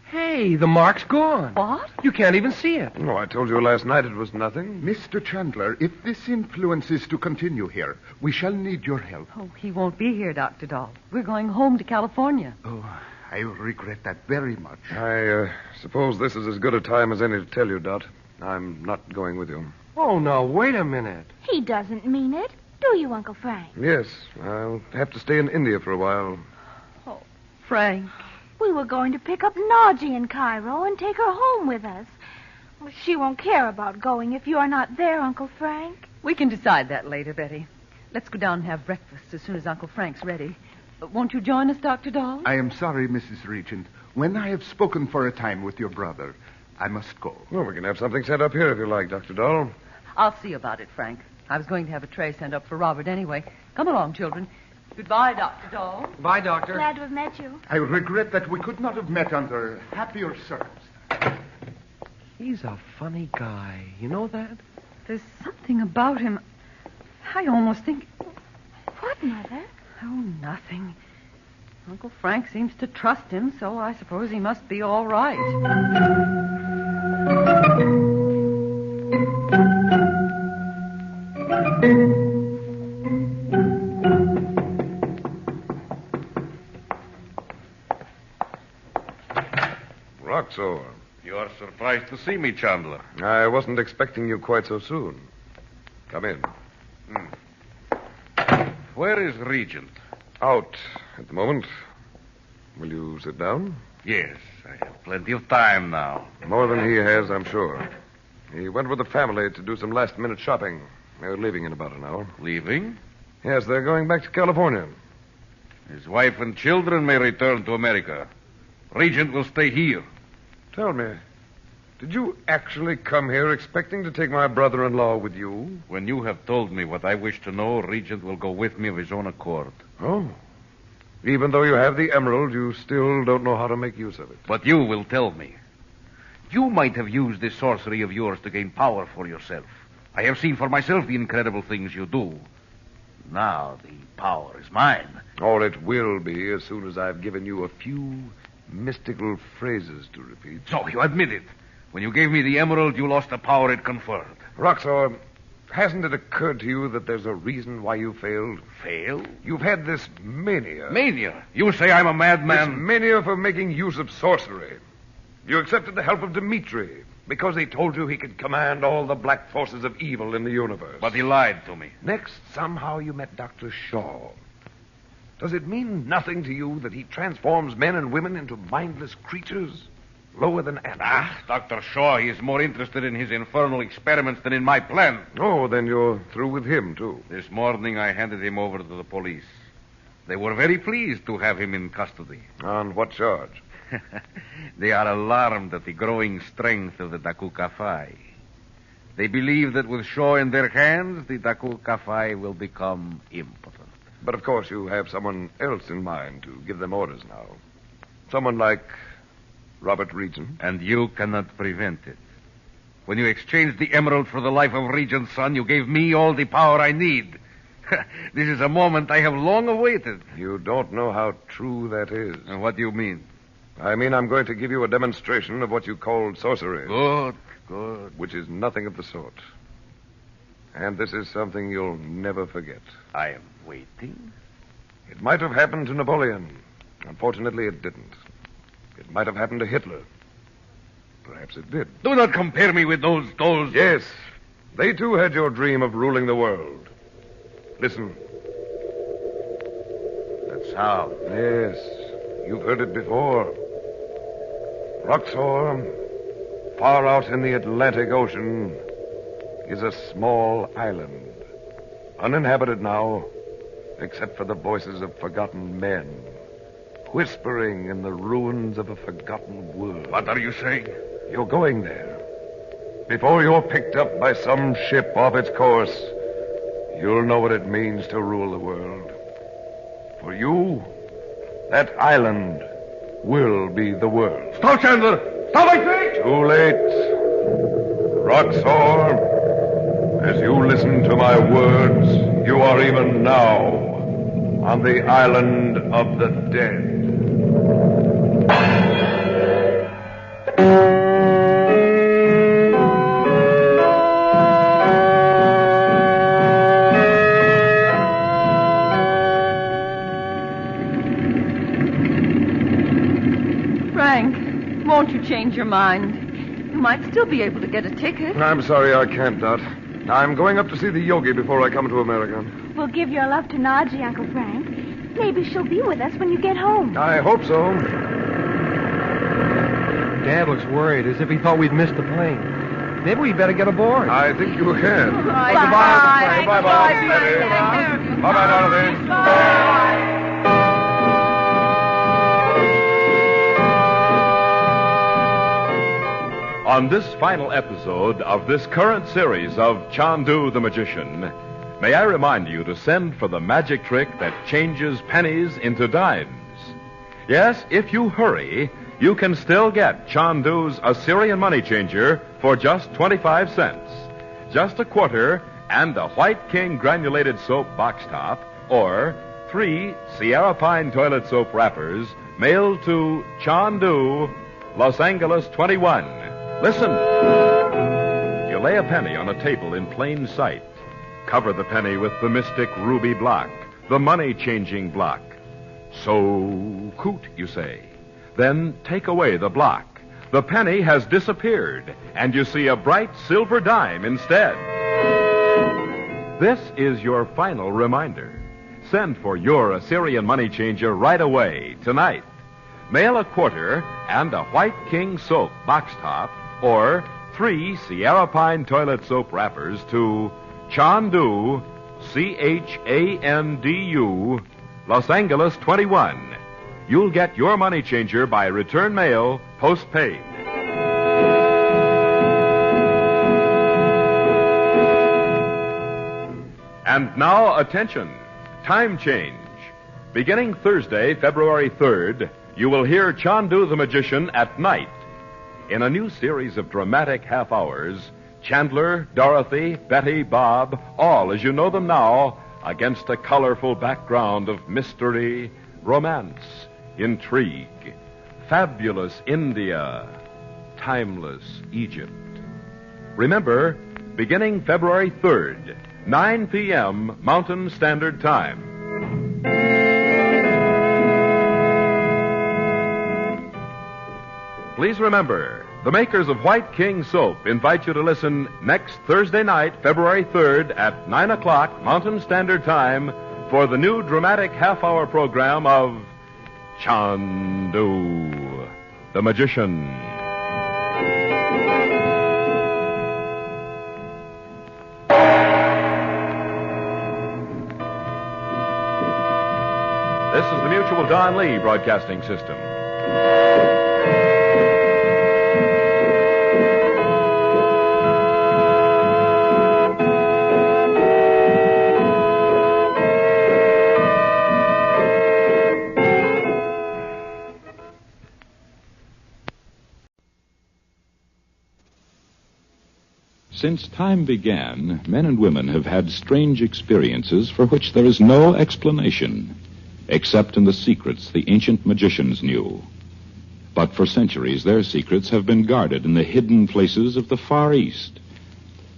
Hey, the mark's gone. What? You can't even see it. No, I told you last night it was nothing. Mr. Chandler, if this influence is to continue here, we shall need your help. Oh, he won't be here, Dr. Dahl. We're going home to California. Oh, I regret that very much. I suppose this is as good a time as any to tell you, Dot. I'm not going with you. Oh, no, wait a minute. He doesn't mean it. Do you, Uncle Frank? Yes, I'll have to stay in India for a while. Oh, Frank. We were going to pick up Naji in Cairo and take her home with us. Well, she won't care about going if you are not there, Uncle Frank. We can decide that later, Betty. Let's go down and have breakfast as soon as Uncle Frank's ready. Won't you join us, Dr. Dahl? I am sorry, Mrs. Regent. When I have spoken for a time with your brother, I must go. Well, we can have something set up here if you like, Dr. Dahl. I'll see about it, Frank. I was going to have a tray sent up for Robert anyway. Come along, children. Goodbye, Dr. Dahl. Bye, Doctor. Glad to have met you. I regret that we could not have met under happier circumstances. He's a funny guy. You know that? There's something about him. I almost think... What, Mother? Oh, nothing. Uncle Frank seems to trust him, so I suppose he must be all right. Roxor, you're surprised to see me, Chandler. I wasn't expecting you quite so soon. Come in. Where is Regent? Out at the moment. Will you sit down? Yes, I have plenty of time now. More than he has, I'm sure. He went with the family to do some last-minute shopping. They're leaving in about an hour. Leaving? Yes, they're going back to California. His wife and children may return to America. Regent will stay here. Tell me, did you actually come here expecting to take my brother-in-law with you? When you have told me what I wish to know, Regent will go with me of his own accord. Oh. Even though you have the emerald, you still don't know how to make use of it. But you will tell me. You might have used this sorcery of yours to gain power for yourself. I have seen for myself the incredible things you do. Now the power is mine. Or it will be as soon as I've given you a few mystical phrases to repeat. So you admit it. When you gave me the emerald, you lost the power it conferred. Roxor, hasn't it occurred to you that there's a reason why you failed? Failed? You've had this mania. Mania? You say I'm a madman? This mania for making use of sorcery. You accepted the help of Dimitri because he told you he could command all the black forces of evil in the universe. But he lied to me. Next, somehow you met Dr. Shaw. Does it mean nothing to you that he transforms men and women into mindless creatures, lower than animals? Dr. Shaw, he is more interested in his infernal experiments than in my plan. Oh, then you're through with him, too. This morning I handed him over to the police. They were very pleased to have him in custody. On what charge? They are alarmed at the growing strength of the Dakukafai. They believe that with Shaw in their hands, the Dakukafai will become impotent. But of course you have someone else in mind to give them orders now. Someone like Robert Regent. And you cannot prevent it. When you exchanged the emerald for the life of Regent's son, you gave me all the power I need. This is a moment I have long awaited. You don't know how true that is. And what do you mean? I mean I'm going to give you a demonstration of what you called sorcery. Good. Which is nothing of the sort. And this is something you'll never forget. I am waiting. It might have happened to Napoleon. Unfortunately, it didn't. It might have happened to Hitler. Perhaps it did. Do not compare me with those... Yes. They, too, had your dream of ruling the world. Listen. That sound. Yes. You've heard it before. Roxor, far out in the Atlantic Ocean, is a small island. Uninhabited now, except for the voices of forgotten men, whispering in the ruins of a forgotten world. What are you saying? You're going there. Before you're picked up by some ship off its course, you'll know what it means to rule the world. For you, that island will be the world. Stop, Chandler! Stop, I say! Too late. Roxor, as you listen to my words, you are even now on the island of the dead. Frank, won't you change your mind? You might still be able to get a ticket. I'm sorry I can't, Dot. I'm going up to see the Yogi before I come to America. We'll give your love to Naji, Uncle Frank. Maybe she'll be with us when you get home. I hope so. Dad looks worried, as if he thought we'd missed the plane. Maybe we better get aboard. I think you can. Bye. Bye-bye. Bye-bye. Bye-bye, Dorothy. On this final episode of this current series of Chandu the Magician, may I remind you to send for the magic trick that changes pennies into dimes. Yes, if you hurry, you can still get Chandu's Assyrian money changer for just 25 cents. Just a quarter and a White King granulated soap box top, or 3 Sierra Pine toilet soap wrappers mailed to Chandu, Los Angeles 21. Listen. You lay a penny on a table in plain sight. Cover the penny with the mystic ruby block, the money-changing block. So coot, you say. Then take away the block. The penny has disappeared, and you see a bright silver dime instead. This is your final reminder. Send for your Assyrian money changer right away, tonight. Mail a quarter and a White King soap box top, or 3 Sierra Pine toilet soap wrappers to Chandu, Chandu, Los Angeles 21. You'll get your money changer by return mail, postpaid. And now, attention. Time change. Beginning Thursday, February 3rd, you will hear Chandu the Magician at night. In a new series of dramatic half hours, Chandler, Dorothy, Betty, Bob, all as you know them now, against a colorful background of mystery, romance, intrigue, fabulous India, timeless Egypt. Remember, beginning February 3rd, 9 p.m. Mountain Standard Time. Please remember, the makers of White King Soap invite you to listen next Thursday night, February 3rd at 9 o'clock Mountain Standard Time for the new dramatic half-hour program of Chandu the Magician. This is the Mutual Don Lee Broadcasting System. Since time began, men and women have had strange experiences for which there is no explanation, except in the secrets the ancient magicians knew. But for centuries, their secrets have been guarded in the hidden places of the Far East.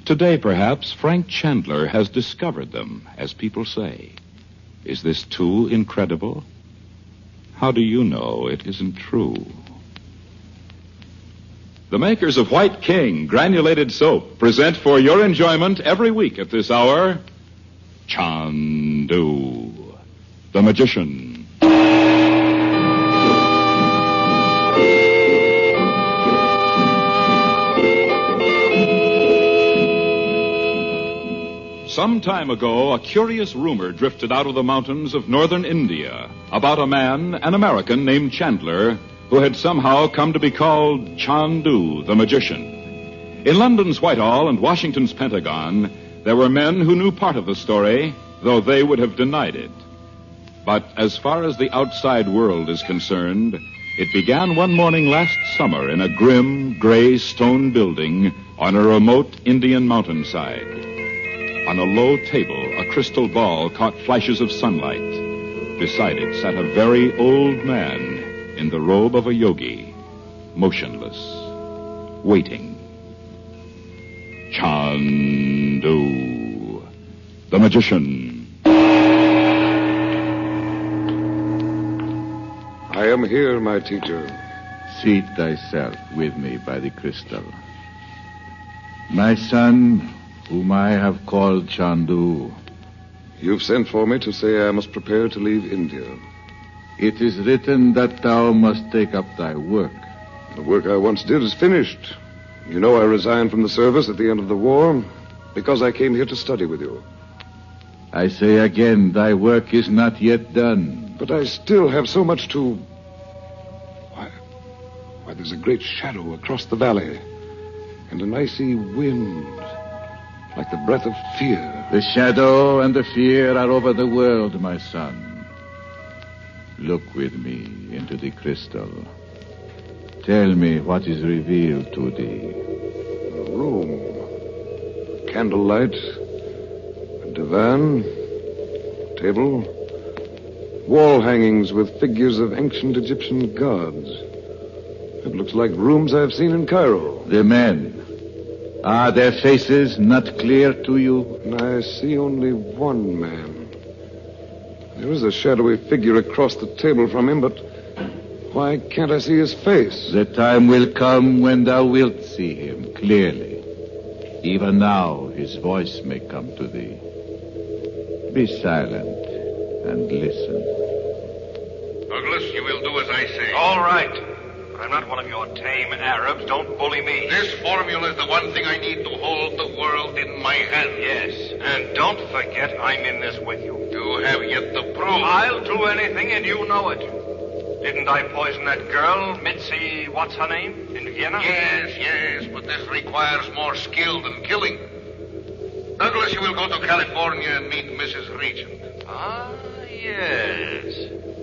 Today, perhaps, Frank Chandler has discovered them, as people say. Is this too incredible? How do you know it isn't true? The makers of White King granulated soap present for your enjoyment every week at this hour, Chandu the Magician. Some time ago, a curious rumor drifted out of the mountains of northern India about a man, an American named Chandler, who had somehow come to be called Chandu, the magician. In London's Whitehall and Washington's Pentagon, there were men who knew part of the story, though they would have denied it. But as far as the outside world is concerned, it began one morning last summer in a grim, gray stone building on a remote Indian mountainside. On a low table, a crystal ball caught flashes of sunlight. Beside it sat a very old man in the robe of a yogi, motionless, waiting. Chandu, the magician. I am here, my teacher. Seat thyself with me by the crystal. My son, whom I have called Chandu. You've sent for me to say I must prepare to leave India. It is written that thou must take up thy work. The work I once did is finished. You know I resigned from the service at the end of the war because I came here to study with you. I say again, thy work is not yet done. But I still have so much to... Why, there's a great shadow across the valley and an icy wind like the breath of fear. The shadow and the fear are over the world, my son. Look with me into the crystal. Tell me what is revealed to thee. A room. Candlelight. A divan. Table. Wall hangings with figures of ancient Egyptian gods. It looks like rooms I've seen in Cairo. The men. Are their faces not clear to you? I see only one man. There is a shadowy figure across the table from him, but why can't I see his face? The time will come when thou wilt see him clearly. Even now his voice may come to thee. Be silent and listen. Douglas, you will do as I say. All right. But I'm not one of your tame Arabs. Don't bully me. This formula is the one thing I need to hold the world in my hand. Yes, and don't forget I'm in this with you. You have yet to prove. I'll do anything, and you know it. Didn't I poison that girl, Mitzi, what's her name, in Vienna? Yes, but this requires more skill than killing. Douglas, you will go to California and meet Mrs. Regent. Ah, yes.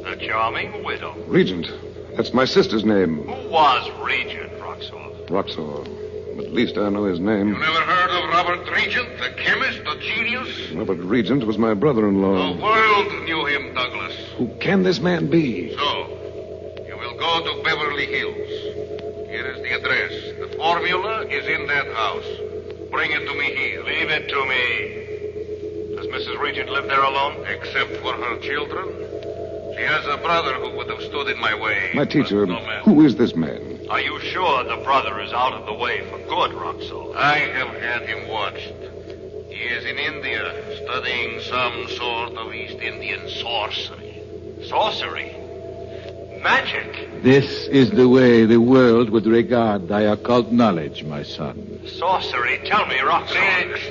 The charming widow. Regent. That's my sister's name. Who was Regent, Roxor? Roxor. At least I know his name. You never heard of Robert Regent, the chemist, the genius? Robert Regent was my brother-in-law. The world knew him, Douglas. Who can this man be? So, you will go to Beverly Hills. Here is the address. The formula is in that house. Bring it to me here. Leave it to me. Does Mrs. Regent live there alone? Except for her children. She has a brother who would have stood in my way. My teacher, who is this man? Are you sure the brother is out of the way for good, Roxor? I have had him watched. He is in India, studying some sort of East Indian sorcery. Sorcery? Magic? This is the way the world would regard thy occult knowledge, my son. Sorcery? Tell me, Roxor.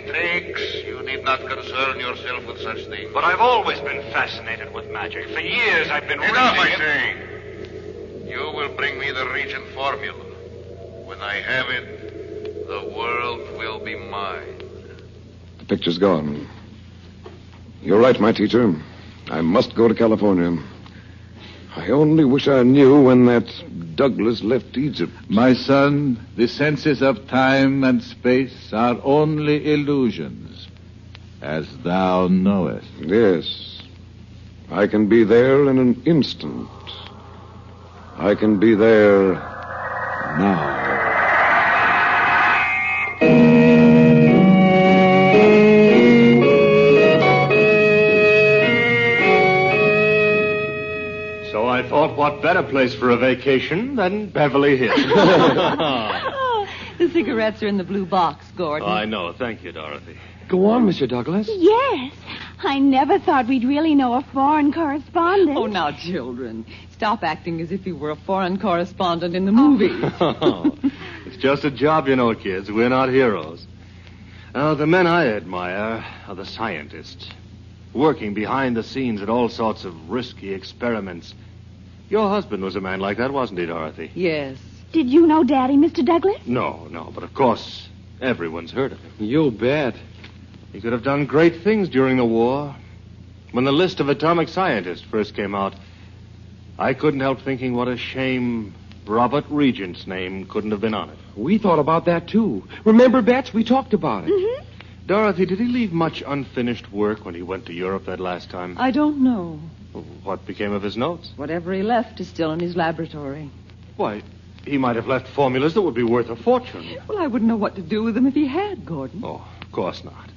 Tricks. You need not concern yourself with such things. But I've always been fascinated with magic. For years I've been Enough, reading I say. You will bring me the Regent formula. When I have it, the world will be mine. The picture's gone. You're right, my teacher. I must go to California. I only wish I knew when that Douglas left Egypt. My son, the senses of time and space are only illusions, as thou knowest. Yes. I can be there in an instant. I can be there now. So I thought, what better place for a vacation than Beverly Hills? Oh, the cigarettes are in the blue box, Gordon. I know. Thank you, Dorothy. Go on, Mr. Douglas. Yes. I never thought we'd really know a foreign correspondent. Oh, now, children, stop acting as if you were a foreign correspondent in the movies. It's just a job, you know, kids. We're not heroes. Now, the men I admire are the scientists, working behind the scenes at all sorts of risky experiments. Your husband was a man like that, wasn't he, Dorothy? Yes. Did you know Daddy, Mr. Douglas? No, but of course, everyone's heard of him. You bet. He could have done great things during the war. When the list of atomic scientists first came out, I couldn't help thinking what a shame Robert Regent's name couldn't have been on it. We thought about that, too. Remember, Bets? We talked about it. Mm-hmm. Dorothy, did he leave much unfinished work when he went to Europe that last time? I don't know. What became of his notes? Whatever he left is still in his laboratory. Why, he might have left formulas that would be worth a fortune. Well, I wouldn't know what to do with them if he had, Gordon. Oh, of course not.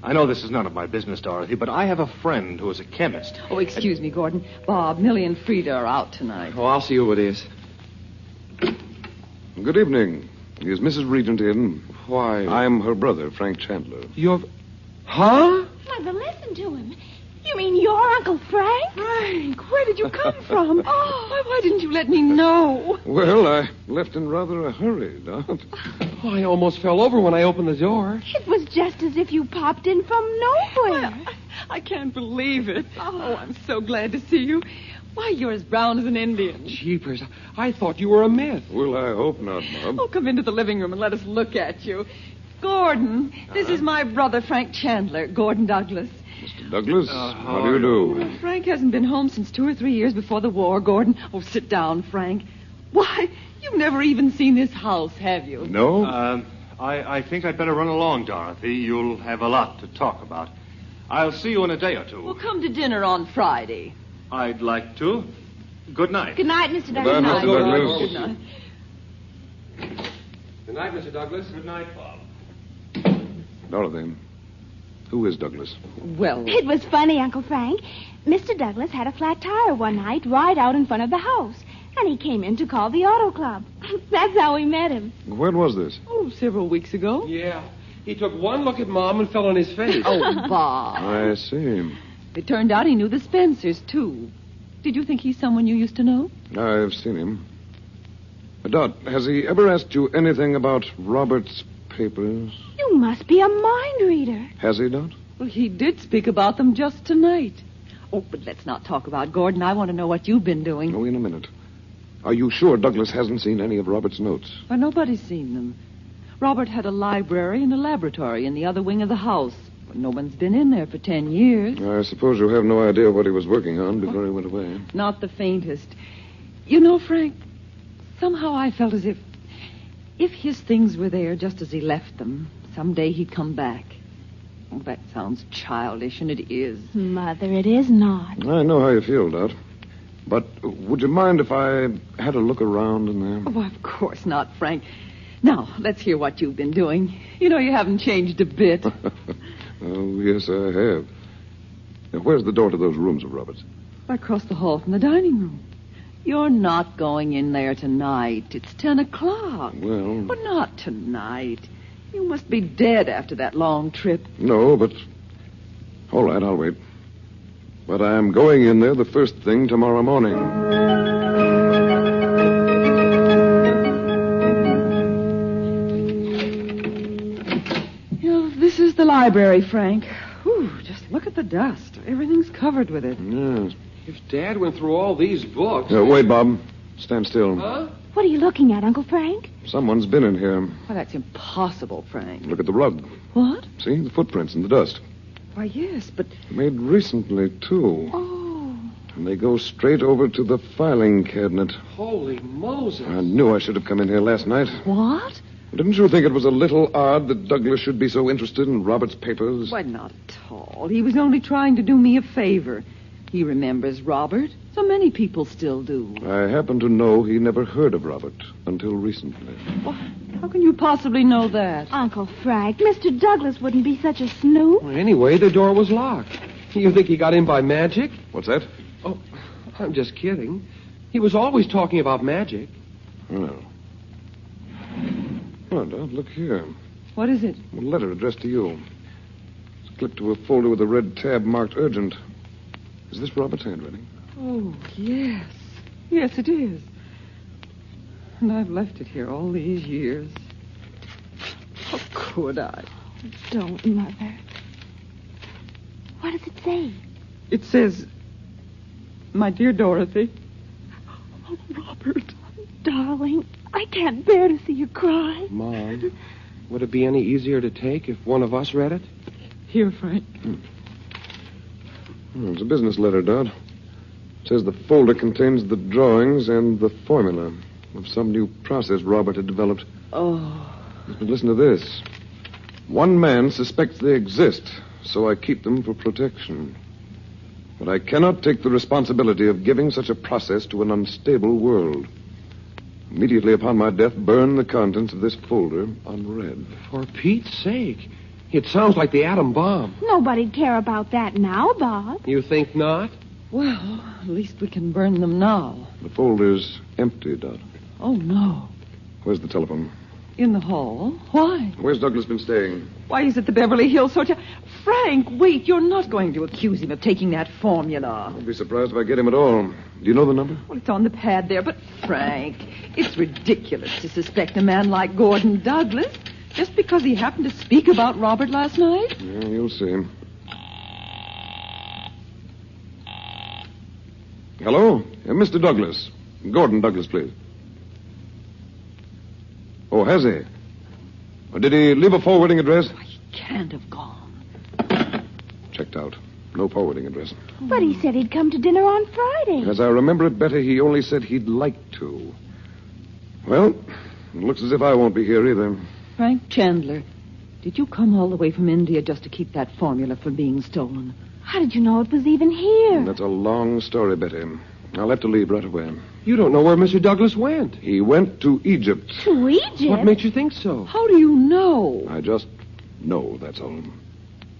I know this is none of my business, Dorothy, but I have a friend who is a chemist. Oh, excuse me, Gordon. Bob, Millie, and Frida are out tonight. Oh, I'll see who it is. Good evening. Is Mrs. Regent in? Why? I'm her brother, Frank Chandler. You're... Huh? Mother, listen to him. You mean your Uncle Frank? Frank, where did you come from? Oh, why didn't you let me know? Well, I left in rather a hurry, Dot. Oh, I almost fell over when I opened the door. It was just as if you popped in from nowhere. Well, I can't believe it. Oh, I'm so glad to see you. Why, you're as brown as an Indian. Jeepers, I thought you were a myth. Well, I hope not, Bob. Oh, come into the living room and let us look at you. Gordon, this is my brother, Frank Chandler, Gordon Douglas. Mr. Douglas, how do you do? Frank hasn't been home since 2 or 3 years before the war, Gordon. Oh, sit down, Frank. Why, you've never even seen this house, have you? No? I think I'd better run along, Dorothy. You'll have a lot to talk about. I'll see you in a day or two. Well, come to dinner on Friday. I'd like to. Good night. Good night, Mr. Douglas. Good night, Mr. Douglas. Good night. Good night, Mr. Douglas. Good night, Bob. Dorothy, who is Douglas? Well... It was funny, Uncle Frank. Mr. Douglas had a flat tire one night right out in front of the house. And he came in to call the auto club. That's how we met him. When was this? Oh, several weeks ago. Yeah. He took one look at Mom and fell on his face. Oh, Bob. I see. It turned out he knew the Spencers, too. Did you think he's someone you used to know? I've seen him. Dot, has he ever asked you anything about Robert's papers? You must be a mind reader. Has he, Dot? Well, he did speak about them just tonight. Oh, but let's not talk about Gordon. I want to know what you've been doing. Oh, in a minute. Are you sure Douglas hasn't seen any of Robert's notes? Well, nobody's seen them. Robert had a library and a laboratory in the other wing of the house. But no one's been in there for 10 years. I suppose you have no idea what he was working on before he went away. Not the faintest. You know, Frank, somehow I felt as if his things were there just as he left them, someday he'd come back. Oh, that sounds childish, and it is. Mother, it is not. I know how you feel, Dot. But would you mind if I had a look around in there? Oh, of course not, Frank. Now, let's hear what you've been doing. You know, you haven't changed a bit. Oh, yes, I have. Now, where's the door to those rooms of Robert's? Across the hall from the dining room. You're not going in there tonight. It's 10 o'clock. Well... But not tonight. You must be dead after that long trip. No, but... All right, I'll wait. But I'm going in there the first thing tomorrow morning. This is the library, Frank. Whew, just look at the dust. Everything's covered with it. Yes. If Dad went through all these books... Wait, Bob. Stand still. Huh? What are you looking at, Uncle Frank? Someone's been in here. Well, that's impossible, Frank. Look at the rug. What? See? The footprints in the dust. Why, yes, but... Made recently, too. Oh. And they go straight over to the filing cabinet. Holy Moses. I knew I should have come in here last night. What? Didn't you think it was a little odd that Douglas should be so interested in Robert's papers? Why, not at all. He was only trying to do me a favor. He remembers Robert. So many people still do. I happen to know he never heard of Robert until recently. Well, how can you possibly know that? Uncle Frank, Mr. Douglas wouldn't be such a snoop. Well, anyway, the door was locked. You think he got in by magic? What's that? Oh, I'm just kidding. He was always talking about magic. Oh. Oh, Dad, look here. What is it? A letter addressed to you. It's clipped to a folder with a red tab marked urgent. Is this Robert's handwriting? Oh, yes. Yes, it is. And I've left it here all these years. How could I? Don't, Mother. What does it say? It says, "My dear Dorothy." Oh, Robert, darling, I can't bear to see you cry. Mom, would it be any easier to take if one of us read it? Here, Frank. It's a business letter, Dot. It says the folder contains the drawings and the formula of some new process Robert had developed. Oh. But listen to this. One man suspects they exist, so I keep them for protection. But I cannot take the responsibility of giving such a process to an unstable world. Immediately upon my death, burn the contents of this folder unread. For Pete's sake. It sounds like the atom bomb. Nobody'd care about that now, Bob. You think not? Well, at least we can burn them now. The folder's empty, Dot. Oh, no. Where's the telephone? In the hall. Why? Where's Douglas been staying? Why, he's at the Beverly Hills Hotel. Frank, wait. You're not going to accuse him of taking that formula. I'd be surprised if I get him at all. Do you know the number? Well, it's on the pad there. But, Frank, it's ridiculous to suspect a man like Gordon Douglas just because he happened to speak about Robert last night. Yeah, you'll see. Hello? Mr. Douglas. Gordon Douglas, please. Oh, has he? Or did he leave a forwarding address? He can't have gone. Checked out. No forwarding address. But he said he'd come to dinner on Friday. As I remember it better, he only said he'd like to. Well, it looks as if I won't be here either. Frank Chandler, did you come all the way from India just to keep that formula from being stolen? How did you know it was even here? That's a long story, Betty. I'll have to leave right away. You don't know where Mr. Douglas went. He went to Egypt. To Egypt? What makes you think so? How do you know? I just know, that's all.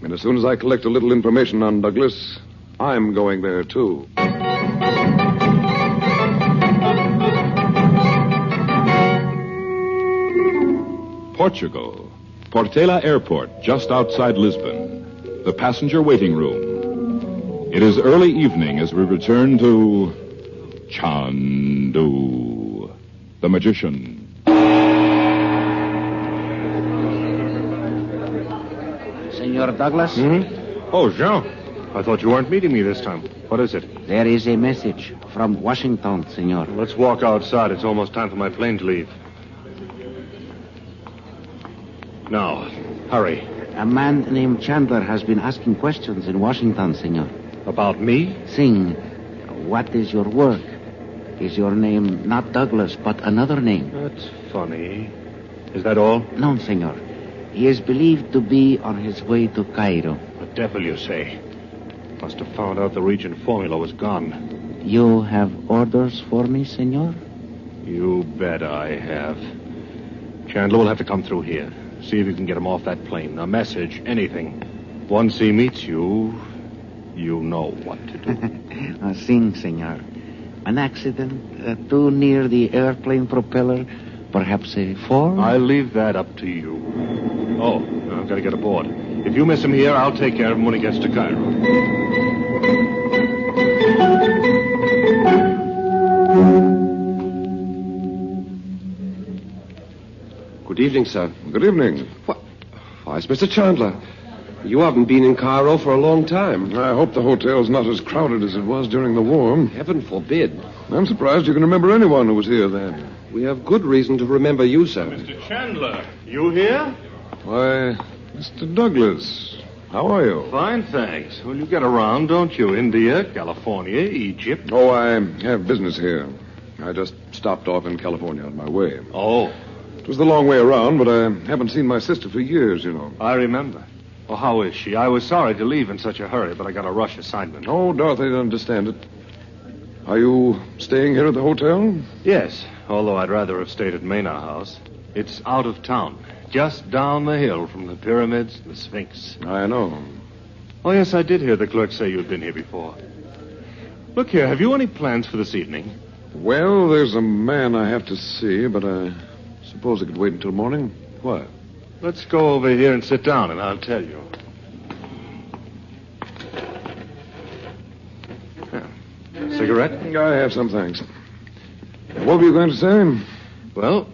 And as soon as I collect a little information on Douglas, I'm going there, too. Portugal. Portela Airport, just outside Lisbon. The passenger waiting room. It is early evening as we return to Chandu, the magician. Senor Douglas? Oh, Jean. I thought you weren't meeting me this time. What is it? There is a message from Washington, senor. Let's walk outside. It's almost time for my plane to leave. Now, hurry. A man named Chandler has been asking questions in Washington, senor. About me? Sing, what is your work? Is your name not Douglas, but another name? That's funny. Is that all? No, senor. He is believed to be on his way to Cairo. The devil, you say? Must have found out the region formula was gone. You have orders for me, senor? You bet I have. Chandler will have to come through here. See if you can get him off that plane. A message, anything. Once he meets you, you know what to do. Sing, senor. An accident too near the airplane propeller, perhaps a fall? I'll leave that up to you. Oh, I've got to get aboard. If you miss him here, I'll take care of him when he gets to Cairo. Good evening, sir. Good evening. Why, it's Mr. Chandler. You haven't been in Cairo for a long time. I hope the hotel's not as crowded as it was during the war. Heaven forbid. I'm surprised you can remember anyone who was here then. We have good reason to remember you, sir. Mr. Chandler, you here? Why, Mr. Douglas, how are you? Fine, thanks. Well, you get around, don't you? India, California, Egypt. Oh, I have business here. I just stopped off in California on my way. Oh. It was the long way around, but I haven't seen my sister for years, you know. I remember. Well, how is she? I was sorry to leave in such a hurry, but I got a rush assignment. Oh, Dorothy didn't understand it. Are you staying here at the hotel? Yes, although I'd rather have stayed at Mena House. It's out of town, just down the hill from the pyramids and the Sphinx. I know. Oh, yes, I did hear the clerk say you'd been here before. Look here, have you any plans for this evening? Well, there's a man I have to see, but I suppose it could wait until morning. What? Let's go over here and sit down, and I'll tell you. Cigarette? I have some, thanks. What were you going to say? Well,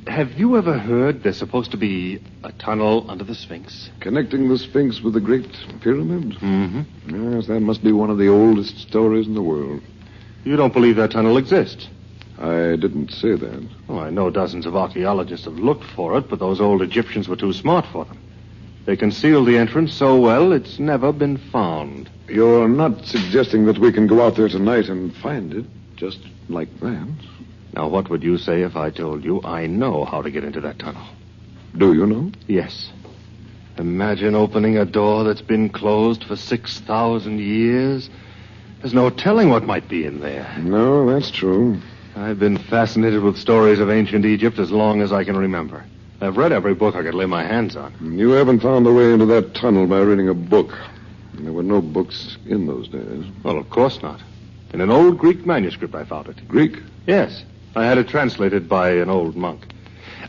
Have you ever heard there's supposed to be a tunnel under the Sphinx? Connecting the Sphinx with the Great Pyramid? Mm-hmm. Yes, that must be one of the oldest stories in the world. You don't believe that tunnel exists? I didn't say that. Oh, I know dozens of archaeologists have looked for it, but those old Egyptians were too smart for them. They concealed the entrance so well, it's never been found. You're not suggesting that we can go out there tonight and find it, just like that? Now, what would you say if I told you I know how to get into that tunnel? Do you know? Yes. Imagine opening a door that's been closed for 6,000 years. There's no telling what might be in there. No, that's true. I've been fascinated with stories of ancient Egypt as long as I can remember. I've read every book I could lay my hands on. You haven't found the way into that tunnel by reading a book. There were no books in those days. Well, of course not. In an old Greek manuscript, I found it. Greek? Yes. I had it translated by an old monk.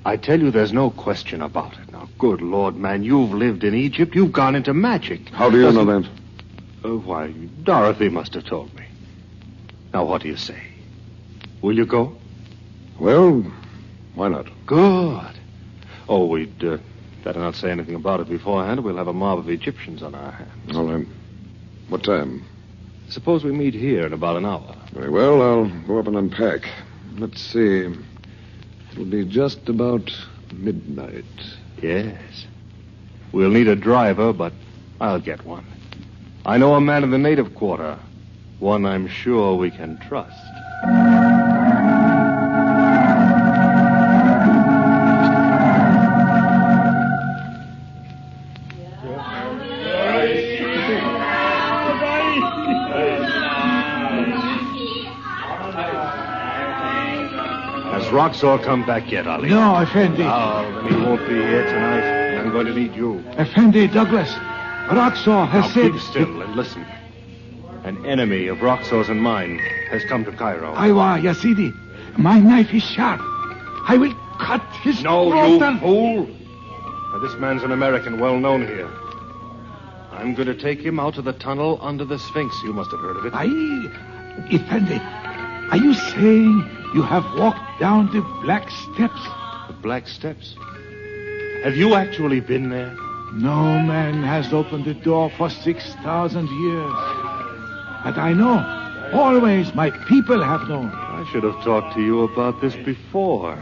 I tell you, there's no question about it. Now, good Lord, man, you've lived in Egypt. You've gone into magic. How do you know that? Why, Dorothy must have told me. Now, what do you say? Will you go? Well, why not? Good. Oh, we'd better not say anything about it beforehand. We'll have a mob of Egyptians on our hands. All right. What time? Suppose we meet here in about an hour. Very well, I'll go up and unpack. Let's see. It'll be just about midnight. Yes. We'll need a driver, but I'll get one. I know a man in the native quarter. One I'm sure we can trust. Has Roxor come back yet, Ali? No, Effendi. Oh, then he won't be here tonight. I'm going to need you. Effendi, Douglas. Roxor has now said... keep still and listen. An enemy of Roxor's and mine has come to Cairo. Aywa, Yazidi. My knife is sharp. I will cut his throat. No, you fool. Now, this man's an American, well known here. I'm going to take him out of the tunnel under the Sphinx. You must have heard of it. Effendi, are you saying you have walked down the Black Steps? The Black Steps? Have you actually been there? No man has opened the door for 6,000 years. But I know. Always my people have known. I should have talked to you about this before.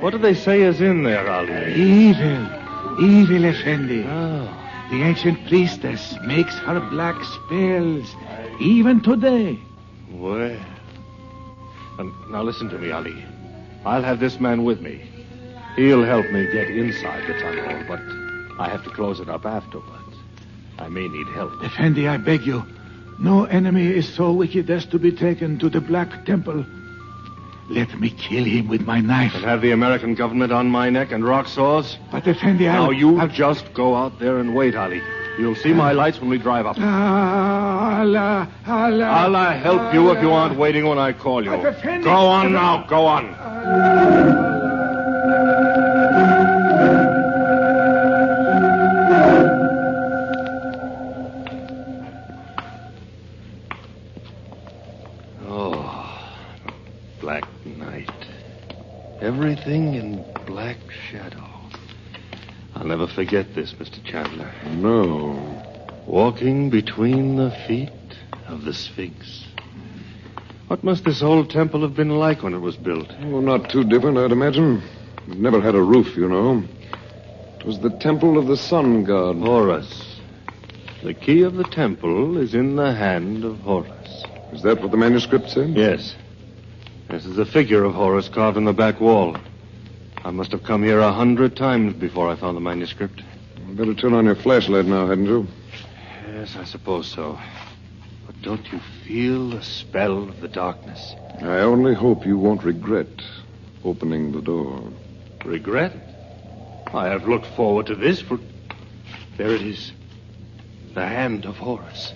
What do they say is in there, Ali? Evil, Effendi. Oh. The ancient priestess makes her black spells, even today. Well. Now listen to me, Ali. I'll have this man with me. He'll help me get inside the tunnel, but I have to close it up afterwards. I may need help. Effendi, I beg you. No enemy is so wicked as to be taken to the Black Temple. Let me kill him with my knife. And have the American government on my neck and Roxor's? But, Effendi, Now, you just go out there and wait, Ali. You'll see my lights when we drive up. Allah. Allah help you if you aren't waiting when I call you. Effendi, Go on now, go on. Black night. Everything in black shadow. I'll never forget this, Mr. Chandler. No. Walking between the feet of the Sphinx. What must this old temple have been like when it was built? Well, not too different, I'd imagine. It never had a roof, you know. It was the temple of the sun god. Horus. The key of the temple is in the hand of Horus. Is that what the manuscript said? Yes. This is a figure of Horus carved in the back wall. I must have come here 100 times before I found the manuscript. You'd better turn on your flashlight now, hadn't you? Yes, I suppose so. But don't you feel the spell of the darkness? I only hope you won't regret opening the door. Regret? I have looked forward to this for... There it is. The hand of Horus.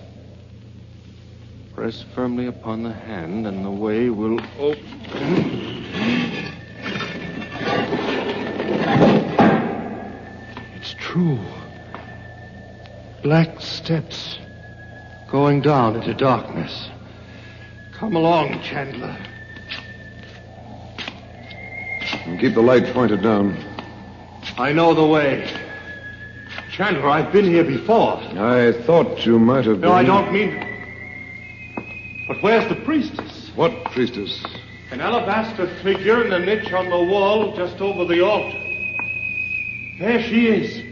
Press firmly upon the hand, and the way will open. It's true. Black steps going down into darkness. Come along, Chandler. Keep the light pointed down. I know the way. Chandler, I've been here before. I thought you might have been. No, I don't mean... But where's the priestess? What priestess? An alabaster figure in a niche on the wall just over the altar. There she is.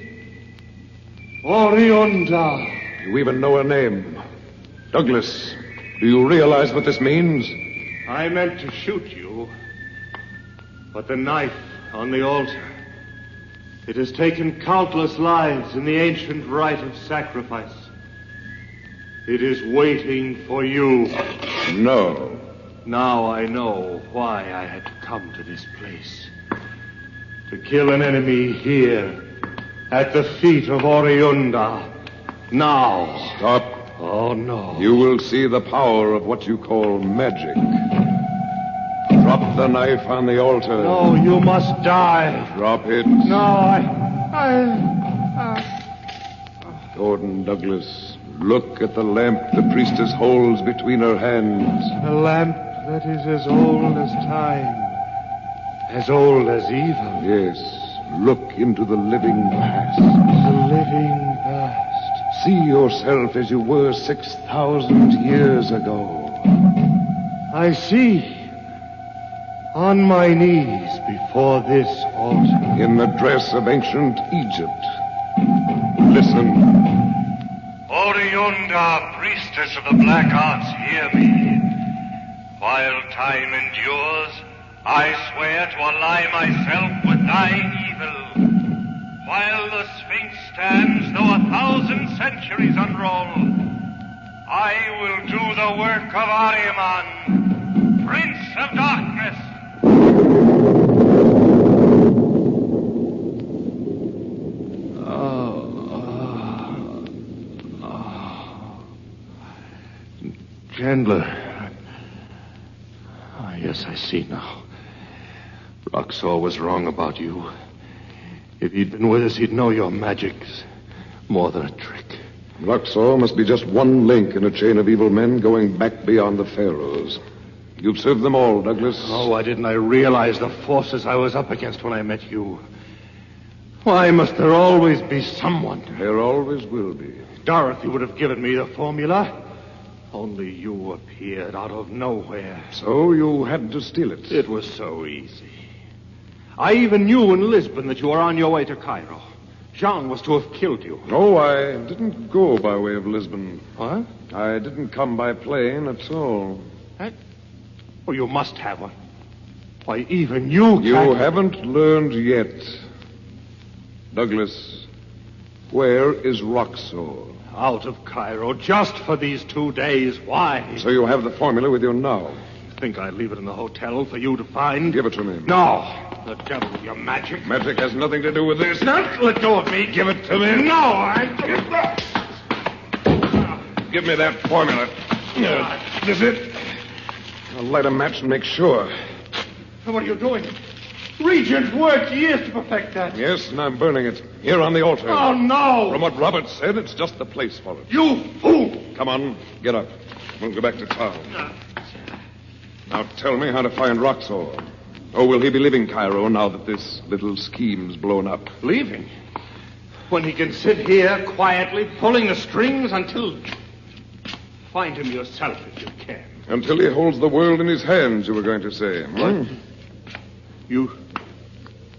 Oriunda. You even know her name. Douglas, do you realize what this means? I meant to shoot you, but the knife on the altar. It has taken countless lives in the ancient rite of sacrifice. It is waiting for you. No. Now I know why I had to come to this place. To kill an enemy here, at the feet of Oriunda. Now. Stop. Oh, no. You will see the power of what you call magic. Drop the knife on the altar. No, you must die. Drop it. No, Gordon Douglas, look at the lamp the priestess holds between her hands. A lamp that is as old as time. As old as evil. Yes, look into the living past. The living past. See yourself as you were 6,000 years ago. I see. On my knees before this altar. In the dress of ancient Egypt. Listen. Oriunda, priestess of the black arts, hear me. While time endures, I swear to ally myself with thine evil. While the Sphinx stands, though 1,000 centuries unroll, I will do the work of Ahriman, Prince of Darkness. Chandler. Yes, I see now. Roxor was wrong about you. If he'd been with us, he'd know your magic's more than a trick. Roxor must be just one link in a chain of evil men going back beyond the pharaohs. You've served them all, Douglas. Oh, why didn't I realize the forces I was up against when I met you? Why must there always be someone? There always will be. Dorothy would have given me the formula. Only you appeared out of nowhere. So you had to steal it. It was so easy. I even knew in Lisbon that you were on your way to Cairo. Jean was to have killed you. No, I didn't go by way of Lisbon. What? I didn't come by plane at all. Oh, you must have one. Why, even you... You haven't learned yet. Douglas, where is Roxor? Out of Cairo just for these 2 days. Why? So you have the formula with you now. You think I'd leave it in the hotel for you to find? Give it to me. No. The devil with your magic. Magic has nothing to do with this. Not let go of me. Give it to me. No, Give me that formula. This it? I'll light a match and make sure. What are you doing? Regent worked years to perfect that. Yes, and I'm burning it. Here on the altar. Oh, no! From what Robert said, it's just the place for it. You fool! Come on, get up. We'll go back to town. Now tell me how to find Roxor. Or will he be leaving Cairo now that this little scheme's blown up? Leaving? When he can sit here quietly pulling the strings until... Find him yourself if you can. Until he holds the world in his hands, you were going to say. What?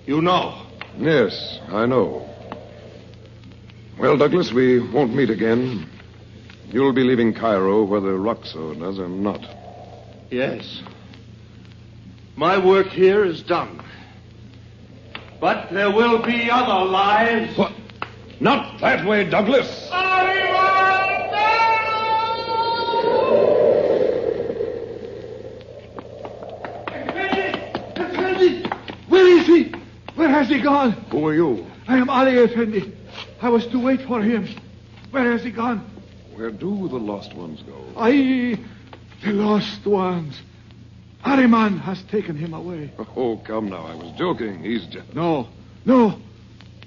You know? Yes, I know. Well, Douglas, we won't meet again. You'll be leaving Cairo whether Roxor does or not. Yes. My work here is done. But there will be other lives. What? Not that way, Douglas. Where is he? Where has he gone? Who are you? I am Ali Effendi. I was to wait for him. Where has he gone? Where do the lost ones go? The lost ones. Ahriman has taken him away. Oh, come now. I was joking. He's just... No.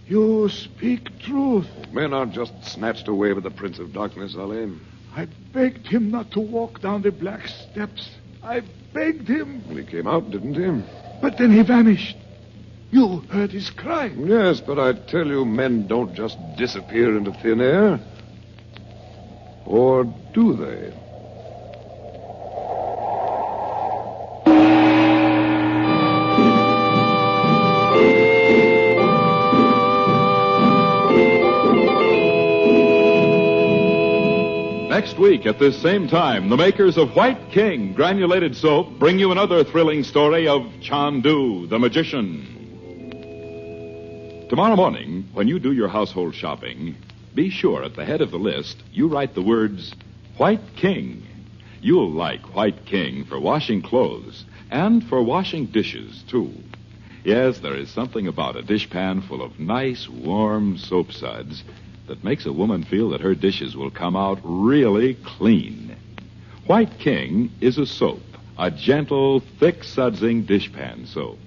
You speak truth. Men aren't just snatched away by the Prince of Darkness, Ali. I begged him not to walk down the black steps. I begged him. Well, he came out, didn't he? But then he vanished. You heard his cry. Yes, but I tell you, men don't just disappear into thin air. Or do they? Next week at this same time, the makers of White King granulated soap bring you another thrilling story of Chandu, the magician. Tomorrow morning, when you do your household shopping, be sure at the head of the list you write the words White King. You'll like White King for washing clothes and for washing dishes, too. Yes, there is something about a dishpan full of nice, warm soap suds that makes a woman feel that her dishes will come out really clean. White King is a soap, a gentle, thick-sudsing dishpan soap.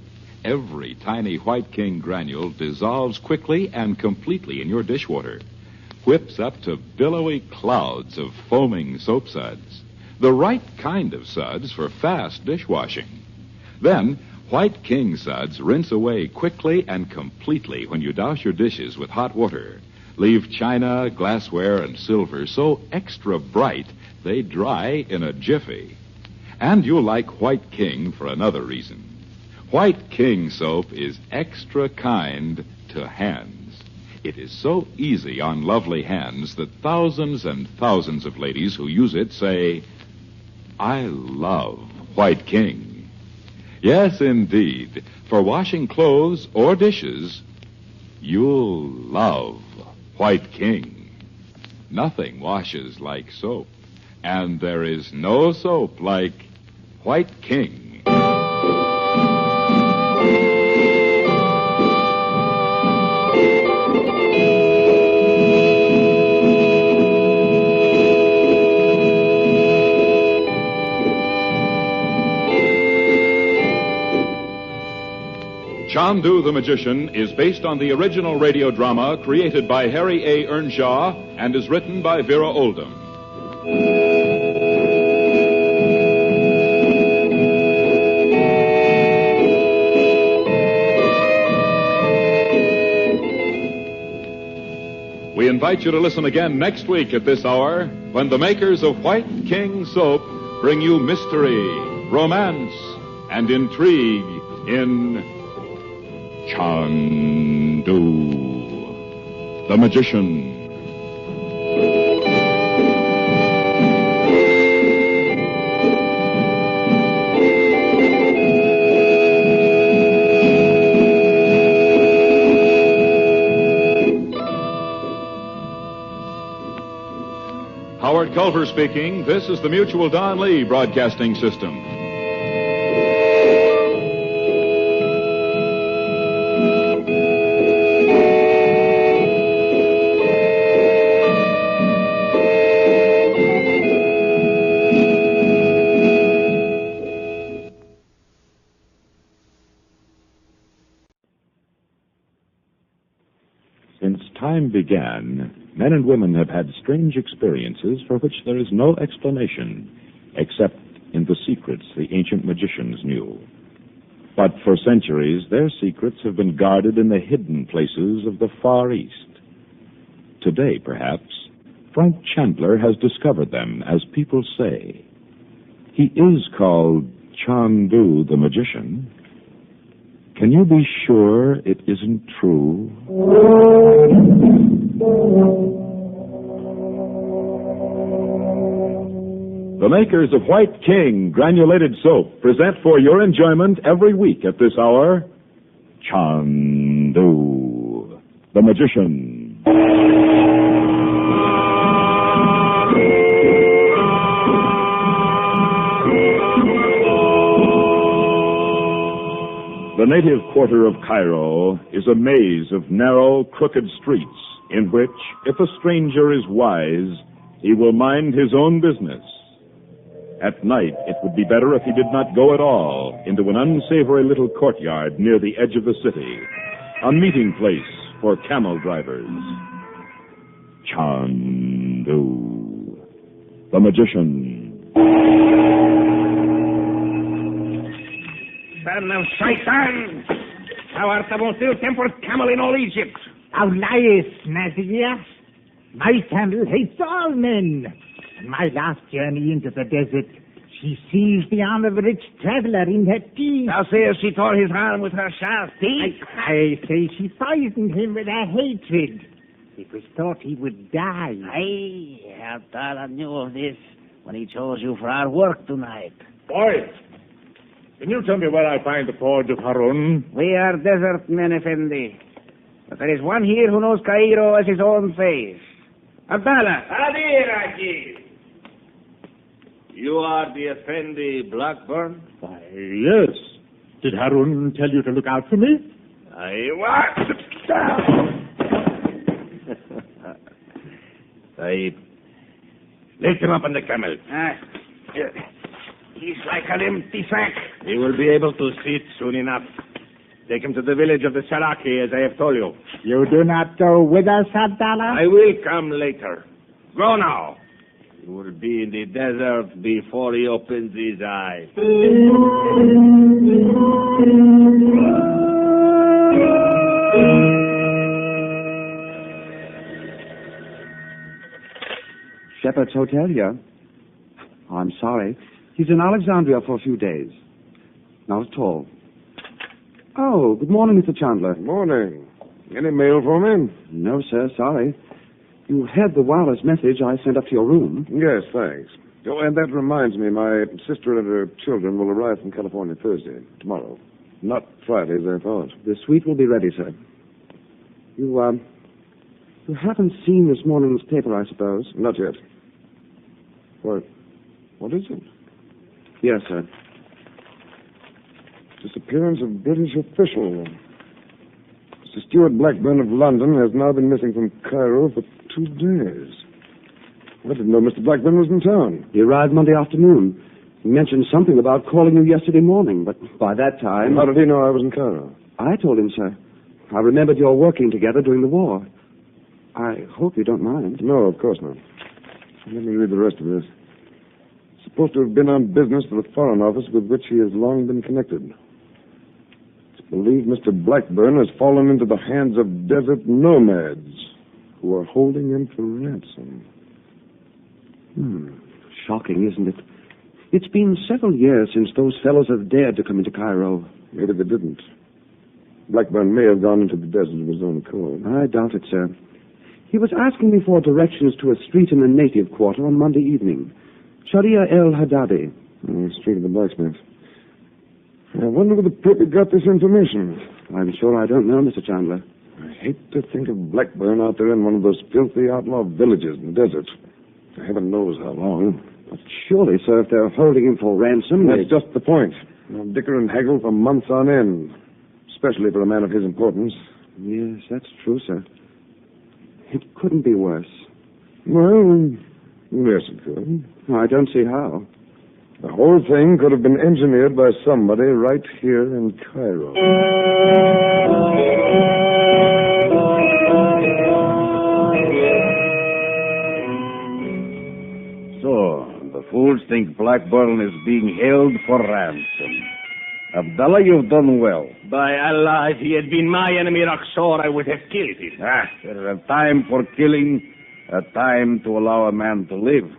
Every tiny White King granule dissolves quickly and completely in your dishwater, whips up to billowy clouds of foaming soap suds, the right kind of suds for fast dishwashing. Then, White King suds rinse away quickly and completely when you douse your dishes with hot water. Leave china, glassware, and silver so extra bright they dry in a jiffy. And you'll like White King for another reason. White King soap is extra kind to hands. It is so easy on lovely hands that thousands and thousands of ladies who use it say, I love White King. Yes, indeed. For washing clothes or dishes, you'll love White King. Nothing washes like soap, and there is no soap like White King. Chandu the Magician is based on the original radio drama created by Harry A. Earnshaw and is written by Vera Oldham. We invite you to listen again next week at this hour when the makers of White King soap bring you mystery, romance, and intrigue in Chandu, the Magician. Howard Culver speaking. This is the Mutual Don Lee Broadcasting System. Since time began, men and women have had strange experiences for which there is no explanation, except in the secrets the ancient magicians knew. But for centuries, their secrets have been guarded in the hidden places of the Far East. Today, perhaps, Frank Chandler has discovered them, as people say. He is called Chandu the Magician. Can you be sure it isn't true? The makers of White King granulated soap present for your enjoyment every week at this hour, Chandu, the Magician. The native quarter of Cairo is a maze of narrow, crooked streets in which, if a stranger is wise, he will mind his own business. At night, it would be better if he did not go at all into an unsavory little courtyard near the edge of the city, a meeting place for camel drivers. Chandu, the Magician. Son of Satan! Thou art the most ill-tempered camel in all Egypt. Thou liest, Nazias. My camel hates all men. On my last journey into the desert, she seized the arm of a rich traveler in her teeth. Thou sayest she tore his arm with her sharp teeth? I say she poisoned him with her hatred. It was thought he would die. Aye, Abdallah knew of this when he chose you for our work tonight. Boy, can you tell me where I find the forge of Harun? We are desert men, Effendi. But there is one here who knows Cairo as his own face. Abdallah. Adir, Akil. You are the Effendi Blackburn? Why, yes. Did Harun tell you to look out for me? I was. Sahib, lift him up on the camel. He's like an empty sack. He will be able to sit soon enough. Take him to the village of the Saraki, as I have told you. You do not go with us, Abdallah? I will come later. Go now. He will be in the desert before he opens his eyes. Shepherd's Hotel here. Oh, I'm sorry. He's in Alexandria for a few days. Not at all. Oh, good morning, Mr. Chandler. Morning. Any mail for me? No, sir, sorry. You had the wireless message I sent up to your room. Yes, thanks. Oh, and that reminds me, my sister and her children will arrive from California Thursday, tomorrow. Not Friday, as I thought. The suite will be ready, sir. You haven't seen this morning's paper, I suppose? Not yet. What is it? Yes, sir. Disappearance of British official. Mr. Stuart Blackburn of London has now been missing from Cairo for 2 days. I didn't know Mr. Blackburn was in town. He arrived Monday afternoon. He mentioned something about calling you yesterday morning, but by that time... How did he know I was in Cairo? I told him, sir. I remembered your working together during the war. I hope you don't mind. No, of course not. Let me read the rest of this. Supposed to have been on business for the Foreign Office with which he has long been connected. It's believed Mr. Blackburn has fallen into the hands of desert nomads who are holding him for ransom. Shocking, isn't it? It's been several years since those fellows have dared to come into Cairo. Maybe they didn't. Blackburn may have gone into the desert of his own accord. I doubt it, sir. He was asking me for directions to a street in the native quarter on Monday evening. Sharia El Haddadi. The street of the blacksmith. I wonder where the puppy got this information. I'm sure I don't know, Mr. Chandler. I hate to think of Blackburn out there in one of those filthy outlaw villages in the desert. Heaven knows how long. But surely, sir, if they're holding him for ransom... That's just the point. They'll dicker and haggle for months on end. Especially for a man of his importance. Yes, that's true, sir. It couldn't be worse. Well, yes, it could. I don't see how. The whole thing could have been engineered by somebody right here in Cairo. So, the fools think Blackburn is being held for ransom. Abdallah, you've done well. By Allah, if he had been my enemy, Roxor, I would have killed him. There's a time for killing, a time to allow a man to live.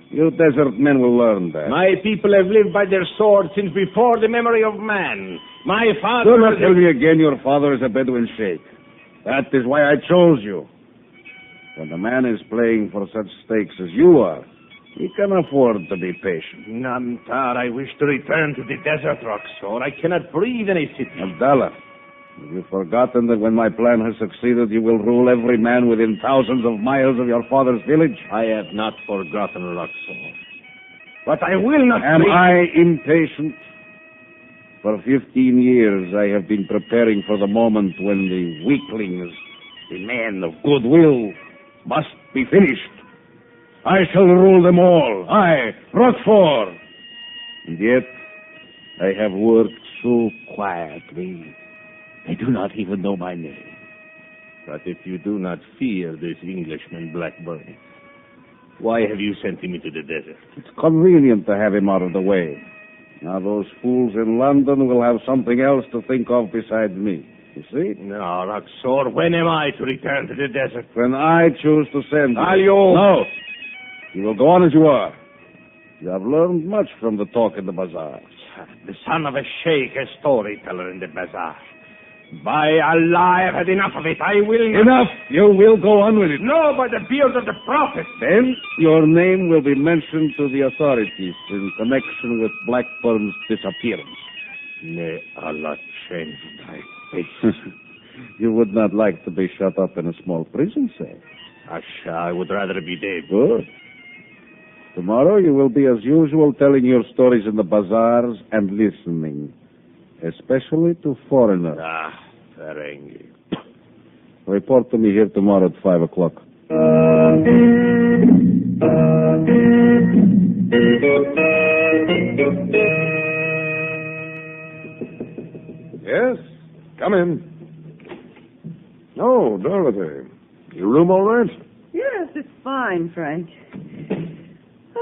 You desert men will learn that. My people have lived by their sword since before the memory of man. My father... Do not tell me again your father is a Bedouin sheikh. That is why I chose you. When a man is playing for such stakes as you are, he can afford to be patient. Namtar, I wish to return to the desert, Roxor. I cannot breathe in a city. Abdallah, have you forgotten that when my plan has succeeded, you will rule every man within thousands of miles of your father's village? I have not forgotten, Roxor. But I will not... Am I impatient? For 15 years, I have been preparing for the moment when the weaklings, the men of goodwill, must be finished. I shall rule them all. I, Roxor. And yet, I have worked so quietly. They do not even know my name. But if you do not fear this Englishman, Blackburn, why have you sent him into the desert? It's convenient to have him out of the way. Now those fools in London will have something else to think of besides me. You see? No, Roxor, when am I to return to the desert? When I choose to send you. Are you? No. You will go on as you are. You have learned much from the talk in the bazaar. The son of a sheikh, a storyteller in the bazaar. By Allah, I've had enough of it. I will not... Enough! You will go on with it. No, by the beard of the prophet. Then your name will be mentioned to the authorities in connection with Blackburn's disappearance. May Allah change thy face. You would not like to be shut up in a small prison cell. Asha, I would rather be dead. Good. Tomorrow you will be as usual telling your stories in the bazaars and listening. Especially to foreigners. Ah, Ferengi. Report to me here tomorrow at 5 o'clock. Yes? Come in. Oh, Dorothy. Your room all right? Yes, it's fine, Frank.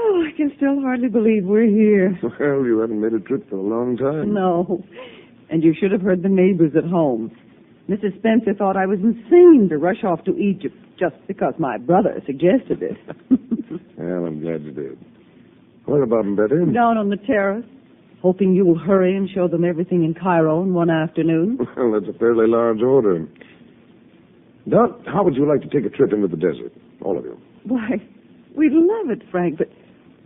Oh, I can still hardly believe we're here. Well, you haven't made a trip for a long time. No. And you should have heard the neighbors at home. Mrs. Spencer thought I was insane to rush off to Egypt just because my brother suggested it. Well, I'm glad you did. Where about them, Betty? Down on the terrace, hoping you'll hurry and show them everything in Cairo in one afternoon. Well, that's a fairly large order. Dot, how would you like to take a trip into the desert? All of you. Why, we'd love it, Frank, but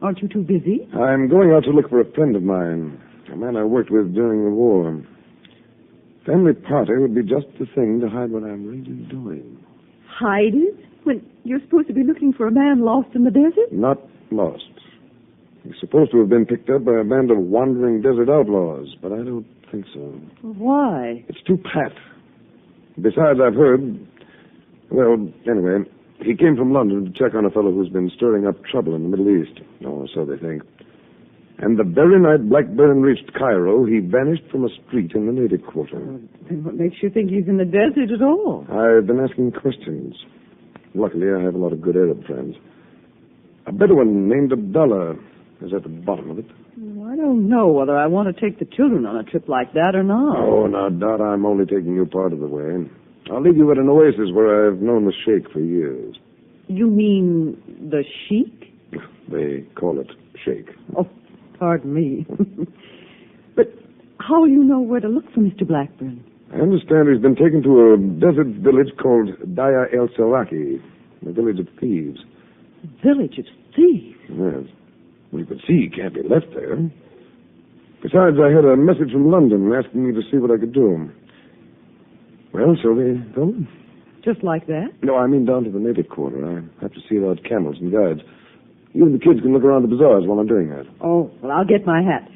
aren't you too busy? I'm going out to look for a friend of mine, a man I worked with during the war. Family party would be just the thing to hide what I'm really doing. Hide it? When you're supposed to be looking for a man lost in the desert? Not lost. He's supposed to have been picked up by a band of wandering desert outlaws, but I don't think so. Why? It's too pat. Besides, I've heard... Well, anyway, he came from London to check on a fellow who's been stirring up trouble in the Middle East. Oh, so they think. And the very night Blackburn reached Cairo, he vanished from a street in the native quarter. Then what makes you think he's in the desert at all? I've been asking questions. Luckily, I have a lot of good Arab friends. A Bedouin named Abdullah is at the bottom of it. Well, I don't know whether I want to take the children on a trip like that or not. Oh, now, Dot, I'm only taking you part of the way. I'll leave you at an oasis where I've known the sheikh for years. You mean the sheik? They call it sheikh. Oh, pardon me. But how will you know where to look for Mr. Blackburn? I understand he's been taken to a desert village called Daya El Sawaki, the village of thieves. A village of thieves? Yes. Well, you could see he can't be left there. Besides, I had a message from London asking me to see what I could do. Well, shall we go? Just like that? No, I mean down to the native quarter. I have to see about camels and guides. You and the kids can look around the bazaars while I'm doing that. Oh, well, I'll get my hat.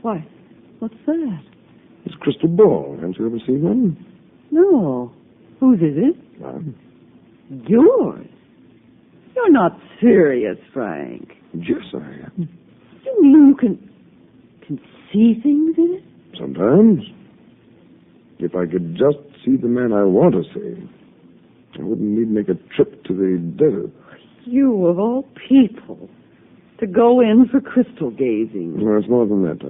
Why, what's that? It's a crystal ball. Haven't you ever seen one? No. Whose is it? Mine. Yours? You're not serious, Frank. Yes, I am. You mean you can see things in it? Sometimes. If I could just see the man I want to see, I wouldn't need to make a trip to the desert. You, of all people, to go in for crystal gazing. No, it's more than that.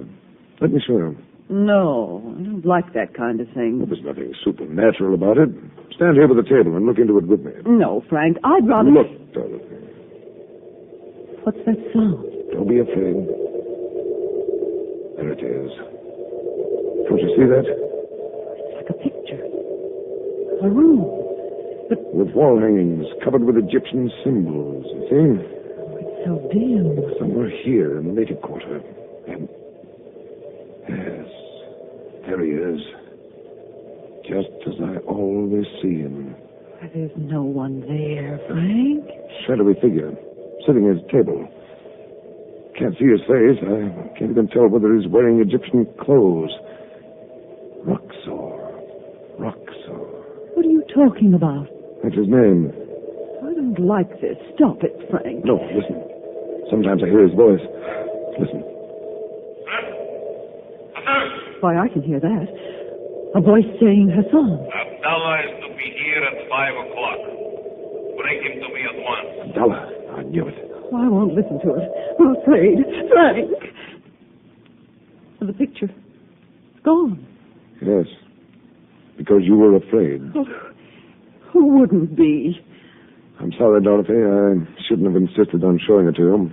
Let me show you. No, I don't like that kind of thing. Well, there's nothing supernatural about it. Stand here by the table and look into it with me. No, Frank, I'd rather... Look, Dorothy. What's that sound? Don't be afraid. There it is. Don't you see that? It's like a picture. A room. But... With wall hangings covered with Egyptian symbols, you see? Oh, it's so dim. Somewhere here in the native quarter. And... Yes, there he is. Just as I always see him. There's no one there, Frank. Shadowy figure, sitting at his table. Can't see his face. I can't even tell whether he's wearing Egyptian clothes. Roxor. What are you talking about? That's his name. I don't like this. Stop it, Frank. No, listen. Sometimes I hear his voice. Listen. Why, I can hear that. A voice saying Hassan. Abdallah is to be here at 5 o'clock. Bring him to me at once. Abdallah, I knew it. Oh, I won't listen to it. I'm afraid. Frank! of the picture. It's gone. Yes. Because you were afraid. Oh, who wouldn't be? I'm sorry, Dorothy. I shouldn't have insisted on showing it to you.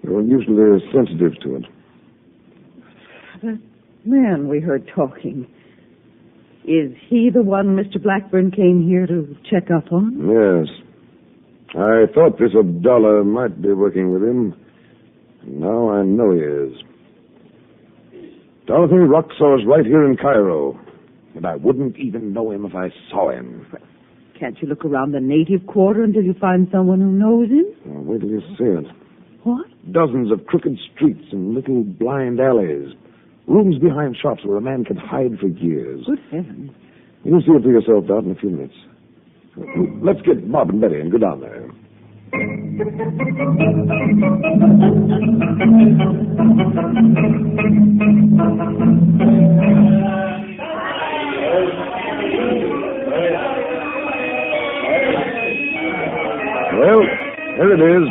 You're unusually sensitive to it. The man we heard talking. Is he the one Mr. Blackburn came here to check up on? Yes. I thought this Abdallah might be working with him. Now I know he is. Dorothy, Roxor's right here in Cairo. And I wouldn't even know him if I saw him. Can't you look around the native quarter until you find someone who knows him? Well, wait till you see it. What? Dozens of crooked streets and little blind alleys. Rooms behind shops where a man could hide for years. Good heavens. You'll see it for yourself, Dot, in a few minutes. Let's get Bob and Betty and go down there. Well, here it is.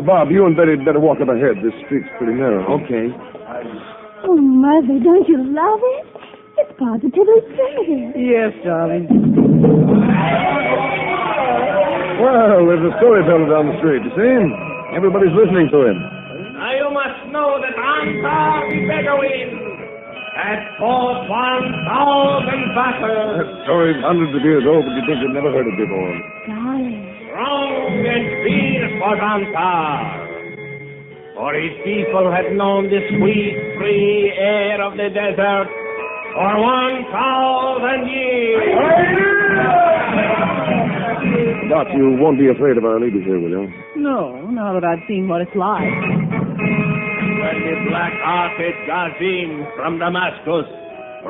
Bob, you and Betty had better walk up ahead. This street's pretty narrow. Okay. Oh, Mother, don't you love it? It's positively primitive. Yes, darling. Well, there's a storyteller down the street, you see? Everybody's listening to him. Now you must know that Ansar the Bedouin had fought 1,000 battles. That story's hundreds of years old, but you think you've never heard it before. Darling. Strong and fierce was Ansar. For his people had known the sweet, free air of the desert for 1,000 years. Dot, you won't be afraid of our leaders here, will you? No, now that I've seen what it's like. When the black-hearted Gazim from Damascus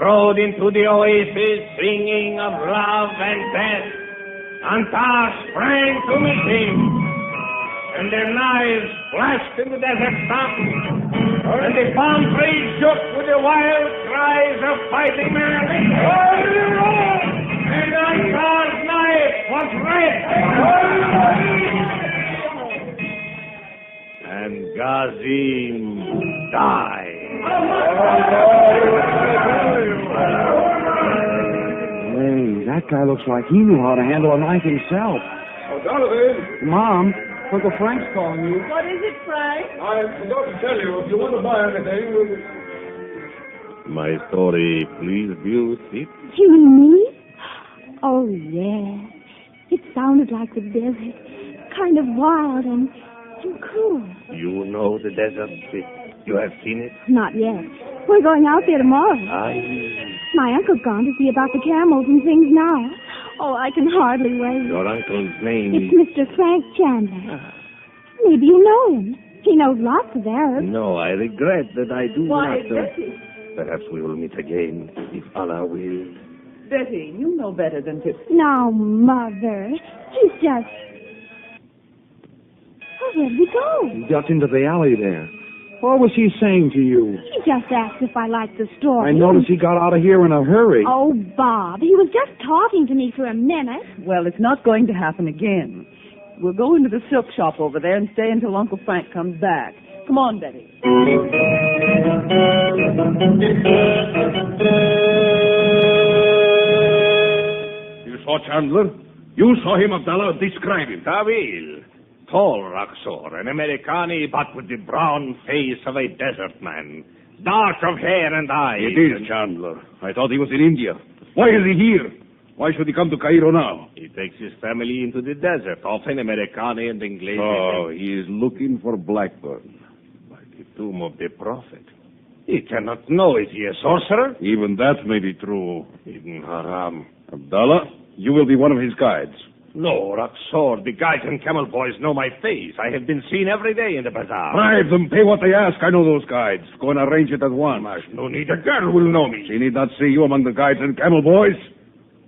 rode into the oasis singing of love and death, Ansar sprang to meet him, and their knives flashed in the desert sun, and the palm trees shook with the wild cries of fighting men. And Ansar's knife was red. And Gazim died. Hey, that guy looks like he knew how to handle a knife himself. Oh, Donovan! Mom, Uncle Frank's calling you. What is it, Frank? I forgot to tell you, if you want to buy anything... My story pleased you, Sid? You and me? Oh, yes. It sounded like the desert. Kind of wild and cool. You know the desert, Sid. You have seen it? Not yet. We're going out there tomorrow. Aye. My uncle's gone to see about the camels and things now. Oh, I can hardly wait. Your uncle's name It's Mr. Frank Chandler. Maybe you know him. He knows lots of Arabs. No, I regret that I do Why, not. Betty. Perhaps we will meet again, if Allah will. Betty, you know better than to... Now, Mother, he's just... Oh, where did he go? He got into the alley there. What was he saying to you? He just asked if I liked the story. I noticed he got out of here in a hurry. Oh, Bob, he was just talking to me for a minute. Well, it's not going to happen again. We'll go into the silk shop over there and stay until Uncle Frank comes back. Come on, Betty. You saw Chandler? You saw him, Abdallah. Describe him. Tawil. Tall Roxor, an Americani, but with the brown face of a desert man. Dark of hair and eyes. It is Chandler. I thought he was in India. Why is he here? Why should he come to Cairo now? He takes his family into the desert, often Americani and English. Oh, he is looking for Blackburn. By the tomb of the prophet. He cannot know. Is he a sorcerer? Even that may be true. Ibn Haram. Abdallah, you will be one of his guides. No, Roxor, the guides and camel boys know my face. I have been seen every day in the bazaar. Bribe them, pay what they ask. I know those guides. Go and arrange it at once. No need. A girl will know me. She need not see you among the guides and camel boys.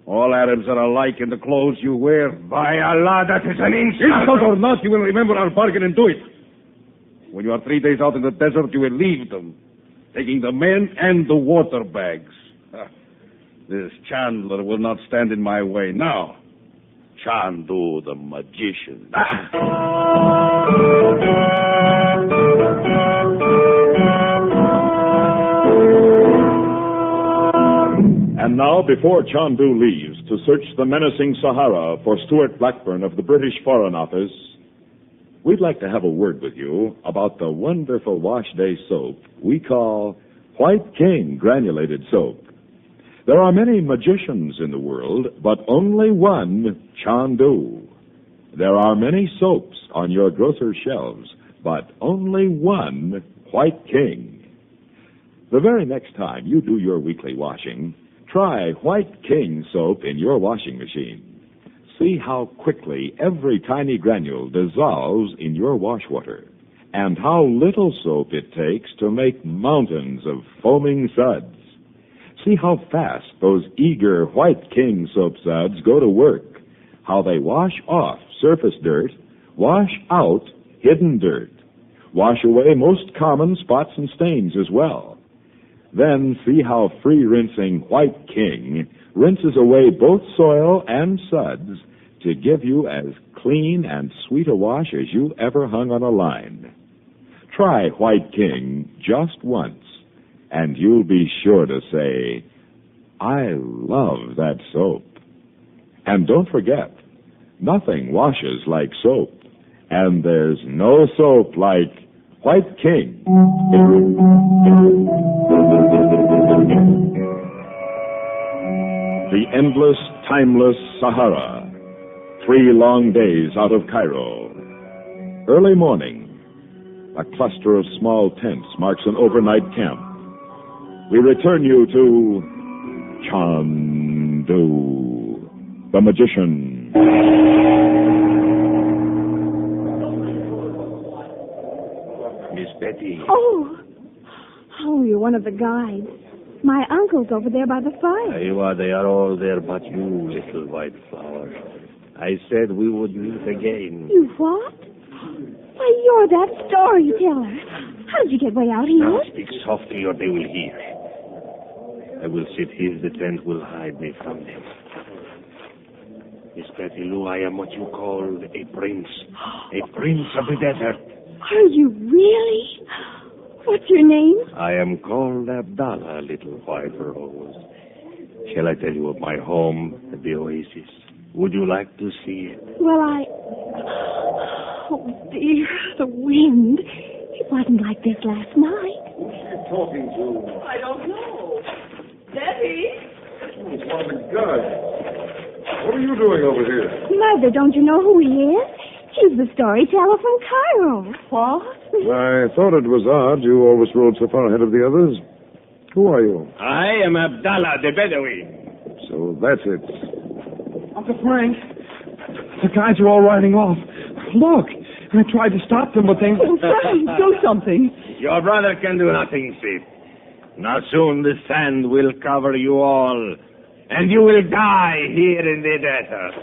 All Arabs are alike in the clothes you wear. By Allah, that is an insult. Insult or not, you will remember our bargain and do it. When you are 3 days out in the desert, you will leave them, taking the men and the water bags. This Chandler will not stand in my way now. Chandu, the magician. And now, before Chandu leaves to search the menacing Sahara for Stuart Blackburn of the British Foreign Office, we'd like to have a word with you about the wonderful wash day soap we call White King Granulated Soap. There are many magicians in the world, but only one Chandu. There are many soaps on your grocer's shelves, but only one White King. The very next time you do your weekly washing, try White King soap in your washing machine. See how quickly every tiny granule dissolves in your wash water, and how little soap it takes to make mountains of foaming suds. See how fast those eager White King soap suds go to work, how they wash off surface dirt, wash out hidden dirt, wash away most common spots and stains as well. Then see how free-rinsing White King rinses away both soil and suds to give you as clean and sweet a wash as you ever hung on a line. Try White King just once, and you'll be sure to say, I love that soap. And don't forget, nothing washes like soap, and there's no soap like White King. The endless, timeless Sahara. 3 long days out of Cairo. Early morning, a cluster of small tents marks an overnight camp. We return you to Chandu, the magician. Miss Betty. Oh, you're one of the guides. My uncle's over there by the fire. They are all there but you, little white flower. I said we would meet again. You what? Why, you're that storyteller. How did you get way out here? Now speak softly or they will hear. I will sit here. The tent will hide me from them. Miss Betty Lou, I am what you call a prince. A prince of the desert. Are you really? What's your name? I am called Abdallah, little white rose. Shall I tell you of my home at the oasis? Would you like to see it? Well, Oh, dear, the wind. It wasn't like this last night. Who are you talking to? I don't know. Debbie? It's one of the guards. What are you doing over here? Mother, don't you know who he is? He's the storyteller from Cairo. What? I thought it was odd you always rode so far ahead of the others. Who are you? I am Abdallah, the Bedouin. So that's it. Uncle Frank, the guys are all riding off. Look, I tried to stop them, but they... Oh, Frank, do something. Your brother can do nothing, Sid. Now soon the sand will cover you all, and you will die here in the desert.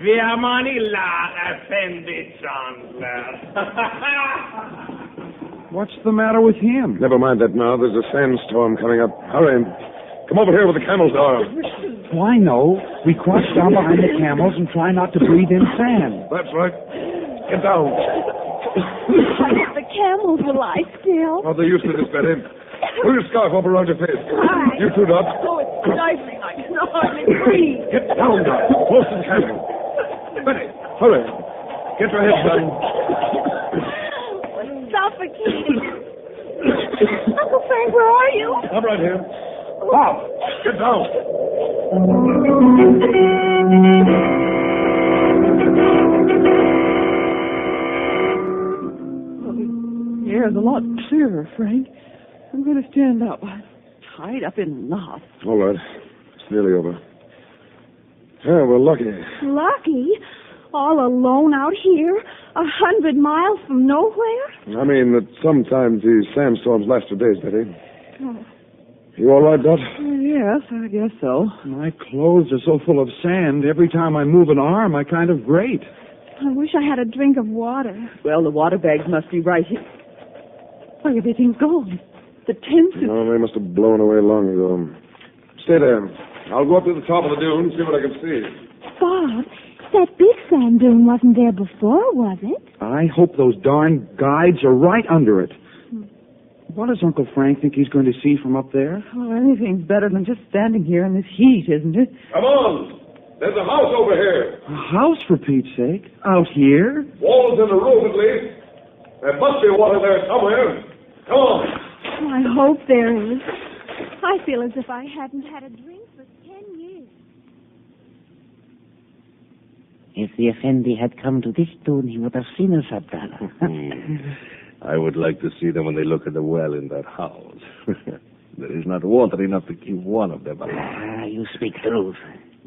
Via Manila, Effendi Chandler. What's the matter with him? Never mind that now. There's a sandstorm coming up. Hurry. Come over here where the camels are. Why, no. We crouch down behind the camels and try not to breathe in sand. That's right. Get down. The camels will lie still. How they used to this, Betty. Pull your scarf up around your face. Right. You too, Doc. Oh, it's stifling. I can hardly breathe. Get down, Doc. Close to the camel. Betty, hurry. Get your head down. I'm suffocating. Uncle Frank, where are you? I'm right here. Bob, get down. The air's a lot clearer, Frank. I'm going to stand up. I'm tied up in knots. All right. It's nearly over. Yeah, we're lucky. Lucky? All alone out here? 100 miles from nowhere? I mean that sometimes these sandstorms last for days, Betty. Oh. You all right, Dot? Yes, I guess so. My clothes are so full of sand, every time I move an arm, I kind of grate. I wish I had a drink of water. Well, the water bags must be right here. Why, everything's gone. The tents... No, they must have blown away long ago. Stay there. I'll go up to the top of the dune and see what I can see. Bob, that big sand dune wasn't there before, was it? I hope those darn guides are right under it. What does Uncle Frank think he's going to see from up there? Oh, anything's better than just standing here in this heat, isn't it? Come on! There's a house over here. A house, for Pete's sake? Out here? Walls in the roof, at least. There must be water there somewhere. Come on. Oh, I hope there is. I feel as if I hadn't had a drink for 10 years. If the Effendi had come to this tune, he would have seen us, Abdallah. I would like to see them when they look at the well in that house. There is not water enough to keep one of them alive. You speak truth.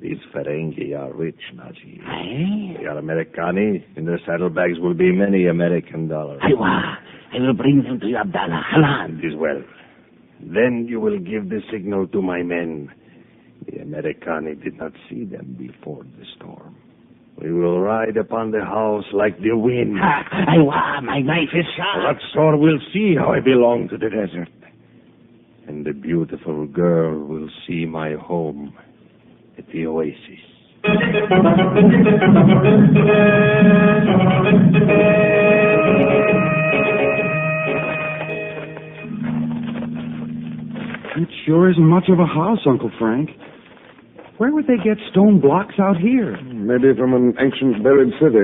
These Ferengi are rich, Naji. Aye? They are Americani. In their saddlebags will be many American dollars. Aywa, I will bring them to you, Abdallah. Halan. It is well. Then you will give the signal to my men. The Americani did not see them before the storm. We will ride upon the house like the wind. Aywa, my knife is sharp. Roxor will see how I belong to the desert. And the beautiful girl will see my home at the oasis. It sure isn't much of a house, Uncle Frank. Where would they get stone blocks out here? Maybe from an ancient buried city.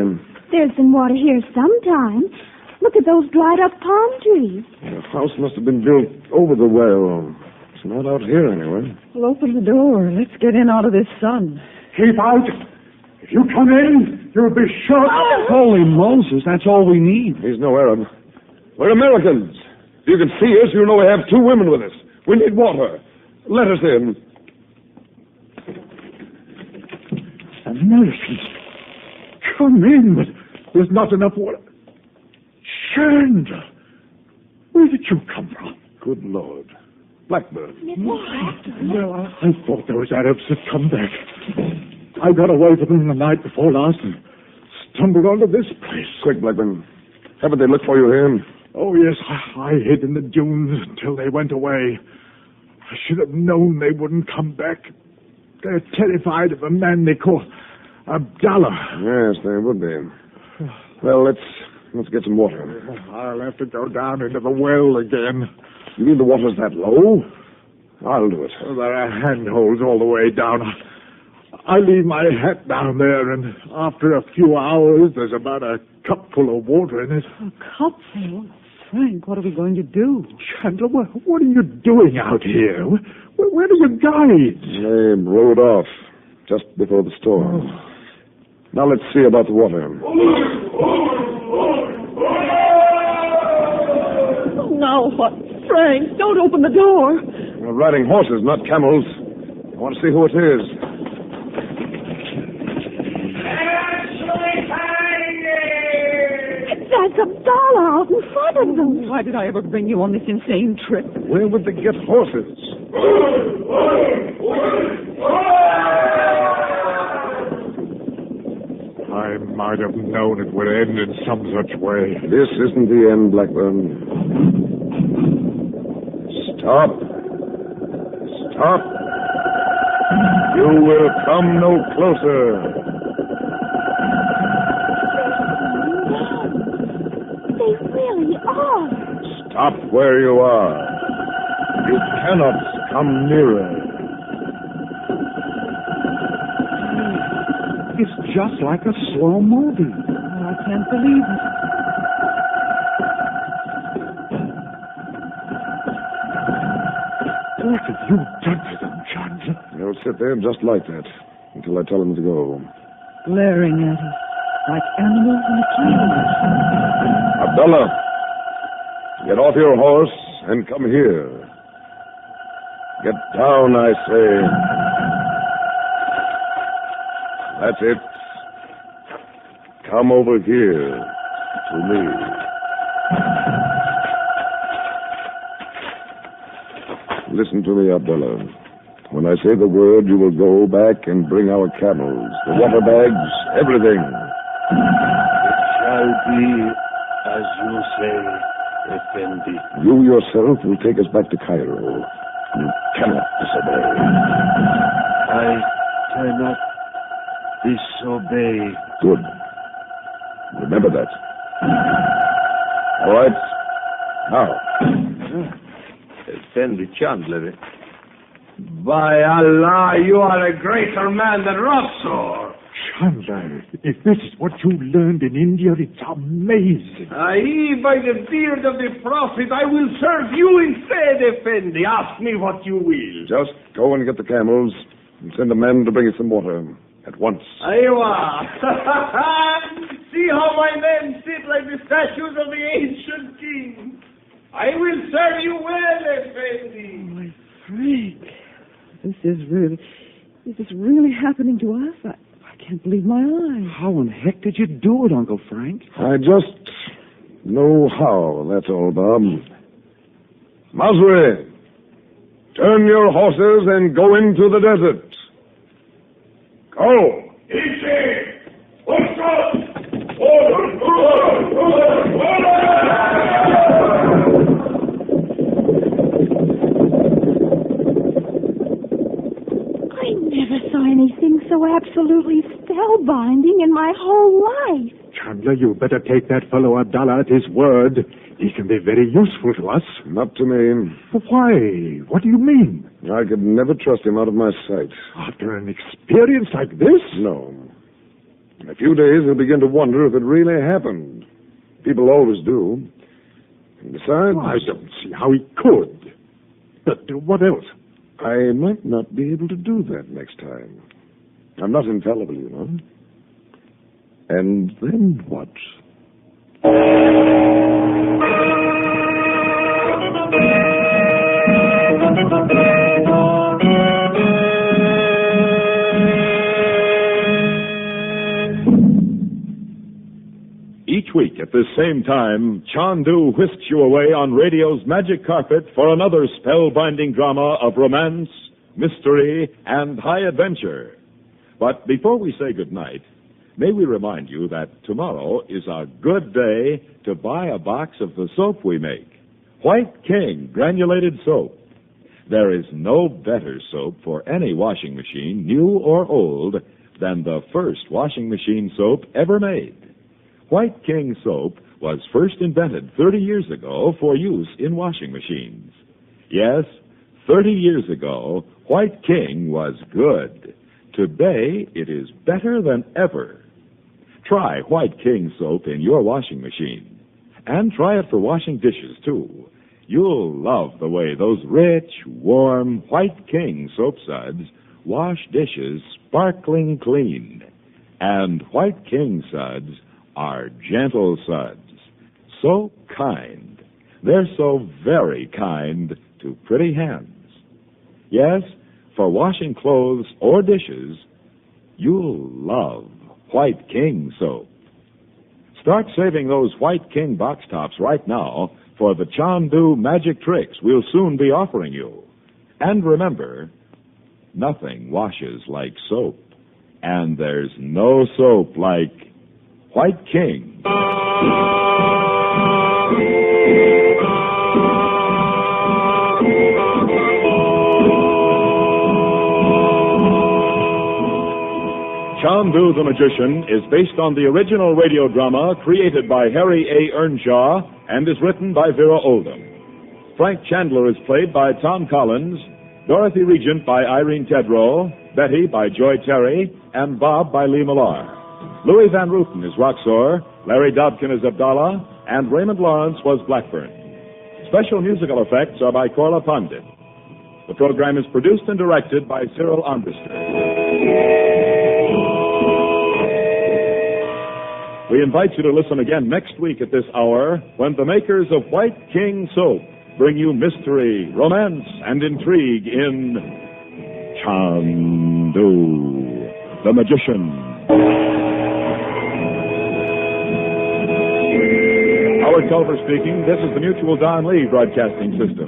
There's been water here sometime. Look at those dried up palm trees. The house must have been built over the well. It's not out here anyway. Well, open the door. Let's get in out of this sun. Keep out. If you come in, you'll be shot. Holy Moses, that's all we need. He's no Arab. We're Americans. If you can see us, you know we have 2 women with us. We need water. Let us in. Americans. Come in, but there's not enough water. Chandler, where did you come from? Good Lord. Blackbird. Well, I thought those Arabs had come back. I got away from them the night before last and stumbled onto this place. Quick, Blackburn. Haven't they looked for you here? Oh, yes, I hid in the dunes until they went away. I should have known they wouldn't come back. They're terrified of a man they call Abdallah. Yes, they would be. Well, let's get some water. I'll have to go down into the well again. You mean the water's that low? I'll do it. Oh, there are handholds all the way down. I leave my hat down there, and after a few hours, there's about a cupful of water in it. A cupful? Frank, what are we going to do? Chandler, what are you doing out here? Where are your guides? They rode off just before the storm. Now let's see about the water. Now what? Frank, don't open the door. We're riding horses, not camels. I want to see who it is. That's Abdallah out in front of them. Why did I ever bring you on this insane trip? Where would they get horses? I might have known it would end in some such way. This isn't the end, Blackburn. Stop. Stop. You will come no closer. They really are. Stop where you are. You cannot come nearer. It's just like a slow movie. I can't believe it. What have you done to them, Chandler? They'll sit there just like that until I tell them to go. Glaring at us like animals in a cage. Abdallah, get off your horse and come here. Get down, I say. That's it. Come over here to me. Listen to me, Abdallah. When I say the word, you will go back and bring our camels, the water bags, everything. It shall be as you say, Effendi. You yourself will take us back to Cairo. You cannot disobey. I cannot disobey. Good. Remember that. All right. Now, Effendi Chandler. By Allah, you are a greater man than Roxor. Chandler, if this is what you learned in India, it's amazing. Aye, by the beard of the Prophet, I will serve you instead, Effendi. Ask me what you will. Just go and get the camels and send a man to bring us some water at once. Aywa. See how my men sit like the statues of the ancient kings. I will serve you well, Effendi. My Frank, this is really happening to us. I can't believe my eyes. How in heck did you do it, Uncle Frank? I just know how, that's all, Bob. Masri, turn your horses and go into the desert. Go. I never saw anything so absolutely spellbinding in my whole life. Chandler, you better take that fellow Abdallah at his word. He can be very useful to us. Not to me. But why? What do you mean? I could never trust him out of my sight. After an experience like this? No. In a few days, he'll begin to wonder if it really happened. People always do. And besides... I don't see how he could. But what else? I might not be able to do that next time. I'm not infallible, you know. And then what? Each week at this same time, Chandu whisks you away on radio's magic carpet for another spellbinding drama of romance, mystery, and high adventure. But before we say goodnight, may we remind you that tomorrow is a good day to buy a box of the soap we make, White King Granulated Soap. There is no better soap for any washing machine, new or old, than the first washing machine soap ever made. White King soap was first invented 30 years ago for use in washing machines. Yes, 30 years ago, White King was good. Today, it is better than ever. Try White King soap in your washing machine. And try it for washing dishes, too. You'll love the way those rich, warm White King soap suds wash dishes sparkling clean. And White King suds are gentle suds. So kind. They're so very kind to pretty hands. Yes, for washing clothes or dishes, you'll love White King soap. Start saving those White King box tops right now for the Chandu magic tricks we'll soon be offering you. And remember, nothing washes like soap. And there's no soap like White King. Chandu the Magician is based on the original radio drama created by Harry A. Earnshaw and is written by Vera Oldham. Frank Chandler is played by Tom Collins, Dorothy Regent by Irene Tedrow, Betty by Joy Terry, and Bob by Lee Millar. Louis Van Rooten is Roxor, Larry Dobkin is Abdallah, and Raymond Lawrence was Blackburn. Special musical effects are by Corla Pandit. The program is produced and directed by Cyril Armbruster. We invite you to listen again next week at this hour when the makers of White King Soap bring you mystery, romance, and intrigue in Chandu the Magician. Howard Culver speaking. This is the Mutual Don Lee Broadcasting System.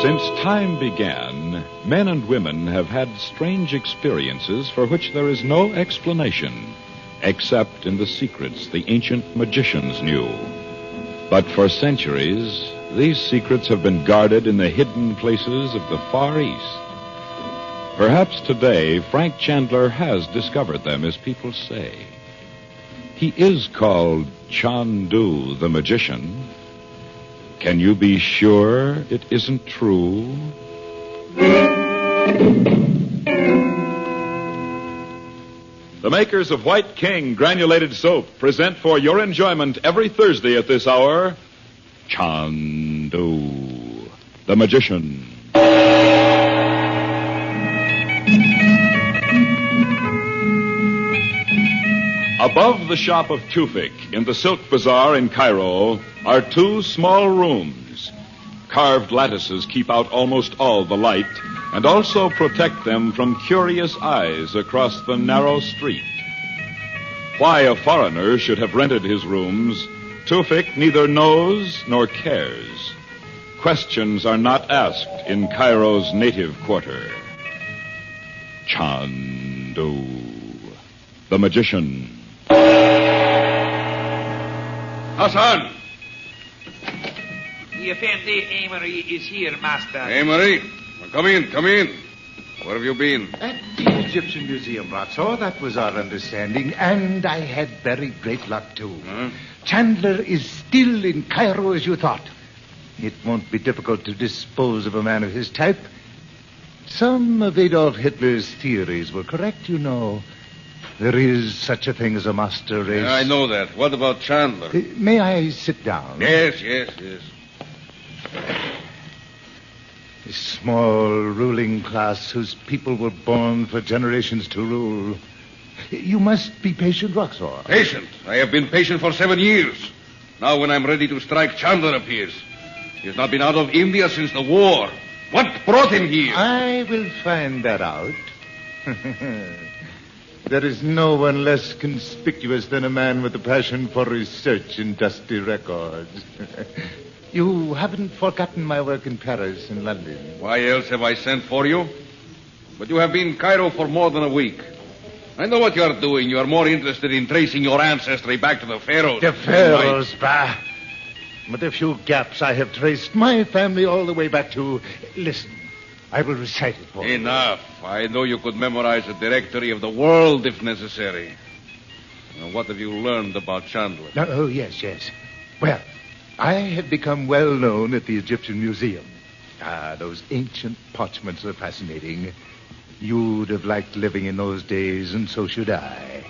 Since time began, men and women have had strange experiences for which there is no explanation, except in the secrets the ancient magicians knew. But for centuries, these secrets have been guarded in the hidden places of the Far East. Perhaps today, Frank Chandler has discovered them, as people say. He is called Chandu the Magician. Can you be sure it isn't true? The makers of White King granulated soap present for your enjoyment every Thursday at this hour, Chandu the Magician. Above the shop of Tufik in the Silk Bazaar in Cairo are two small rooms. Carved lattices keep out almost all the light and also protect them from curious eyes across the narrow street. Why a foreigner should have rented his rooms, Tufik neither knows nor cares. Questions are not asked in Cairo's native quarter. Chandu the Magician. Hassan! The Effendi Amory is here, Master. Amory? Come in, come in. Where have you been? At the Egyptian Museum, Roxor. That was our understanding, and I had very great luck, too. Huh? Chandler is still in Cairo, as you thought. It won't be difficult to dispose of a man of his type. Some of Adolf Hitler's theories were correct, you know. There is such a thing as a master race. Yeah, I know that. What about Chandler? May I sit down? Yes. A small ruling class whose people were born for generations to rule. You must be patient, Roxor. Patient? I have been patient for 7 years. Now when I'm ready to strike, Chandler appears. He has not been out of India since the war. What brought him here? I will find that out. There is no one less conspicuous than a man with a passion for research in dusty records. You haven't forgotten my work in Paris and London. Why else have I sent for you? But you have been in Cairo for more than a week. I know what you are doing. You are more interested in tracing your ancestry back to the pharaohs. The pharaohs, bah. With a few gaps, I have traced my family all the way back to... Listen, I will recite it for you. Enough. I know you could memorize the directory of the world if necessary. Now, what have you learned about Chandler? Oh, yes. Well, I have become well known at the Egyptian Museum. Those ancient parchments are fascinating. You'd have liked living in those days, and so should I.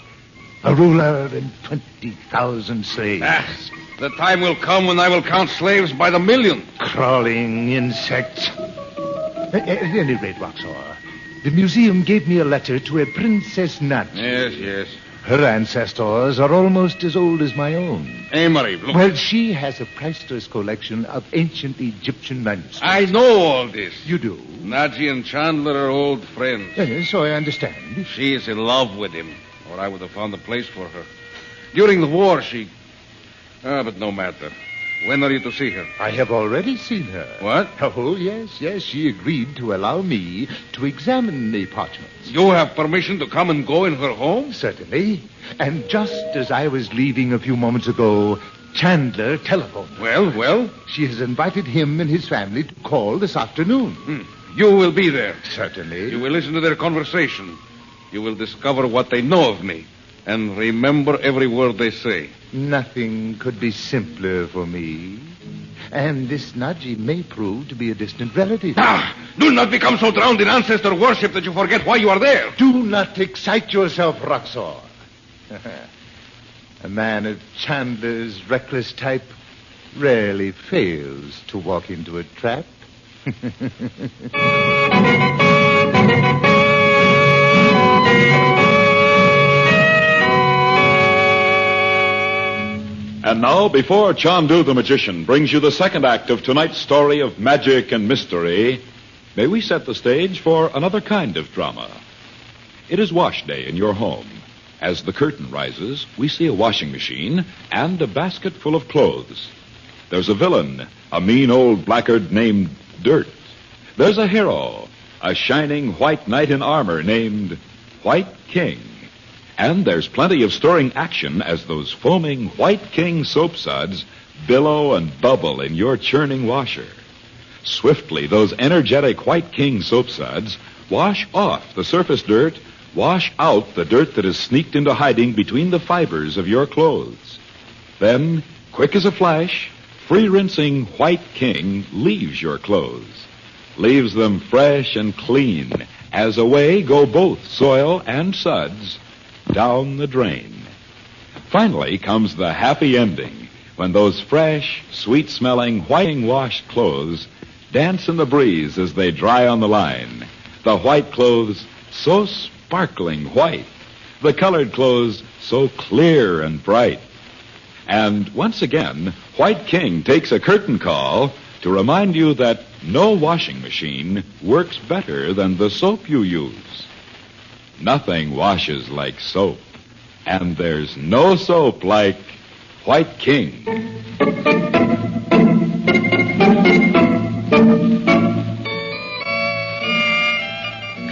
A ruler and 20,000 slaves. The time will come when I will count slaves by the million. Crawling insects. At any rate, Roxor, the museum gave me a letter to a Princess Naji. Yes. Her ancestors are almost as old as my own. Amory, look. Well, she has a priceless collection of ancient Egyptian manuscripts. I know all this. You do? Naji and Chandler are old friends. Yes, so I understand. She is in love with him, or I would have found a place for her. During the war, she... but no matter. When are you to see her? I have already seen her. What? Oh, yes. She agreed to allow me to examine the parchments. You have permission to come and go in her home? Certainly. And just as I was leaving a few moments ago, Chandler telephoned. Well? She has invited him and his family to call this afternoon. You will be there. Certainly. You will listen to their conversation. You will discover what they know of me. And remember every word they say. Nothing could be simpler for me. And this Naji may prove to be a distant relative. Do not become so drowned in ancestor worship that you forget why you are there. Do not excite yourself, Roxor. A man of Chandler's reckless type rarely fails to walk into a trap. And now, before Chandu the Magician brings you the second act of tonight's story of magic and mystery, may we set the stage for another kind of drama. It is wash day in your home. As the curtain rises, we see a washing machine and a basket full of clothes. There's a villain, a mean old blackguard named Dirt. There's a hero, a shining white knight in armor named White King. And there's plenty of stirring action as those foaming White King soap suds billow and bubble in your churning washer. Swiftly, those energetic White King soap suds wash off the surface dirt, wash out the dirt that has sneaked into hiding between the fibers of your clothes. Then, quick as a flash, free-rinsing White King leaves your clothes, leaves them fresh and clean, as away go both soil and suds down the drain. Finally comes the happy ending, when those fresh, sweet-smelling, white-washed clothes dance in the breeze as they dry on the line. The white clothes so sparkling white, the colored clothes so clear and bright. And once again, White King takes a curtain call to remind you that no washing machine works better than the soap you use. Nothing washes like soap, and there's no soap like White King.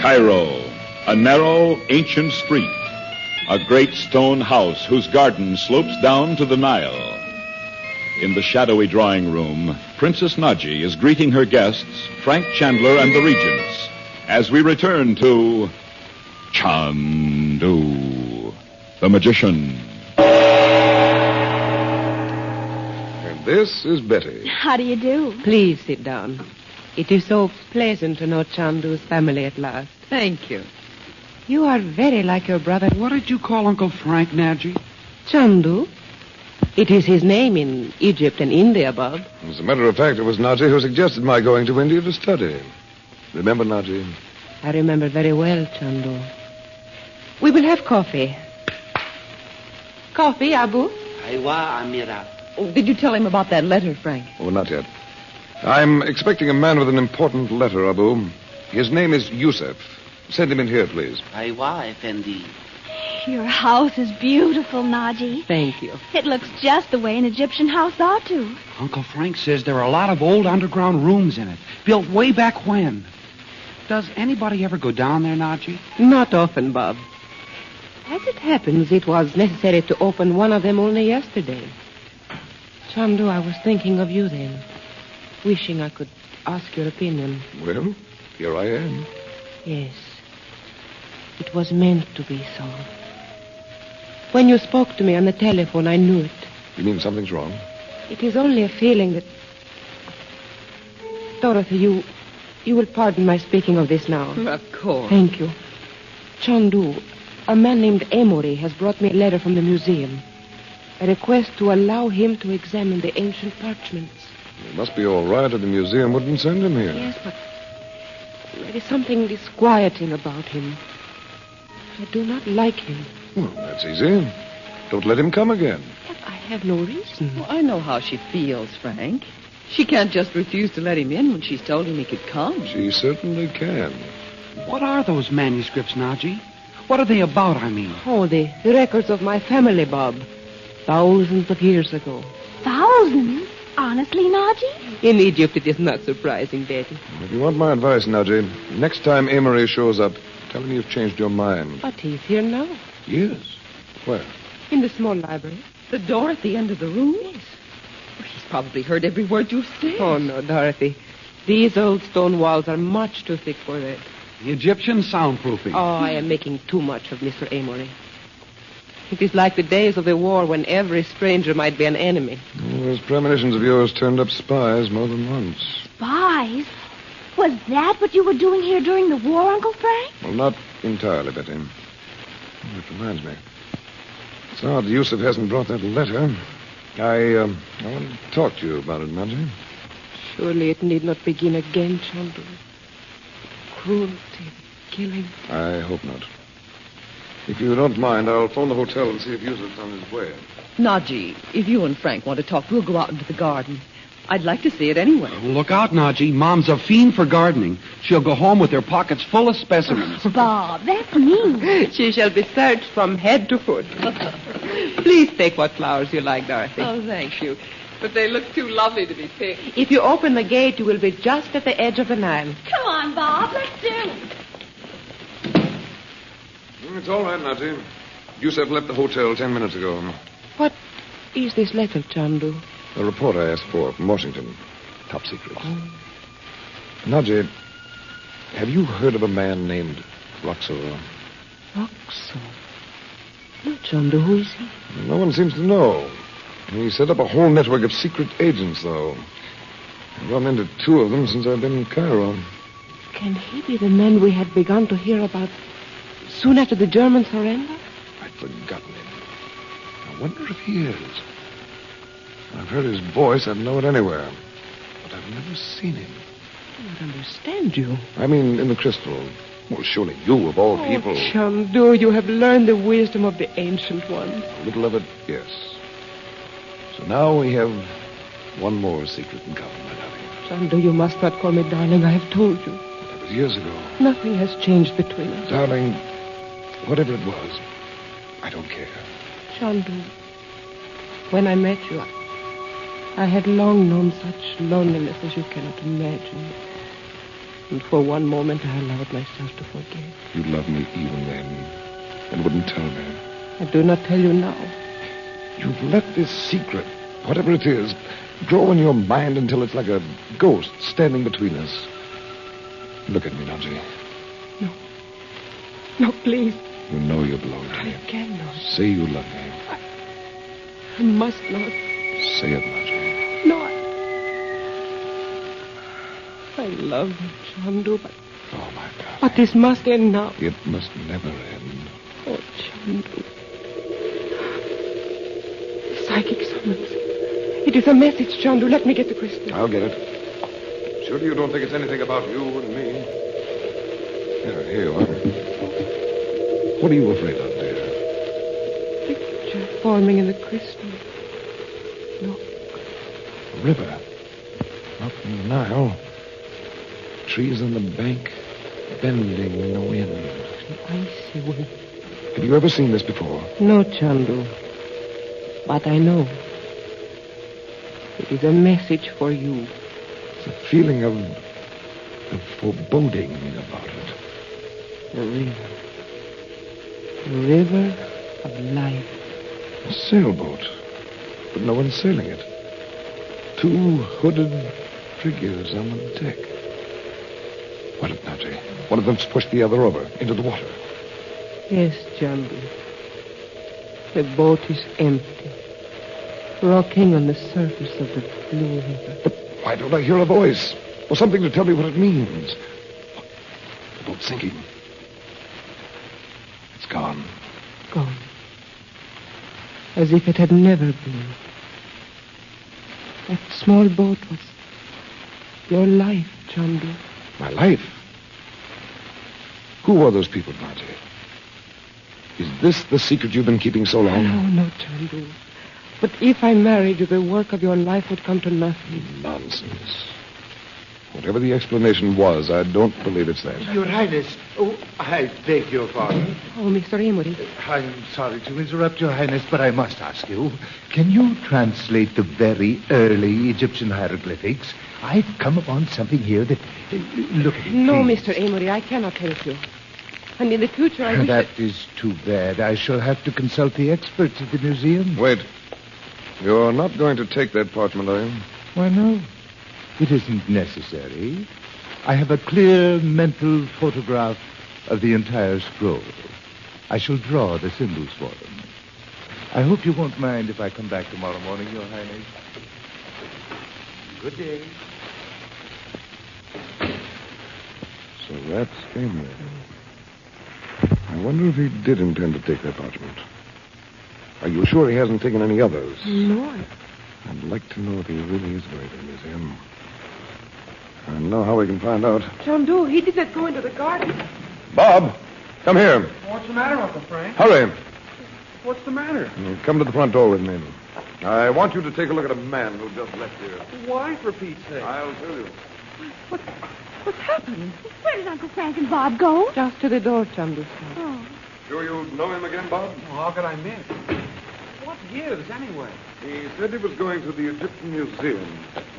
Cairo, a narrow, ancient street. A great stone house whose garden slopes down to the Nile. In the shadowy drawing room, Princess Naji is greeting her guests, Frank Chandler and the regents, as we return to Chandu, the magician. And this is Betty. How do you do? Please sit down. It is so pleasant to know Chandu's family at last. Thank you. You are very like your brother. What did you call Uncle Frank, Naji? Chandu. It is his name in Egypt and India, Bob. As a matter of fact, it was Naji who suggested my going to India to study. Remember, Naji? I remember very well, Chandu. We will have coffee. Coffee, Abu? Aywa, Amira. Oh, did you tell him about that letter, Frank? Oh, not yet. I'm expecting a man with an important letter, Abu. His name is Yusuf. Send him in here, please. Aywa, Effendi. Your house is beautiful, Naji. Thank you. It looks just the way an Egyptian house ought to. Uncle Frank says there are a lot of old underground rooms in it, built way back when. Does anybody ever go down there, Naji? Not often, Bob. As it happens, it was necessary to open one of them only yesterday. Chandu, I was thinking of you then, wishing I could ask your opinion. Well, here I am. Yes. It was meant to be so. When you spoke to me on the telephone, I knew it. You mean something's wrong? It is only a feeling that... Dorothy, you will pardon my speaking of this now. Of course. Thank you. Chandu, a man named Emory has brought me a letter from the museum. A request to allow him to examine the ancient parchments. It must be all right if the museum wouldn't send him here. Yes, but there is something disquieting about him. I do not like him. Well, that's easy. Don't let him come again. But I have no reason. Well, I know how she feels, Frank. She can't just refuse to let him in when she's told him he could come. She certainly can. What are those manuscripts, Naji? What are they about, I mean? Oh, the records of my family, Bob. Thousands of years ago. Thousands? Honestly, Naji? In Egypt, it is not surprising, Betty. If you want my advice, Naji, next time Emory shows up, tell him you've changed your mind. But he's here now. Yes. Where? In the small library. The door at the end of the room? Yes. Well, he's probably heard every word you've said. Oh, no, Dorothy. These old stone walls are much too thick for that. The Egyptian soundproofing. Oh, I am making too much of Mr. Amory. It is like the days of the war when every stranger might be an enemy. Oh, those premonitions of yours turned up spies more than once. Spies? Was that what you were doing here during the war, Uncle Frank? Well, not entirely, Betty. Oh, it reminds me. It's odd Yusuf hasn't brought that letter. I want to talk to you about it, Naji. Surely it need not begin again, Chandu. Cruelty, killing. I hope not. If you don't mind, I'll phone the hotel and see if Yusuf's on his way. Naji, if you and Frank want to talk, we'll go out into the garden. I'd like to see it anyway. Look out, Naji. Mom's a fiend for gardening. She'll go home with her pockets full of specimens. Bob, that's mean. She shall be searched from head to foot. Please take what flowers you like, Dorothy. Oh, thank you. but they look too lovely to be picked. If you open the gate, you will be just at the edge of the Nile. Come on, Bob. Let's do it. It's all right, Nazi. Yusef left the hotel 10 minutes ago. What is this letter, Chandu? The report I asked for from Washington. Top secret. Naji, have you heard of a man named Roxor? Roxor? No, Chandu, who is he? No one seems to know. He set up a whole network of secret agents, though. I've run into 2 of them since I've been in Cairo. Can he be the man we had begun to hear about soon after the German surrender? I'd forgotten him. I wonder if he is. I've heard his voice. I'd know it anywhere. But I've never seen him. I don't understand you. I mean, in the crystal. Well, surely you, of all people... Chandu, you have learned the wisdom of the ancient ones. A little of it, yes. So now we have one more secret in common, my darling. Chandu, you must not call me darling. I have told you. That was years ago. Nothing has changed between us. Darling, whatever it was, I don't care. Chandu, when I met you, I had long known such loneliness as you cannot imagine. And for one moment, I allowed myself to forget. You loved me even then, and wouldn't tell me. I do not tell you now. You've let this secret, whatever it is, grow in your mind until it's like a ghost standing between us. Look at me, Naji. No. No, please. You know you belong to me. I cannot. Say you love me. I must not. Say it, Naji. No, I love you, Chandu, but... Oh, my God. But this must end now. It must never end. Oh, Chandu. Psychic summons. It is a message, Chandu. Let me get the crystal. I'll get it. Surely you don't think it's anything about you and me? Here you are. What are you afraid of, dear? Picture forming in the crystal. Look. A river. Up in the Nile. Trees on the bank, bending in the wind. An icy wind. Have you ever seen this before? No, Chandu. But I know. It is a message for you. It's a feeling of foreboding about it. The river. The river of life. A sailboat, but no one's sailing it. 2 hooded figures on the deck. What of Naji? One of them's pushed the other over into the water. Yes, Chandu. The boat is empty, rocking on the surface of the blue river. But why don't I hear a voice? Or something to tell me what it means? The boat's sinking. It's gone. Gone. As if it had never been. That small boat was your life, Chandu. My life? Who are those people, Naji? Is this the secret you've been keeping so long? No, Chandu. But if I married you, the work of your life would come to nothing. Nonsense. Whatever the explanation was, I don't believe it's that. Your Highness. Oh, I beg your pardon. Oh, Mr. Emory. I'm sorry to interrupt, Your Highness, but I must ask you, can you translate the very early Egyptian hieroglyphics? I've come upon something here that... look at it, No, please. Mr. Emory, I cannot help you. And in the future, I wish... That is too bad. I shall have to consult the experts at the museum. Wait. You're not going to take that parchment, are you? Why, no. It isn't necessary. I have a clear mental photograph of the entire scroll. I shall draw the symbols for them. I hope you won't mind if I come back tomorrow morning, Your Highness. Good day. So that's Emory. I wonder if he did intend to take that parchment. Are you sure he hasn't taken any others? No. I'd like to know if he really is going to the museum. I know how we can find out. Chandu, he did not go into the garden. Bob, come here. What's the matter, Uncle Frank? Hurry. What's the matter? Come to the front door with me. I want you to take a look at a man who just left here. Why, for Pete's sake? I'll tell you. What's happened? Where did Uncle Frank and Bob go? Just to the door, Chandu. Oh. Sure you know him again, Bob? Well, how could I miss? What gives, anyway? He said he was going to the Egyptian Museum.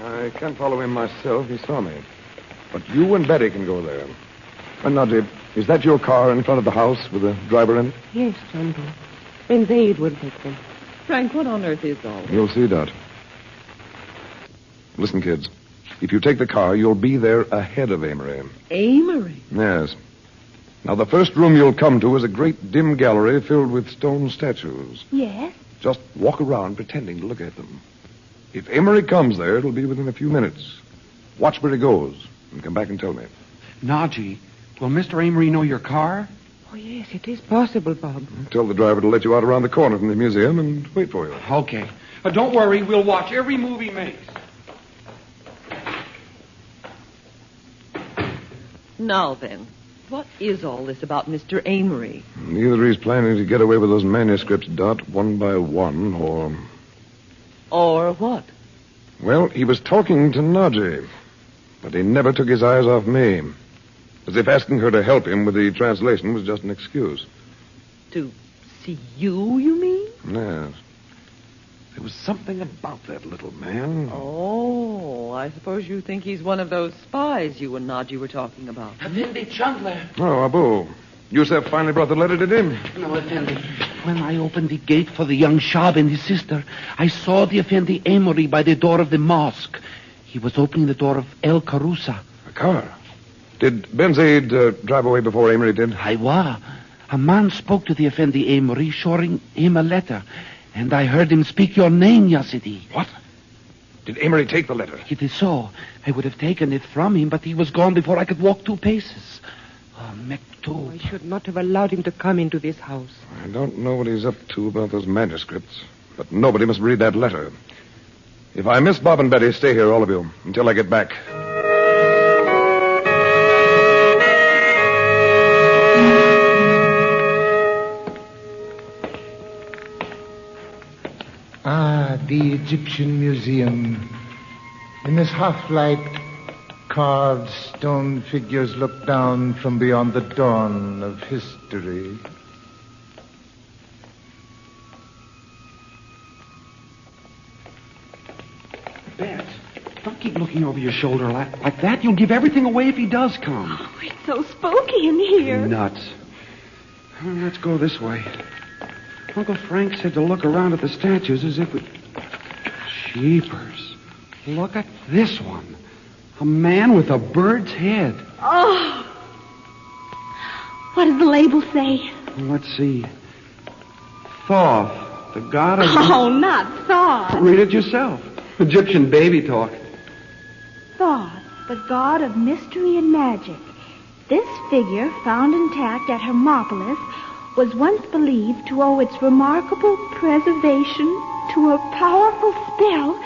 I can't follow him myself. He saw me. But you and Betty can go there. And Najib, is that your car in front of the house with the driver in it? Yes, Chandu. And Zaid will take them. Frank, what on earth is all this? You'll see, Dot. Listen, kids. If you take the car, you'll be there ahead of Amory. Amory? Yes. Now, the first room you'll come to is a great dim gallery filled with stone statues. Yes? Just walk around pretending to look at them. If Amory comes there, it'll be within a few minutes. Watch where he goes and come back and tell me. Naji, will Mr. Amory know your car? Oh, yes, it is possible, Bob. Tell the driver to let you out around the corner from the museum and wait for you. Okay. Don't worry, we'll watch every move he makes. Now then, what is all this about Mr. Amory? Either he's planning to get away with those manuscripts, Dot, one by one, or... Or what? Well, he was talking to Naji, but he never took his eyes off me. As if asking her to help him with the translation was just an excuse. To see you mean? Yes. There was something about that little man. Oh, I suppose you think he's one of those spies you and Naji were talking about. Effendi Chandler. Oh, Abu. Yusuf finally brought the letter, did he? No, Effendi. When I opened the gate for the young Shab and his sister, I saw the Effendi Amory by the door of the mosque. He was opening the door of El Karusa. A car? Did Ben Zaid drive away before Amory did? Haywa. A man spoke to the Effendi Amory, showing him a letter. And I heard him speak your name, Yazidi. What? Did Amory take the letter? It is so. I would have taken it from him, but he was gone before I could walk 2 paces. Oh, Mektub. I should not have allowed him to come into this house. I don't know what he's up to about those manuscripts, but nobody must read that letter. If I miss Bob and Betty, stay here, all of you, until I get back. The Egyptian Museum. In this half-light, carved stone figures look down from beyond the dawn of history. Bet, don't keep looking over your shoulder like that. You'll give everything away if he does come. Oh, it's so spooky in here. Nuts. Well, let's go this way. Uncle Frank said to look around at the statues as if we... Jeepers. Look at this one. A man with a bird's head. Oh. What does the label say? Let's see. Thoth, the god of... Oh, not Thoth. Read it yourself. Egyptian baby talk. Thoth, the god of mystery and magic. This figure, found intact at Hermopolis, was once believed to owe its remarkable preservation to a powerful spell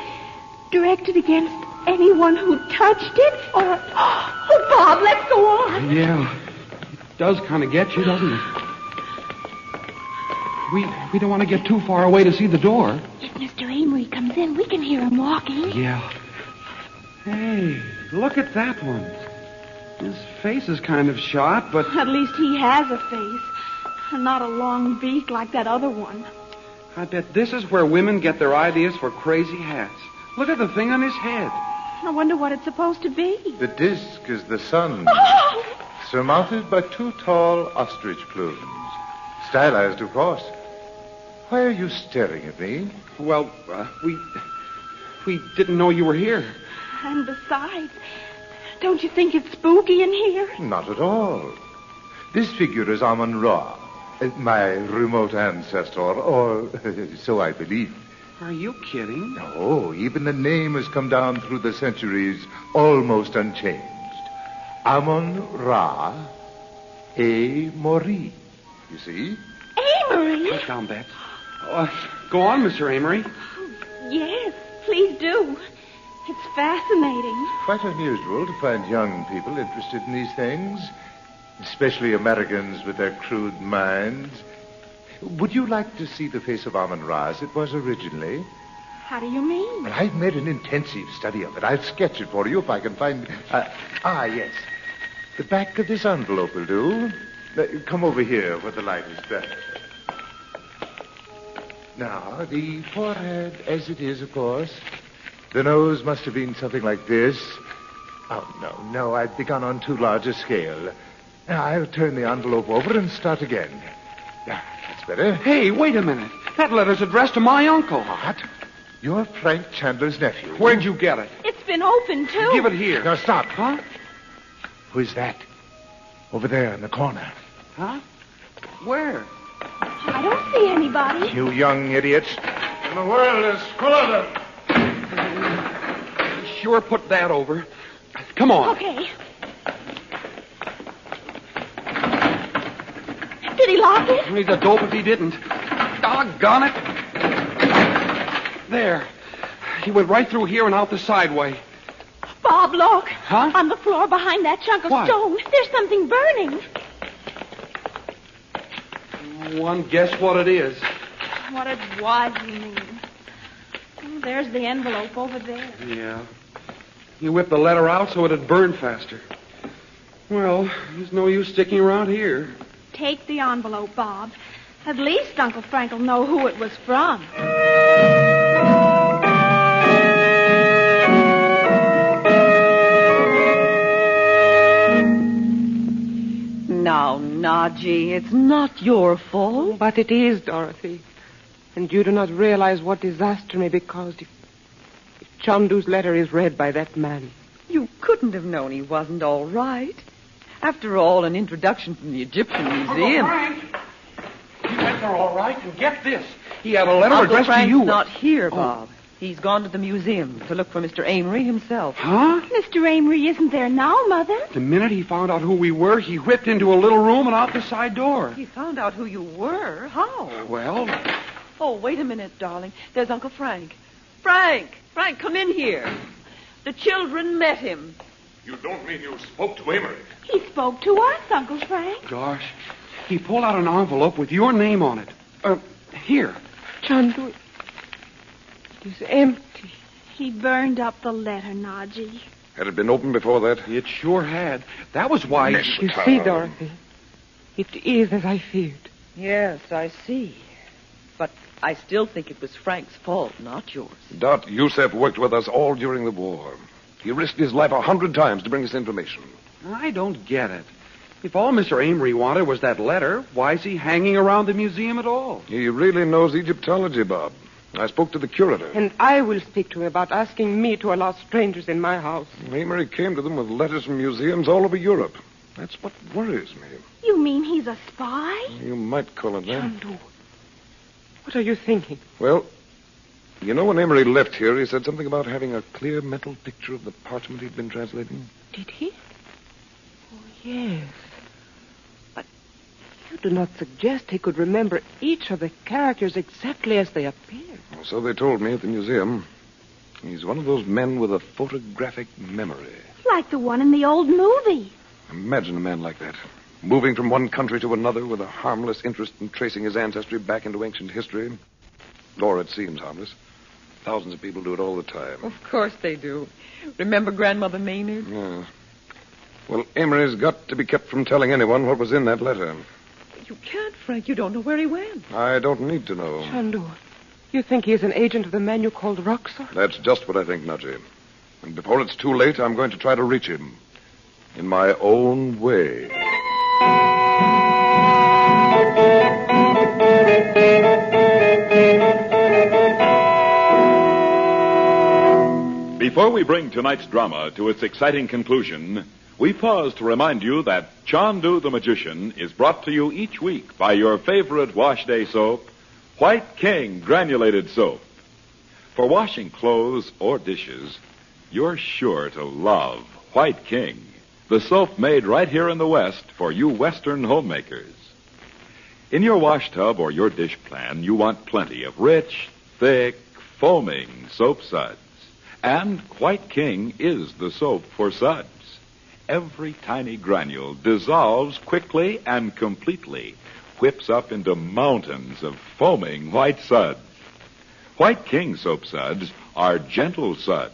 directed against anyone who touched it or... Oh, Bob, let's go on. Yeah. It does kind of get you, doesn't it? We don't want to get too far away to see the door. If Mr. Amory comes in, we can hear him walking. Yeah. Hey, look at that one. His face is kind of shot, but... At least he has a face. Not a long beak like that other one. I bet this is where women get their ideas for crazy hats. Look at the thing on his head. I wonder what it's supposed to be. The disk is the sun, surmounted by 2 tall ostrich plumes. Stylized, of course. Why are you staring at me? Well, we didn't know you were here. And besides, don't you think it's spooky in here? Not at all. This figure is Amun-Ra, my remote ancestor, or so I believe. Are you kidding? No, even the name has come down through the centuries almost unchanged. Amun-Ra Amory. You see? Amory? Put down, Bet. Go on, Mr. Amory. Yes, please do. It's fascinating. Quite unusual to find young people interested in these things, especially Americans with their crude minds. Would you like to see the face of Amun-Ra as it was originally? How do you mean? Well, I've made an intensive study of it. I'll sketch it for you if I can find... yes. The back of this envelope will do. Come over here where the light is better. Now, the forehead as it is, of course. The nose must have been something like this. Oh, no, I've begun on too large a scale. Now, I'll turn the envelope over and start again. That's better. Hey, wait a minute. That letter's addressed to my uncle. What? You're Frank Chandler's nephew. Where'd you get it? It's been opened, too. Give it here. Now, stop. Huh? Who's that? Over there in the corner. Huh? Where? I don't see anybody. You young idiots. And the world is full of them. Sure put that over. Come on. Okay. Did he lock it? He's a dope if he didn't. Doggone it. There. He went right through here and out the side way. Bob, look. Huh? On the floor behind that chunk of What? stone, there's something burning. One guess what it is. What it was, you mean? Oh, there's the envelope over there. Yeah. He whipped the letter out so it'd burn faster. Well, there's no use sticking around here. Take the envelope, Bob. At least Uncle Frank will know who it was from. Now, Naji, it's not your fault. But it is, Dorothy. And you do not realize what disaster may be caused if Chandu's letter is read by that man. You couldn't have known he wasn't all right. After all, an introduction from the Egyptian Museum. Uncle Frank! He went there all right, and get this. He had a letter Uncle addressed Frank's to you. not here, Bob. He's gone to the museum to look for Mr. Amory himself. Huh? Mr. Amory isn't there now, Mother. The minute he found out who we were, he whipped into a little room and out the side door. He found out who you were? How? Well... Oh, wait a minute, darling. There's Uncle Frank. Frank, come in here. The children met him. You don't mean you spoke to Amory? He spoke to us, Uncle Frank. Gosh. He pulled out an envelope with your name on it. Here. Chandu, it is empty. He burned up the letter, Naji. Had it been opened before that? It sure had. That was why... You see, Dorothy, it is as I feared. Yes, I see. But I still think it was Frank's fault, not yours. Dot Youssef worked with us all during the war. He risked his life 100 times to bring us information. I don't get it. If all Mr. Amory wanted was that letter, why is he hanging around the museum at all? He really knows Egyptology, Bob. I spoke to the curator. And I will speak to him about asking me to allow strangers in my house. Amory came to them with letters from museums all over Europe. That's what worries me. You mean he's a spy? You might call it that. Chandu, what are you thinking? Well, you know when Amory left here, he said something about having a clear mental picture of the parchment he'd been translating? Did he? Oh, yes. But you do not suggest he could remember each of the characters exactly as they appeared. Well, so they told me at the museum. He's one of those men with a photographic memory. Like the one in the old movie. Imagine a man like that, moving from one country to another with a harmless interest in tracing his ancestry back into ancient history. Or it seems harmless. Thousands of people do it all the time. Of course they do. Remember Grandmother Maynard? Yeah. Well, Amory's got to be kept from telling anyone what was in that letter. You can't, Frank. You don't know where he went. I don't need to know. Chandu, you think he is an agent of the man you called Roxor? That's just what I think, Naji. And before it's too late, I'm going to try to reach him. In my own way. Before we bring tonight's drama to its exciting conclusion, we pause to remind you that Chandu the Magician is brought to you each week by your favorite wash day soap, White King Granulated Soap. For washing clothes or dishes, you're sure to love White King, the soap made right here in the West for you Western homemakers. In your wash tub or your dish plan, you want plenty of rich, thick, foaming soap suds. And White King is the soap for suds. Every tiny granule dissolves quickly and completely, whips up into mountains of foaming white suds. White King soap suds are gentle suds,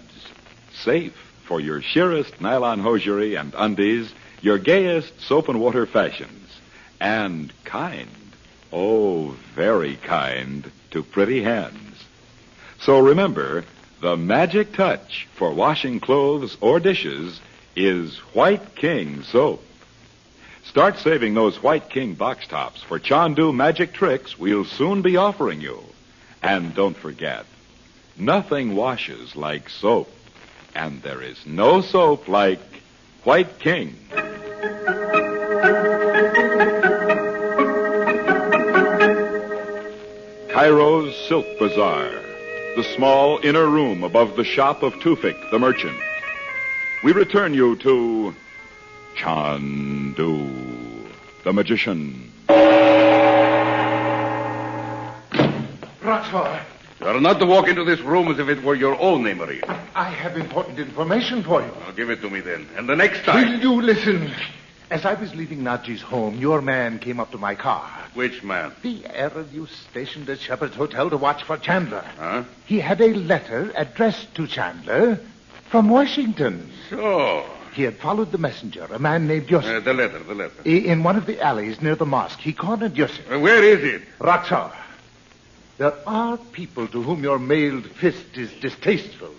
safe for your sheerest nylon hosiery and undies, your gayest soap and water fashions, and kind, oh, very kind, to pretty hands. So remember, the magic touch for washing clothes or dishes is White King soap. Start saving those White King box tops for Chandu magic tricks we'll soon be offering you. And don't forget, nothing washes like soap. And there is no soap like White King. Cairo's Silk Bazaar, the small inner room above the shop of Tufik, the merchant. We return you to Chandu, the magician. Roxor, You are not to walk into this room as if it were your own, Emery. I have important information for you. Well, give it to me then. And the next time... Will you listen? As I was leaving Naji's home, your man came up to my car. Which man? The Arab you stationed at Shepherd's Hotel to watch for Chandler. Huh? He had a letter addressed to Chandler from Washington. So... He had followed the messenger, a man named Yosef. The letter. In one of the alleys near the mosque. He cornered Yosef. Where is it? Roxor. There are people to whom your mailed fist is distasteful.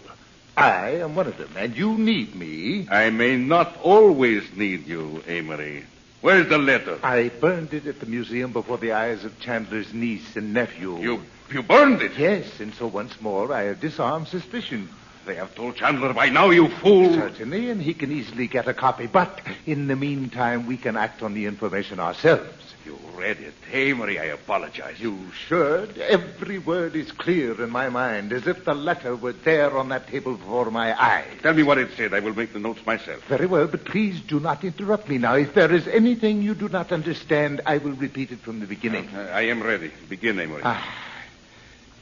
I am one of them, and you need me. I may not always need you, Amory. Where's the letter? I burned it at the museum before the eyes of Chandler's niece and nephew. You burned it? Yes, and so once more I have disarmed suspicion. They have told Chandler by now, you fool. Certainly, and he can easily get a copy. But in the meantime, we can act on the information ourselves. You read it. Amory, I apologize. You should. Every word is clear in my mind, as if the letter were there on that table before my eyes. Tell me what it said. I will make the notes myself. Very well, but please do not interrupt me now. If there is anything you do not understand, I will repeat it from the beginning. I am ready. Begin, Amory.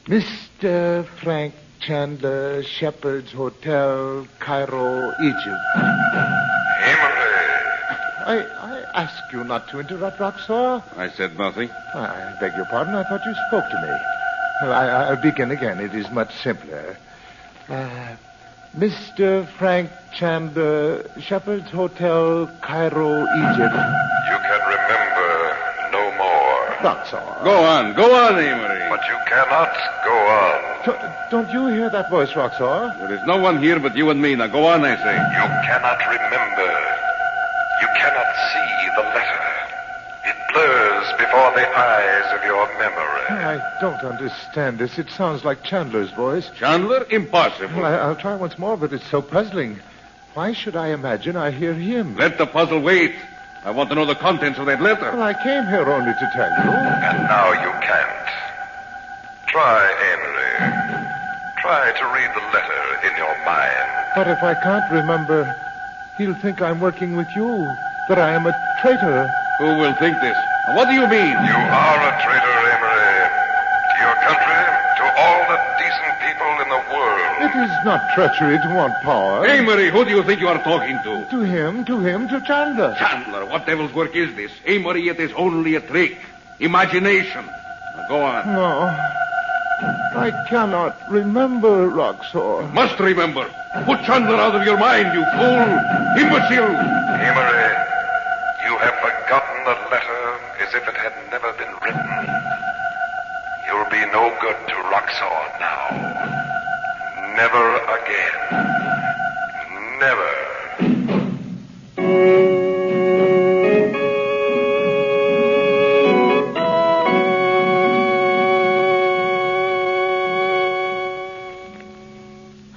Mr. Frank Chandler, Shepherd's Hotel, Cairo, Egypt. I ask you not to interrupt, Roxor. I said nothing. I beg your pardon. I thought you spoke to me. I'll begin again. It is much simpler. Mr. Frank Chandler, Shepherd's Hotel, Cairo, Egypt. You can remember no more. Roxor. Go on, Amory. But you cannot go on. Don't you hear that voice, Roxor? There is no one here but you and me. Now go on, I say. You cannot remember. You cannot see the letter. It blurs before the eyes of your memory. I don't understand this. It sounds like Chandler's voice. Chandler? Impossible. Well, I'll try once more, but it's so puzzling. Why should I imagine I hear him? Let the puzzle wait. I want to know the contents of that letter. Well, I came here only to tell you. And now you can't. Try, Henry. Try to read the letter in your mind. But if I can't remember, he'll think I'm working with you, that I am a traitor. Who will think this? What do you mean? You are a traitor, Emery. To your country, to all the decent people in the world. It is not treachery to want power. Amory, who do you think you are talking to? To him, to Chandler. Chandler, what devil's work is this? Amory, it is only a trick. Imagination. Now, go on. No. I cannot remember, Roxor. You must remember. Put Chandler out of your mind, you fool. Imbecile. Emery, you have forgotten the letter as if it had never been written. You'll be no good to Roxor now. Never again. Never.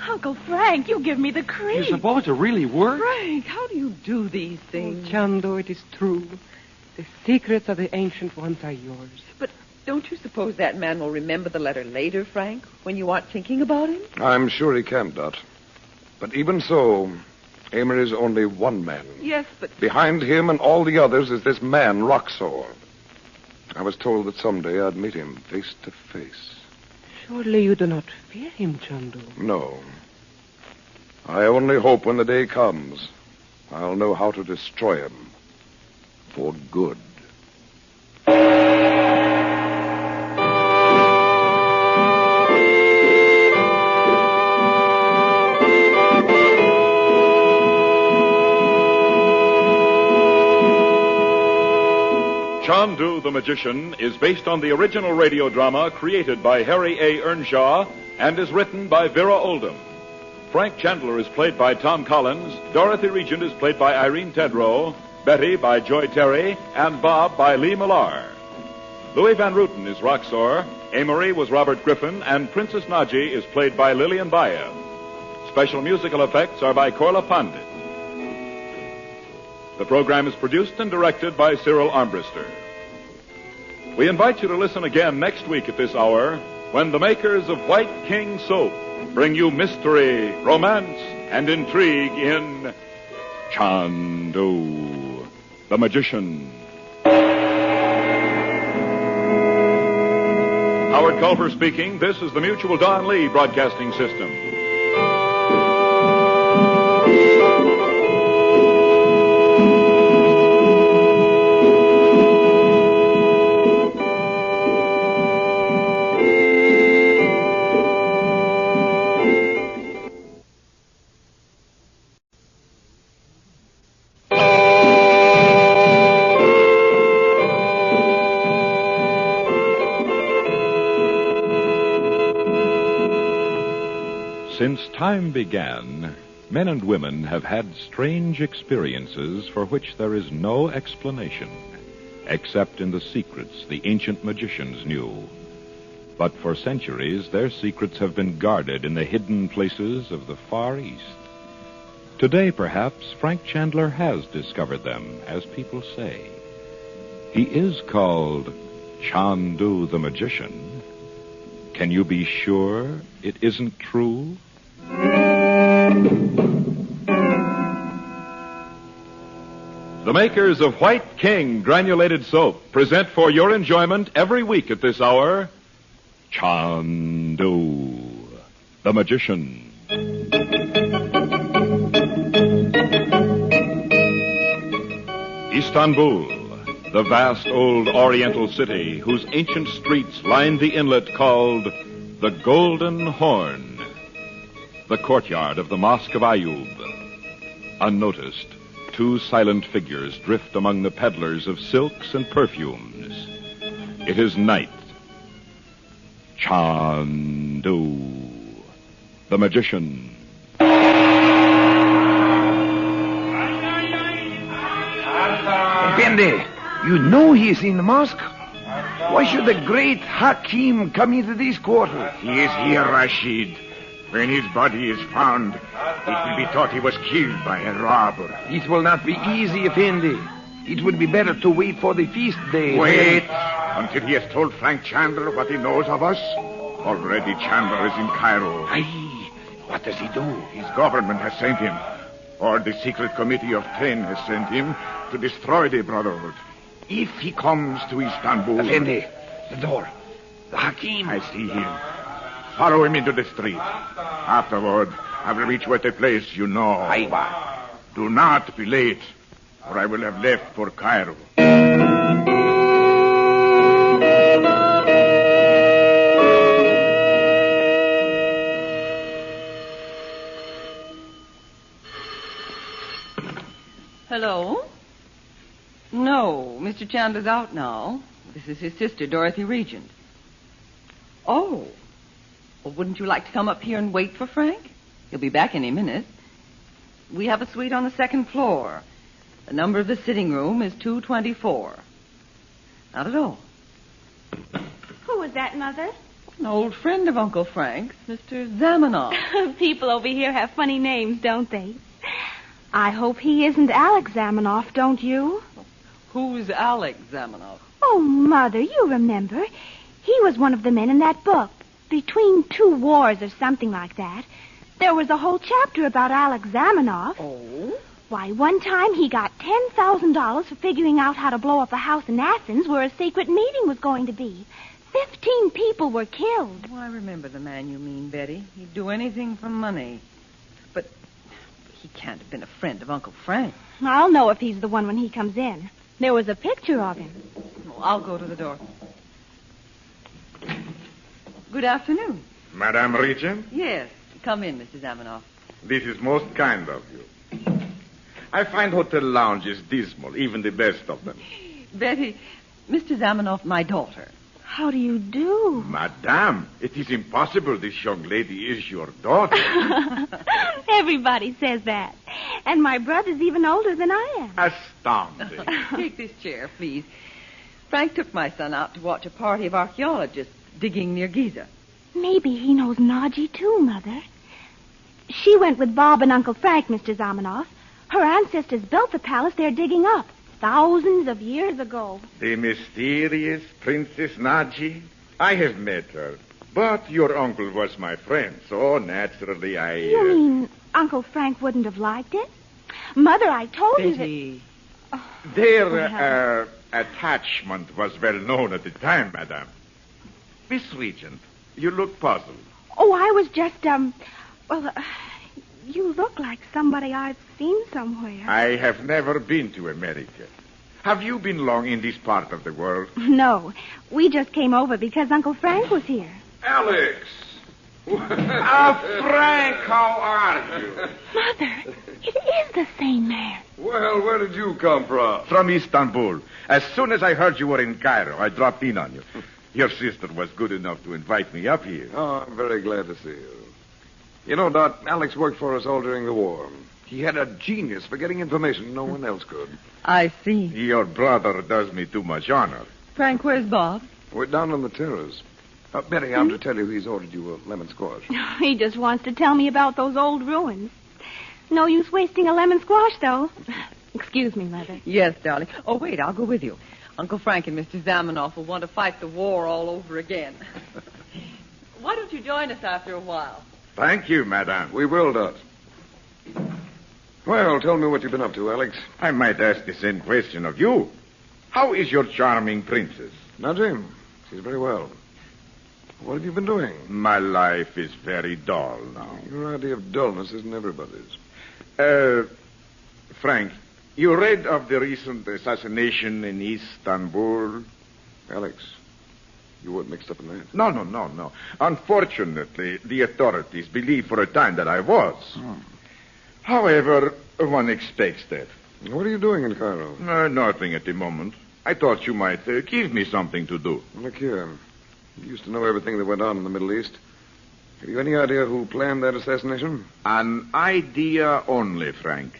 Uncle Frank, you give me the creep. You suppose it really works? Frank, how do you do these things? Chandu, it is true. The secrets of the ancient ones are yours. But don't you suppose that man will remember the letter later, Frank, when you aren't thinking about him? I'm sure he can, Dot. But even so, Amory is only one man. Yes, but... Behind him and all the others is this man, Roxor. I was told that someday I'd meet him face to face. Surely you do not fear him, Chandu. No. I only hope when the day comes, I'll know how to destroy him. For good. Chandu the the Magician is based on the original radio drama created by Harry A. Earnshaw and is written by Vera Oldham. Frank Chandler is played by Tom Collins, Dorothy Regent is played by Irene Tedrow, Betty by Joy Terry, and Bob by Lee Millar. Louis Van Ruten is Roxor, Amory was Robert Griffin, and Princess Naji is played by Lillian Baev. Special musical effects are by Korla Pandit. The program is produced and directed by Cyril Armbruster. We invite you to listen again next week at this hour when the makers of White King Soap bring you mystery, romance, and intrigue in Chandu, the Magician. Howard Culver speaking. This is the Mutual Don Lee Broadcasting System. Since time began, men and women have had strange experiences for which there is no explanation, except in the secrets the ancient magicians knew. But for centuries, their secrets have been guarded in the hidden places of the Far East. Today, perhaps, Frank Chandler has discovered them, as people say. He is called Chandu the Magician. Can you be sure it isn't true? The makers of White King Granulated Soap present for your enjoyment every week at this hour, Chandu, the Magician. Istanbul, the vast old oriental city whose ancient streets line the inlet called the Golden Horn. The courtyard of the Mosque of Ayub. Unnoticed, two silent figures drift among the peddlers of silks and perfumes. It is night. Chandu, the Magician. Effendi, you know he is in the mosque. Why should the great Hakim come into these quarters? He is here, Rashid. When his body is found, it will be thought he was killed by a robber. It will not be easy, Effendi. It would be better to wait for the feast day. Wait until he has told Frank Chandler what he knows of us. Already Chandler is in Cairo. Aye. What does he do? His government has sent him, or the secret committee of 10 has sent him to destroy the Brotherhood. If he comes to Istanbul... Effendi, the door. The Hakim. I see him. Follow him into the street. Afterward, I will reach you at a place you know. Aywa. Do not be late, or I will have left for Cairo. Hello? No, Mr. Chandler's out now. This is his sister, Dorothy Regent. Oh. Well, wouldn't you like to come up here and wait for Frank? He'll be back any minute. We have a suite on the second floor. The number of the sitting room is 224. Not at all. Who was that, Mother? An old friend of Uncle Frank's, Mr. Zamanoff. People over here have funny names, don't they? I hope he isn't Alex Zamanoff, don't you? Who's Alex Zamanoff? Oh, Mother, you remember. He was one of the men in that book. Between Two Wars or something like that. There was a whole chapter about Alex Zamanoff. Oh? Why, one time he got $10,000 for figuring out how to blow up a house in Athens where a secret meeting was going to be. 15 people were killed. Oh, I remember the man you mean, Betty. He'd do anything for money. But he can't have been a friend of Uncle Frank. I'll know if he's the one when he comes in. There was a picture of him. Oh, I'll go to the door. Good afternoon. Madame Regent? Yes. Come in, Mr. Zamanoff. This is most kind of you. I find hotel lounges dismal, even the best of them. Betty, Mr. Zamanoff, my daughter. How do you do? Madame, it is impossible this young lady is your daughter. Everybody says that. And my brother's even older than I am. Astounding. Take this chair, please. Frank took my son out to watch a party of archaeologists digging near Giza. Maybe he knows Naji, too, Mother. She went with Bob and Uncle Frank, Mr. Zamanoff. Her ancestors built the palace they're digging up thousands of years ago. The mysterious Princess Naji? I have met her. But your uncle was my friend, so naturally I... You mean Uncle Frank wouldn't have liked it? Mother, I told you Betty. that... Their attachment was well known at the time, Madame. Miss Regent, you look puzzled. Oh, I was just, you look like somebody I've seen somewhere. I have never been to America. Have you been long in this part of the world? No, we just came over because Uncle Frank was here. Alex! Frank, how are you? Mother, it is the same man. Well, where did you come from? From Istanbul. As soon as I heard you were in Cairo, I dropped in on you. Your sister was good enough to invite me up here. Oh, I'm very glad to see you. You know, Dot, Alex worked for us all during the war. He had a genius for getting information no one else could. I see. Your brother does me too much honor. Frank, where's Bob? We're down on the terrace. Betty, I'm to tell you he's ordered you a lemon squash. He just wants to tell me about those old ruins. No use wasting a lemon squash, though. Excuse me, Mother. Yes, darling. Oh, wait, I'll go with you. Uncle Frank and Mr. Zamanoff will want to fight the war all over again. Why don't you join us after a while? Thank you, Madame. We will, Dot. Well, tell me what you've been up to, Alex. I might ask the same question of you. How is your charming princess? Naji, she's very well. What have you been doing? My life is very dull now. Your idea of dullness isn't everybody's. Frank, you read of the recent assassination in Istanbul? Alex, you weren't mixed up in that? No. Unfortunately, the authorities believe for a time that I was. However, one expects that. What are you doing in Cairo? Nothing at the moment. I thought you might give me something to do. Look here. You used to know everything that went on in the Middle East. Have you any idea who planned that assassination? An idea only, Frank.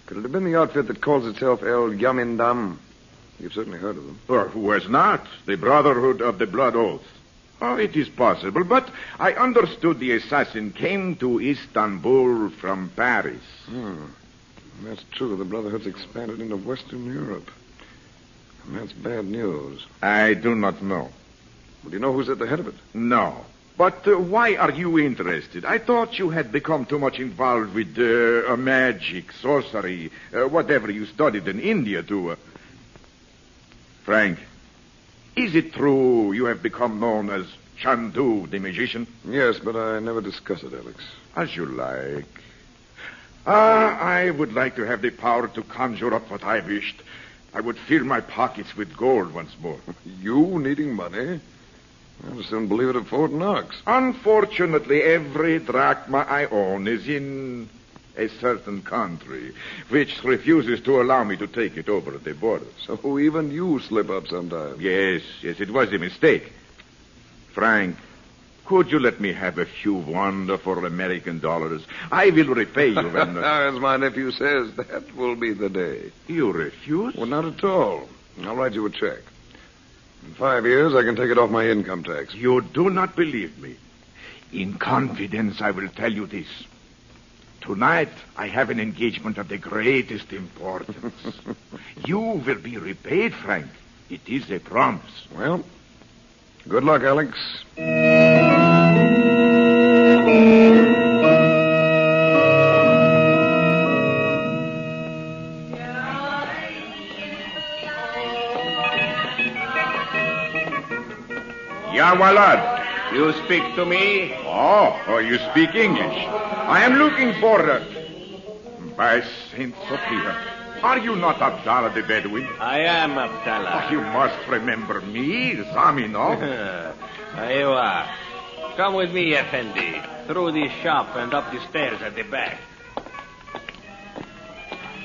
Could it have been the outfit that calls itself El Yamindam? You've certainly heard of them. Or who has not? The Brotherhood of the Blood Oath. Oh, it is possible, but I understood the assassin came to Istanbul from Paris. That's true. The Brotherhood's expanded into Western Europe. And that's bad news. I do not know. Do you know who's at the head of it? No. But why are you interested? I thought you had become too much involved with magic, sorcery, whatever you studied in India to... Frank, is it true you have become known as Chandu, the magician? Yes, but I never discuss it, Alex. As you like. I would like to have the power to conjure up what I wished. I would fill my pockets with gold once more. You needing money? I'll soon believe it at Fort Knox. Unfortunately, every drachma I own is in a certain country, which refuses to allow me to take it over the border. So even you slip up sometimes. Yes, it was a mistake. Frank, could you let me have a few wonderful American dollars? I will repay you when... As my nephew says, that will be the day. You refuse? Well, not at all. I'll write you a check. In 5 years, I can take it off my income tax. You do not believe me. In confidence, I will tell you this. Tonight, I have an engagement of the greatest importance. You will be repaid, Frank. It is a promise. Well, good luck, Alex. Ya Walad, you speak to me? Oh, you speak English. I am looking for... By Saint Sophia, are you not Abdallah the Bedouin? I am Abdallah. Oh, you must remember me, Zaminov. There you are. Come with me, Effendi. Through this shop and up the stairs at the back.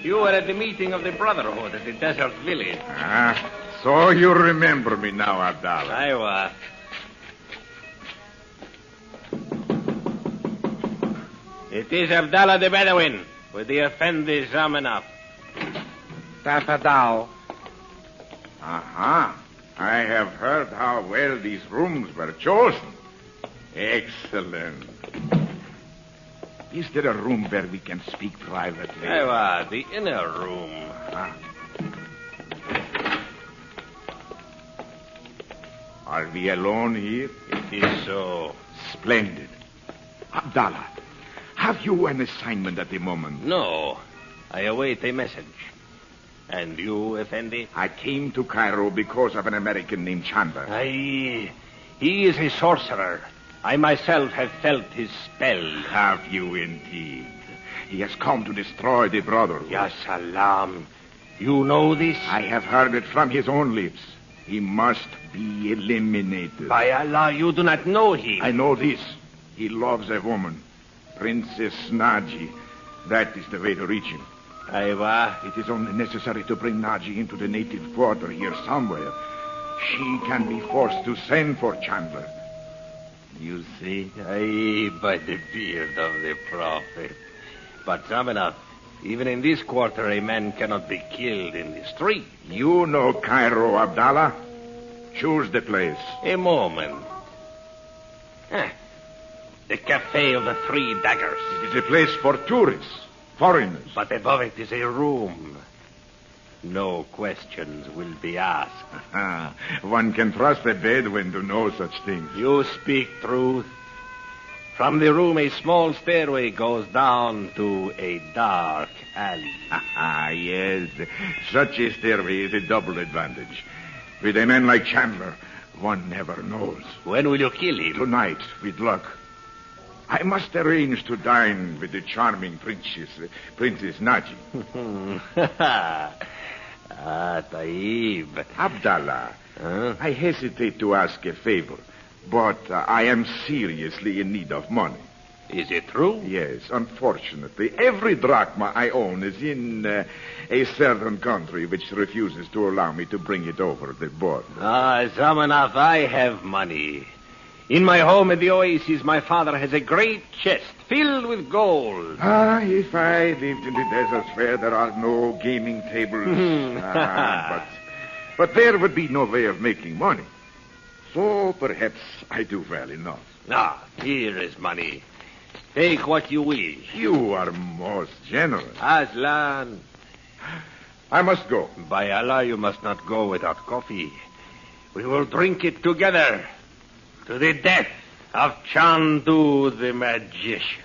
You were at the meeting of the Brotherhood at the desert village. So you remember me now, Abdallah. Aywa. It is Abdallah the Bedouin with the Effendi Zamenhof. Tafadal. Aha. I have heard how well these rooms were chosen. Excellent. Is there a room where we can speak privately? Aywa, the inner room. Are we alone here? It is so. Splendid. Abdallah, have you an assignment at the moment? No. I await a message. And you, Effendi? I came to Cairo because of an American named Chandler. Aye. He is a sorcerer. I myself have felt his spell. Have you indeed? He has come to destroy the Brotherhood. Ya salam. You know this? I have heard it from his own lips. He must be eliminated. By Allah, you do not know him. I know this. He loves a woman, Princess Naji. That is the way to reach him. Aywa. It is only necessary to bring Naji into the native quarter here somewhere. She can be forced to send for Chandler. You see? Aye, by the beard of the Prophet. But Zamenhof, even in this quarter, a man cannot be killed in the street. You know Cairo, Abdallah. Choose the place. A moment. The Cafe of the Three Daggers. It is a place for tourists, foreigners. But above it is a room. No questions will be asked. One can trust a Bedouin to know such things. You speak truth. From the room, a small stairway goes down to a dark alley. Yes. Such a stairway is a double advantage. With a man like Chandler, one never knows. When will you kill him? Tonight, with luck. I must arrange to dine with the charming Princess Naji. Taib. Abdallah, I hesitate to ask a favor, but I am seriously in need of money. Is it true? Yes, unfortunately. Every drachma I own is in a certain country which refuses to allow me to bring it over the border. Zamenhof, I have money. In my home in the oasis, my father has a great chest filled with gold. If I lived in the deserts where there are no gaming tables. But there would be no way of making money. So perhaps I do well enough. Here is money. Take what you will. You are most generous. Aslan. I must go. By Allah, you must not go without coffee. We will drink it together. To the death of Chandu the magician.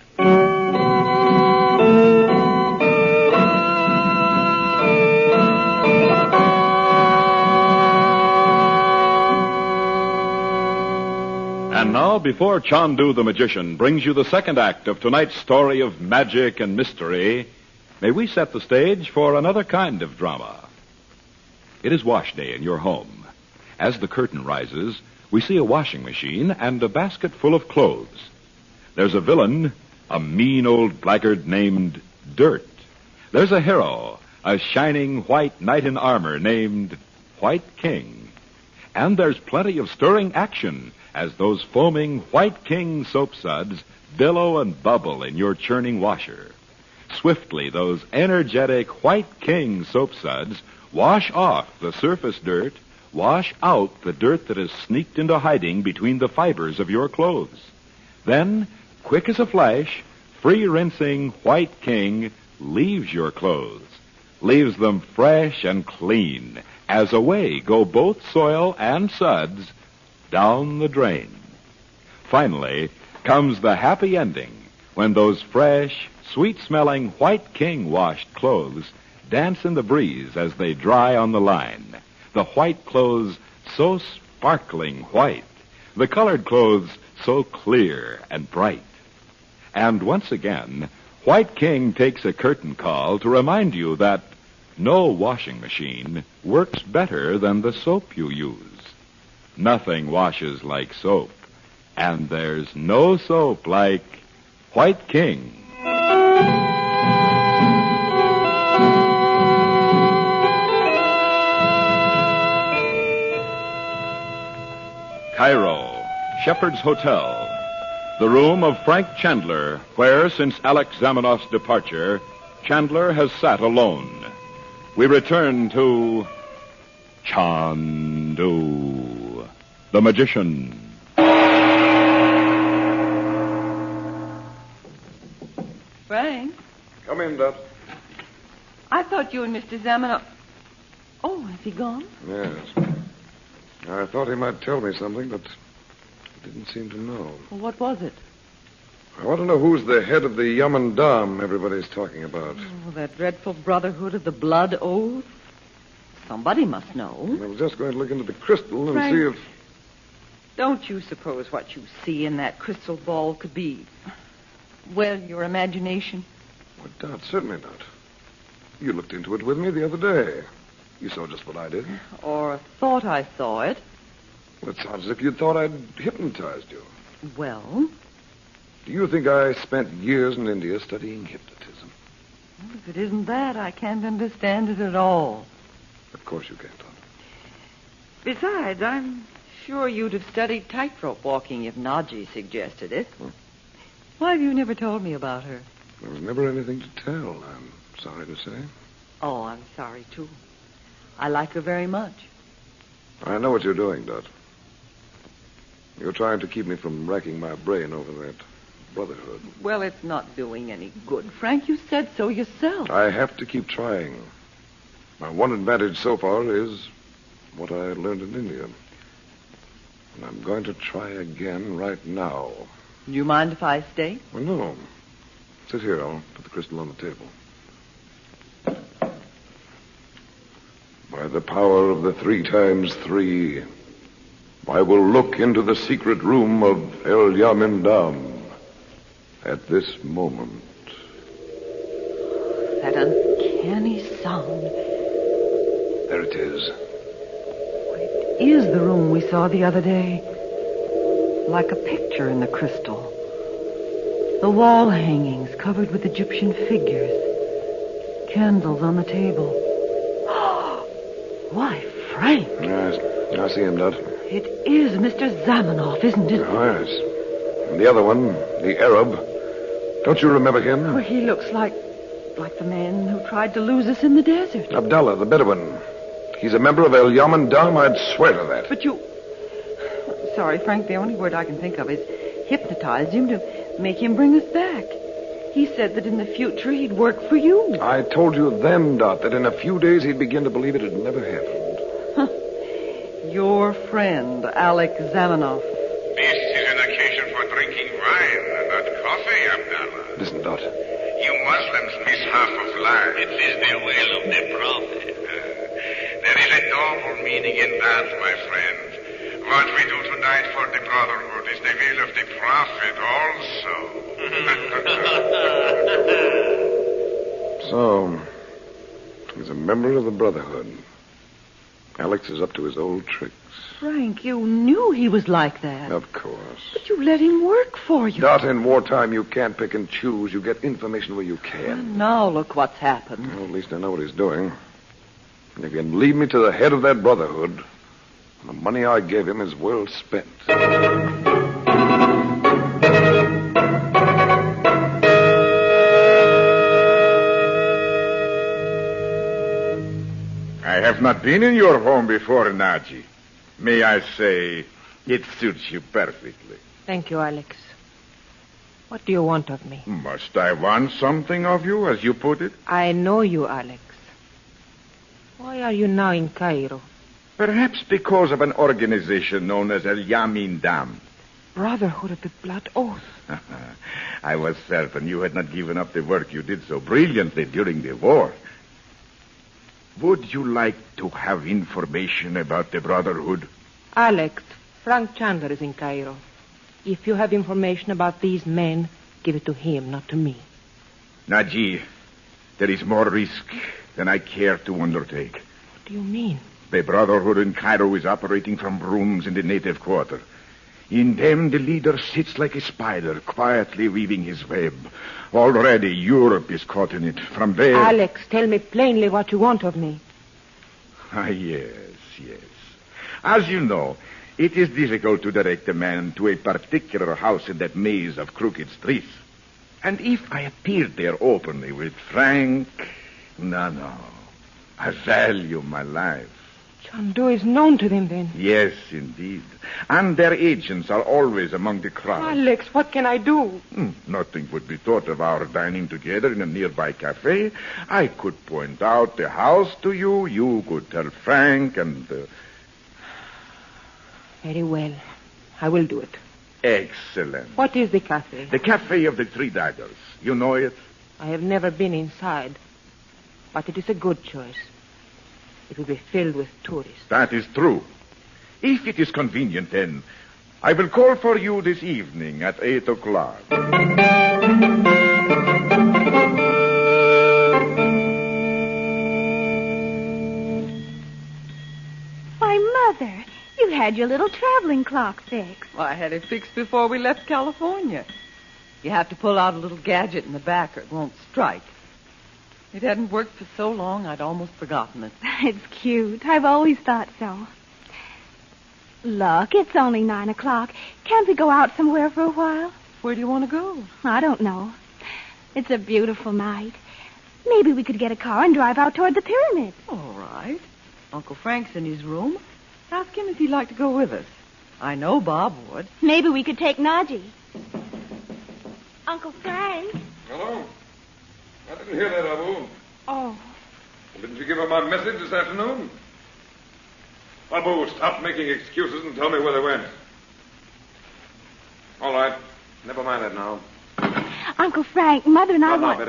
And now, before Chandu the magician brings you the second act of tonight's story of magic and mystery, may we set the stage for another kind of drama. It is wash day in your home. As the curtain rises, we see a washing machine and a basket full of clothes. There's a villain, a mean old blackguard named Dirt. There's a hero, a shining white knight in armor named White King. And there's plenty of stirring action as those foaming White King soap suds billow and bubble in your churning washer. Swiftly, those energetic White King soap suds wash off the surface dirt, wash out the dirt that has sneaked into hiding between the fibers of your clothes. Then, quick as a flash, free-rinsing White King leaves your clothes, leaves them fresh and clean, as away go both soil and suds down the drain. Finally, comes the happy ending when those fresh, sweet-smelling White King washed clothes dance in the breeze as they dry on the line. The white clothes so sparkling white, the colored clothes so clear and bright. And once again, White King takes a curtain call to remind you that no washing machine works better than the soap you use. Nothing washes like soap, and there's no soap like White King. Cairo, Shepherd's Hotel, the room of Frank Chandler, where, since Alex Zamenhof's departure, Chandler has sat alone. We return to Chandu, the magician. Frank, Come in, Dot. I thought you and Mr. Zamenoff... Oh, has he gone? Yes. I thought he might tell me something, but he didn't seem to know. Well, what was it? I want to know who's the head of the Yum and Dam everybody's talking about. Oh, that dreadful Brotherhood of the Blood Oath. Somebody must know. I was just going to look into the crystal and Frank, see if... Don't you suppose what you see in that crystal ball could be, well, your imagination? Well, Dot, certainly not. You looked into it with me the other day. You saw just what I did. Or thought I saw it. Well, it sounds as if you thought I'd hypnotized you. Well? Do you think I spent years in India studying hypnotism? Well, if it isn't that, I can't understand it at all. Of course you can't, Dot. Besides, I'm sure you'd have studied tightrope walking if Naji suggested it. Why have you never told me about her? There was never anything to tell, I'm sorry to say. Oh, I'm sorry, too. I like her very much. I know what you're doing, Dot. You're trying to keep me from racking my brain over that Brotherhood. Well, it's not doing any good, Frank. You said so yourself. I have to keep trying. My one advantage so far is what I learned in India. And I'm going to try again right now. Do you mind if I stay? Well, no. Sit here. I'll put the crystal on the table. By the power of the 3 times 3, I will look into the secret room of El Yamindam at this moment. That uncanny sound. There it is. It is the room we saw the other day. Like a picture in the crystal. The wall hangings covered with Egyptian figures. Candles on the table. Why, Frank. Yes, I see him, Dot. It is Mr. Zamenoff, isn't it? Oh, yes. And the other one, the Arab. Don't you remember him? Oh, he looks like the man who tried to lose us in the desert. Abdallah, the Bedouin. He's a member of El Yamandam, I'd swear to that. But you... Sorry, Frank, the only word I can think of is hypnotized him to make him bring us back. He said that in the future he'd work for you. I told you then, Dot, that in a few days he'd begin to believe it had never happened. Your friend, Alex Zamenoff. This is an occasion for drinking wine, not coffee, Abdallah. Listen, Dot. You Muslims miss half of life. It is the will of the Prophet. There is a double meaning in that, my friend. What we do tonight for the Brotherhood is the will of the Prophet also. So, he's a member of the Brotherhood. Alex is up to his old tricks. Frank, you knew he was like that. Of course. But you let him work for you. Dot, in wartime, you can't pick and choose. You get information where you can. Well, now look what's happened. Well, at least I know what he's doing. And if you can lead me to the head of that Brotherhood, the money I gave him is well spent. I have not been in your home before, Naji. May I say, it suits you perfectly. Thank you, Alex. What do you want of me? Must I want something of you, as you put it? I know you, Alex. Why are you now in Cairo? Perhaps because of an organization known as El Yamin Dam. Brotherhood of the Blood Oath. I was certain you had not given up the work you did so brilliantly during the war. Would you like to have information about the Brotherhood? Alex, Frank Chandler is in Cairo. If you have information about these men, give it to him, not to me. Naji, there is more risk than I care to undertake. What do you mean? The Brotherhood in Cairo is operating from rooms in the native quarter. In them, the leader sits like a spider, quietly weaving his web. Already, Europe is caught in it. From there... Alex, tell me plainly what you want of me. Ah, yes. As you know, It is difficult to direct a man to a particular house in that maze of crooked streets. And if I appeared there openly with Frank... No. I value my life. Chandu is known to them, then. Yes, indeed. And their agents are always among the crowd. Alex, what can I do? Nothing would be thought of our dining together in a nearby cafe. I could point out the house to you. You could tell Frank and... Very well. I will do it. Excellent. What is the cafe? The Cafe of the Three Daggers. You know it? I have never been inside, but it is a good choice. It will be filled with tourists. That is true. If it is convenient, then, I will call for you this evening at 8 o'clock. Why, Mother, you had your little traveling clock fixed. Well, I had it fixed before we left California. You have to pull out a little gadget in the back or it won't strike. It hadn't worked for so long, I'd almost forgotten it. It's cute. I've always thought so. Look, it's only 9 o'clock. Can't we go out somewhere for a while? Where do you want to go? I don't know. It's a beautiful night. Maybe we could get a car and drive out toward the pyramids. All right. Uncle Frank's in his room. Ask him if he'd like to go with us. I know Bob would. Maybe we could take Najee. Uncle Frank? Hello? I didn't hear that, Abu. Oh. Didn't you give her my message this afternoon? Abu, stop making excuses and tell me where they went. All right. Never mind that now. Uncle Frank, Mother and I want...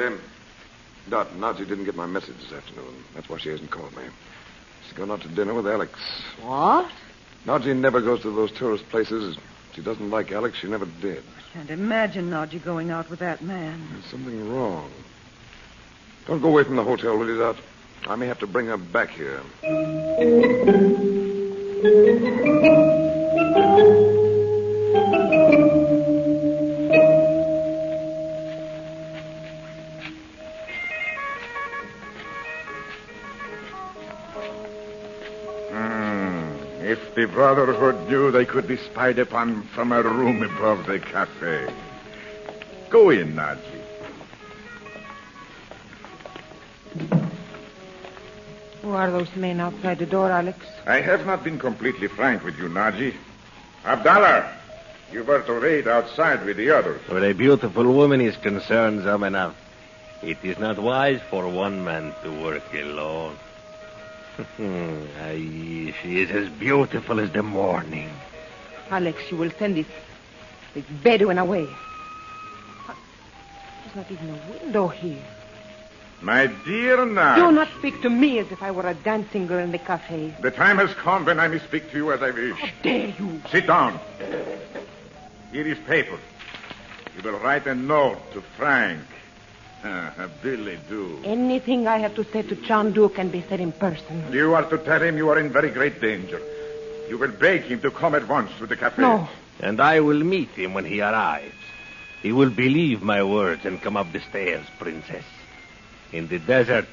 Dot, Najee didn't get my message this afternoon. That's why she hasn't called me. She's gone out to dinner with Alex. What? Najee never goes to those tourist places. She doesn't like Alex. She never did. I can't imagine Najee going out with that man. There's something wrong. Don't go away from the hotel, will you, Dot? I may have to bring her back here. If the Brotherhood knew they could be spied upon from a room above the cafe. Go in, Najee. Who are those men outside the door, Alex? I have not been completely frank with you, Najee. Abdallah, you were to wait outside with the others. Where a beautiful woman is concerned, Zamana, it is not wise for one man to work alone. Aye, she is as beautiful as the morning. Alex, you will send this Bedouin away. There's not even a window here. My dear Najee. Do not speak to me as if I were a dancing girl in the cafe. The time has come when I may speak to you as I wish. How dare you? Sit down. Here is paper. You will write a note to Frank. Billy do. Anything I have to say to Chandu can be said in person. You are to tell him you are in very great danger. You will beg him to come at once to the cafe. No. And I will meet him when he arrives. He will believe my words and come up the stairs, Princess. In the desert,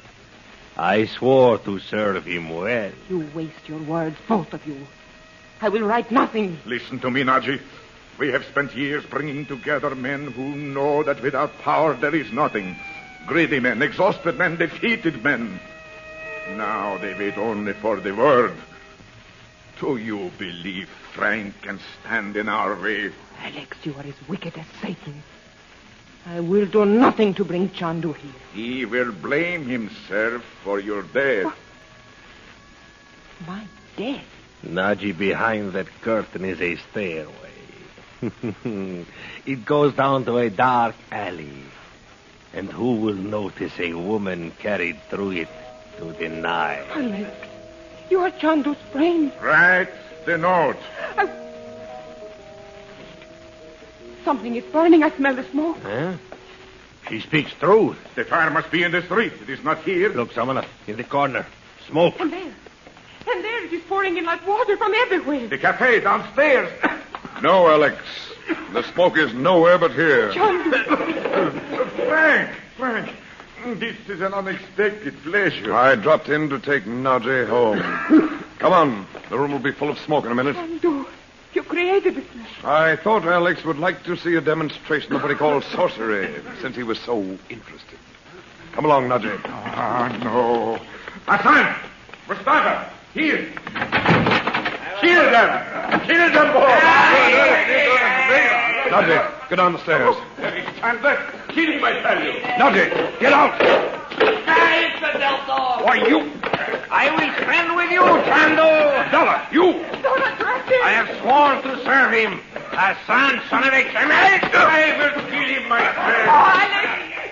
I swore to serve him well. You waste your words, both of you. I will write nothing. Listen to me, Najee. We have spent years bringing together men who know that without power there is nothing. Greedy men, exhausted men, defeated men. Now they wait only for the word. Do you believe Frank can stand in our way? Alex, you are as wicked as Satan. I will do nothing to bring Chandu here. He will blame himself for your death. My death? Najee, behind that curtain is a stairway. It goes down to a dark alley. And who will notice a woman carried through it to the Nile? Alex, you are Chandu's friend. Write the note. Something is burning. I smell the smoke. Huh? She speaks truth. The fire must be in the street. It is not here. Look, Samana, in the corner. Smoke. And there it is pouring in like water from everywhere. The cafe downstairs. No, Alex. The smoke is nowhere but here. Frank, this is an unexpected pleasure. I dropped in to take Najee home. Come on. The room will be full of smoke in a minute. Chandu, You created it. I thought Alex would like to see a demonstration of what he calls sorcery, since he was so interested. Come along, Nadji. No. Hassan! Mustafa! Here! Kill them! Kill them both! Nadji, get down the stairs. Chandler, kill him, I tell you. Nadji, get out! Why, you... I will stand with you, Chandu. Dollar, you! I have sworn to serve him. Hassan, son of a criminal. I will kill him myself.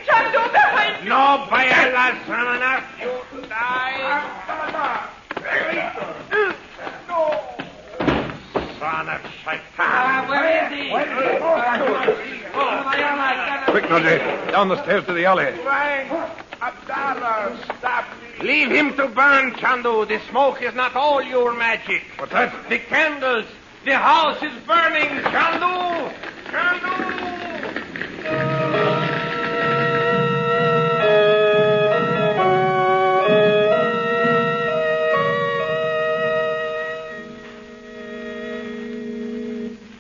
Chandu, behind you. No, by Allah, son enough. You die. Son of Shaitan. Where is he? Quick, Nadji, down the stairs to the alley. Abdallah, stop me. Leave him to burn, Chandu. The smoke is not all your magic. What's that? The candles. The house is burning, Chandu. Chandu.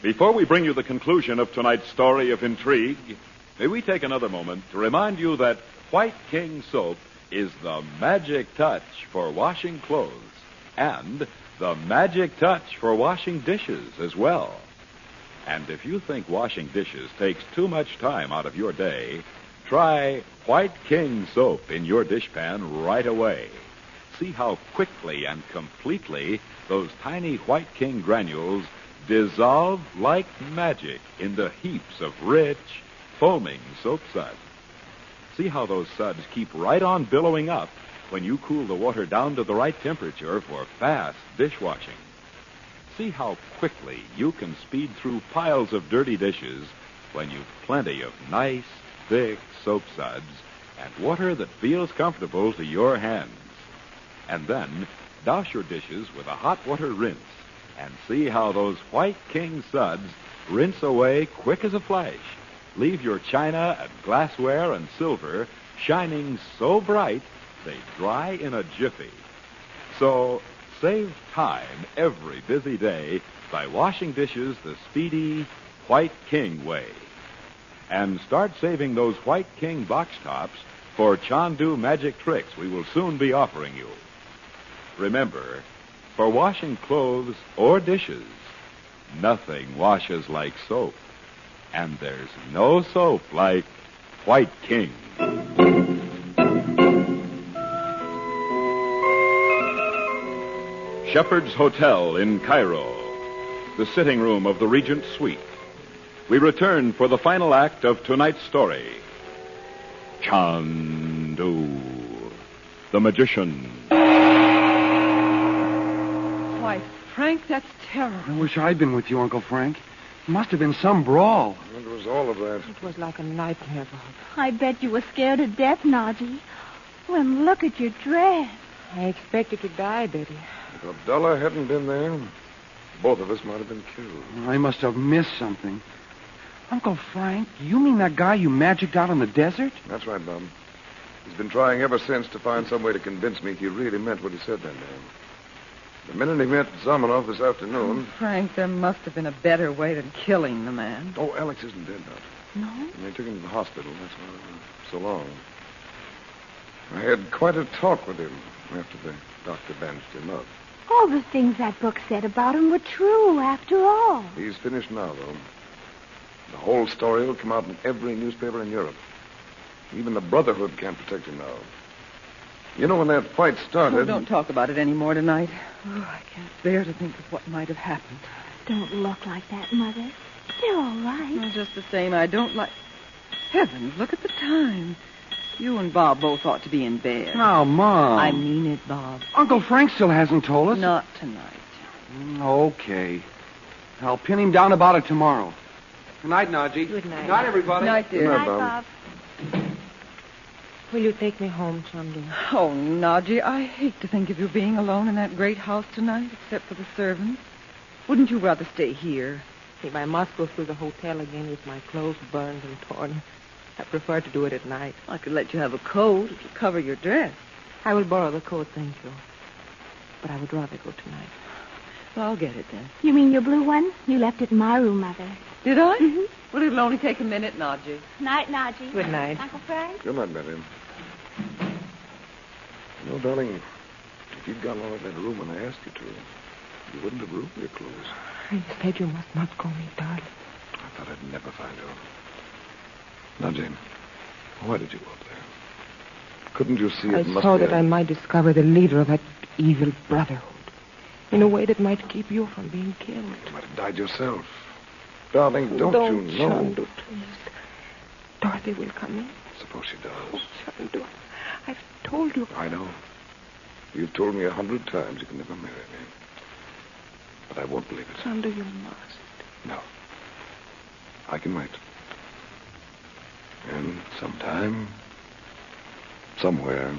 Before we bring you the conclusion of tonight's story of intrigue, may we take another moment to remind you that White King Soap is the magic touch for washing clothes and the magic touch for washing dishes as well. And if you think washing dishes takes too much time out of your day, try White King Soap in your dishpan right away. See how quickly and completely those tiny White King granules dissolve like magic into heaps of rich, foaming soap suds. See how those suds keep right on billowing up when you cool the water down to the right temperature for fast dishwashing. See how quickly you can speed through piles of dirty dishes when you've plenty of nice, thick soap suds and water that feels comfortable to your hands. And then douse your dishes with a hot water rinse and see how those White King suds rinse away quick as a flash. Leave your china and glassware and silver shining so bright they dry in a jiffy. So save time every busy day by washing dishes the speedy White King way. And start saving those White King box tops for Chandu magic tricks we will soon be offering you. Remember, for washing clothes or dishes, nothing washes like soap. And there's no soap like White King. Shepherd's Hotel in Cairo, the sitting room of the Regent Suite. We return for the final act of tonight's story. Chandu, the magician. Why, Frank, that's terrible. I wish I'd been with you, Uncle Frank. It must have been some brawl. It was all of that. It was like a nightmare, Bob. I bet you were scared to death, Naji. Well, and look at your dress. I expected to die, Betty. If Abdullah hadn't been there, both of us might have been killed. I must have missed something. Uncle Frank, you mean that guy you magicked out in the desert? That's right, Bob. He's been trying ever since to find some way to convince me he really meant what he said that day. The minute he met Zamenhof this afternoon... Frank, there must have been a better way than killing the man. Oh, Alex isn't dead, Doc. No? And they took him to the hospital. That's why it was so long. I had quite a talk with him after the doctor bandaged him up. All the things that book said about him were true, after all. He's finished now, though. The whole story will come out in every newspaper in Europe. Even the Brotherhood can't protect him now. You know, when that fight started... Oh, don't talk about it anymore tonight. Oh, I can't bear to think of what might have happened. Don't look like that, Mother. They're all right. Well, just the same, I don't like... Heavens, look at the time. You and Bob both ought to be in bed. Oh, Mom. I mean it, Bob. Uncle Frank still hasn't told us. Not tonight. Okay. I'll pin him down about it tomorrow. Good night, Naji. Good night. Good night, everybody. Good night, dear. Good night, Bob. Will you take me home, Chandu? Oh, Naji, I hate to think of you being alone in that great house tonight, except for the servants. Wouldn't you rather stay here? If I must go through the hotel again with my clothes burned and torn, I prefer to do it at night. I could let you have a coat to cover your dress. I will borrow the coat, thank you. But I would rather go tonight. Well, I'll get it then. You mean your blue one? You left it in my room, Mother. Did I? Mm-hmm. Well, it'll only take a minute, Nadji. Night, Najee. Good night. Uncle Frank? Good night, Marion. No, darling, if you'd gone over to that room when I asked you to, you wouldn't have ruined your clothes. I said you must not go, me darling. I thought I'd never find you. Now, Jane, why did you go up there? Couldn't you see I it must saw be that I might discover the leader of that evil brotherhood in a way that might keep you from being killed. You might have died yourself. Darling, don't you know? Chandu, please. Dorothy will come in. Suppose she does. Chandu, I've told you. I know. You've told me 100 times you can never marry me. But I won't believe it. Chandu, you must. No. I can wait. And sometime, somewhere,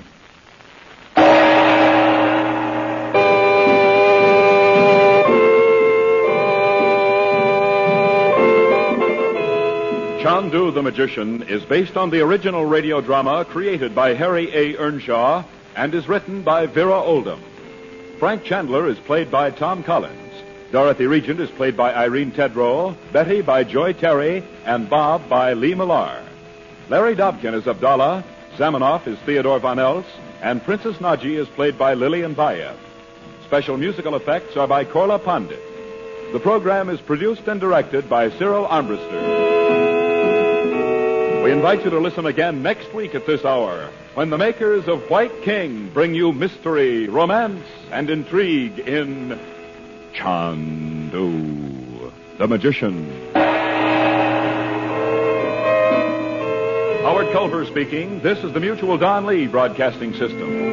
Chandu the Magician is based on the original radio drama created by Harry A. Earnshaw and is written by Vera Oldham. Frank Chandler is played by Tom Collins. Dorothy Regent is played by Irene Tedrow, Betty by Joy Terry, and Bob by Lee Millar. Larry Dobkin is Abdallah, Zamanoff is Theodore Von Els, and Princess Naji is played by Lillian Bayev. Special musical effects are by Korla Pandit. The program is produced and directed by Cyril Armbruster. We invite you to listen again next week at this hour when the makers of White King bring you mystery, romance, and intrigue in Chandu the Magician. Howard Culver speaking. This is the Mutual Don Lee Broadcasting System.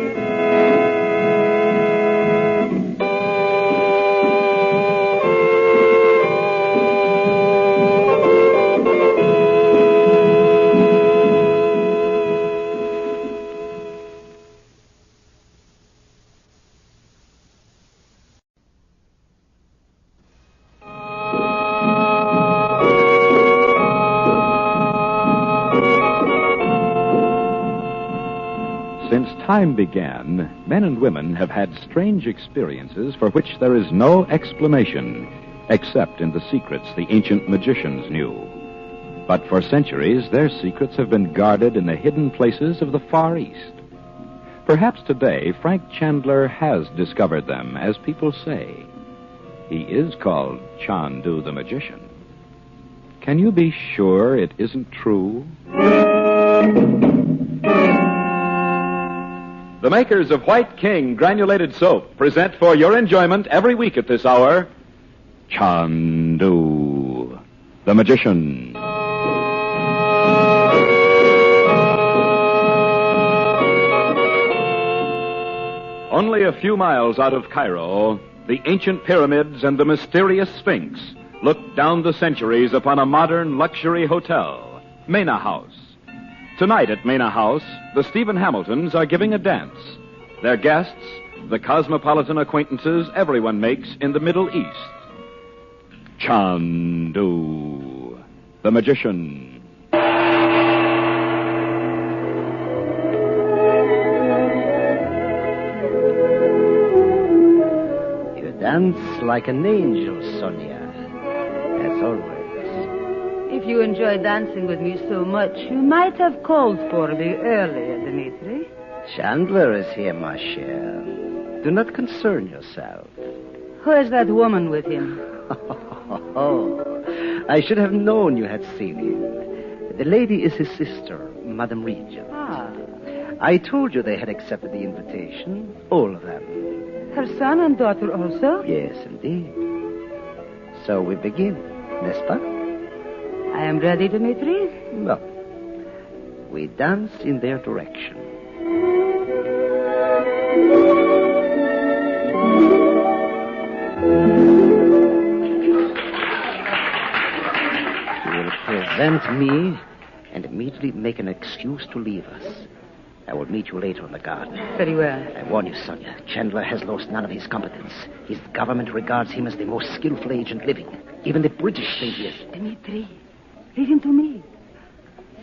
Since time began, men and women have had strange experiences for which there is no explanation, except in the secrets the ancient magicians knew. But for centuries, their secrets have been guarded in the hidden places of the Far East. Perhaps today, Frank Chandler has discovered them, as people say. He is called Chandu the Magician. Can you be sure it isn't true? The makers of White King granulated soap present for your enjoyment every week at this hour, Chandu the Magician. Only a few miles out of Cairo, the ancient pyramids and the mysterious Sphinx look down the centuries upon a modern luxury hotel, Mena House. Tonight at Mena House, the Stephen Hamiltons are giving a dance. Their guests, the cosmopolitan acquaintances everyone makes in the Middle East. Chandu the Magician. You dance like an angel, Sonia. As always. If you enjoy dancing with me so much, you might have called for me earlier, Dimitri. Chandler is here, ma chère. Do not concern yourself. Who is that woman with him? Oh, I should have known you had seen him. The lady is his sister, Madame Regent. Ah. I told you they had accepted the invitation, all of them. Her son and daughter also? Yes, indeed. So we begin, n'est-ce pas? I am ready, Dimitri. Well, we dance in their direction. You will present me and immediately make an excuse to leave us. I will meet you later in the garden. Very well. I warn you, Sonia, Chandler has lost none of his competence. His government regards him as the most skillful agent living. Even the British think he is. Dimitri, listen to me.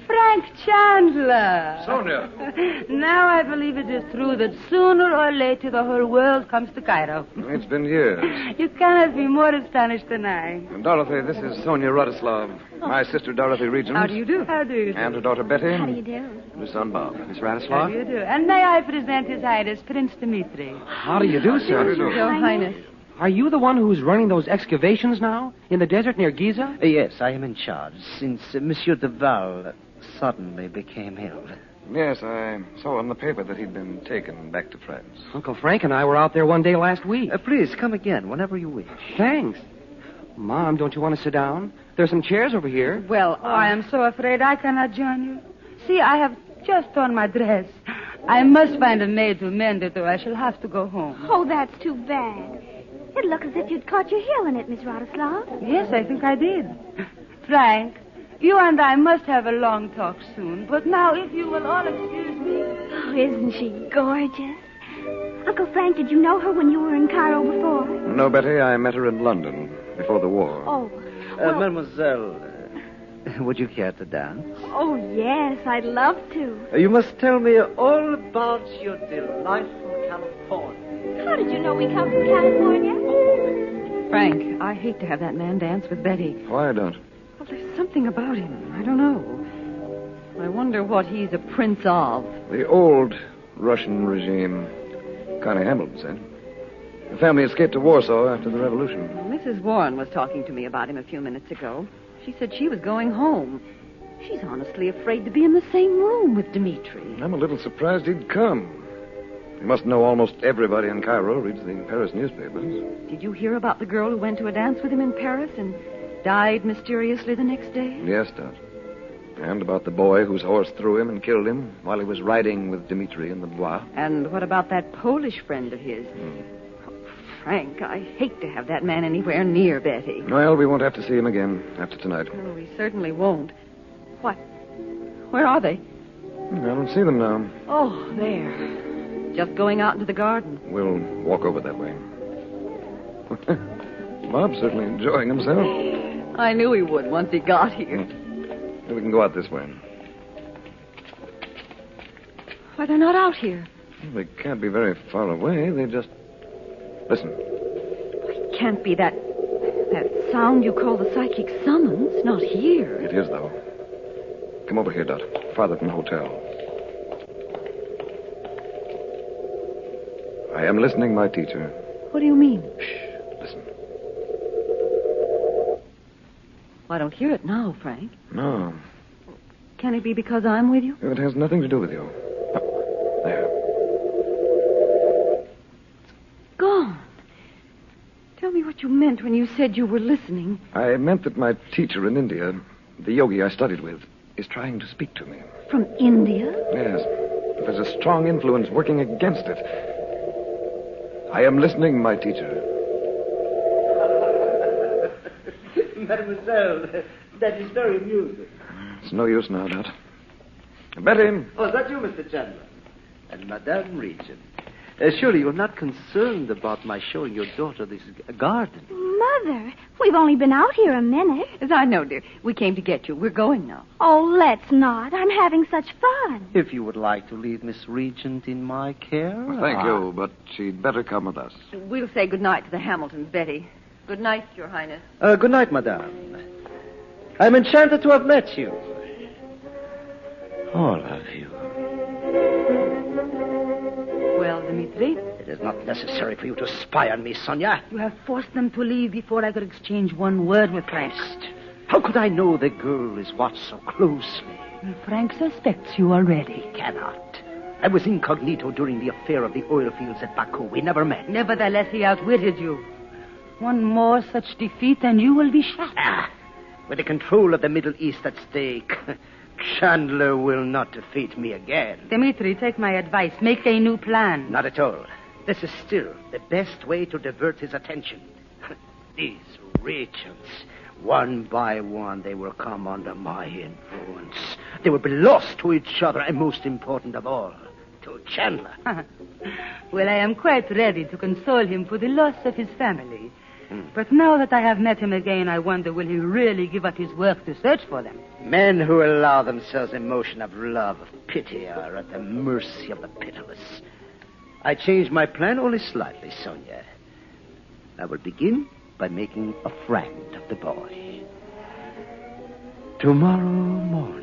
Frank! Frank Chandler. Sonia. Now I believe it is true that sooner or later the whole world comes to Cairo. It's been years. You cannot be more astonished than I. Dorothy, this is Sonia Rudislav. My sister, Dorothy Regent. How do you do? How do you do? And her daughter, Betty. How do you do? Her son, Bob. Miss How Radislav. do you do? And may I present His Highness Prince Dimitri? How do you do, sir? Your Highness. Are you the one who's running those excavations now? In the desert near Giza? Yes, I am in charge, since Monsieur Duval suddenly became ill. Yes, I saw in the paper that he'd been taken back to France. Uncle Frank and I were out there one day last week. Please, come again, whenever you wish. Thanks. Mom, don't you want to sit down? There's some chairs over here. Well, I am so afraid I cannot join you. See, I have just on my dress. I must find a maid to mend it, or I shall have to go home. Oh, that's too bad. It looks as if you'd caught your heel in it, Miss Radislav. Yes, I think I did. Frank, you and I must have a long talk soon. But now, if you will all excuse me. Oh, isn't she gorgeous? Uncle Frank, did you know her when you were in Cairo before? No, Betty, I met her in London before the war. Oh, well, Mademoiselle, would you care to dance? oh, yes, I'd love to. You must tell me all about your delightful California. How did you know we come from California? Frank, I hate to have that man dance with Betty. Why don't? Well, there's something about him. I don't know. I wonder what he's a prince of. The old Russian regime. Connie Hamilton said. The family escaped to Warsaw after the revolution. Well, Mrs. Warren was talking to me about him a few minutes ago. She said she was going home. She's honestly afraid to be in the same room with Dimitri. I'm a little surprised he'd come. He must know almost everybody in Cairo reads the Paris newspapers. Did you hear about the girl who went to a dance with him in Paris and died mysteriously the next day? Yes, Dot. And about the boy whose horse threw him and killed him while he was riding with Dimitri in the Bois. And what about that Polish friend of his? Oh, Frank, I hate to have that man anywhere near Betty. Well, we won't have to see him again after tonight. Oh, we certainly won't. What? Where are they? I don't see them now. Oh, there. Just going out into the garden. We'll walk over that way. Bob's certainly enjoying himself. I knew he would once he got here. We can go out this way. Why, they're not out here. They can't be very far away. They just... Listen. It can't be that sound you call the psychic summons. Not here. It is, though. Come over here, Dot. Farther from the hotel. I am listening, my teacher. What do you mean? Shh. Listen. Well, I don't hear it now, Frank. No. Can it be because I'm with you? It has nothing to do with you. Oh, there. Gone. Tell me what you meant when you said you were listening. I meant that my teacher in India, the yogi I studied with, is trying to speak to me. From India? Yes. There's a strong influence working against it. I am listening, my teacher. Mademoiselle, that is very amusing. It's no use now, Dot. Betty. Oh, is that you, Mr. Chandler? And Madame Regent. Surely you're not concerned about my showing your daughter this garden. Mother, we've only been out here a minute. As I know, dear. We came to get you. We're going now. Oh, let's not. I'm having such fun. If you would like to leave Miss Regent in my care. Well, thank you, but she'd better come with us. We'll say good night to the Hamiltons, Betty. Good night, Your Highness. Good night, Madame. I'm enchanted to have met you. All of you. Well, Dimitri? It is not necessary for you to spy on me, Sonia. You have forced them to leave before I could exchange one word with Frank. How could I know the girl is watched so closely? Frank suspects you already. He cannot. I was incognito during the affair of the oil fields at Baku. We never met. Nevertheless, he outwitted you. One more such defeat and you will be shot. With the control of the Middle East at stake, Chandler will not defeat me again. Dimitri, take my advice. Make a new plan. Not at all. This is still the best way to divert his attention. These regents, one by one, they will come under my influence. They will be lost to each other, and most important of all, to Chandler. Well, I am quite ready to console him for the loss of his family. But now that I have met him again, I wonder, will he really give up his work to search for them? Men who allow themselves emotion of love, of pity, are at the mercy of the pitiless. I changed my plan only slightly, Sonia. I will begin by making a friend of the boy. Tomorrow morning.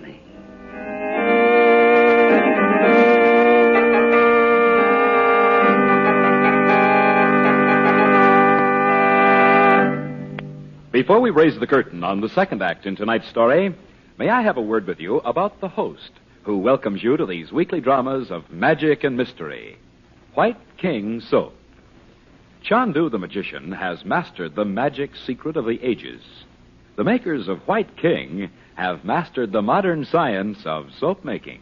Before we raise the curtain on the second act in tonight's story, may I have a word with you about the host who welcomes you to these weekly dramas of magic and mystery, White King Soap. Chandu the magician has mastered the magic secret of the ages. The makers of White King have mastered the modern science of soap making.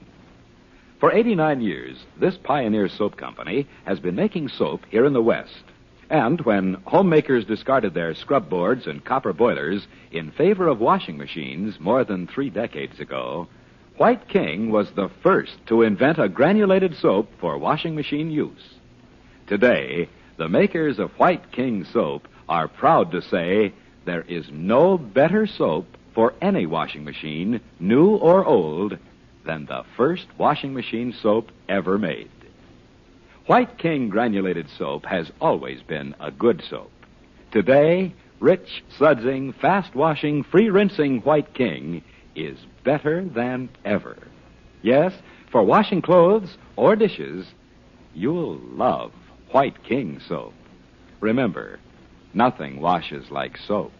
For 89 years, this pioneer soap company has been making soap here in the West. And when homemakers discarded their scrub boards and copper boilers in favor of washing machines more than 3 decades ago, White King was the first to invent a granulated soap for washing machine use. Today, the makers of White King soap are proud to say there is no better soap for any washing machine, new or old, than the first washing machine soap ever made. White King granulated soap has always been a good soap. Today, rich, sudsing, fast-washing, free-rinsing White King is better than ever. Yes, for washing clothes or dishes, you'll love White King soap. Remember, nothing washes like soap,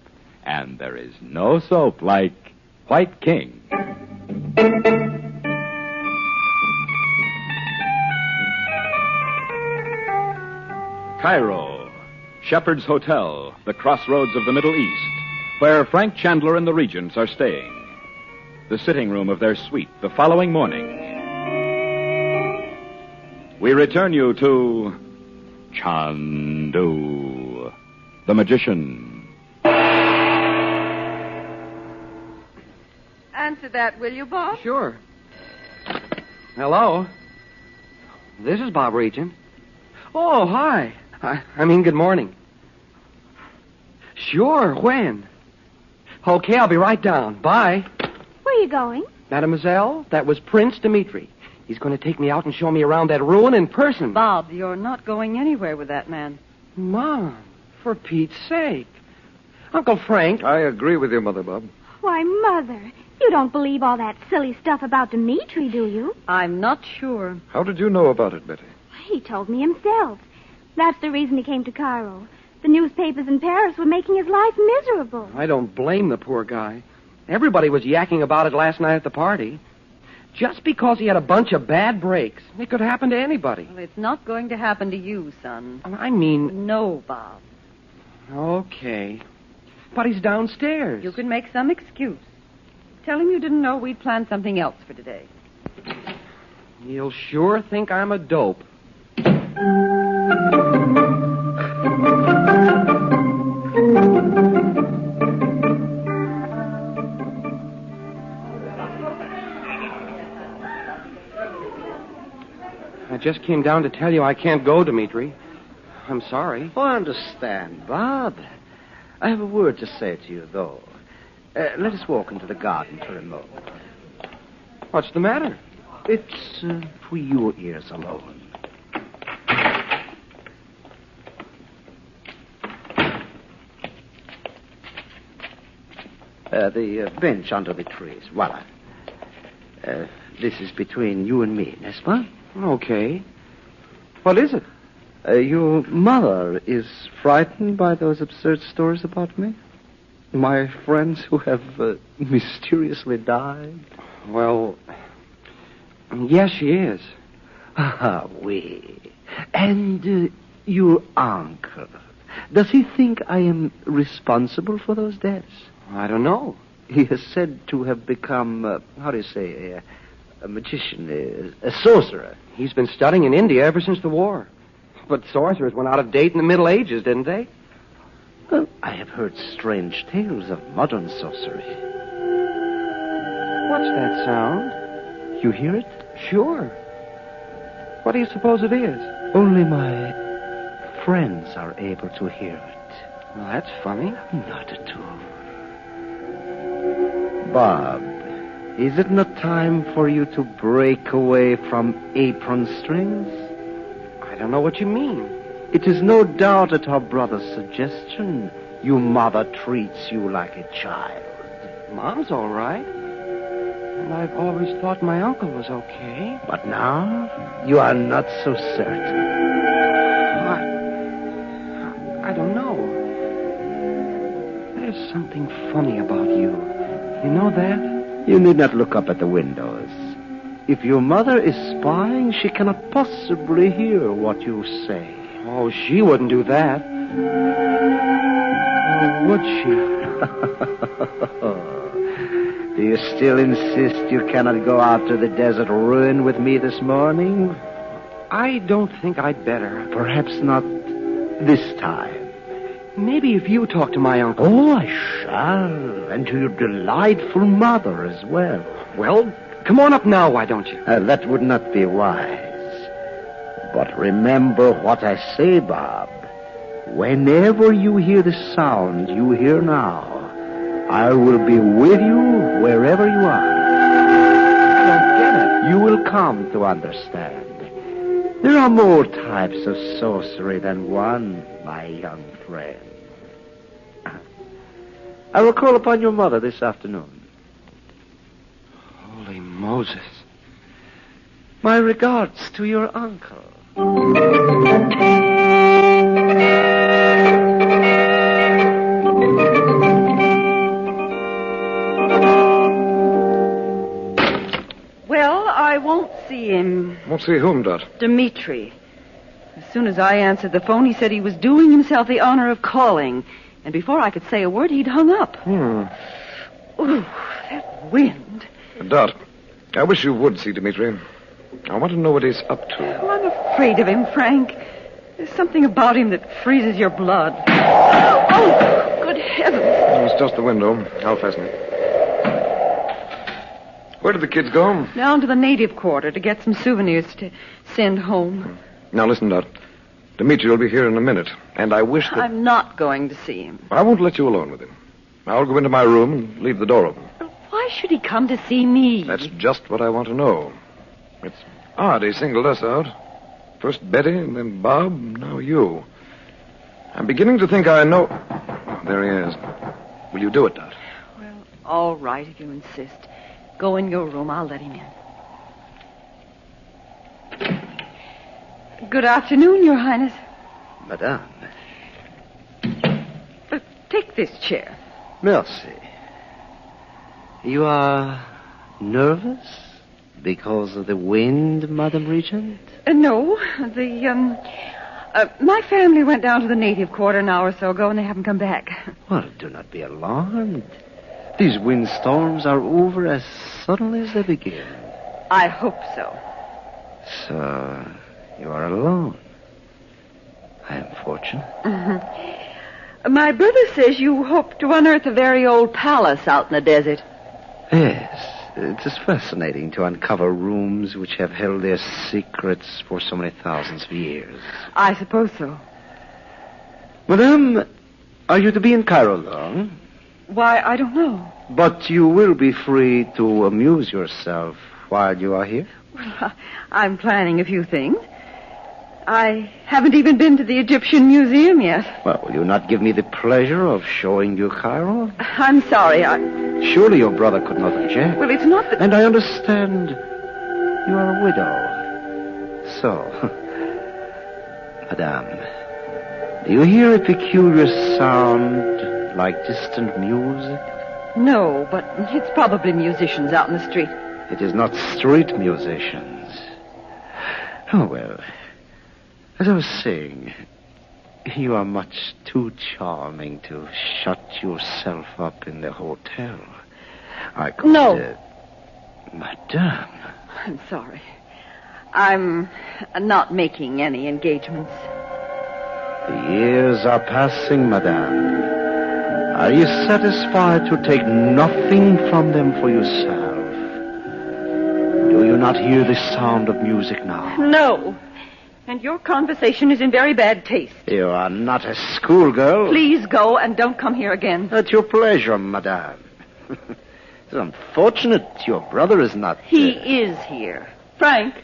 and there is no soap like White King. Cairo, Shepherd's Hotel, the crossroads of the Middle East, where Frank Chandler and the Regents are staying. The sitting room of their suite the following morning. We return you to Chandu, the magician. Answer that, will you, Bob? Sure. Hello? This is Bob Regent. Oh, hi. I mean, good morning. Sure, when? Okay, I'll be right down. Bye. Where are you going? Mademoiselle, that was Prince Dimitri. He's going to take me out and show me around that ruin in person. Bob, you're not going anywhere with that man. Mom, for Pete's sake. Uncle Frank. I agree with your mother, Bob. Why, Mother, you don't believe all that silly stuff about Dimitri, do you? I'm not sure. How did you know about it, Betty? He told me himself. That's the reason he came to Cairo. The newspapers in Paris were making his life miserable. I don't blame the poor guy. Everybody was yakking about it last night at the party. Just because he had a bunch of bad breaks, it could happen to anybody. Well, it's not going to happen to you, son. I mean... No, Bob. Okay. But he's downstairs. You can make some excuse. Tell him you didn't know we'd planned something else for today. He'll sure think I'm a dope. I just came down to tell you I can't go, Dimitri. I'm sorry. Oh, I understand, Bob. I have a word to say to you, though. Let us walk into the garden for a moment. What's the matter? It's for your ears alone. The bench under the trees. Voila. This is between you and me, n'est-ce pas? Okay. What is it? Your mother is frightened by those absurd stories about me? My friends who have mysteriously died? Well, yes, she is. Ah, oui. And your uncle, does he think I am responsible for those deaths? I don't know. He is said to have become, how do you say, a magician, a sorcerer. He's been studying in India ever since the war. But sorcerers went out of date in the Middle Ages, didn't they? Well, I have heard strange tales of modern sorcery. What's that sound? You hear it? Sure. What do you suppose it is? Only my friends are able to hear it. Well, that's funny. Not at all. Bob, is it not time for you to break away from apron strings? I don't know what you mean. It is no doubt at her brother's suggestion your mother treats you like a child. Mom's all right. And I've always thought my uncle was okay. But now, you are not so certain. I don't know. There's something funny about you. You know that? You need not look up at the windows. If your mother is spying, she cannot possibly hear what you say. Oh, she wouldn't do that. Or would she? Do you still insist you cannot go out to the desert ruin with me this morning? I don't think I'd better. Perhaps not this time. Maybe if you talk to my uncle. Oh, I shall. And to your delightful mother as well. Well, come on up now, why don't you? That would not be wise. But remember what I say, Bob. Whenever you hear the sound you hear now, I will be with you wherever you are. Don't get it. You will come to understand. There are more types of sorcery than one, my young friend. I will call upon your mother this afternoon. Holy Moses. My regards to your uncle. Well, I won't see him. Won't see whom, Dot? Dimitri. As soon as I answered the phone, he said he was doing himself the honor of calling. And before I could say a word, he'd hung up. Ooh, that wind. Dot, I wish you would see Dimitri. I want to know what he's up to. Oh, I'm afraid of him, Frank. There's something about him that freezes your blood. Oh, good heavens. It's just the window. I'll fasten it. Where did the kids go? Down to the native quarter to get some souvenirs to send home. Now listen, Dot. Dimitri will be here in a minute, and I wish that... I'm not going to see him. I won't let you alone with him. I'll go into my room and leave the door open. Why should he come to see me? That's just what I want to know. It's odd he singled us out. First Betty, and then Bob, now you. I'm beginning to think I know... Oh, there he is. Will you do it, Dot? Well, all right, if you insist. Go in your room. I'll let him in. Good afternoon, Your Highness. Madame. Take this chair. Merci. You are nervous because of the wind, Madame Regent? No. My family went down to the native quarter an hour or so ago, and they haven't come back. Well, do not be alarmed. These windstorms are over as suddenly as they begin. I hope so. So, you are alone. I am fortunate. Mm-hmm. My brother says you hope to unearth a very old palace out in the desert. Yes. It is fascinating to uncover rooms which have held their secrets for so many thousands of years. I suppose so. Madame, are you to be in Cairo long? Why, I don't know. But you will be free to amuse yourself while you are here? Well, I'm planning a few things. I haven't even been to the Egyptian Museum yet. Well, will you not give me the pleasure of showing you Cairo? I'm sorry, Surely your brother could not object. Well, it's not that... And I understand you are a widow. So, Madame, do you hear a peculiar sound like distant music? No, but it's probably musicians out in the street. It is not street musicians. Oh, well... As I was saying, you are much too charming to shut yourself up in the hotel. I could... No. Madame. I'm sorry. I'm not making any engagements. The years are passing, Madame. Are you satisfied to take nothing from them for yourself? Do you not hear the sound of music now? No. And your conversation is in very bad taste. You are not a schoolgirl. Please go and don't come here again. At your pleasure, madame. It's unfortunate your brother is not... He is here. Frank!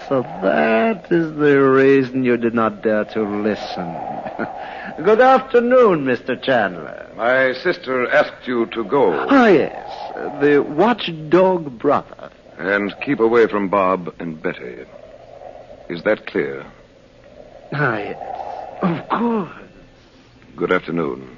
So that is the reason you did not dare to listen. Good afternoon, Mr. Chandler. My sister asked you to go. Ah, yes. The watchdog brother. And keep away from Bob and Betty. Is that clear? Ah, yes. Of course. Good afternoon.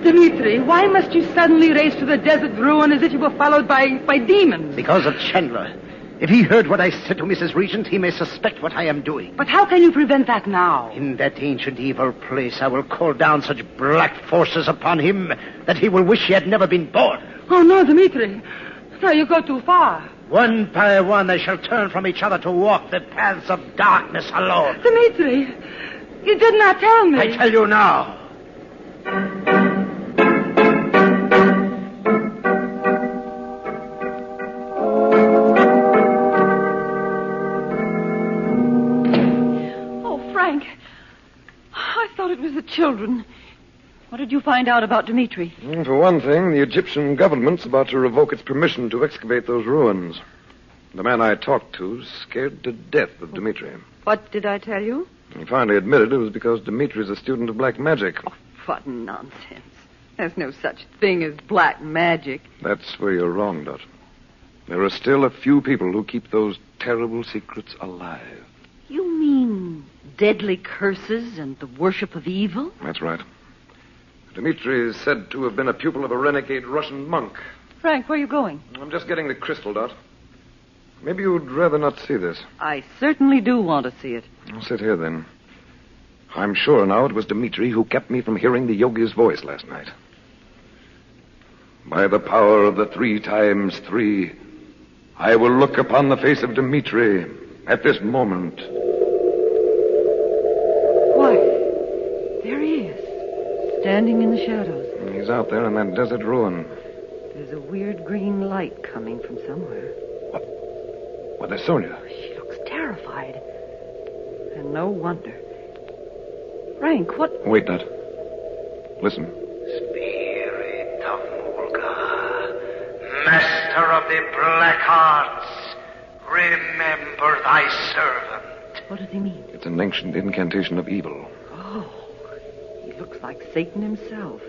Dimitri, why must you suddenly race to the desert ruin as if you were followed by demons? Because of Chandler. If he heard what I said to Mrs. Regent, he may suspect what I am doing. But how can you prevent that now? In that ancient evil place, I will call down such black forces upon him that he will wish he had never been born. Oh, no, Dimitri. No, you go too far. One by one, they shall turn from each other to walk the paths of darkness alone. Dimitri, you did not tell me. I tell you now. It was the children. What did you find out about Dimitri? For one thing, the Egyptian government's about to revoke its permission to excavate those ruins. The man I talked to scared to death of Dimitri. What did I tell you? He finally admitted it was because Dimitri's a student of black magic. Oh, what nonsense. There's no such thing as black magic. That's where you're wrong, Dot. There are still a few people who keep those terrible secrets alive. You mean deadly curses and the worship of evil? That's right. Dimitri is said to have been a pupil of a renegade Russian monk. Frank, where are you going? I'm just getting the crystal, Dot. Maybe you'd rather not see this. I certainly do want to see it. I'll sit here, then. I'm sure now it was Dimitri who kept me from hearing the Yogi's voice last night. By the power of the 3 times 3, I will look upon the face of Dimitri at this moment. Why, there he is, standing in the shadows. He's out there in that desert ruin. There's a weird green light coming from somewhere. What, there's Sonia. She looks terrified. And no wonder. Frank, what... Wait, Dot. Listen. Spirit of Mulga, master of the black arts, remember thy servant. What does he mean? It's an ancient incantation of evil. Oh, he looks like Satan himself.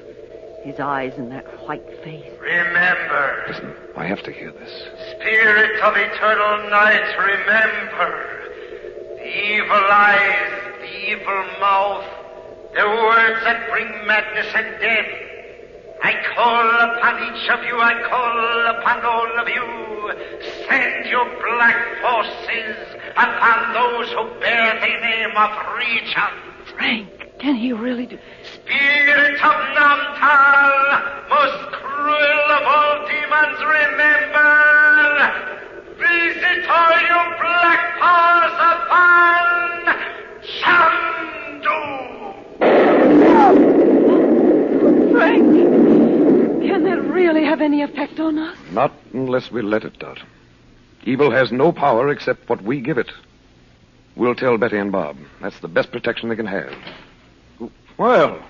His eyes and that white face. Remember. Listen, I have to hear this. Spirit of eternal night, remember. The evil eyes, the evil mouth, the words that bring madness and death. I call upon each of you, I call upon all of you. Send your black forces upon those who bear the name of Regent. Frank, can he really do... Spirit of Namtal, most cruel of all demons, remember. Visit all your black paws upon Chandu. Frank, can that really have any effect on us? Not unless we let it, Dot. Evil has no power except what we give it. We'll tell Betty and Bob. That's the best protection they can have. Well,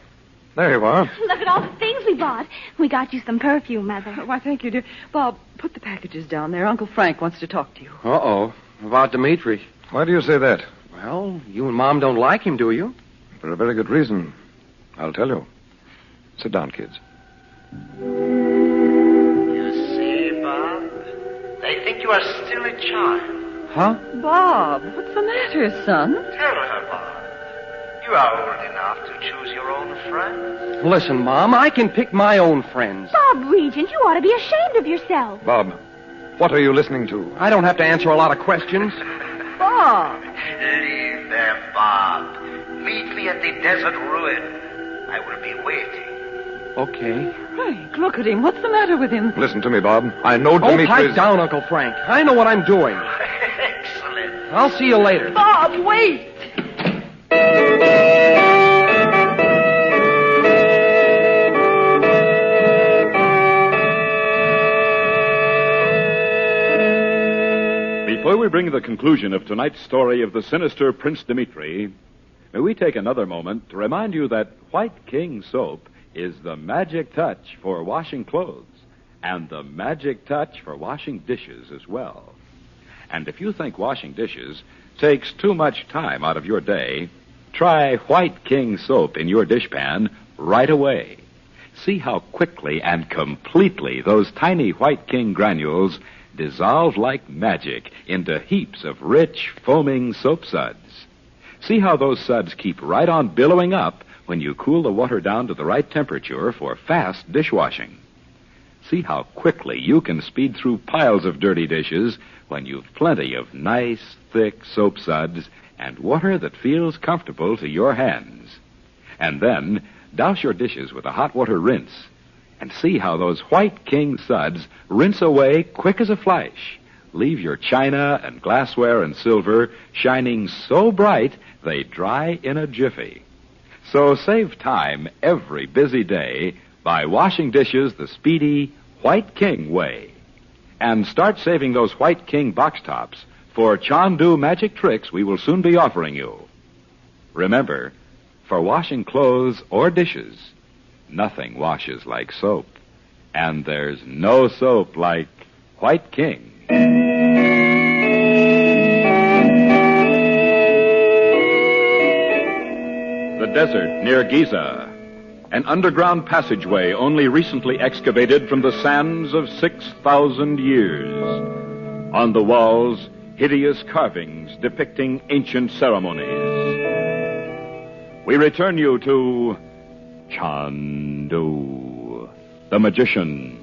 there you are. Look at all the things we bought. We got you some perfume, Mother. Why, thank you, dear. Bob, put the packages down there. Uncle Frank wants to talk to you. Uh-oh. About Dimitri. Why do you say that? Well, you and Mom don't like him, do you? For a very good reason. I'll tell you. Sit down, kids. You see, Bob? They think you are still a child. Huh? Bob, what's the matter, son? Tell her, Bob. You are old enough to choose your own friends. Listen, Mom, I can pick my own friends. Bob Regent, you ought to be ashamed of yourself. Bob, what are you listening to? I don't have to answer a lot of questions. Bob. Leave them, Bob. Meet me at the desert ruin. I will be waiting. Okay. Frank, look at him. What's the matter with him? Listen to me, Bob. I know Oh, Dimitri's... pipe down, Uncle Frank. I know what I'm doing. Excellent. I'll see you later. Bob, wait! Before we bring the conclusion of tonight's story of the sinister Prince Dimitri, may we take another moment to remind you that White King soap is the magic touch for washing clothes and the magic touch for washing dishes as well. And if you think washing dishes takes too much time out of your day, try White King soap in your dishpan right away. See how quickly and completely those tiny White King granules dissolve like magic into heaps of rich, foaming soap suds. See how those suds keep right on billowing up when you cool the water down to the right temperature for fast dishwashing. See how quickly you can speed through piles of dirty dishes when you've plenty of nice, thick soap suds and water that feels comfortable to your hands. And then douse your dishes with a hot water rinse. And see how those White King suds rinse away quick as a flash. Leave your china and glassware and silver shining so bright they dry in a jiffy. So save time every busy day by washing dishes the speedy White King way. And start saving those White King box tops for Chandu magic tricks we will soon be offering you. Remember, for washing clothes or dishes, nothing washes like soap. And there's no soap like White King. The desert near Giza. An underground passageway only recently excavated from the sands of 6,000 years. On the walls, hideous carvings depicting ancient ceremonies. We return you to Chandu, the magician.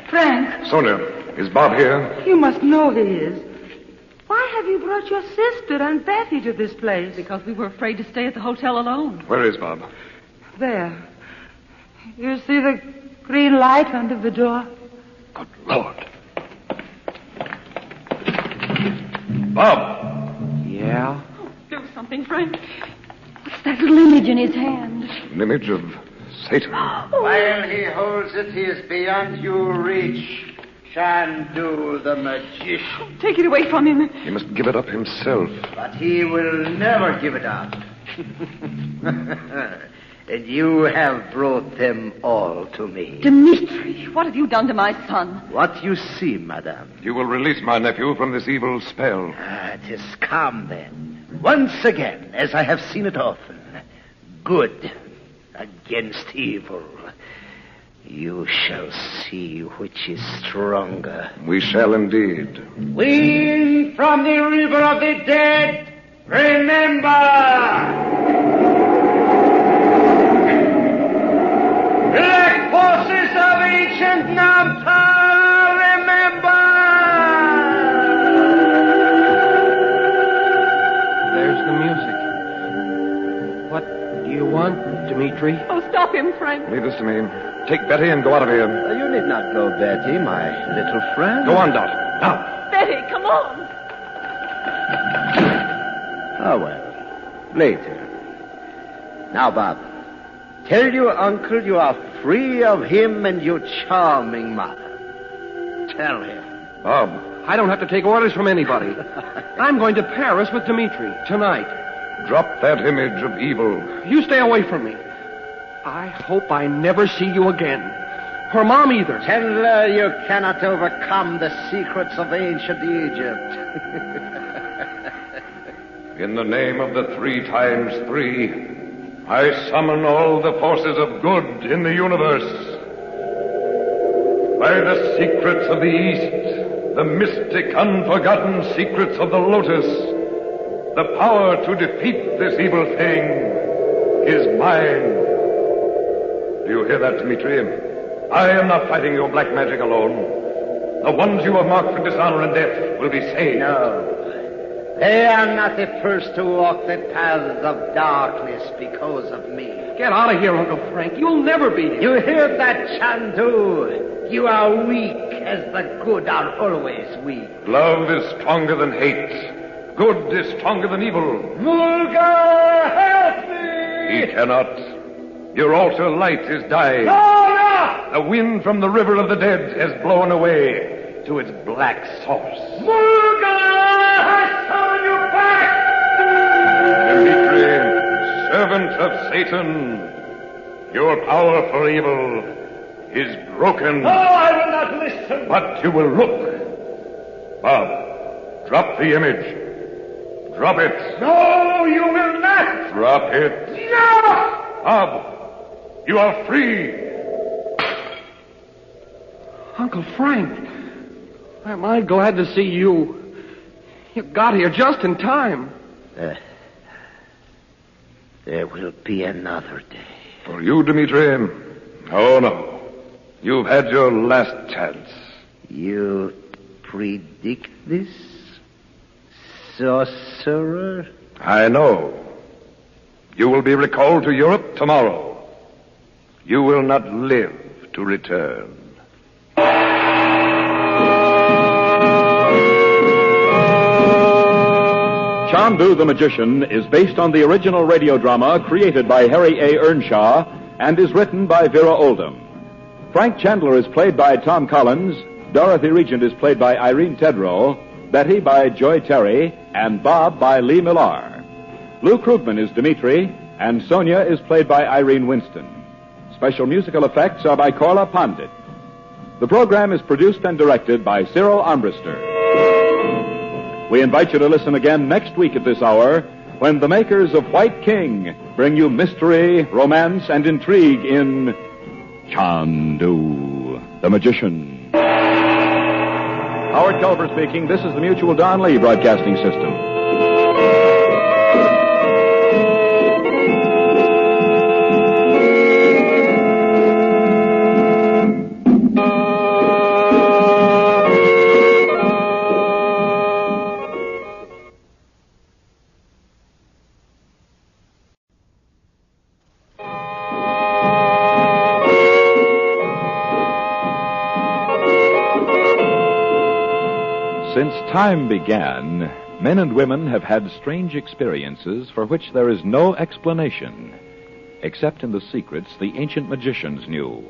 Frank, Sonia, is Bob here? you must know he is. Why have you brought your sister and Betty to this place? Because we were afraid to stay at the hotel alone. Where is Bob? There. You see the green light under the door? Lord. Bob! Yeah? Do something, Frank. What's that little image in his hand? An image of Satan. While he holds it, he is beyond your reach. Chandu, the magician. Take it away from him. He must give it up himself. But he will never give it up. And you have brought them all to me. Dimitri, what have you done to my son? What you see, madame. You will release my nephew from this evil spell. It is come, then. Once again, as I have seen it often. Good against evil. You shall see which is stronger. We shall indeed. We from the river of the dead, remember! Black forces of ancient Namta, remember! There's the music. What do you want, Dimitri? Oh, stop him, Frank. Leave this to me. Take Betty and go out of here. You need not go, Betty, my little friend. Go on, Dot. Now. Betty, come on. Oh, well. Later. Now, Bob, tell your uncle you are free of him and your charming mother. Tell him. Bob, I don't have to take orders from anybody. I'm going to Paris with Dimitri tonight. Drop that image of evil. You stay away from me. I hope I never see you again. Her mom either. Chandler, you cannot overcome the secrets of ancient Egypt. In the name of the 3 times 3, I summon all the forces of good in the universe. By the secrets of the East, the mystic, unforgotten secrets of the lotus, the power to defeat this evil thing is mine. Do you hear that, Dimitri? I am not fighting your black magic alone. The ones you have marked for dishonor and death will be saved. No. They are not the first to walk the paths of darkness because of me. Get out of here, Uncle Frank. You'll never beat him. You hear that, Chandu? You are weak, as the good are always weak. Love is stronger than hate. Good is stronger than evil. Mulgar, help me! He cannot. Your altar light is dying. No! The wind from the river of the dead has blown away to its black source. Mulgar has summoned you back! Dimitri, servant of Satan, your power for evil is broken. No, I will not listen. But you will look. Bob, drop the image. Drop it. No, you will not. Drop it. No! Bob, you are free. Uncle Frank, am I glad to see you. You got here just in time. There will be another day. For you, Dimitri? Oh, no. You've had your last chance. You predict this, sorcerer? I know. You will be recalled to Europe tomorrow. You will not live to return. Chandu the Magician is based on the original radio drama created by Harry A. Earnshaw and is written by Vera Oldham. Frank Chandler is played by Tom Collins, Dorothy Regent is played by Irene Tedrow, Betty by Joy Terry, and Bob by Lee Millar. Lou Krugman is Dimitri, and Sonia is played by Irene Winston. Special musical effects are by Korla Pandit. The program is produced and directed by Cyril Armbruster. We invite you to listen again next week at this hour when the makers of White King bring you mystery, romance, and intrigue in Chandu the Magician. Howard Culver speaking. This is the Mutual Don Lee Broadcasting System. Since time began, men and women have had strange experiences for which there is no explanation, except in the secrets the ancient magicians knew.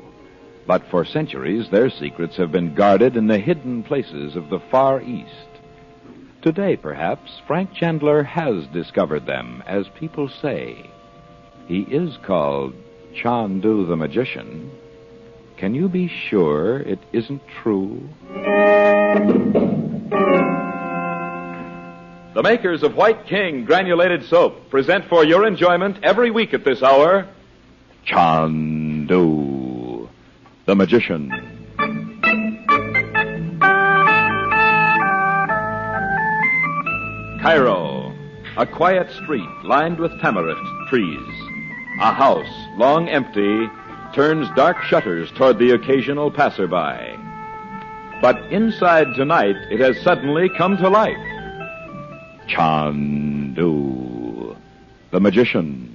But for centuries, their secrets have been guarded in the hidden places of the Far East. Today, perhaps, Frank Chandler has discovered them, as people say. He is called Chandu the Magician. Can you be sure it isn't true? The makers of White King granulated soap present for your enjoyment every week at this hour, Chandu the Magician. Cairo, a quiet street lined with tamarisk trees. A house, long empty, turns dark shutters toward the occasional passerby. But inside tonight, it has suddenly come to life. Chandu the Magician.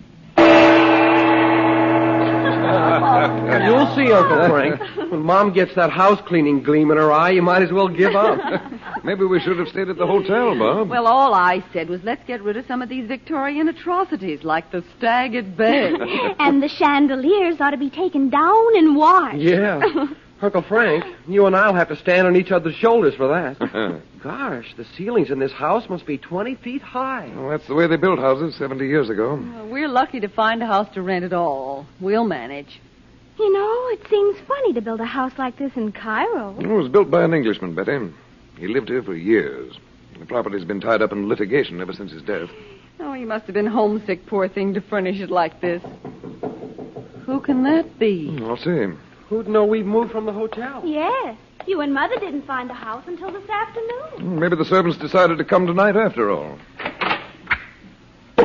You'll see, Uncle Frank. When Mom gets that house cleaning gleam in her eye, you might as well give up. Maybe we should have stayed at the hotel, Bob. Well, all I said was let's get rid of some of these Victorian atrocities, like the stag at bay. And the chandeliers ought to be taken down and washed. Yeah. Uncle Frank, you and I'll have to stand on each other's shoulders for that. Gosh, the ceilings in this house must be 20 feet high. Well, that's the way they built houses 70 years ago. Well, we're lucky to find a house to rent at all. We'll manage. You know, it seems funny to build a house like this in Cairo. It was built by an Englishman, Betty. He lived here for years. The property's been tied up in litigation ever since his death. Oh, he must have been homesick, poor thing, to furnish it like this. Who can that be? I'll see. Who'd know we've moved from the hotel? Yes. You and Mother didn't find a house until this afternoon. Maybe the servants decided to come tonight after all. Who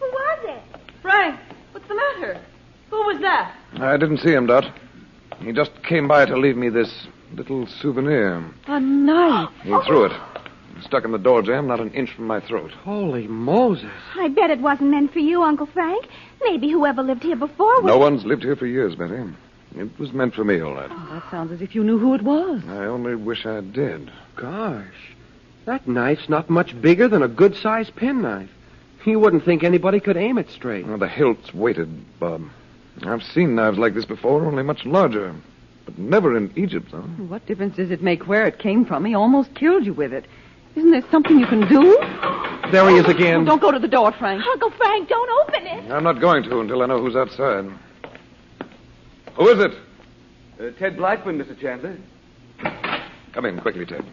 was it? Frank, what's the matter? Who was that? I didn't see him, Dot. He just came by to leave me this Little souvenir. A knife. He threw it. Stuck in the door jamb, not an inch from my throat. Holy Moses. I bet it wasn't meant for you, Uncle Frank. Maybe whoever lived here before was... No one's lived here for years, Betty. It was meant for me, all right. Oh, that sounds as if you knew who it was. I only wish I did. Gosh. That knife's not much bigger than a good-sized penknife. You wouldn't think anybody could aim it straight. Well, the hilt's weighted, Bob. I've seen knives like this before, only much larger. But never in Egypt, though. What difference does it make where it came from? He almost killed you with it. Isn't there something you can do? There he is again. Oh, don't go to the door, Frank. Uncle Frank, don't open it. I'm not going to until I know who's outside. Who is it? Ted Blackburn, Mr. Chandler. Come in quickly, Ted.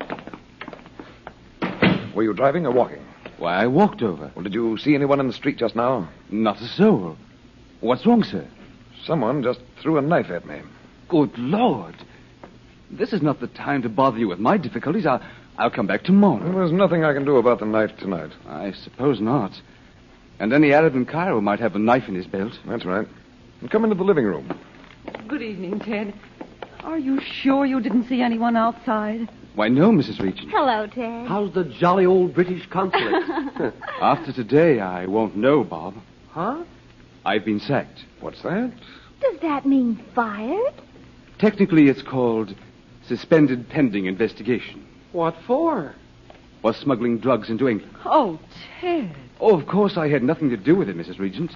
Were you driving or walking? Why, I walked over. Well, did you see anyone in the street just now? Not a soul. What's wrong, sir? Someone just threw a knife at me. Good Lord. This is not the time to bother you with my difficulties. I'll come back tomorrow. Well, there's nothing I can do about the knife tonight. I suppose not. And any Arab in Cairo might have a knife in his belt. That's right. Come into the living room. Good evening, Ted. Are you sure you didn't see anyone outside? Why, no, Mrs. Regent. Hello, Ted. How's the jolly old British consulate? After today, I won't know, Bob. Huh? I've been sacked. What's that? Does that mean fired? Technically, it's called suspended pending investigation. What for? Was smuggling drugs into England. Oh, Ted. Oh, of course, I had nothing to do with it, Mrs. Regent.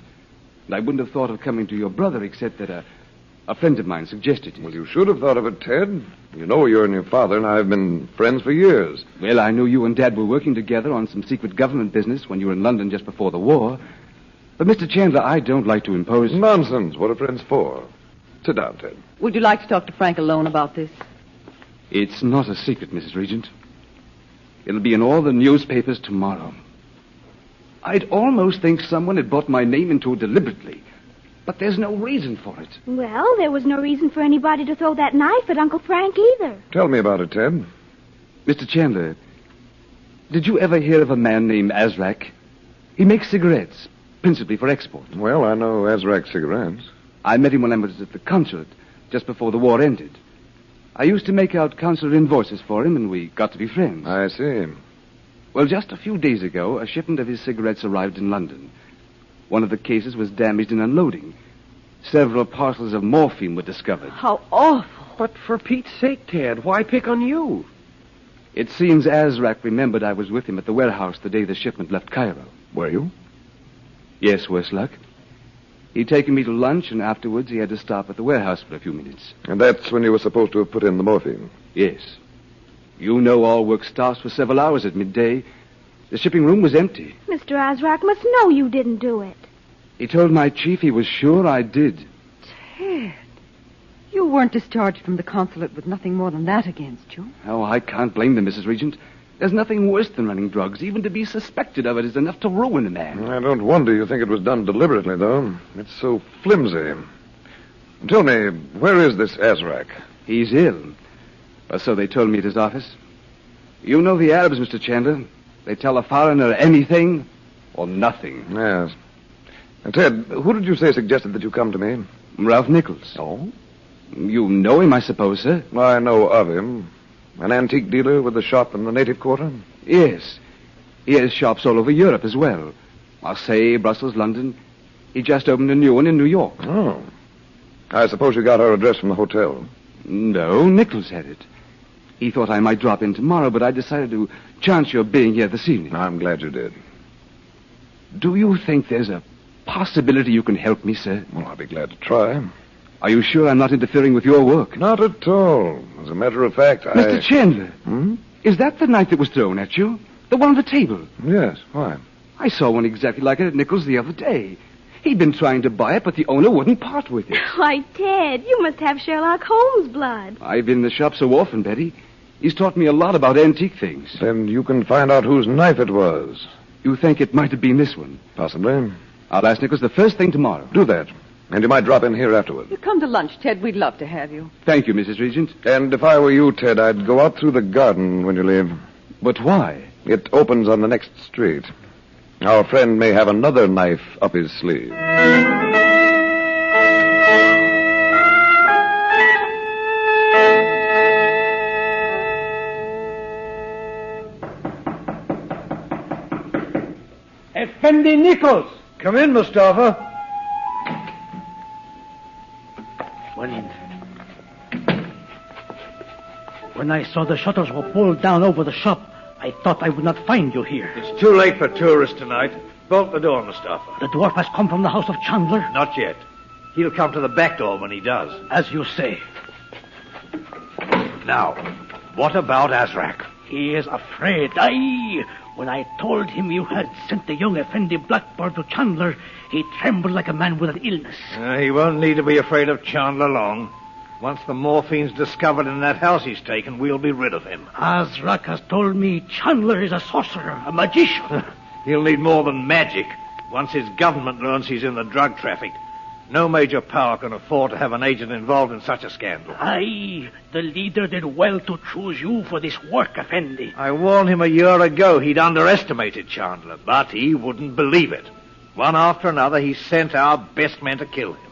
And I wouldn't have thought of coming to your brother except that a friend of mine suggested it. Well, you should have thought of it, Ted. You know you and your father and I have been friends for years. Well, I knew you and Dad were working together on some secret government business when you were in London just before the war. But, Mr. Chandler, I don't like to impose... Nonsense. What are friends for? Sit down, Ted. Would you like to talk to Frank alone about this? It's not a secret, Mrs. Regent. It'll be in all the newspapers tomorrow. I'd almost think someone had brought my name into it deliberately. But there's no reason for it. Well, there was no reason for anybody to throw that knife at Uncle Frank either. Tell me about it, Ted. Mr. Chandler, did you ever hear of a man named Azrak? He makes cigarettes, principally for export. Well, I know Azrak cigarettes. I met him when I was at the consulate, just before the war ended. I used to make out consular invoices for him, and we got to be friends. I see. Well, just a few days ago, a shipment of his cigarettes arrived in London. One of the cases was damaged in unloading. Several parcels of morphine were discovered. How awful. But for Pete's sake, Ted, why pick on you? It seems Azrak remembered I was with him at the warehouse the day the shipment left Cairo. Were you? Yes, worse luck. He'd taken me to lunch, and afterwards he had to stop at the warehouse for a few minutes. And that's when you were supposed to have put in the morphine? Yes. You know all work starts for several hours at midday. The shipping room was empty. Mr. Azrak must know you didn't do it. He told my chief he was sure I did. Ted, you weren't discharged from the consulate with nothing more than that against you. Oh, I can't blame them, Mrs. Regent. There's nothing worse than running drugs. Even to be suspected of it is enough to ruin a man. I don't wonder you think it was done deliberately, though. It's so flimsy. Tell me, where is this Azrak? He's ill. Or so they told me at his office. You know the Arabs, Mr. Chandler. They tell a foreigner anything or nothing. Yes. And Ted, who did you say suggested that you come to me? Ralph Nichols. Oh? You know him, I suppose, sir? I know of him. An antique dealer with a shop in the native quarter? Yes. He has shops all over Europe as well. Marseille, Brussels, London. He just opened a new one in New York. Oh. I suppose you got our address from the hotel. No, Nichols had it. He thought I might drop in tomorrow, but I decided to chance your being here this evening. I'm glad you did. Do you think there's a possibility you can help me, sir? Well, I'll be glad to try. Are you sure I'm not interfering with your work? Not at all. As a matter of fact, Mr. Chandler, is that the knife that was thrown at you? The one on the table? Yes. Why? I saw one exactly like it at Nichols the other day. He'd been trying to buy it, but the owner wouldn't part with it. Why, Ted, you must have Sherlock Holmes blood. I've been in the shop so often, Betty. He's taught me a lot about antique things. Then you can find out whose knife it was. You think it might have been this one? Possibly. I'll ask Nichols the first thing tomorrow. Do that. And you might drop in here afterward. You come to lunch, Ted. We'd love to have you. Thank you, Mrs. Regent. And if I were you, Ted, I'd go out through the garden when you leave. But why? It opens on the next street. Our friend may have another knife up his sleeve. Effendi Nichols! Come in, Mustafa. When I saw the shutters were pulled down over the shop, I thought I would not find you here. It's too late for tourists tonight. Bolt the door, Mustafa. The dwarf has come from the house of Chandler? Not yet. He'll come to the back door when he does. As you say. Now, what about Azrak? He is afraid. When I told him you had sent the young Effendi Blackbird to Chandler, he trembled like a man with an illness. He won't need to be afraid of Chandler long. Once the morphine's discovered in that house he's taken, we'll be rid of him. Azrak has told me Chandler is a sorcerer, a magician. He'll need more than magic. Once his government learns he's in the drug traffic, no major power can afford to have an agent involved in such a scandal. The leader did well to choose you for this work, Effendi. I warned him a year ago he'd underestimated Chandler, but he wouldn't believe it. One after another, he sent our best men to kill him.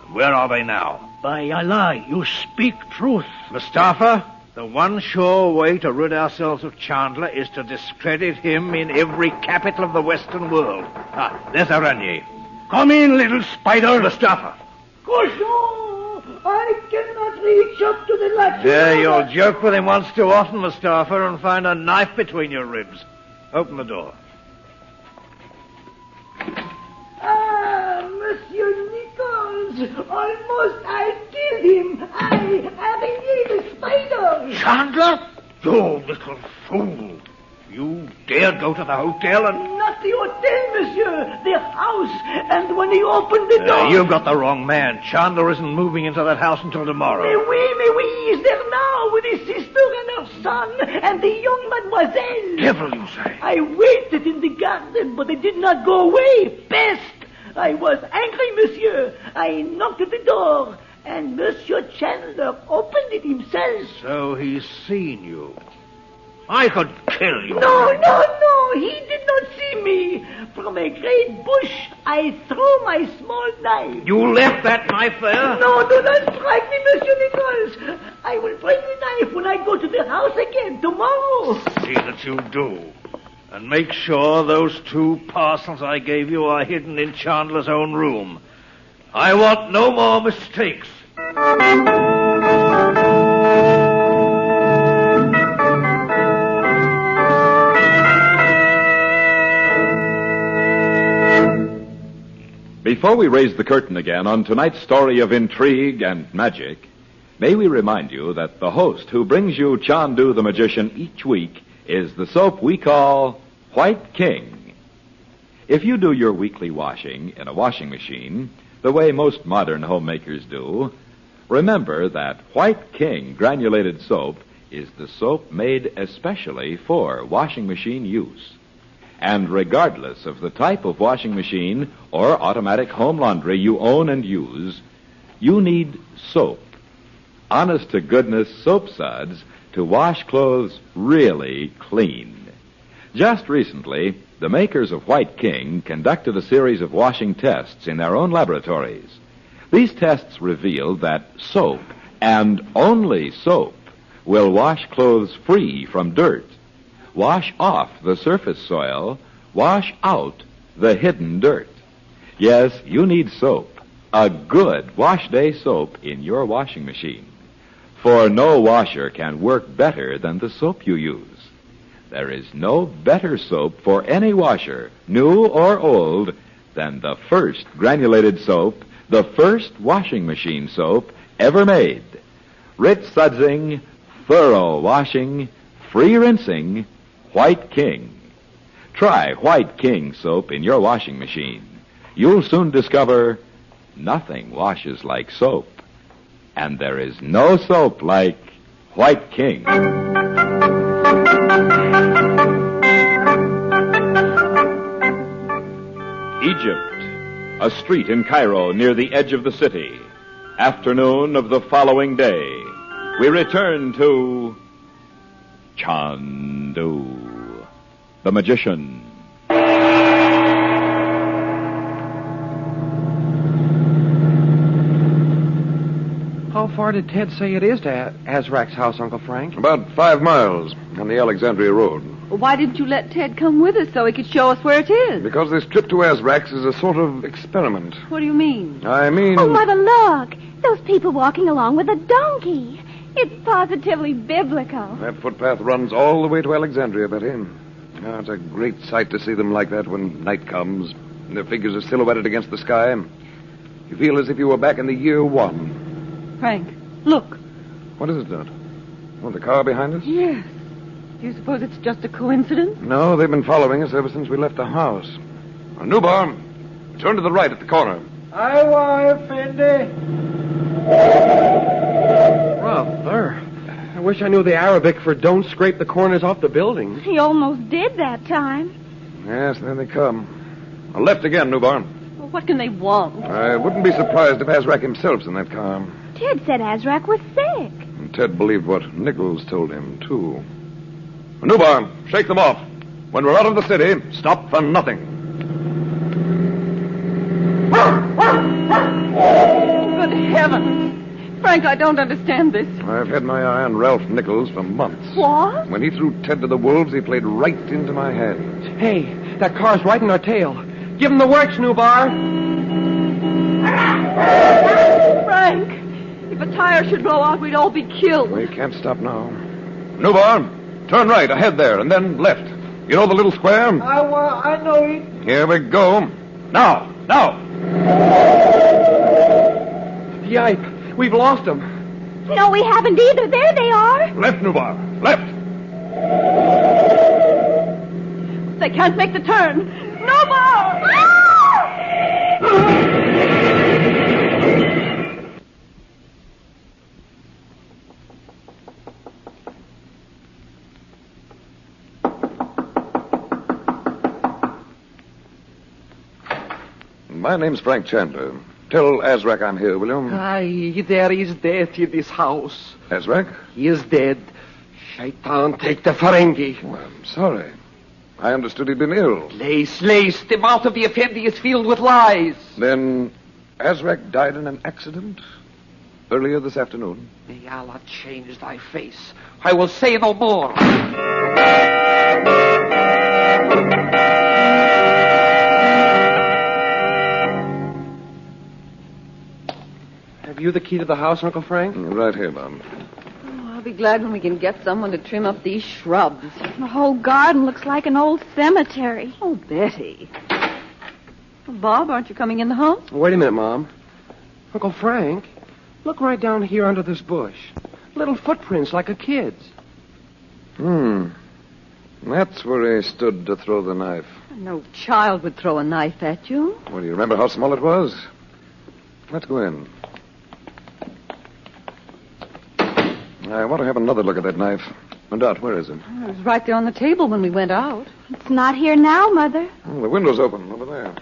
And where are they now? By Allah, you speak truth. Mustafa, the one sure way to rid ourselves of Chandler is to discredit him in every capital of the Western world. There's Aranye. Come in, little spider. Mustafa. Cochon! I cannot reach up to the latch. You'll joke with him once too often, Mustafa, and find a knife between your ribs. Open the door. Monsieur Nichols! Almost I killed him. Araignée the spider. Chandler? You little fool. You dared go to the hotel and... Not the hotel, monsieur. The house. And when he opened the door... You've got the wrong man. Chandler isn't moving into that house until tomorrow. Mais oui. He's there now with his sister and her son and the young mademoiselle. Devil, you say? I waited in the garden, but they did not go away. Peste! I was angry, monsieur. I knocked at the door, and Monsieur Chandler opened it himself. So he's seen you. I could kill you. No. He did not see me. From a great bush, I threw my small knife. You left that knife there? No, do not strike me, Monsieur Nichols. I will bring the knife when I go to the house again tomorrow. See that you do. And make sure those 2 parcels I gave you are hidden in Chandler's own room. I want no more mistakes. Before we raise the curtain again on tonight's story of intrigue and magic, may we remind you that the host who brings you Chandu the Magician each week is the soap we call White King. If you do your weekly washing in a washing machine, the way most modern homemakers do, remember that White King granulated soap is the soap made especially for washing machine use. And regardless of the type of washing machine or automatic home laundry you own and use, you need soap. Honest-to-goodness soap suds to wash clothes really clean. Just recently, the makers of White King conducted a series of washing tests in their own laboratories. These tests revealed that soap, and only soap, will wash clothes free from dirt, wash off the surface soil, wash out the hidden dirt. Yes, you need soap, a good wash day soap in your washing machine. For no washer can work better than the soap you use. There is no better soap for any washer, new or old, than the first granulated soap, the first washing machine soap ever made. Rich sudsing, thorough washing, free rinsing, White King. Try White King soap in your washing machine. You'll soon discover nothing washes like soap. And there is no soap like White King. Egypt, a street in Cairo near the edge of the city. Afternoon of the following day, we return to Chandu, the magician. How far did Ted say it is to Azrak's house, Uncle Frank? About 5 miles on the Alexandria Road. Why didn't you let Ted come with us so he could show us where it is? Because this trip to Azrak's is a sort of experiment. What do you mean? I mean... Oh, Mother, look. Those people walking along with a donkey. It's positively biblical. That footpath runs all the way to Alexandria, Betty. Oh, it's a great sight to see them like that when night comes and their figures are silhouetted against the sky. You feel as if you were back in the year 1. Frank, look. What is it, Dot? Oh, the car behind us? Yes. Do you suppose it's just a coincidence? No, they've been following us ever since we left the house. Newbar, turn to the right at the corner. I want Fendi. Brother, I wish I knew the Arabic for don't scrape the corners off the building. He almost did that time. Yes, there they come. Left again, Newbar. Well, what can they want? I wouldn't be surprised if Azrak himself's in that car. Ted said Azrak was sick. And Ted believed what Nichols told him, too. Newbar, shake them off. When we're out of the city, stop for nothing. Good heavens. Frank, I don't understand this. I've had my eye on Ralph Nichols for months. What? When he threw Ted to the wolves, he played right into my hands. Hey, that car's right in our tail. Give him the works, Newbar. Frank, if a tire should blow out, we'd all be killed. We can't stop now. Newbar, turn right ahead there, and then left. You know the little square? I know it. Here we go. Now. Yipe, we've lost him. No, we haven't either. There they are. Left, Newbar. Left. They can't make the turn. No more! My name's Frank Chandler. Tell Azrak I'm here, will you? Aye, there is death in this house. Azrak? He is dead. Shaitan, take the Ferengi. Oh, I'm sorry. I understood he'd been ill. Lace. The mouth of the Effendi is filled with lies. Then Azrak died in an accident earlier this afternoon. May Allah change thy face. I will say no more. Have you the key to the house, Uncle Frank? Right here, Mom. Oh, I'll be glad when we can get someone to trim up these shrubs. The whole garden looks like an old cemetery. Oh, Betty. Well, Bob, aren't you coming in the house? Wait a minute, Mom. Uncle Frank, look right down here under this bush. Little footprints like a kid's. That's where he stood to throw the knife. No child would throw a knife at you. Well, do you remember how small it was? Let's go in. I want to have another look at that knife. Dot, where is it? It was right there on the table when we went out. It's not here now, Mother. Oh, the window's open over there.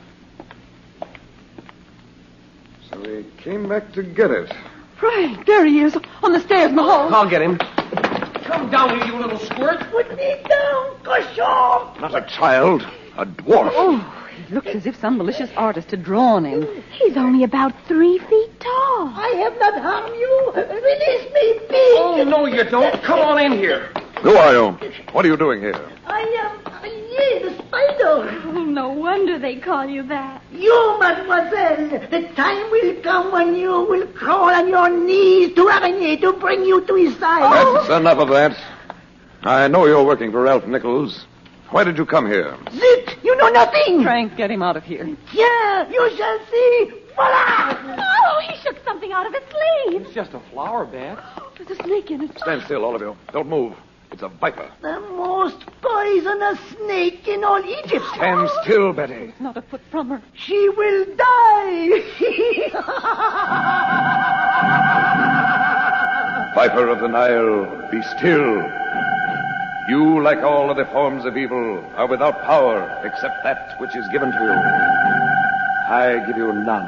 So he came back to get it. Frank, there he is, on the stairs in the hall. I'll get him. Come down here, you little squirt. Put me down, Cochon. Not a child, a dwarf. Oh, he looks as if some malicious artist had drawn him. He's only about 3 feet tall. I have not harmed you. Release me, pig. Oh, no, you don't. Come on in here. Who are you? What are you doing here? I am the spider. Oh, no wonder they call you that. You, mademoiselle, the time will come when you will crawl on your knees to Araignée to bring you to his side. That's enough of that. I know you're working for Ralph Nichols. Why did you come here? Zit, you know nothing. Frank, get him out of here. Yeah, you shall see. Voila! Oh, he shook something out of his sleeve. It's just a flower bed. There's a snake in it. Stand still, all of you. Don't move. It's a viper. The most poisonous snake in all Egypt. Stand still, Betty. It's not a foot from her. She will die. Viper of the Nile, be still. You, like all other forms of evil, are without power except that which is given to you. I give you none.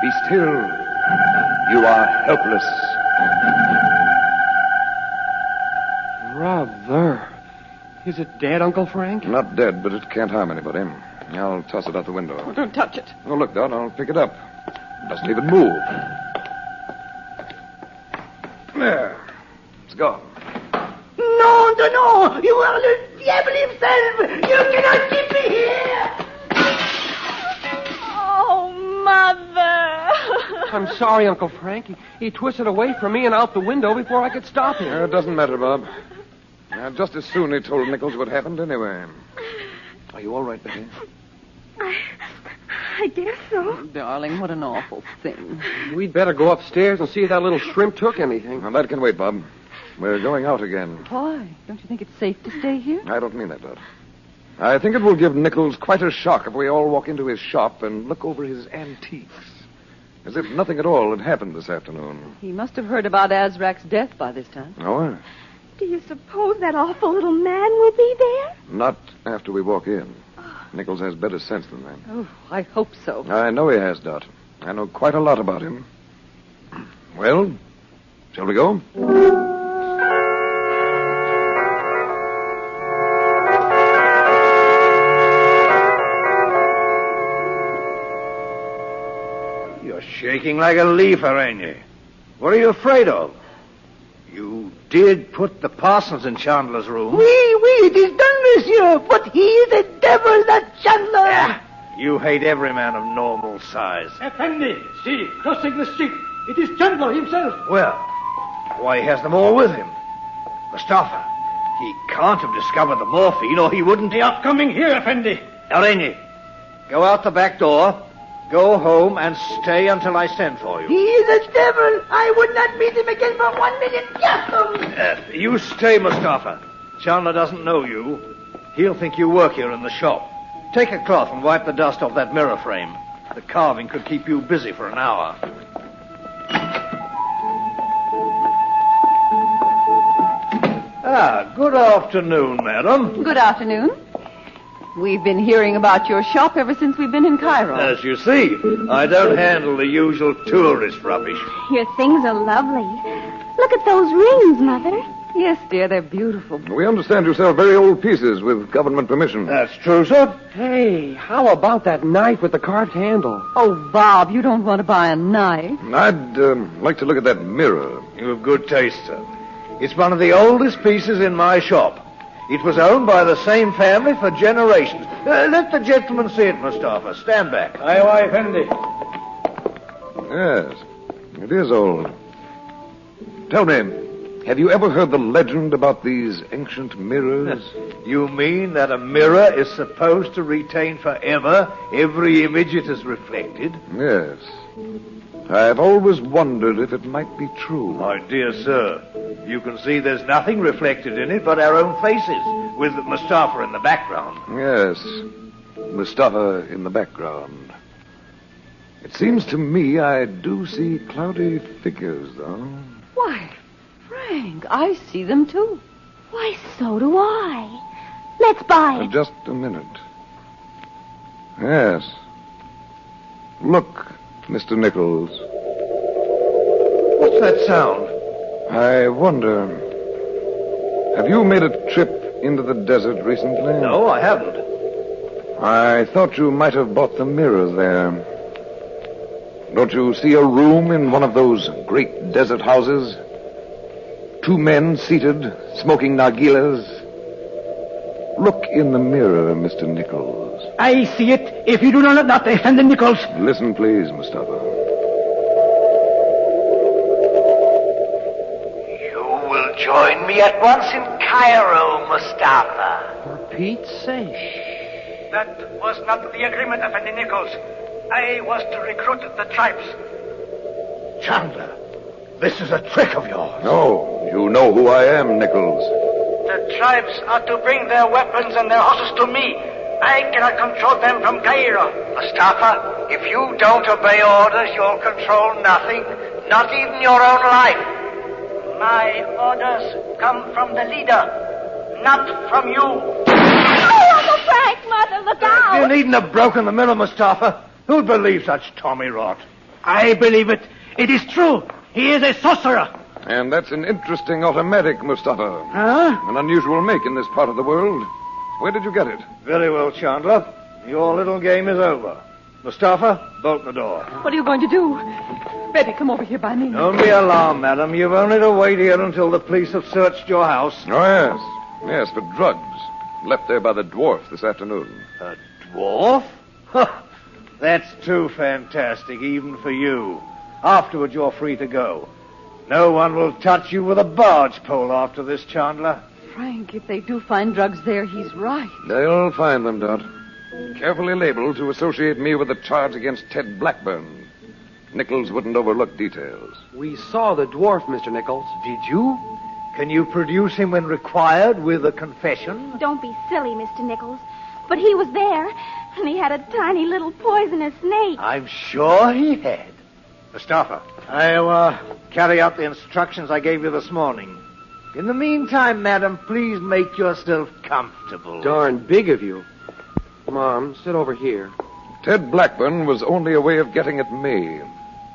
Be still. You are helpless. Brother. Is it dead, Uncle Frank? Not dead, but it can't harm anybody. I'll toss it out the window. Oh, don't touch it. Oh, look, Dot, I'll pick it up. It doesn't even move. There. It's gone. No. You are the devil himself. You cannot keep me here. Oh, Mother. I'm sorry, Uncle Frank. He twisted away from me and out the window before I could stop him. It doesn't matter, Bob. Just as soon he told Nichols what happened anyway. Are you all right, Betty? I guess so. Darling, what an awful thing. We'd better go upstairs and see if that little shrimp took anything. Well, that can wait, Bob. We're going out again. Why? Don't you think it's safe to stay here? I don't mean that, Dot. I think it will give Nichols quite a shock if we all walk into his shop and look over his antiques. As if nothing at all had happened this afternoon. He must have heard about Azrak's death by this time. Oh, Do you suppose that awful little man will be there? not after we walk in. Nichols has better sense than that. Oh, I hope so. I know he has, Dot. I know quite a lot about him. Well, shall we go? You're shaking like a leaf, ain't you? What are you afraid of? You did put the parcels in Chandler's room. Oui, it is done, monsieur. But he is a devil, that Chandler. Yeah. You hate every man of normal size. Effendi, see, crossing the street. It is Chandler himself. Well, why, he has them all with him. Mustafa, he can't have discovered the morphine, or he wouldn't... They are coming here, Effendi. Eleni, go out the back door, go home, and stay until I send for you. He is a devil. I would not meet him again for 1 million piastres. You stay, Mustafa. Chandler doesn't know you. He'll think you work here in the shop. Take a cloth and wipe the dust off that mirror frame. The carving could keep you busy for an hour. Good afternoon, madam. Good afternoon. We've been hearing about your shop ever since we've been in Cairo. As you see, I don't handle the usual tourist rubbish. Your things are lovely. Look at those rings, Mother. Yes, dear, they're beautiful. We understand you sell very old pieces with government permission. That's true, sir. Hey, how about that knife with the carved handle? Oh, Bob, you don't want to buy a knife. I'd like to look at that mirror. You have good taste, sir. It's one of the oldest pieces in my shop. It was owned by the same family for generations. Let the gentleman see it, Mustafa. Stand back. Aye, Effendi. Yes, it is old. Tell me, have you ever heard the legend about these ancient mirrors? You mean that a mirror is supposed to retain forever every image it has reflected? Yes. I've always wondered if it might be true. My dear sir, you can see there's nothing reflected in it but our own faces, with Mustafa in the background. Yes, Mustafa in the background. It seems to me I do see cloudy figures, though. Why, Frank, I see them too. Why, so do I. Let's buy it. Just a minute. Yes. Look, Mr. Nichols. What's that sound? I wonder, have you made a trip into the desert recently? No, I haven't. I thought you might have bought the mirror there. Don't you see a room in one of those great desert houses? 2 men seated, smoking narghilas. Look in the mirror, Mr. Nichols. I see it. If you do not Effendi Nichols. Listen, please, Mustafa. You will join me at once in Cairo, Mustafa. For Pete's sake. That was not the agreement, Effendi Nichols. I was to recruit the tribes. Chandler, this is a trick of yours. No, you know who I am, Nichols. The tribes are to bring their weapons and their horses to me. I cannot control them from Cairo. Mustafa, if you don't obey orders, you'll control nothing, not even your own life. My orders come from the leader, not from you. Oh, Uncle Frank, Mother, look out! You needn't have broken the mirror, Mustafa. Who'd believe such tommy rot? I believe it. It is true. He is a sorcerer. And that's an interesting automatic, Mustafa. Huh? An unusual make in this part of the world. Where did you get it? Very well, Chandler. Your little game is over. Mustafa, bolt the door. What are you going to do? Betty, come over here by me. Don't be alarmed, madam. You've only to wait here until the police have searched your house. Oh, yes. Yes, for drugs. Left there by the dwarf this afternoon. A dwarf? That's too fantastic, even for you. Afterward, you're free to go. No one will touch you with a barge pole after this, Chandler. Frank, if they do find drugs there, he's right. They'll find them, Dot. Carefully labeled to associate me with the charge against Ted Blackburn. Nichols wouldn't overlook details. We saw the dwarf, Mr. Nichols. Did you? Can you produce him when required with a confession? Don't be silly, Mr. Nichols. But he was there, and he had a tiny little poisonous snake. I'm sure he had. Mustafa, I'll carry out the instructions I gave you this morning. In the meantime, madam, please make yourself comfortable. Darn big of you. Mom, sit over here. Ted Blackburn was only a way of getting at me.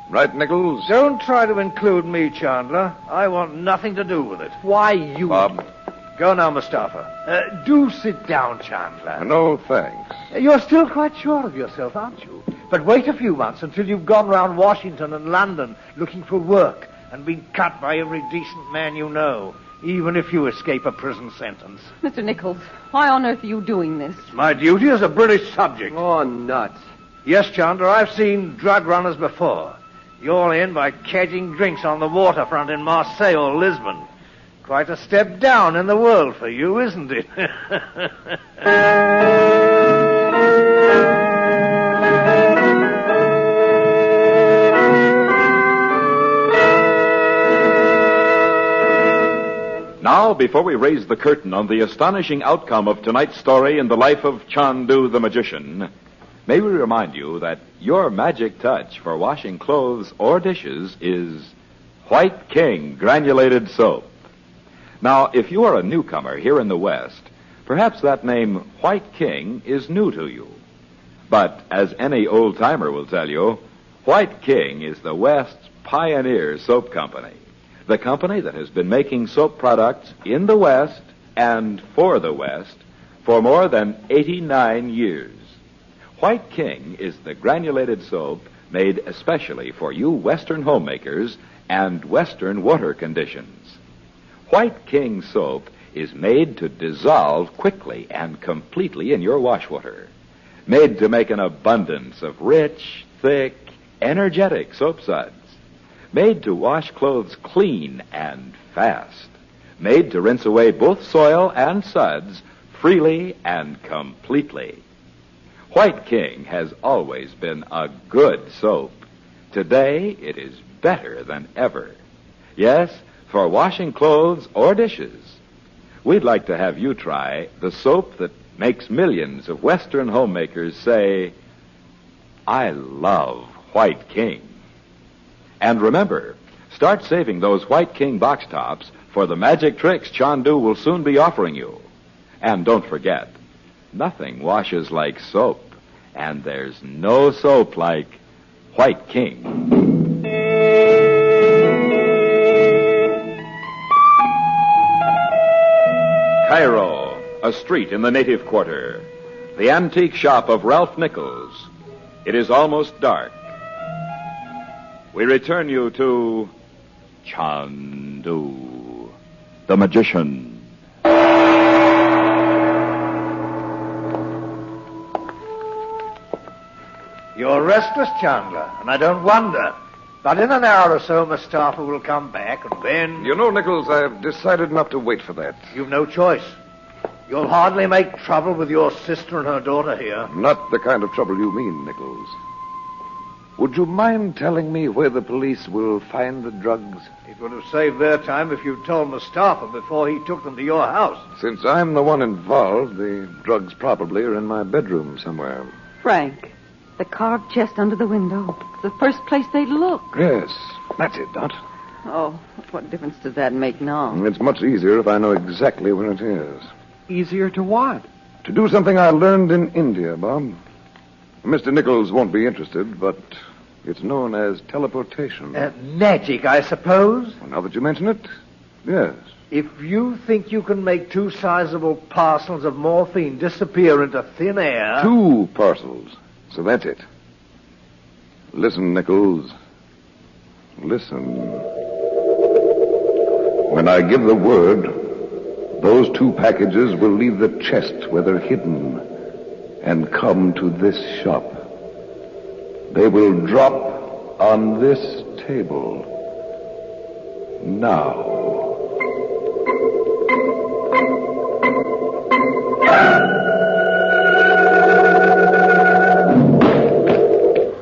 Right, Nichols? Don't try to include me, Chandler. I want nothing to do with it. Why, you... Bob. Go now, Mustafa. Do sit down, Chandler. No, thanks. You're still quite sure of yourself, aren't you? But wait a few months until you've gone round Washington and London looking for work and been cut by every decent man you know, even if you escape a prison sentence. Mr. Nichols, why on earth are you doing this? It's my duty as a British subject. Oh, nuts. Yes, Chandler, I've seen drug runners before. You'll end by cadging drinks on the waterfront in Marseille or Lisbon. Quite a step down in the world for you, isn't it? Now, before we raise the curtain on the astonishing outcome of tonight's story in the life of Chandu the magician, may we remind you that your magic touch for washing clothes or dishes is White King granulated soap. Now, if you are a newcomer here in the West, perhaps that name White King is new to you. But as any old-timer will tell you, White King is the West's pioneer soap company. The company that has been making soap products in the West and for the West for more than 89 years. White King is the granulated soap made especially for you Western homemakers and Western water conditions. White King soap is made to dissolve quickly and completely in your wash water. Made to make an abundance of rich, thick, energetic soap suds. Made to wash clothes clean and fast. Made to rinse away both soil and suds freely and completely. White King has always been a good soap. Today, it is better than ever. Yes, for washing clothes or dishes. We'd like to have you try the soap that makes millions of Western homemakers say, I love White King. And remember, start saving those White King box tops for the magic tricks Chandu will soon be offering you. And don't forget, nothing washes like soap, and there's no soap like White King. Cairo, a street in the native quarter. The antique shop of Ralph Nichols. It is almost dark. We return you to Chandu, the magician. You're restless, Chandler, and I don't wonder. But in an hour or so, Mustafa will come back, and then... You know, Nichols, I've decided not to wait for that. You've no choice. You'll hardly make trouble with your sister and her daughter here. Not the kind of trouble you mean, Nichols. Would you mind telling me where the police will find the drugs? It would have saved their time if you'd told Mustafa before he took them to your house. Since I'm the one involved, the drugs probably are in my bedroom somewhere. Frank, the carved chest under the window. The first place they'd look. Yes, that's it, Dot. Oh, what difference does that make now? It's much easier if I know exactly where it is. Easier to what? To do something I learned in India, Bob. Mr. Nichols won't be interested, but it's known as teleportation. Magic, I suppose? Well, now that you mention it, yes. If you think you can make 2 sizable parcels of morphine disappear into thin air... 2 parcels. So that's it. Listen, Nichols. Listen. When I give the word, those 2 packages will leave the chest where they're hidden and come to this shop. They will drop on this table. Now.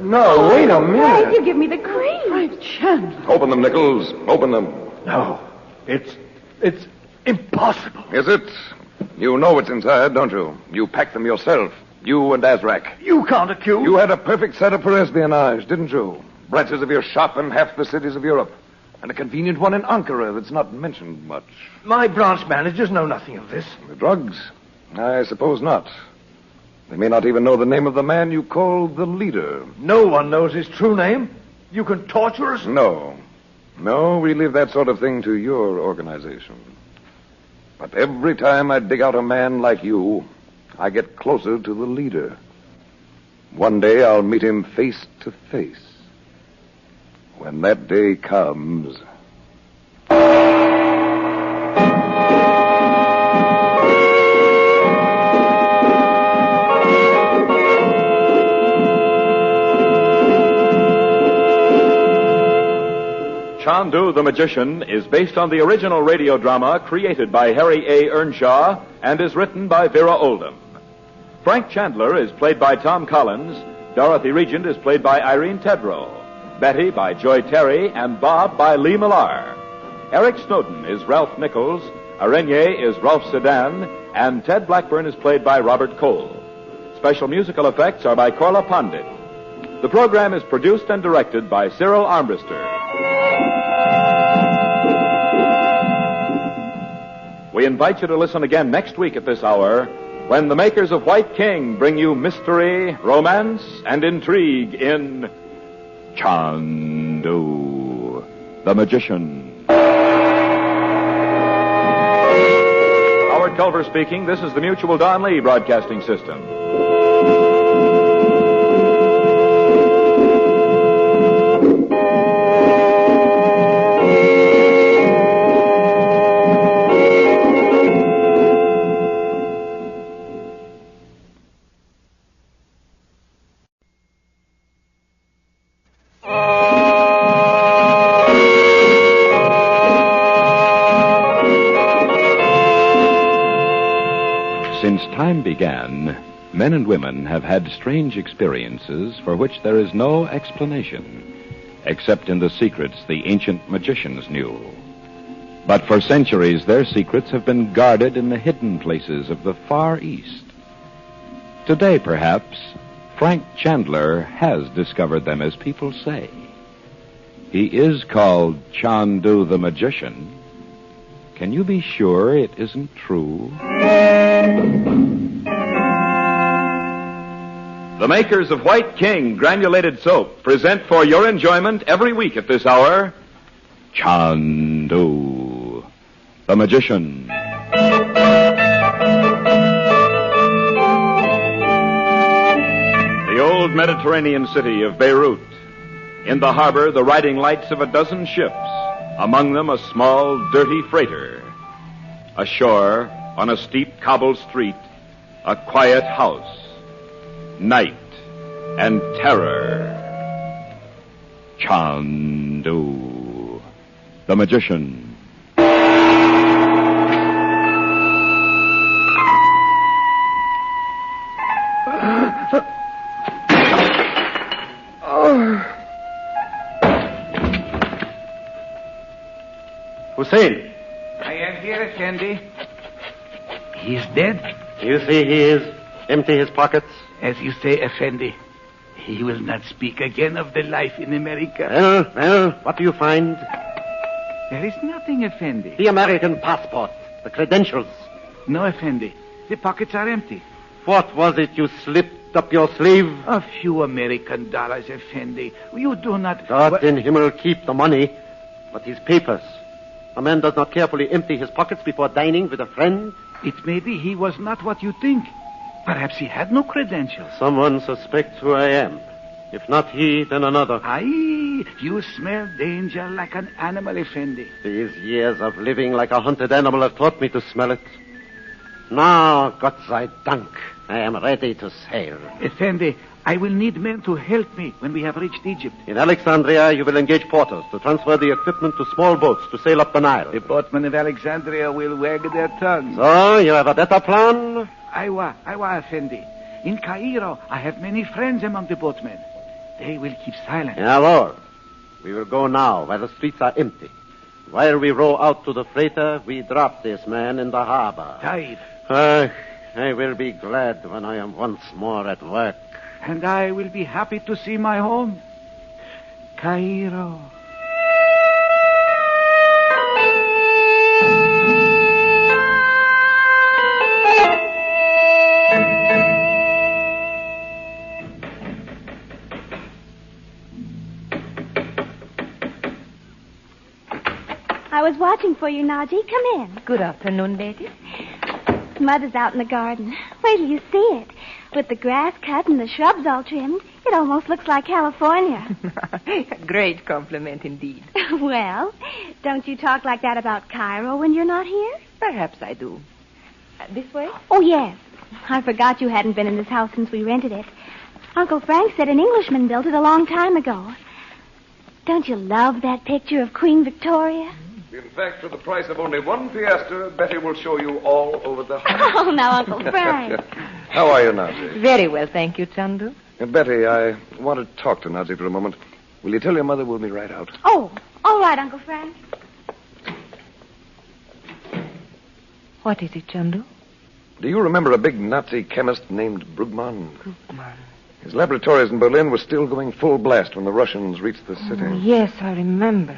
No, wait a minute. Frank, you give me the cream. Frank Chandler. Open them, Nichols. Open them. No, it's impossible. Is it? You know what's inside, don't you? You packed them yourself. You and Azrak. You can't accuse. You had a perfect setup for espionage, didn't you? Branches of your shop in half the cities of Europe. And a convenient one in Ankara that's not mentioned much. My branch managers know nothing of this. The drugs? I suppose not. They may not even know the name of the man you call the leader. No one knows his true name. You can torture us? No. No, we leave that sort of thing to your organization. But every time I dig out a man like you, I get closer to the leader. One day I'll meet him face to face. When that day comes... Chandu the Magician is based on the original radio drama created by Harry A. Earnshaw and is written by Vera Oldham. Frank Chandler is played by Tom Collins, Dorothy Regent is played by Irene Tedrow, Betty by Joy Terry, and Bob by Lee Millar. Eric Snowden is Ralph Nichols, Arenier is Ralph Sedan, and Ted Blackburn is played by Robert Cole. Special musical effects are by Korla Pandit. The program is produced and directed by Cyril Armbruster. We invite you to listen again next week at this hour when the makers of White King bring you mystery, romance, and intrigue in Chandu the Magician. Howard Culver speaking. This is the Mutual Don Lee Broadcasting System. Since time began, men and women have had strange experiences for which there is no explanation, except in the secrets the ancient magicians knew. But for centuries, their secrets have been guarded in the hidden places of the Far East. Today, perhaps, Frank Chandler has discovered them, as people say. He is called Chandu the Magician. Can you be sure it isn't true? The makers of White King granulated soap present for your enjoyment every week at this hour, Chandu the Magician. The old Mediterranean city of Beirut. In the harbor, the riding lights of a dozen ships, among them a small, dirty freighter. Ashore, on a steep cobbled street, a quiet house. Night and terror. Chandu the Magician. Hussein. I am here, Effendi. He is dead? You see he is empty his pockets? As you say, Effendi. He will not speak again of the life in America. Well, what do you find? There is nothing, Effendi. The American passport, the credentials. No, Effendi. The pockets are empty. What was it you slipped up your sleeve? A few American dollars, Effendi. You do not... God in Himmel keep the money, but his papers. A man does not carefully empty his pockets before dining with a friend. It may be he was not what you think. Perhaps he had no credentials. Someone suspects who I am. If not he, then another. Aye, you smell danger like an animal, Effendi. These years of living like a hunted animal have taught me to smell it. Now, Gott sei Dank, I am ready to sail. Effendi, I will need men to help me when we have reached Egypt. In Alexandria, you will engage porters to transfer the equipment to small boats to sail up the Nile. The boatmen of Alexandria will wag their tongues. So, you have a better plan? Aywa, Effendi. In Cairo, I have many friends among the boatmen. They will keep silent. Jawohl. We will go now, while the streets are empty. While we row out to the freighter, we drop this man in the harbor. Dive. I will be glad when I am once more at work. And I will be happy to see my home. Cairo. I was watching for you, Naji. Come in. Good afternoon, Betty. Mother's out in the garden. Wait till you see it. With the grass cut and the shrubs all trimmed, it almost looks like California. Great compliment indeed. Well, don't you talk like that about Cairo when you're not here? Perhaps I do. This way? Oh, yes. I forgot you hadn't been in this house since we rented it. Uncle Frank said an Englishman built it a long time ago. Don't you love that picture of Queen Victoria? In fact, for the price of only one piastre, Betty will show you all over the house. Oh, now, Uncle Frank. How are you, Nazi? Very well, thank you, Chandu. Betty, I want to talk to Nazi for a moment. Will you tell your mother we'll be right out? Oh, all right, Uncle Frank. What is it, Chandu? Do you remember a big Nazi chemist named Brugman? His laboratories in Berlin were still going full blast when the Russians reached the city. Yes, I remember.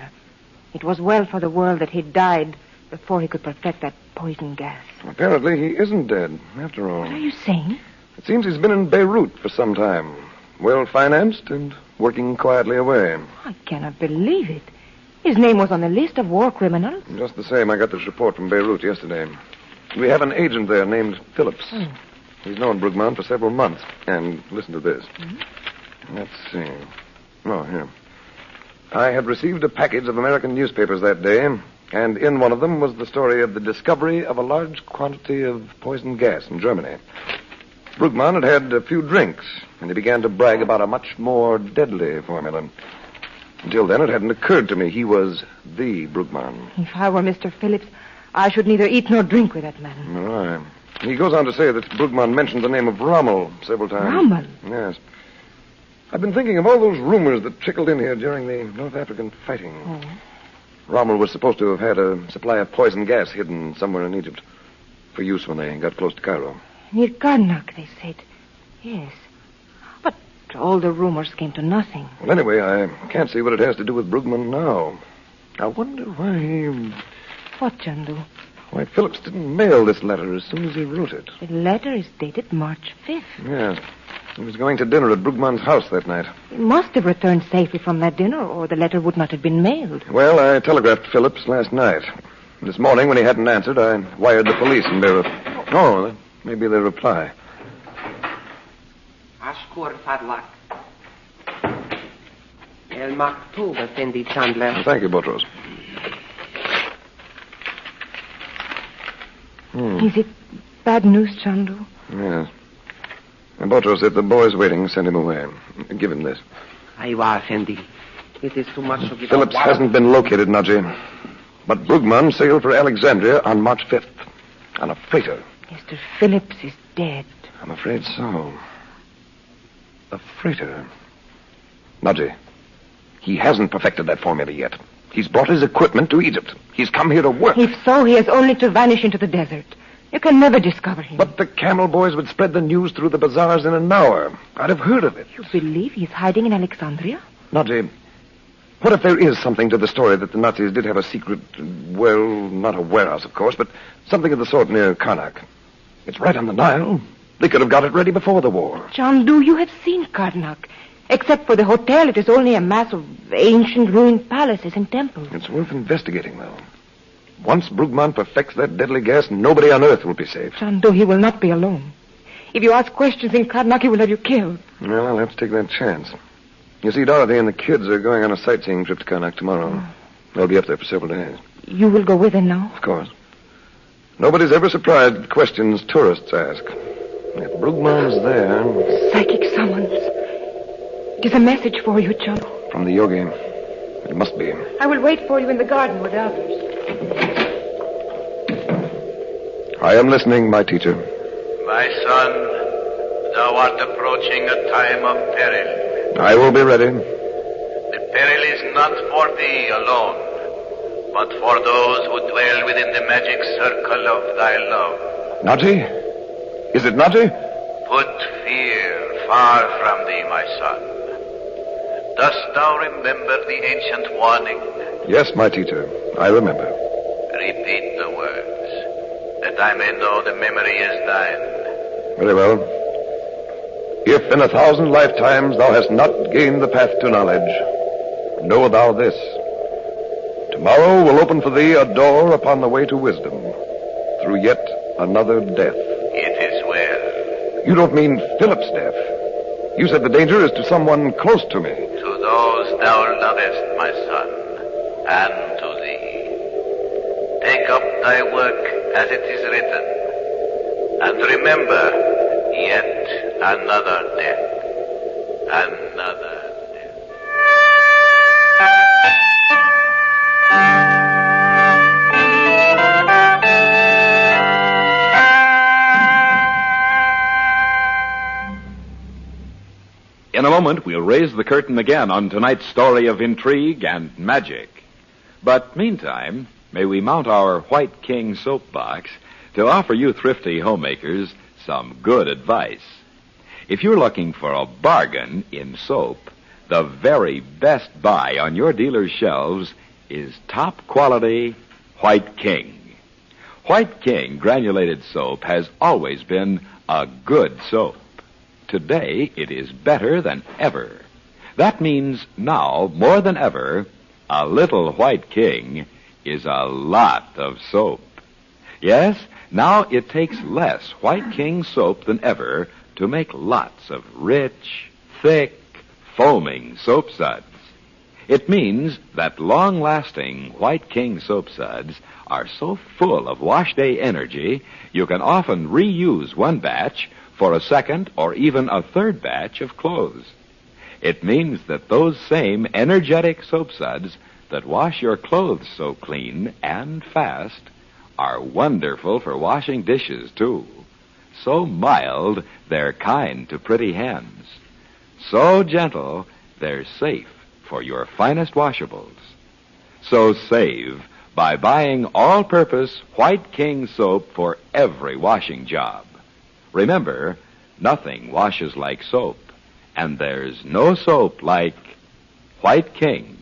It was well for the world that he died before he could perfect that poison gas. Apparently, he isn't dead, after all. What are you saying? It seems he's been in Beirut for some time. Well-financed and working quietly away. I cannot believe it. His name was on the list of war criminals. Just the same, I got this report from Beirut yesterday. We have an agent there named Phillips. He's known Brugman for several months. And listen to this. Let's see. Oh, here. I had received a package of American newspapers that day, and in one of them was the story of the discovery of a large quantity of poison gas in Germany. Brugman had had a few drinks, and he began to brag about a much more deadly formula. Until then, it hadn't occurred to me he was the Brugman. If I were Mr. Phillips, I should neither eat nor drink with that man. All right. He goes on to say that Brugman mentioned the name of Rommel several times. Rommel? Yes. I've been thinking of all those rumors that trickled in here during the North African fighting. Rommel was supposed to have had a supply of poison gas hidden somewhere in Egypt for use when they got close to Cairo. Near Karnak, they said. Yes. But all the rumors came to nothing. Well, anyway, I can't see what it has to do with Brugman now. I wonder why... What, Chandu? Why Phillips didn't mail this letter as soon as he wrote it. The letter is dated March 5th. Yes. He was going to dinner at Brugman's house that night. He must have returned safely from that dinner, or the letter would not have been mailed. Well, I telegraphed Phillips last night. This morning, when he hadn't answered, I wired the police in Beirut. Oh, that may be their reply. Ashkur Fadlak. El Maktub, Effendi Chandler. Thank you, Botros. Is it bad news, Chandu? Yes. And Botros, if the boy's waiting, send him away. Give him this. Aywa, Effendi. It is too much to give Phillips hasn't been located, Naji. But Brugman sailed for Alexandria on March 5th. On a freighter. Mr. Phillips is dead. I'm afraid so. A freighter. Naji, he hasn't perfected that formula yet. He's brought his equipment to Egypt. He's come here to work. If so, he has only to vanish into the desert. You can never discover him. But the camel boys would spread the news through the bazaars in an hour. I'd have heard of it. You believe he's hiding in Alexandria? Naji, what if there is something to the story that the Nazis did have a secret, well, not a warehouse, of course, but something of the sort near Karnak? It's right on the Nile. They could have got it ready before the war. Chandu, you have seen Karnak. Except for the hotel, it is only a mass of ancient ruined palaces and temples. It's worth investigating, though. Once Brugman perfects that deadly gas, nobody on Earth will be safe. Chandu, he will not be alone. If you ask questions in Karnak, he will have you killed. Well, I'll have to take that chance. You see, Dorothy and the kids are going on a sightseeing trip to Karnak tomorrow. They'll be up there for several days. You will go with them now? Of course. Nobody's ever surprised at questions tourists ask. If Brugman's there... Psychic summons. It is a message for you, Chandu. From the Yogi. It must be. I will wait for you in the garden with the others. I am listening, my teacher. My son, thou art approaching a time of peril. I will be ready. The peril is not for thee alone, but for those who dwell within the magic circle of thy love. Naji? Is it Naji? Put fear far from thee, my son. Dost thou remember the ancient warning? Yes, my teacher. I remember. Repeat the words, that I may know the memory is thine. Very well. If in 1,000 lifetimes thou hast not gained the path to knowledge, know thou this. Tomorrow will open for thee a door upon the way to wisdom, through yet another death. It is well. You don't mean Philip's death. You said the danger is to someone close to me. To those thou lovest, my son, and to thee. Take up thy work as it is written, and remember, yet another death. Another. In a moment, we'll raise the curtain again on tonight's story of intrigue and magic. But meantime, may we mount our White King soapbox to offer you thrifty homemakers some good advice. If you're looking for a bargain in soap, the very best buy on your dealer's shelves is top-quality White King. White King granulated soap has always been a good soap. Today, it is better than ever. That means now, more than ever, a little White King is a lot of soap. Yes, now it takes less White King soap than ever to make lots of rich, thick, foaming soap suds. It means that long-lasting White King soap suds are so full of wash day energy, you can often reuse one batch for a second or even a third batch of clothes. It means that those same energetic soap suds that wash your clothes so clean and fast are wonderful for washing dishes, too. So mild, they're kind to pretty hands. So gentle, they're safe for your finest washables. So save by buying all-purpose White King soap for every washing job. Remember, nothing washes like soap, and there's no soap like White King.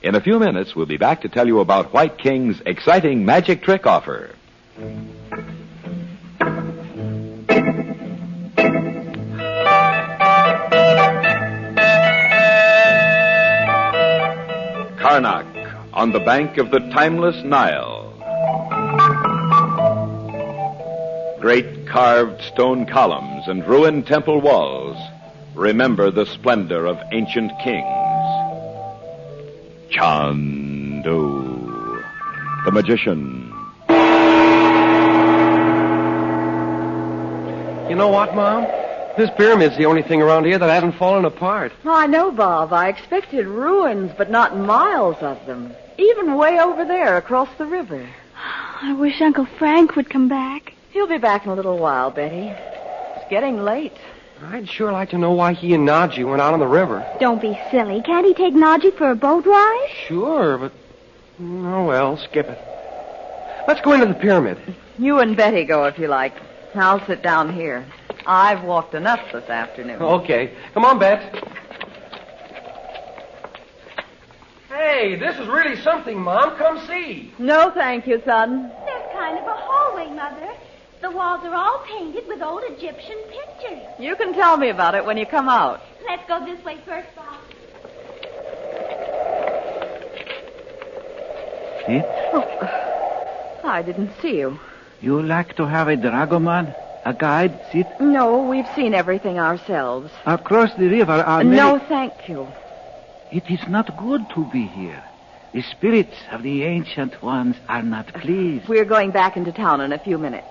In a few minutes, we'll be back to tell you about White King's exciting magic trick offer. Karnak, on the bank of the timeless Nile. Great carved stone columns and ruined temple walls remember the splendor of ancient kings. Chandu, the magician. You know what, Mom? This pyramid's the only thing around here that hasn't fallen apart. I know, Bob. I expected ruins, but not miles of them. Even way over there across the river. I wish Uncle Frank would come back. He'll be back in a little while, Betty. It's getting late. I'd sure like to know why he and Naji went out on the river. Don't be silly. Can't he take Naji for a boat ride? Sure, but... Oh, well, skip it. Let's go into the pyramid. You and Betty go if you like. I'll sit down here. I've walked enough this afternoon. Okay. Come on, Bet. Hey, this is really something, Mom. Come see. No, thank you, son. There's kind of a hallway, Mother. The walls are all painted with old Egyptian pictures. You can tell me about it when you come out. Let's go this way first, Bob. See? Oh, I didn't see you. You like to have a dragoman? A guide, Sid? No, we've seen everything ourselves. Across the river are No, thank you. It is not good to be here. The spirits of the Ancient Ones are not pleased. We're going back into town in a few minutes.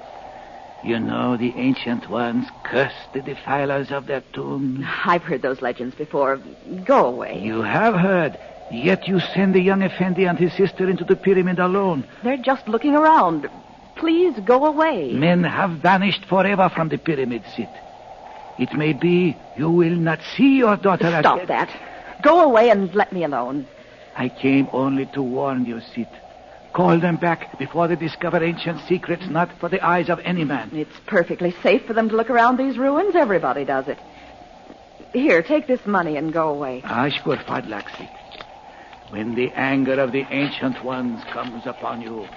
You know the Ancient Ones curse the defilers of their tombs. I've heard those legends before. Go away. You have heard, yet you send the young Effendi and his sister into the pyramid alone. They're just looking around. Please go away. Men have vanished forever from the pyramid, Sid. It may be you will not see your daughter again. Stop that. Go away and let me alone. I came only to warn you, Sid. Call them back before they discover ancient secrets not for the eyes of any man. It's perfectly safe for them to look around these ruins. Everybody does it. Here, take this money and go away. Ashkur Fadlak, Sid. When the anger of the Ancient Ones comes upon you,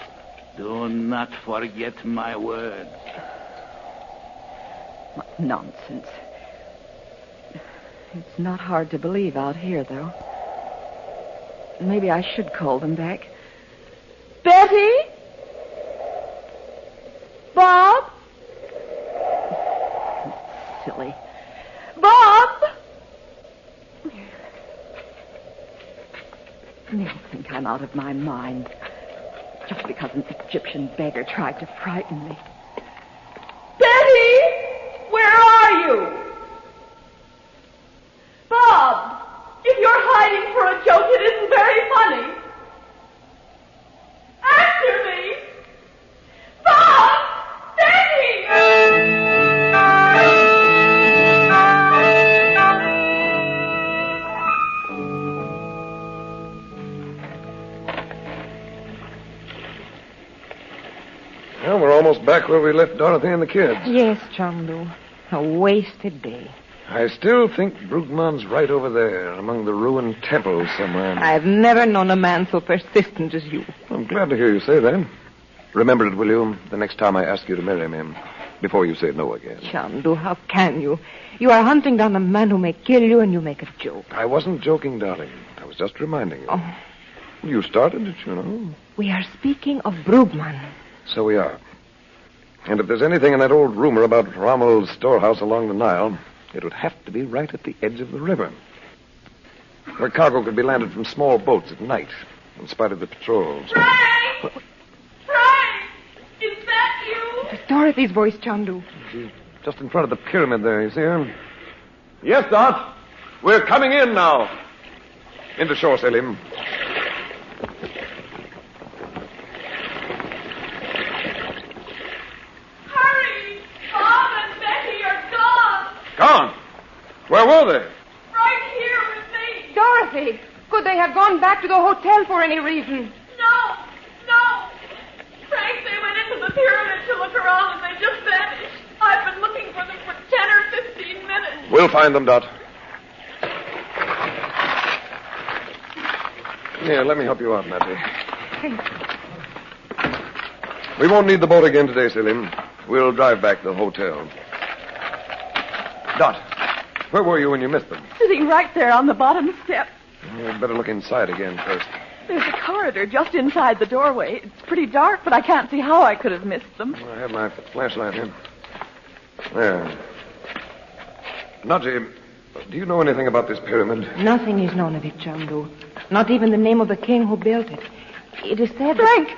do not forget my word. Nonsense. It's not hard to believe out here, though. Maybe I should call them back. Betty? Bob? Silly. Bob? They'll think I'm out of my mind. Just because an Egyptian beggar tried to frighten me. Betty! Where are you? Bob! If you're hiding for a joke, it isn't very funny. Answer me! Bob! Betty! Well, we're almost back where we left Dorothy and the kids. Yes, Chandu. A wasted day. I still think Brugman's right over there, among the ruined temples somewhere. I've never known a man so persistent as you. I'm glad to hear you say that. Remember it, will you, the next time I ask you to marry me, before you say no again. Chandu, how can you? You are hunting down a man who may kill you, and you make a joke. I wasn't joking, darling. I was just reminding you. Oh. You started it, you know. We are speaking of Brugman. So we are. And if there's anything in that old rumor about Rommel's storehouse along the Nile, it would have to be right at the edge of the river, where cargo could be landed from small boats at night, in spite of the patrols. Frank! Frank! Is that you? It's Dorothy's voice, Chandu. She's just in front of the pyramid there, you see her? Yes, Dot. We're coming in now. Into shore, Selim. Hurry! Bob and Betty are gone! Gone? Where were they? Right here with me! Dorothy! Could they have gone back to the hotel for any reason? No! No! Frank, they went into the pyramid to look around and they just vanished. I've been looking for them for 10 or 15 minutes. We'll find them, Dot. Here, let me help you out, Matty. Thank you. We won't need the boat again today, Selim. We'll drive back to the hotel. Dot, where were you when you missed them? Sitting right there on the bottom step. You'd better look inside again first. There's a corridor just inside the doorway. It's pretty dark, but I can't see how I could have missed them. I have my flashlight here. There. Naji, do you know anything about this pyramid? Nothing is known of it, Chandu. Not even the name of the king who built it. It is said... Frank!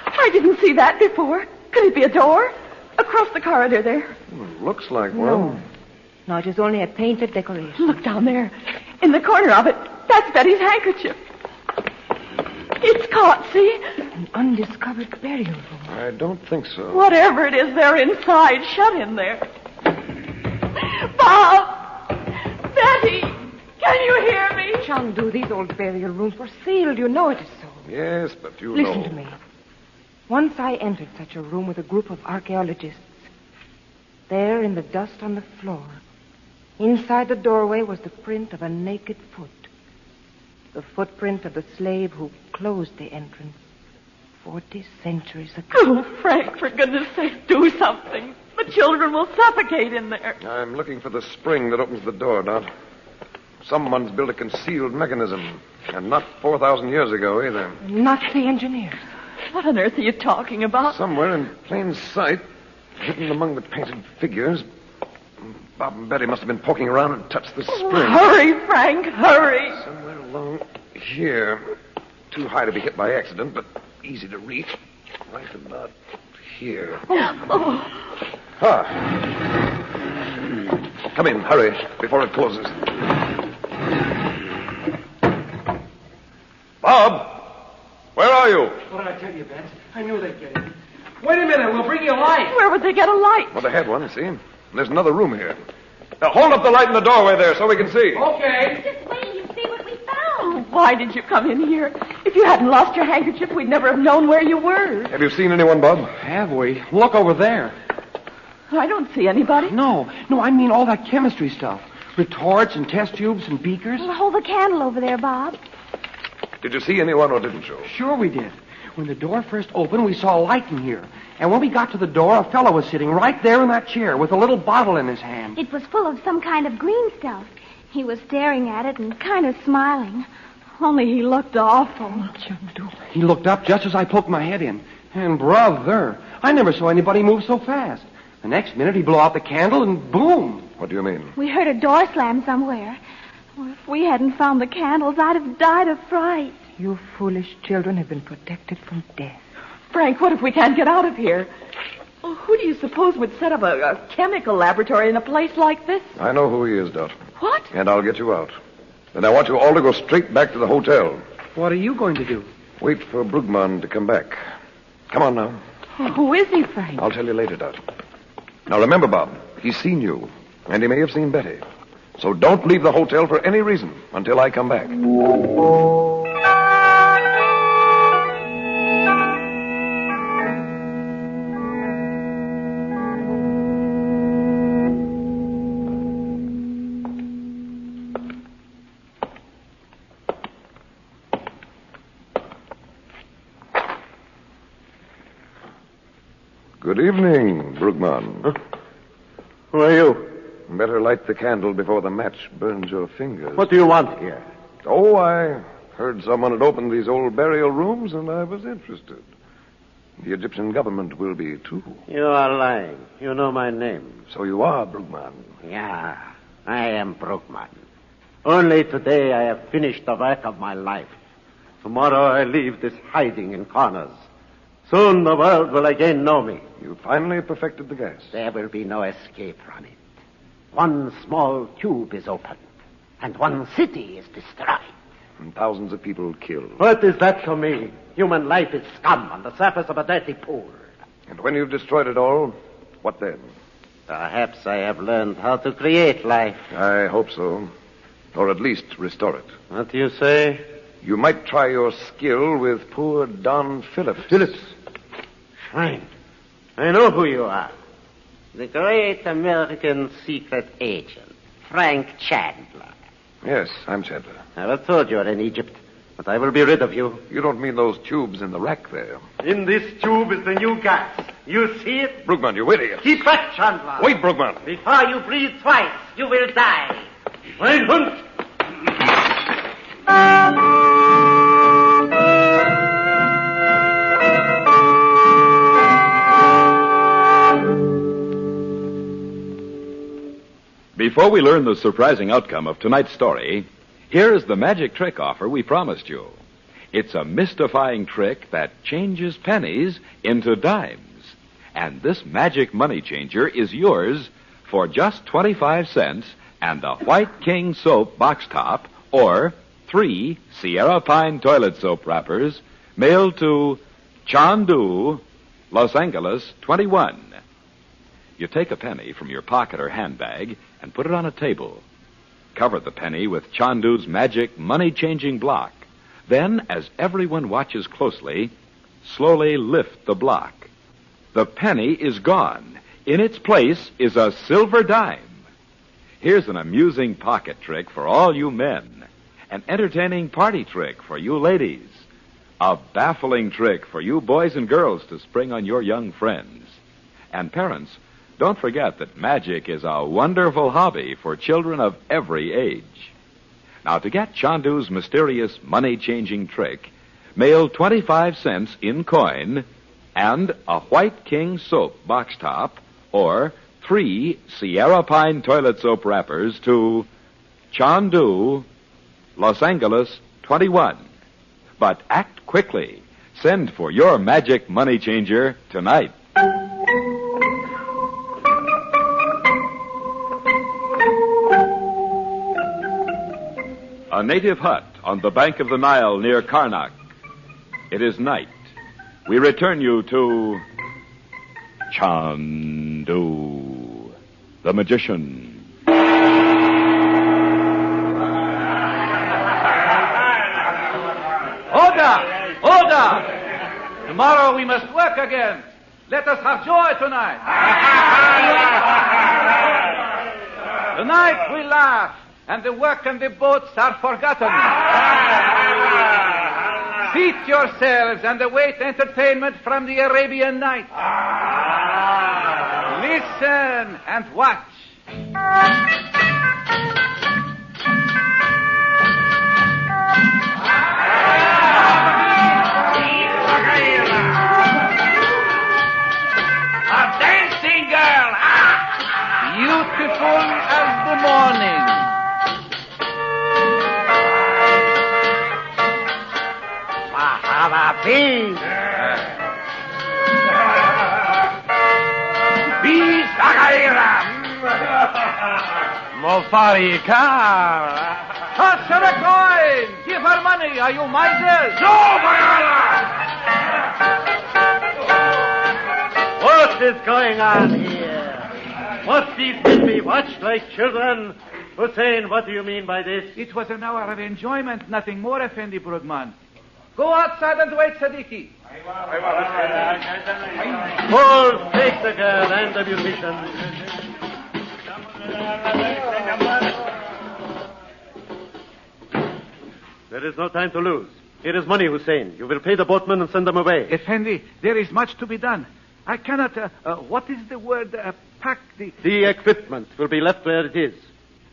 I didn't see that before. Could it be a door? Across the corridor there. Looks like one. No, it is only a painted decoration. Look down there. In the corner of it. That's Betty's handkerchief. It's caught, see? An undiscovered burial room. I don't think so. Whatever it is, they're inside, shut in there. Bob! Betty! Can you hear me? Chandu, these old burial rooms were sealed. You know it is so. Yes, but you Listen know. to me. Once I entered such a room with a group of archaeologists. There, in the dust on the floor, inside the doorway was the print of a naked foot. The footprint of the slave who closed the entrance 40 centuries ago. Oh, Frank, for goodness sake, do something. The children will suffocate in there. I'm looking for the spring that opens the door, Dot. Someone's built a concealed mechanism. And not 4,000 years ago, either. Not the engineers. What on earth are you talking about? Somewhere in plain sight, hidden among the painted figures. Bob and Betty must have been poking around and touched the spring. Hurry, Frank, hurry. Somewhere along here. Too high to be hit by accident, but easy to reach. Right about here. Ah. Come in, hurry, before it closes. Bob! Where are you? What did I tell you, Beth? I knew they'd get it. Wait a minute, we'll bring you a light. Where would they get a light? Well, they had one, see? There's another room here. Now, hold up the light in the doorway there so we can see. Okay. Just wait till you see what we found. Why did you come in here? If you hadn't lost your handkerchief, we'd never have known where you were. Have you seen anyone, Bob? Have we? Look over there. I don't see anybody. No, I mean all that chemistry stuff. Retorts and test tubes and beakers. Well, hold the candle over there, Bob. Did you see anyone or didn't you? Sure we did. When the door first opened, we saw a light in here. And when we got to the door, a fellow was sitting right there in that chair with a little bottle in his hand. It was full of some kind of green stuff. He was staring at it and kind of smiling. Only he looked awful. Chandu. He looked up just as I poked my head in. And brother, I never saw anybody move so fast. The next minute, he blew out the candle and boom. What do you mean? We heard a door slam somewhere. Well, if we hadn't found the candles, I'd have died of fright. You foolish children have been protected from death. Frank, what if we can't get out of here? Oh, who do you suppose would set up a chemical laboratory in a place like this? I know who he is, Dot. What? And I'll get you out. And I want you all to go straight back to the hotel. What are you going to do? Wait for Brugman to come back. Come on now. Who is he, Frank? I'll tell you later, Dot. Now remember, Bob, he's seen you. And he may have seen Betty. So don't leave the hotel for any reason until I come back. Good evening, Brugman. Huh? Who are you? Better light the candle before the match burns your fingers. What do you want here? Oh, I heard someone had opened these old burial rooms, and I was interested. The Egyptian government will be, too. You are lying. You know my name. So you are Brugman. Yeah, I am Brugman. Only today I have finished the work of my life. Tomorrow I leave this hiding in corners. Soon the world will again know me. You finally perfected the gas. There will be no escape from it. One small tube is opened, and one city is destroyed. And thousands of people killed. What is that to me? Human life is scum on the surface of a dirty pool. And when you've destroyed it all, what then? Perhaps I have learned how to create life. I hope so. Or at least restore it. What do you say? You might try your skill with poor Don Phillips. Phillips? Friend, I know who you are. The great American secret agent, Frank Chandler. Yes, I'm Chandler. I was told you were in Egypt, but I will be rid of you. You don't mean those tubes in the rack there? In this tube is the new gas. You see it? Brugman, you idiot. Keep back, Chandler. Wait, Brugman. Before you breathe twice, you will die. Schweinhund! Before we learn the surprising outcome of tonight's story, here is the magic trick offer we promised you. It's a mystifying trick that changes pennies into dimes. And this magic money changer is yours for just 25 cents and a White King soap box top or 3 Sierra Pine toilet soap wrappers mailed to Chandu, Los Angeles 21. You take a penny from your pocket or handbag and put it on a table. Cover the penny with Chandu's magic money-changing block. Then, as everyone watches closely, slowly lift the block. The penny is gone. In its place is a silver dime. Here's an amusing pocket trick for all you men. An entertaining party trick for you ladies. A baffling trick for you boys and girls to spring on your young friends. And parents, don't forget that magic is a wonderful hobby for children of every age. Now, to get Chandu's mysterious money-changing trick, mail 25 cents in coin and a White King soap box top or 3 Sierra Pine toilet soap wrappers to Chandu, Los Angeles 21. But act quickly. Send for your magic money changer tonight. A native hut on the bank of the Nile near Karnak. It is night. We return you to Chandu, the magician. Order! Tomorrow we must work again. Let us have joy tonight. Tonight we laugh, and the work and the boats are forgotten. Seat yourselves and await entertainment from the Arabian Nights. Listen and watch. Beautiful as the morning. Mofari car. Toss her a coin. Give her money. Are you misers? No, what is going on here? Must these men be watched like children? Hussein, what do you mean by this? It was an hour of enjoyment, nothing more, Effendi Brugman. Go outside and wait, Sadiqi. Paul, take the girl and the musician. There is no time to lose. Here is money, Hussein. You will pay the boatman and send them away. Effendi, there is much to be done. I cannot, what is the word, pack the... The equipment will be left where it is.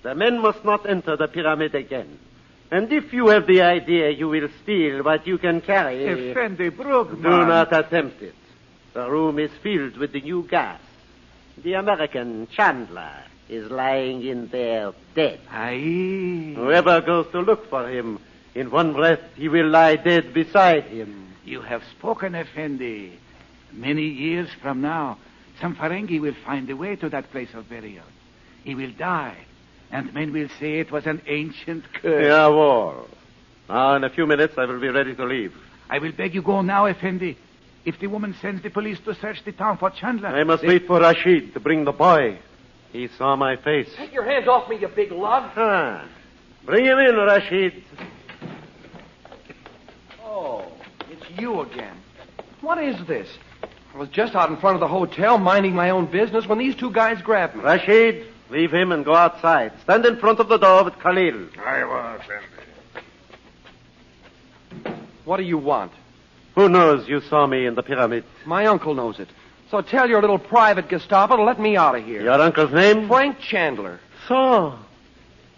The men must not enter the pyramid again. And if you have the idea, you will steal what you can carry. Effendi Brugman. Do not attempt it. The room is filled with the new gas. The American Chandler is lying in there dead. Aye. Whoever goes to look for him, in one breath he will lie dead beside him. You have spoken, Effendi. Many years from now, some Ferengi will find the way to that place of burial. He will die, and men will say it was an ancient curse. Jawohl. Now, in a few minutes, I will be ready to leave. I will beg you go now, Effendi. If the woman sends the police to search the town for Chandler... I must wait for Rashid to bring the boy. He saw my face. Take your hands off me, you big lug. Bring him in, Rashid. Oh, it's you again. What is this? I was just out in front of the hotel minding my own business when these two guys grabbed me. Rashid, leave him and go outside. Stand in front of the door with Khalil. I was, Andy. What do you want? Who knows you saw me in the pyramid? My uncle knows it. So tell your little private Gestapo to let me out of here. Your uncle's name? Frank Chandler. So,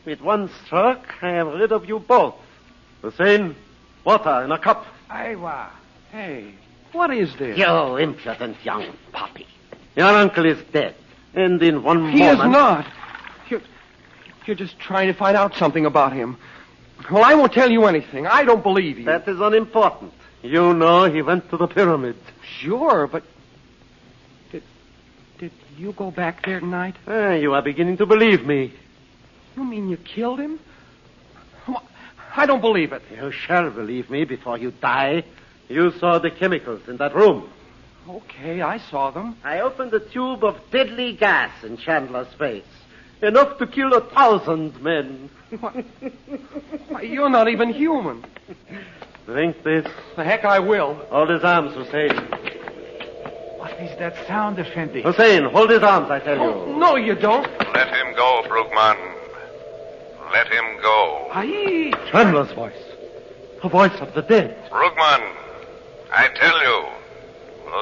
with one stroke, I am rid of you both. Hussein, water in a cup. Aywa. Hey, what is this? You impudent young puppy. Your uncle is dead. And in one moment... He is not. You're just trying to find out something about him. Well, I won't tell you anything. I don't believe you. That is unimportant. You know he went to the pyramid. Sure, but... Did you go back there tonight? You are beginning to believe me. You mean you killed him? I don't believe it. You shall believe me before you die. You saw the chemicals in that room. Okay, I saw them. I opened a tube of deadly gas in Chandler's face. Enough to kill 1,000 men. Why, you're not even human. Drink this. The heck I will. Hold his arms, Hussein. What is that sound, Effendi? Hussein, hold his arms, I tell you. Oh, no, you don't. Let him go, Brugman. Let him go. Aye. Chandler's voice. The voice of the dead. Brugman, I tell you,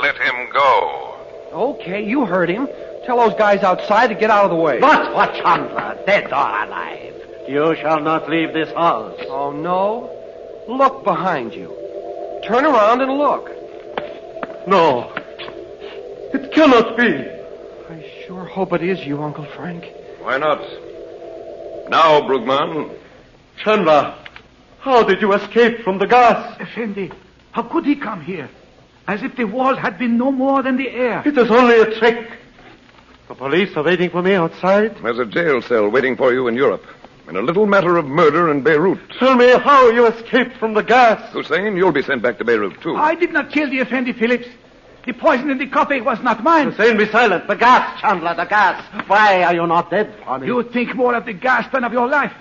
let him go. Okay, you heard him. Tell those guys outside to get out of the way. What, Chandler, dead or alive? You shall not leave this house. Oh, no? Look behind you. Turn around and look. No. It cannot be. I sure hope it is you, Uncle Frank. Why not? Now, Brugman. Chandler, how did you escape from the gas? Effendi, how could he come here? As if the wall had been no more than the air. It is only a trick. The police are waiting for me outside. There's a jail cell waiting for you in Europe. In a little matter of murder in Beirut. Tell me how you escaped from the gas. Hussein, you'll be sent back to Beirut, too. I did not kill the Effendi, Phillips. The poison in the coffee was not mine. Hussein, be silent. The gas, Chandler, the gas. Why are you not dead for me? You think more of the gas than of your life.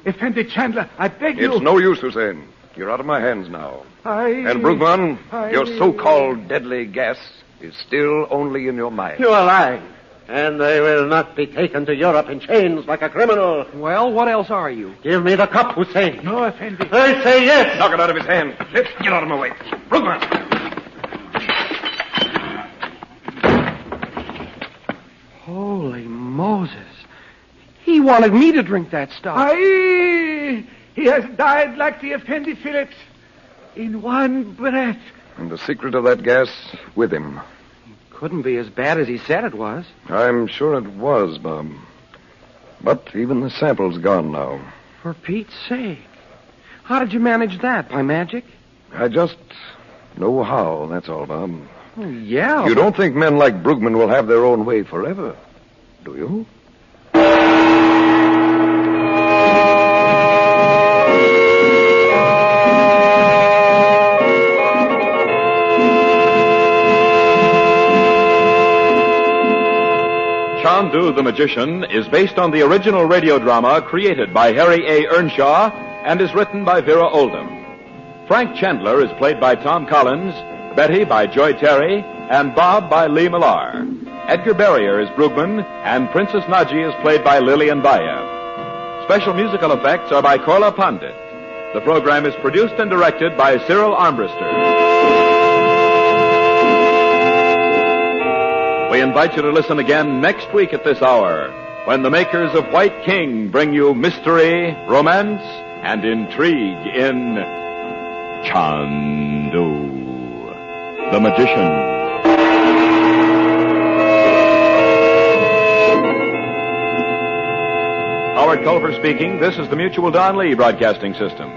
Effendi Chandler, I beg you. It's no use, Hussein. You're out of my hands now. And Brugman, your so-called deadly gas is still only in your mind. You are lying. And I will not be taken to Europe in chains like a criminal. Well, what else are you? Give me the cup, Hussein. No, Effendi. I say yes. Knock it out of his hand. Let's get out of my way. Brugman. Holy Moses. He wanted me to drink that stuff. Aye! He has died like the Effendi, Phillips. In one breath. And the secret of that gas with him. Couldn't be as bad as he said it was. I'm sure it was, Bob. But even the sample's gone now. For Pete's sake. How did you manage that? By magic? I just know how, that's all, Bob. Oh, yeah. You don't think men like Brugman will have their own way forever, do you? Chandu the Magician is based on the original radio drama created by Harry A. Earnshaw and is written by Vera Oldham. Frank Chandler is played by Tom Collins, Betty by Joy Terry, and Bob by Lee Millar. Edgar Barrier is Brugman, and Princess Naji is played by Lillian Bayev. Special musical effects are by Korla Pandit. The program is produced and directed by Cyril Armbruster. We invite you to listen again next week at this hour, when the makers of White King bring you mystery, romance, and intrigue in Chandu the Magician. Howard Culver speaking. This is the Mutual Don Lee Broadcasting System.